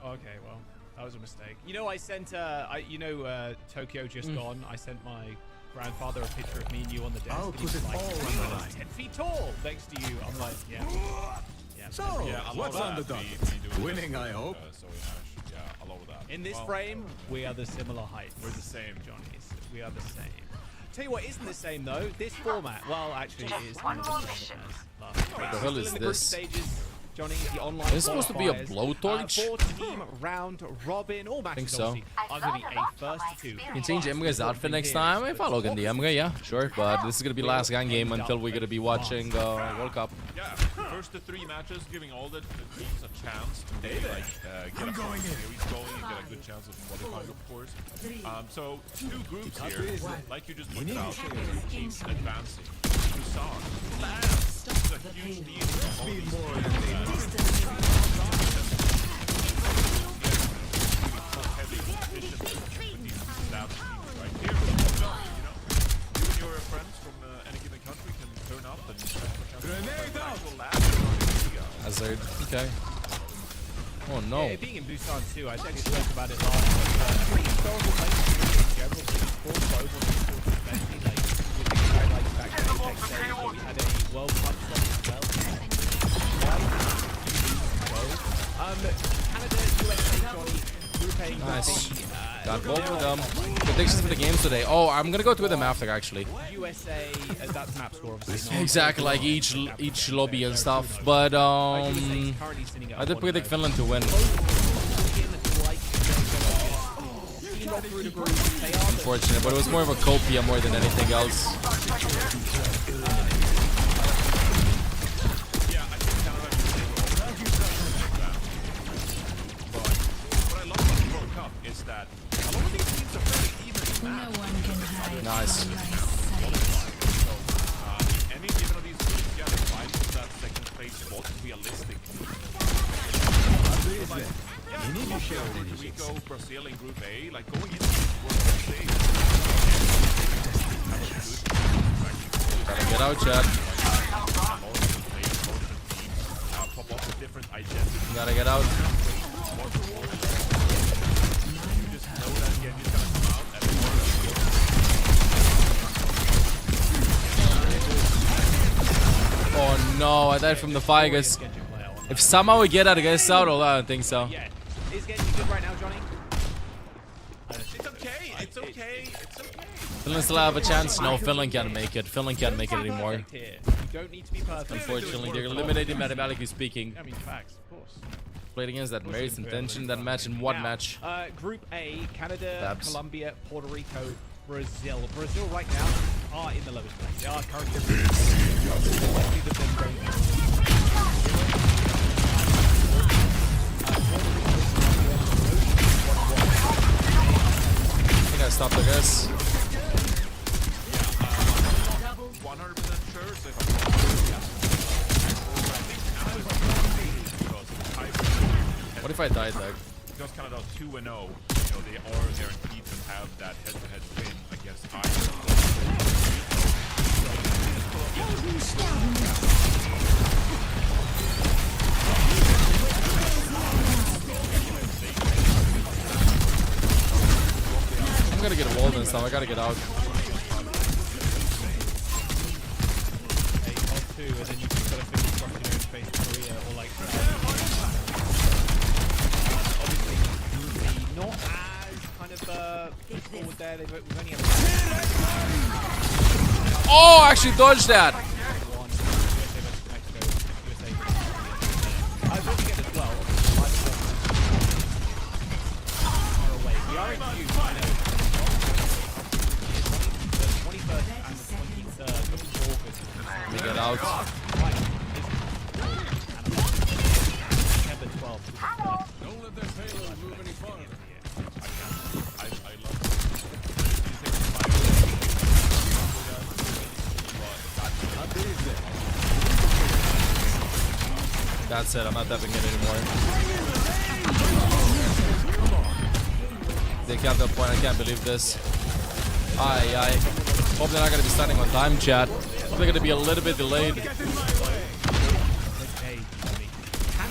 Okay, well, that was a mistake. You know, I sent, Tokyo just gone. I sent my grandfather a picture of me and you on the desk. I'll put it all on the line. 10 feet tall next to you. I'm like, yeah. So, what's on the docket? Winning, I hope. So we managed, yeah. All over that. In this frame, we are the similar heights. We're the same. Johnny's. We are the same. Tell you what isn't the same though. This format. Well, actually, it is kind of the same as last. What the hell is this? Stages, Johnny, the online Is this supposed to be a qualifiers. blowtorch? 4-team round robin. All matches think so. obviously are going to be a first to two. You can change Emre's outfit next time. If I log in the Emre, yeah, sure. But this is gonna be last game until we're gonna be watching World Cup. Yeah, first to 3 matches, giving all the teams a chance to maybe like get a series going and get a good chance of qualifying, of course. So 2 groups here, like you just pointed out, teams advancing. Busan, last, it's a huge deal. Hazard. Okay. Oh no. Yeah, being in Busan too, I actually spoke about it last week. Pretty historical places in general, pretty cool, global, especially like with the highlights back in Apex days where we had a World Cup slot as well. Canada, USA, Johnny, grouping. Nice. Got both of them. Predictions for the games today. Oh, I'm gonna go through them after actually. USA, that's map score obviously. Exactly, like each lobby and stuff. But I did predict Finland to win. Unfortunate, but it was more of a copia more than anything else. Is that a lot of these teams are very even. No one can hide. Nice. Any given of these teams, yeah, they fight for that second place spot realistically. You need to show Puerto Rico, Brazil in Group A, like going into this World Cup stage. Gotta get out, chat. Pop off a different identity. Gotta get out. Oh no, I died from the Figus. If somehow we get out of this out, I don't think so. Yeah, is getting you good right now, Johnny? It's okay, it's okay, it's okay. Finland still have a chance? No, Finland can't make it. Finland can't make it anymore. You don't need to be perfect. Unfortunately, they're eliminated mathematically speaking. I mean, facts, of course. Played against that Mary's intention, that match in what match? Group A, Canada, Babs. Colombia, Puerto Rico, Brazil. Brazil right now are in the lowest place. They are currently I think I stopped the guess. 100% sure. What if I died there? Because Canada 2-0, you know, they are guaranteed to have that head-to-head win against Ireland. I'm gonna get walled and stuff. I gotta get out. and then you just gotta finish crossing your own face in Korea or like obviously not as kind of forward there. We've only had Oh, I actually dodged that. Let me get out. Don't let that payload move any farther. That's it. I'm not tapping it anymore. They got the point. I can't believe this. Aye. Hope they're not going to be standing on time, chat. Hope they're going to be a little bit delayed.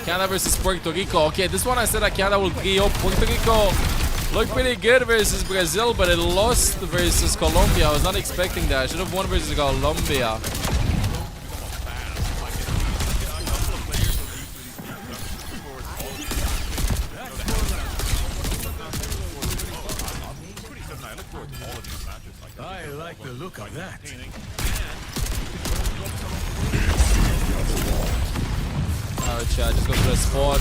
Canada versus Puerto Rico. Okay, this one I said that Canada will be up. Puerto Rico looked pretty good versus Brazil, but it lost versus Colombia. I was not expecting that. I should have won versus Colombia. I like the look of that. Alright, chat, just go to the spawn.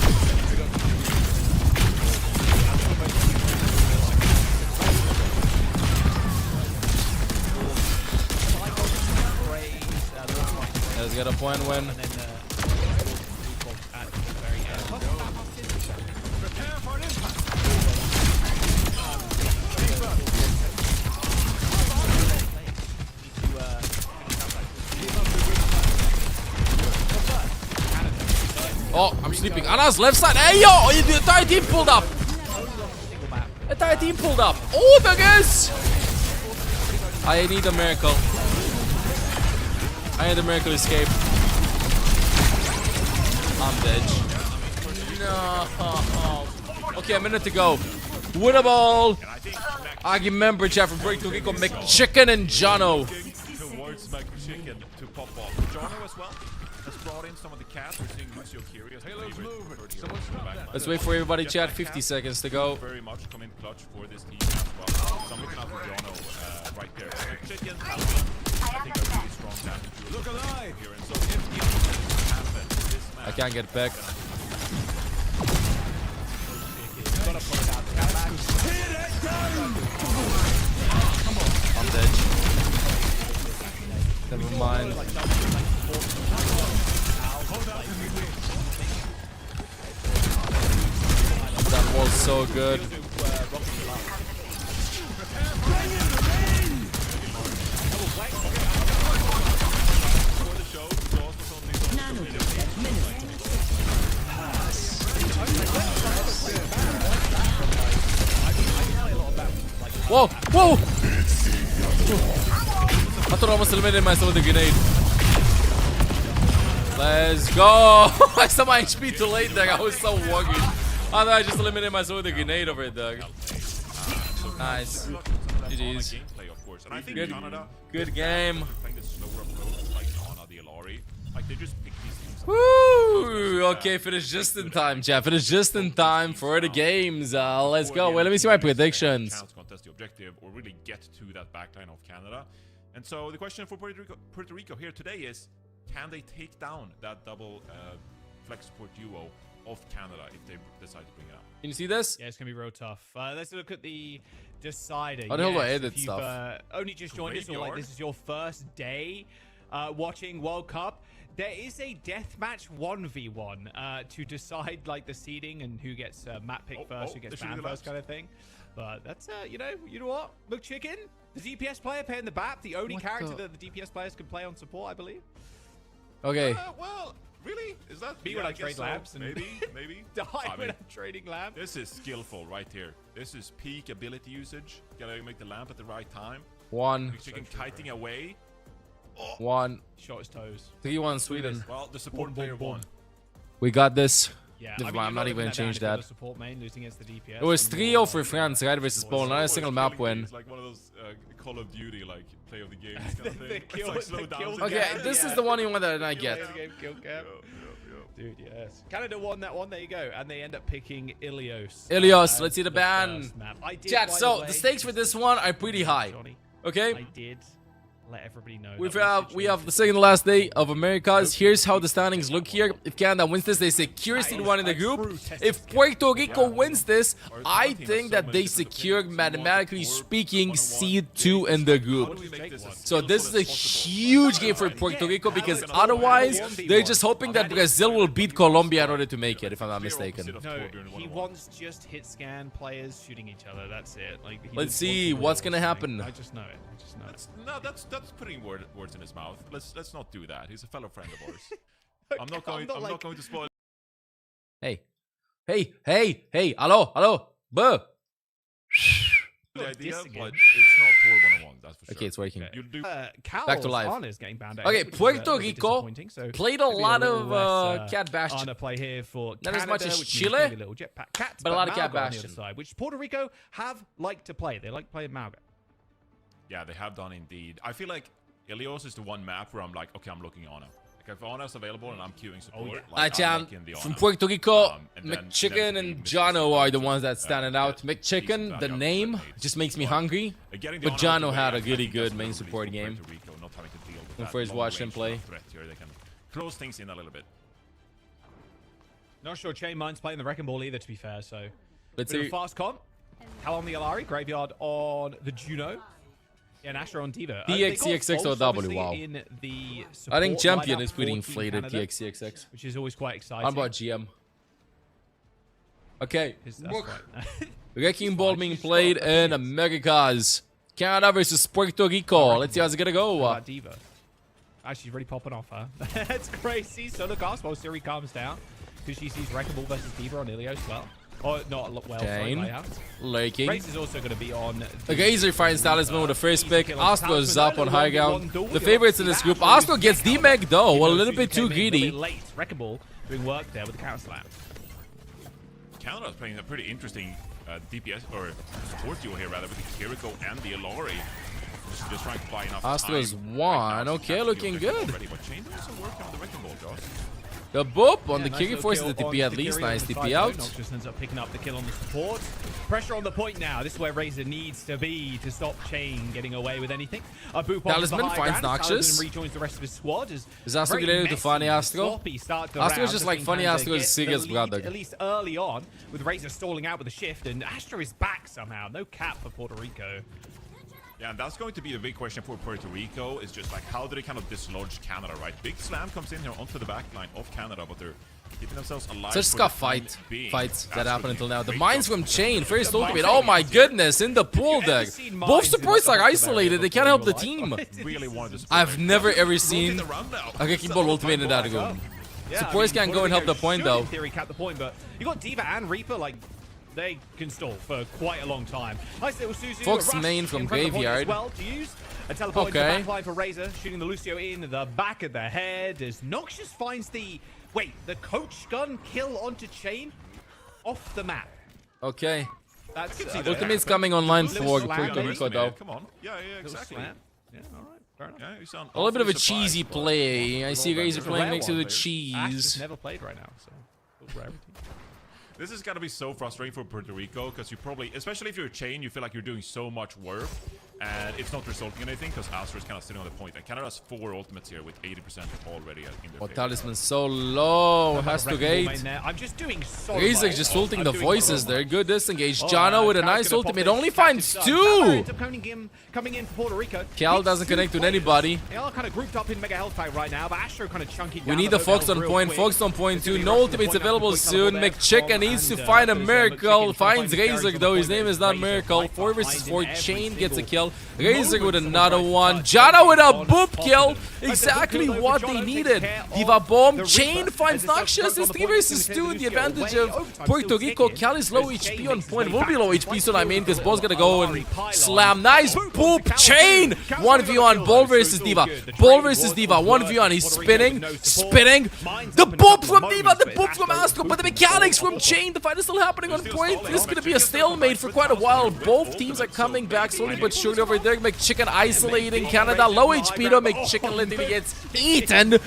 Let's get a point win. Oh, I'm sleeping. Anna's left side. Hey, yo! The entire team pulled up. The entire team pulled up. Oh, there is. I need a miracle. I need a miracle escape. I'm dead. No. Okay, a minute to go. Winnable. I remember Jeff from Puerto Rico, McChicken and Jono. Towards McChicken to pop off. Jono as well has brought in some of the cats. We're seeing Lucio Curious. Let's wait for everybody, chat. 50 seconds to go. Very much come in clutch for this team as well. So I'm looking out for Jono right there. McChicken has I think a really strong damage. Look alive here, and so if the opposite happen this match, I can't get back. I'm dead. Never mind. That was so good. Whoa! Whoa! I thought I almost eliminated myself with a grenade. Let's go! I saw my HP too late there. I was so woggy. I thought I just eliminated myself with a grenade over it, Doug. Nice. GG's. Good game. Woo! Okay, finished just in time, Jeff. Finished just in time for the games. Let's go. Wait, let me see my predictions. Contest the objective or really get to that backline of Canada. And so the question for Puerto Rico here today is, can they take down that double flex support duo of Canada if they decide to bring it out? Can you see this? Yeah, it's gonna be real tough. Let's look at the decider. How the hell do I edit stuff? Only just joined us, or like this is your first day watching World Cup, there is a deathmatch 1v1 to decide like the seeding and who gets map pick first, who gets ban first, kind of thing. But that's you know what? McChicken, the DPS player playing the BAP, the only character that the DPS players can play on support, I believe. Okay. Well, really? Is that me when I trade labs? And maybe. Die when I'm trading labs. This is skillful right here. This is peak ability usage. Gotta make the lamp at the right time. One. McChicken kiting away. One. Shot his toes. 3-1 Sweden. Well, the support player won. We got this. Yeah, I'm not even gonna change that. Support main losing against the DPS. It was 3-0 for France, right versus Poland. Not a single map win. It's like one of those Call of Duty, like play of the game kind of thing. It's like slow down. Okay, this is the one you want that I get. Dude, yes. Canada won that one. There you go. And they end up picking Ilios. Ilios, let's see the ban. Chat, so the stakes for this one are pretty high. Okay? I did let everybody know. We have the second to last day of Americas. Here's how the standings look here. If Canada wins this, they secure seed 1 in the group. If Puerto Rico wins this, I think that they secure, mathematically speaking, seed 2 in the group. So this is a huge game for Puerto Rico because otherwise they're just hoping that Brazil will beat Colombia in order to make it, if I'm not mistaken. No, he wants just hit scan players shooting each other. That's it. Like, let's see what's gonna happen. I just know it. I just know it. No, that's putting words in his mouth. Let's not do that. He's a fellow friend of ours. I'm not going to spoil. Hey, hello, buh. The idea, but it's not Tour 101, that's for sure. Okay, it's working. You'll do back to live. Is getting banned okay, Puerto Rico played a lot of Cat Bastion. Play here for not Canada, as much as Chile, but a lot of Cat Bastion. Which Puerto Rico have liked to play. They like playing Malga. Yeah, they have done indeed. I feel like Ilios is the one map where I'm like, okay, I'm looking on him. Like, if Ana's available and I'm queuing support, from Puerto Rico, McChicken and Jono are the ones that standing out. McChicken, the name just makes me hungry, but Jono had a really good main support game. When first watched him play. They can close things in a little bit. Not sure Chain minds playing the Wrecking Ball either, to be fair, so... Let's Bit of see. a fast comp. Hal on the Alari, Graveyard on the Juno. Yeah, and Asher on Diva. TXCXX or W, wow. I think Champion is pretty inflated, TXCXX. Which is always quite exciting. How about GM? Okay. Right. Wrecking Ball being played in Americas. Canada versus Puerto Rico. Let's see how's it gonna go. Diva. Actually, she's really popping off, huh? That's crazy. Solo cast while Siri calms down. Because she sees Wrecking Ball versus Diva on Ilios as well. Oh, not well. Kane. Laking. Raze is also going to be on. Razor finds Talisman with the first pick. Astro's up on high ground. The favorites in this group. Astro gets D-Meg though. A little bit too greedy. Late. Wrecking Ball doing work there with the counter slam. Canada's playing a pretty interesting DPS or support duo here, rather, with the Kiriko and the Alari. Just trying to buy enough Astro's time. one. Okay, looking good. But Chain doing some work on the Wrecking Ball, Josh. The boop on the Kiri forces the TP at least. Nice TP out. Nox just ends up picking up the kill on the support. Pressure on the point now. This is where Razor needs to be to stop Chain getting away with anything. Talisman finds Noxious. Rejoins the rest of his squad. Is Astro related to Funny Astro? Astro is just like Funny Astro's Sigur's brother. At least early on, with Razor stalling out with a shift, and Astro is back somehow. No cap for Puerto Rico. Yeah, and that's going to be the big question for Puerto Rico. Is just like, how do they kind of dislodge Canada, right? Big Slam comes in here onto the back line of Canada, but they're keeping themselves alive. Such scuff fights that happen until now. The mines from Chain, first ultimate. Oh my goodness, in the pool deck. Both supports are isolated. They can't help the team. I've never ever seen a Wrecking Ball ultimate in that room. Supports can't go and help the point though. In theory, cap the point, but you got Diva and Reaper like. They can stall for quite a long time. Nice little Suzu. Fox main from Graveyard. Well to use. A teleport into the back line for Razor, shooting the Lucio in the back of the head as Noxious finds the coach gun kill onto Chain off the map. Okay. That's ultimate's coming online for Puerto Rico though. Come on. Yeah, exactly. Yeah, all right. Fair enough. Yeah, a little bit of a cheesy play. I see Razor playing next to the cheese. Never played right now, so this is gotta be so frustrating for Puerto Rico because you probably, especially if you're a Chain, you feel like you're doing so much work and it's not resulting in anything because Astro is kind of sitting on the point. And Canada has 4 ultimates here with 80% already in their favor. Talisman's so low. Has to gate. I'm just doing so Razor just ulting the voices there. Good disengage. Jono with a nice ultimate. Only finds 2. Coming in for Puerto Rico. Cal doesn't connect with anybody. They are kind of grouped up in Mega Health Pack right now, but Astro kind of chunky. We need the Fox on point. Fox on point too. No ultimates available soon. McChicken needs to find a miracle. Finds Razor though. His name is not Miracle. 4 versus 4. Chain gets a kill. Razor with another one. Jono with a boop kill. Exactly what they needed. Diva bomb. Chain finds Noxious. It's 3 versus 2. The advantage of Puerto Rico. Cal is low HP on point. Will be low HP soon, I mean, because Ball's gonna go and slam. Nice boop. Chain. 1v1. Ball versus Diva. Ball versus Diva. 1v1. He's spinning. Spinning. The boop from Diva. The boop from Astro. But the mechanics from Chain. The fight is still happening on point. This is gonna be a stalemate for quite a while. Both teams are coming back slowly but surely over there. McChicken isolating Canada. Low HP though. McChicken literally gets eaten.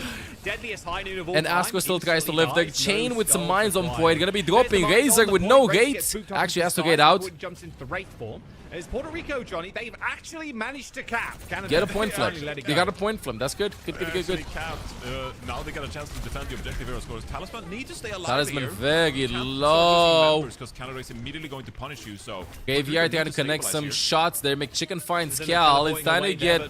And Astro still tries to live there. Chain with some mines on point. Gonna be dropping Razor with no gate. Actually has to get out. Jumps into the Wraith form. As Puerto Rico, Johnny, they've actually managed to cap. Canada get a point flip. They got a point flip. That's good. Good. Now they got a chance to defend the objective here. Of course, Talisman need to stay alive. Talisman very low. Because Canada is immediately going to punish you. So Graveyard trying to connect some shots there. McChicken finds Cal. It's time to get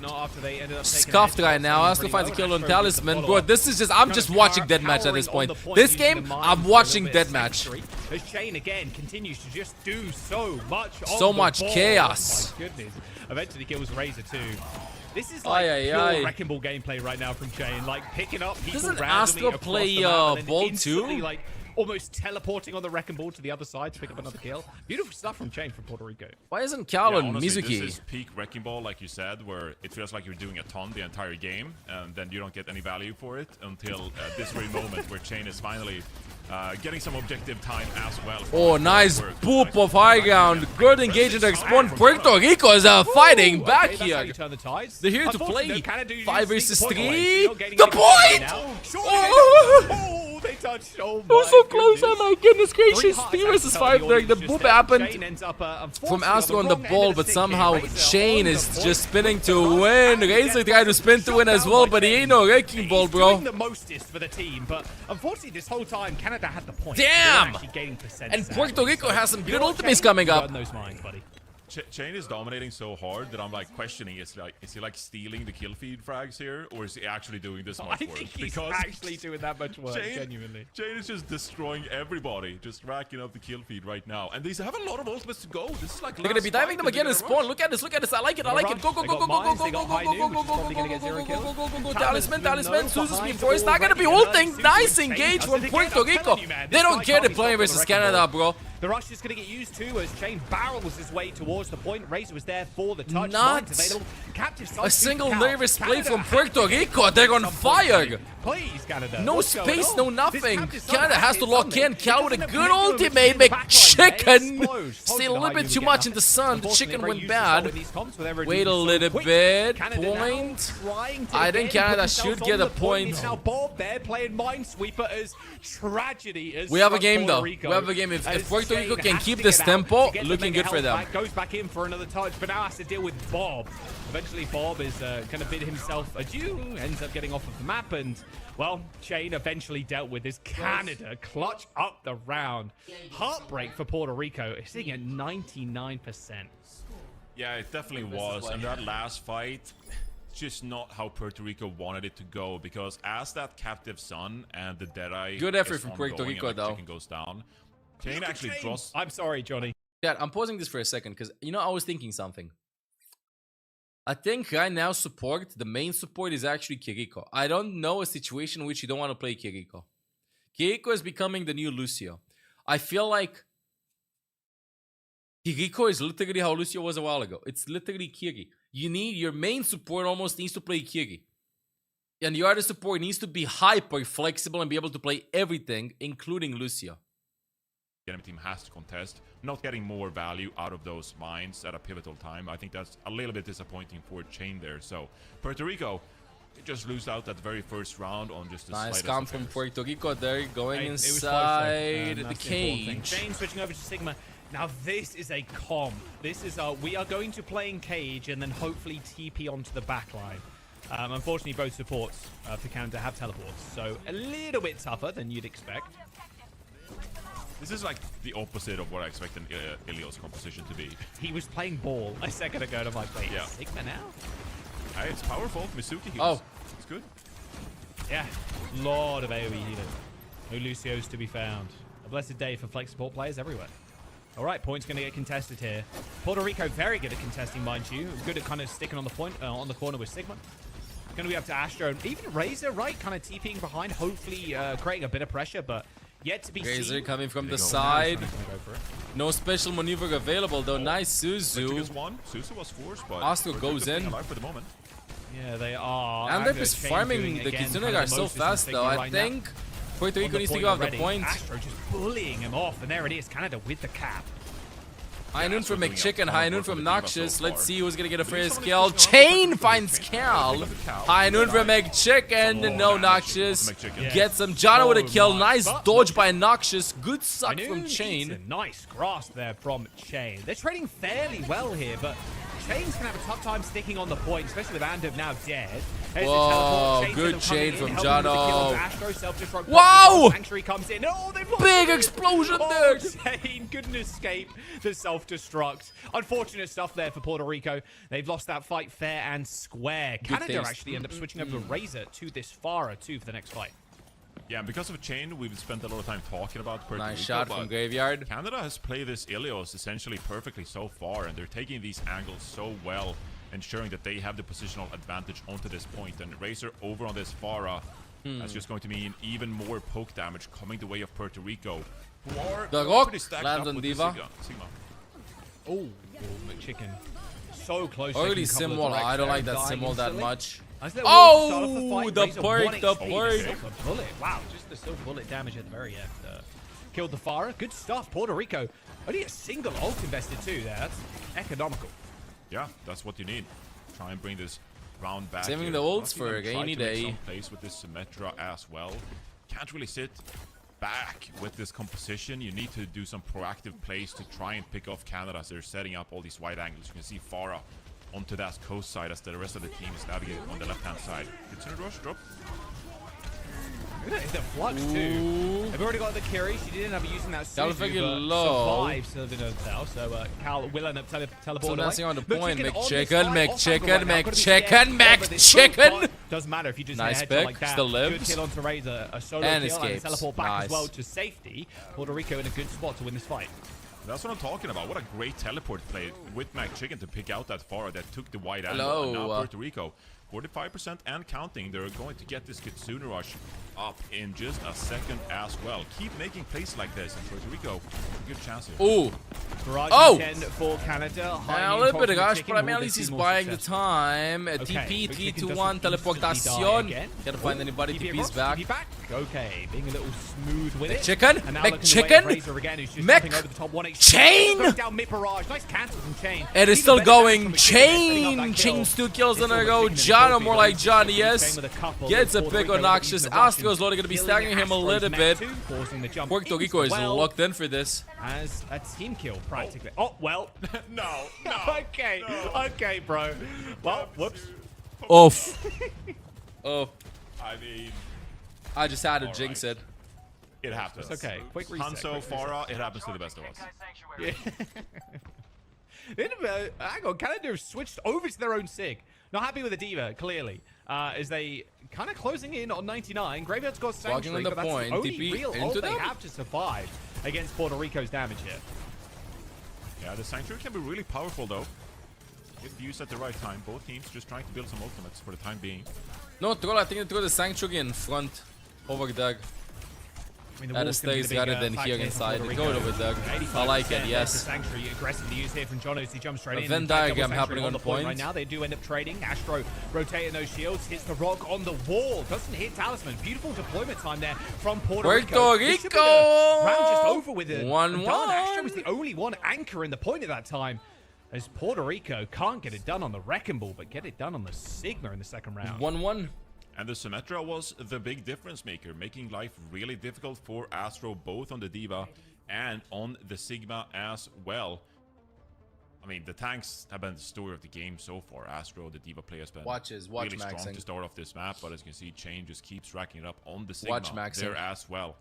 scuffed right now. Astro finds a kill on Talisman. Bro, this is just, I'm just watching deathmatch at this point. This game, I'm watching deathmatch. As Chain again continues to just do so much. So much chaos. Oh my goodness. Eventually kills Razor too. This is like pure Wrecking Ball gameplay right now from Chain. Like picking up people Doesn't randomly Astro play ball too? Like almost teleporting on the Wrecking Ball to the other side to pick up another kill. Beautiful stuff from Chain from Puerto Rico. Why isn't Cal and honestly, Mizuki? This is peak Wrecking Ball, like you said, where it feels like you're doing a ton the entire game, and then you don't get any value for it until this very moment where Chain is finally getting some objective time as well. Oh, nice boop of high ground. Good engagement to spawn. Puerto Rico is fighting back here. They're here to play 5 versus 3. The point! Oh, they touched. Oh my was so close. Oh my goodness gracious. 3 versus 5. Like, the boop happened from Astro on the ball, but somehow Chain is just spinning to win. Razor tried to spin to win as well, but he ain't no wrecking ball, bro. The mostest for the team, but unfortunately this whole time Canada had the point. Damn! And Puerto Rico has some good ultimates coming up. Chain is dominating so hard that I'm like questioning, is he like stealing the kill feed frags here, or is he actually doing this much work? I think he's actually doing that much work, genuinely. Chain is just destroying everybody, just racking up the kill feed right now. And they have a lot of ultimates to go. This is like they're gonna be diving them again in spawn. Look at this, look at this. I like it, I like it. Go, go, go, go, go, go, go, go, go, go, go, go, go, go, Talisman, Talisman, Suzu's before. It's not gonna be ulting. Nice engage from Puerto Rico. They don't care they're playing versus Canada, bro. The rush is going to get used too as Chain barrels his way towards the point. Razor was there for the touch. Not a single nervous play from Puerto Rico. They're on fire. Please, Canada. No space, no nothing. Canada has to lock in. Cal with a good ultimate. McChicken. Stay a little bit too much in the sun. The chicken went bad. Wait a little bit. Point. I think Canada should get a point. Now Bob there playing Minesweeper as tragedy. We have a game though. We have a game. If Puerto Rico can keep this tempo, looking good for them. Goes back in for another touch, but now has to deal with Bob. Eventually, Bob is going to bid himself adieu. Ends up getting off of the map, and well, Chain eventually dealt with this. Canada clutch up the round. Heartbreak for Puerto Rico. It's sitting at 99%. Yeah, it definitely was. And that last fight, just not how Puerto Rico wanted it to go, because as that captive son and the Deadeye, good effort from Puerto Rico and, though. Chicken goes down. Chain actually draws. I'm sorry, Johnny. Yeah, I'm pausing this for a second because I was thinking something. I think right now the main support is actually Kiriko. I don't know a situation in which you don't want to play Kiriko. Kiriko is becoming the new Lucio. I feel like Kiriko is literally how Lucio was a while ago. It's literally Kiri. You need your main support almost needs to play Kiri. And your other support needs to be hyper flexible and be able to play everything, including Lucio. The enemy team has to contest, not getting more value out of those mines at a pivotal time. I think that's a little bit disappointing for Chain there. So Puerto Rico just lose out that very first round on just the nice come from Puerto Rico there, going inside the cage. Chain switching over to Sigma. Now this is a comp. This is we are going to play in cage and then hopefully TP onto the back line. Unfortunately, both supports for Canada have teleports, so a little bit tougher than you'd expect. This is like the opposite of what I expect an Ilios composition to be. He was playing ball a second ago, and I'm like, wait, yeah. Sigma now? Hey, it's powerful. Mizuki heals. Oh. It's good. Yeah, lot of AoE healing. No Lucios to be found. A blessed day for flex support players everywhere. All right, point's going to get contested here. Puerto Rico, very good at contesting, mind you. Good at kind of sticking on the point, on the corner with Sigma. Going to be up to Astro. And even Razor, right? Kind of TPing behind, hopefully creating a bit of pressure, but yet to be Razor seen. coming from the side. No special maneuver available, though. Nice Suzu. Suzu was forced, but Astro goes in. For the moment. Yeah, they are. And they're just farming the Kitsune so fast, though. I think Puerto Rico needs to go off the point. Astro just bullying him off, and there it is. Canada with the cap. High noon from McChicken, high noon from Noxious. Let's see who's gonna get a first kill. Chain finds Cal. High noon from McChicken. No, Noxious gets him. Jono with a kill. Nice dodge by Noxious. Good suck from Chain. Nice grasp there from Chain. They're trading fairly well here, but Chain's gonna have a tough time sticking on the point, especially with Andov now dead. Whoa, good Chain from Jono. Wow! Comes in. Oh, big explosion there. Chain couldn't escape the self-destruct. Unfortunate stuff there for Puerto Rico. They've lost that fight fair and square. Canada actually end up switching over to Razor to this Farah too for the next fight. Yeah, and because of Chain, we've spent a lot of time talking about Puerto Rico. Nice shot from Graveyard. Canada has played this Ilios essentially perfectly so far, and they're taking these angles so well, ensuring that they have the positional advantage onto this point. And Razor over on this Farah, that's just going to mean even more poke damage coming the way of Puerto Rico. The Rock lands on Diva. Sigma. Oh, McChicken. So close. Early Simwall. I don't like that Simwall that much. Oh, the perk, the perk. Bullet. Wow, just the silver bullet damage at the very end. Killed the Pharah. Good stuff. Puerto Rico. Only a single ult invested too there. That's economical. Yeah, that's what you need. Try and bring this round back. Saving here. the ults for a rainy day. Some place with this Symmetra as well. Can't really sit back with this composition. You need to do some proactive plays to try and pick off Canada as they're setting up all these wide angles. You can see Pharah onto that coast side as the rest of the team is navigating on the left-hand side. Good rush drop. Look at the flux too. They've already got the carry. She didn't have using that Cal Suzu, low. survives Sylvan now. So Cal will end up teleporting. So dancing on the Look, point. McChicken, McChicken. Doesn't matter if you just nice hit pick. like that. Still lives. Good kill onto Razor. A solo and kill escapes. And teleport back nice. as well to safety. Puerto Rico in a good spot to win this fight. That's what I'm talking about. What a great teleport play with McChicken to pick out that Pharah that took the wide angle. Hello. And now Puerto Rico, 45% and counting. They're going to get this Kitsune Rush up in just a second as well. Keep making plays like this, and Puerto Rico, good chance here. Ooh. Oh! 10 for Canada. A little bit of rush, but I mean, at least he's buying the time. TP 3 to 1 teleportation. Can't find anybody. TP's back. Okay, being a little smooth with it. McChicken. Chain. Nice cancel from Chain. It is still going. Chain's 2 kills in a row. John, or more like Johnny, yes. Gets a pick on Noxious. Astro's only going to be staggering him a little bit. Puerto Rico is locked in for this. As a team kill, practically. Oh, well. No. Okay. No. Okay, bro. Well, whoops. Oof. Oh. I mean, I just had to jinx it. It happens. It's okay. Quick reset. Hanzo, Pharah, it happens to the best of us. Yeah. Hang on, Canada have switched over to their own Sig. Not happy with the Diva, clearly. As they kind of closing in on 99. Graveyard's got Sanctuary, but that's the only real ult they have to survive against Puerto Rico's damage here. Yeah, the Sanctuary can be really powerful, though. If used at the right time. Both teams just trying to build some ultimates for the time being. No, Troll, I think they throw the Sanctuary in front over Doug. I mean, that is stays rather than here inside. Go over Doug. I like it, yes. Sanctuary aggressively used here from Jonos. He jumps straight in. Venn diagram happening on the point. Right now, they do end up trading. Astro rotating those shields. Hits the rock on the wall. Doesn't hit Talisman. Beautiful deployment time there from Puerto Rico. Round just over with it. 1-1. Astro was the only one anchoring the point at that time. As Puerto Rico can't get it done on the Wrecking Ball, but get it done on the Sigma in the second round. 1-1. And the Symmetra was the big difference maker, making life really difficult for Astro, both on the Diva and on the Sigma as well. I mean, the tanks have been the story of the game so far. Astro, the Diva player, has been really strong to start off this map, but as you can see, Chain just keeps racking it up on the Sigma there as well.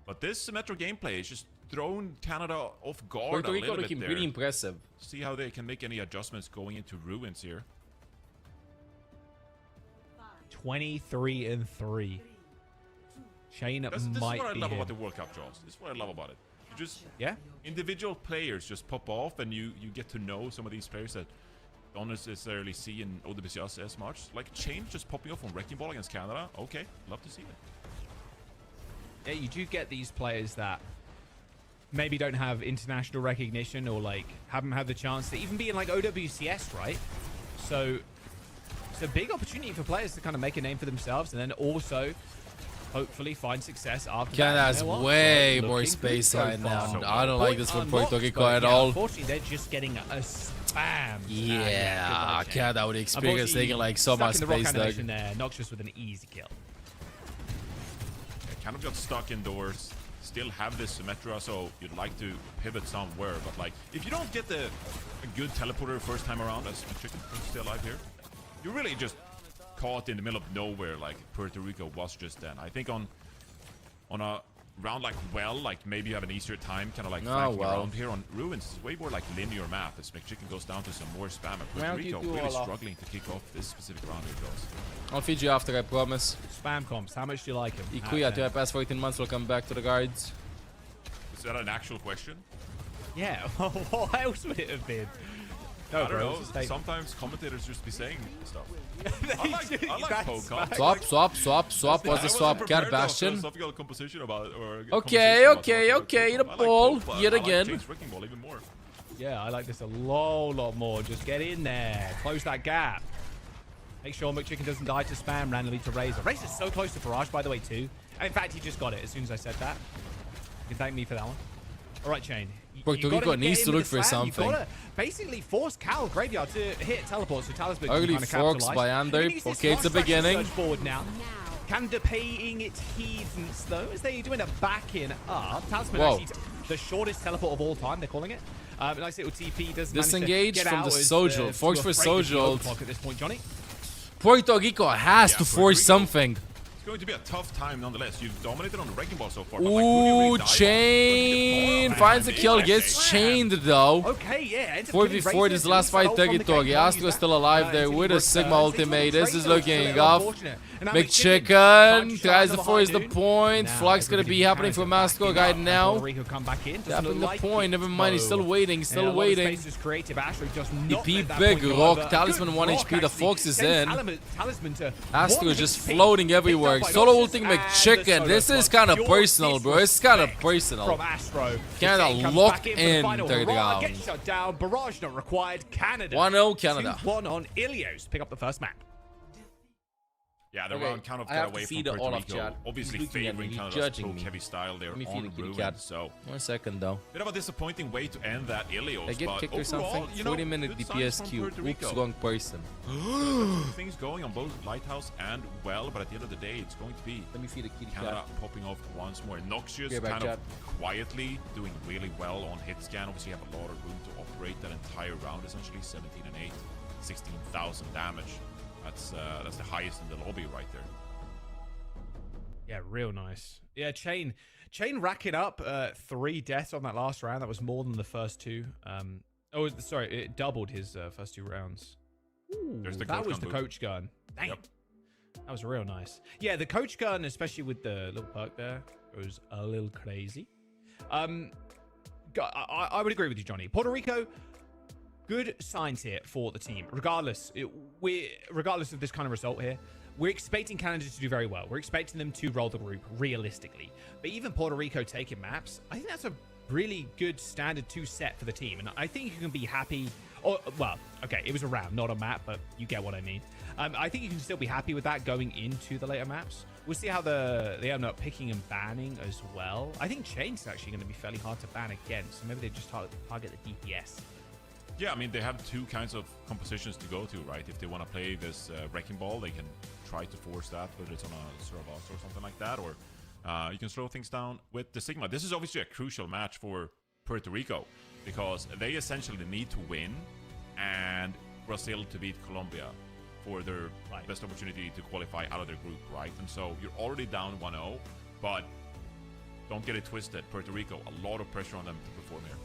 But this Symmetra gameplay is just thrown Canada off guard Puerto a Rico little bit looking there. pretty impressive. See how they can make any adjustments going into Ruins here. 23-3. Chain This is might what I be love him. about the World Cup, Jaws. This is what I love about it. You just individual players just pop off, and you get to know some of these players that don't necessarily see in OWC as much. Like Chain just popping off on Wrecking Ball against Canada. Okay, love to see it. Yeah, you do get these players that maybe don't have international recognition or like haven't had the chance to even be in like OWCS, right? So it's a big opportunity for players to kind of make a name for themselves and then also hopefully find success after Canada has way more space right now. I don't like this for Puerto Rico at all. Unfortunately, they're just getting a spam. Yeah, Canada would experience taking like so much space there. Noxious with an easy kill. Yeah, kind of got stuck indoors. Still have this Symmetra, so you'd like to pivot somewhere. But like, if you don't get a good teleporter first time around, as McChicken still alive here, you're really just caught in the middle of nowhere, like Puerto Rico was just then. I think on a round like like maybe you have an easier time, kind of like flanking around here. On Ruins, it's way more like linear map. As McChicken goes down to some more spam, and Puerto Rico really struggling to kick off this specific round here, goes. I'll feed you after, I promise. Spam comps, how much do you like him? Ikuya, to past 14 months, will come back to the guards. Is that an actual question? Yeah, what else would it have been? No, I don't know. Sometimes commentators just be saying stuff. I like Pokemon. Swap. What's the swap? Cat Bastion. Philosophical composition about it, or okay. The ball yet again. Ball even more. Yeah, I like this a lot more. Just get in there, close that gap. Make sure McChicken doesn't die to spam randomly to Razor. Razor's so close to Barrage, by the way, too. And in fact, he just got it as soon as I said that. You can thank me for that one. All right, Chain. Puerto Rico needs to look for something. You gotta basically force Cal Graveyard to hit teleport, so Talisman Early can forks by Ander. Okay, it's the beginning. Forward now. Canada paying its heathens, though, as they're doing a backing up. Talisman actually the shortest teleport of all time, they're calling it. Nice little TP. Does disengage from the Sojourn. Forks for Sojourn. At this point, Johnny. Puerto Rico has to force something. It's going to be a tough time nonetheless. You've dominated on the Wrecking Ball so far. Ooh, Chain finds a kill, gets chained though. Okay, yeah. 4v4, this is the last fight territory. Astro still alive there with a Sigma ultimate. This is looking up. McChicken tries to force the point. Flux gonna be happening for Astro right now. Tapping the point, never mind, he's still waiting, still waiting. EP big rock, Talisman 1 HP, the Fox is in. Astro just floating everywhere. Solo ulting McChicken. This is kind of personal, bro. It's kind of personal. From Astro. Canada locked in third round. Gets shut down. Barrage not required. Canada. 1-0 Canada. 2-1 on Ilios. Pick up the first map. Yeah, the round kind of got away from Puerto Rico. Obviously favoring Canada's poke-heavy style. They're on ruin, so... 1 second, though. Bit of a disappointing way to end that Ilios, I get kicked or something. 40-minute DPS queue. Oops, wrong person. Things going on both Lighthouse and Well, but at the end of the day, it's going to be Canada popping off once more. Noxious kind of quietly doing really well on hit scan. Obviously, you have a lot of room to operate that entire round, essentially. 17 and 8, 16,000 damage. That's the highest in the lobby right there. Yeah, real nice. Yeah, Chain racking up 3 deaths on that last round. That was more than the first 2. Oh, sorry, it doubled his first 2 rounds. Ooh, that was the coach gun. Damn. Yep. That was real nice. Yeah, the coach gun, especially with the little perk there, was a little crazy. I would agree with you, Johnny. Puerto Rico, good signs here for the team. Regardless of this kind of result here, we're expecting Canada to do very well. We're expecting them to roll the group realistically. But even Puerto Rico taking maps, I think that's a really good standard 2 set for the team. And I think you can be happy. Well, okay, it was a round, not a map, but you get what I mean. I think you can still be happy with that going into the later maps. We'll see how they end up picking and banning as well. I think Chain's actually going to be fairly hard to ban again. So maybe they just target the DPS. Yeah, I mean, they have 2 kinds of compositions to go to, right? If they want to play this Wrecking Ball, they can try to force that, whether it's on a Surabos or something like that, or you can slow things down with the Sigma. This is obviously a crucial match for Puerto Rico, because they essentially need to win and Brazil to beat Colombia for their best opportunity to qualify out of their group, right? And so you're already down 1-0, but don't get it twisted. Puerto Rico, a lot of pressure on them to perform here.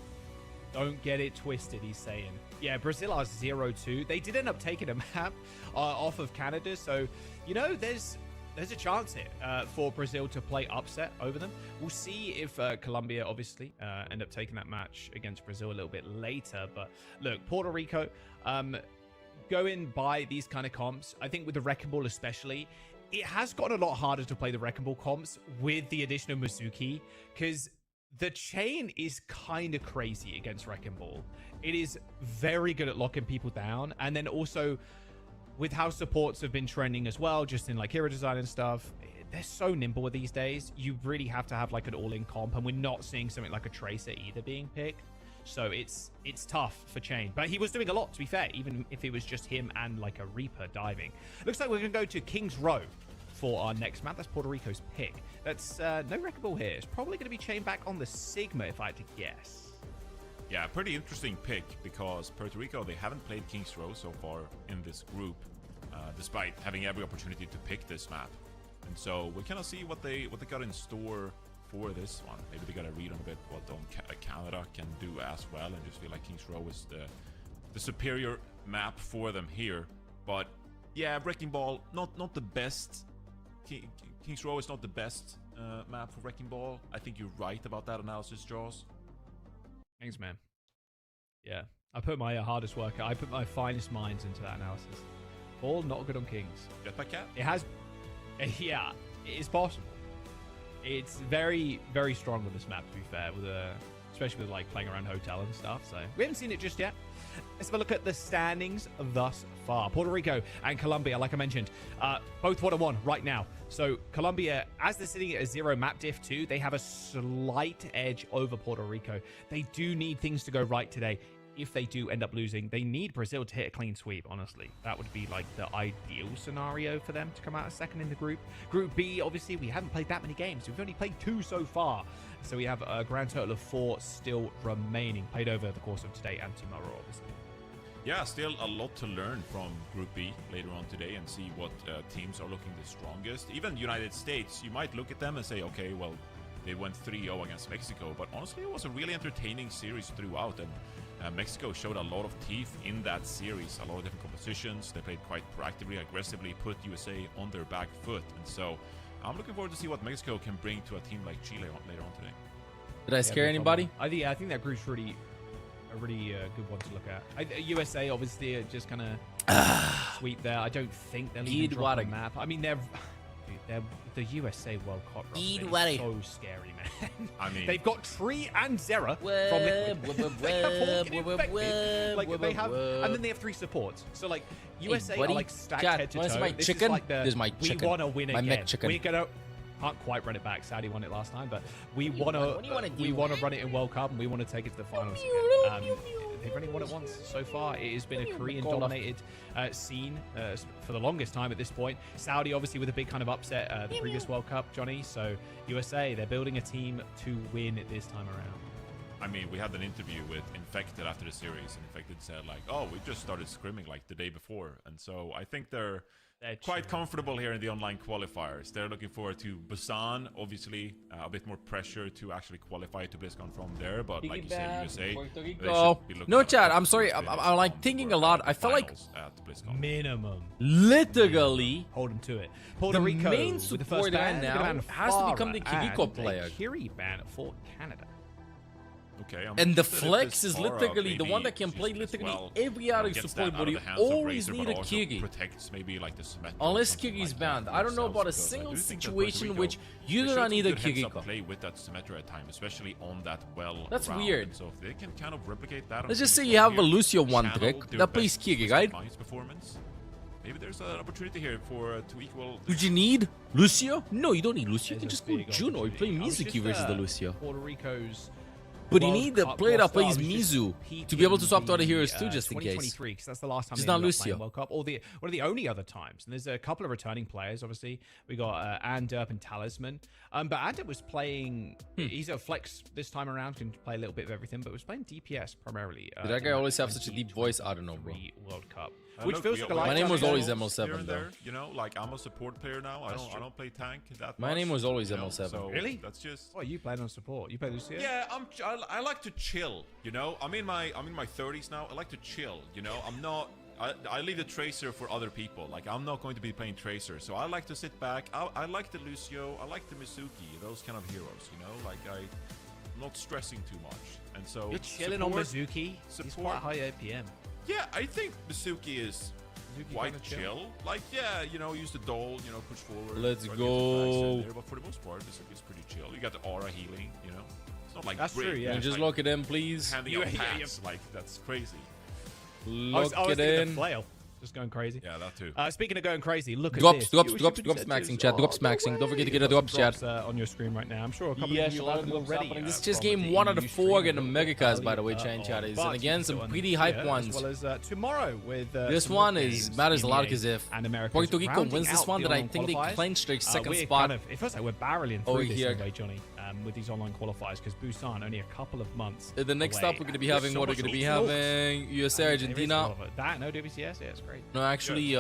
Don't get it twisted, he's saying. Yeah, Brazil are 0-2. They did end up taking a map off of Canada, so, you know, there's a chance here for Brazil to play upset over them. We'll see if Colombia, obviously, end up taking that match against Brazil a little bit later. But, look, Puerto Rico, going by these kind of comps, I think with the Wrecking Ball especially, it has gotten a lot harder to play the Wrecking Ball comps with the addition of Mizuki, because the Chain is kind of crazy against Wrecking Ball. It is very good at locking people down. And then also with how supports have been trending as well, just in like hero design and stuff, they're so nimble these days. You really have to have like an all-in comp, and we're not seeing something like a Tracer either being picked. So it's tough for Chain. But he was doing a lot, to be fair, even if it was just him and like a Reaper diving. Looks like we're going to go to King's Row for our next map. That's Puerto Rico's pick. That's no Wrecking Ball here. It's probably going to be Chain back on the Sigma, if I had to guess. Yeah, pretty interesting pick, because Puerto Rico, they haven't played King's Row so far in this group, despite having every opportunity to pick this map. And so we'll kind of see what they got in store for this one. Maybe they got to read on a bit what Canada can do as well, and just feel like King's Row is the superior map for them here. But yeah, Wrecking Ball, not the best. King's Row is not the best map for Wrecking Ball. I think you're right about that analysis, Jaws. Thanks, man. Yeah, I put my hardest work. I put my finest minds into that analysis. Ball not good on Kings. Jetpack Cat? It has. Yeah, it is possible. It's very, very strong with this map, to be fair, with especially with like playing around hotel and stuff. So we haven't seen it just yet. Let's have a look at the standings thus far. Puerto Rico and Colombia, like I mentioned, both 1-1 right now. So Colombia, as they're sitting at a 0 map diff 2, they have a slight edge over Puerto Rico. They do need things to go right today. If they do end up losing, they need Brazil to hit a clean sweep, honestly. That would be like the ideal scenario for them to come out second in the group. Group B, obviously, we haven't played that many games. We've only played 2 so far. So we have a grand total of 4 still remaining, played over the course of today and tomorrow, obviously. Yeah, still a lot to learn from Group B later on today and see what teams are looking the strongest. Even United States, you might look at them and say, okay, well, they went 3-0 against Mexico. But honestly, it was a really entertaining series throughout. And Mexico showed a lot of teeth in that series, a lot of different compositions. They played quite proactively, aggressively, put USA on their back foot. And so I'm looking forward to see what Mexico can bring to a team like Chile later on today. Did I scare anybody? I think that group's really a really good one to look at. USA, obviously, just kind of sweep there. I don't think they'll even drop a map. I mean, they're the USA World Cup roster is so scary, man. I mean, they've got Tree and Zera from Liquid. They have all been infected. Like, they have, and then they have 3 supports. So, like, USA are like stacked head to toe. Where's my This chicken? is like There's my chicken. We want to win again. My McChicken. We're gonna. Can't quite run it back. Saudi won it last time, but we want to run it in World Cup, and we want to take it to the finals again. They've only won it once so far. It has been a Korean-dominated scene for the longest time at this point. Saudi, obviously, with a big kind of upset the previous World Cup, Johnny. So USA, they're building a team to win it this time around. I mean, we had an interview with Infected after the series, and Infected said, like, oh, we just started scrimming like the day before. And so I think they're quite comfortable here in the online qualifiers. They're looking forward to Busan, obviously, a bit more pressure to actually qualify to BlizzCon from there. But like you said, USA, they should be looking no, Chad, I'm sorry. I'm like thinking a lot. I felt like minimum, literally, hold them to it. Puerto Rico, the main with the support first ban now has to become the Kiriko player. Kiri ban for Canada. Okay, and the flex is literally the one that can play literally every other support, but you always need a Kiri. Unless Kiri's banned. I don't know about a single situation in which you do not need a Kiri. Play with that Symmetra at time, especially on that well. That's round. weird. So if they can kind of replicate that, let's just say you have a Lucio one trick that plays Kiri, right? Maybe there's an opportunity here for to equal. Would you need Lucio? No, you don't need Lucio. You can just go Juno or play Mizuki versus the Lucio. Puerto Rico's. But you need the player that plays Mizu to be able to swap to other heroes too, just in case. 2023, because that's the last time just they not Lucio. World Cup, or one of the only other times. And there's a couple of returning players, obviously. We got Anderp and Talisman. But Anderp was playing. He's a flex this time around, can play a little bit of everything, but was playing DPS primarily. Did that guy always have such a deep voice? I don't know, bro. World Cup. Which feels like a my name was always ML7 though. You know, like I'm a support player now. I don't play tank that much. My name was always ML7. So really? That's just. Oh, you played on support. You play Lucio? Yeah, I like to chill. You know, I'm in my 30s now. I like to chill. You know, I'm not. I leave the Tracer for other people. Like I'm not going to be playing Tracer, so I like to sit back. I like the Lucio. I like the Mizuki. Those kind of heroes. You know, like I'm not stressing too much. And so you're chilling on Mizuki. He's quite high APM. Yeah, I think Mizuki is quite chill. Like, yeah, you know, use the dole, you know, push forward. Let's go. There, but for the most part, Mizuki is pretty chill. You got the aura healing, you know. It's not like that's true. Yeah. Just like lock it in, please. Handing out packs, like that's crazy. Lock it in. Flail. Just going crazy. Yeah, that too. Speaking of going crazy, look drops, at this. Drops maxing, chat. Drops maxing. Don't forget to get a drops, chat. On your screen right now. I'm sure a couple of you have already. This is just game 1 out of 4 in Americas, by the way, chat is. And again, some pretty hype ones. As well as tomorrow with this one matters a lot because if Puerto Rico wins this one, then I think they clinch their second spot. It feels like we're barreling through this anyway, Johnny. With these online qualifiers, because Busan only a couple of months. The next stop we're going to be having, what we're going to be having, USA, Argentina. That no WCS, yeah, it's great. No, actually,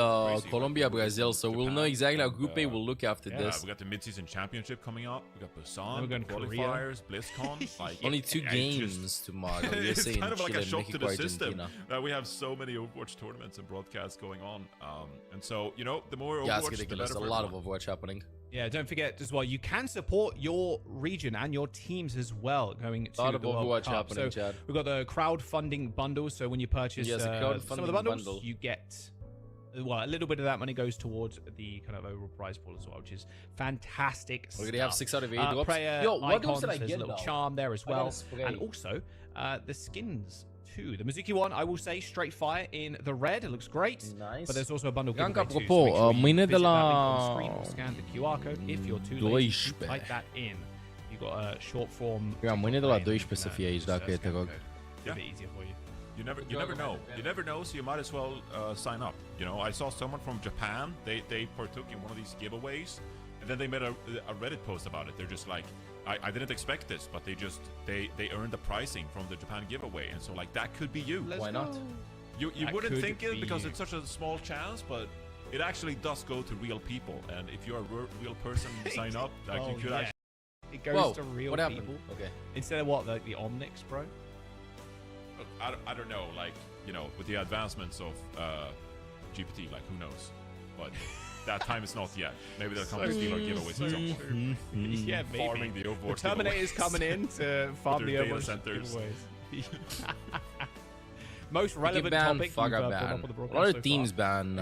Colombia, Brazil. So we'll know exactly how Group A will look after this. We got the mid-season championship coming up. We got Busan, we're going qualifiers, BlizzCon. Like, only 2 games tomorrow. It's kind of like a shock to the system that we have so many Overwatch tournaments and broadcasts going on. And so, you know, the more Overwatch, it's ridiculous. the better. A lot of Overwatch happening. Yeah, don't forget as well, you can support your region and your teams as well going to a lot of the World Overwatch Cup. happening, so Chad. we've got the crowdfunding bundles. So when you purchase some of the bundles, you get a little bit of that money goes towards the kind of overall prize pool as well, which is fantastic. We're gonna have 6 out of 8 drops. Yo, what icons, did I get? There's a little charm there as well, and also the skins 2. The Mizuki one, I will say, straight fire in the red. It looks great. Nice. But there's also a bundle Gank, giveaway too, so apropo, make sure you mâine de visit that la link on screen or scan the QR code if you're too lazy to 12. type that in. You got a short form. Mâine de la 12 să fie aici, dacă e, te rog. A bit easier for you. You never know. You never know, so you might as well sign up. You know, I saw someone from Japan. They partook in one of these giveaways, and then they made a Reddit post about it. They're just like, I didn't expect this, but they earned the pricing from the Japan giveaway, and so like that could be you. Why not? You wouldn't think it because you. it's such a small chance, but it actually does go to real people. And if you're a real person, you sign up. Like you could actually. It goes to real what happened? people. Okay. Instead of what, like the Omnics, bro? I don't know, like, you know, with the advancements of GPT, like, who knows? But that time is not yet. Maybe they'll come to steal our giveaways at some point. Yeah, maybe. Farming the Overwatch The Terminator's giveaways. coming in to farm the With their Overwatch data centers. giveaways. Most relevant ban topic Faga you've ban. up with the A broadcast lot so of teams far. ban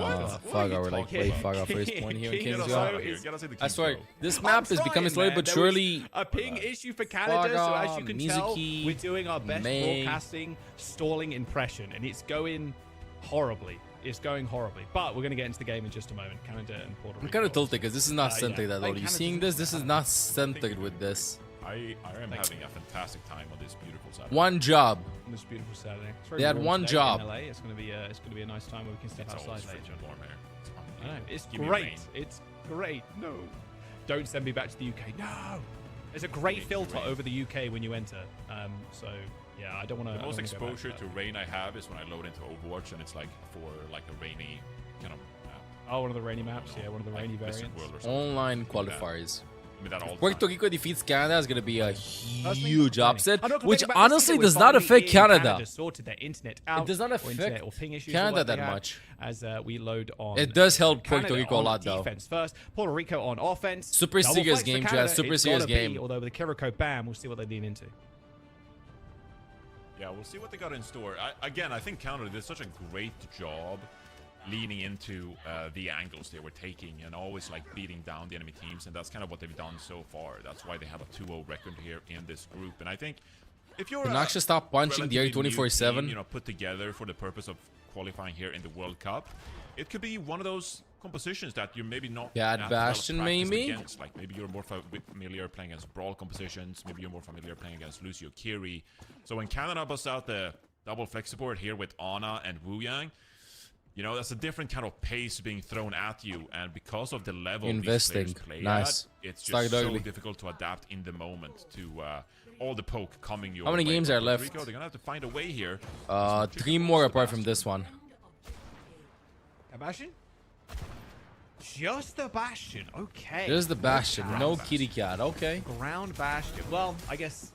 Faga or like play Faga first point here in Kingsville. I swear, this map is becoming slowly but surely. A ping issue for Canada, so as you can tell, Mizuki, we're doing our best May. broadcasting stalling impression, and it's going horribly. It's going horribly, but we're going to get into the game in just a moment. Canada and Puerto Rico. I'm kind of tilted because this is not centered yeah. at all. You seeing this? This is not centered with this. I am having a fantastic time on this beautiful Saturday. One job. On this beautiful Saturday. It's They had warm one today job. In LA. It's going to be a nice time where we can step It's outside always later. frigid warm here. I know. It's Give me great. rain. It's great. No. Don't send me back to the UK. No. There's a great filter over the UK when you enter. So yeah, I don't want to. The most exposure to rain I have is when I load into Overwatch and it's like for like a rainy kind of map. Oh, one of the rainy maps. Yeah, one of the rainy Wizard variants. World or something. Online Like that. qualifiers. I mean, that all the Puerto time. Rico defeats Canada is going to be a Personally, huge not upset, complaining. which I'm not complaining honestly about does this. not We're affect finally in Canada. Sorted their internet out, It does not or internet affect or ping issues or Canada what they that had much. As we load on. It does help Puerto Canada Rico a on lot, though. Defense first, Puerto Rico on offense. Super Double serious flex for game, Canada, chat. Super it's serious gotta be, game. although with the Kiriko ban, we'll see what they lean into. Yeah, we'll see what they got in store. Again, I think Canada did such a great job leaning into the angles they were taking and always like beating down the enemy teams, and that's kind of what they've done so far. That's why they have a 2-0 record here in this group. And I think if you're Can Noxia stop punching the air relatively new 24/7? team, you know, put together for the purpose of qualifying here in the World Cup, it could be one of those compositions that you're maybe not Bad that Bastion, well practiced maybe? against. Like maybe you're more familiar playing against Brawl compositions, maybe you're more familiar playing against Lucio Kiri. So when Canada busts out the double flex support here with Ana and Wu Yang, you know, that's a different kind of pace being thrown at you, and because of the level Investing. these players play Nice. at, it's Started just so ugly. difficult to adapt in the moment to all the poke coming your How many way. games But are Puerto left? Rico, they're gonna have to find a way here. 3 more apart from this one. A Bastion? Just the Bastion. Okay. There's the Bastion. No kitty cat. Okay. Ground Bastion. Well, I guess.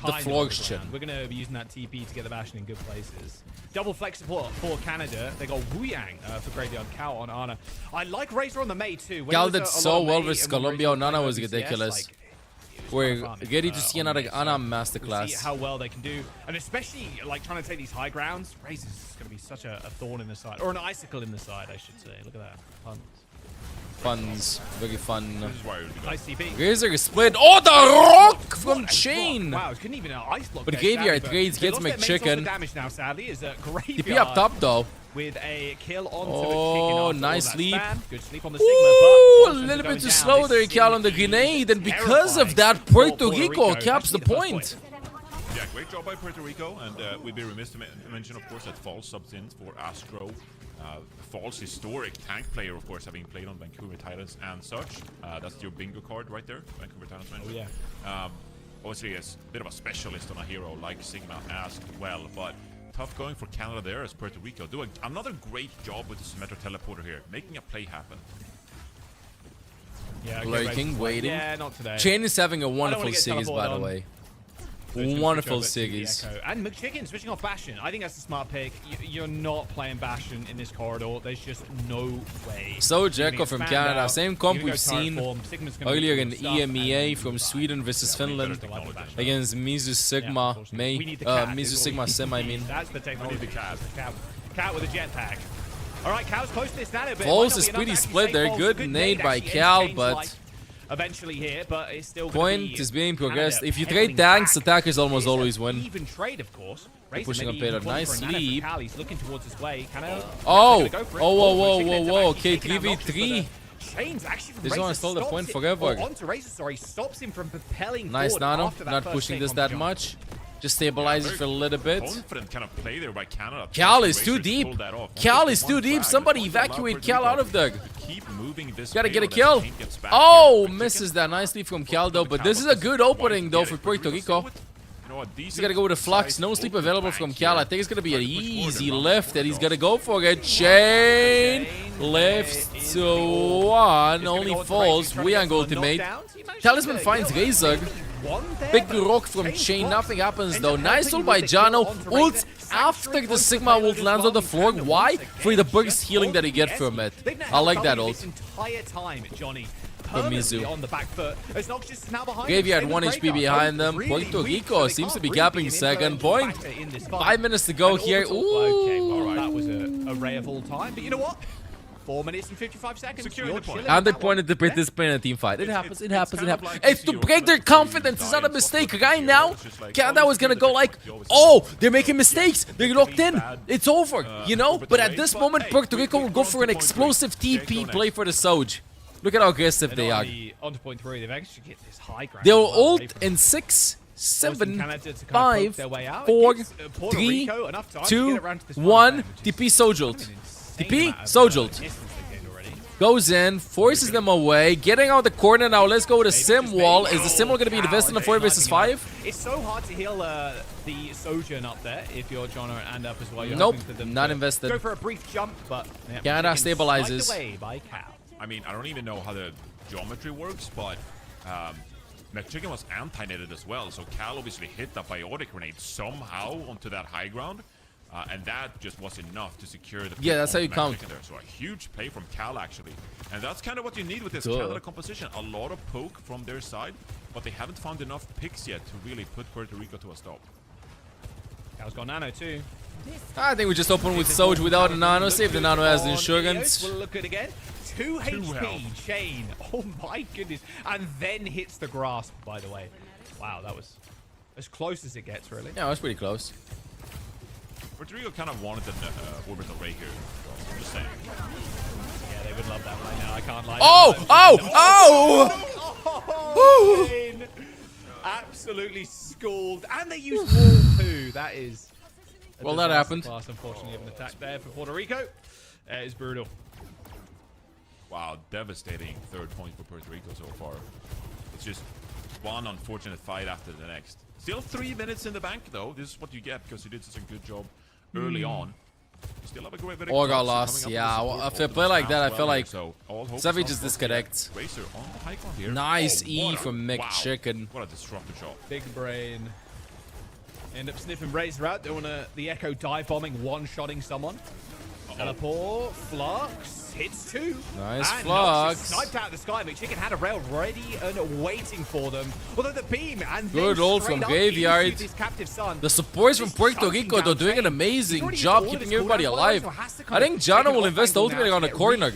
The kind of Flogstion. ground. We're going to be using that TP to get the Bastion in good places. Double flex support for Canada. They got Wu Yang for Graveyard Cow on Ana. I like Razor on the May too. When Cal there did was a so lot of well May versus and when Colombia. Razor Nana played was OVCS, ridiculous. like, it was We're fun farming, getting to see on another May, so Ana we'll masterclass. see how well they can do, and especially like trying to take these high grounds. Razor's going to be such a thorn in the side, or an icicle in the side, I should say. Look at that. Puns. Funs. Very fun. This is why it would be good. Nice CP. Razor is split. Oh, the rock from Chain. Wow, it couldn't even ice block. But there, Graveyard sadly, trades they gets lost their main source of McChicken. damage now, sadly, is a Graveyard. TP up top, though. With a kill onto Oh, McChicken. nice after all that sleep. spam. Good sleep on the Ooh, Sigma, a but little bit going too down. slow there, This Cal, on the Sigma grenade. And is because of that, terrifying Puerto for Rico caps the Actually, first point. Yeah, great job by Puerto Rico, and we'd be remiss to mention, of course, that Falls subs in for Astro. Falls, historic tank player, of course, having played on Vancouver Titans and such. That's your bingo card right there, Vancouver Titans. Oh, yeah. Obviously, is a bit of a specialist on a hero like Sigma as well, but tough going for Canada there as Puerto Rico do another great job with the Symmetra teleporter here, making a play happen. Yeah, Lurking, waiting. Yeah, not today. Chain is having a wonderful get Siggies, by the teleported way. So it's Wonderful just switch over to the Siggies. Echo. And McChicken switching off Bastion. I think that's a smart pick. You're not playing Bastion in this corridor. There's just no way. So You're Jekko gonna from expand Canada. out, Same you're comp gonna go we've turret seen form, Sigma's gonna earlier do in some stuff, and EMEA then from Sweden versus Finland against Mizu Sigma. We May need the cat, Mizu is what Sigma we Sim, I need. mean. That's the technology. The cat. Cat with a jetpack. All right, Cow's close to this now, but Falls is pretty split there. Good nade by Cal, but eventually here, but it's still Point is being progressed. If you trade tanks, attackers almost always win. Even trade, of course. They're pushing up Peter. Nice sleep. He's looking towards his way. Oh! Whoa. Okay, 3v3. This one stole the point forever. Stops him from propelling nice nano. Not pushing this that much. Just stabilize it for a little bit. Confident kind of play there by Canada. Cal is too deep. Cal is too deep. Somebody evacuate Cal out of there. Keep moving this. Gotta get a kill. Oh, misses that nicely from Cal though. But this is a good opening though for Puerto Rico. He's gotta go with a flux. No sleep available from Cal. I think it's gonna be an easy lift that he's gonna go for it. Chain lifts to one. Only falls. Weang ultimate. Talisman finds Razor. Big rock from Chain. Nothing happens though. Nice ult by Jano. Ult after the Sigma ult lands on the floor. Why? For the burst healing that he get from it. I like that ult. Mizu. On the back foot. Graveyard 1 HP behind them. Puerto Rico seems to be gapping second point. 5 minutes to go here. Ooh. Okay, well, that was a ray of all time. But you know what? 4 minutes and 55 seconds. And they pointed to participate in a team fight. It happens. It's to break their confidence. It's not a mistake. Right now, Canada was gonna go like, oh, they're making mistakes. They're locked in. It's over, you know? But at this moment, Puerto Rico will go for an explosive TP play for the Soj. Look at how aggressive they are. On to point 3, they've actually get this high ground. They'll ult in 6, 7, 5, 4, 3, 2, 1. TP Soj ult. TP Soj ult. Goes in, forces them away, getting out the corner now. Let's go with a sim wall. Is the sim wall going to be invested in the 4 versus 5? It's so hard to heal the Sojourn up there if you're trying to end up as well. Nope, not invested. Go for a brief jump, but Canada stabilizes. Away by Cal. I mean, I don't even know how the geometry works, but McChicken was anti-netted as well, so Cal obviously hit that biotic grenade somehow onto that high ground, and that just was enough to secure the... Yeah, that's how you count. There. So a huge play from Cal, actually. And that's kind of what you need with this Canada composition. A lot of poke from their side, but they haven't found enough picks yet to really put Puerto Rico to a stop. Cal's got nano too. I think we just open with Soj without a nano. See if the nano has the insurance. We'll look at it again. 2 HP, Chain. Oh my goodness. And then hits the grasp, by the way. Wow, that was as close as it gets, really. Yeah, it was pretty close. Puerto Rico kind of wanted an orbital ray here. I'm just saying. Yeah, they would love that right now. I can't lie. Oh! Chain. Absolutely schooled. And they used wall too. That is... Well, that happened. Class, unfortunately, of an attack there for Puerto Rico. It is brutal. Wow, devastating 3rd point for Puerto Rico so far. It's just one unfortunate fight after the next. Still 3 minutes in the bank, though. This is what you get because you did such a good job early on. You still have a great Orga loss, yeah. Well, after a play like that, I feel like Savage just disconnects. Nice E from McChicken. What a disruptor shot. Big brain. End up sniffing Razor out. Doing the Echo dive bombing, one-shotting someone. Teleport, Flux, hits 2. Nice Flux. Sniped out of the sky. McChicken had a rail ready and waiting for them. Although the beam and good ult from Graveyard. The supports from Puerto Rico, they're doing an amazing job keeping everybody alive. I think Jano will invest ultimate on the corner.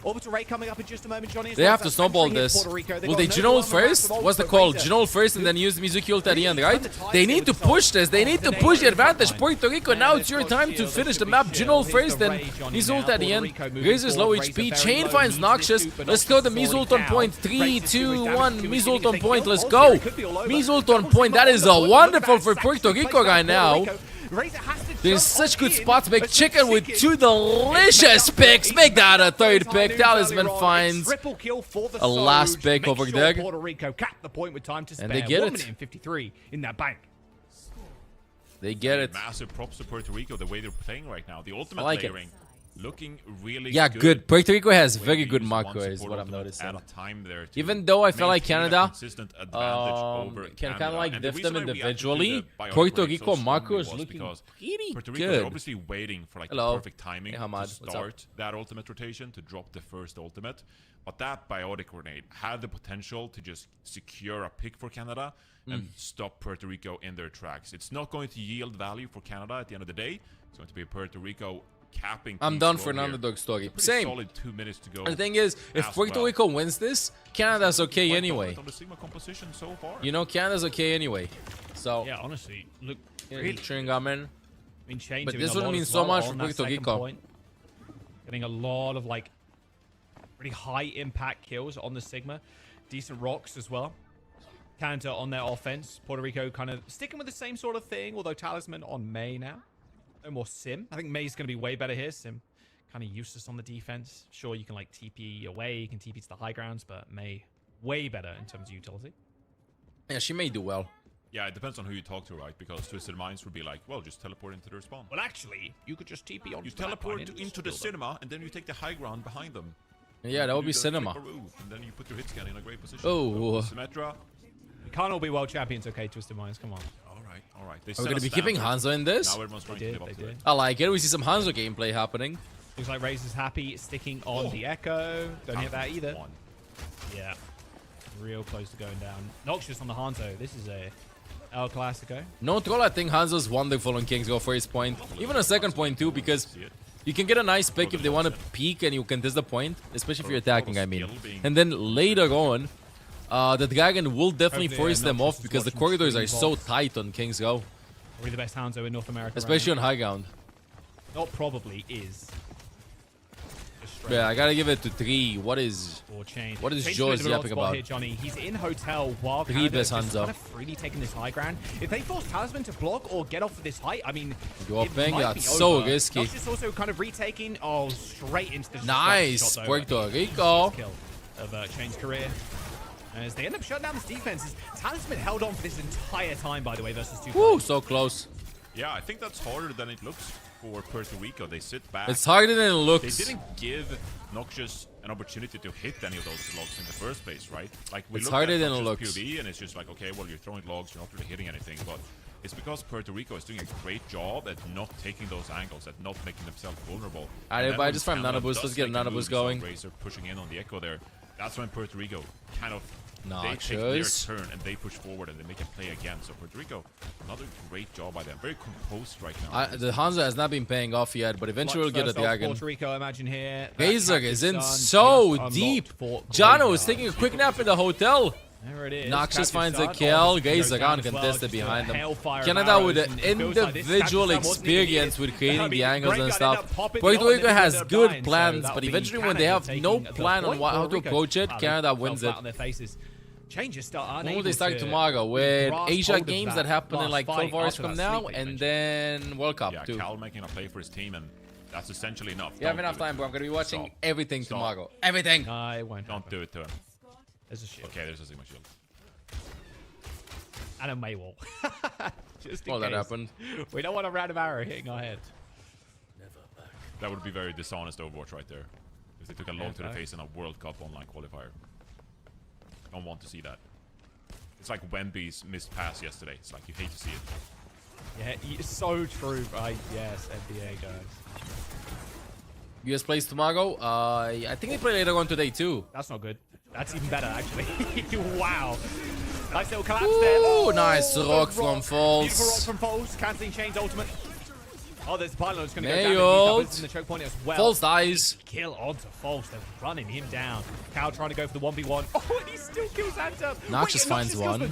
Orbital Ray coming up in just a moment, Johnny. They have to snowball this. Will they Genol first? What's the call? Genol first and then use the Mizuki ult at the end, right? They need to push this. They need to push the advantage. Puerto Rico, now it's your time to finish the map. Genol first, then Mizu ult at the end. Razor's low HP. Chain finds Noxious. Let's throw the Mizu ult on point. 3, 2, 1. Mizu ult on point. Let's go. Mizu ult on point. That is a wonderful for Puerto Rico right now. There's such good spots. McChicken with 2 delicious picks. Make that a 3rd pick. Talisman finds a last pick over there. And they get it. 53 in that bank. They get it. Massive props to Puerto Rico, the way they're playing right now. The ultimate layering. Looking really good. Puerto Rico has very good macro is what I'm noticing. Even though I feel like Canada can kind of like diff them individually, Puerto Rico macro is looking pretty Puerto Rico, they're obviously waiting for like the perfect timing to start that ultimate rotation, to drop the first ultimate. But that biotic grenade had the potential to just secure a pick for Canada and stop Puerto Rico in their tracks. It's not going to yield value for Canada at the end of the day. It's going to be Puerto Rico capping. I'm done for an underdog story. Same. Solid 2 minutes to go. The thing is, if Puerto Rico wins this, Canada's okay anyway. On the Sigma composition so far. You know, Canada's okay anyway. So yeah, honestly, look, really chewing gum in. I mean, Shane But doing this a would lot mean as so well much on for that Puerto second Rico. point. Getting a lot of like pretty high impact kills on the Sigma, decent rocks as well. Canada on their offense. Puerto Rico kind of sticking with the same sort of thing, although Talisman on May now. No more Sim. I think May's going to be way better here. Sim kind of useless on the defense. Sure, you can like TP away, you can TP to the high grounds, but May way better in terms of utility. Yeah, she may do well. Yeah, it depends on who you talk to, right? Because Twisted Minds would be like, well, just teleport into their spawn. Well, actually, you could just TP on. You teleport into the cinema, and then you take the high ground behind them. Yeah, that would be cinema. And then you put your hit scan in a great position. Oh. Symmetra. We can't all be world champions, okay, Twisted Minds, come on. All right. Are we going to be keeping Hanzo in this? Now everyone's trying to live up to it. I like it. We see some Hanzo gameplay happening. Looks like Razor's happy sticking on the Echo. Don't hit that either. Yeah. Real close to going down. Noxious on the Hanzo. This is a El Clasico. No troll, I think Hanzo's wonderful on Kings Go for his point. Even a second point too, because you can get a nice pick if they want to peek and you contest the point. Especially if you're attacking, I mean. And then later on, the Dragon will definitely force them off because the corridors are so tight on Kings Go. Probably the best Hanzo in North America. Especially on high ground. Not probably, is. Yeah, I gotta give it to 3. What is Joe's yapping about? Here, Johnny. He's in hotel while 3 best Canada Hanzo. kind of freely taking this high ground. If they force Talisman to block or get off of this height, I mean, Dropping, that's so risky. Just also kind of retaking. Oh, straight into the nice, shot, Puerto Rico. Kill of Chain's career. As they end up shutting down this defense. Talisman held on for this entire time, by the way, versus 2 Woo, so close. Yeah, I think that's harder than it looks for Puerto Rico. They sit back. It's harder than it looks. They didn't give Noxious an opportunity to hit any of those logs in the first place, right? Like it's harder than it looks. POV, and it's just like, okay, well, you're throwing logs, you're not really hitting anything, but it's because Puerto Rico is doing a great job at not taking those angles, at not making themselves vulnerable. I just find Nano Boost. Let's get a Nano Boost going. Razor pushing in on the Echo there. That's when Puerto Rico kind of they take their turn and they push forward and they make a play again. So Puerto Rico, another great job by them. Very composed right now. The Hanzo has not been paying off yet, but eventually we'll get a Dragon. Puerto Rico, imagine here. Razor is in so deep. Jano is taking a quick nap in the hotel. There it is. Noxious finds a kill. Geyser uncontested behind them. Canada with an individual experience with creating the angles and stuff. Puerto Rico has good plans, but eventually when they have no plan on how to approach it, Canada wins it. When will they start tomorrow? With Asia games that happen in like 12 hours from now, and then World Cup too. Cal making a play for his team, and that's essentially enough. You have enough time, bro. I'm gonna be watching everything tomorrow. Everything. I won't. Don't do it to him. There's a shield. Okay, there's a Sigma shield. And a Maywall. Just in well, case. that happened. We don't want a random arrow hitting our head. That would be very dishonest Overwatch right there. If they took a log to the face in a World Cup online qualifier. Don't want to see that. It's like Wemby's missed pass yesterday. It's like you hate to see it. Yeah, it's so true, right? Yes, NBA guys. US plays tomorrow. I think they play later on today too. That's not good. That's even better, actually. Wow. Nice little collapse Ooh, there. Oh, nice rock from Falls. Beautiful rock from Falls. Cancelling Chain's ultimate. Oh, there's the pylon. It's going to go Nailed. down in the choke point as well. Falls dies. Kill onto Falls. They're running him down. Cal trying to go for the 1v1. Oh, he still kills Anta. Noxious finds one.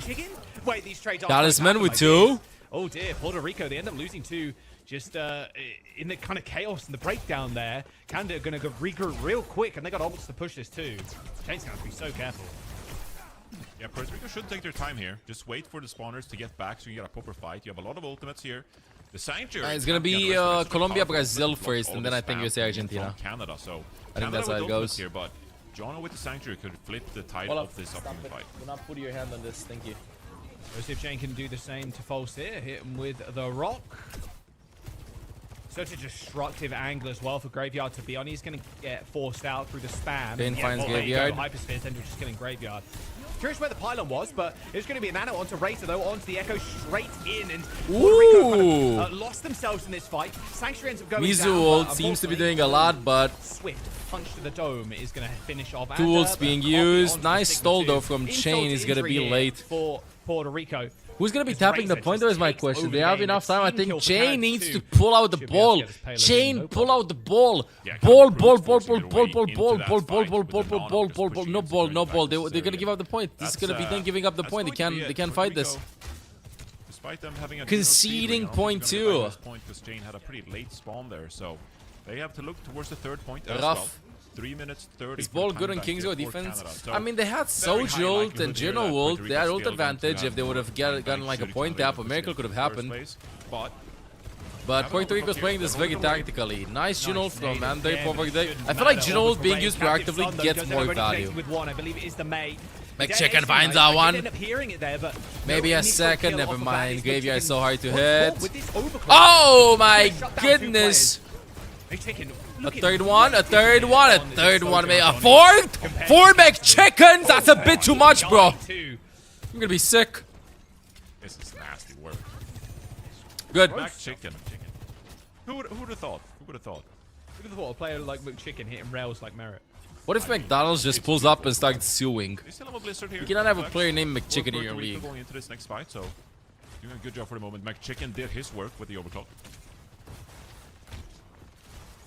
Wait, these trades are Talisman with 2. Oh dear, Puerto Rico. They end up losing 2. Just in the kind of chaos and the breakdown there. Canada going to go regroup real quick, and they got ults to push this too. Chain's going to have to be so careful. Yeah, Puerto Rico should take their time here. Just wait for the spawners to get back so you get a proper fight. You have a lot of ultimates here. The Sanctuary. It's going to be Colombia, Brazil first, and then I think USA, Argentina. Canada, so I think that's how it goes. Here, but Jono with the Sanctuary could flip the tide of this upcoming fight. Do not put your hand on this. Thank you. Let's see if Jane can do the same to False here. Hit him with the rock. Such a destructive angle as well for Graveyard to be on. He's going to get forced out through the spam. Finn finds Graveyard. Hypersphere Tender just killing Graveyard. Curious where the pylon was, but it's going to be a nano onto Razor though, onto the Echo straight in, and Puerto Rico kind of, lost themselves in this fight. Sanctuary ends up going Mizu down, ult seems to be doing a lot, but Swift punch to the dome is going to finish off. Tools being used. Nice stall though from Chain. Is going to be late for Puerto Rico. Who's gonna be tapping the point? There is my question. They have enough time. I think Chain needs to pull out the ball. Chain, pull out the ball. Ball. No ball. They're gonna give up the point. This is gonna be them giving up the point. They can't fight this. Despite them having a conceding point too. Because Chain had a pretty late spawn there, so they have to look towards the third point as Rough. well. 3 minutes 30. Is ball good on Kingsgo defense? I mean, they had Soji ult and Juno ult. They had ult advantage if they would have gotten like a point tap. A miracle could have happened. But Puerto Rico's playing this very tactically. Nice Juno ult from Mandate over there. I feel like Juno ult being used proactively gets more value. McChicken finds that one. Maybe a second. Never mind. Graveyard is so hard to hit. Oh my goodness. A third one, a third one, a third one, a fourth? 4 McChickens? That's a bit too much, bro. I'm gonna be sick. This is nasty work. Good. McChicken. Who would have thought? Who would have thought? Who would have thought a player like McChicken hitting rails like Merit? What if McDonald's just pulls up and starts suing? They still have a Blizzard here. You cannot have a player named McChicken in your league. Going into this next fight, so doing a good job for the moment. McChicken did his work with the overclock.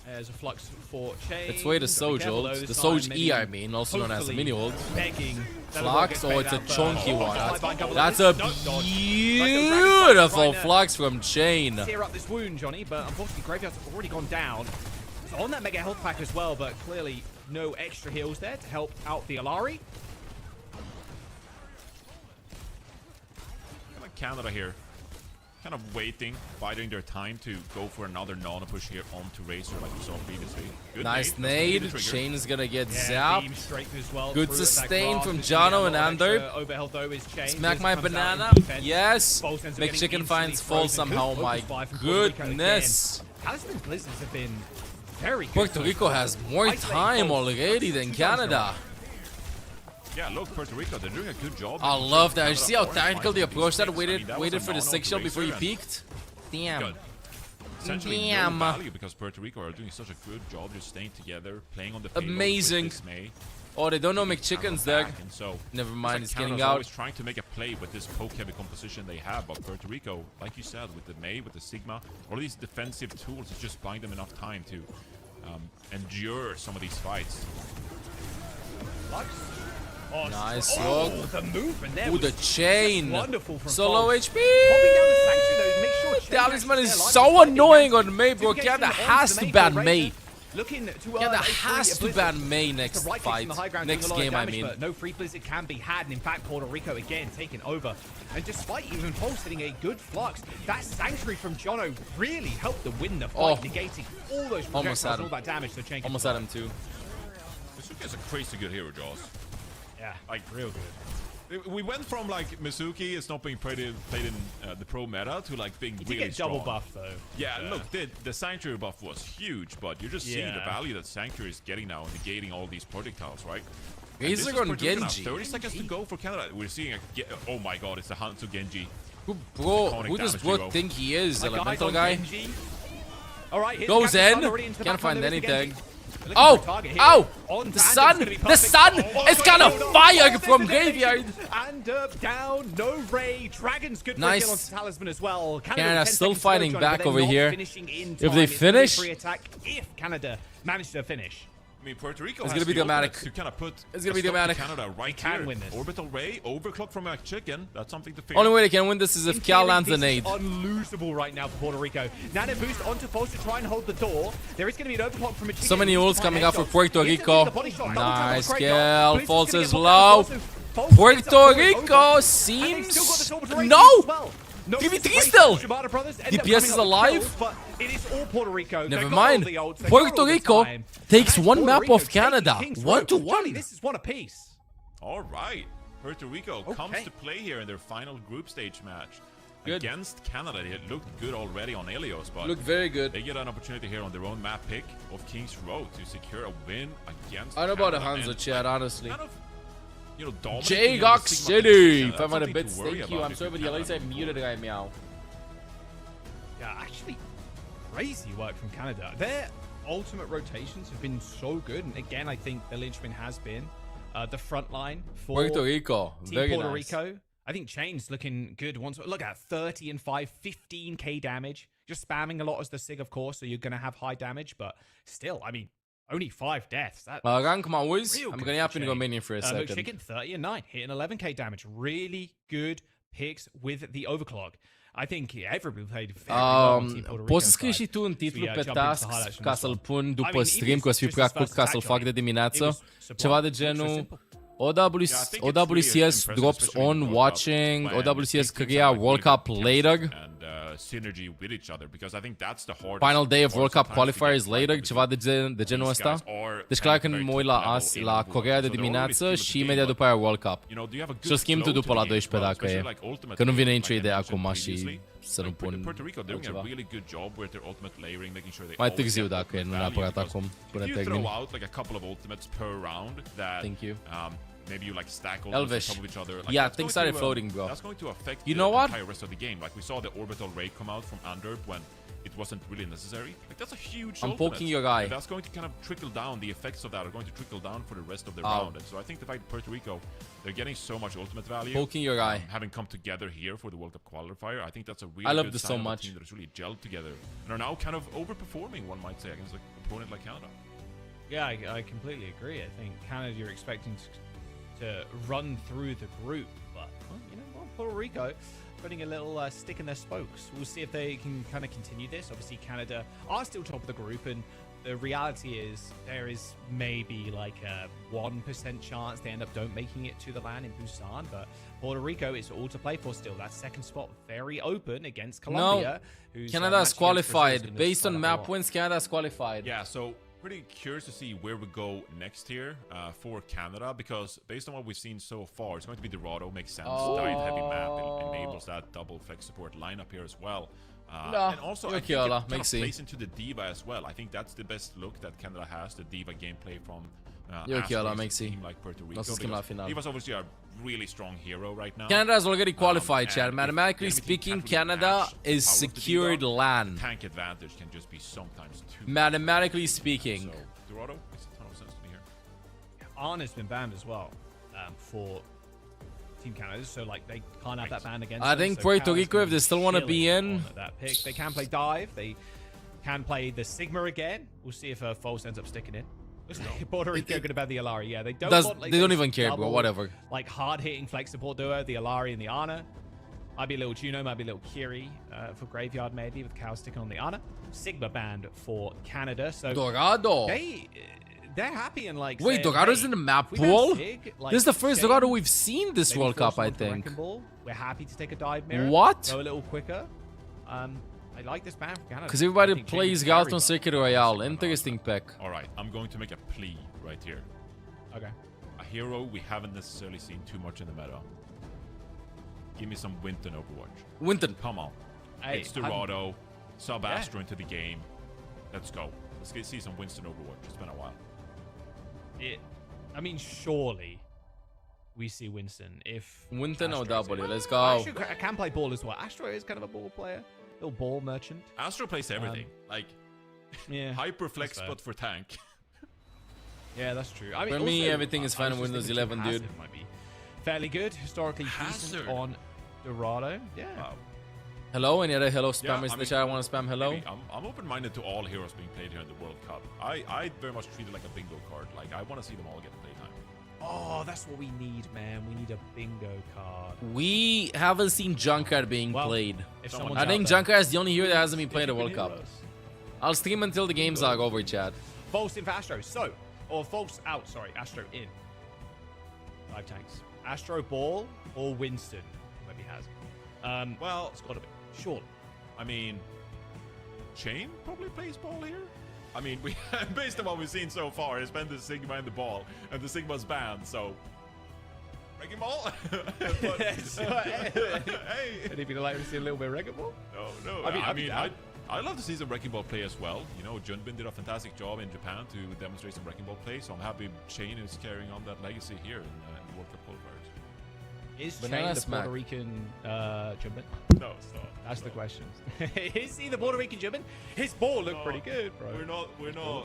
There's a flux for Chain. Let's wait a Soji ult. The Soji E, I mean, also known as a mini ult. Flux, oh, it's a chunky one. That's a beautiful flux from Chain. Tear up this wound, Johnny, but unfortunately Graveyard's already gone down. It's on that mega health pack as well, but clearly no extra heals there to help out the Alari. Canada here. Kind of waiting, biding their time to go for another nano push here onto Razor like we saw previously. Good nice nade. Chain is gonna get zapped. As well. Good sustain from Jono and Ander. Smack my banana. Yes. McChicken finds fall somehow. My goodness. Talisman Blizzards have been very good. Puerto Rico has more time already than Canada. Yeah, look, Puerto Rico, they're doing a good job. I love that. You see how tactical they approached that? Waited for the 6 shell before he peeked? Damn. Essentially no value because Puerto Rico are doing such a good job just staying together, playing on the payload. Amazing. Oh, they don't know McChicken's there. So, never mind, he's getting Canada's out. Always trying to make a play with this poke-heavy composition they have, but Puerto Rico, like you said, with the May, with the Sigma, all these defensive tools is just buying them enough time to endure some of these fights. Oh, nice look. look. The movement there. Ooh, the Chain. Wonderful from So low HP. Sure Talisman is so annoying on May, bro. Canada has to ban May. Canada has to ban May next fight. Next game, I mean. No free blizzard can be had, and in fact, Puerto Rico again taking over. And despite even Pulse hitting a good flux, that Sanctuary from Jono really helped to win the fight, negating all those projectiles, all that damage. So Chain almost had him too. Misuki is a crazy good hero, Jaws. Yeah, like real good. We went from like Misuki is not being played in the pro meta to like being really strong. Double buff though. Yeah, look, the Sanctuary buff was huge, but you're just seeing the value that Sanctuary is getting now, negating all these projectiles, right? He's on Genji. 30 seconds to go for Canada. We're seeing oh my god, it's the Hanzo Genji. Who does bro think he is? Elemental guy? All right, goes in. Can't find anything. Oh! The sun! The sun is gonna fire from Graveyard! And down, no Ray. Dragon's good for a kill on Talisman as well. Canada still fighting back over here. If they finish... If Canada manage to finish. I mean, Puerto Rico it's gonna be dramatic. To kind of put it's gonna be dramatic. Canada right can win this. Orbital Ray, overclock from McChicken. That's something to figure. Only way they can win this is if Cal lands a nade. Unlosable right now for Puerto Rico. Nano boost onto Pulse to try and hold the door. There is going to be an overclock from McChicken. So many ults coming up for Puerto Rico. Nice kill. Pulse is low. Puerto Rico seems no. 3v3 still! DPS is alive? But it is all Puerto Rico. Never mind. Puerto Rico takes one map off Canada. 1-1. This is one apiece. All right. Puerto Rico comes to play here in their final group stage match. Good. Against Canada. They looked good already on Helios, but looked very good. They get an opportunity here on their own map pick of King's Road to secure a win against I don't know about a Hanzo chat, honestly. You know, J-Gox City! 500 bits, thank you. I'm sorry, but at least I muted the guy, meow. Yeah, actually, crazy work from Canada. Their ultimate rotations have been so good. And again, I think the linchpin has been the front line for Puerto Rico. Team Very Puerto nice. Rico. I think Chain's looking good. Look at 30 and 5, 15k damage. You're spamming a lot as the Sig, of course, so you're going to have high damage, but still, I mean, only 5 deaths. Rank Maus. I'm going to happen to go minion for a second. Chicken 30 and 9, hitting 11k damage. Really good picks with the overclock. I think everybody played very well. Poți să scrii și tu un titlu pe tasks ca să-l pun după stream, că o să fiu prea curt ca să-l fac de dimineață. Ceva de genul OWCS drops on watching, OWCS Korea World Cup later. Synergy with each other, because I think that's the hardest. Final day of World Cup qualifiers later, ceva de genul ăsta. Deci clar când mă uit la Coreea de dimineață și imediat după aia World Cup. Și o schimb tu după la 12 dacă e. Că nu vine nicio idee acum și să nu pun altceva. Mai târziu dacă e, nu neapărat acum, până termin. Thank you. Maybe you like stack all those on top of each other. Like, yeah, things started floating, bro. That's going to affect you know what? The entire rest of the game. Like we saw the orbital raid come out from Anderp when it wasn't really necessary. Like that's a huge I'm poking your eye. That's going to kind of trickle down. The effects of that are going to trickle down for the rest of the round. And so I think the fact that Puerto Rico, they're getting so much ultimate value. Poking your eye. Having come together here for the World Cup qualifier, I think that's a really I love good this sign so much. of a team that has really gelled together and are now kind of overperforming, one might say, against an opponent like Canada. Yeah, I completely agree. I think Canada, you're expecting to run through the group, but well, you know, Puerto Rico putting a little stick in their spokes. We'll see if they can kind of continue this. Obviously, Canada are still top of the group, and the reality is there is maybe like a 1% chance they end up don't making it to the land in Busan, but Puerto Rico is all to play for still. That second spot very open against Colombia. No, Canada's qualified. Based on map wins, Canada's qualified. Yeah, so pretty curious to see where we go next here for Canada, because based on what we've seen so far, it's going to be Dorado. Makes sense. Dive heavy map enables that double flex support lineup here as well. And also, I think it kind of plays into the Diva as well. I think that's the best look that Canada has, the Diva gameplay from team like Puerto Rico. Diva's obviously a really strong hero right now. Canada is already qualified, Chad. Mathematically speaking, Canada is secured land. Tank advantage can just be sometimes too. Mathematically speaking. So, Dorado makes a ton of sense to me here. Arna's been banned as well for Team Canada, so like they can't have that ban against I think so Puerto Rico, if they still want to be in, that pick, they can play dive. They can play the Sigma again. We'll see if False ends up sticking in. Puerto Rico going to ban the Alari. Yeah, they don't want, like, they don't even care, double, bro. Whatever. Like hard-hitting flex support duo, the Alari and the Ana. Might be a little Juno, might be a little Kiri for Graveyard maybe, with Cow sticking on the Ana. Sigma banned for Canada. So Dorado. They're happy and like. Wait, Dorado's in the map pool? This is the first Dorado we've seen this World Cup, I think. We're happy to take a dive mirror. What? Go a little quicker. I like this ban for Canada. Because everybody plays Galton Circuit Royale. Interesting pick. All right, I'm going to make a plea right here. Okay. A hero we haven't necessarily seen too much in the meta. Give me some Winton Overwatch. Winton. Come on. Hey, it's Dorado. Sub Astro into the game. Let's go. Let's see some Winston Overwatch. It's been a while. I mean, surely we see Winston if Winton or W. Let's go. Astro can play ball as well. Astro is kind of a ball player, little ball merchant. Astro plays everything, like hyper flex, but for tank. Yeah, that's true. I mean, for me, everything is fine in Windows 11, dude. Might be fairly good, historically decent on Dorado. Yeah. Wow. Hello, any other hello spammers in the chat? I want to spam hello. I'm open-minded to all heroes being played here in the World Cup. I very much treat it like a bingo card. Like I want to see them all get playtime. Oh, that's what we need, man. We need a bingo card. We haven't seen Junkrat being played. I think Junkrat is the only hero that hasn't been played in the World Cup. I'll stream until the games are over, Chad. False in for Astro. Or false out, sorry. Astro in. 5 tanks. Astro ball or Winston. Maybe has. Well, it's got to be. Surely. I mean, Chain probably plays ball here. I mean, we based on what we've seen so far, it's been the Sigma and the ball, and the Sigma's banned, so Wrecking Ball. Hey, any people like to see a little bit of Wrecking Ball? No. I mean, I'd love to see some Wrecking Ball play as well. You know, Junbin did a fantastic job in Japan to demonstrate some Wrecking Ball play, so I'm happy Chain is carrying on that legacy here in the World Cup qualifiers. Is Banana Chain the smack. Puerto Rican jumping? No, stop. That's the question. Is he the Puerto Rican jumping? His ball looked pretty good, bro. We're not.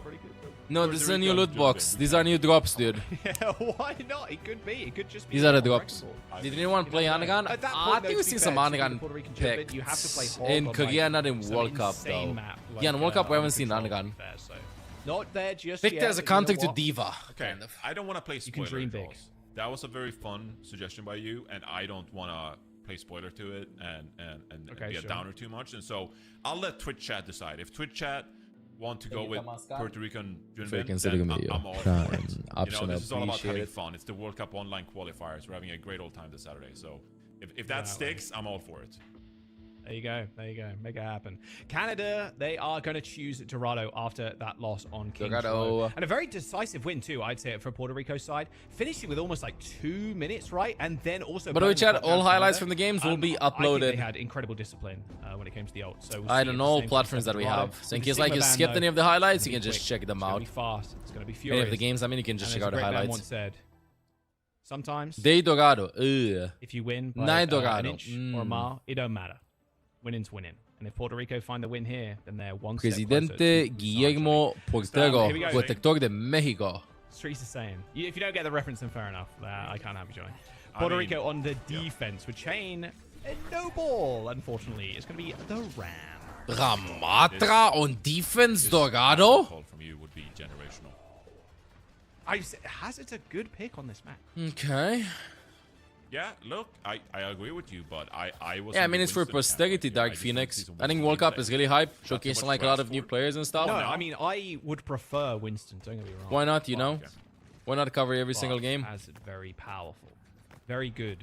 Pretty good, bro. No, this is a new loot box. These are new drops, dude. Yeah, why not? It could be. It could just be. These are the drops. Did anyone play Anagan? At that I point, think though, we've to seen be some fair, to be Anagan the Puerto Rican jumping, picks you have to play hard in on, Korea, like, not in some World Cup insane though. map, Yeah, in World Cup we haven't seen uncontrolled Anagan. fair, so. Not there just Picked yet. as a but you know counter to what? Diva. Okay, I don't want to play You can spoiler dream big. draws. That was a very fun suggestion by you, and I don't want to play spoiler to it and Okay, be a sure. downer too much. And so I'll let Twitch chat decide. If Twitch chat want to go with Puerto Rican Junbin, then I'm all for it. You know, this is all about having fun. It's the World Cup online qualifiers. We're having a great old time this Saturday. So if that sticks, I'm all for it. There you go. There you go. Make it happen. Canada, they are going to choose Dorado after that loss on Kings Dorado. Row. And a very decisive win, too, I'd say, for Puerto Rico's side. Finishing with almost like 2 minutes, right? And then also... By the way, burning chat, top all down highlights Canada. from the games will be I think they uploaded. had incredible discipline when it came to the ult. So we'll I see don't if know the same platforms comes that we to Dorado. have. So in With case the like you Sigma skipped ban, any of the though, highlights, it's you gonna can be just quick. check them It's gonna out. be fast. It's going to be Any furious. of the games, I mean, you can And just as check a out the great man highlights. once said, sometimes Dei Dorado. Ugh. if you win by Nai an Dorado. inch or a mile, it don't matter. Winning's winning. And if Puerto Rico find the win here, then they're one step closer Presidente to Guillermo Portero, here we go. protector de México. Streets are saying. If you don't get the reference, then fair enough. I can't have you join. Puerto Rico on the defense with Chain and no ball, unfortunately. It's going to be the Ram. Ramatra on defense, Dorado. Call from you would be generational. Hazard's a good pick on this map. Okay. Yeah, look, I agree with you, but I was. Yeah, I mean, it's for posterity, Dark Phoenix. I think World Cup is really hype, showcasing like a lot of new players and stuff. No, I mean, I would prefer Winston, don't get me wrong. Why not, you know? Why not cover every single game? Hazard, very powerful. Very good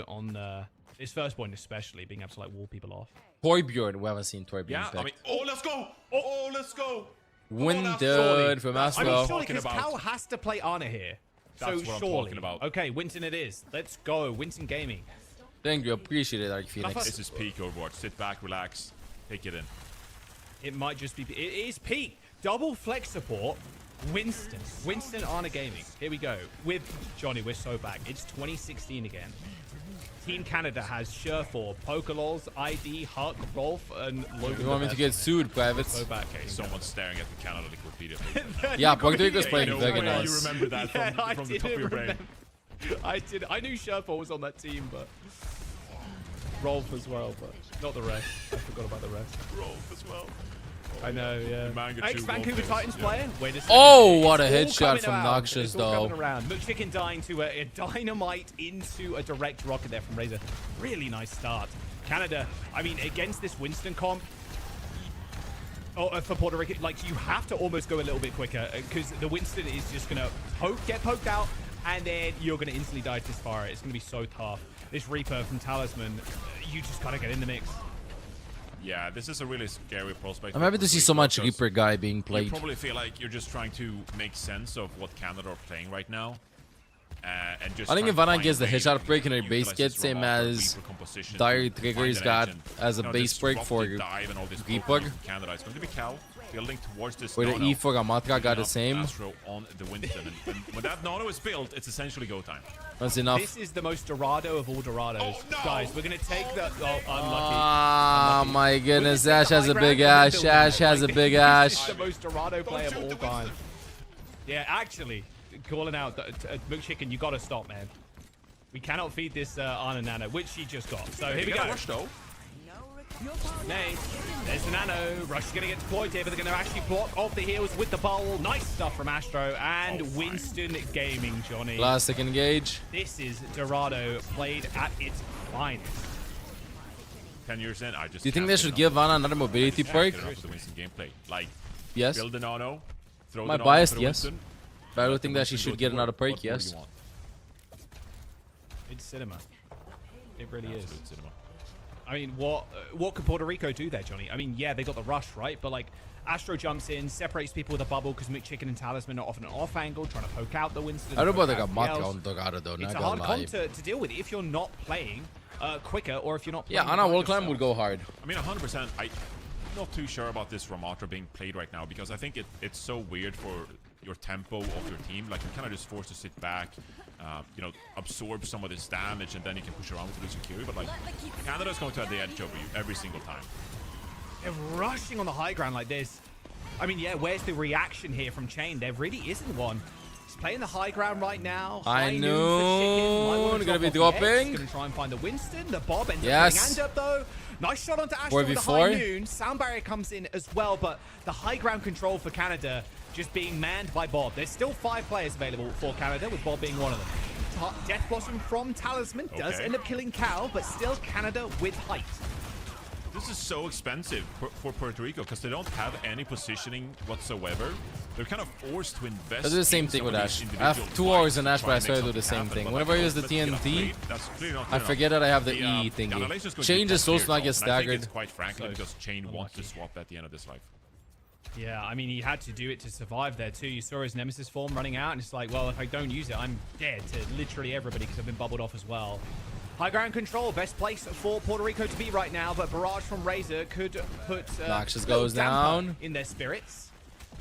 on his first point, especially, being able to like wall people off. Torbjorn, we haven't seen Torbjorn Yeah, pick. I mean, oh, let's go! Oh, let's go! Winded from Astro. I mean, surely, because Cal has to play Ana here. That's so what I'm surely. talking about. Okay, Winston it is. Let's go. Winston Gaming. Thank you, appreciate it, Dark Phoenix. This is peak Overwatch. Sit back, relax, take it in. It might just be... It is peak. Double flex support. Winston. Winston Ana Gaming. Here we go. With Johnny, we're so back. It's 2016 again. Team Canada has Sherfor, Pokelols, ID, Huck, Rolf, and Logan. You want me to get sued, privates? So back. Okay, someone's staring at the Canada repeatedly. Yeah, Puerto Rico's playing no very way nice. You remember that from the top of your brain. I did. I knew Sherfor was on that team, but Rolf as well, but not the rest. I forgot about the rest. Rolf as well. I know, yeah. Ex-Vancouver Titans player. Wait a second. Oh, what a It's all headshot coming from around. Noxious, It's all though. coming around. McChicken dying to a dynamite into a direct rocket there from Razor. Really nice start. Canada, I mean, against this Winston comp, for Puerto Rico, like, you have to almost go a little bit quicker because the Winston is just going to get poked out, and then you're going to instantly die to this fire. It's going to be so tough. This Reaper from Talisman, you just got to get in the mix. Yeah, this is a really scary prospect. I'm happy to see so much Reaper guy being played. You probably feel like you're just trying to make sense of what Canada are playing right now. And just I think if trying to Vanna gets the find a way headshot to break in her utilize base, this gets same Ramata as Reaper composition Dire to Trigger's find got an edge as a and, base break for dive and all this Greepug. from Canada. It's going to be Cal building towards this Where the nano, E for Ramatra got the up same. Astro on the Winston. and when that nano is built, it's essentially go time. That's enough. This is the most Dorado of all Dorados. Guys, we're going to take the... Oh, unlucky. Ah, my goodness. Ash has a big ash. Ash has a big This ash. is the most Dorado play of all time. Yeah, actually, calling out McChicken, you got to stop, man. We cannot feed this Ana Nano, which she just got. So here we go. Rush, though. Nice. There's the Nano. Rush is going to get deployed here, but they're going to actually block off the heels with the bowl. Nice stuff from Astro and Winston Gaming, Johnny. Plastic engage. This is Dorado played at its finest. 10 years in, I just. Do you think they should give Vanna another mobility perk? The Winston gameplay, like Yes. build the nano, throw My the biased, nano for the yes. Winston. But I don't think that she should get another perk, What more do yes. you want? It's cinema. It really is. Absolute cinema. I mean, what could Puerto Rico do there, Johnny? I mean, yeah, they got the rush, right? But, like, Astro jumps in, separates people with a bubble because McChicken and Talisman are often an off angle, trying to poke out the Winston. I don't know about poke the out everything Ramatra else. on Dorado, though. It's Not a hard gonna lie. comp to deal with if you're not playing quicker or if you're not Yeah, playing Ana the Wall Climb yourself. would go hard. I mean, 100%. I'm not too sure about this Ramatra being played right now because I think it's so weird for your tempo of your team. Like, you're kind of just forced to sit back, you know, absorb some of this damage, and then you can push around with the security. But like, Canada's going to have the edge over you every single time. They're rushing on the high ground like this. I mean, yeah, where's the reaction here from Chain? There really isn't one. He's playing the high ground right now. I know. Gonna be dropping. Gonna try and find the Winston. The Bob ends up getting hand up though. Nice shot onto Astro with the high noon. Sound barrier comes in as well, but the high ground control for Canada just being manned by Bob. There's still 5 players available for Canada, with Bob being one of them. Death Blossom from Talisman does end up killing Cal, but still Canada with height. This is so expensive for Puerto Rico because they don't have any positioning whatsoever. They're kind of forced to invest. I do the same thing with Ash. After 2 hours in Ash, but I started to do the same thing. Whenever I use the TNT, I forget that I have the E thingy. Chain just so not get staggered. Quite frankly, because Chain wants to swap at the end of this life. Yeah, I mean, he had to do it to survive there too. You saw his Nemesis form running out, and it's like, well, if I don't use it, I'm dead to literally everybody because I've been bubbled off as well. High ground control, best place for Puerto Rico to be right now, but Barrage from Razor could put Noxious goes down in their spirits.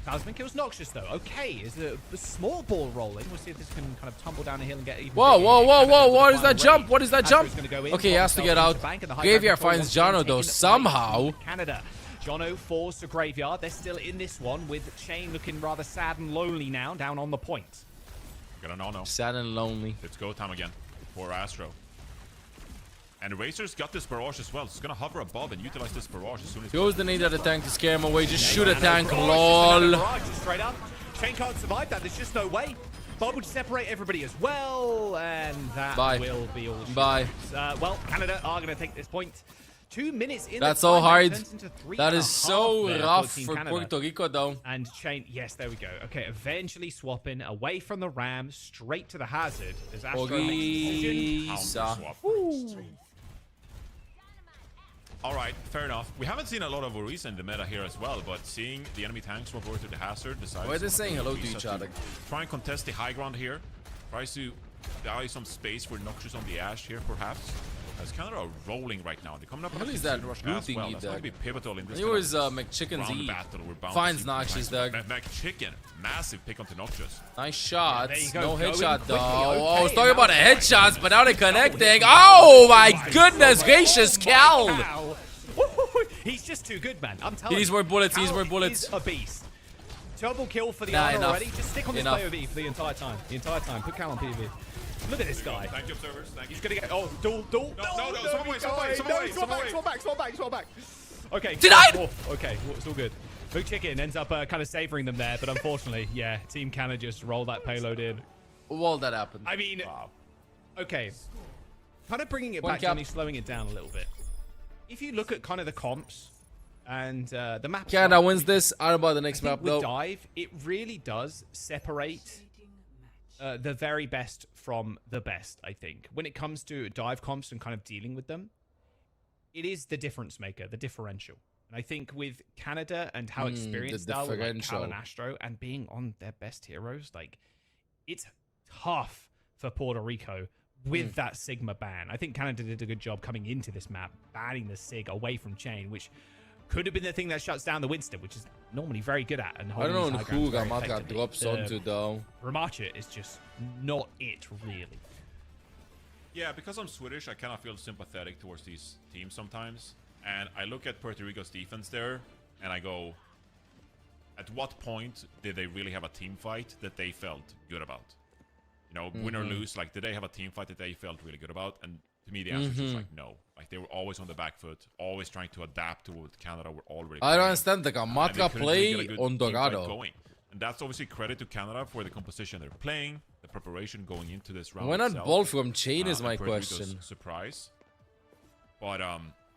Talisman kills Noxious though. Okay, is a small ball rolling. We'll see if this can kind of tumble down a hill and get even. Whoa, whoa, whoa, whoa! What is that jump? What is that jump? Okay, he has to get out. Graveyard finds Jono though somehow. Canada. Jono falls to Graveyard. They're still in this one with Chain looking rather sad and lonely now, down on the point. Got a no-no. Sad and lonely. It's go time again for Astro. And Razor's got this barrage as well. So he's gonna hover above and utilize this barrage as soon as. Goes the need at the tank to scare him away. Just shoot a tank, lol. Straight up. Chain can't survive that. There's just no way. Bob would separate everybody as well, and that will be all. Bye. Well, Canada are gonna take this point. 2 minutes in. That's so hard. That is so rough for Puerto Rico, though. And Chain, yes, there we go. Okay, eventually swapping away from the Ram straight to the Hazard. As Astro makes a decision. All right, fair enough. We haven't seen a lot of Orisa in the meta here as well, but seeing the enemy tanks swap over to the Hazard, decides. Why are they saying hello to each other? Try and contest the high ground here. Tries to allow some space for Noxious on the Ash here, perhaps. As Canada are rolling right now. They're coming up. What is that rush as well. That's going to be pivotal in this. It was McChicken's E. Finds Noxious there. McChicken, massive pick onto Noxious. Nice shot. No headshot though. Okay, I was talking about the headshots, but now they're connecting. Oh my goodness gracious, Cal! He's just too good, man. I'm telling you. He needs more bullets. He needs more bullets. He's a beast. Double kill for the honor already. Just stick on this POV for the entire time. Put Cal on POV. Look at this guy. Thank you, observers. Thank you. He's gonna get duel. Swap back. Okay. Denied. Okay, it's all good. McChicken ends up kind of savoring them there, but unfortunately, yeah, Team Canada just rolled that payload in. Well, that happened. I mean, okay, kind of bringing it back, only slowing it down a little bit. If you look at kind of the comps and the map, Canada wins this. I don't know about the next map though. With Dive, it really does separate the very best from the best, I think. When it comes to dive comps and kind of dealing with them, it is the difference maker, the differential. And I think with Canada and how experienced they are with like Cal and Astro and being on their best heroes, like, it's tough for Puerto Rico with that Sigma ban. I think Canada did a good job coming into this map, banning the Sig away from Chain, which could have been the thing that shuts down the Winston, which is normally very good at. And I don't know who Ramata drops onto though. Ramata is just not it, really. Yeah, because I'm Swedish, I kind of feel sympathetic towards these teams sometimes. And I look at Puerto Rico's defense there, and I go, at what point did they really have a team fight that they felt good about? You know, win or lose, like, did they have a team fight that they felt really good about? And to me, the answer is just like no. Like, they were always on the back foot, always trying to adapt to what Canada were already playing. I don't understand the Gamatra play on Dorado. And that's obviously credit to Canada for the composition they're playing, the preparation going into this round. Why not ball from Chain is my question. Surprise. But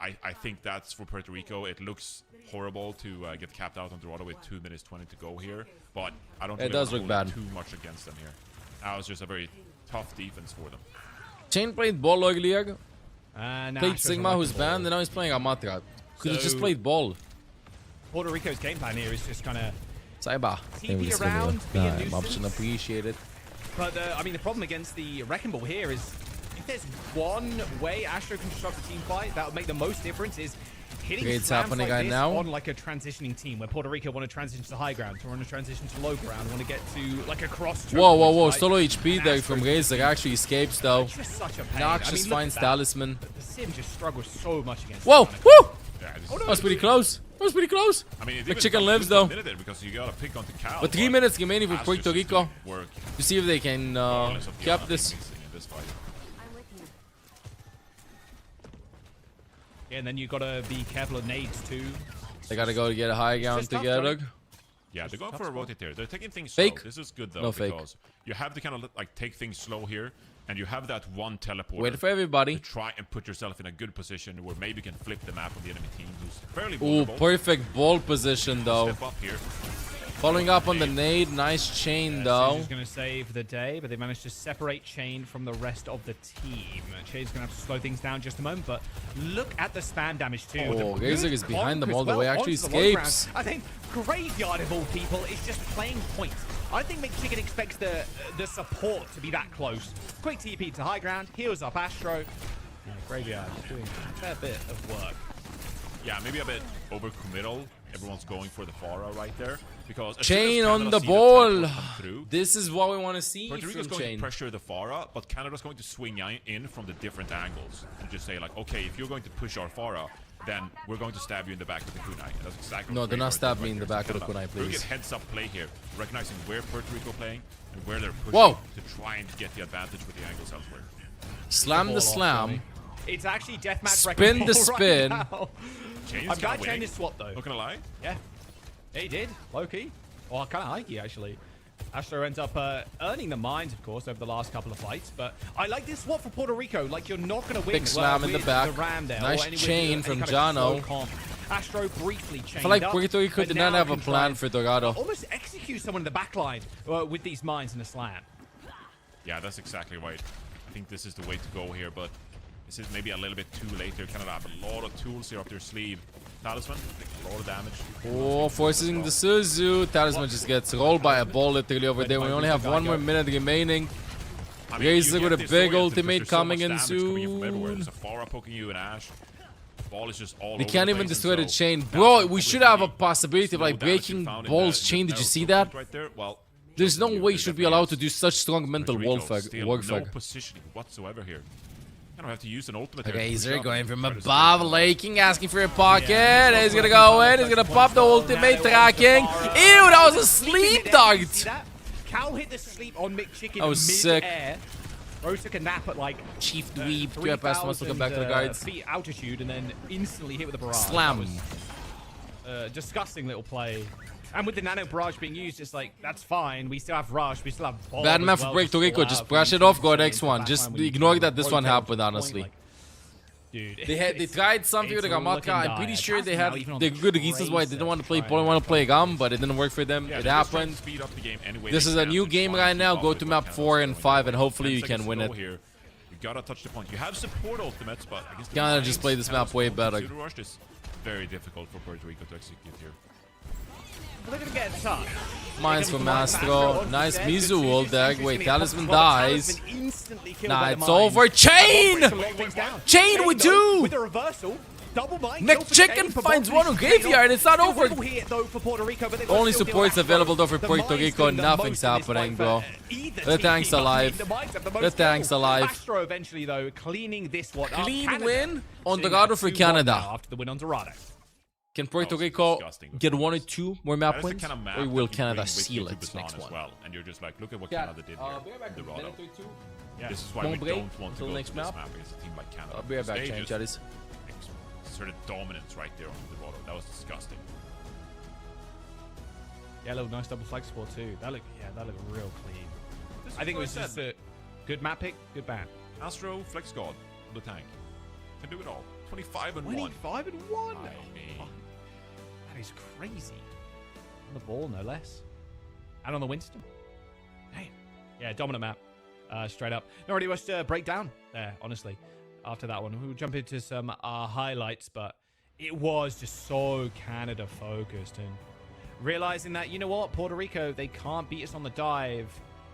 I think that's for Puerto Rico. It looks horrible to get capped out on Dorado with 2 minutes 20 to go here. But I don't think it does look bad. Too much against them here. That was just a very tough defense for them. Chain played ball earlier. Played Sigma, who's banned, and now he's playing Amatra. Could have just played ball. Puerto Rico's game plan here is just kind of Cyber. TP around, be a nuisance. Option appreciated. But I mean, the problem against the Wrecking Ball here is if there's one way Astro can construct a team fight that would make the most difference is hitting Trades slams happening like right this now. on like a transitioning team where Puerto Rico want to transition to high ground, or want to transition to low ground, want to get to like a cross. Whoa. Right? Solo HP there from Razor. Actually escapes though. Just such a pain. Noxious finds Talisman. The Sim just struggles so much against. Whoa! Sonic. Woo! Yeah, That was pretty close. That was pretty close. I mean, The chicken lives though. Because you gotta pick onto Cal, But 3 minutes remaining for Ash Puerto just Rico work. to see if they can cap this. In this fight. Yeah, and then you gotta be careful of nades too. They gotta go to get a high ground together. Yeah, they're going for a rotate there. They're taking things Fake. slow. This is good though, No fake. because you have to kind of like take things slow here, and you have that one teleporter. Wait for everybody. To try and put yourself in a good position where maybe you can flip the map of the enemy team, who's fairly Ooh, vulnerable. perfect ball position though. Step up here. Following up on the nade, nice chain though. Chain's gonna save the day, but they managed to separate Chain from the rest of the team. Chain's gonna have to slow things down just a moment, but look at the spam damage too. Oh, Razor is behind them all the way. Actually onto the low ground. escapes. I think Graveyard of all people is just playing point. I think McChicken expects the support to be that close. Quick TP to high ground, heals up Astro. Yeah, Graveyard is doing a fair bit of work. Yeah, maybe a bit overcommittal. Everyone's going for the Pharah right there. Because as Chain soon as on Canada the see ball. teleport come through, This is what we want to see Puerto Rico's from going Chain. to pressure the Pharah, but Canada's going to swing in from the different angles and just say like, okay, if you're going to push our Pharah, then we're going to stab you in the back with the kunai. And that's exactly No, what do not Graveyard stab did me right in the there. back So with the Canada, kunai, really please. get heads up play here, recognizing where Puerto Rico playing and where they're pushing Whoa. to try and get the advantage with the angles elsewhere. Slam the slam. It's actually deathmatch Spin the record spin. Right now. Chain's I'm glad kinda Chain winning. is swap though. Not gonna lie. Yeah. He did. Low key. Well, kind of high key actually. Astro ends up earning the mines, of course, over the last couple of fights. But I like this swap for Puerto Rico. Like, you're not going to win. Big slam in the with back. The Ram there, Nice or any chain with from any kind of Jano. slow comp. Astro briefly chained I feel like up, Puerto Rico but did not now have a can try plan and for Dorado. almost execute someone in the back line with these mines and a slam. Yeah, that's exactly right. I think this is the way to go here, but this is maybe a little bit too late. They're kind of have a lot of tools here up their sleeve. Talisman, a lot of damage. Oh, forcing the Suzu. Talisman just gets rolled by a ball literally over there. We only have 1 more minute remaining. I mean, Razor you with get a this big oriented ultimate because there's so coming much in damage coming in from everywhere. soon. There's a Pharah poking you in Ash. The ball is just all We over can't the even place, and destroy the so chain. that's Bro, we probably should the have a possibility of slow like damage you breaking found in Ball's the chain. Did you arrow see movement that? Right there? Well, There's no you, way there should be definitely allowed is. to do such strong mental Puerto Rico warfare. still warfare. no positioning whatsoever here. I don't have to use an ultimate. Razor going from above, laking, asking for a pocket. He's gonna go in. He's gonna pop the ultimate tracking. Ew, that was a sleep dart. Cal hit the sleep on McChicken That was sick. mid-air. Rose took a nap at like Chief Dweeb. Grab past must look back to the guards. feet altitude and then instantly hit with a barrage. Slam. That was, disgusting little play. And with the nano barrage being used, it's like, that's fine. We still have rush. We still have ball. Bad as map for well Puerto to Rico. pull Just out brush from it off. Go the next one. back Just line when you ignore can that this one rotate happened, to the point, honestly. like, dude, They tried something with the Gamatka. I'm pretty sure they had the good reasons why they didn't want to play Poland, want to play Gam, but it didn't work for them. Yeah, It they're just trying happened. to speed up the game anyway This they is a can new to game try right and now. keep Go up to with map what 4 Canada's and doing. 5, and 10 hopefully you seconds can to win go it. Here. You gotta touch the point. You have support ultimates, but against the Canada mines, just played this map Canada's way going to better. pseudo rush is very difficult for Puerto Rico to execute here. They're gonna get tough. Mines from Astro. Nice Mizu ult there. Wait, Talisman dies. Nah, it's over. Chain! Chain with 2! With a reversal. Double mine. McChicken finds one on Graveyard. It's not over. Only Only supports available though for Puerto Rico. Nothing's happening, bro. The tank's alive. The tank's alive. Astro eventually though cleaning this one up. Clean Canada win on sitting Dorado at for 2-1 Canada. now after the win on Dorado. Can Puerto Rico get 1 or 2 more map That is the wins? kind of map Or will that you Canada bring with you seal to its Busan next as one? well, and you're just like, look at what Yeah, Canada did I'll here be right back in in a Dorado. minute or two. Yeah. This is why Bon we break don't want to until go next to this map. map against a team like Canada. I'll be right back, They Giant just Chatties. Asserted dominance right there on Dorado. That was disgusting. Yeah, a little nice double flag support too. That looked real clean. I think it was just a good map pick, good ban. Astro, Flex God, the tank. Can do it all. 25 and 1. 25 and 1. I mean, That is crazy. On the ball, no less. And on the Winston. Damn. Yeah, dominant map. Straight up. Not really much to break down there, honestly, after that one. We'll jump into some highlights, but it was just so Canada focused. And realizing that, you know what, Puerto Rico, they can't beat us on the dive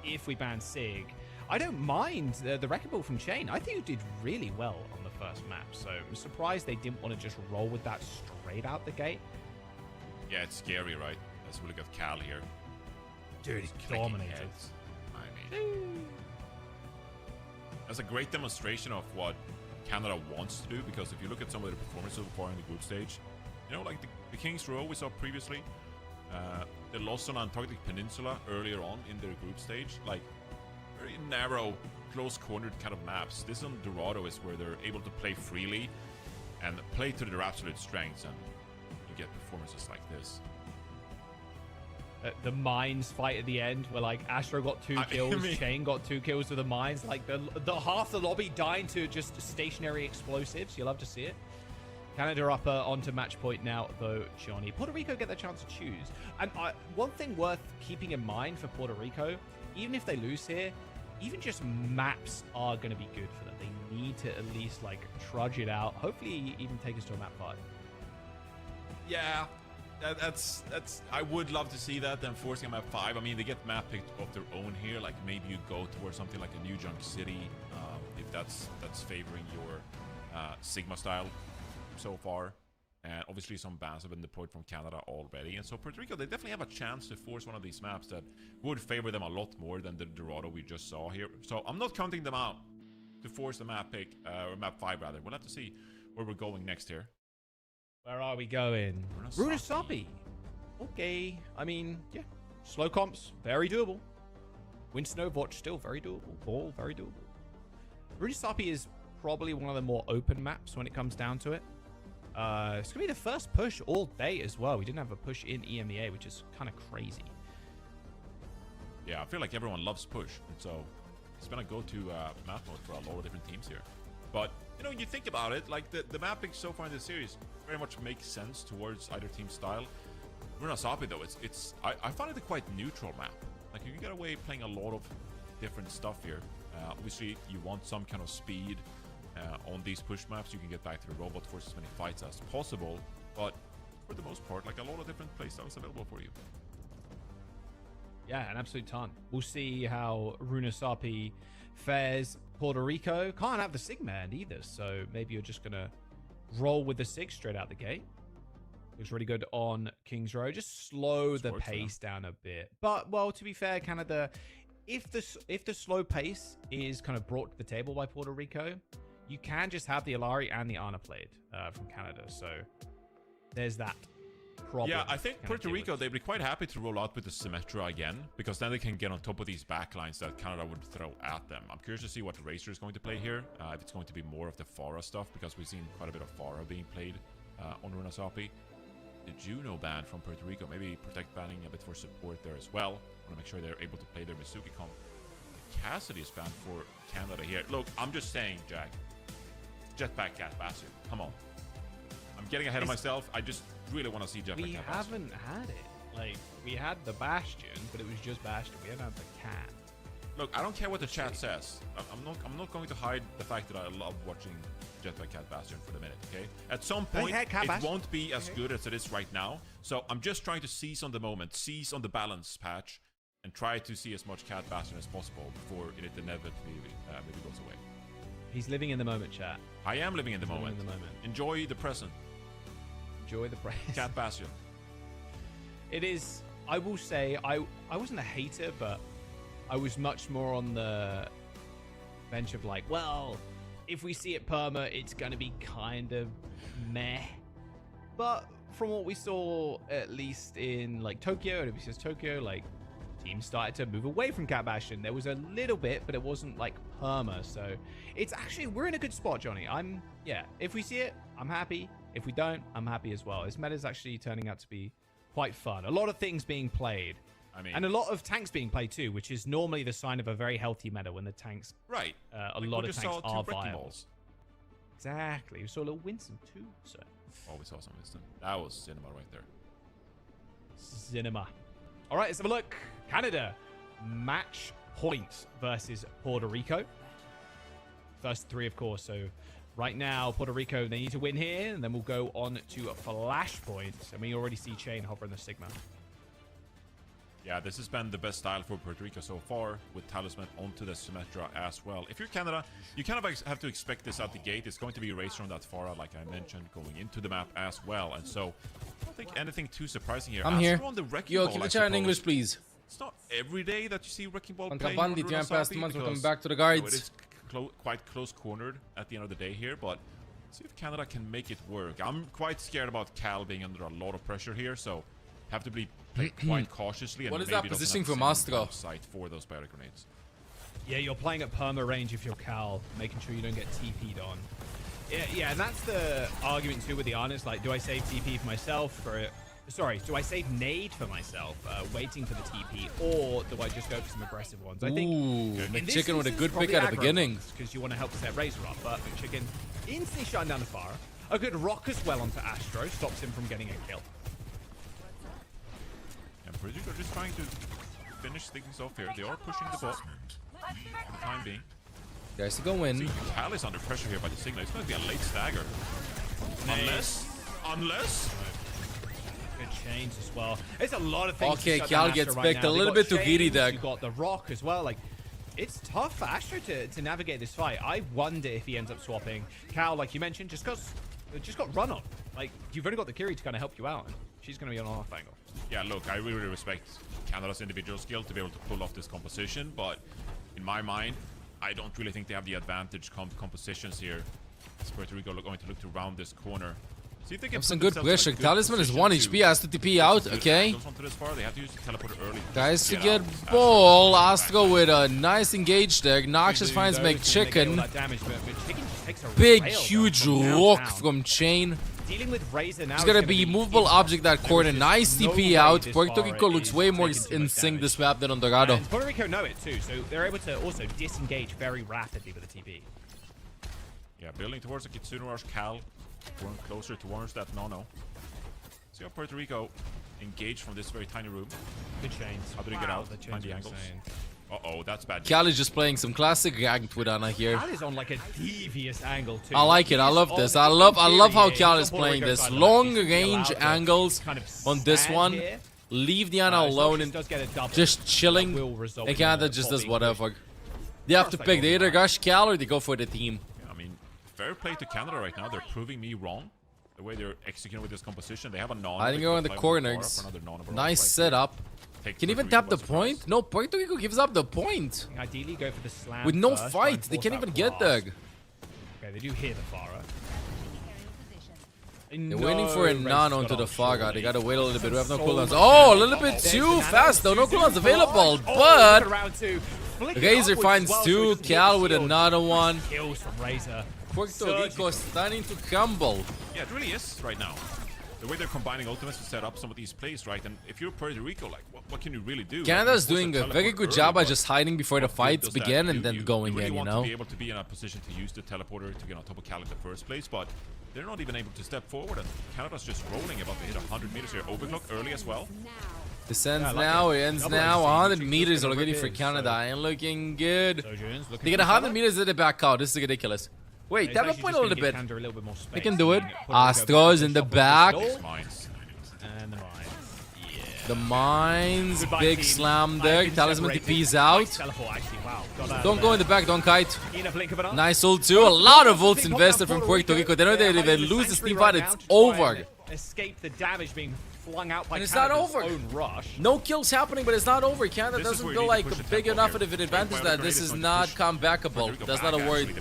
if we ban Sig. I don't mind the Wrecking Ball from Chain. I think it did really well on the first map, so I'm surprised they didn't want to just roll with that straight out the gate. Yeah, it's scary, right? Let's look at Cal here. Dude, he's dominated. Heads. I mean, that's a great demonstration of what Canada wants to do, because if you look at some of the performances so far in the group stage, you know, like the Kings Row we saw previously, they lost on Antarctic Peninsula earlier on in their group stage, like very narrow, close-cornered kind of maps. This on Dorado is where they're able to play freely and play to their absolute strengths, and you get performances like this. The mines fight at the end, where like Astro got 2 kills, Chain got 2 kills with the mines, like the half the lobby dying to just stationary explosives. You'll love to see it. Canada up onto match point now, though, Johnny. Puerto Rico get the chance to choose. And one thing worth keeping in mind for Puerto Rico, even if they lose here, even just maps are going to be good for them. They need to at least like trudge it out. Hopefully even take us to a map 5. Yeah, that's I would love to see that, then forcing a map 5. I mean, they get map picked of their own here. Like maybe you go towards something like a New Junk City, if that's favoring your Sigma style so far. And obviously some bans have been deployed from Canada already, and so Puerto Rico, they definitely have a chance to force one of these maps that would favor them a lot more than the Dorado we just saw here. So I'm not counting them out to force the map pick, or map 5 rather. We'll have to see where we're going next here. Where are we going? Runasapi. Okay. I mean, yeah. Slow comps, very doable. Winston Overwatch, still very doable. Ball, very doable. Runasapi is probably one of the more open maps when it comes down to it. It's going to be the first push all day as well. We didn't have a push in EMEA, which is kind of crazy. Yeah, I feel like everyone loves push, and so it's been a go-to map mode for a lot of different teams here. But, you know, you think about it, like the mapping so far in this series very much makes sense towards either team style. Runasapi, though, I found it a quite neutral map. Like, you can get away playing a lot of different stuff here. Obviously, you want some kind of speed on these push maps. You can get back to the robot, force as many fights as possible, but for the most part, like a lot of different playstyles available for you. Yeah, an absolute ton. We'll see how Runasapi fares. Puerto Rico can't have the Sigma end either, so maybe you're just gonna roll with the Sig straight out the gate. Looks really good on Kings Row. Just slow the pace down a bit. But, well, to be fair, Canada, if the slow pace is kind of brought to the table by Puerto Rico, you can just have the Alari and the Ana played from Canada. So there's that problem. Yeah, I think Puerto Rico, they'd be quite happy to roll out with the Symmetra again, because then they can get on top of these backlines that Canada would throw at them. I'm curious to see what Racer is going to play here, if it's going to be more of the Pharah stuff, because we've seen quite a bit of Pharah being played on Runasapi. The Juno ban from Puerto Rico, maybe Protect banning a bit for support there as well. Want to make sure they're able to play their Mizuki comp. Cassidy is banned for Canada here. Look, I'm just saying, Jack. Jetpack Cat Bastion. Come on. I'm getting ahead of myself. I just really want to see Jetpack Cat Bastion. We haven't had it. Like, we had the Bastion, but it was just Bastion. We haven't had the Cat. Look, I don't care what the chat says. I'm not going to hide the fact that I love watching Jetpack Cat Bastion for the minute, okay? At some point, it won't be as good as it is right now. So I'm just trying to seize on the moment, seize on the balance patch, and try to see as much Cat Bastion as possible before it inevitably maybe goes away. He's living in the moment, chat. I am living in the moment. Enjoy the present. Enjoy the present. Cat Bastion. It is, I will say, I wasn't a hater, but I was much more on the bench of like, well, if we see it perma, it's going to be kind of meh. But from what we saw, at least in like Tokyo, and if says Tokyo, like teams started to move away from Cat Bastion. There was a little bit, but it wasn't like perma. So it's actually, we're in a good spot, Johnny. Yeah, if we see it, I'm happy. If we don't, I'm happy as well. This meta is actually turning out to be quite fun. A lot of things being played. I mean, and a lot of tanks being played too, which is normally the sign of a very healthy meta when the tanks, right? A lot of tanks are viable. Exactly. We saw a little Winston too. So. Oh, we saw some Winston. That was cinema right there. Cinema. All right, let's have a look. Canada, match point versus Puerto Rico. First 3, of course. So right now, Puerto Rico, they need to win here, and then we'll go on to a Flashpoint. And we already see Chain hovering the Sigma. Yeah, this has been the best style for Puerto Rico so far, with Talisman onto the Symmetra as well. If you're Canada, you kind of have to expect this out the gate. It's going to be raised from that Pharah, like I mentioned, going into the map as well. And so, I don't think anything too surprising here. I'm here. On the Wrecking Yo, Ball, keep I it chat in suppose. English, please. It's not every day that you see Wrecking Ball Contra playing Bandit, Bruno past the Sapi, months, we'll come because, back to the you know, guards. it is quite close cornered at the end of the day here, but see if Canada can make it work. I'm quite scared about Cal being under a lot of pressure here, so have to play quite cautiously. And What is maybe that doesn't positioning have for the Mastro? sight for those biotic grenades. Yeah, you're playing at perma range if you're Cal, making sure you don't get TP'd on. Yeah, and that's the argument too with the honest. Like, do I save TP for myself? Do I save nade for myself, waiting for the TP, or do I just go for some aggressive ones? I think McChicken with a good pick at the beginning. Because you want to help set Razor up, but McChicken instantly shutting down the Pharah. A good rock as well onto Astro stops him from getting a kill. And Puerto Rico just trying to finish things off here. They are pushing the bot for the time being. Guys to go in. See, Cal is under pressure here by the signal. It's going to be a late stagger. Unless. Good chains as well. There's a lot of things. Okay, to shut Cal down gets Astro picked right a now. little They've bit got too giddy chains, there. You've got the rock as well. Like, it's tough for Astro to navigate this fight. I wonder if he ends up swapping. Cal, like you mentioned, just got run on. Like, you've only got the Kiri to kind of help you out, and she's going to be on off angle. Yeah, look, I really respect Canada's individual skill to be able to pull off this composition, but in my mind, I don't really think they have the advantage compositions here. As Puerto Rico going to look to round this corner. See if they can Have some put good themselves in pressure. a good Talisman is position 1 to HP, has to TP out, get okay. angles onto this far. They have to use the teleporter early. Guys to Get get out. ball. Astro with a nice engage there. Noxious finds McChicken. Big, huge rock from Chain. Dealing with Razor now. It's gonna be movable object that corner. Nice TP out. Puerto Rico looks way more in sync this map than on Dorado. And Puerto Rico know it too, so they're able to also disengage very rapidly with the TP. Yeah, building towards the Kitsune Rush. Cal going closer towards that Nono. See how Puerto Rico engage from this very tiny room. Good chains. How do they get out? The chains Find the are angles. insane. Uh-oh, that's bad. Cal is just playing some classic ranked with Ana here. Cal is on like a devious angle too. I like it. I love this. I love how Cal is playing this. Long range angles on this one. Leave the Ana alone and just chilling. And Canada just does whatever. They have to pick. They either rush Cal or they go for the team. I mean, fair play to Canada right now. They're proving me wrong. The way they're executing with this composition. They have a Nono. I think on the corners. Nice setup. Can even tap the point? No, Puerto Rico gives up the point. Ideally, go for the slam with no first, fight. They can't even get there. Okay, they do hear the Pharah. They're waiting for a non onto the Pharah. They gotta wait a little bit. We have no cooldowns. Oh, a little bit too fast though. No cooldowns available. But Razor finds two. Cal with another one. Kills from Razor. Puerto Rico starting to crumble. Yeah, it really is right now. The way they're combining ultimates to set up some of these plays, right? And if you're Puerto Rico, like, what can you really do? Canada's doing a very good job by just hiding before the fights begin and then going in, you know? You want to be able to be in a position to use the teleporter to get on top of Cal in the first place, but they're not even able to step forward, and Canada's just rolling, about to hit 100 meters here. Overclock early as well. This ends now, it ends now. 100 meters already for Canada, and looking good. They get 100 meters at the back out. This is ridiculous. Wait, tap the point a little bit. They can do it. Astros in the back. And the mines. Big slam there. Talisman TP's out. Don't go in the back, don't kite. Nice ult too. A lot of ults invested from Puerto Rico. They know that if they lose this team fight, it's over. Escape the damage being flung out by and it's not over. Own rush. No kills happening, but it's not over. Canada doesn't feel like a big enough of an advantage that this is not comebackable. That's not a word.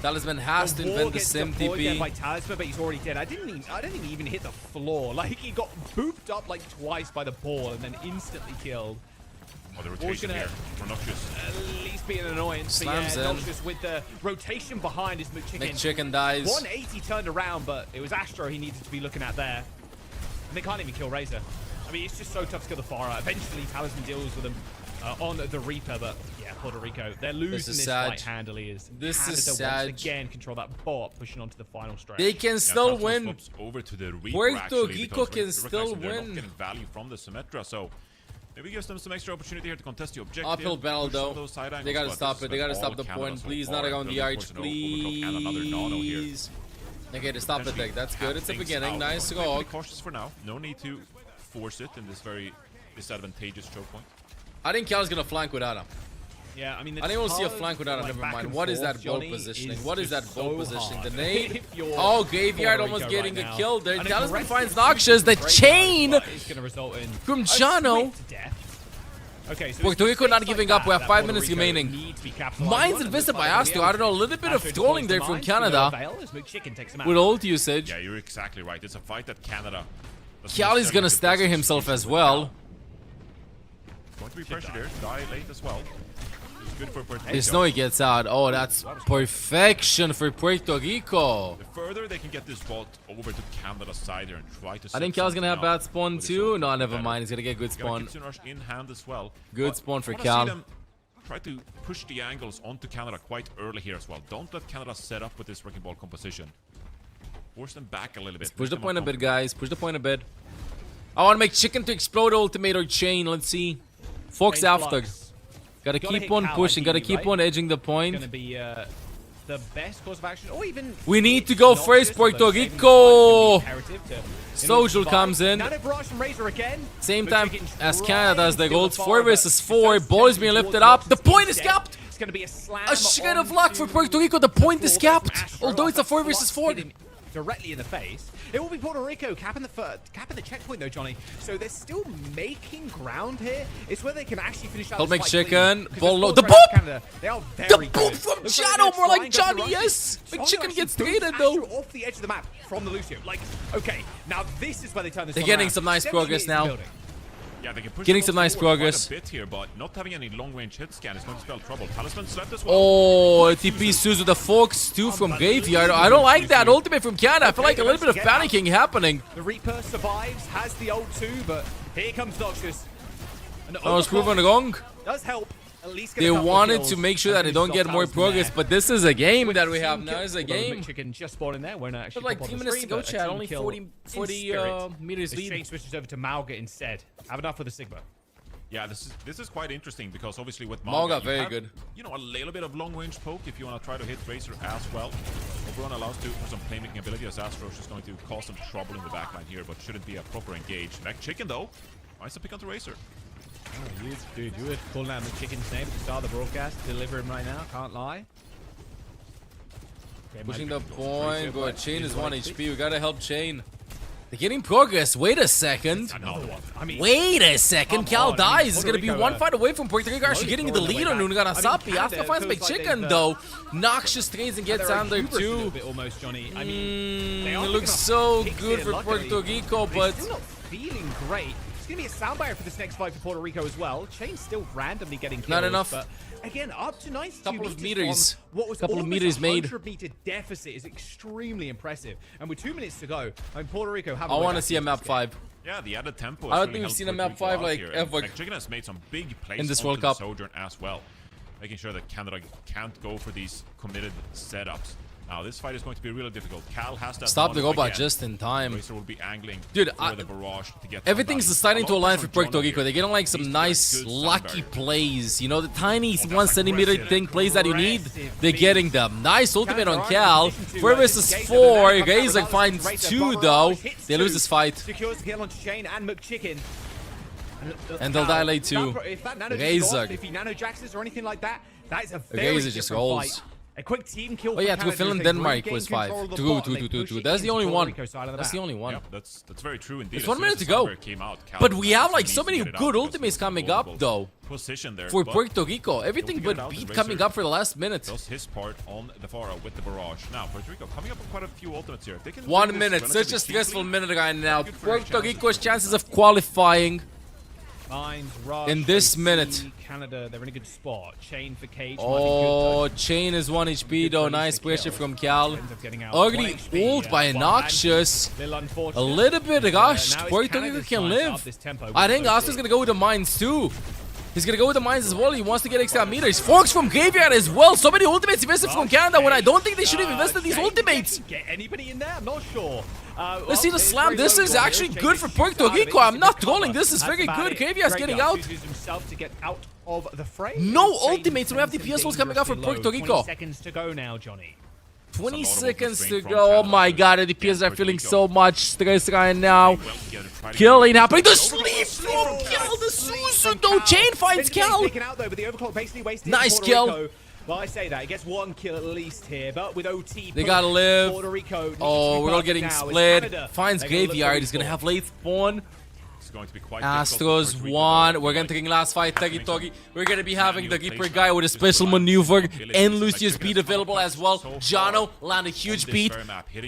Talisman has to invent the sim TP. By Talisman, but he's already dead. I don't think he even hit the floor. Like, he got booped up like twice by the ball and then instantly killed. Oh, the rotation here. At least be an annoyance. Slams in. Noxious with the rotation behind his McChicken. McChicken dies. 180 turned around, but it was Astro he needed to be looking at there. And they can't even kill Razor. I mean, it's just so tough to kill the Pharah. Eventually, Talisman deals with them on the Reaper, but yeah, Puerto Rico, they're losing this fight handily. This is sad. Once again control that bot, pushing onto the final stretch. They can still win. Over to the Reaper, Puerto Rico can still win. They're not getting value from the Symmetra, so maybe gives them some extra opportunity here to contest the objective. Uphill battle though. They gotta stop it. They gotta stop the point. Please, not around the arch, please. Okay, to stop it there. That's good. It's a beginning. Nice go. Cautious for now. No need to force it in this very disadvantageous choke point. I think Cal's gonna flank without him. Yeah, I mean, I didn't want to see a flank without him. Never mind. What is that bolt positioning? What is that bolt positioning? The nade? Oh, Graveyard almost getting a kill there. Talisman finds Noxious. The chain from Jano. Okay, so Puerto Rico not giving up. We have 5 minutes remaining. Mine's invested by Astro. I don't know, a little bit of trolling there from Canada with ult usage. Yeah, you're exactly right. It's a fight that Canada. Cal is gonna stagger himself as well. Going to be pressure there. Die late as well. It's good for Puerto Rico. There's no he gets out. Oh, that's perfection for Puerto Rico. The further they can get this bot over to Canada's side here and try to. I think Cal's gonna have bad spawn too. No, never mind. He's gonna get good spawn. In hand as well. Good spawn for Cal. Try to push the angles onto Canada quite early here as well. Don't let Canada set up with this wrecking ball composition. Force them back a little bit. Let's push the point a bit, guys. Push the point a bit. I want to make Chicken to explode ultimate or chain. Let's see. Fox after. Gotta keep on pushing. Gotta keep on edging the point. Gonna be the best course of action, or even we need to go first, Puerto Rico. Sojul comes in. Same time as Canada does their goals. 4 versus 4. Ball is being lifted up. The point is capped. It's gonna be a slam. A shred of luck for Puerto Rico. The point is capped. Although it's a 4 versus 4. Directly in the face. It will be Puerto Rico capping the checkpoint though, Johnny. So they're still making ground here. It's where they can actually finish out. Help make clean, chicken. Ball low. The boop! Canada, they are very the boop from Jano, more like Johnny. Yes. McChicken gets traded though. Off the edge of the map from the Lucio. Like, okay, now this is where they turn this. They're getting some nice progress now. Yeah, they can push getting some nice progress. Quite a bit here, but not having any long-range hit scan is going to spell trouble. Talisman's left as well. Oh, TP Suzu the Fox 2 from Graveyard. I don't like that ultimate from Canada. I feel like a little bit of panicking happening. The Reaper survives, has the ult too, but here comes Noxious. Oh, it's proven wrong. Does help. At least they wanted to make sure that they don't get more progress, but this is a game that we have now. It's a game. Chicken just spawned in there. We're not actually like 3 minutes to go, chat. Only 40 meters lead. Exchange switches over to Mauga instead. Have enough with the Sigma. Yeah, this is quite interesting because obviously with Mauga very good. You know, a little bit of long-range poke if you want to try to hit Tracer as well. Oberon allows to for some playmaking ability as Astro's is going to cause some trouble in the backline here, but shouldn't be a proper engage. Chicken though, nice to pick on the Racer. Oh, dude, you were calling out McChicken's name at the start of the broadcast. Deliver him right now, can't lie. Okay, pushing the point, but Chain is 1 HP. We gotta help Chain. They're getting progress. Wait a second. Another one. I mean, wait a second. Cal dies. He's gonna be 1 fight away from Puerto Rico actually getting the lead on Nunaganasapi. After finds McChicken though. Noxious trades and gets under too. Almost, Johnny. I mean, it looks so good for Puerto Rico, but still not feeling great. It's going to be a sound barrier for this next fight for Puerto Rico as well. Chain's still randomly getting kills. Not enough. But again, up to 92 couple of meters. What was couple of meters made. 100-meter deficit is extremely impressive. And with 2 minutes to go, I mean, Puerto Rico have. I want to see a map 5. Yeah, the added tempo. I don't think we've seen a map 5 like ever. Chicken has made some big plays in this World Cup. Sojourn as well, making sure that Canada can't go for these committed setups. Now this fight is going to be really difficult. Cal has that. Stop the robot just in time. Racer will be angling dude, for the barrage to get everything's starting to align for Puerto Rico. They're getting like some nice lucky plays. You know, the tiny 1 centimeter thing plays that you need. They're getting them. Nice ultimate on Cal. 4 versus 4. Razor finds 2 though. They lose this fight. Secures the kill on Chain and McChicken. And they'll die late too. Razor. If he nano-jaxes or anything like that, that is a very just rolls. A quick team kill. Oh yeah, to Finland, Denmark was 5. 2. That's the only one. That's the only one. Yep, that's very true indeed. There's 1 minute to go. But we have like so many good ultimates coming up though. Position there for Puerto Rico. Everything but beat coming up for the last minute. Does his part on the Farah with the barrage. Now Puerto Rico coming up with quite a few ultimates here. They can 1 minute. Such a stressful minute right now. Puerto Rico's chances of qualifying. In this minute. Canada, they're in a good spot. Chain for Cage. Oh, Chain is 1 HP though. Nice pressure from Cal. Ugly ult by Noxious. A little bit rushed. Puerto Rico can live. I think Astro's gonna go with the mines too. He's gonna go with the mines as well. He wants to get extra meters. Fox from Graveyard as well. So many ultimates invested from Canada when I don't think they should have invested these ultimates. Get anybody in there? I'm not sure. Let's see the slam. This is actually good for Puerto Rico. I'm not trolling. This is very good. Graveyard's getting out. Of the frame. No ultimates. We have the PS1s coming out for Puerto Rico. 20 seconds to go now, Johnny. 20 seconds to go. Oh my god, the DPS are feeling so much stress right now. Kill ain't happening. The sleep from Cal, the Suzu, no chain finds Cal. Nice kill. Well, I say that. He gets one kill at least here, but with OT, they gotta live. Puerto Rico oh, we're all getting split. Finds Graveyard. He's gonna have late spawn. It's going to be quite Astros won. We're gonna take last fight. Tagi. We're gonna be having the Reaper guy with a special maneuver and Lucius beat available as well. Jono land a huge beat.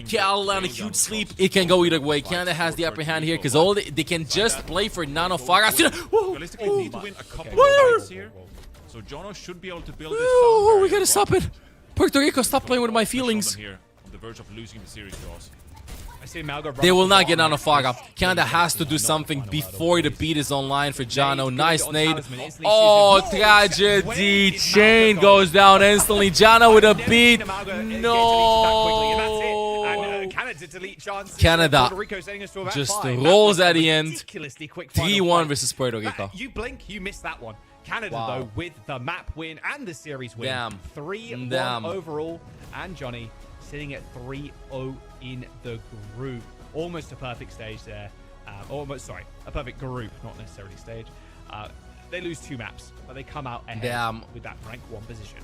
Cal land a huge sleep. It can go either way. Canada has the upper hand here because all they can just play for Nano Farah. Realistically, need to win a couple of fights here. So Jono should be able to build this. Oh, we gotta stop it. Puerto Rico, stop playing with my feelings. Here, on the verge of losing the series to us. They will not get on a Faga. Canada has to do something before the beat is online for Jono. Nice nade. Oh, tragedy. Chain goes down instantly. Jono with a beat. No. Canada just rolls at the end. 3-1 versus Puerto Rico. You blink, you miss that one. Canada, though, with the map win and the series win. Damn. 3-1 overall. And Johnny sitting at 3-0 in the group. Almost a perfect stage there. A perfect group, not necessarily stage. They lose 2 maps, but they come out ahead with that rank 1 position.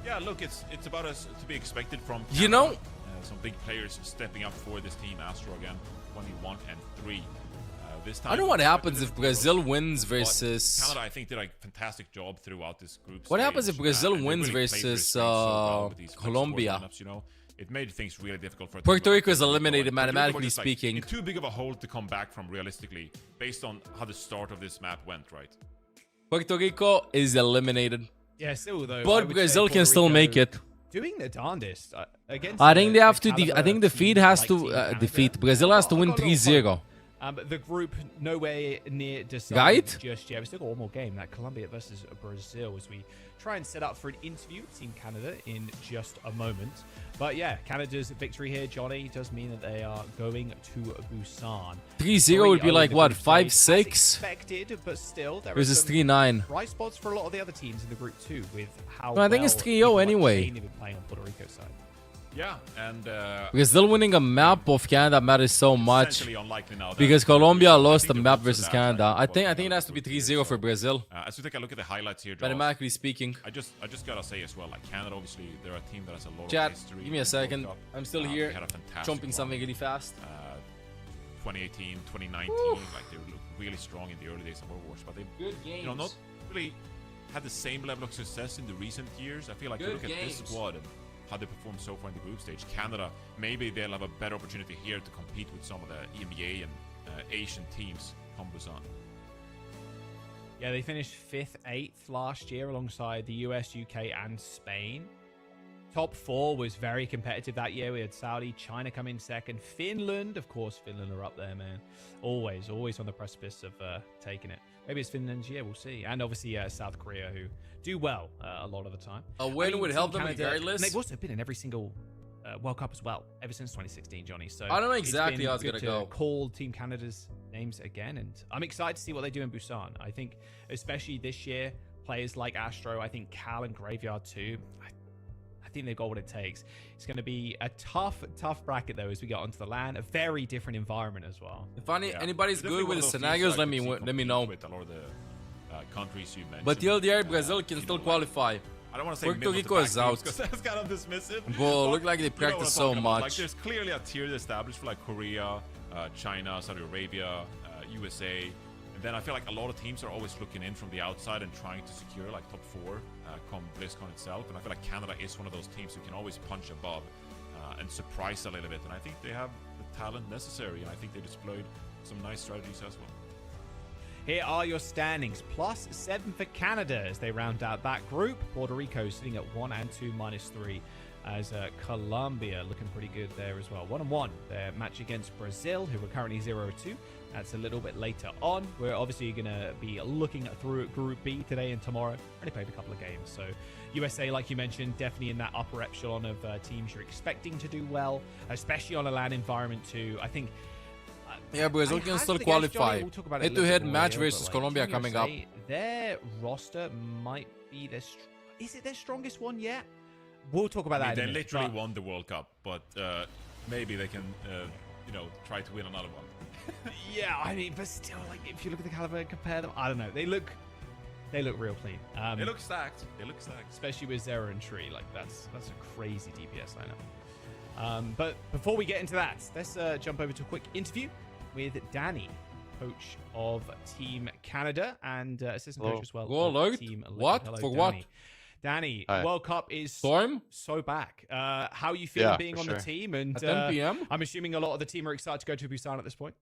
Yeah, look, it's about as to be expected from Canada. You know, some big players stepping up for this team. Astro again, 21-3. This time, I don't know what happens if Brazil wins versus Canada. I think did a fantastic job throughout this group. What happens if Brazil wins versus Colombia? You know, it made things really difficult for Puerto Rico is eliminated mathematically speaking. Too big of a hole to come back from realistically, based on how the start of this map went, right? Puerto Rico is eliminated. Yeah, still though. But Brazil can still make it. Doing the darndest against. I think they have to. I think defeat has to defeat. Brazil has to win 3-0. The group nowhere near decided right? just yet. We still got one more game, that Colombia versus Brazil, as we try and set up for an interview with Team Canada in just a moment. But yeah, Canada's victory here, Johnny, does mean that they are going to Busan. 3-0 would be like what, 5-6? Expected, but still there is is 3-9. bright spots for a lot of the other teams in the group too, with how I think it's 3-0 anyway. Playing on Puerto Rico side. Yeah, and Brazil winning a map of Canada matters so much now because Colombia lost the map versus Canada. I think it has to be 3-0 for Brazil. As we take a look at the highlights here, mathematically speaking, I just gotta say as well, like Canada, obviously they're a team that has a lot Chat, of history. give me a second. I'm still here, had a fantastic jumping something really fast. 2018, 2019, like they looked really strong in the early days of Overwatch, but they, you know, not really had the same level of success in the recent years. I feel like you look at this squad and how they performed so far in the group stage. Canada, maybe they'll have a better opportunity here to compete with some of the EMEA and Asian teams come Busan. Yeah, they finished 5th, 8th last year alongside the US, UK, and Spain. Top 4 was very competitive that year. We had Saudi, China come in second. Finland, of course, Finland are up there, man. Always on the precipice of taking it. Maybe it's Finland's year, we'll see. And obviously South Korea, who do well a lot of the time. A win would help them regardless. And they've also been in every single World Cup as well, ever since 2016, Johnny. So I don't know exactly how it's going to go. Call Team Canada's names again, and I'm excited to see what they do in Busan. I think, especially this year, players like Astro, I think Cal and Graveyard too, I think they've got what it takes. It's going to be a tough bracket though as we get onto the LAN. A very different environment as well. If anybody's good with the scenarios, let me know. With a lot of the countries you mentioned. But TLDR, Brazil can still qualify. I don't want to say Puerto Rico is out. Because that's kind of dismissive. Bro, look like they practice so much. Like, there's clearly a tier established for like Korea, China, Saudi Arabia, USA. And then I feel like a lot of teams are always looking in from the outside and trying to secure like top 4 come BlizzCon itself. And I feel like Canada is one of those teams who can always punch above and surprise a little bit. And I think they have the talent necessary. And I think they displayed some nice strategies as well. Here are your standings. +7 for Canada as they round out that group. Puerto Rico sitting at 1 and 2 -3 as Colombia looking pretty good there as well. 1-1 their match against Brazil, who are currently 0-2. That's a little bit later on. We're obviously going to be looking through Group B today and tomorrow. Already played a couple of games. So USA, like you mentioned, definitely in that upper echelon of teams you're expecting to do well, especially on a LAN environment too. I think... Yeah, Brazil can still qualify. Head-to-head match versus Colombia coming up. Their roster might be their... Is it their strongest one yet? we'll talk about that. They in a minute, literally but- won the World Cup, but maybe they can, you know, try to win another one. Yeah, I mean, but still, like, if you look at the caliber and compare them, I don't know. They look real clean. They look stacked. They look stacked. Especially with Zera and Tree. Like, that's a crazy DPS lineup. But before we get into that, let's jump over to a quick interview with Danny, coach of Team Canada and assistant coach as well. Hello. Of Team Liquid. What? Hello, For Danny. what? Danny, Hi. World Cup is Storm? so back. How are you feeling Yeah, being for on sure. the team? And At 10 p.m.? I'm assuming a lot of the team are excited to go to Busan at this point.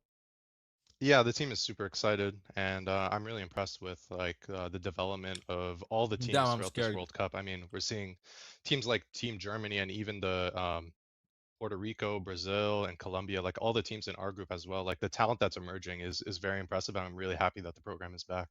Yeah, the team is super excited, and I'm really impressed with like the development of all the teams Damn, I'm throughout this scared. World Cup. I mean, we're seeing teams like Team Germany and even the Puerto Rico, Brazil, and Colombia, like all the teams in our group as well. Like the talent that's emerging is very impressive, and I'm really happy that the program is back.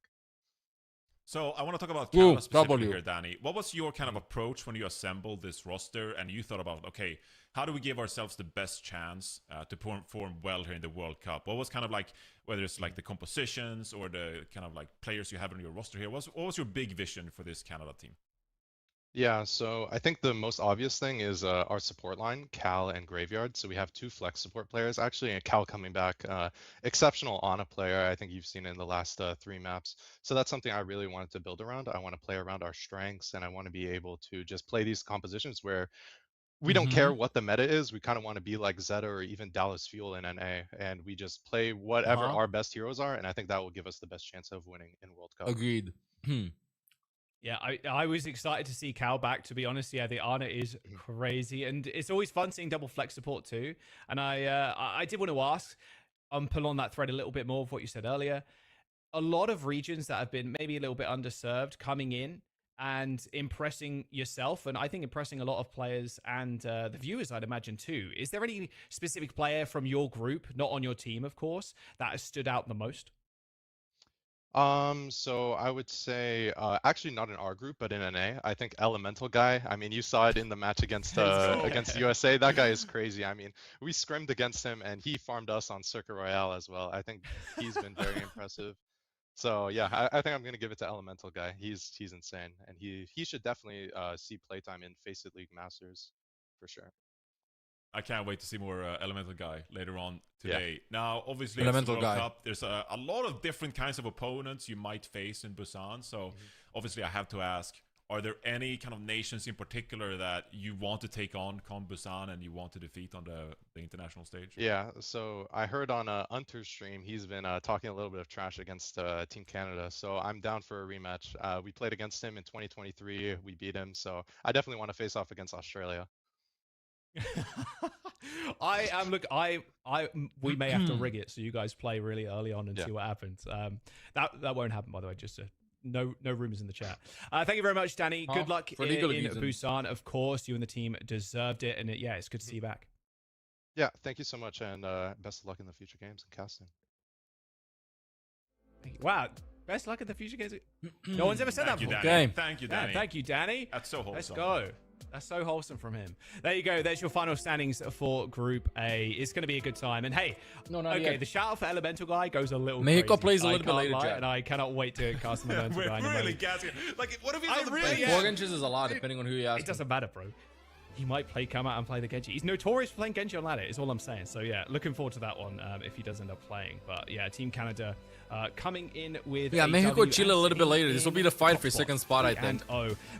So I want to talk about Ooh, Canada specifically W. here, Danny. What was your kind of approach when you assembled this roster and you thought about, okay, how do we give ourselves the best chance to perform well here in the World Cup? What was kind of like, whether it's like the compositions or the kind of like players you have on your roster here, what was your big vision for this Canada team? Yeah, so I think the most obvious thing is our support line, Cal and Graveyard. So we have 2 flex support players actually, and Cal coming back, exceptional Ana player. I think you've seen in the last 3 maps. So that's something I really wanted to build around. I want to play around our strengths, and I want to be able to just play these compositions where we don't care what the meta is. We kind of want to be like Zeta or even Dallas Fuel in NA, and we just play whatever our best heroes are, and I think that will give us the best chance of winning in World Cup. Agreed. Yeah, I was excited to see Cal back, to be honest. Yeah, the Ana is crazy. And it's always fun seeing double flex support too. And I did want to ask, pull on that thread a little bit more of what you said earlier. A lot of regions that have been maybe a little bit underserved coming in and impressing yourself, and I think impressing a lot of players and the viewers, I'd imagine too. Is there any specific player from your group, not on your team, of course, that has stood out the most? So I would say, actually not in our group, but in NA, I think Elemental guy. I mean, you saw it in the match against USA. That guy is crazy. I mean, we scrimmed against him, and he farmed us on Circuit Royale as well. I think he's been very impressive. So yeah, I think I'm gonna give it to Elemental guy. He's insane, and he should definitely see playtime in Faceit League Masters for sure. I can't wait to see more Elemental Guy later on today. Yeah. Now, obviously, Elemental it's the World Guy. Cup. There's a lot of different kinds of opponents you might face in Busan. So, obviously, I have to ask, are there any kind of nations in particular that you want to take on come Busan and you want to defeat on the international stage? Yeah, so I heard on Unter's stream, he's been talking a little bit of trash against Team Canada, so I'm down for a rematch. We played against him in 2023, we beat him, so I definitely want to face off against Australia. We may have to rig it so you guys play really early on and see what happens. That won't happen, by the way. Just no rumors in the chat. Thank you very much, Danny. Good luck in Busan. Of course, you and the team deserved it, and it's good to see you back. Yeah, thank you so much, and best of luck in the future games and casting. Wow, best luck in the future games. No one's ever said that before. Danny. Thank you, Danny. Yeah, thank you, Danny. That's so wholesome. Let's go. That's so wholesome from him. There you go. There's your final standings for Group A. It's going to be a good time. And hey, the shout out for Elemental Guy goes a little Mexico crazy. plays a little bit later, Jack. And I cannot wait to cast my Elemental Guy. We're really gassing. Like, what if he's on the really bench? 4 inches is a lot, depending on who you ask. It doesn't matter, bro. He might come out and play the Genji. He's notorious for playing Genji on ladder, is all I'm saying. So yeah, looking forward to that one if he does end up playing. But yeah, Team Canada coming in with Mexico Chile a little bit later. This will be the fight for second spot, I think.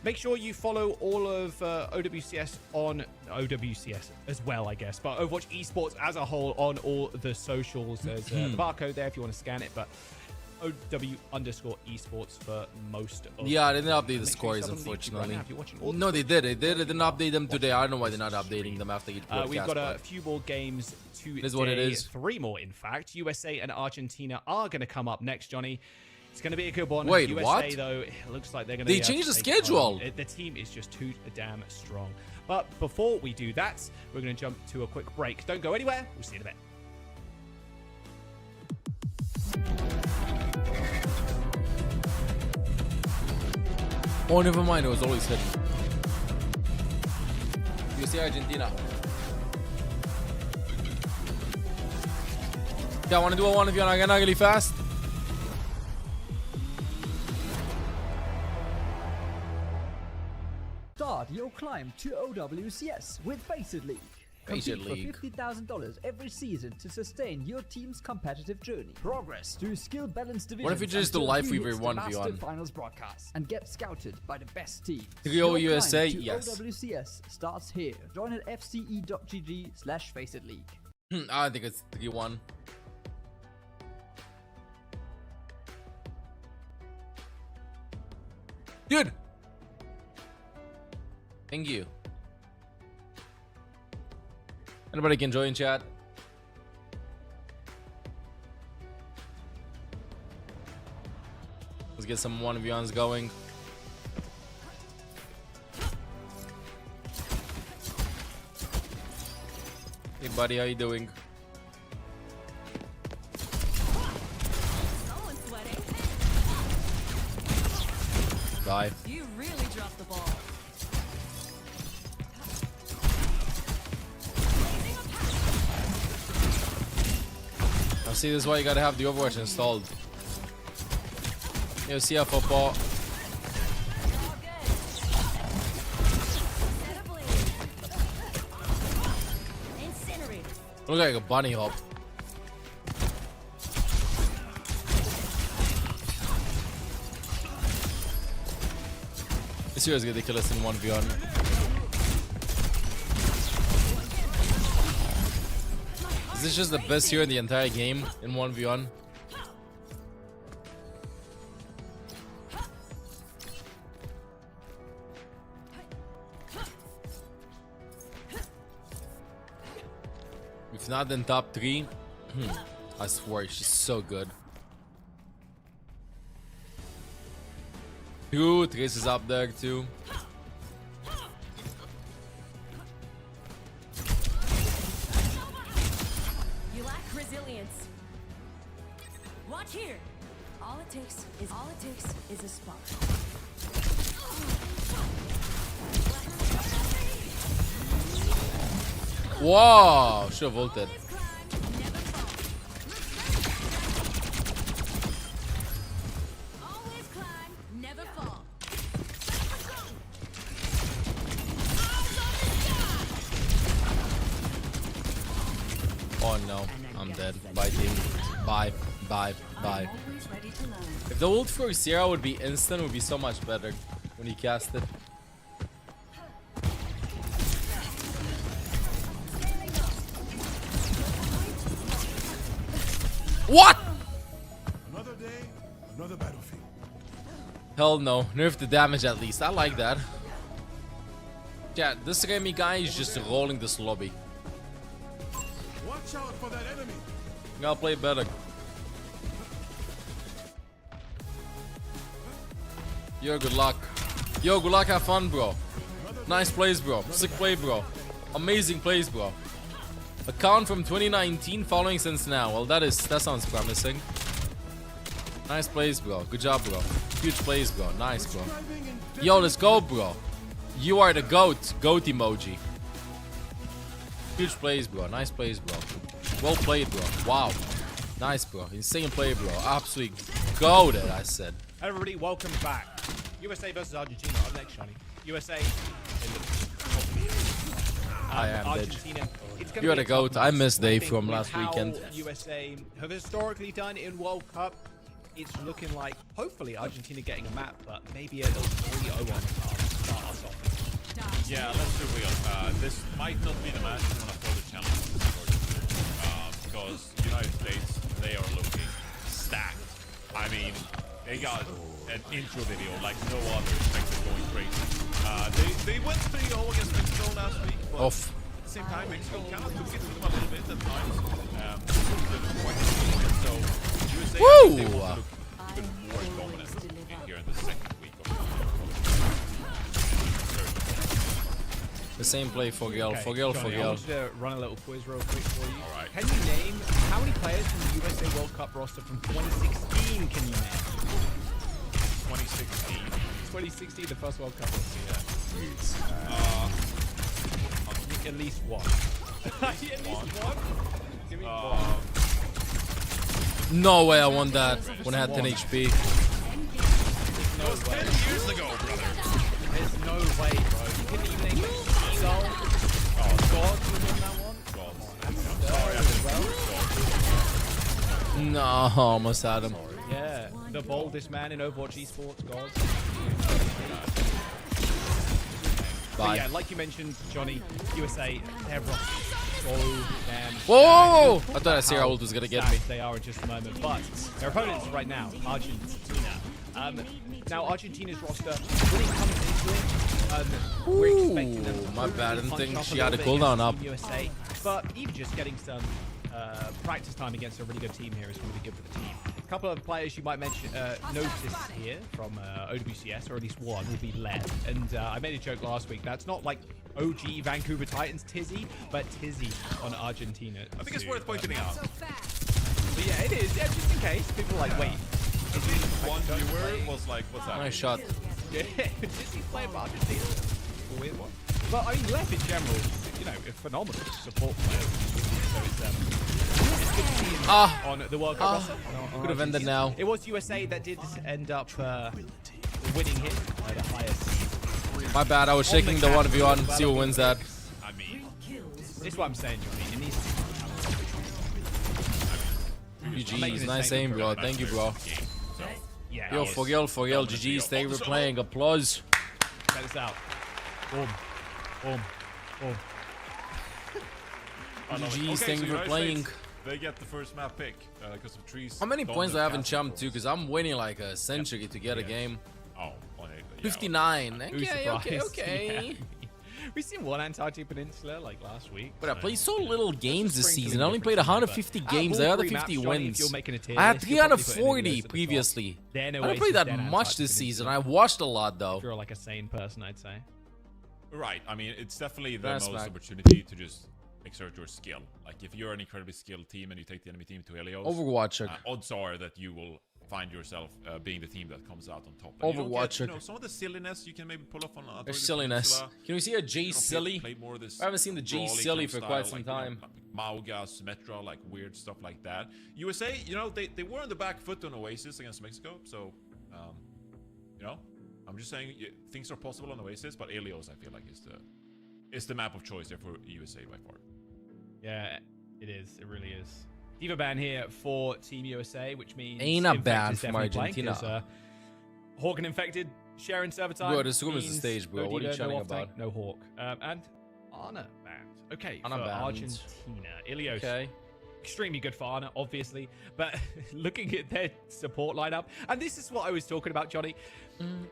Make sure you follow all of OWCS on OWCS as well, I guess. But Overwatch Esports as a whole on all the socials. There's the barcode there if you want to scan it. But OW_esports for most of Yeah, they didn't update the scores, unfortunately. No, they did. They didn't update them today. I don't know why they're not updating them after each broadcast. We've got a few more games today. It is what it is. 3 more, in fact. USA and Argentina are going to come up next, Johnny. It's going to be a good one. Wait, USA, what? Though, it looks like they're going to They changed the schedule. The team is just too damn strong. But before we do that, we're going to jump to a quick break. Don't go anywhere. We'll see you in a bit. Oh, never mind. It was always hidden. USA, Argentina. Yeah, I want to do a one if you're not really fast. Start your climb to OWCS with Faceit League. Compete for $50,000 every season to sustain your team's competitive journey. Progress through skill balance divisions. What if we just do live Weaver 1v1? Finals broadcast and get scouted by the best team. 3-0 USA, yes. yes. OWCS starts here. Join at fce.gg/Faceit League. I think it's 3-1. Dude! Thank you. Anybody can join chat. Let's get some 1v1s going. Hey buddy, how you doing? Die. You really dropped the ball. Now see, this is why you gotta have the Overwatch installed. Yo, see ya, football. Look like a bunny hop. This hero is ridiculous in 1v1. Is this just the best hero in the entire game in 1v1? If not, then top 3. I swear, she's so good. Trace is up there too. You lack resilience. Watch here. All it takes is a spark. Wow, should have ulted. Oh no, I'm dead. Bye team. Bye. If the ult for Sierra would be instant, it would be so much better when he cast it. What? Another day, another battlefield. Hell no. Nerf the damage at least. I like that. Yeah, this Remy guy is just rolling this lobby. Watch out for that enemy. Gotta play better. Yo, good luck. Yo, good luck, have fun, bro. Nice plays, bro. Sick play, bro. Amazing plays, bro. Account from 2019, following since now. Well, that sounds promising. Nice plays, bro. Good job, bro. Huge plays, bro. Nice, bro. Yo, let's go, bro. You are the GOAT. GOAT emoji. Huge plays, bro. Nice plays, bro. Well played, bro. Wow. Nice, bro. Insane play, bro. Absolutely goated, I said. Everybody, welcome back. USA versus Argentina. Up next, Shani. USA. I am Argentina. You are the GOAT. I missed Dave from last weekend. USA have historically done in World Cup. It's looking like, hopefully, Argentina getting a map, but maybe a little 3-0 on start us off. Yeah, let's do real. This might not be the match you want to throw the challenge because United States, they are looking stacked. I mean, they got an intro video like no other, expected going crazy. They went 3-0 against Mexico last week, but at the same time, Mexico kind of took it to them a little bit at times. So USA, they want to look even more dominant here in the second week of the same play for Gale. Okay, For Gale. I want you to run a little quiz real quick for you. All right. Can you name how many players from the USA World Cup roster from 2016 can you name? 2016. 2016, the first World Cup roster, yeah. At least one. At least one? Give me one. No way I won that when I had 10 HP. That was 10 years ago, brother. There's no way, bro. couldn't even aim Eagle. Oh, God was on that one. God. I'm sorry. No, almost had him. Yeah, the boldest man in Overwatch esports, God. Bye. Yeah, like you mentioned, Johnny, USA, they're rough. So damn. Whoa! I thought Sarah ult was gonna get me. They are in just a moment, but their opponents right now, Argentina. Now Argentina's roster, when it comes into it, we're expecting them to my bad. I didn't punch think up she a had a little bit cooldown against up. Team USA, but even just getting some practice time against a really good team here is really good for the team. A couple of players you might mention, notice here from OWCS, or at least one, will be Lev. And I made a joke last week. That's not like OG Vancouver Titans Tizzy, but Tizzy on Argentina. I think it's worth pointing out. But yeah, it is. Yeah, just in case. People are like, wait. One viewer was like, what's that? Nice shot. Yeah, Tizzy playing for Argentina. A weird one. But I mean, Lev in general, you know, a phenomenal support player. So it's good to see him on the World Cup roster. Could have ended now. It was USA that did end up winning hit the highest. My bad. I was shaking the 1v1. See who wins that. I mean, this is what I'm saying, Johnny. It needs to GG's. Nice aim, bro. Thank you, bro. yeah. Yo, for real, GG's. Thank you for playing. Applause. Check this out. Boom. Boom. Boom. GG's. Thank you for playing. They get the first map pick because of trees. How many points do I have in champ too? Because I'm waiting like a century to get a game. Oh, 59. Okay. Yeah. We've seen one Antarctic Peninsula like last week. But I played so little games this season. I only played 150 games. I had 50 wins. I had 340 previously. I didn't play that much this season. I watched a lot though. If you're like a sane person, I'd say. Right. I mean, it's definitely the most opportunity to just exert your skill. Like if you're an incredibly skilled team and you take the enemy team to Helios, Overwatch. Odds are that you will find yourself being the team that comes out on top. And Overwatch. You know, some of the silliness you can maybe pull off on. There's silliness. Can we see a J Silly? I haven't seen the J Silly for quite some time. Mauga, Symmetra, like weird stuff like that. USA, you know, they were on the back foot on Oasis against Mexico, so you know, I'm just saying things are possible on Oasis, but Helios I feel like is the map of choice there for USA by far. Yeah, it is. It really is. Diva ban here for Team USA, which means ain't a ban from Argentina. Hawk and Infected sharing server time. Bro, this room is the stage, bro. What are you chatting about? No Hawk. And Ana banned. Okay, Ana for banned. Argentina. Ilios. Okay. Extremely good for Ana, obviously. But looking at their support lineup, and this is what I was talking about, Johnny.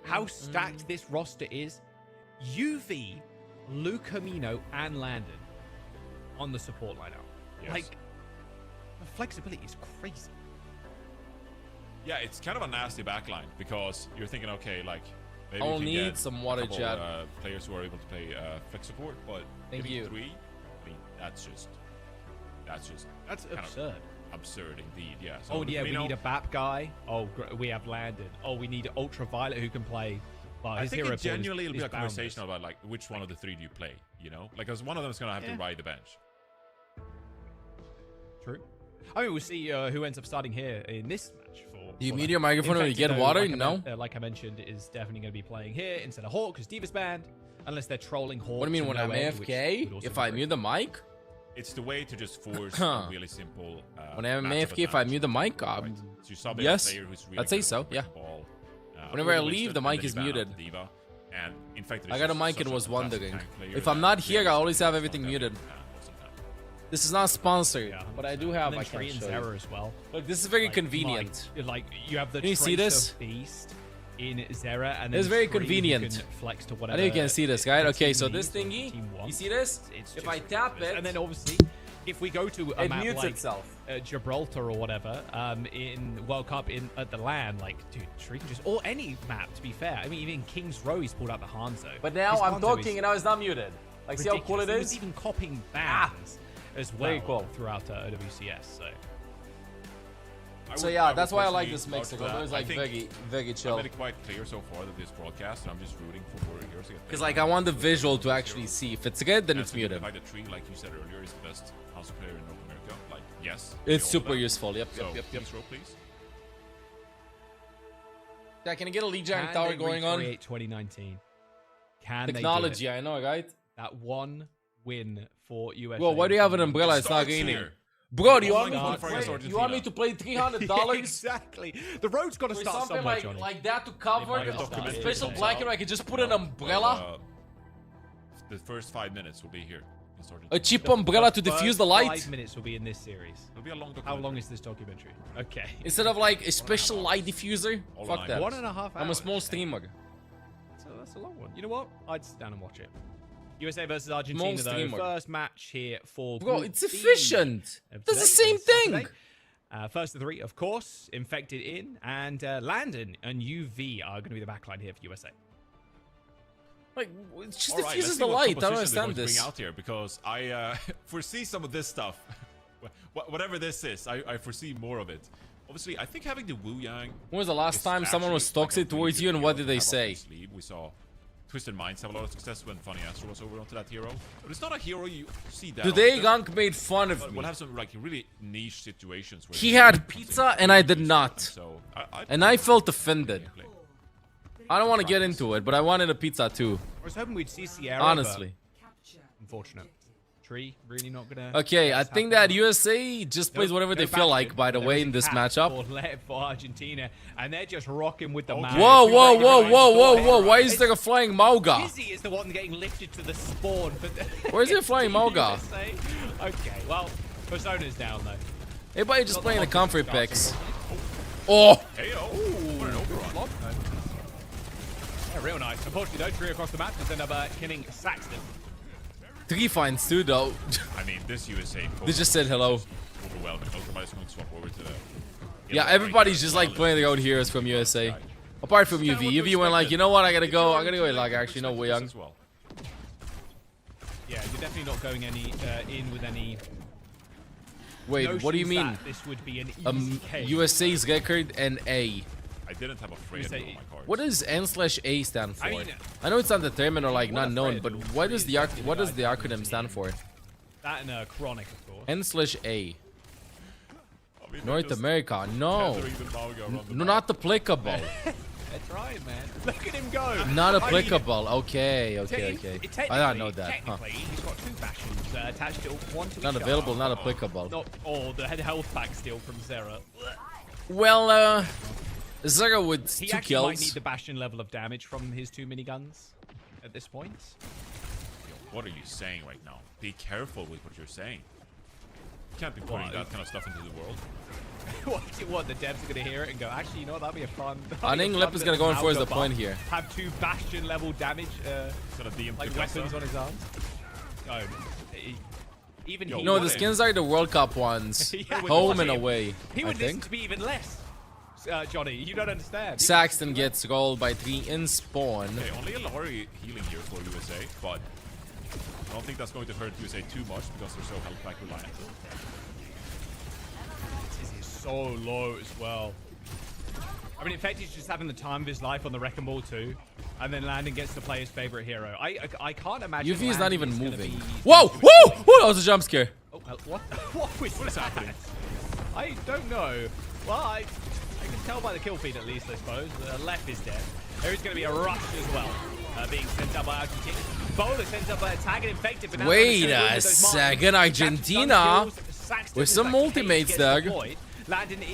How stacked this roster is. UV, Luke Camino, and Landon on the support lineup. Yes. Like, the flexibility is crazy. Yeah, it's kind of a nasty backline because you're thinking, okay, like maybe I'll we can need get some water jet players who are able to play flex support, but thank you. 3, I mean, that's absurd. Absurd indeed. Yeah. So Oh yeah, we need a BAP guy. Oh, we have Landon. Oh, we need Ultraviolet who can play. Well, I think it genuinely will be a conversation about like which one of the 3 do you play. You know, like because one of them is gonna have to ride the bench. True. I mean, we'll see who ends up starting here in this match. Do you mute your microphone when you get water? Like I mentioned, is definitely going to be playing here instead of Hawk because Diva's banned. Unless they're trolling Hawk. What do you mean when I'm AFK? If I mute the mic? It's the way to just force a really simple. When I'm AFK, if I mute the mic, yes, I'd say so. Yeah. Whenever I leave, the mic is muted. And in fact, I got a mic and was wondering. If I'm not here, I always have everything muted. This is not sponsored, but I do have my Zera as well. Look, this is very convenient. Like you have the can you see this? Beast in Zera, and it's very convenient. Flex to I know you can see this, right? Okay, so this thingy, you see this? If I tap it, and then obviously, if we go to a map like Gibraltar or whatever, in World Cup at the LAN, like dude, Shuri can just or any map. To be fair, I mean even King's Row he's pulled out the Hanzo. But now I'm talking and now it's not muted. Like see how cool it is? He's even copying bans. As well cool. Throughout WCS, so yeah, that's why I like this Mexico. It was like very chill. I made it quite clear so far that this broadcast, and I'm just rooting for Warriors. Because like I want the visual to actually see. If it's good, then it's muted. The fact that Tree, like you said earlier, is the best house player in North America. Like yes, it's super useful. Yep. Please roll, please. Yeah, can I get a lead giant tower going on? 2019. Can Technology, they do it? I know, right? That one win for USA. Bro, why do you have an umbrella? It's not gaining. Bro, do you want me to play $300? Exactly. The road's got to start something somewhere, Johnny. like that to cover a special blanket. I could just put an umbrella. The first 5 minutes will be here. A cheap umbrella to diffuse the light. 5 minutes will be in this series. It'll be a long documentary. How long is this documentary? Okay. Instead of like a special light diffuser. Fuck night. that. 1.5 hours. I'm a small streamer. So that's a long one. You know what? I'd sit down and watch it. USA versus Argentina, though. First match here for Bro, Group it's B efficient. of That's the today, same thing. First of the three, of course, Infected in, and Landon and UV are going to be the backline here for USA. Like, it just All right, diffuses let's the see what light. I don't composition they're understand going to this. bring out here, because I foresee some of this stuff. Whatever this is, I foresee more of it. Obviously, I think having the Wu Yang. When was the last time someone was toxic towards you, and what did they say? We saw Twisted Minds have a lot of success when Funny Astro was over onto that hero, but it's not a hero you see that. Today, Gunk made fun of me. We'll have some like really niche situations where He had pizza and I did not. So And I felt offended. I don't want to get into it, but I wanted a pizza too. I was hoping we'd see Sierra. Honestly. Unfortunate. Tree really not gonna. Okay, I think that USA just plays whatever they feel like, by the way, in this matchup. For Argentina, and they're just rocking with the man. Whoa, whoa, whoa, whoa, whoa, whoa. Why is there a flying Mauga? Izzy is the one getting lifted to the spawn. Where's the flying Mauga? Okay, well, Persona's down though. Everybody just playing the comfort picks. Oh! Yeah, real nice. Unfortunately, though, Tree across the map just end up killing Saxton. 3 finds too, though. I mean, this USA. They just said hello. Overwhelming. Everybody's going to swap over to the. Yeah, everybody's just like playing their own heroes from USA. Apart from UV. UV went like, you know what, I gotta go like, actually, no, we're young. Yeah, you're definitely not going in with any. Wait, what do you mean? This would be an easy case. USA's record and A. I didn't have a Freya on my card. What does N/A stand for? I mean, I know it's undetermined or like not known, but what does the acronym stand for? That and Chronic, of course. N/A. North America, no. No, not applicable. They're trying, man. Look at him go. Not applicable. Okay. I don't know that. Technically, he's got 2 bastions attached to one to Not each available, arm. not applicable. The health pack steal from Zera. Well, Zera with He 2 actually might need kills. the bastion level of damage from his 2 miniguns at this point. What are you saying right now? Be careful with what you're saying. You can't be putting that kind of stuff into the world. what, the devs are going to hear it and go, actually, you know what, that'd be a fun... I think Lip is going to go in for the point here. Have 2 bastion level damage, like weapons on his arms. No, even he... No, the skins are the World Cup ones. Home and away, He I would listen think. to me even less. Johnny, you don't understand. Saxton gets rolled by 3 in spawn. Okay, only a Lari healing here for USA, but I don't think that's going to hurt USA too much because they're so health pack reliant. This is so low as well. I mean, in fact, he's just having the time of his life on the Wrecking Ball too, and then Landon gets to play his favorite hero. I can't imagine. UV is not even Landon moving. gonna Whoa! Whoa! Whoa! That was a jump scare. Oh, what was happening? I don't know. Well, I can tell by the kill feed at least, I suppose. Left is dead. There is going to be a rush as well, being sent up by Argentina. Bowler sends up a tag and infected. But now Wait a second, Argentina with some ultimates there.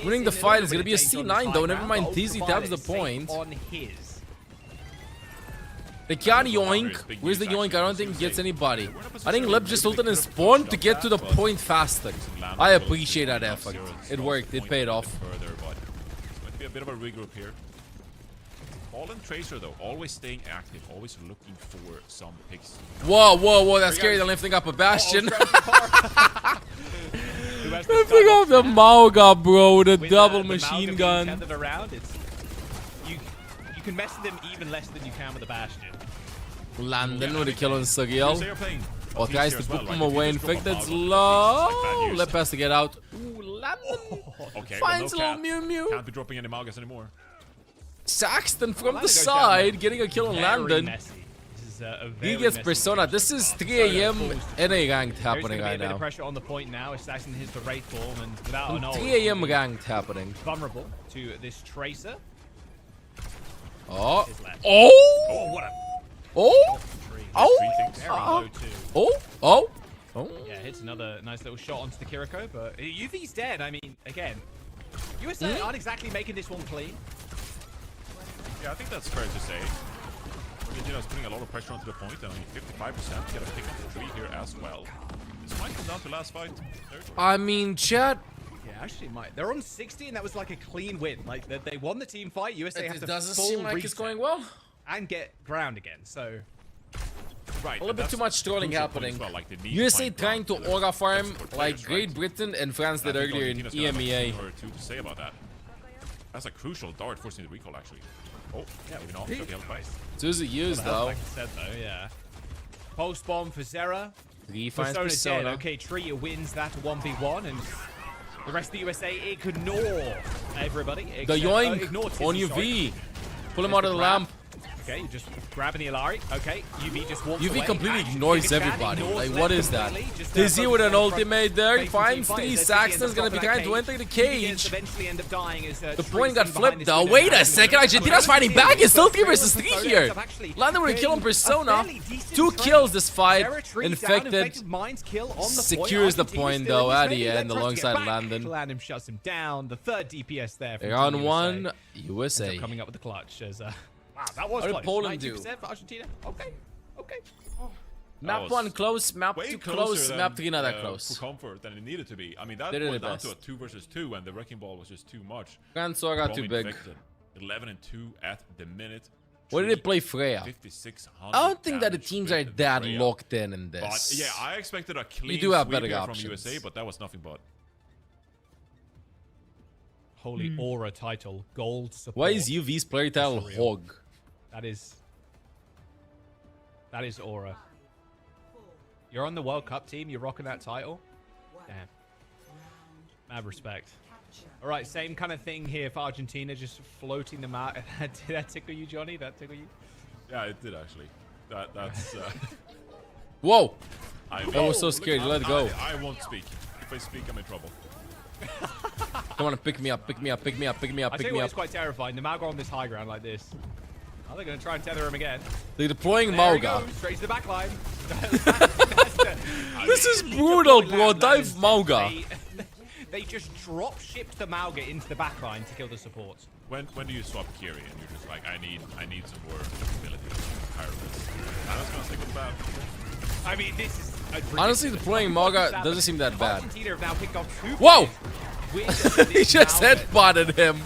Winning the fight is going to be a C9 though. Never mind, TZ tabs the point. They can't yoink. Where's the yoink? I don't think he gets anybody. I think Lip just ulted and spawned to get to the point faster. I appreciate that effort. It worked. It paid off. Might be a bit of a regroup here. Fallen Tracer though, always staying active, always looking for some picks. Whoa, whoa, whoa! That's scary. They're lifting up a bastion. Lifting up the Mauga, bro. The double machine gun. You can mess with them even less than you can with the bastion. Landon with a kill on Sagiel. Oh, tries to put him away. Infected's low. Lip has to get out. Ooh, Landon finds a little Mew Mew. Can't be dropping any Maugas anymore. Saxton from the side getting a kill on Landon. He gets Persona. This is 3 AM NA ranked happening right now. Pressure on the point now. Saxton hits the Wraith Form and without an ult, 3 AM ranked happening. Vulnerable to this Tracer. Oh. Oh, what a Oh! Oh! Very low too. Oh! Oh! Oh! Yeah, hits another nice little shot onto the Kiriko, but UV's dead. I mean, again, USA aren't exactly making this one clean. Yeah, I think that's fair to say. Argentina's putting a lot of pressure onto the point. I mean, 55%. Get a pick up the 3 here as well. This might come down to last fight. I mean, chat. Yeah, actually, it might. They're on 60, and that was like a clean win. Like they won the team fight. USA have to doesn't full seem like it's reset going well. and get ground again. So right, a little bit too much trolling happening. Well, like USA trying to aura farm like Great Britain and France did earlier in EMEA. To say about that. That's a crucial dart forcing the recall, actually. Oh, yeah, maybe not. Got the health price. Suzy used though. Like I said though, yeah. Post bomb for Zera. He finds Persona. Dead. Okay, Tree wins that 1v1, and the rest of the USA ignore everybody. The yoink ignore on UV. Pull him out of the lamp. Okay, you're just grabbing the Alari. Okay, UV just walks UV away. completely ignores everybody. Like, what is that? Dizzy with an ultimate there. He finds 3. Saxton's gonna be trying to enter the cage. The point got flipped though. Wait a second. Argentina's fighting back. It's still 3 versus 3 here. Landon with a kill on Persona. 2 kills this fight. Infected. Secures the point though at the end alongside Landon. Landon shuts him down. The 3rd DPS there. Round 1, USA. Coming up with the clutch as wow, that was What close. did Poland 90% do? for Argentina. Okay, okay. Map 1 close, map 2 close, map 3 not that For close. comfort than it needed to be. I mean, that They did went their down to a best. 2 versus 2, and the wrecking ball was just too much. Grand Sora got too big. 11 and 2 at the minute. What did they play Freya? 5,600 I don't think that the damage teams with are that Freya. locked in this. But yeah, I expected a clean You do have sweep better here options. from USA, but that was nothing but. Holy aura title, gold support. Why is UV's player title Hog? That is aura. You're on the World Cup team. You're rocking that title. Damn. Mad respect. All right, same kind of thing here for Argentina, just floating them out. Did that tickle you, Johnny? That tickle you? Yeah, it did actually. That's. Whoa! I was so scared. You let it go. I won't speak. If I speak, I'm in trouble. Come on, pick me up, pick me up, pick me up, pick me up, I pick tell you me what, up. it's quite terrifying. The Mauga on this high ground like this. Are they going to try and tether him again? They're deploying There he Mauga. goes, straight to the back line. This is brutal, bro. Dive Mauga. They just drop shipped the Mauga into the back line to kill the supports. When do you swap Kiri and you're just like, I need some more ability to hire this? I was gonna say good bad. I mean, this is Honestly, deploying Mauga doesn't seem that bad. Argentina have now picked up 2 Whoa! with He just Mauga. headbutted him.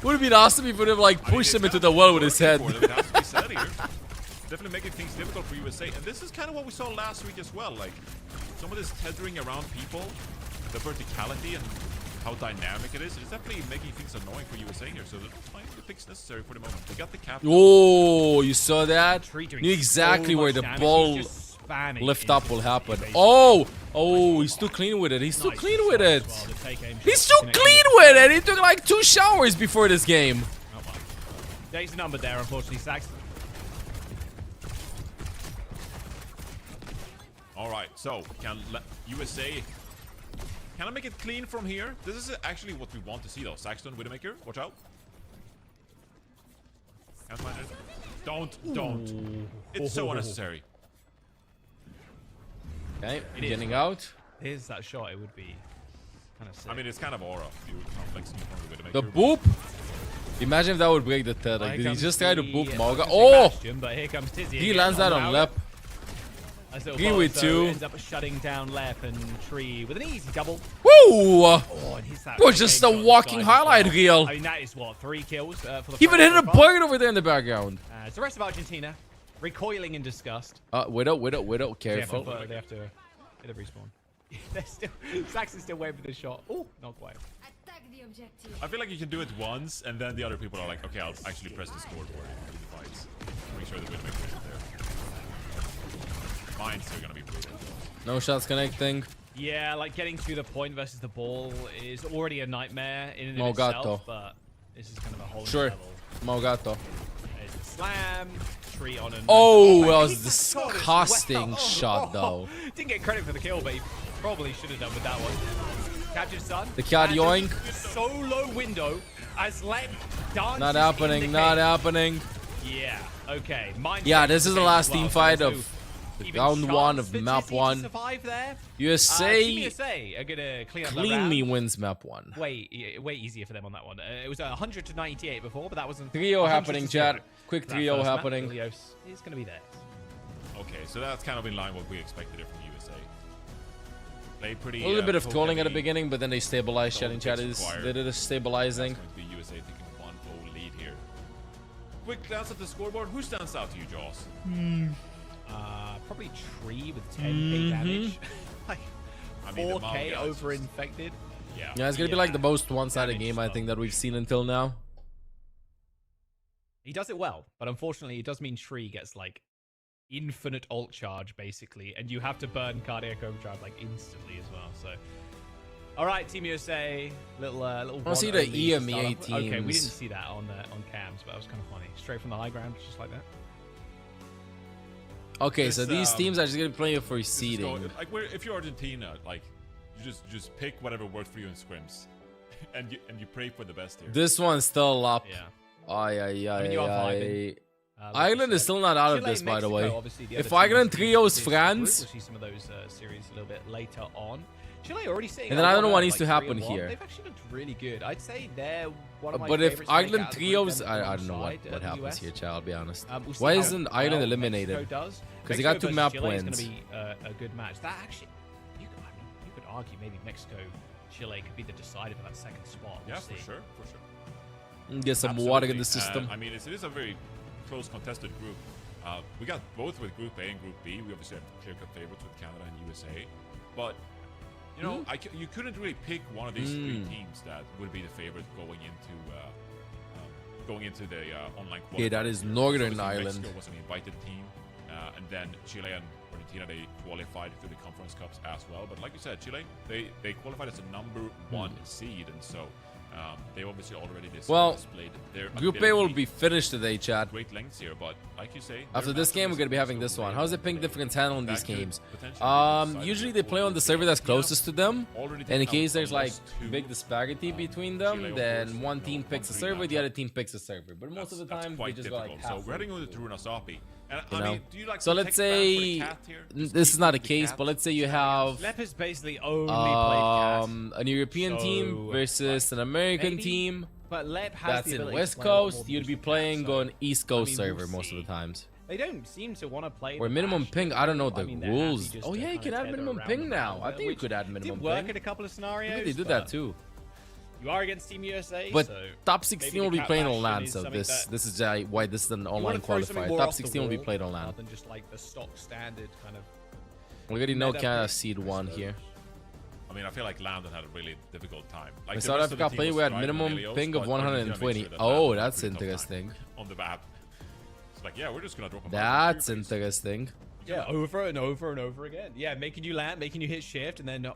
Would have been awesome if he would have like pushed him into the well with his head. It has to be said here. Definitely making things difficult for USA, and this is kind of what we saw last week as well. Like some of this tethering around people, the verticality and how dynamic it is. It's definitely making things annoying for USA here. So they're finding the picks necessary for the moment. They got the cap. Oh, you saw that? Knew exactly where the ball lift up will happen. Oh, he's too clean with it. He's too clean with it. He's too clean with it. He took like 2 showers before this game. Days numbered there, unfortunately, Sax. All right, so can USA can I make it clean from here? This is actually what we want to see, though. Saxton, Widowmaker, watch out. Can't find it. Don't. It's so unnecessary. Okay, getting out. Here's that shot. It would be kind of sick. I mean, it's kind of aura. You flexing from the Widowmaker. The boop. Imagine if that would break the tether. Like, did he just try to boop Mauga? Oh! But here comes Tizzy. He lands that on Lep. He with 2. Ends up shutting down Lep and Tree with an easy double. Woo! And he's that Bro, just a walking highlight reel. I mean, that is what, 3 kills for the Even hit a bird over there in the background. It's the rest of Argentina recoiling in disgust. Widow, careful. They have to hit a respawn. They're still, Saxon's still waiting for the shot. Oh, not quite. I feel like you can do it once, and then the other people are like, okay, I'll actually press the scoreboard and do the fights. Make sure the Widowmaker isn't there. Mine's still gonna be brutal. No shots connecting. Yeah, like getting to the point versus the ball is already a nightmare in and of Maugato. itself, but this is kind of a whole Sure. level. Maugato. There's a slam, Tree on an... Oh, that was a disgusting shot, though. Didn't get credit for the kill, but he probably should have done with that one. Captured Sun. The cat yoink. Solo window as Lep dances Not happening, in the not cage. happening. Yeah. Okay. Yeah, this is the last team fight of even round 1 chance of for map Dizzy to 1. survive there? USA, Team USA are gonna clean up the cleanly round. wins map 1. Way easier for them on that one. It was 100 to 98 before, but that wasn't 3-0 happening, 100 to chat. Quick that 3-0 first map, happening. Ilios is gonna be there. Okay, so that's kind of in line what we expected from USA. Play pretty. A little bit of poke trolling at the heavy. beginning, but then they stabilized. So Chat in chat picks is required. they did a stabilizing. That's going to be USA taking 1-0 lead here. Quick glance at the scoreboard. Who stands out to you, Jaws? Probably Tree with 10k damage. Like I mean, the 4k Mao guys over infected. Yeah. Yeah, it's gonna be like the most one-sided game I think that we've seen until now. He does it well, but unfortunately, it does mean Tree gets like infinite ult charge basically, and you have to burn cardiac overdrive like instantly as well. So, all right, Team USA, little. I want to see the EMEA teams. Okay, we didn't see that on cams, but that was kind of funny. Straight from the high ground, just like that. Okay, so these teams are just gonna be playing for seeding. Like, if you're Argentina, like, you just pick whatever works for you in scrims, and you pray for the best here. This one's still up. Yeah. Ireland is still not out of Chile, this, by the way. Mexico, obviously, the If other Ireland teams trios in this France, group, we'll see some of those series a little bit later on. Chile already sitting. and then at I don't know what 1-0, needs to like, happen 3-1. here. They've actually looked really good. I'd say they're one of my But if favorites to make Ireland out of the group, trios, them I don't know alongside, what the happens US. here, chat. I'll be honest. We'll see Why how isn't well Ireland Mexico eliminated? does. Because they Mexico got 2 versus map Chile is wins. going to be a good match. That actually, you could argue maybe Mexico, Chile could be the decider for that second spot. We'll Yeah, see. for sure. Get some water in the system. I mean, it is a very close contested group. We got both with Group A and Group B. We obviously have clear-cut favorites with Canada and USA, but you know, you couldn't really pick one of these 3 teams that would be the favorite going into the online qualifier. Yeah, that is here. Northern So Ireland. Mexico was an invited team, and then Chile and Argentina, they qualified through the Conference Cups as well. But like you said, Chile, they qualified as a number 1 seed, and so they obviously already displayed their Group A ability will be finished today, Chad. great lengths here, but like you say, After this game, we're going to be having this one. How's the ping difference handle in these games? potentially Usually they play on the server that's closest to them. And in case there's like big disparity between them, then one team picks a server, the other team picks a server. But most of the time, they just go like So we're heading over to Runasapi. And you I know? mean, do you like So let's say this is not a case, but let's say you have Leopard's basically only played Cat. an European team versus an American maybe, team. But Leb has That's the in ability West to play a lot more Coast. than You'd be just playing Cat, so, on East Coast I mean, we'll server most of the see. times. They don't seem to want to play. Or the minimum match, ping. but I don't know I the mean, they're happy rules. just Oh to yeah, you kinda can add tether minimum around ping the now. round, I think you which could add minimum did work ping. in a couple of scenarios. I think they did but that too. You are against Team USA, But so top maybe 16 the will be cat playing on bastion LAN, is so something this that is why this is an you online wanna throw something qualifier. more Top off the 16 will be wall played on LAN. rather than just like the stock standard kind of. We already know meta Canada pick, seed I 1 suppose. here. I mean, I feel like Landon had a really difficult time. Like In the South rest of the Africa team play, was we had thriving on minimum Helios, ping of but Argentina made 120. sure that Oh, Landon had a that's pretty tough time interesting. on the map. It's like, yeah, we're just gonna drop a That's interesting. Yeah, over and over and over again. Yeah, making you land, making you hit shift, and then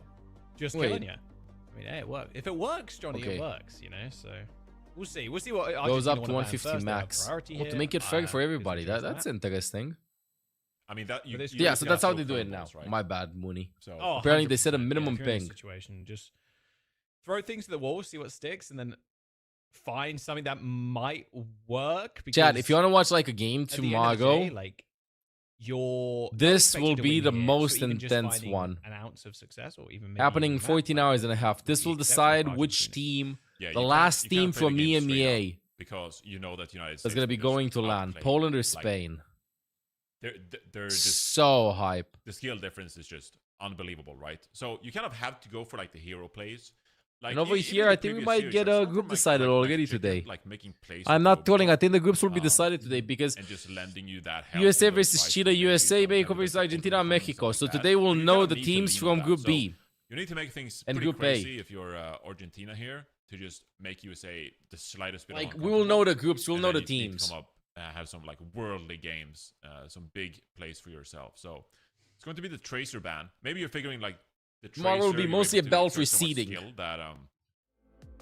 just Wait. killing you. I mean, hey, it works. If it works, Johnny, Okay. it works. You know, so we'll see. We'll see what Goes Argentina up to wanna ban 150 first. They have max. priority Oh, to here. make it fair for Because everybody. we choose That's that. interesting. I mean, that you Yeah, so that's how they do it it now. My bad, Mooney. So Oh, apparently they set a 100%. minimum if you're in this ping. situation, just throw things to the wall, see what sticks, and then find something that might work. Chad, if you want to watch like a game at the end of the tomorrow, day, like you're not this expected will to be win the here, so most even just intense finding one. An ounce of success, or even maybe happening even in that, 14 hours and a half. This will exceptional decide for which Argentina. team, Yeah, the you can't- last you team can't play the from game straight EMEA, up because you know that United States that's going to be will going just to land. outplay Poland or like, Spain. They're just So hype. the skill difference is just unbelievable, right? So you kind of have to go for like the hero plays. Like And over even here, the I think we previous might series, get like, a some group from, decided already chicken, today. like making plays I'm for not both trolling. I teams, think the groups will be decided today because and just lending you that help USA in those versus fights Chile, when maybe you USA, don't have Mexico the versus difficult Argentina, and performance and Mexico. stuff So like that. today we'll You know kinda the need to teams lean from on that. Group So B. you need to make things and pretty Group A. crazy if you're Argentina here to just make USA the slightest bit. Like we will know the groups, we'll and know then the you need to teams. come up, have some like worldly games, some big plays for yourself. So it's going to be the tracer ban. Maybe you're figuring like the Tomorrow will tracer, be you're mostly able a to bell exert for so much seeding. skill that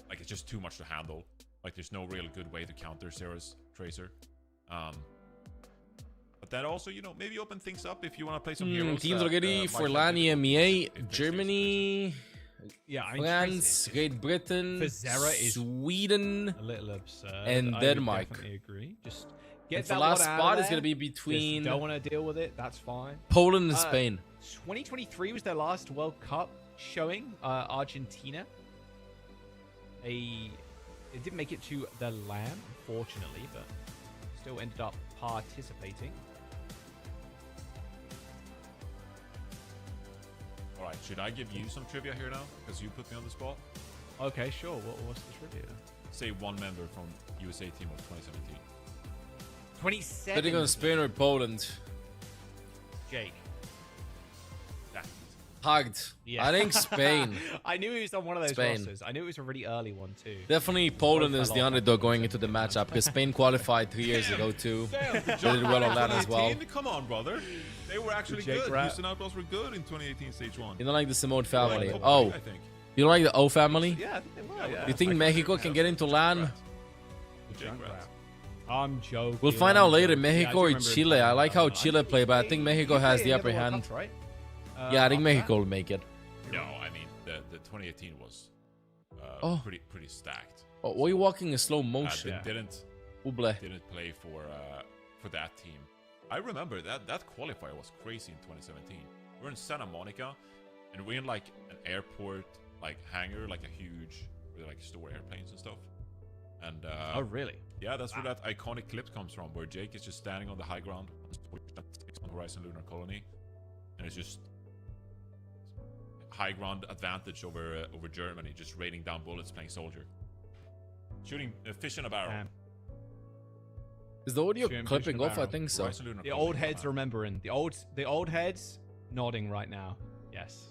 like it's just too much to handle. Like there's no real good way to counter Sarah's tracer. But that also, you know, maybe open things up if you want to play some heroes. Teams that, already might for have LAN difficulties EMEA, if they face Germany, Yeah, I mean, France, Great Britain, Fazera is Sweden, a little absurd. and I would Denmark. definitely agree. Just Get the that last one out spot of is going to there. be between Just don't want to deal with it. That's fine. Poland and Spain. 2023 was their last World Cup showing. Argentina. They didn't make it to the LAN, unfortunately, but still ended up participating. All right, should I give you some trivia here now? Because you put me on the spot. Okay, sure. What's the trivia? Say one member from USA team of 2017. 27. Betting on Spain or Poland. Jake. Hugged. Yeah. I think Spain. I knew he was on one of those Spain. rosters. I knew it was a really early one too. Definitely Poland is the underdog going into the matchup because Spain qualified 3 years ago too. They did well on that as well. Come on, brother. They were actually Jake good. Rat. Houston Outlaws were good in 2018 Stage 1. You don't like the Simone family? Yeah, Oh, I think. you don't like the O family? Yeah, I think they were. Yeah. You think Mexico can get into LAN? Jake Rat. I'm joking. We'll find out later, Yeah, I Mexico do or remember Chile. I like how Chile play, but I think Mexico has the upper hand. Right? Yeah, I think Mexico will make it. No, I mean the 2018 was pretty stacked. Oh, why are you walking in slow motion? They didn't play for that team. I remember that qualifier was crazy in 2017. We're in Santa Monica, and we're in like an airport like hangar, like a huge where they like store airplanes and stuff. And oh really? Yeah, that's where that iconic clip comes from, where Jake is just standing on the high ground on Horizon Lunar Colony, and it's just high ground advantage over Germany, just raining down bullets, playing soldier, shooting fish in a barrel. Is the audio clipping off? I think so. The old heads remembering. The old heads nodding right now. Yes.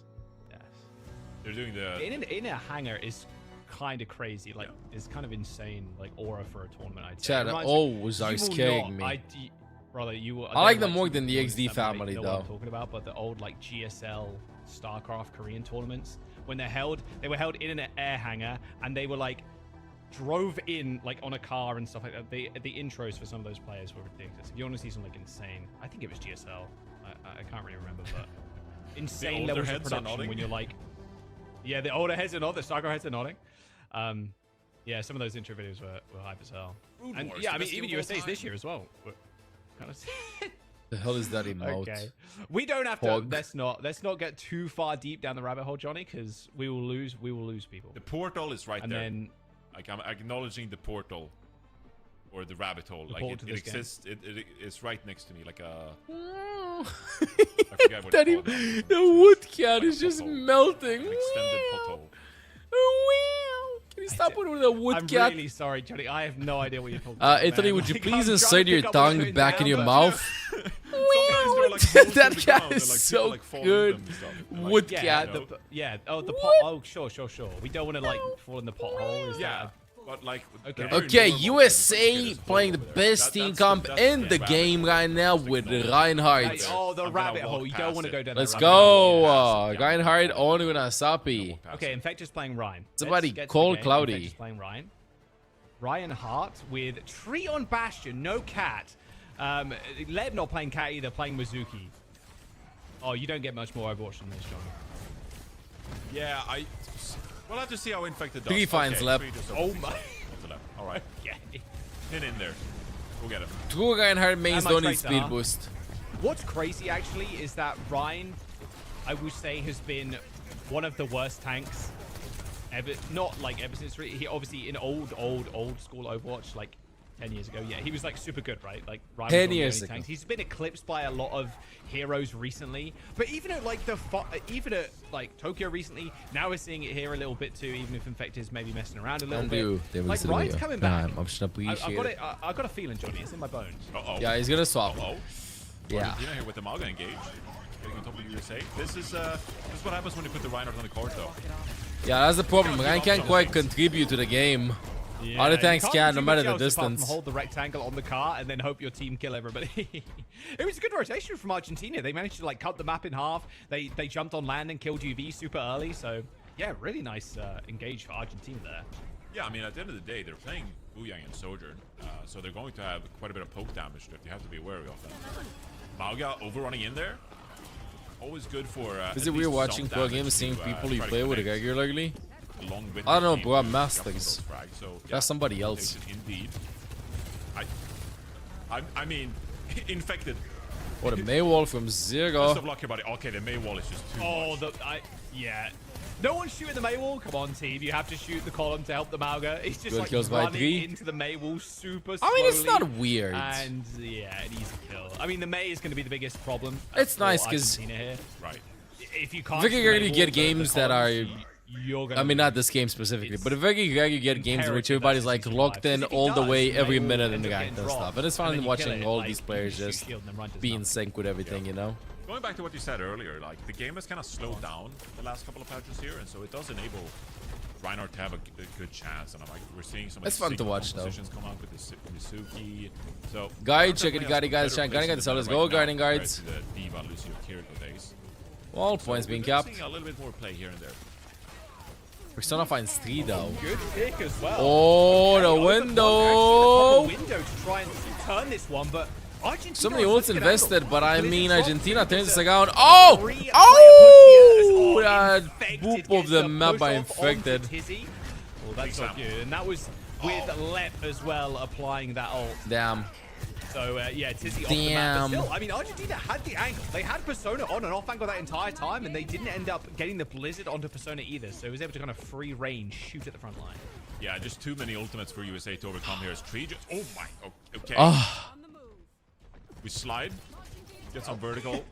They're doing the in a hangar is kind of crazy. Like it's kind of insane. Like aura for a tournament. I'd say. Chad, was kidding me. Brother, I like them more than the XD family know though. What I'm talking about, but the old like GSL, StarCraft, Korean tournaments when they were held in an air hangar, and they were like drove in like on a car and stuff like that. The intros for some of those players were ridiculous. If you want to see something like insane, I think it was GSL. I can't really remember, but insane levels of production when you're like, yeah, the older heads are nodding, the StarCraft heads are nodding. Yeah, some of those intro videos were hype as hell. And yeah, I mean even USA's this year as well. Kind of The hell is that emote? Okay, we don't have to. Let's not get too far deep down the rabbit hole, Johnny, because we will lose people. The portal is right and there. Then, like I'm acknowledging the portal or the rabbit hole. Like it exists. It's right next to me. Like a. I forget what Daddy, the wood cat is just melting. An extended pothole. Can you stop with a wood cat? I'm really sorry, Johnny. I have no idea what you're talking about. Italy, would you Like, please I'm insert your trying to pick up tongue what back in you're your doing now, mouth? That cat is so good. Wood cat. Yeah. Oh, the pot. Oh, sure. We don't want to like fall in the pothole. Yeah. But like, okay, USA playing the best team comp in the game right now with Reinhardt. Oh, the rabbit hole. You don't want to go down. Let's go. Reinhardt on Unasapi. Okay, Infector's playing Ryan. Somebody call Cloudy. Infector's playing Ryan. Ryan Hart with Tree on Bastion, no cat. Leb not playing cat either, playing Mizuki. Oh, you don't get much more Overwatch than this, John. Yeah, we'll have to see how Infected does. 3 finds left. Oh my. All right. Yeah. Pin in there. We'll get him. True Reinhardt mains don't need speed boost. What's crazy actually is that Ryan, I would say, has been one of the worst tanks ever. Not like ever since he obviously in old school Overwatch, like 10 years ago. Yeah, he was like super good, right? Like Ryan 10 years ago. tanks. He's been eclipsed by a lot of heroes recently. But even at like Tokyo recently, now we're seeing it here a little bit too. Even if Infector's maybe messing around a little bit. Like Ryan's coming back. I've got a feeling, Johnny. It's in my bones. Yeah, he's gonna swap. Yeah. Here with the Maga engage. Getting on top of the USA. This is what happens when you put the Reinhardt on the court, though. Yeah, that's the problem. Ryan can't quite contribute to the game. Yeah, Other tanks can, no matter the apart from distance. hold the rectangle on the car and then hope your team kill everybody. It was a good rotation from Argentina. They managed to like cut the map in half. They jumped on land and killed UV super early. So yeah, really nice engage for Argentina there. Yeah, I mean at the end of the day, they're playing Booyang and Sojourn, so they're going to have quite a bit of poke damage that you have to be wary of that. Mauga overrunning in there. Always good for. Is it weird watching pro games, seeing people you play with regularly? I don't know, bro. I'm Masters. That's somebody else. Indeed. I mean, infected. What a May wall from Zero. Best of luck here, buddy. Okay, the May wall is just too much. Yeah. No one's shooting the May wall. Come on, team. You have to shoot the column to help the Mauga. He's just Good like kills by running 3. into the May wall super slowly. I mean, it's not weird. And yeah, an easy kill. I mean, the May is going to be the biggest problem. It's for nice because right. If you can't very rarely get games that are. You're gonna I mean, not this game specifically, but very rarely you get games in which everybody's like locked in all the way every minute in the ranked and stuff. And it's fun watching all these players just be in sync with everything, you know. Going back to what you said earlier, like the game has kind of slowed down the last couple of patches here, and so it does enable Reinhardt to have a good chance. And I'm like, we're seeing some. It's fun to watch though. Come out with the Mizuki. So guide, check it, guys, trying guarding guards. So let's go, guarding guards. The Diva, Lucio, Kiriko days. All points being capped. Seeing a little bit more play here and there. Persona finds 3 though. Good pick as well. Oh, the window. Window to try and turn this one, but Argentina so many ults invested, but I mean, Argentina turns this around. Oh, that boop of the map by infected. Well, that's not good, and that was with Lep as well applying that ult. Damn. So yeah, Tizzy off the map, but still, I mean, Argentina had the angle. They had Persona on and off angle that entire time, and they didn't end up getting the Blizzard onto Persona either. So he was able to kind of free range shoot at the front line. Yeah, just too many ultimates for USA to overcome here. As Tree just, oh my, okay. We slide, get some vertical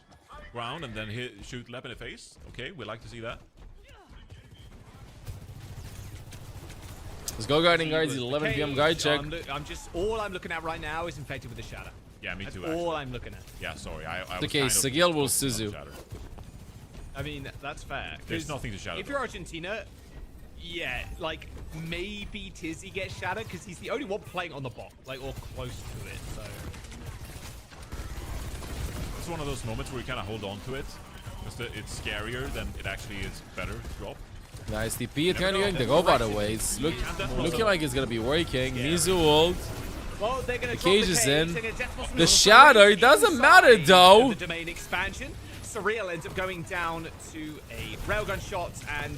ground, and then shoot Lep in the face. Okay, we like to see that. Let's go, guarding guards. 11 p.m. guard check. All I'm looking at right now is infected with the shatter. Yeah, me too. That's all I'm looking at. Yeah, sorry. I was okay, kind of Sigil will Suzu. I mean, that's fair. There's nothing to shatter. If you're Argentina, yeah, like maybe Tizzy gets shattered because he's the only one playing on the bot, like or close to it. So it's one of those moments where you kind of hold on to it because it's scarier than it actually is better to drop. Nice TP, turning the robot away. It's looking like it's gonna be working. Mizu ult. Well, they're gonna the cage is in. The shatter doesn't matter though. The domain expansion. Surreal ends up going down to a railgun shot and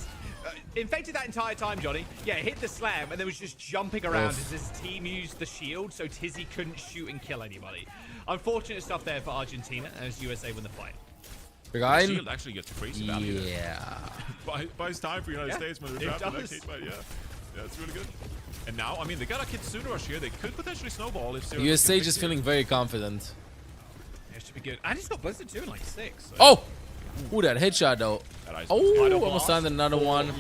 infected that entire time, Johnny. Yeah, hit the slam and then was just jumping around as his team used the shield, so Tizzy couldn't shoot and kill anybody. Unfortunate stuff there for Argentina as USA win the fight. The shield actually gets crazy value. Yeah. Buys time for United States when they're trapped in that case, but yeah, it's really good. And now, I mean, they got a Kitsune rush here. They could potentially snowball if USA just feeling very confident. It should be good. And he's got Blizzard too in like 6. So. Oh! Ooh, that headshot though. Oh, almost landed another one.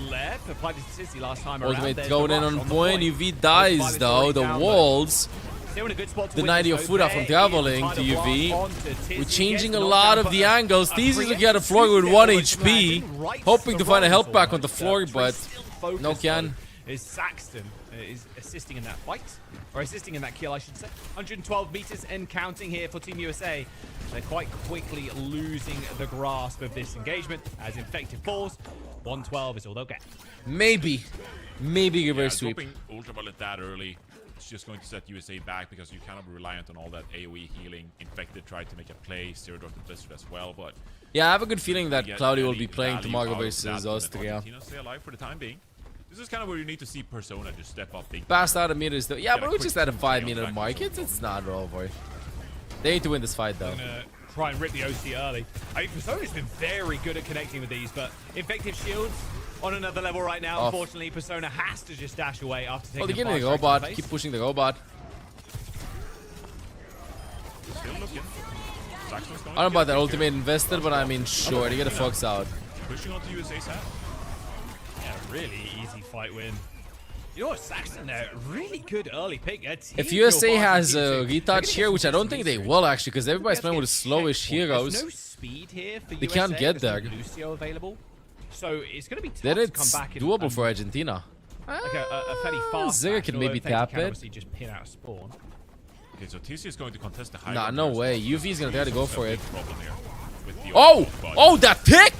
Ultimate thrown in on point. UV dies though. The walls. The 90 of food from traveling to UV. We're changing a lot of the angles. Teasy's looking at the floor with 1 HP. Hoping to find a health pack on the floor, but no can. Is Saxton is assisting in that fight, or assisting in that kill, I should say. 112 meters and counting here for Team USA. They're quite quickly losing the grasp of this engagement as Infected falls. 112 is all they'll get. Maybe reverse sweep. Dropping Ultraviolet that early, it's just going to set USA back because you're kind of reliant on all that AoE healing. Infected tried to make a play, Zero Dark and Blizzard as well, but yeah, I have a good feeling that Cloudy will be playing tomorrow versus Austria. Stay alive for the time being. This is kind of where you need to see Persona just step up big. Past out of meters though. Yeah, but we're just at a 5-minute mark. It's not over. They need to win this fight though. Try and rip the OC early. I mean, Persona's been very good at connecting with these, but Infective Shields on another level right now. Unfortunately, Persona has to just dash away after taking they're getting the robot. Keep pushing the robot. Still looking. I don't know about that ultimate invested, but I mean, sure, to get the Fox out. Pushing onto USA's hat. Yeah, really easy fight win. You know what, Saxton there, really good early pick. If USA has a retouch here, which I don't think they will actually, because everybody's playing with slowish heroes, no speed here for they USA. can't get there. Lucio available, so it's going to be tough then to it's come back. Doable for Argentina. Like a fairly fast. Zero can maybe tap it. Obviously just pin out a spawn. Okay, so TC is going to contest the high. Nah, no way. UV is going to try to go for it. Oh! Oh, that pick!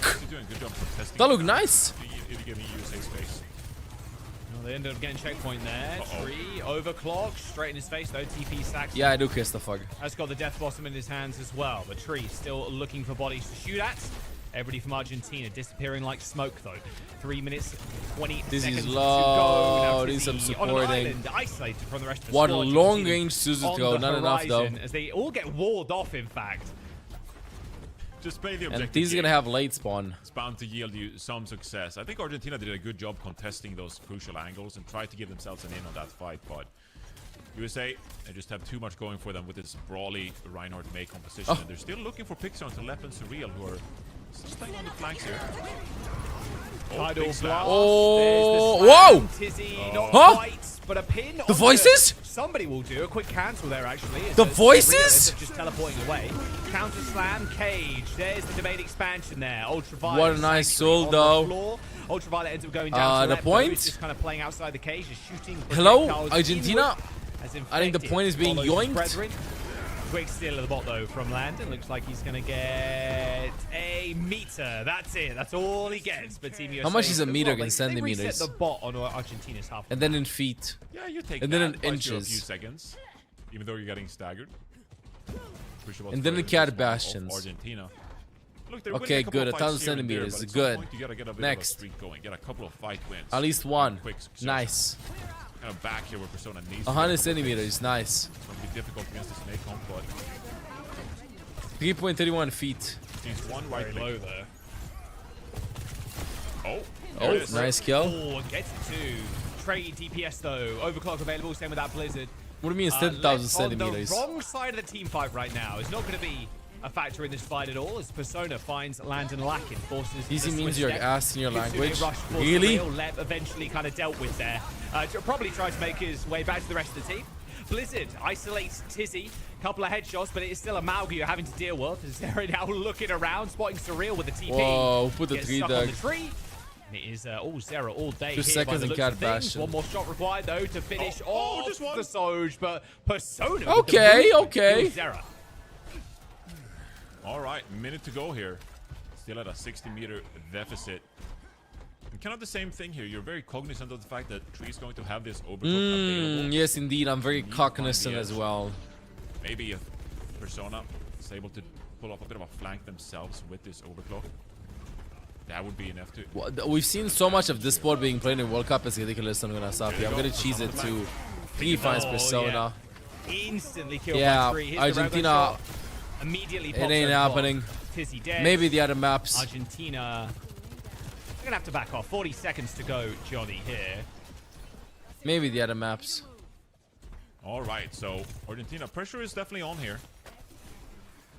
That looked nice. They ended up getting checkpoint there. Tree, overclock, straight in his face though. TP Saxton. Yeah, I do kiss the fuck. Has got the death blossom in his hands as well. But Tree still looking for bodies to shoot at. Everybody from Argentina disappearing like smoke, though. 3 minutes, 20 This seconds is to low. go. Need some On an supporting. island, isolated from the rest of the What squad. long range Suzuki, not enough though. As they all get walled off, in fact. Just play the objective. And these are gonna have late spawn. It's bound to yield you some success. I think Argentina did a good job contesting those crucial angles and tried to give themselves an in on that fight, but USA, they just have too much going for them with this brawly Reinhardt May composition. And they're still looking for Pixar to Lep and Surreal, who are still staying on the flanks here. Tidal big blast. Oh, There's whoa! the slam. Tizzy, not Huh? quite, but a pin. The onto- voices? Somebody will do a quick cancel there, actually. The As voices? Surreal ends up just teleporting away. Counter slam, cage. There's the domain expansion there. Ultraviolet. What a nice Sanctuary soul, on the though. floor. Ultraviolet ends up going down to The left, though. point? He's just kind of playing outside the cage, just shooting. Hello, projectiles Argentina? inward as I think the point is being infected follows his yoinked. brethren. Quick steal of the bot, though, from Landon. Looks like he's going to get a meter. That's it. That's all he gets. But Team USA... How much is a meter against They centimeters? reset the bot on Argentina's half. And then in feet. Yeah, you take and that. then in Buys you a few inches. seconds, even though you're getting staggered. And then the cat bastions. Argentina. Look, they're winning Okay, a couple good. of 1,000 fights here and there, centimeters. but at some Good. point you gotta get a bit Next. of a streak going. Get a couple of fight wins. At least one. Quick success. Nice. Kind of back here where Persona needs 100 to centimeters. Nice. It's going to be difficult against the snake comp, but 3.31 feet. he's one right Very low there. Oh, Oh, nice kill. Oh, gets it too. Trade DPS though. Overclock available. Same with that Blizzard. What do you mean 10,000 centimeters? On the wrong side of the team fight right now. It's not going to be a factor in this fight at all, as Persona finds Landon lacking, forces Easy the means switch you're step. ass in your Kitsune language. rush for Really? Surreal. Lep eventually kind of dealt with there. Probably tries to make his way back to the rest of the team. Blizzard isolates Tizzy. Couple of headshots, but it is still a Mauga you're having to deal with. As they're now looking around, spotting Surreal with the TP. Whoa, put the Gets tree stuck on dug. the tree. And it is all Zera all day. 2 here seconds by the and looks cat of things. bastion. One more shot required though to finish off just one. the Soj, but Persona. with the Okay, movement okay. kills Zera. all right, minute to go here. Still at a 60-meter deficit. And kind of the same thing here. You're very cognizant of the fact that Tree is going to have this overclock available. Yes, indeed. I'm very Need to find cognizant the as edge. well. Maybe if Persona is able to pull off a bit of a flank themselves with this overclock, that would be enough to... Well, we've seen so much of this sport being played in World Cup. It's ridiculous. I'm gonna stop here. I'm gonna cheese it to 3 finds Persona. Yeah. Instantly killed Yeah, by Tree. Here's the Railgun Argentina. shot. Immediately It pops ain't over the bot. happening. Tizzy dead. Maybe the other maps. Argentina. They're gonna have to back off. 40 seconds to go, Johnny. Here. Maybe the other maps. All right, so Argentina, pressure is definitely on here.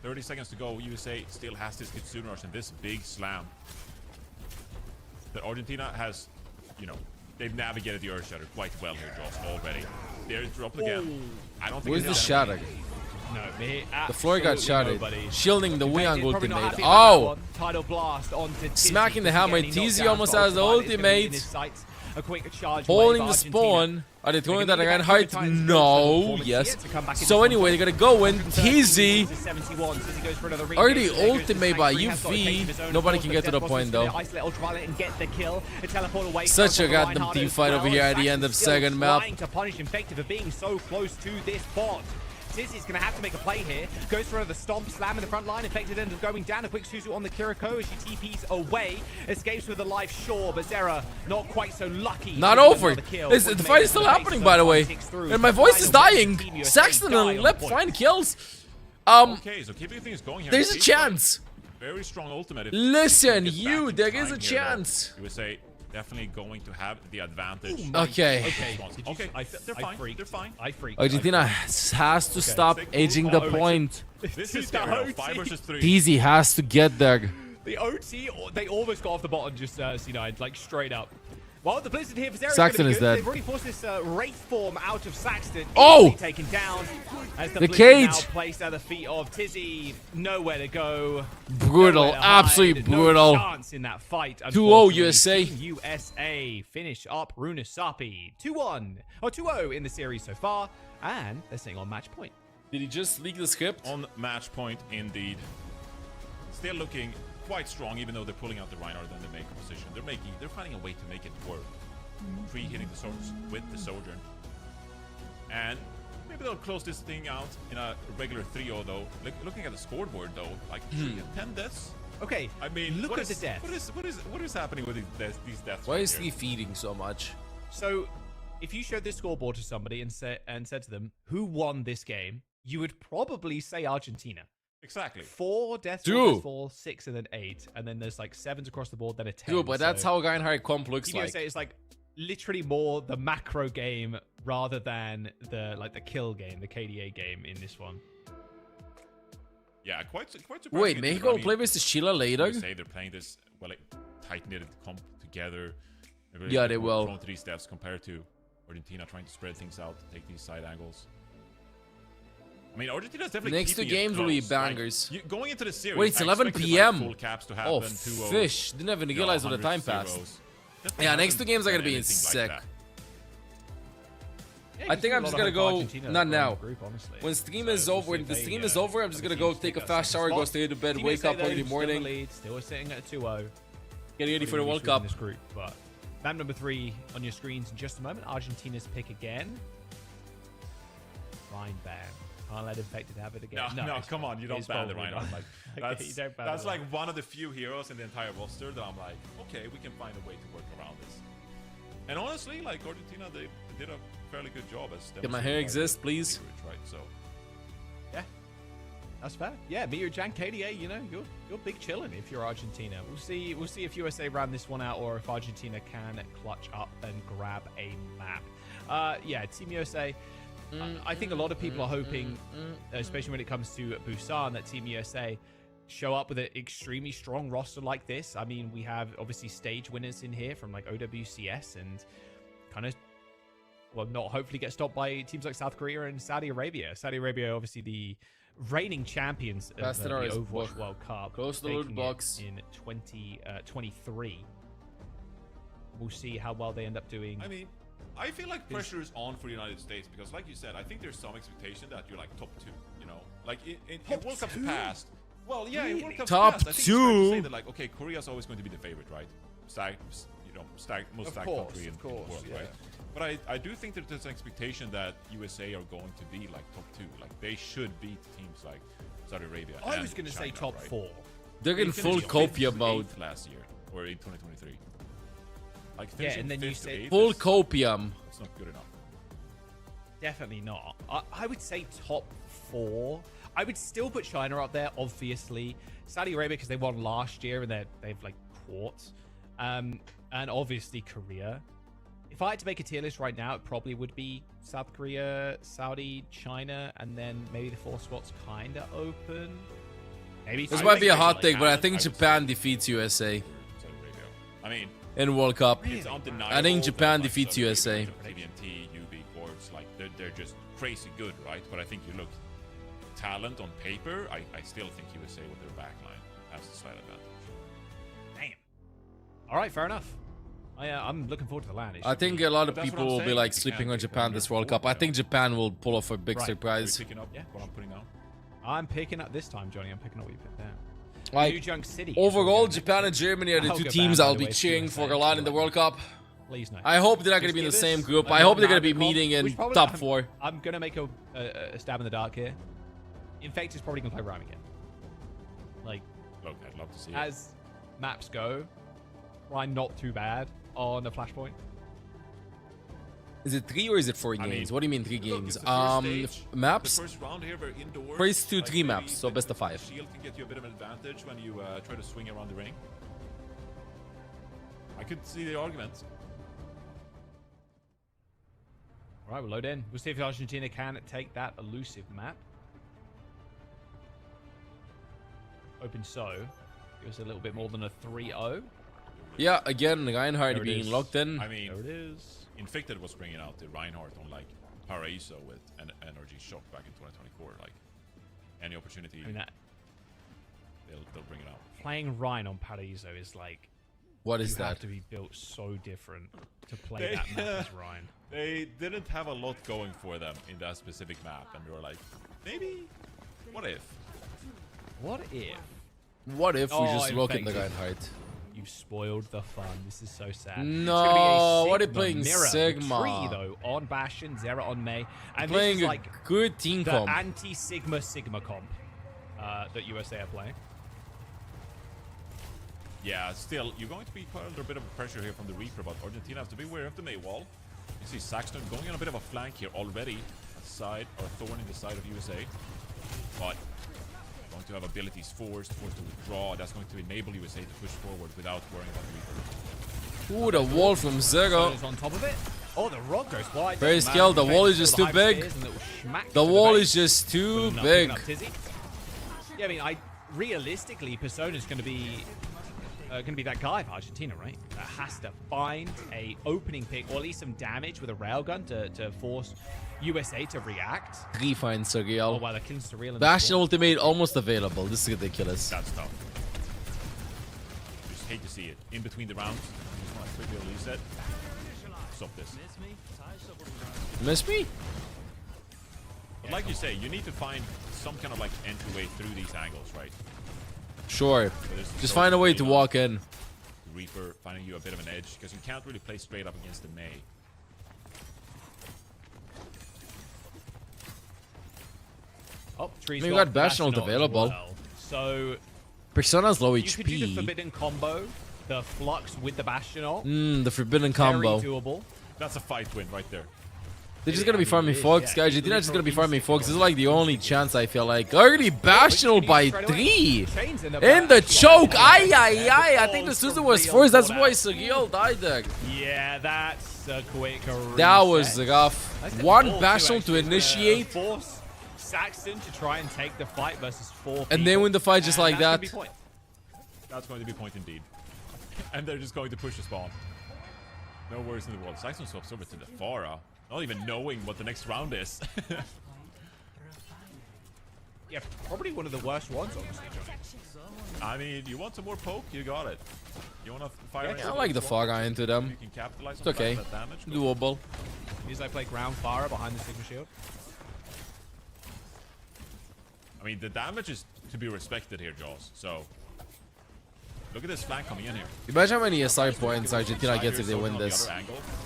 30 seconds to go. USA still has this Kitsune rush and this big slam. That Argentina has, you know, they've navigated the Earth Shatter quite well here, Joss, already. They're dropped again. I don't think Where's the it's shatter? No, The floor got absolutely shattered. nobody. Shielding the Infected, Wing probably not ultimate. happy about that Oh! one. Tidal blast onto Tizzy. Smacking the hammer. Again, he knocked Tizzy down almost for has the Ultraviolet. It's gonna be in ultimate. his sights. A quick charge Holding wave, the Argentina. spawn. Are they throwing They're that gonna again? get Heart? back to the No. performance Yes. here to come back into So anyway, they're gonna go in. 113 Tizzy. to 71. Tizzy goes for another re-engage. Already There goes the ultimate by Sanctuary. Has got a taste of UV. his own Nobody force, can but get to the Death point Boss is though. gonna isolate Ultraviolet and get the kill. A teleport away. Such from a goddamn Reinhardt team as fight well. over here at the end of Still second map. trying to punish Infected for being so close to this bot. Tizzy's going to have to make a play here. Goes for another stomp slam in the front line. Infected ends up going down. A quick Suzu on the Kiriko as she TPs away. Escapes with a life, sure, but Zera not quite so lucky. Not to get over. another kill. The fight is still happening, by the way. And my voice is dying. Saxton and Lep find kills. Okay, so keeping things going here. There's a chance. Very strong ultimate. If Listen, gets back you, in there time is a here, chance. though, USA definitely going to have the advantage. Okay. Okay, they're fine. They're fine. I freaked. Argentina has to stop edging the point. This is scary. 5 versus 3. Tizzy has to get there. The OT, they almost got off the bottom just C9, like straight up. Well, the Blizzard here for Zera's Saxton gonna be is good. dead. They've already forced this Wraith form out of Saxton. Oh! Easily taken down. As the The Blizzard cage. now placed at the feet of Tizzy. Nowhere to go. Brutal. Nowhere to hide. Absolutely brutal. No chance in that fight. 2-0 unfortunately. USA. Team USA finish up Runasapi 2-1 or 2-0 in the series so far, and they're sitting on match point. Did he just leak the script? On match point, indeed. Still looking quite strong, even though they're pulling out the Reinhardt and the May composition. They're finding a way to make it work. Tree hitting the swords with the Sojourn. And maybe they'll close this thing out in a regular 3-0 though. Looking at the scoreboard though, like 10 deaths Okay, I mean, look at the death. What is happening with these deaths? Why right is here? he feeding so much? So, if you showed this scoreboard to somebody and said to them who won this game, you would probably say Argentina. Exactly. 4 deaths, True. 4, 6, and then 8, and then there's like 7s across the board, then a 10. True, but that's how Reinhardt comp looks Team USA is like literally more the macro game rather than the kill game, the KDA game in this one. Yeah, quite surprising. Wait, Mexico will play with the Sheila later? Say they're playing this tight-knitted comp together. Yeah, they will. Prone to these deaths compared to Argentina trying to spread things out, take these side angles. I mean, Argentina's definitely Next 2 keeping it games will be close. bangers. Going into the series, Wait, it's I 11 expected, p.m. full caps to happen, Oh, 2-0, fish. Didn't even realize when the time 100 passed. zeros. Yeah, next 2 games are going to be anything sick. like that. Yeah, I think I'm just going to go, not now. Group, honestly. When stream is over, when the stream is over, I'm just going to go take a fast shower, go straight to bed, Team wake USA, up early though, morning. Still sitting at 2-0. Get ready for the World Cup. This group, but map number 3 on your screens in just a moment. Argentina's pick again. Ryan ban. Can't let Infected have it again. No, come on, you don't ban the Reinhardt. Like, Okay, that's like one of the few heroes in the entire roster that I'm like, okay, we can find a way to work around this. And honestly, like Argentina, they did a fairly good job as. Can my hair exist, please? Right, so. Yeah, that's fair. Yeah, Meteor Jan, KDA, you know, you're big chilling if you're Argentina. We'll see if USA ran this one out or if Argentina can clutch up and grab a map. Yeah, Team USA. I think a lot of people are hoping, especially when it comes to Busan, that Team USA show up with an extremely strong roster like this. I mean, we have obviously stage winners in here from like OWCS and kind of, well, not hopefully get stopped by teams like South Korea and Saudi Arabia. Saudi Arabia, obviously the reigning champions of the Overwatch World Cup. Close to the loot box. In 2023. We'll see how well they end up doing. I mean, I feel like pressure is on for the United States because, like you said, I think there's some expectation that you're like top 2. You know, like in World Cups past. Well, yeah, in World Cups top past, I think it's fair to say that, like, okay, Korea's always going to be the favorite, right? Most stacked country in the world, right? But I do think that there's an expectation that USA are going to be like top 2. Like they should beat teams like Saudi Arabia. I was going to say top 4. They're in full Copia mode last year or in 2023. Like yeah, and then you say full copium. It's not good enough. Definitely not. I would say top 4. I would still put China up there, obviously. Saudi Arabia because they won last year and they've like quartz. And obviously Korea. If I had to make a tier list right now, it probably would be South Korea, Saudi, China, and then maybe the 4 spots kind of open. Maybe this might be a hot take, but I think Japan defeats USA. I mean, in World Cup, it's undeniable. I think Japan that, like, defeats USA. TVNT, UB, Quartz, like they're just crazy good, right? But I think you look talent on paper. I still think USA with their backline has the slight advantage. Damn. All right, fair enough. I'm looking forward to the LAN. I think a lot of people will be like sleeping on Japan this World Cup. I think Japan will pull off a big surprise. Picking up what I'm putting out. I'm picking up this time, Johnny. I'm picking up what you picked down. Like, New Junk City. Overall, Japan and Germany are the 2 teams I'll be cheering for a lot in the World Cup. Please no. I hope they're not going to be in the same group. I hope they're going to be meeting in top 4. I'm going to make a stab in the dark here. Infect is probably going to play Rhyme again. Like, look, I'd love to see as maps go, Rhyme not too bad on a Flashpoint. Is it 3 or is it 4 games? What do you mean 3 games? Maps? The first round here, very indoors. First 2, 3 maps, so best of 5. Shield can get you a bit of an advantage when you try to swing around the ring. I could see the arguments. All right, we'll load in. We'll see if Argentina can take that elusive map. Open so. Gives a little bit more than a 3-0. Yeah, again, Reinhardt being locked in. I mean, there it is. Infected was bringing out the Reinhardt on like Paraíso with an energy shock back in 2024. Like any opportunity, they'll bring it out. Playing Rhine on Paraíso is like, what is you that? have to be built so different to play that map as Rhine. They didn't have a lot going for them in that specific map, and they were like, maybe, what if? What if? What if we just look at the Reinhardt? You've spoiled the fun. This is so sad. No, what are you playing? Mirror, Sigma. Tree, though, on Bastion, Zera on May. And playing this is like a good team the comp. anti-Sigma comp that USA are playing. Yeah, still, you're going to be quite under a bit of pressure here from the Reaper, but Argentina has to be aware of the May wall. You see Saxton going on a bit of a flank here already. A side, or thorn in the side of USA. But going to have abilities forced to withdraw. That's going to enable USA to push forward without worrying about the Reaper. Ooh, the wall from Zero. On top of it. Oh, the rock goes wide. Very skilled. The wall is just too big. The wall is just too big. Yeah, I mean, realistically, Persona's going to be that guy for Argentina, right? That has to find a opening pick or at least some damage with a railgun to force USA to react. Refine Surreal. Oh, wow, they're killing Surreal. Bastion ultimate almost available. This is ridiculous. That's tough. Just hate to see it. In between the rounds, just want to quickly reset. Stop this. Miss me? But like you say, you need to find some kind of like entryway through these angles, right? Sure. Just find a way to walk in. Reaper finding you a bit of an edge because you can't really play straight up against the May. Oh, trees. We got Bastion ult available. Well. So Persona's low you HP. could do the forbidden combo, the flux with the Bastion ult. The forbidden combo. Very doable. That's a fight win right there. They're just gonna be farming Fox, guys. Argentina's just gonna be farming Fox. This is like the only chance I feel like. Already Bastion ult by 3 in the choke. I think the Suzu was forced. That's why Surreal died there. Yeah, that's a quick reset. That was rough. One Bastion ult to initiate. Force Saxton to try and take the fight versus 4 And then win the fight just like that. That's going to be point indeed. And they're just going to push the spawn. No worries in the world. Saxton swaps over to the Farah. Not even knowing what the next round is. Yeah, probably one of the worst ones, honestly, Johnny. I mean, you want some more poke? You got it. You want to fire? Yeah, I like the Farah into them. You can capitalize It's on okay. that damage. Doable. He's like play ground Farah behind the Sigma shield. I mean, the damage is to be respected here, Jaws. So, look at this flank coming in here. Imagine how many SI points Argentina gets if they win this.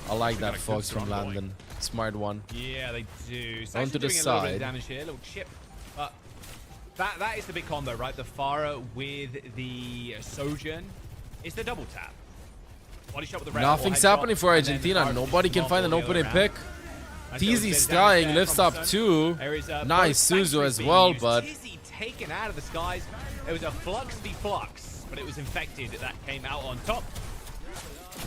I like that Fox from Landon. Smart one. Yeah, they do. On to the doing a little bit side. of damage here, little chip. But that is the big combo, right? The Farah with the Sojourn. It's the double tap. Body shot with the Nothing's happening for Argentina. Nobody can find an opening pick. TZ's trying, lifts up 2. Nice Suzu as well, but Tizzy taken out of the skies. It was a flux v flux, but it was infected that came out on top.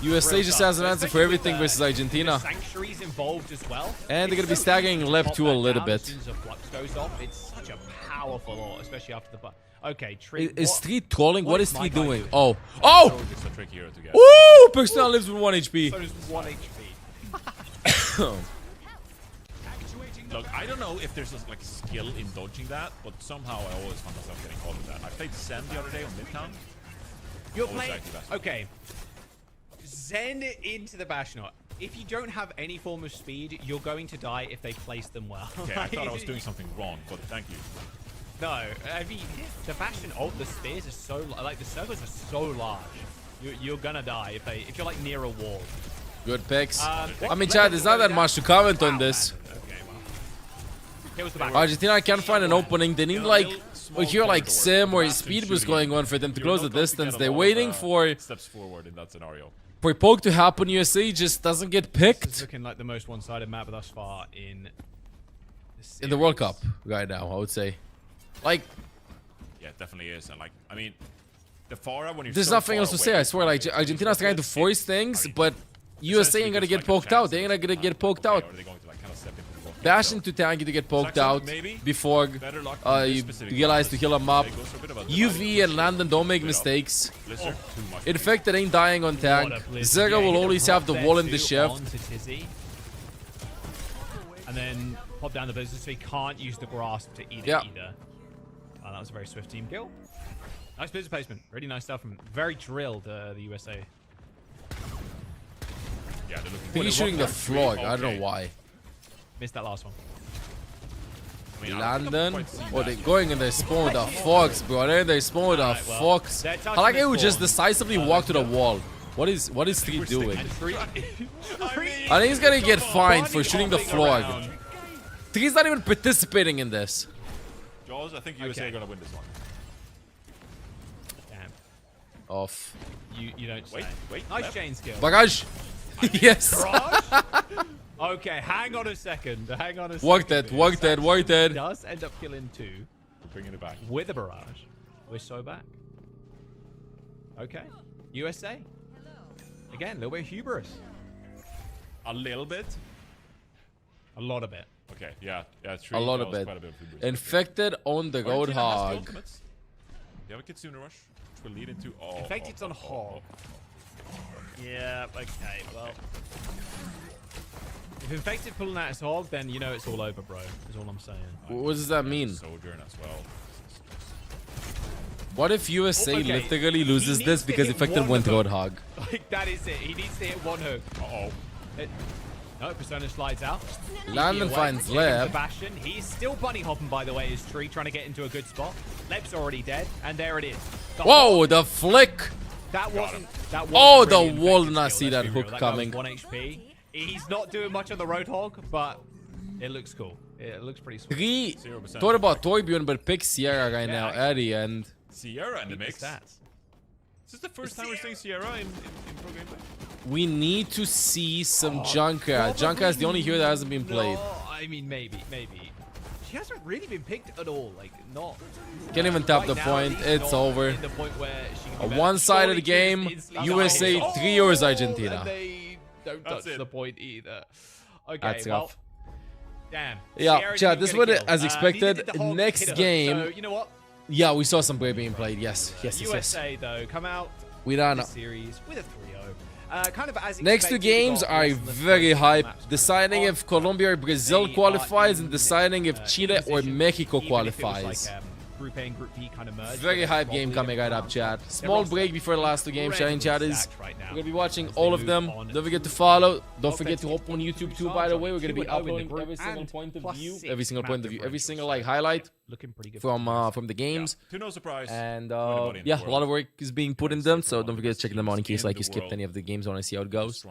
USA just has an answer for everything versus Argentina. Sanctuaries involved as well. And they're going to be staggering left 2 a little bit. As soon as the flux goes off, it's such a powerful ult, especially after the... Okay, Tree. Is 3 trolling? What is 3 doing? doing? Oh! Oh! It's a trick here to get. Ooh! Personnel lives with 1 HP. So does 1 HP. Look, I don't know if there's like skill in dodging that, but somehow I always find myself getting caught with that. I played Zen the other day on Midtown. You're playing... Okay. Zen into the Bastion. If you don't have any form of speed, you're going to die if they place them well. Okay, I thought I was doing something wrong, but thank you. No, I mean, the Bastion ult, the spears are so... Like, the circles are so large. You're gonna die if you're, like, near a wall. Good picks. I mean, Chad, there's not that much to comment on this. Argentina can't find an opening. They need like here like Sim or Speed was going on for them to close the distance. They're waiting for steps forward in that scenario. For poke to happen. USA just doesn't get picked. It's looking like the most one-sided map thus far in the World Cup right now, I would say. Like, yeah, it definitely is. And like, I mean, the Farah when you're there's so nothing else to say. I swear, like Argentina's trying to force things, but USA ain't gonna get poked out. They ain't gonna get poked out. Dash into tanky to get poked out before you realize to heal him up. UV and Landon don't make mistakes. Infected ain't dying on tank. Zega will always have the wall in the shift. And then pop down the business so he can't use the grasp to eat it either. Oh, that was a very swift team kill. Nice business placement. Really nice stuff from very drilled the USA. Yeah, I think he's shooting the floor. I don't know why. Missed that last one. I mean, Landon. Oh, they're going in their spawn with a Fox, bro. They're in their spawn with a Fox. I like how he just decisively walked to the wall. What is 3 doing? I think he's gonna get fined for shooting the floor. 3's not even participating in this. Jaws, I think USA are gonna win this one. Damn. Off. You don't say. Wait. Nice chain skill. Barrage. Yes. Okay, hang on a second. Worked it. Does end up killing 2. Bringing it back. With a barrage. We're so back. Okay. USA. Again, a little bit of hubris. A little bit? A lot of it. Okay, yeah. A lot of it. Quite a bit of hubris. Infected on the Roadhog. They have a Kitsune Rush, which will lead into... Infected's on Hog. Yeah, okay, well... If Infected pulling out his Hog, then you know it's all over, bro. Is all I'm saying. What does that mean? Sojourn as well. What if USA literally loses this because Infected went Roadhog? Like, that is it. He needs to hit one hook. No, Persona slides out. Landon finds Lep. Sebastian. He's still bunny hopping, by the way, his tree, trying to get into a good spot. Lep's already dead, and there it is. Whoa, the flick! That wasn't oh, the really wall did infected not skill, see that let's be hook real. coming. That guy was 1 HP. He's not doing much on the Roadhog, but it looks cool. It looks pretty sweet. Thought about Torbjorn, but pick Sierra right now at the end. Sierra in the mix. Is this the first time we're seeing Sierra in pro gameplay? We need to see some Junker. Junker is the only hero that hasn't been played. No, I mean, maybe. She hasn't really been picked at all. Like, not. Can't even tap the point. It's over. A one-sided game. USA 3 yours Argentina. And they don't touch the point either. Okay, That's well. rough. Damn. Yeah, chat, this was as expected. Next game. So, you know what? Yeah, we saw some Brave being played. Yes. USA, though, come out we don't know. this series with a 3-0. Kind of as Next 2 games are very hype. Deciding if Colombia or Brazil qualifies and deciding if Chile or Mexico qualifies. Group A and Group B kind of merge. Very hype game coming right up, chat. Small break before the last 2 games. Chatting chat is. We're gonna be watching all of them. Don't forget to follow. Don't forget to hop on YouTube too. By the way, we're gonna be uploading every single point of view, every single like highlight from the games. To no surprise. And yeah, a lot of work is being put in them. So don't forget to check them out in case like you skipped any of the games. Want to see how it goes?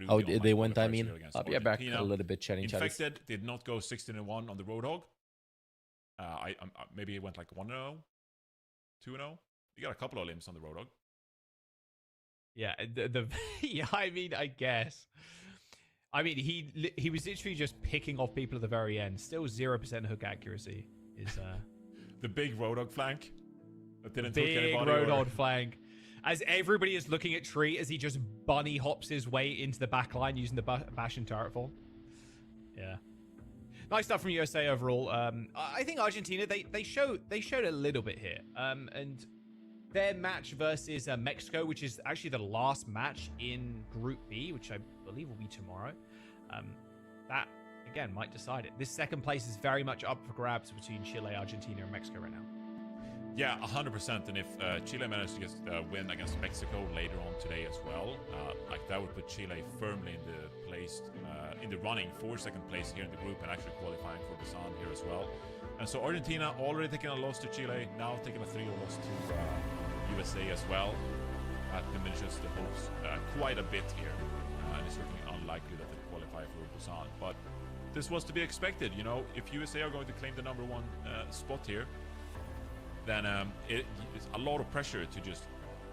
How they went? I mean, I'll be back a little bit chatting chat. Infected did not go 16-1 on the Roadhog. Maybe it went like 1-0, 2-0. You got a couple of limbs on the Roadhog. Yeah, yeah. I mean, I guess. I mean, he was literally just picking off people at the very end. Still 0% hook accuracy is the big Roadhog flank. That didn't big Roadhog flank. As everybody is looking at Tree as he just bunny hops his way into the back line using the Bastion turret form. Yeah. Nice stuff from USA overall. I think Argentina, they showed a little bit here. And their match versus Mexico, which is actually the last match in Group B, which I believe will be tomorrow. That, again, might decide it. This second place is very much up for grabs between Chile, Argentina, and Mexico right now. Yeah, 100%. And if Chile manages to get win against Mexico later on today as well, like that would put Chile firmly in the place, in the running for second place here in the group and actually qualifying for the Sun here as well. And so Argentina already taking a loss to Chile, now taking a 3-0 loss to USA as well. That diminishes the hopes quite a bit here, and it's looking unlikely that they qualify for Busan. But this was to be expected, you know. If USA are going to claim the #1 spot here, then it's a lot of pressure to just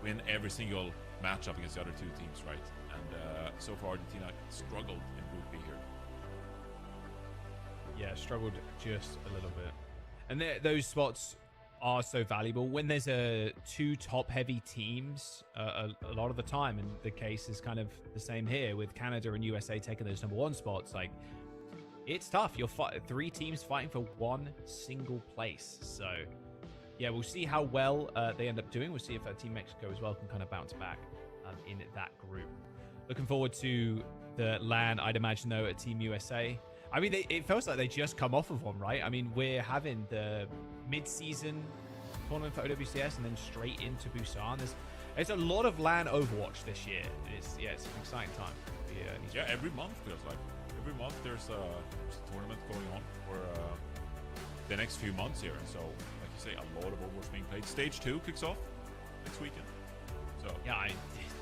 win every single matchup against the other 2 teams, right? And so far, Argentina struggled in Group B here. Yeah, struggled just a little bit. And those spots are so valuable. When there's 2 top-heavy teams, a lot of the time, and the case is kind of the same here, with Canada and USA taking those #1 spots, like, it's tough. You're 3 teams fighting for 1 single place. So yeah, we'll see how well they end up doing. We'll see if Team Mexico as well can kind of bounce back in that group. Looking forward to the LAN, I'd imagine, though, at Team USA. I mean, it feels like they just come off of one, right? I mean, we're having the mid-season tournament for OWCS and then straight into Busan. There's a lot of LAN Overwatch this year. It's an exciting time. Yeah, every month feels like. Every month there's a tournament going on for the next few months here. And so, like you say, a lot of Overwatch being played. Stage 2 kicks off next weekend. So yeah,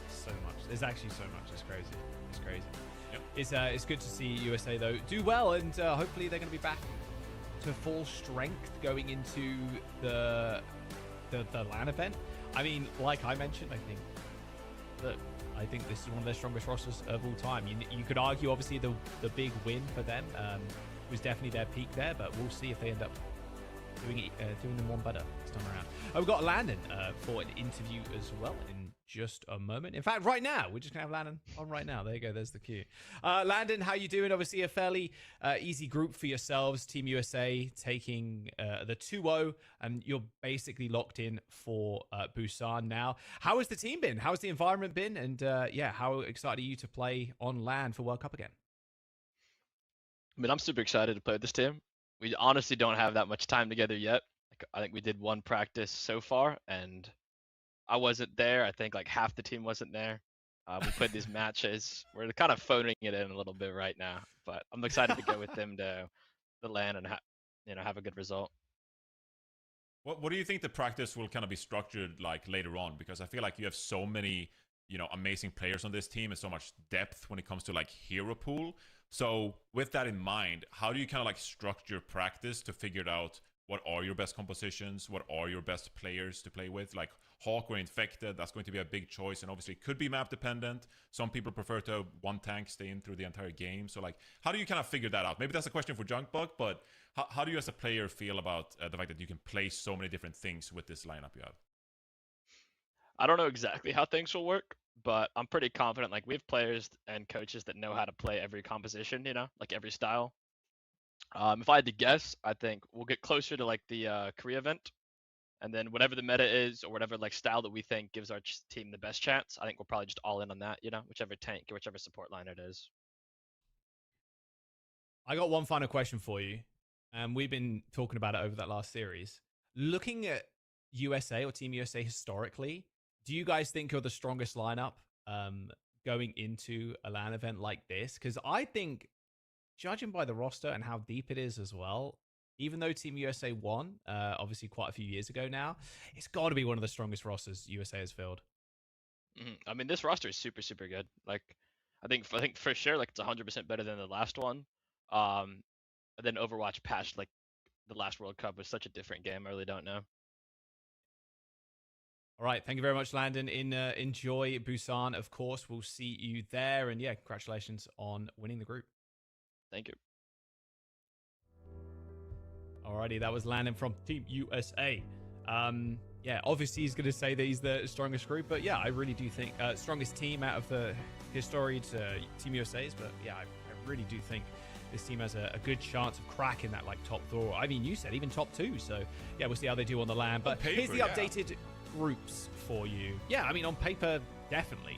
so much. There's actually so much. It's crazy. It's crazy. Yep. It's good to see USA though do well, and hopefully they're going to be back to full strength going into the LAN event. I mean, like I mentioned, I think this is one of their strongest rosters of all time. You could argue, obviously, the big win for them was definitely their peak there, but we'll see if they end up doing them one better this time around. We've got Landon for an interview as well in just a moment. In fact, right now, we're just going to have Landon on right now. There you go. There's the cue. Landon, how you doing? Obviously, a fairly easy group for yourselves. Team USA taking the 2-0, and you're basically locked in for Busan now. How has the team been? How's the environment been? And yeah, how excited are you to play on LAN for World Cup again? I mean, I'm super excited to play with this team. We honestly don't have that much time together yet. I think we did one practice so far, and I wasn't there. I think like half the team wasn't there. We played these matches. We're kind of phoning it in a little bit right now, but I'm excited to go with them to the LAN and have a good result. What do you think the practice will kind of be structured like later on? Because I feel like you have so many amazing players on this team and so much depth when it comes to like hero pool. So with that in mind, how do you kind of like structure practice to figure out what are your best compositions, what are your best players to play with? Like Hawk or Infected, that's going to be a big choice, and obviously it could be map dependent. Some people prefer to have one tank stay in through the entire game. So like, how do you kind of figure that out? Maybe that's a question for Junkbug, but how do you as a player feel about the fact that you can play so many different things with this lineup you have? I don't know exactly how things will work, but I'm pretty confident. Like, we have players and coaches that know how to play every composition, like every style. If I had to guess, I think we'll get closer to like the Korea event, and then whatever the meta is or whatever like style that we think gives our team the best chance, I think we'll probably just all in on that, whichever tank or whichever support line it is. I got one final question for you. We've been talking about it over that last series. Looking at USA or Team USA historically, do you guys think you're the strongest lineup going into a LAN event like this? Because I think, judging by the roster and how deep it is as well, even though Team USA won, obviously quite a few years ago now, it's got to be one of the strongest rosters USA has filled. I mean, this roster is super, super good. Like, I think for sure, like it's 100% better than the last one. And then Overwatch patched like the last World Cup was such a different game. I really don't know. All right, thank you very much, Landon. Enjoy Busan, of course. We'll see you there, and yeah, congratulations on winning the group. Thank you. Alrighty, that was Landon from Team USA. Yeah, obviously he's going to say that he's the strongest group, but yeah, I really do think strongest team out of the historied Team USA's. But yeah, I really do think this team has a good chance of cracking that like top 4. I mean, you said even top 2. So yeah, we'll see how they do on the LAN. But paper, here's the updated groups for you. Yeah, I mean, on paper, definitely.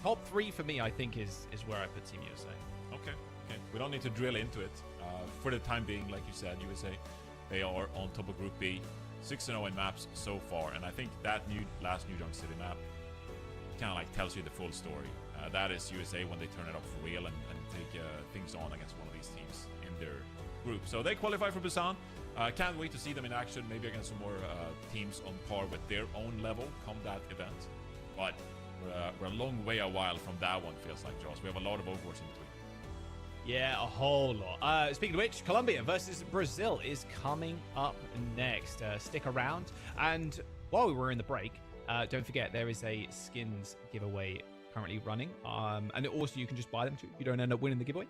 Top 3 for me, I think, is where I put Team USA. Okay. We don't need to drill into it. For the time being, like you said, USA, they are on top of Group B. 6-0 in maps so far. And I think that last New York City map kind of like tells you the full story. That is USA when they turn it up for real and take things on against one of these teams in their group. So they qualify for Busan. Can't wait to see them in action, maybe against some more teams on par with their own level come that event. But we're a long way a while from that one, feels like, Josh. We have a lot of Overwatch in between. Yeah, a whole lot. Speaking of which, Colombia versus Brazil is coming up next. Stick around. And while we were in the break, don't forget there is a skins giveaway currently running. And also you can just buy them too if you don't end up winning the giveaway.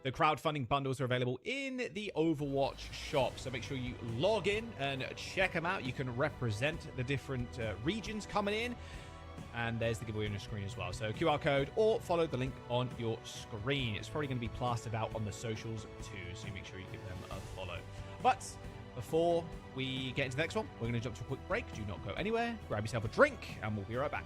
The crowdfunding bundles are available in the Overwatch shop. So make sure you log in and check them out. You can represent the different regions coming in. And there's the giveaway on your screen as well. So QR code or follow the link on your screen. It's probably going to be plastered out on the socials too. So make sure you give them a follow. But before we get into the next one, we're going to jump to a quick break. Do not go anywhere. Grab yourself a drink and we'll be right back.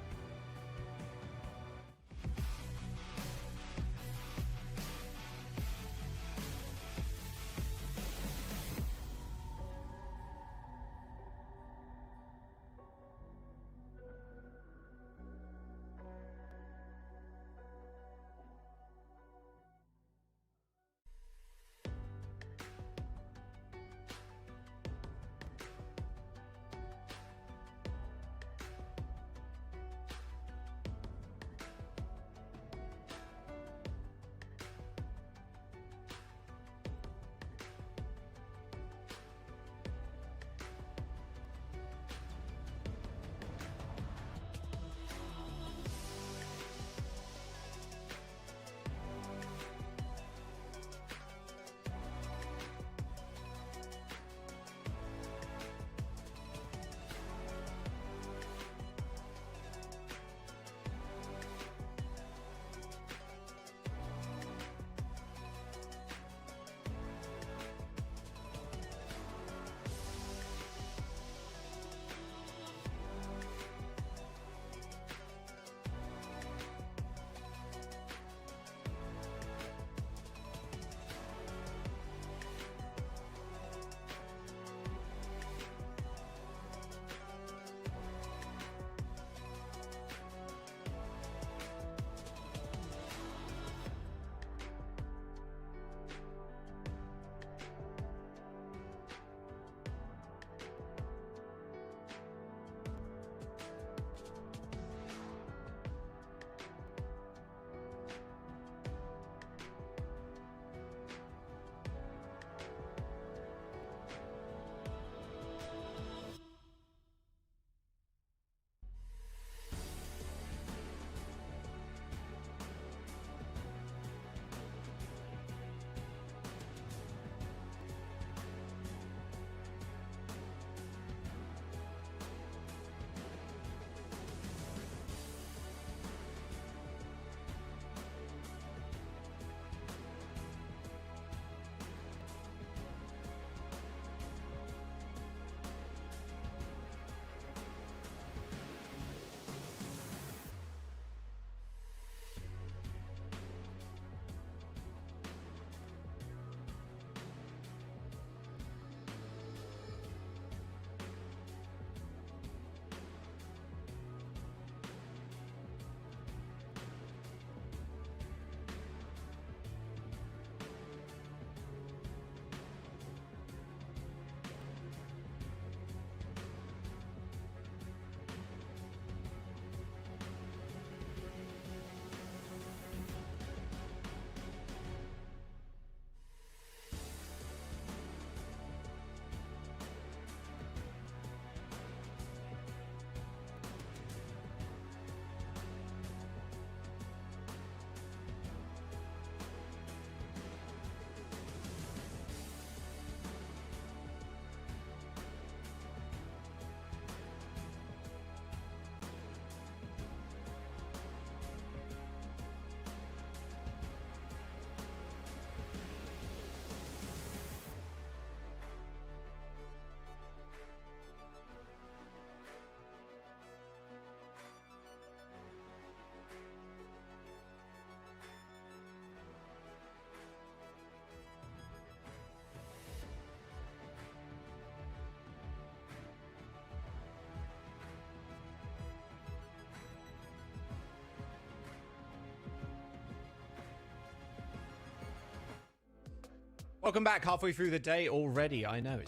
Welcome back. Halfway through the day already. I know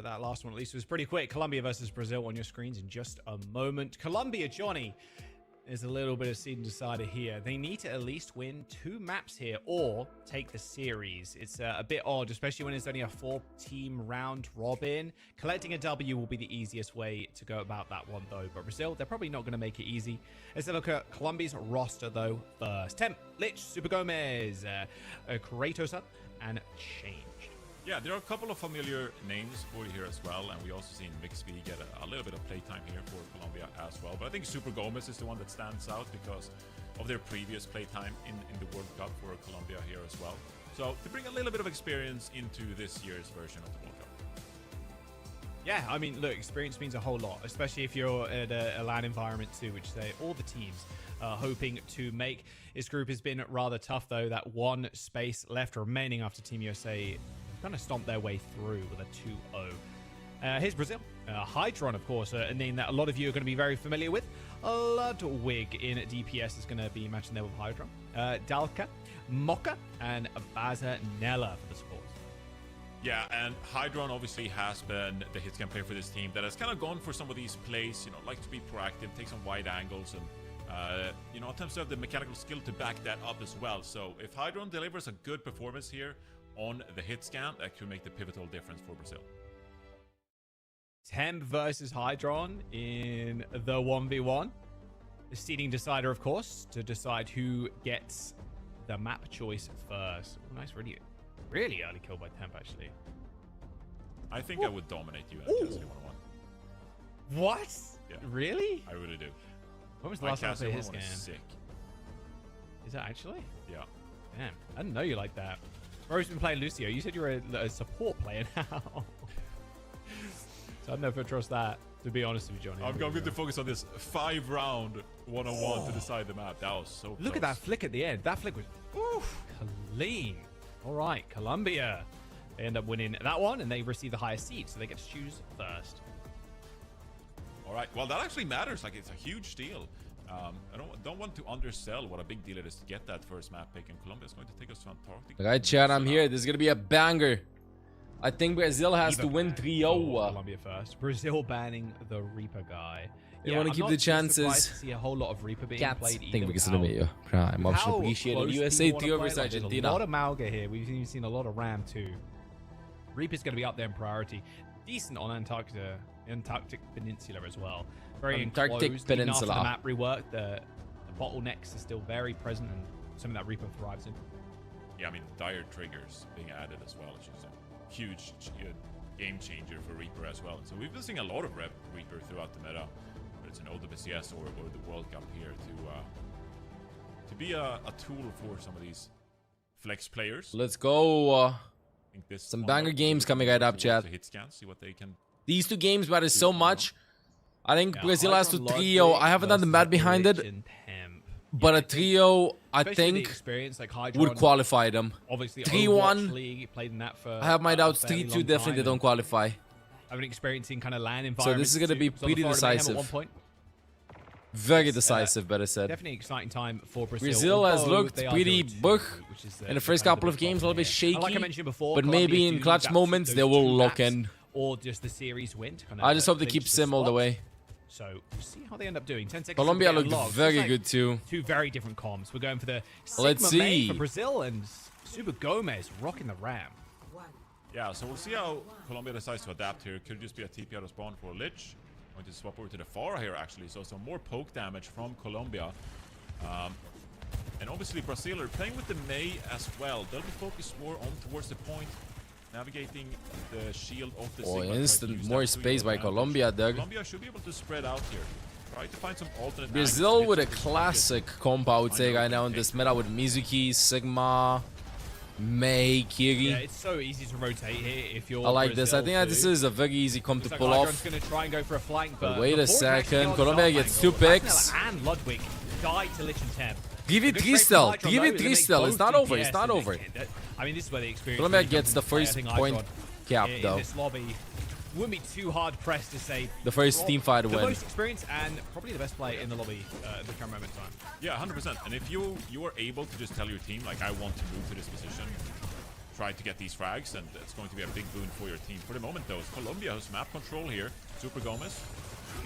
that last one at least was pretty quick. Colombia versus Brazil on your screens in just a moment. Colombia, Johnny, is a little bit of seed decider here. They need to at least win 2 maps here or take the series. It's a bit odd, especially when it's only a 4-team round robin. Collecting a W will be the easiest way to go about that one, though. But Brazil, they're probably not going to make it easy. Let's look at Colombia's roster, though, first. Temp, Lich, Super Gomez, Kratosa, and Changed. Yeah, there are a couple of familiar names for you here as well, and we also seen Mixby get a little bit of playtime here for Colombia as well. But I think Super Gomez is the one that stands out because of their previous playtime in the World Cup for Colombia here as well. So to bring a little bit of experience into this year's version of the World Cup. Yeah, I mean, look, experience means a whole lot, especially if you're at a LAN environment too, which all the teams are hoping to make. This group has been rather tough, though. That one space left remaining after Team USA kind of stomped their way through with a 2-0. Here's Brazil. Hydron, of course, a name that a lot of you are going to be very familiar with. Ludwig in DPS is going to be matching there with Hydron. Dalka, Mocha, and Baza Nella for the support. Yeah, and Hydron obviously has been the hitscan player for this team that has kind of gone for some of these plays, like to be proactive, take some wide angles, and attempts to have the mechanical skill to back that up as well. So if Hydron delivers a good performance here on the hit scan, that could make the pivotal difference for Brazil. Temp versus Hydron in the 1v1. The seeding decider, of course, to decide who gets the map choice first. Oh, nice, really early kill by Temp, actually. I think I would dominate you in a Cassidy 1-on-1. What? Yeah. Really? I really do. When was the last time I played his game? game? Sick. Is that actually? Yeah. Damn, I didn't know you like that. Bro's been playing Lucio. You said you were a support player now. So I don't know if I trust that, to be honest with you, Johnny. I'm going to focus on this 5-round 1-on-1 to decide the map. That was so close. Look at that flick at the end. That flick was clean. All right, Colombia. They end up winning that one, and they receive the highest seed, so they get to choose first. All right. Well, that actually matters. Like, it's a huge deal. I don't want to undersell what a big deal it is to get that first map pick, and Colombia is going to take us to Antarctica. Right, chat, I'm here. This is going to be a banger. I think Brazil has to win 3-0. Colombia first. Brazil banning the Reaper guy. They want to keep the chances. To see a whole lot of Reaper being Cats. played. Think we can still meet you. I'm obviously appreciated. USA 3 over Argentina. There's a lot of Malga here. We've even seen a lot of Ram too. Reaper's going to be up there in priority. Decent on Antarctic Peninsula as well. Very Antarctic enclosed. Peninsula. Even after the map rework, the bottlenecks are still very present, and something that Reaper thrives in. Yeah, I mean, dire triggers being added as well, which is a huge game changer for Reaper as well. So we've been seeing a lot of Reaper throughout the meta, whether it's an OWCS or the World Cup here, to be a tool for some of these flex players. Let's go. Some banger games coming right up, chat. Hit scans, see what they can. These 2 games matter so much. I think Brazil has to 3-0. I haven't done the math behind it, but a 3-0, I think, would qualify them. 3-1, I have my doubts. 3-2, definitely they don't qualify. I've been experiencing kind of LAN environments. So this is going to be pretty decisive. Very decisive, better said. Definitely exciting time for Brazil. Brazil has looked pretty book in the first couple of games, a little bit shaky. Like I mentioned before, but maybe in clutch moments they will lock in. Or just the series win. I just hope they keep Sim all the way. So we'll see how they end up doing. 10 seconds. Colombia looked very good too. 2 very different comms. We're going for the Let's see for Brazil, and Super Gomez rocking the Ram. Yeah, so we'll see how Colombia decides to adapt here. Could just be a TP out of spawn for Lich. Going to swap over to the Pharah here actually. So some more poke damage from Colombia. And obviously Brazil are playing with the Mei as well. They'll be focused more on towards the point, navigating the shield of the Sigma. Instant more space by Colombia, Doug. Colombia should be able to spread out here. Try to find some alternate. Brazil with a classic comp, I would say, right now in this meta with Mizuki, Sigma, Mei, Kiri. Yeah, it's so easy to rotate here if you're. I like this. I think this is a very easy comp to pull off. Gonna try and go for a flank, but wait a second. Colombia gets 2 picks. And Ludwig died to Lich and Temp. Give it 3 still. Give it 3 still. It's not over. It's not over. I mean, this is where the experience. Colombia gets the first point cap though. In this lobby, wouldn't be too hard pressed to say the first team fight win. The most experienced and probably the best player in the lobby at the current moment in time. Yeah, 100%. And if you are able to just tell your team like, I want to move to this position, try to get these frags, and it's going to be a big boon for your team. For the moment, though, Colombia has map control here. Super Gomez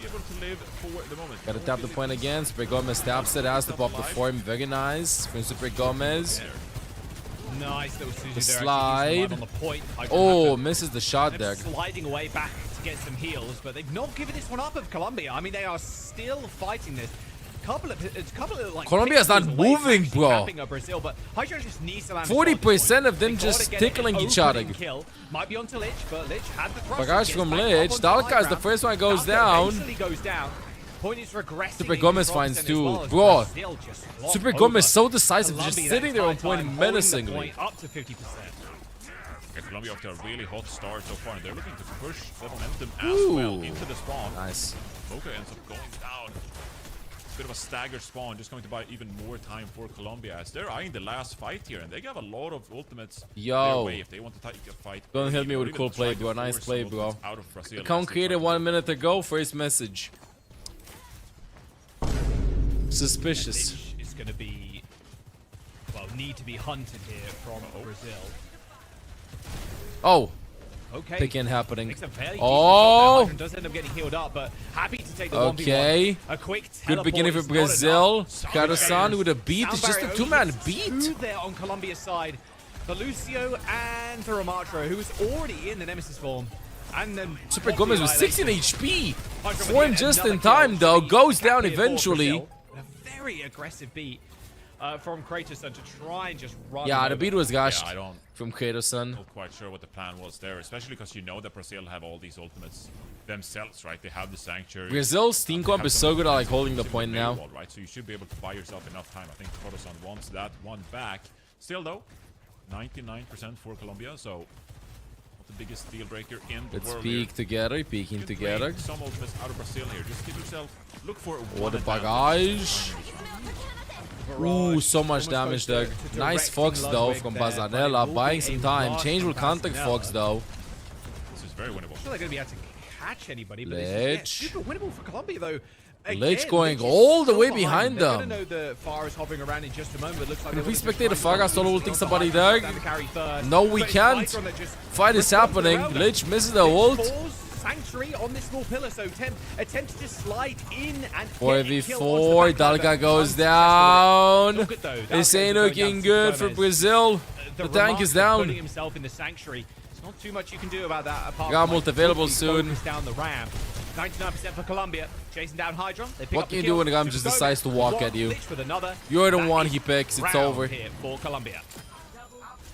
be able to live for the moment. Gotta tap the point again. Super Gomez taps it, has to pop the form. Very nice from Super Gomez. Nice little Suzu The there, slide. on the point. Oh, misses the shot there. Sliding away back to get some heals, but they've not given this one up of Colombia. I mean, they are still fighting this. Couple of like Colombia's not moving, bro. Brazil, but Hydra just needs some 40% of them just tickling each other. Kill. Might be onto Lich, but Lich had the thrust. Barrage from Lich. Dalka is the first one that goes down. Point is regressing. Super Gomez finds two. Bro, Super Gomez so decisive, just sitting there on point menacingly. Up to 50%. Yeah, Colombia off to a really hot start so far, and they're looking to push the momentum as well into the spawn. Nice. Mocha ends up going down. Bit of a stagger spawn, just going to buy even more time for Colombia as they're eyeing the last fight here, and they have a lot of ultimates their way if they want to take a fight. Don't hit me with a cool play, bro. Nice play, bro. Account created 1 minute ago. First message. Suspicious. It's going to be, well, need to be hunted here from Brazil. Oh. Okay. Pick in happening. Oh. Does end up getting healed up, but happy to take the 1v1. Okay. A quick good beginning for Brazil. Karasan with a beat. It's just a two-man beat. There on Colombia's side. The Lucio and the Ramatro, who was already in the Nemesis form. And then Super Gomez with 16 HP. Form just in time, though. Goes down eventually. A very aggressive beat from Kratos to try and just run. Yeah, the beat was gashed from Kratos. Not quite sure what the plan was there, especially because you know that Brazil have all these ultimates themselves, right? They have the Sanctuary. Brazil's team comp is so good at like holding the point now. Right? So you should be able to buy yourself enough time. I think Kratos wants that one back. Still, though, 99% for Colombia, so the biggest deal breaker in the Let's world. peek together, peeking together. Some ultimates out of Brazil here. Just give yourself, look for what a bagage. Ooh, so much damage there. Nice Fox though from Bazanella, buying some time. Change will counter Fox though. This is very winnable. I'm sure they're going to be able to catch anybody, but Lich. super winnable for Colombia though. Lich going all the way behind them. Know the Far is hovering around in just a moment, but looks like if we spectate the Farah solo ulting somebody there. No, we can't. Fight is happening. Lich misses the ult. Sanctuary on this small pillar, so attempt to slide in and 4v4. Dalga goes down. This ain't looking good for Brazil. The tank is down. Putting himself in the sanctuary. There's not too much you can do about that apart Got from ult available soon. Down the ramp. 99% for Colombia. Chasing down Hydron. What can you do when the Ram just decides to walk at you? You're the one he picks. It's over. Here for Colombia.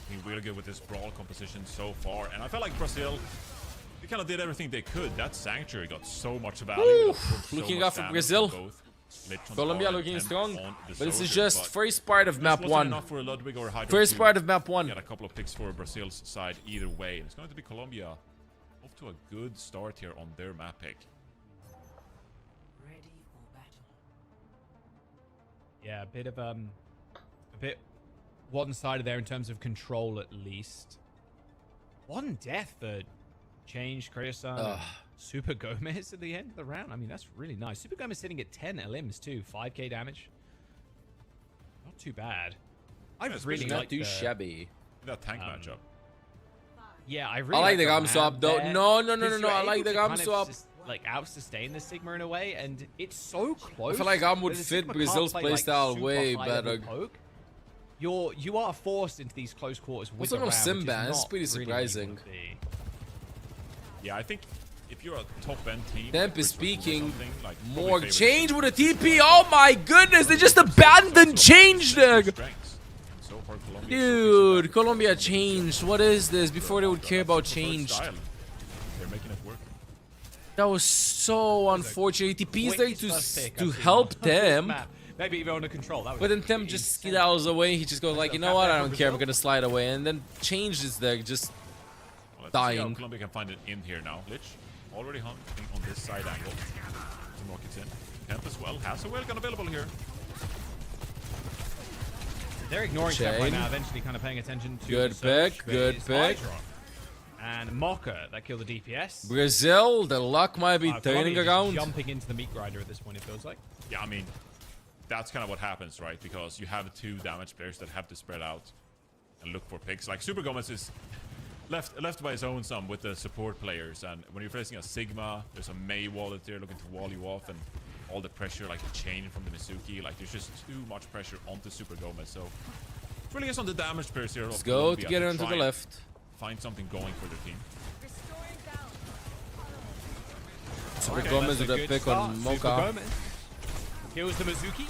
Been really good with this brawl composition so far, and I felt like Brazil, they kind of did everything they could. That Sanctuary got so much value. Looking out for Brazil. Colombia looking strong, but this is just first part of map 1. First part of map 1. Get a couple of picks for Brazil's side either way. It's going to be Colombia off to a good start here on their map pick. Yeah, a bit one-sided there in terms of control at least. One death for Change, Kratos, Super Gomez at the end of the round. I mean, that's really nice. Super Gomez sitting at 10 elims too, 5k damage. Not too bad. I really like too shabby. That tank matchup. Yeah, I really like the Ram swap though. No. I like the Ram swap. Like out-sustain the Sigma in a way, and it's so close. I feel like Ram would fit Brazil's playstyle way better. You are forced into these close quarters with the Ram, Simba. It's pretty surprising. Yeah, I think if you're a top-end team, Temp is speaking. Like more Change with a TP. Oh my goodness, they just abandoned Change there. Dude, Colombia changed. What is this? Before they would care about Change. They're making it work. That was so unfortunate. TP's there to help them. Maybe even under control. But then Temp just skedaddles away. He just goes like, you know what? I don't care. I'm gonna slide away. And then Change is there, just dying. See how Colombia can find it in here now. Lich already hunting on this side angle. Some rockets in. Temp as well. Has a well gun available here. They're ignoring Temp right now. Eventually, kind of paying attention to. Good pick. Good pick. And Mocha that killed the DPS. Brazil, the luck might be turning around. Jumping into the meat grinder at this point, it feels like. Yeah, I mean, that's kind of what happens, right? Because you have 2 damage players that have to spread out. and look for picks. Like Super Gomez is left by his own some with the support players, and when you're facing a Sigma, there's a Mei wallet there looking to wall you off, and all the pressure, like the chain from the Mizuki, like there's just too much pressure onto Super Gomez. So it really is on the damage pairs here. Let's go together into the left. Find something going for their team. Super Gomez with a pick on Mocha. Kills the Mizuki.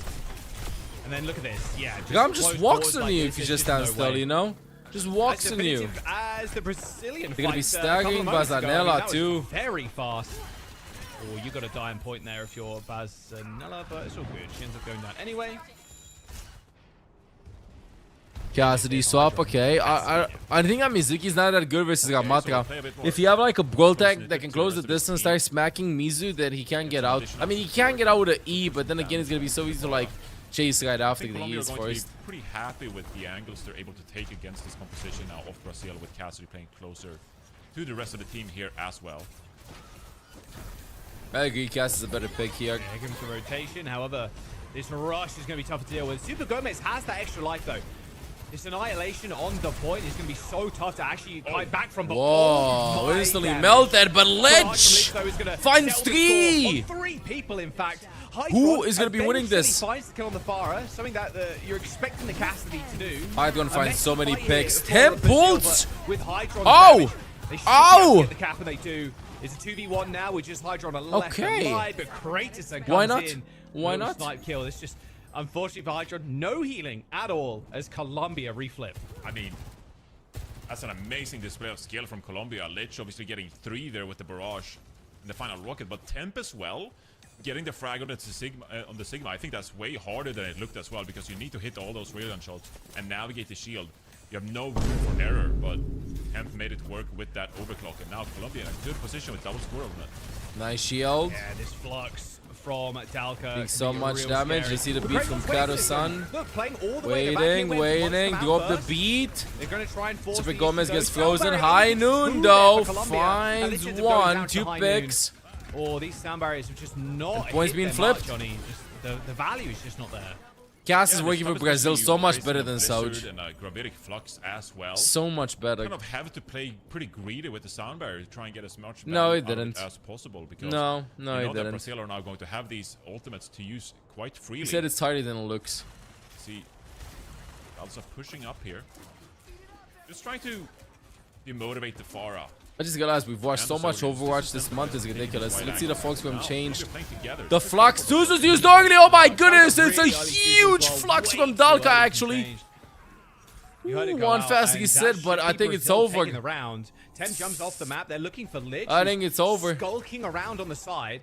And then look at this. Yeah, just walks on you if you just stand still, you know? Just walks on you. As the Brazilian They're gonna be staggering Bazanella too. Very fast. Oh, you got a dying point there if you're Bazanella, but it's all good. She ends up going down anyway. Cassidy swap, okay. I think that Mizuki's not that good versus Gamatra. If you have like a brawl tech that can close the distance, start smacking Mizu, then he can't get out. I mean, he can get out with an E, but then again, it's gonna be so easy to like chase right after the E is first. Pretty happy with the angles they're able to take against this composition now of Brazil, with Cassidy playing closer to the rest of the team here as well. I agree, Cass is a better pick here. Yeah, give him some rotation. However, this rush is going to be tough to deal with. Super Gomez has that extra life though. This annihilation on the point is going to be so tough to actually fight back from. Whoa, instantly melted, but Lich finds 3! 3 people, in fact. Who is going to be winning this? Finds the kill on the Pharah, something that you're expecting the Cassidy to do. Hydron finds so many picks. Temples! With Hydron oh! Oh! Get the cap, and they do. It's a 2v1 now with just Hydron on the left and right, but Kratos comes Why not? in. Why not? Snipe kill. It's just, unfortunately for Hydron, no healing at all as Colombia reflip. I mean, that's an amazing display of skill from Colombia. Lich obviously getting 3 there with the barrage in the final rocket, but Temp as well, getting the frag on the Sigma. I think that's way harder than it looked as well, because you need to hit all those railgun shots and navigate the shield. You have no room for error, but Temp made it work with that overclock, and now Colombia in a good position with double squirrel on it. Nice shield. Yeah, this flux from Dalka. Doing so much damage. Scary. You see the beat from Karo-san. Look, playing all the way back Waiting, drop the beat. They're going to try and force Super Gomez gets frozen. High Noon though finds 1, 2 picks. Oh, these sound barriers have just not. Points being flipped. Johnny. The value is just not there. Cass is working for Brazil so much better than Souj. And Gravitic Flux as well. So much better. Kind of have to play pretty greedy with the sound barrier to try and get as much as possible. Because no, he didn't. That Brazil are now going to have these ultimates to use quite freely. He said it's tighter than it looks. See, also pushing up here, just trying to demotivate the Pharah. I just realized we've watched so much Overwatch this month, is ridiculous. Let's see the Flux from change. The Flux, Zuzu's used early, oh my goodness, it's a huge Flux from Dalka actually. One fast he said, but I think it's over. 10 jumps off the map, they're looking for Lich. I think it's over. Skulking around on the side.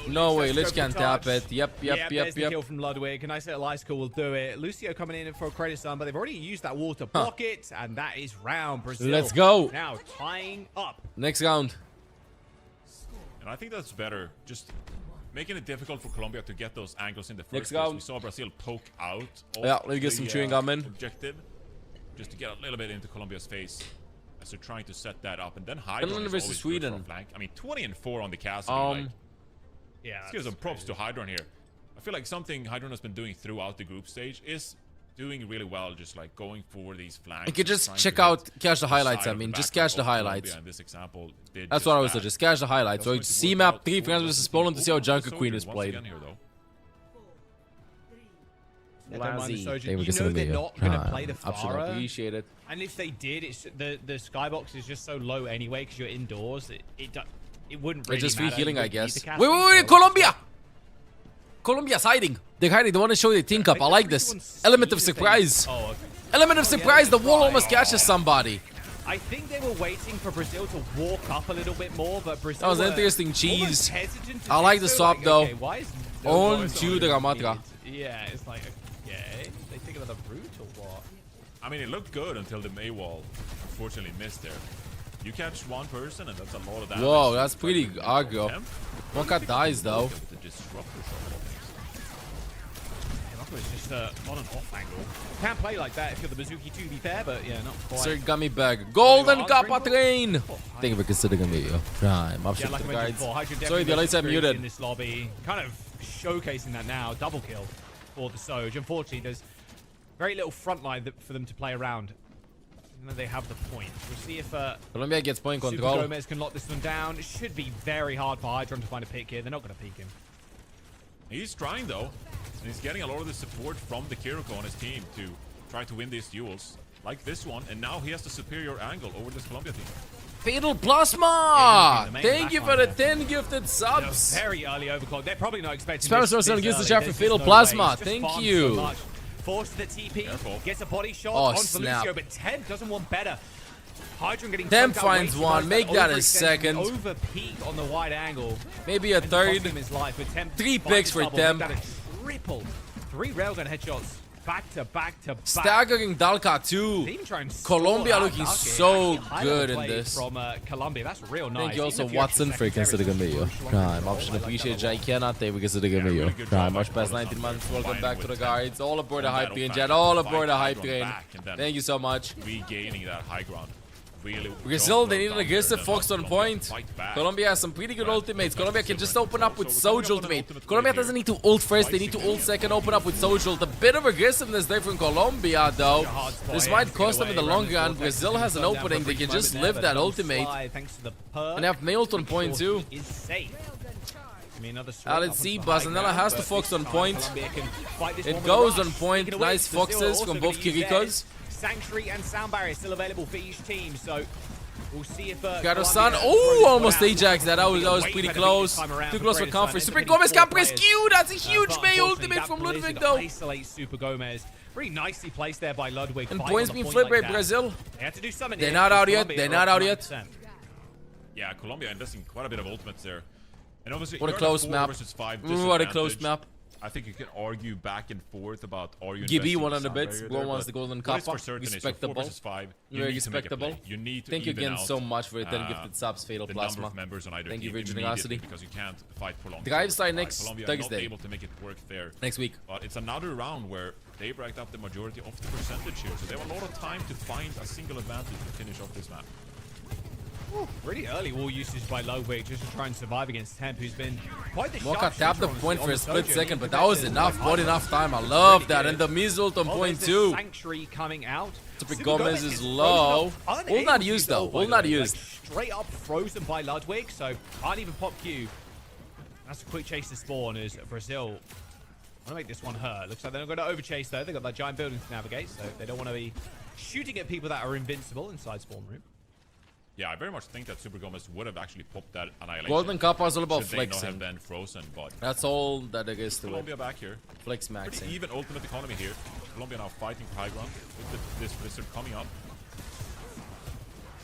No way, Lich can't tap it. Yep. The kill from Ludwig. A nice little ice cool will do it. Lucio coming in for a credit stun, but they've already used that wall to block it, and that is round. Brazil. Let's go. Now tying up. Next round. And I think that's better. Just making it difficult for Colombia to get those angles in the first Next place. round. We saw Brazil poke out. Yeah, let me get some chewing gum in. Objective, just to get a little bit into Colombia's face. So trying to set that up, and then Finland Hydron versus Sweden. Flank. I mean, 20-4 on the Cassidy. Yeah, let's give some props to Hydron here. I feel like something Hydron has been doing throughout the group stage is doing really well, just like going for these flanks. You could just check out, catch the highlights. I mean, just catch the highlights. In this example, that's what I would suggest. Catch the highlights. So C map 3 France versus Poland to see how Junker Queen is played. You know they're not going to play the Pharah. Appreciate it. And if they did, it's the skybox is just so low anyway because you're indoors. It wouldn't really just free matter. healing, I guess. Wait, Colombia! Colombia's hiding. They're hiding. They want to show their think up. I like this. Element of surprise. Oh, okay. Element of surprise. The wall almost catches somebody. I think they were waiting for Brazil to walk up a little bit more, but Brazil that was interesting cheese. I like like the swap though. Okay, why is On to the Ramatra. Yeah, it's like, okay. They take another route or what? I mean, it looked good until the Mei wall unfortunately missed there. You catch one person, and that's a lot of damage. Whoa, that's pretty aggro. Monka dies though. It's just on an off angle. Can't play like that if you're the Mizuki to be fair, but yeah, not quite. Sir Gummy Bag. Golden Kappa Train! Thank you for considering me. Prime. Up to the guides. Sorry, the lights are muted. In this lobby. Kind of showcasing that now. Double kill for the Soj. Unfortunately, there's very little front line for them to play around. Even though they have the point. We'll see if Colombia gets point Super control. Gomez can lock this one down. It should be very hard for Hydron to find a pick here. They're not going to peek him. He's trying though, and he's getting a lot of the support from the Kiriko on his team to try to win these duels, like this one. And now he has the superior angle over this Colombia team. Fatal Plasma! Thank you for the 10 gifted subs. Very early overclock. They're probably not expecting Spam this Source gives the early. chat for There's Fatal no Plasma. way. He's just Thank farmed you. So much. Forced to the TP. Gets a body shot Oh, onto snap. Lucio, but Temp doesn't want better. Hydron getting Temp choked out way finds too one. much. Make that a overextension, second. Over peak on the wide angle. Maybe a And cost third. him his life, but Temp 3 finds picks his for double. Temp. Make that a triple. 3 railgun headshots. Back to back to back. Staggering Dalka too. They even try and Colombia stall out looking Dalka. so Actually, high good level in play this. From Colombia, that's real nice. Thank you also Even if you're Watson for secondary, considering me. it's much Prime longer option control. I like appreciate that a lot. Jai thank you considering me. Prime much best 19 months. Welcome back to the guides. All aboard the hype train, Jet. All aboard the hype train. Thank you so much. Regaining that high ground. Really Brazil, they need an aggressive Fox on point. Colombia has some pretty good ultimates. Colombia can just open up with Soji ultimate. Colombia doesn't need to ult first, they need to ult second, open up with Soji ult. A bit of aggressiveness there from Colombia though. This might cost them in the long run. Brazil has an opening, they can just live that ultimate. And have Mayult on point too. Let's see, Bazanella has the Fox on point. It goes on point. Nice Foxes from both Kirikos. Sanctuary and Sound Barrier still available for each team, so we'll see if Gato-san, oh, almost Ajax that. That was pretty close. Too close for comfort. Super Gomez can't press Q. That's a huge May ultimate from Ludwig though. Isolate Super Gomez. Pretty nicely placed there by Ludwig. And points being flipped by Brazil. They had to do something. They're not out yet. They're not out yet. Yeah, Colombia investing quite a bit of ultimates there. And obviously, what a close map. What a close map. I think you can argue back and forth about are you Gibby investing 100 bits. Bro wants the golden kappa. Respectable. Very respectable. You need to Thank you again out, so much for the 10 gifted subs, Fatal Plasma. Thank you for your generosity. Because you can't fight for long. Drive side next Colombia Thursday. not able to make it work there. Next week. But it's another round where they've racked up the majority of the percentage here. So they have a lot of time to find a single advantage to finish off this map. Really early wall usage by Ludwig just to try and survive against Temp, who's been quite the Mocha tapped the point for a split Sojo. second, but that was enough. Not enough time. I love that. And the Mizzult on point too. Sanctuary coming out. Super Gomez is low. Will not use though. Will not use. Straight up frozen by Ludwig, so can't even pop Q. That's a quick chase to spawn as Brazil want to make this one hurt. Looks like they're not going to overchase though. They've got that giant building to navigate, so they don't want to be shooting at people that are invincible inside spawn room. Yeah, I very much think that Super Gomez would have actually popped that annihilation. Golden Kappa is all about Should they not flexing. have been frozen, but that's all that it is to Colombia it. back here. Flex maxing. Pretty even ultimate economy here. Colombia now fighting for high ground with this Blizzard coming up.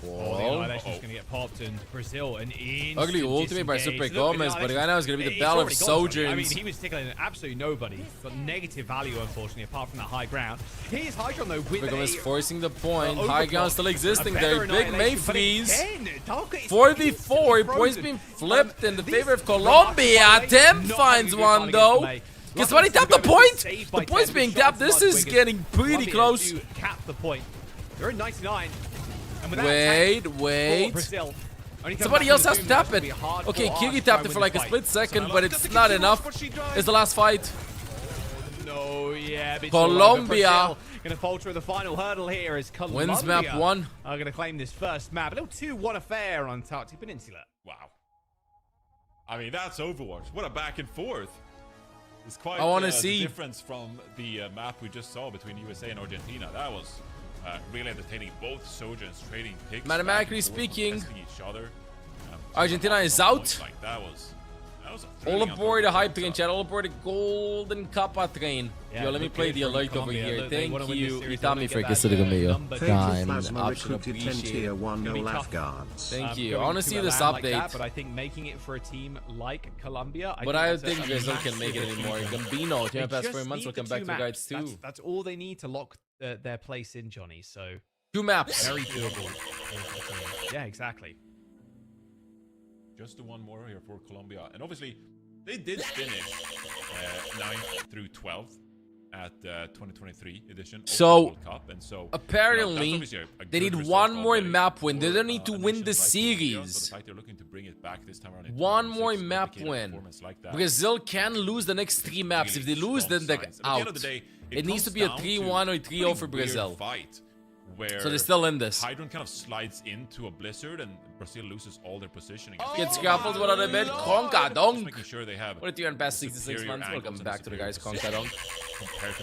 Oh, the annihilation's going to get popped, and Brazil an instant Ugly ultimate by Super disengage. Gomez, Look, but right now it's going to be the battle of it's already got Sojourns. I mean, he was tickling absolutely nobody. Got negative value, unfortunately, apart from that high ground. Here's Hydron, though, with Super Gomez a forcing the point. High overclock. ground still existing A there. better Big May annihilation, but freeze. again, Dalka is 44. Points being flipped in the favor of Colombia. Temp finds one though. Can somebody tap the point? The point's being tapped. This is getting pretty close. Cap the point. They're in 99. Wait. Somebody else has to tap it. Okay, Kiri tapped it for like a split second, but it's not enough. It's the last fight. No, yeah. Colombia gonna falter at the final hurdle here as Colombia wins map 1. are gonna claim this first map. A little 2-1 affair on Antarctic Peninsula. Wow. I mean, that's Overwatch. What a back and forth. It's quite I want to the see difference from the map we just saw between USA and Argentina. That was really entertaining. Both Sojourns trading picks. Mathematically speaking, Each other. Argentina is out. Like that was All aboard the hype train, chat. All aboard the golden kappa train. Yeah, yo, let me play the alert over here. Look, they wanna Thank win this you, series, Itami, they for wanna get considering me. that, Kind option appreciate. lifeguards. Thank you. I Going want to to see a this land like update. that, but I think making it for a team like Colombia, But I don't that's a think Brazil can make it massive anymore. achievement. Gambino, They past just 4 months, need will the come back 2 to maps. guides too. That's all they need to lock their place in, Johnny. So 2 maps. very doable. Yeah, exactly. Just the one more here for Colombia. And obviously, they did finish 9th through 12th at 2023 edition of the So, World Cup. And so apparently, that's obviously a they good need result one more already map win. They for, don't need to win the nations like Colombia, series. so the fact they're looking to bring it back this time around in One 2026 more with a map dedicated win. performance like that. Brazil can lose the next 3 maps. If they lose, then they're At the out. end of the day, It needs to be a 3-1 or 3-0 for Brazil. Fight where So they're still in this. Hydron kind of slides into a blizzard and Brazil loses all their positioning. Gets grappled with a bit. Kronkadonk. Making sure they have. What did you earn best 66 months? Welcome back to the guys. Kronkadonk.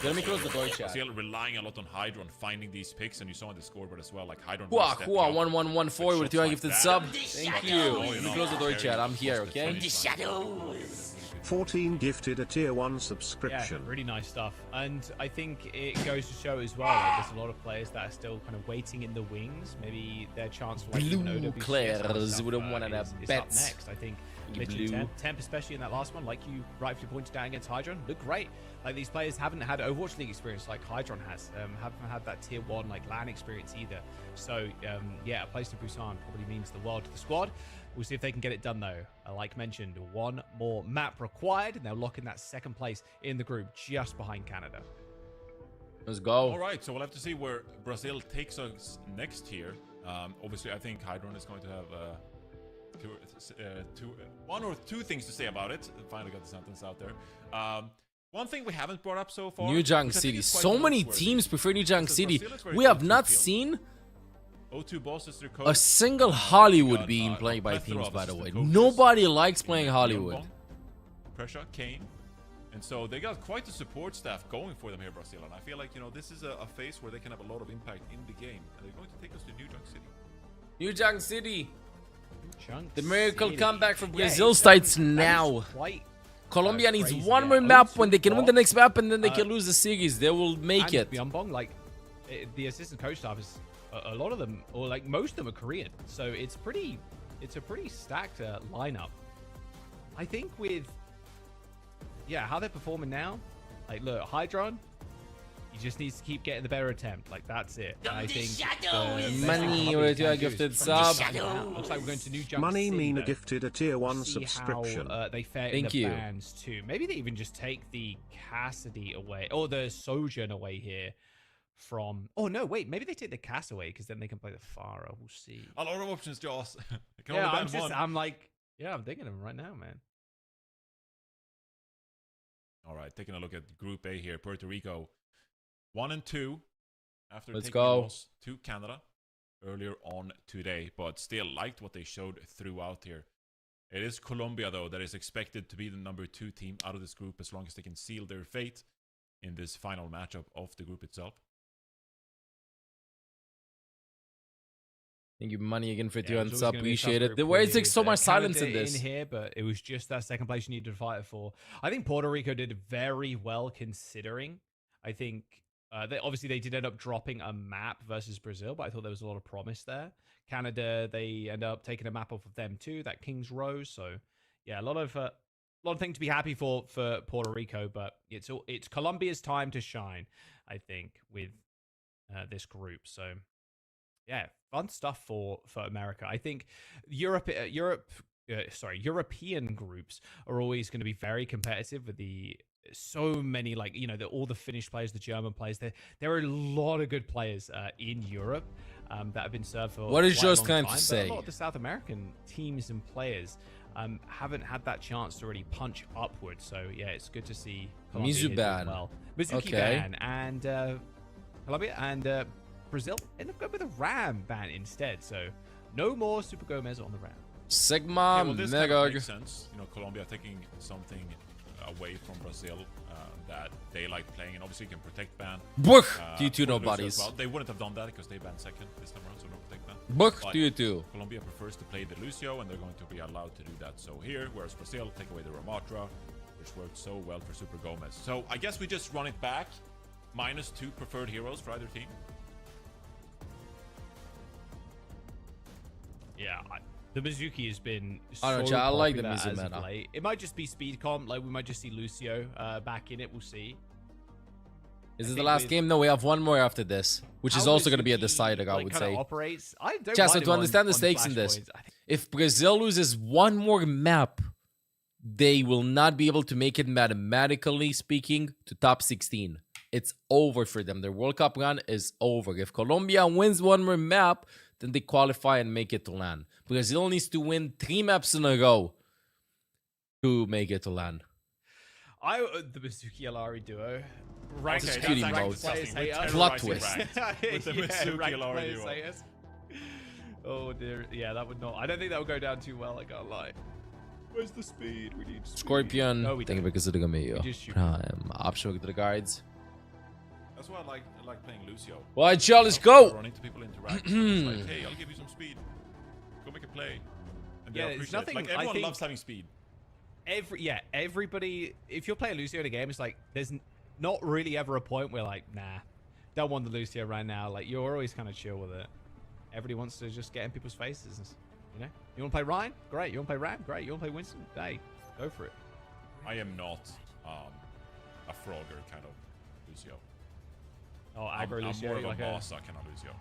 Let me close the door chat. Brazil relying a lot on Hydron finding these picks, and you saw in the scoreboard as well, like Hydron. Hua 1114 with 2 gifted sub. Thank you. Let me close the door chat. I'm here, okay? The shadows. 14 gifted a tier 1 subscription. Yeah, really nice stuff. And I think it goes to show as well, like, there's a lot of players that are still kind of waiting in the wings. Maybe their chance for like Blue Clares would have won at a is bet. up next. I think literally Temp, especially in that last one, like you rightfully pointed out against Hydron, looked great. Like these players haven't had Overwatch League experience like Hydron has. Haven't had that tier 1 like LAN experience either. So yeah, a place to Busan probably means the world to the squad. We'll see if they can get it done though. Like mentioned, one more map required, and they'll lock in that second place in the group just behind Canada. Let's go. All right, so we'll have to see where Brazil takes us next here. Obviously, I think Hydron is going to have one or two things to say about it. Finally got the sentence out there. One thing we haven't brought up so far. New Junk City. So many teams prefer New Junk City. We have not seen O2 Boss is their coach. a single Hollywood being played by teams, by the way. Nobody likes playing Hollywood. Pressure, Kane. And so they got quite the support staff going for them here, Brazil. And I feel like, this is a phase where they can have a lot of impact in the game. And they're going to take us to New Junk City. New Junk City. Junk The miracle City. comeback from Yeah, Brazil exactly. starts That is now. quite, Colombia needs crazy one there. more map. O2 When they can win the Boss, next map and then they can lose the series, they will make it. Byunbong, like the assistant coach staff is a lot of them, or like most of them, are Korean. So it's a pretty stacked lineup. I think with how they're performing now, like look, Hydron, he just needs to keep getting the better attempt. Like that's it. And I think Money with your gifted sub. Looks like we're going to New Junk Money City, Mina though. gifted a tier 1 We'll see subscription. how, they fare Thank in the you. bans too. Maybe they even just take the Cassidy away or the Sojourn away here from. Oh no, wait. Maybe they take the Cass away because then they can play the Pharah. We'll see. A lot of options, Joss. They can only ban one. I'm thinking of them right now, man. All right, taking a look at Group A here. Puerto Rico, 1 and 2 after Let's taking a go. loss to Canada earlier on today, but still liked what they showed throughout here. It is Colombia, though, that is expected to be the number 2 team out of this group as long as they can seal their fate in this final matchup of the group itself. Thank you, Money, again for Yeah, 2 it and was sub. always gonna be a tough Appreciate it. group There for was like you. so much silence in Canada this. in here, but it was just that second place you needed to fight for. I think Puerto Rico did very well considering. I think they did end up dropping a map versus Brazil, but I thought there was a lot of promise there. Canada, they end up taking a map off of them too, that King's Row. So yeah, a lot of things to be happy for Puerto Rico, but it's Colombia's time to shine, I think, with this group. So yeah, fun stuff for America. I think European groups are always going to be very competitive with so many, like, all the Finnish players, the German players. There are a lot of good players in Europe that have been served for What is quite a Joe's long trying time, to but say? a lot of the South American teams and players haven't had that chance to really punch upwards. So yeah, it's good to see Colombia here doing Mizuban. well. Mizuki Okay. ban and Colombia and Brazil end up going with a Ram ban instead. So no more Super Gomez on the Ram. Sigma This kind of Mega. makes sense. Colombia taking something away from Brazil that they like playing, and obviously you can protect ban. Book for T2 Lucio nobodies. as well. They wouldn't have done that because they banned second this time around, so no protect ban. Book But T2. Colombia prefers to play the Lucio, and they're going to be allowed to do that. So here, whereas Brazil take away the Ramatra, which worked so well for Super Gomez. So I guess we just run it back. -2 preferred heroes for either team. Yeah, the Mizuki has been so I don't know, I like the popular Mizu as of meta. late. It might just be speed comp, like we might just see Lucio back in it. We'll see. Is I this the think last with game? No, we have one more after this, which is how also going to be a Mizuki, decider, I like, would kinda say. operates, I don't Just mind to him understand the on stakes in Flash this. Coins. I think If Brazil loses one more map, they will not be able to make it mathematically speaking to top 16. It's over for them. Their World Cup run is over. If Colombia wins one more map, then they qualify and make it to LAN. Brazil needs to win 3 maps in a row to make it to LAN. the Mizuki Alari duo. Ranked Executing ranked mode. players hate us. Plot twist. With the Mitsuki ranked Lord players duo. hate us. Oh dear, yeah, that would not. I don't think that would go down too well. I can't lie. Where's the speed? We need speed. Scorpion, No, we thank you don't. for considering me. We just shoot. Option to the guards. That's why I like playing Lucio. Well, y'all, let's go. Run into people, interact. It's like, hey, I'll give you some speed. Go make a play. And Yeah, they'll it's appreciate it. nothing. Like I everyone think loves having speed. Everybody. If you're playing Lucio in a game, it's like there's not really ever a point where like, nah, don't want the Lucio right now. Like you're always kind of chill with it. Everybody wants to just get in people's faces. You know, you want to play Ryan? Great. You want to play Ram? Great. You want to play Winston? Hey, go for it. I am not a Frogger kind of Lucio. Oh, I'm aggro Lucio. more of like a Masa kind of Lucio.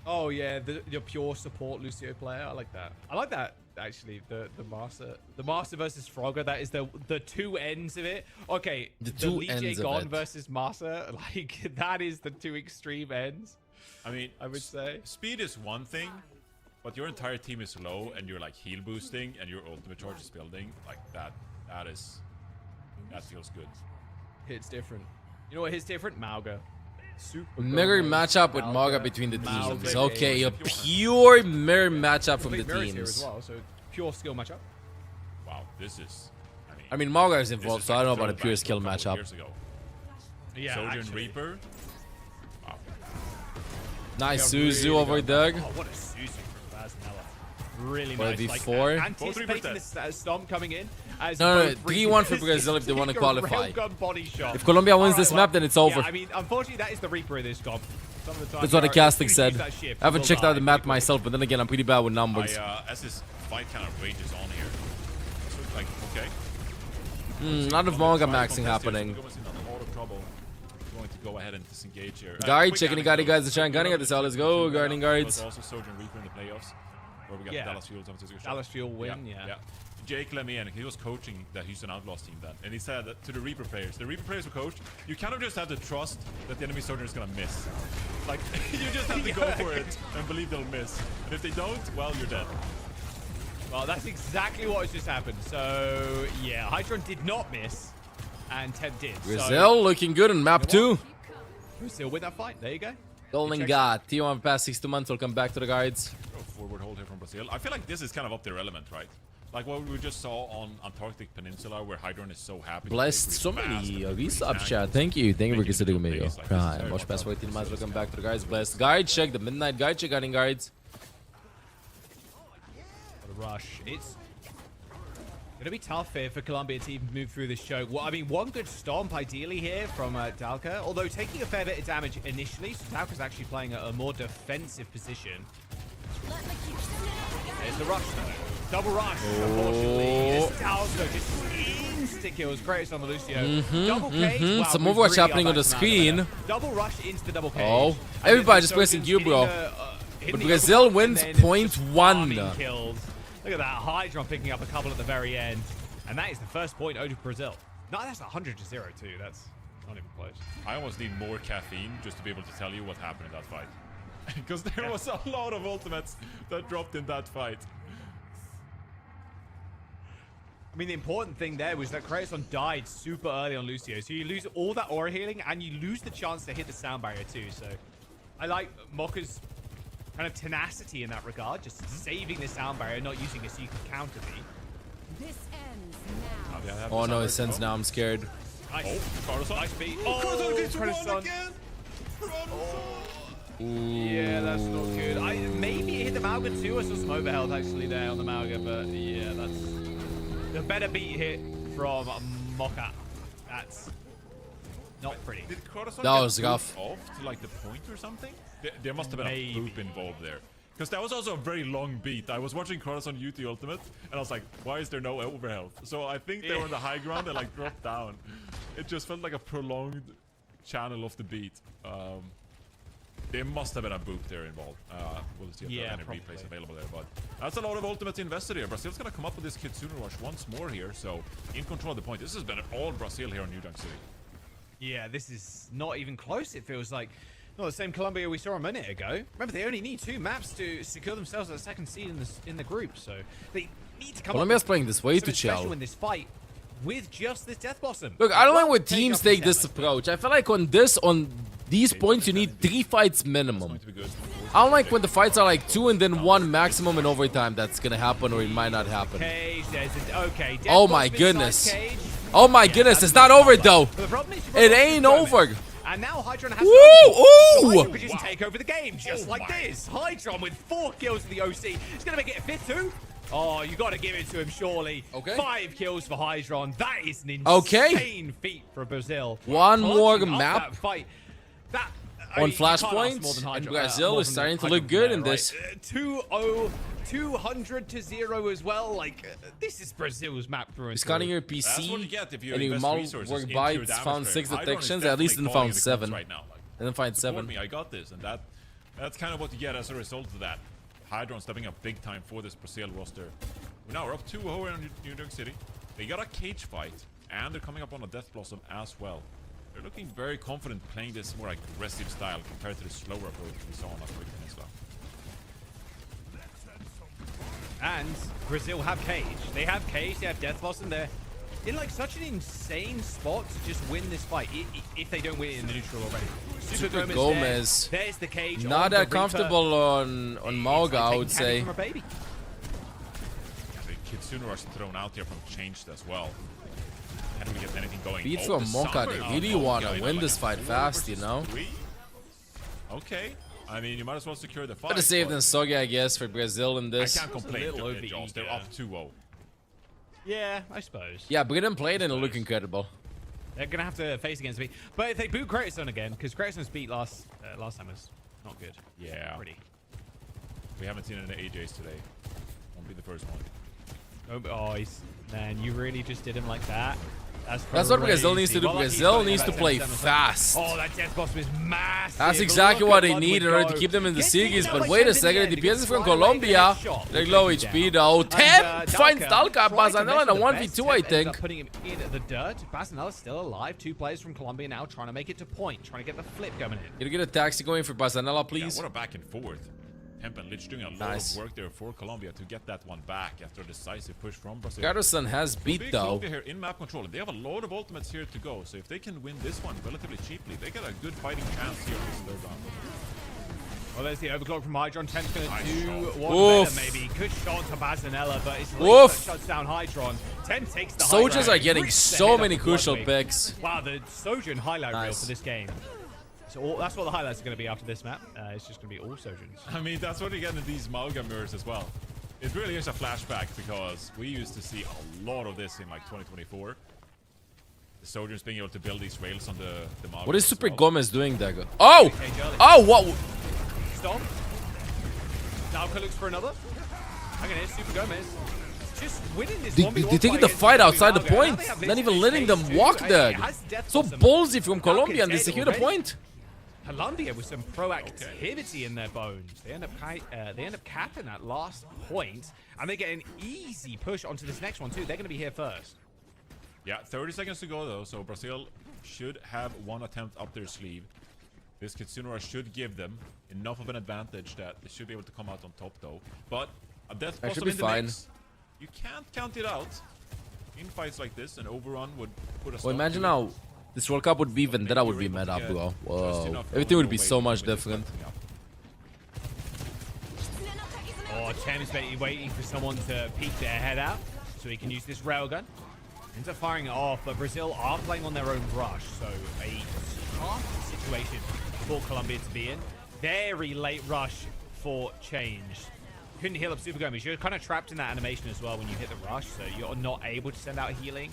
Oh yeah, the pure support Lucio player. I like that. I like that actually. The Master versus Frogger. That is the two ends of it. Okay, The two Lee ends J of Gon it. versus Master. Like that is the two extreme ends. I mean, I would say speed is one thing, but your entire team is low and you're like heal boosting and your ultimate charge is building like that. That feels good. Hits different. You know what hits different? Mauga. Super Mirror promos, matchup with Mauga, Maga between the Mauga teams. game. Okay, a pure mirror matchup from the Complete mirrors here teams. as well, so pure skill matchup. Wow, this is. I mean, Maga is involved, is so I don't know about a throwback pure to skill couple matchup. years ago. Yeah, Sojourn actually. Reaper. Wow. Nice Yeah, Suzu really over got there. that. Oh, what a Suzu from Vaznella. Really What a nice. Like, V4? anticipating this stomp coming in. As No, both 3-1 for Reapers Brazil if they want to take a qualify. railgun body shot. If Colombia wins Alright, this well, map, then it's over. Yeah, I mean, unfortunately, that is the Reaper in this comp. Some of the time That's what the as casting soon as you said. use that shift, I haven't you'll checked out die. the map myself, but then again, I'm pretty bad with numbers. As this fight kind of rages on here, so it's like, okay. A lot of Maga maxing happening. Going to go ahead and disengage here. Guard Quick checking the anecdote. guards to try and gunning at this out. Let's go, guarding guards. Also Sojourn Reaper in the playoffs, where we got Yeah. the Dallas Fuel. Dallas Fuel win, yeah. Jake let me in. He was coaching the Houston Outlaws team then, and he said that to the Reaper players were coached, you kind of just have to trust that the enemy Sojourner is gonna miss. Like you just have to go for it and believe they'll miss. And if they don't, well, you're dead. Well, that's exactly what has just happened. So, yeah, Hydron did not miss, and Temp did. Brazil looking good on map 2. Brazil win that fight. There you go. Golden God. T1 for past 6 months will come back to the guards. Forward hold here from Brazil. I feel like this is kind of up their element, right? Like what we just saw on Antarctic Peninsula, where Hydron is so happy. to Blessed play so really fast many and resubs, chat. angles. Thank you for considering me. plays. Like, this is Prime. very Watch much past up 14 to months will Brazil. come back to the guards. Blessed. Guard check. The midnight guard check guarding guards. What a rush. It's going to be tough here for Colombia to even move through this choke. Well, I mean, one good stomp ideally here from Dalka, although taking a fair bit of damage initially, so Dalka's actually playing a more defensive position. There's the rush though. Double rush, unfortunately. As Dalka just insta-kills Kratos on the Lucio. Double cage. Wow, Some moves Overwatch really happening up on the back to screen. Maverick. Double rush into the double cage. Oh, And everybody then just pressing Sojourn's Q, bro. hitting But the Brazil overclock, wins and then it's just 0.1. farming kills. Look at that. Hydron picking up a couple at the very end. And that is the first point owed to Brazil. No, that's 100-0 too. That's not even close. I almost need more caffeine just to be able to tell you what happened in that fight. Because there was a lot of ultimates that dropped in that fight. I mean, the important thing there was that Kratos died super early on Lucio. So you lose all that aura healing and you lose the chance to hit the sound barrier too. So I like Mokka's kind of tenacity in that regard. Just saving the sound barrier, not using it so you can counter me. This ends now. Oh no, it sends now. I'm scared. Nice. Oh, Carlos. Nice beat. Oh, Kratos again. Yeah, that's not good. Maybe it hit the Malga too. I saw some overhealth actually there on the Malga, but yeah, that's the better beat hit from Mokka. That's not pretty. Did Carlos That was rough. off to like the point or something? There must have been a boop involved there. Because that was also a very long beat. I was watching Carlos on UT Ultimate, and I was like, why is there no overhealth? So I think they were on the high ground and like dropped down. It just felt like a prolonged channel of the beat. There must have been a boop there involved. We'll see if there are any replays available there. But that's a lot of ultimates invested here. Brazil's going to come up with this Kitsune Rush once more here. So in control of the point. This has been all Brazil here on New Dunk City. Yeah, this is not even close. It feels like not the same Colombia we saw a minute ago. Remember, they only need 2 maps to secure themselves a second seed in the group. So they need to come. Colombia's up playing this way too something special chill. in this fight. with just this Death Blossom. Look, I don't like when teams take this approach. I feel like on these points, you need 3 fights minimum. I don't like when the fights are like 2 and then 1 maximum in overtime. That's gonna happen or it might not happen. Cage, okay. Oh my goodness. Oh my goodness, it's not over though. It ain't over. And now Hydron has Ooh! could just take over the game just like this. Hydron with 4 kills for the OC. He's gonna make it a 5th too. Oh, you gotta give it to him, surely. Okay. 5 kills for Hydron. That is an insane feat for Brazil. One more Clutching up map. that fight. On Flashpoint, and Brazil is starting to look good in this. 2-0, 200-0 as well. Like, this is Brazil's map through and He's cutting your PC, and you work bites, found 6 detections, at least didn't found 7. Right now. Like, and then find 7. Me, I got this, and that's kind of what you get as a result of that. Hydron stepping up big time for this Brazil roster. Now we're up 2-0 in New York City. They got a cage fight, and they're coming up on a Death Blossom as well. They're looking very confident playing this more aggressive style compared to the slower approach we saw on last week in Islam. And Brazil have Cage. They have Cage, they have Death Blossom. They're in like such an insane spot to just win this fight if they don't win it in the neutral already. Super Gomez. There's the Cage. Not that comfortable on Mauga, I would say. Yeah, the Kitsune was thrown out here from Changed as well. Can we get anything going? Beat from Monka, they really want to win this fight fast, you know? Okay. I mean, you might as well secure the fight. Better save than Sogi, I guess, for Brazil in this. I can't complain. They're up 2-0. Yeah, I suppose. Yeah, Britain played and it looked incredible. They're going to have to face against me. But if they boot Kratos again, because Kratos beat last time was not good. Yeah. Pretty. We haven't seen any AJs today. Won't be the first one. Oh, man, you really just did him like that? That's what Brazil needs to do. Brazil needs to play fast. Oh, that Death Blossom is massive. That's exactly what they need in order to keep them in the series. But wait a second, the DPS is from Colombia. They're low HP though. 10 finds Dalka. Bazanella in a 1v2, I think. Putting him in the dirt. Bazanella's still alive. 2 players from Colombia now trying to make it to point. Trying to get the flip going in. Can you get a taxi going for Bazanella, please? Yeah, what a back and forth. Hemp and Lich doing a lot of work there for Colombia to get that one back after a decisive push from Brazil. Garrison has beat though. Here in map control. They have a lot of ultimates here to go, so if they can win this one relatively cheaply, they get a good fighting chance here in this third round. Well, there's the overclock from Hydron. 10's gonna do one better, maybe. Good shot to Bazanella, but it's late that shuts down Hydron. 10 takes the Soldiers are getting so many crucial picks. Wow, the Sojourn highlight reel for this game. So that's what the highlights are going to be after this map. It's just going to be all Sojourns. I mean, that's what you get in these Malga mirrors as well. It really is a flashback because we used to see a lot of this in like 2024. The Sojourns being able to build these rails on the Malga. What is Super Gomez doing there? Oh! Oh, what? Stomp. Dalka looks for another. I'm going to hit Super Gomez. Just winning this 1v1 They're taking the fight outside the point. Not even letting them walk there. So ballsy from Colombia, and they secure the point. Colombia with some proactivity in their bones. They end up capping that last point, and they get an easy push onto this next one too. They're going to be here first. Yeah, 30 seconds to go though, so Brazil should have one attempt up their sleeve. This Kitsune should give them enough of an advantage that they should be able to come out on top though. But a Death Blossom in the mix, you can't count it out. In fights like this, an overrun would put a stop. Well, imagine how this World Cup would be, Vendetta would be meta, bro. Whoa. Everything would be so much different. Oh, Tem is waiting for someone to peek their head out so he can use this railgun. Ends up firing it off, but Brazil are playing on their own rush, so a tough situation for Colombia to be in. Very late rush for Change. Couldn't heal up Super Gomez. You're kind of trapped in that animation as well when you hit the rush, so you're not able to send out healing.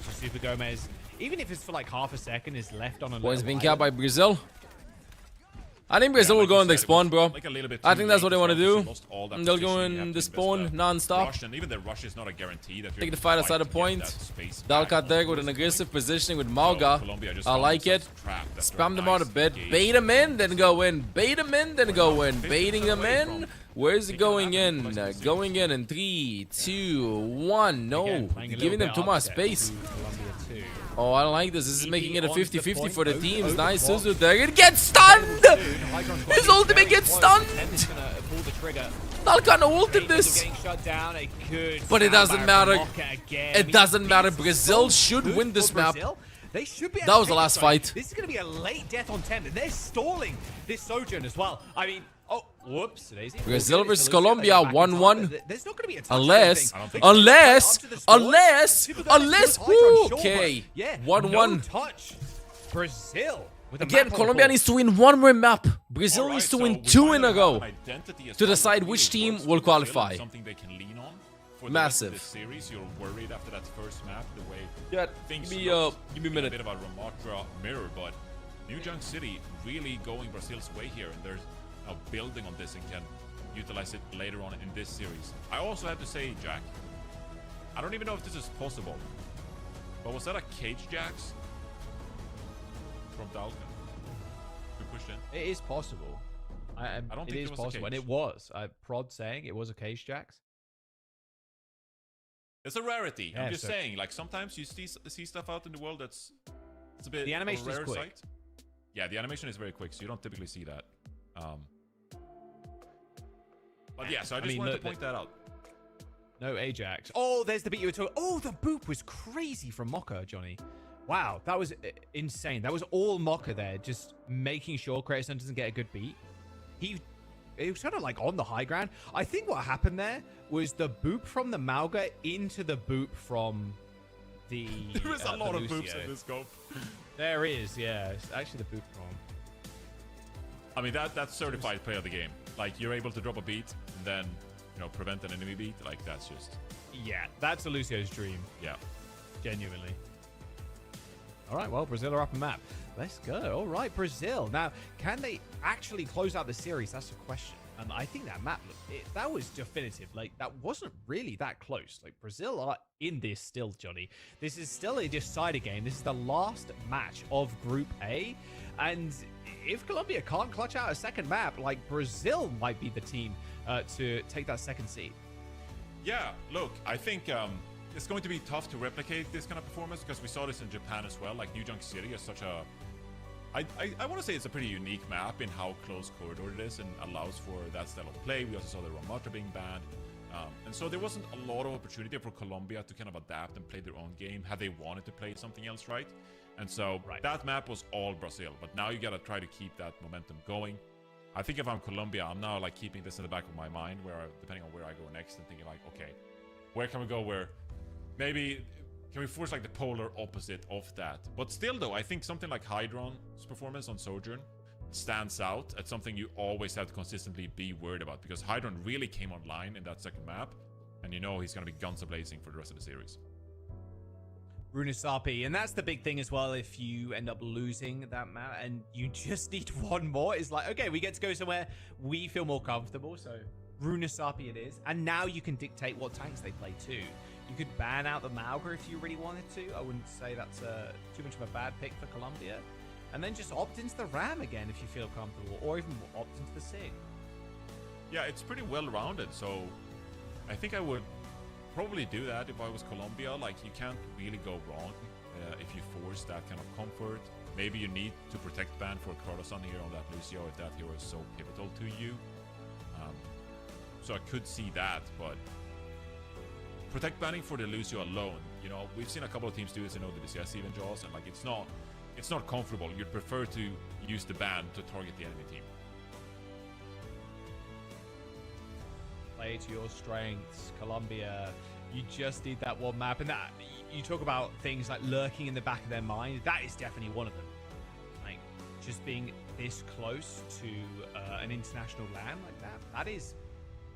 So Super Gomez, even if it's for like half a second, is left on a Boys being capped by Brazil. I think Brazil will go in the spawn, bro. I think that's what they want to do. They'll go in the spawn non-stop. And even the rush is not a guarantee that take the fight outside the point. Dalkat there with an aggressive positioning with Mauga. I like it. Spam them out a bit. Bait them in, then go in. Bait them in, then go in. Baiting them in. Where's it going in? Going in 3, 2, 1. No. Giving them too much space. Oh, I don't like this. This is making it a 50-50 for the teams. Nice Overwatch. Suzu there. It gets stunned! His ultimate gets stunned! Dalkan ulted this! But it doesn't matter. It doesn't matter. Brazil should win this map. They should be. That was the last fight. This is going to be a late death on 10. And they're stalling this Sojourn as well. I mean, oh, whoops. Daisy. Brazil versus Colombia 1-1. There's not going to be a touch Unless. Okay. 1-1. Touch. Brazil. Again, Colombia needs to win one more map. Brazil needs to win 2 in a row to decide which team will qualify. Something they can lean on for Massive. The series. You're worried after that first map, the way things give me a minute. A bit of a Ramakra mirror, but New Junk City really going Brazil's way here, and they're now building on this and can utilize it later on in this series. I also have to say, Jack, I don't even know if this is possible, but was that a cage jacks from Dalton who pushed in? It is possible. I don't think it is possible, and it was. Prod saying it was a cage jacks. It's a rarity. Yeah, I'm just saying, like sometimes you see stuff out in the world it's a bit the animation of a rare is quick. sight. Yeah, the animation is very quick, so you don't typically see that. But yeah, so I just wanted to point that out. No Ajax. Oh, there's the beat you were talking. Oh, the boop was crazy from Mocha, Johnny. Wow, that was insane. That was all Mocha there, just making sure Kratos doesn't get a good beat. He was kind of like on the high ground. I think what happened there was the boop from the Mauga into the boop from the There is a lot of Lucio. boops in this scope. There is, yeah. It's actually the boop from. I mean, that's certified play of the game. Like, you're able to drop a beat and then, you know, prevent an enemy beat. Like, that's just... Yeah, that's a Lucio's dream. Yeah. Genuinely. All right, well, Brazil are up a map. Let's go. All right, Brazil. Now, can they actually close out the series? That's the question. And I think that map, that was definitive. Like, that wasn't really that close. Like, Brazil are in this still, Johnny. This is still a decider game. This is the last match of Group A. And if Colombia can't clutch out a second map, like, Brazil might be the team to take that second seed. Yeah, look, I think it's going to be tough to replicate this kind of performance because we saw this in Japan as well. Like, New Junk City is such a... I want to say it's a pretty unique map in how close corridor it is and allows for that style of play. We also saw the Ramatra being banned. And so there wasn't a lot of opportunity for Colombia to kind of adapt and play their own game had they wanted to play something else, right? And so that map was all Brazil. But now you got to try to keep that momentum going. I think if I'm Colombia, I'm now like keeping this in the back of my mind where, depending on where I go next, and thinking like, okay, where can we go where maybe... Can we force like the polar opposite of that? But still though, I think something like Hydron's performance on Sojourn stands out as something you always have to consistently be worried about, because Hydron really came online in that second map, and you know he's going to be guns a-blazing for the rest of the series. Runasapi, and that's the big thing as well. If you end up losing that map and you just need one more, it's like, okay, we get to go somewhere we feel more comfortable. So Runasapi it is, and now you can dictate what tanks they play too. You could ban out the Mauga if you really wanted to. I wouldn't say that's too much of a bad pick for Colombia. And then just opt into the Ram again if you feel comfortable, or even opt into the Sig. Yeah, it's pretty well-rounded, so I think I would probably do that if I was Colombia. Like, you can't really go wrong if you force that kind of comfort. Maybe you need to protect ban for Carlson here on that Lucio if that hero is so pivotal to you. So I could see that, but protect banning for the Lucio alone, you know, we've seen a couple of teams do this in OWCS even, Jaws, and like it's not comfortable. You'd prefer to use the ban to target the enemy team. Play to your strengths, Colombia. You just need that one map, and that you talk about things like lurking in the back of their mind. That is definitely one of them. Like just being this close to an international land like that is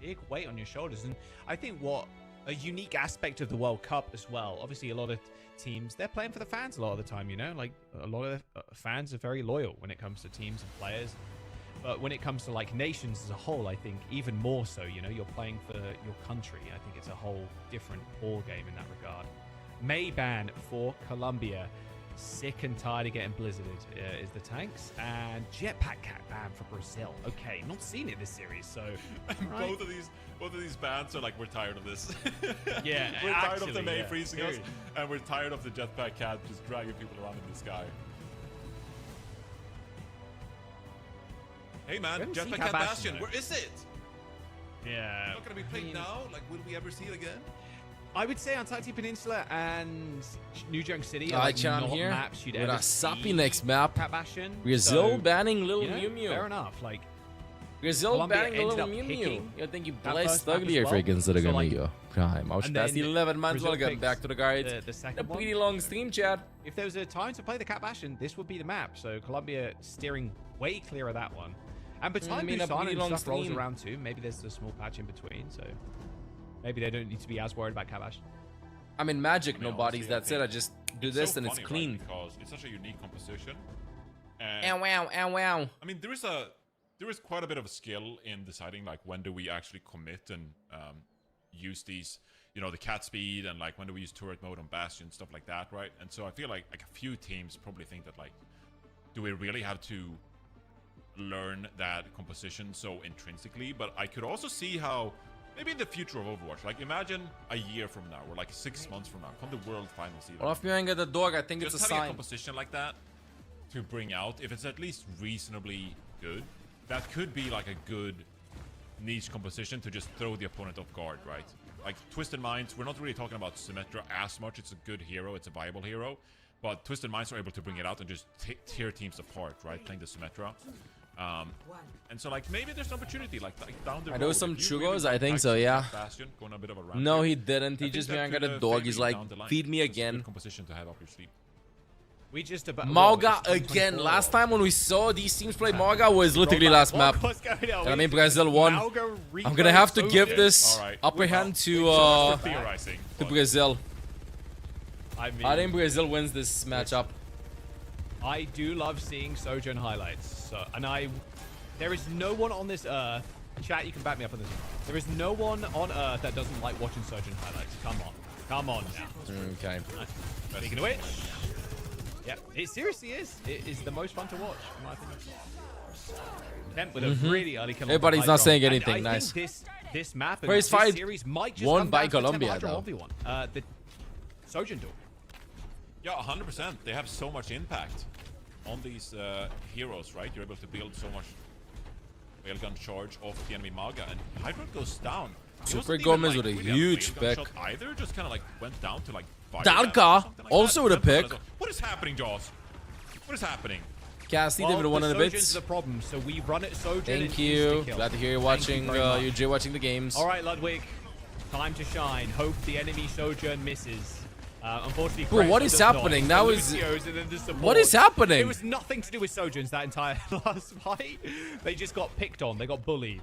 big weight on your shoulders. And I think what a unique aspect of the World Cup as well. Obviously, a lot of teams, they're playing for the fans a lot of the time, you know? Like, a lot of fans are very loyal when it comes to teams and players. But when it comes to, like, nations as a whole, I think even more so, you know? You're playing for your country. I think it's a whole different ball game in that regard. May ban for Colombia. Sick and tired of getting blizzarded is the tanks. And Jetpack Cat ban for Brazil. Okay, not seen it this series, so... Right. Both of these bans are like, we're tired of this. Yeah, we're tired of the May freezing us, and we're tired of the Jetpack Cat just dragging people around in the sky. Hey man, Jetpack Cat Bastion, where is it? Yeah. Not gonna be played now? Like, will we ever see it again? I would say Antarctic Peninsula and New Junk City are Alright, not here. maps you'd With ever a sappy see next map. Cat Bastion. Brazil So, banning Little you know, Mew Mew. Fair enough. Like, Brazil Colombia banning ended Little up Mew Mew. picking Jag tänker that blast first map as uglier well. freaking So, like, Amigo. Prime. Ouch, and past then 11 might as well Brazil get back to the guides. The second A one. pretty long stream, chat. If there was a time to play the Cat Bastion, this would be the map. So Colombia steering way clear of that one. And by the time I mean, a Busan pretty and long stuff rolls stream. around too, maybe there's a small patch in between. So maybe they don't need to be as worried about Cat Bastion. I mean, Magic, I mean, no bodies. honestly, That's it. I just do it's this so and it's funny, clean. right? Because it's such a unique composition. And Ow, wow, ow, wow. I mean, there is quite a bit of a skill in deciding like when do we actually commit and use these, you know, the cat speed and like when do we use turret mode on Bastion, stuff like that, right? And so I feel like a few teams probably think that like, do we really have to learn that composition so intrinsically? But I could also see how maybe in the future of Overwatch, like imagine a year from now or like 6 months from now, come the World Finals even. Well, if you ain't got the dog, I think Just it's a having sign. a composition like that to bring out, if it's at least reasonably good, that could be like a good niche composition to just throw the opponent off guard, right? Like Twisted Minds, we're not really talking about Symmetra as much. It's a good hero, it's a viable hero, but Twisted Minds are able to bring it out and just tear teams apart, right? Playing the Symmetra. And so like maybe there's an opportunity like down the road. I know some if you churros, really I think like so, yeah. Bastion, going on a bit of a No, rampage, he didn't. He I think just that ain't got could, a dog. favor He's you like, down the line. feed me It's a good again. composition to have up your sleeve. We just about Mauga again. Last time when we saw these teams play Mauga was literally last map. And I mean, Brazil won. I'm gonna have to give this upper hand to Brazil. I think Brazil wins this matchup. I do love seeing Sojourn highlights. So, and there is no one on this earth. Chat, you can back me up on this one. There is no one on earth that doesn't like watching Sojourn highlights. Come on now. Okay. Speaking of which, yeah, it seriously is. It is the most fun to watch, in my opinion. Kemp with a really early kill. Everybody's not saying anything. And I Nice. think this map and First this fight series might just won come by down to the Colombia, Hydra though. 1v1. The Sojourn duel. Yeah, 100%. They have so much impact on these heroes, right? You're able to build so much railgun charge off the enemy Mauga, and Hydra goes down. He Super wasn't even, Gomez like, with a really huge railgun pick. shot either, just kind of like went down to like Dalka also with a pick. What is happening, Jaws? What is happening? Cassie, they would have won in a bit. Sojourn's the problem, so we run it Sojourn. Thank and you. insta-kill. Glad to hear you watching. You enjoy watching the games. All right, Ludwig. Time to shine. Hope the enemy Sojourn misses. Unfortunately, Bro, what is happening? That was. What is happening? It was nothing to do with Sojourns that entire last fight. They just got picked on. They got bullied.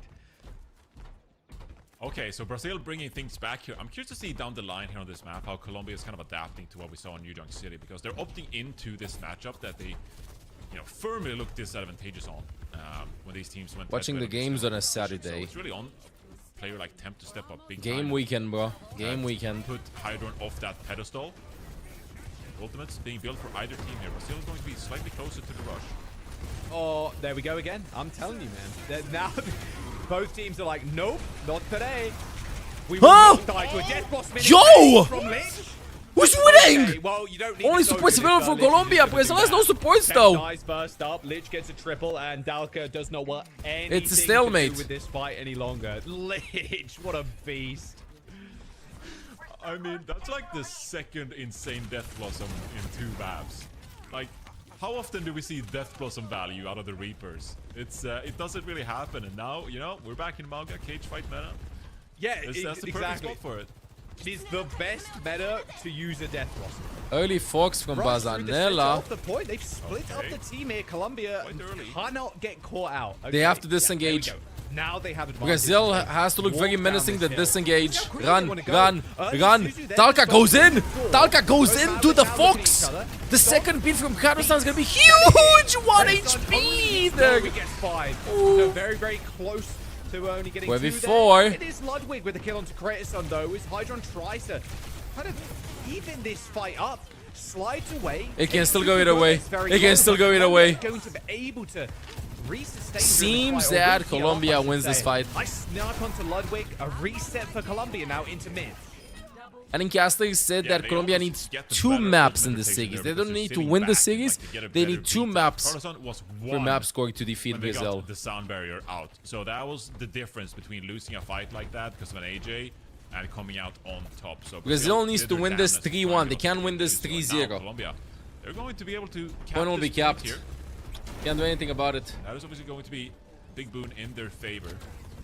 Okay, so Brazil bringing things back here. I'm curious to see down the line here on this map how Colombia is kind of adapting to what we saw in New Junk City, because they're opting into this matchup that they, you know, firmly looked disadvantageous on when these teams went. Watching the games on a So Saturday. it's really on player like Temp to step up big Game time. weekend, bro. Game weekend. Put Hydron off that pedestal. Ultimates being built for either team here. Brazil is going to be slightly closer to the rush. Oh, there we go again. I'm telling you, man. Now, both teams are like, nope, not today. We will not die to a Death Boss minute. Yo! From Lich. Who's winning? Okay, well, you don't need Only the supports Sojourn available if, for Lich is Colombia. just gonna Brazil do has no that. supports Temp though. dies first up. Lich gets a triple, and Dalka does not want anything It's a stalemate to do with this fight any longer. Lich, what a beast. I mean, that's like the second insane Death Blossom in 2 maps. Like, how often do we see Death Blossom value out of the Reapers? It's it doesn't really happen, and now, you know, we're back in Mauga cage fight meta. Yeah, that's the perfect exactly. spot for it. It is the best meta to use a Death Blossom. Early Fox from Rush through the center Bazanella. off the point. They've split up the team here. Colombia cannot get caught out. Okay. They have to Yeah, disengage. there we go. Now they have advantage. Brazil has to look very Walk menacing down to this hill. disengage. See how quick Run, they wanna go. run, Early run. Suzu there, Dalka so goes in. before. Dalka goes Both into now the they're looking at Fox. each other. The second beat from Kazakhstan is going to be huge. 1 HP. No, he gets 5. So very, very close to only getting 2 1v4. there. It is Ludwig with the kill onto Kratos though, as Hydron tries to kind of even this fight up. slides away. It can still go either way. It can still go either way. Going to be able to resustain. Seems that Colombia wins this fight. Nice snark onto Ludwig. A reset for Colombia now into mid. I think Caster said that Colombia needs 2 maps in the series. They don't need to win the series. They need 2 maps for map scoring to defeat Brazil. The sound barrier out. So that was the difference between losing a fight like that because of an AJ and coming out on top. So Brazil needs to win this 3-1. They can't win this 3-0. Colombia, they're going to be able to Point will be capped. Here. Can't do anything about it. That is obviously going to be big boon in their favor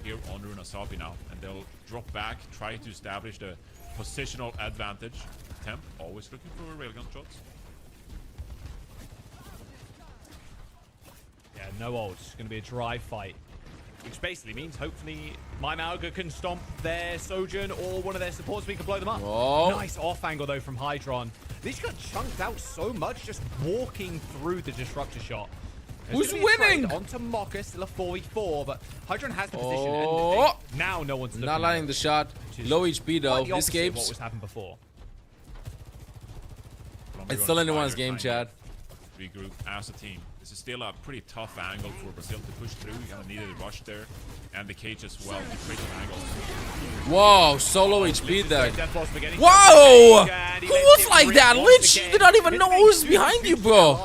here on Runasapi now. And they'll drop back, try to establish the positional advantage. Temp always looking for railgun shots. Yeah, no ults. It's going to be a dry fight. Which basically means hopefully my Malga can stomp their Sojourn or one of their supports. We can blow them up. Whoa. Nice off angle though from Hydron. These got chunked out so much just walking through the disruptor shot. Who's winning? Onto Mocha, still a 4v4, but Hydron has the position. Oh. And now no one's not landing the shot. Low HP though. Escapes. What was happened before? It's still anyone's game, Chad. Regroup as a team. This is still a pretty tough angle for Brazil to push through. You kind of needed a rush there, and the cage as well to create some angles. Whoa, solo HP there. Whoa! Who was like that? Lich, you did not even know who was behind you, bro.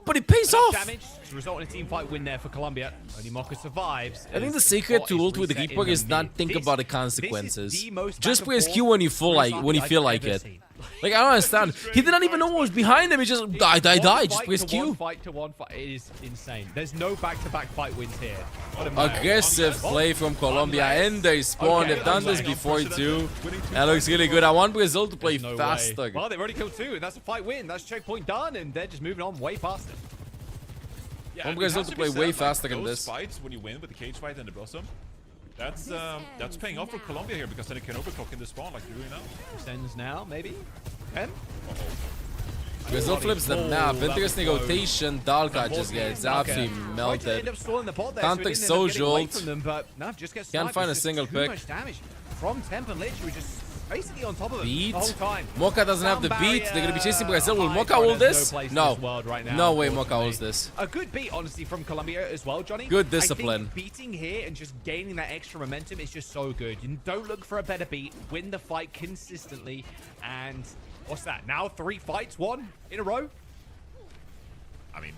But it pays off. Damage to result in a team fight win there for Colombia. Only Mocha survives. I think the secret to ult with Reaper is not think about the consequences. Just press Q when you feel like it. Like, I don't understand. He did not even know what was behind him. He just die. Just press Q. Fight to one fight. It is insane. There's no back-to-back fight wins here. Aggressive play from Colombia and they spawn. They've done this before too. That looks really good. I want Brazil to play faster. Well, they've already killed 2, and that's a fight win. That's checkpoint done, and they're just moving on way faster. Yeah, I want Brazil to play way faster than this. Fights when you win with the cage fight and the blossom. That's paying off for Colombia here because then it can overclock in the spawn like you're doing now. Sends now, maybe. M? Brazil flips the map. Interesting rotation. Dalka just gets absolutely melted. Counter Social. Can't find a single pick. From Temp and Lich, who just basically on top of it beat. The whole time. Mocha doesn't have the beat. They're going to be chasing Brazil. Will Mocha hold this? No. No way Mocha holds this. A good beat, honestly, from Colombia as well, Johnny. Good discipline. I think beating here and just gaining that extra momentum is just so good. You don't look for a better beat. Win the fight consistently. And what's that? Now 3 fights, 1 in a row? I mean,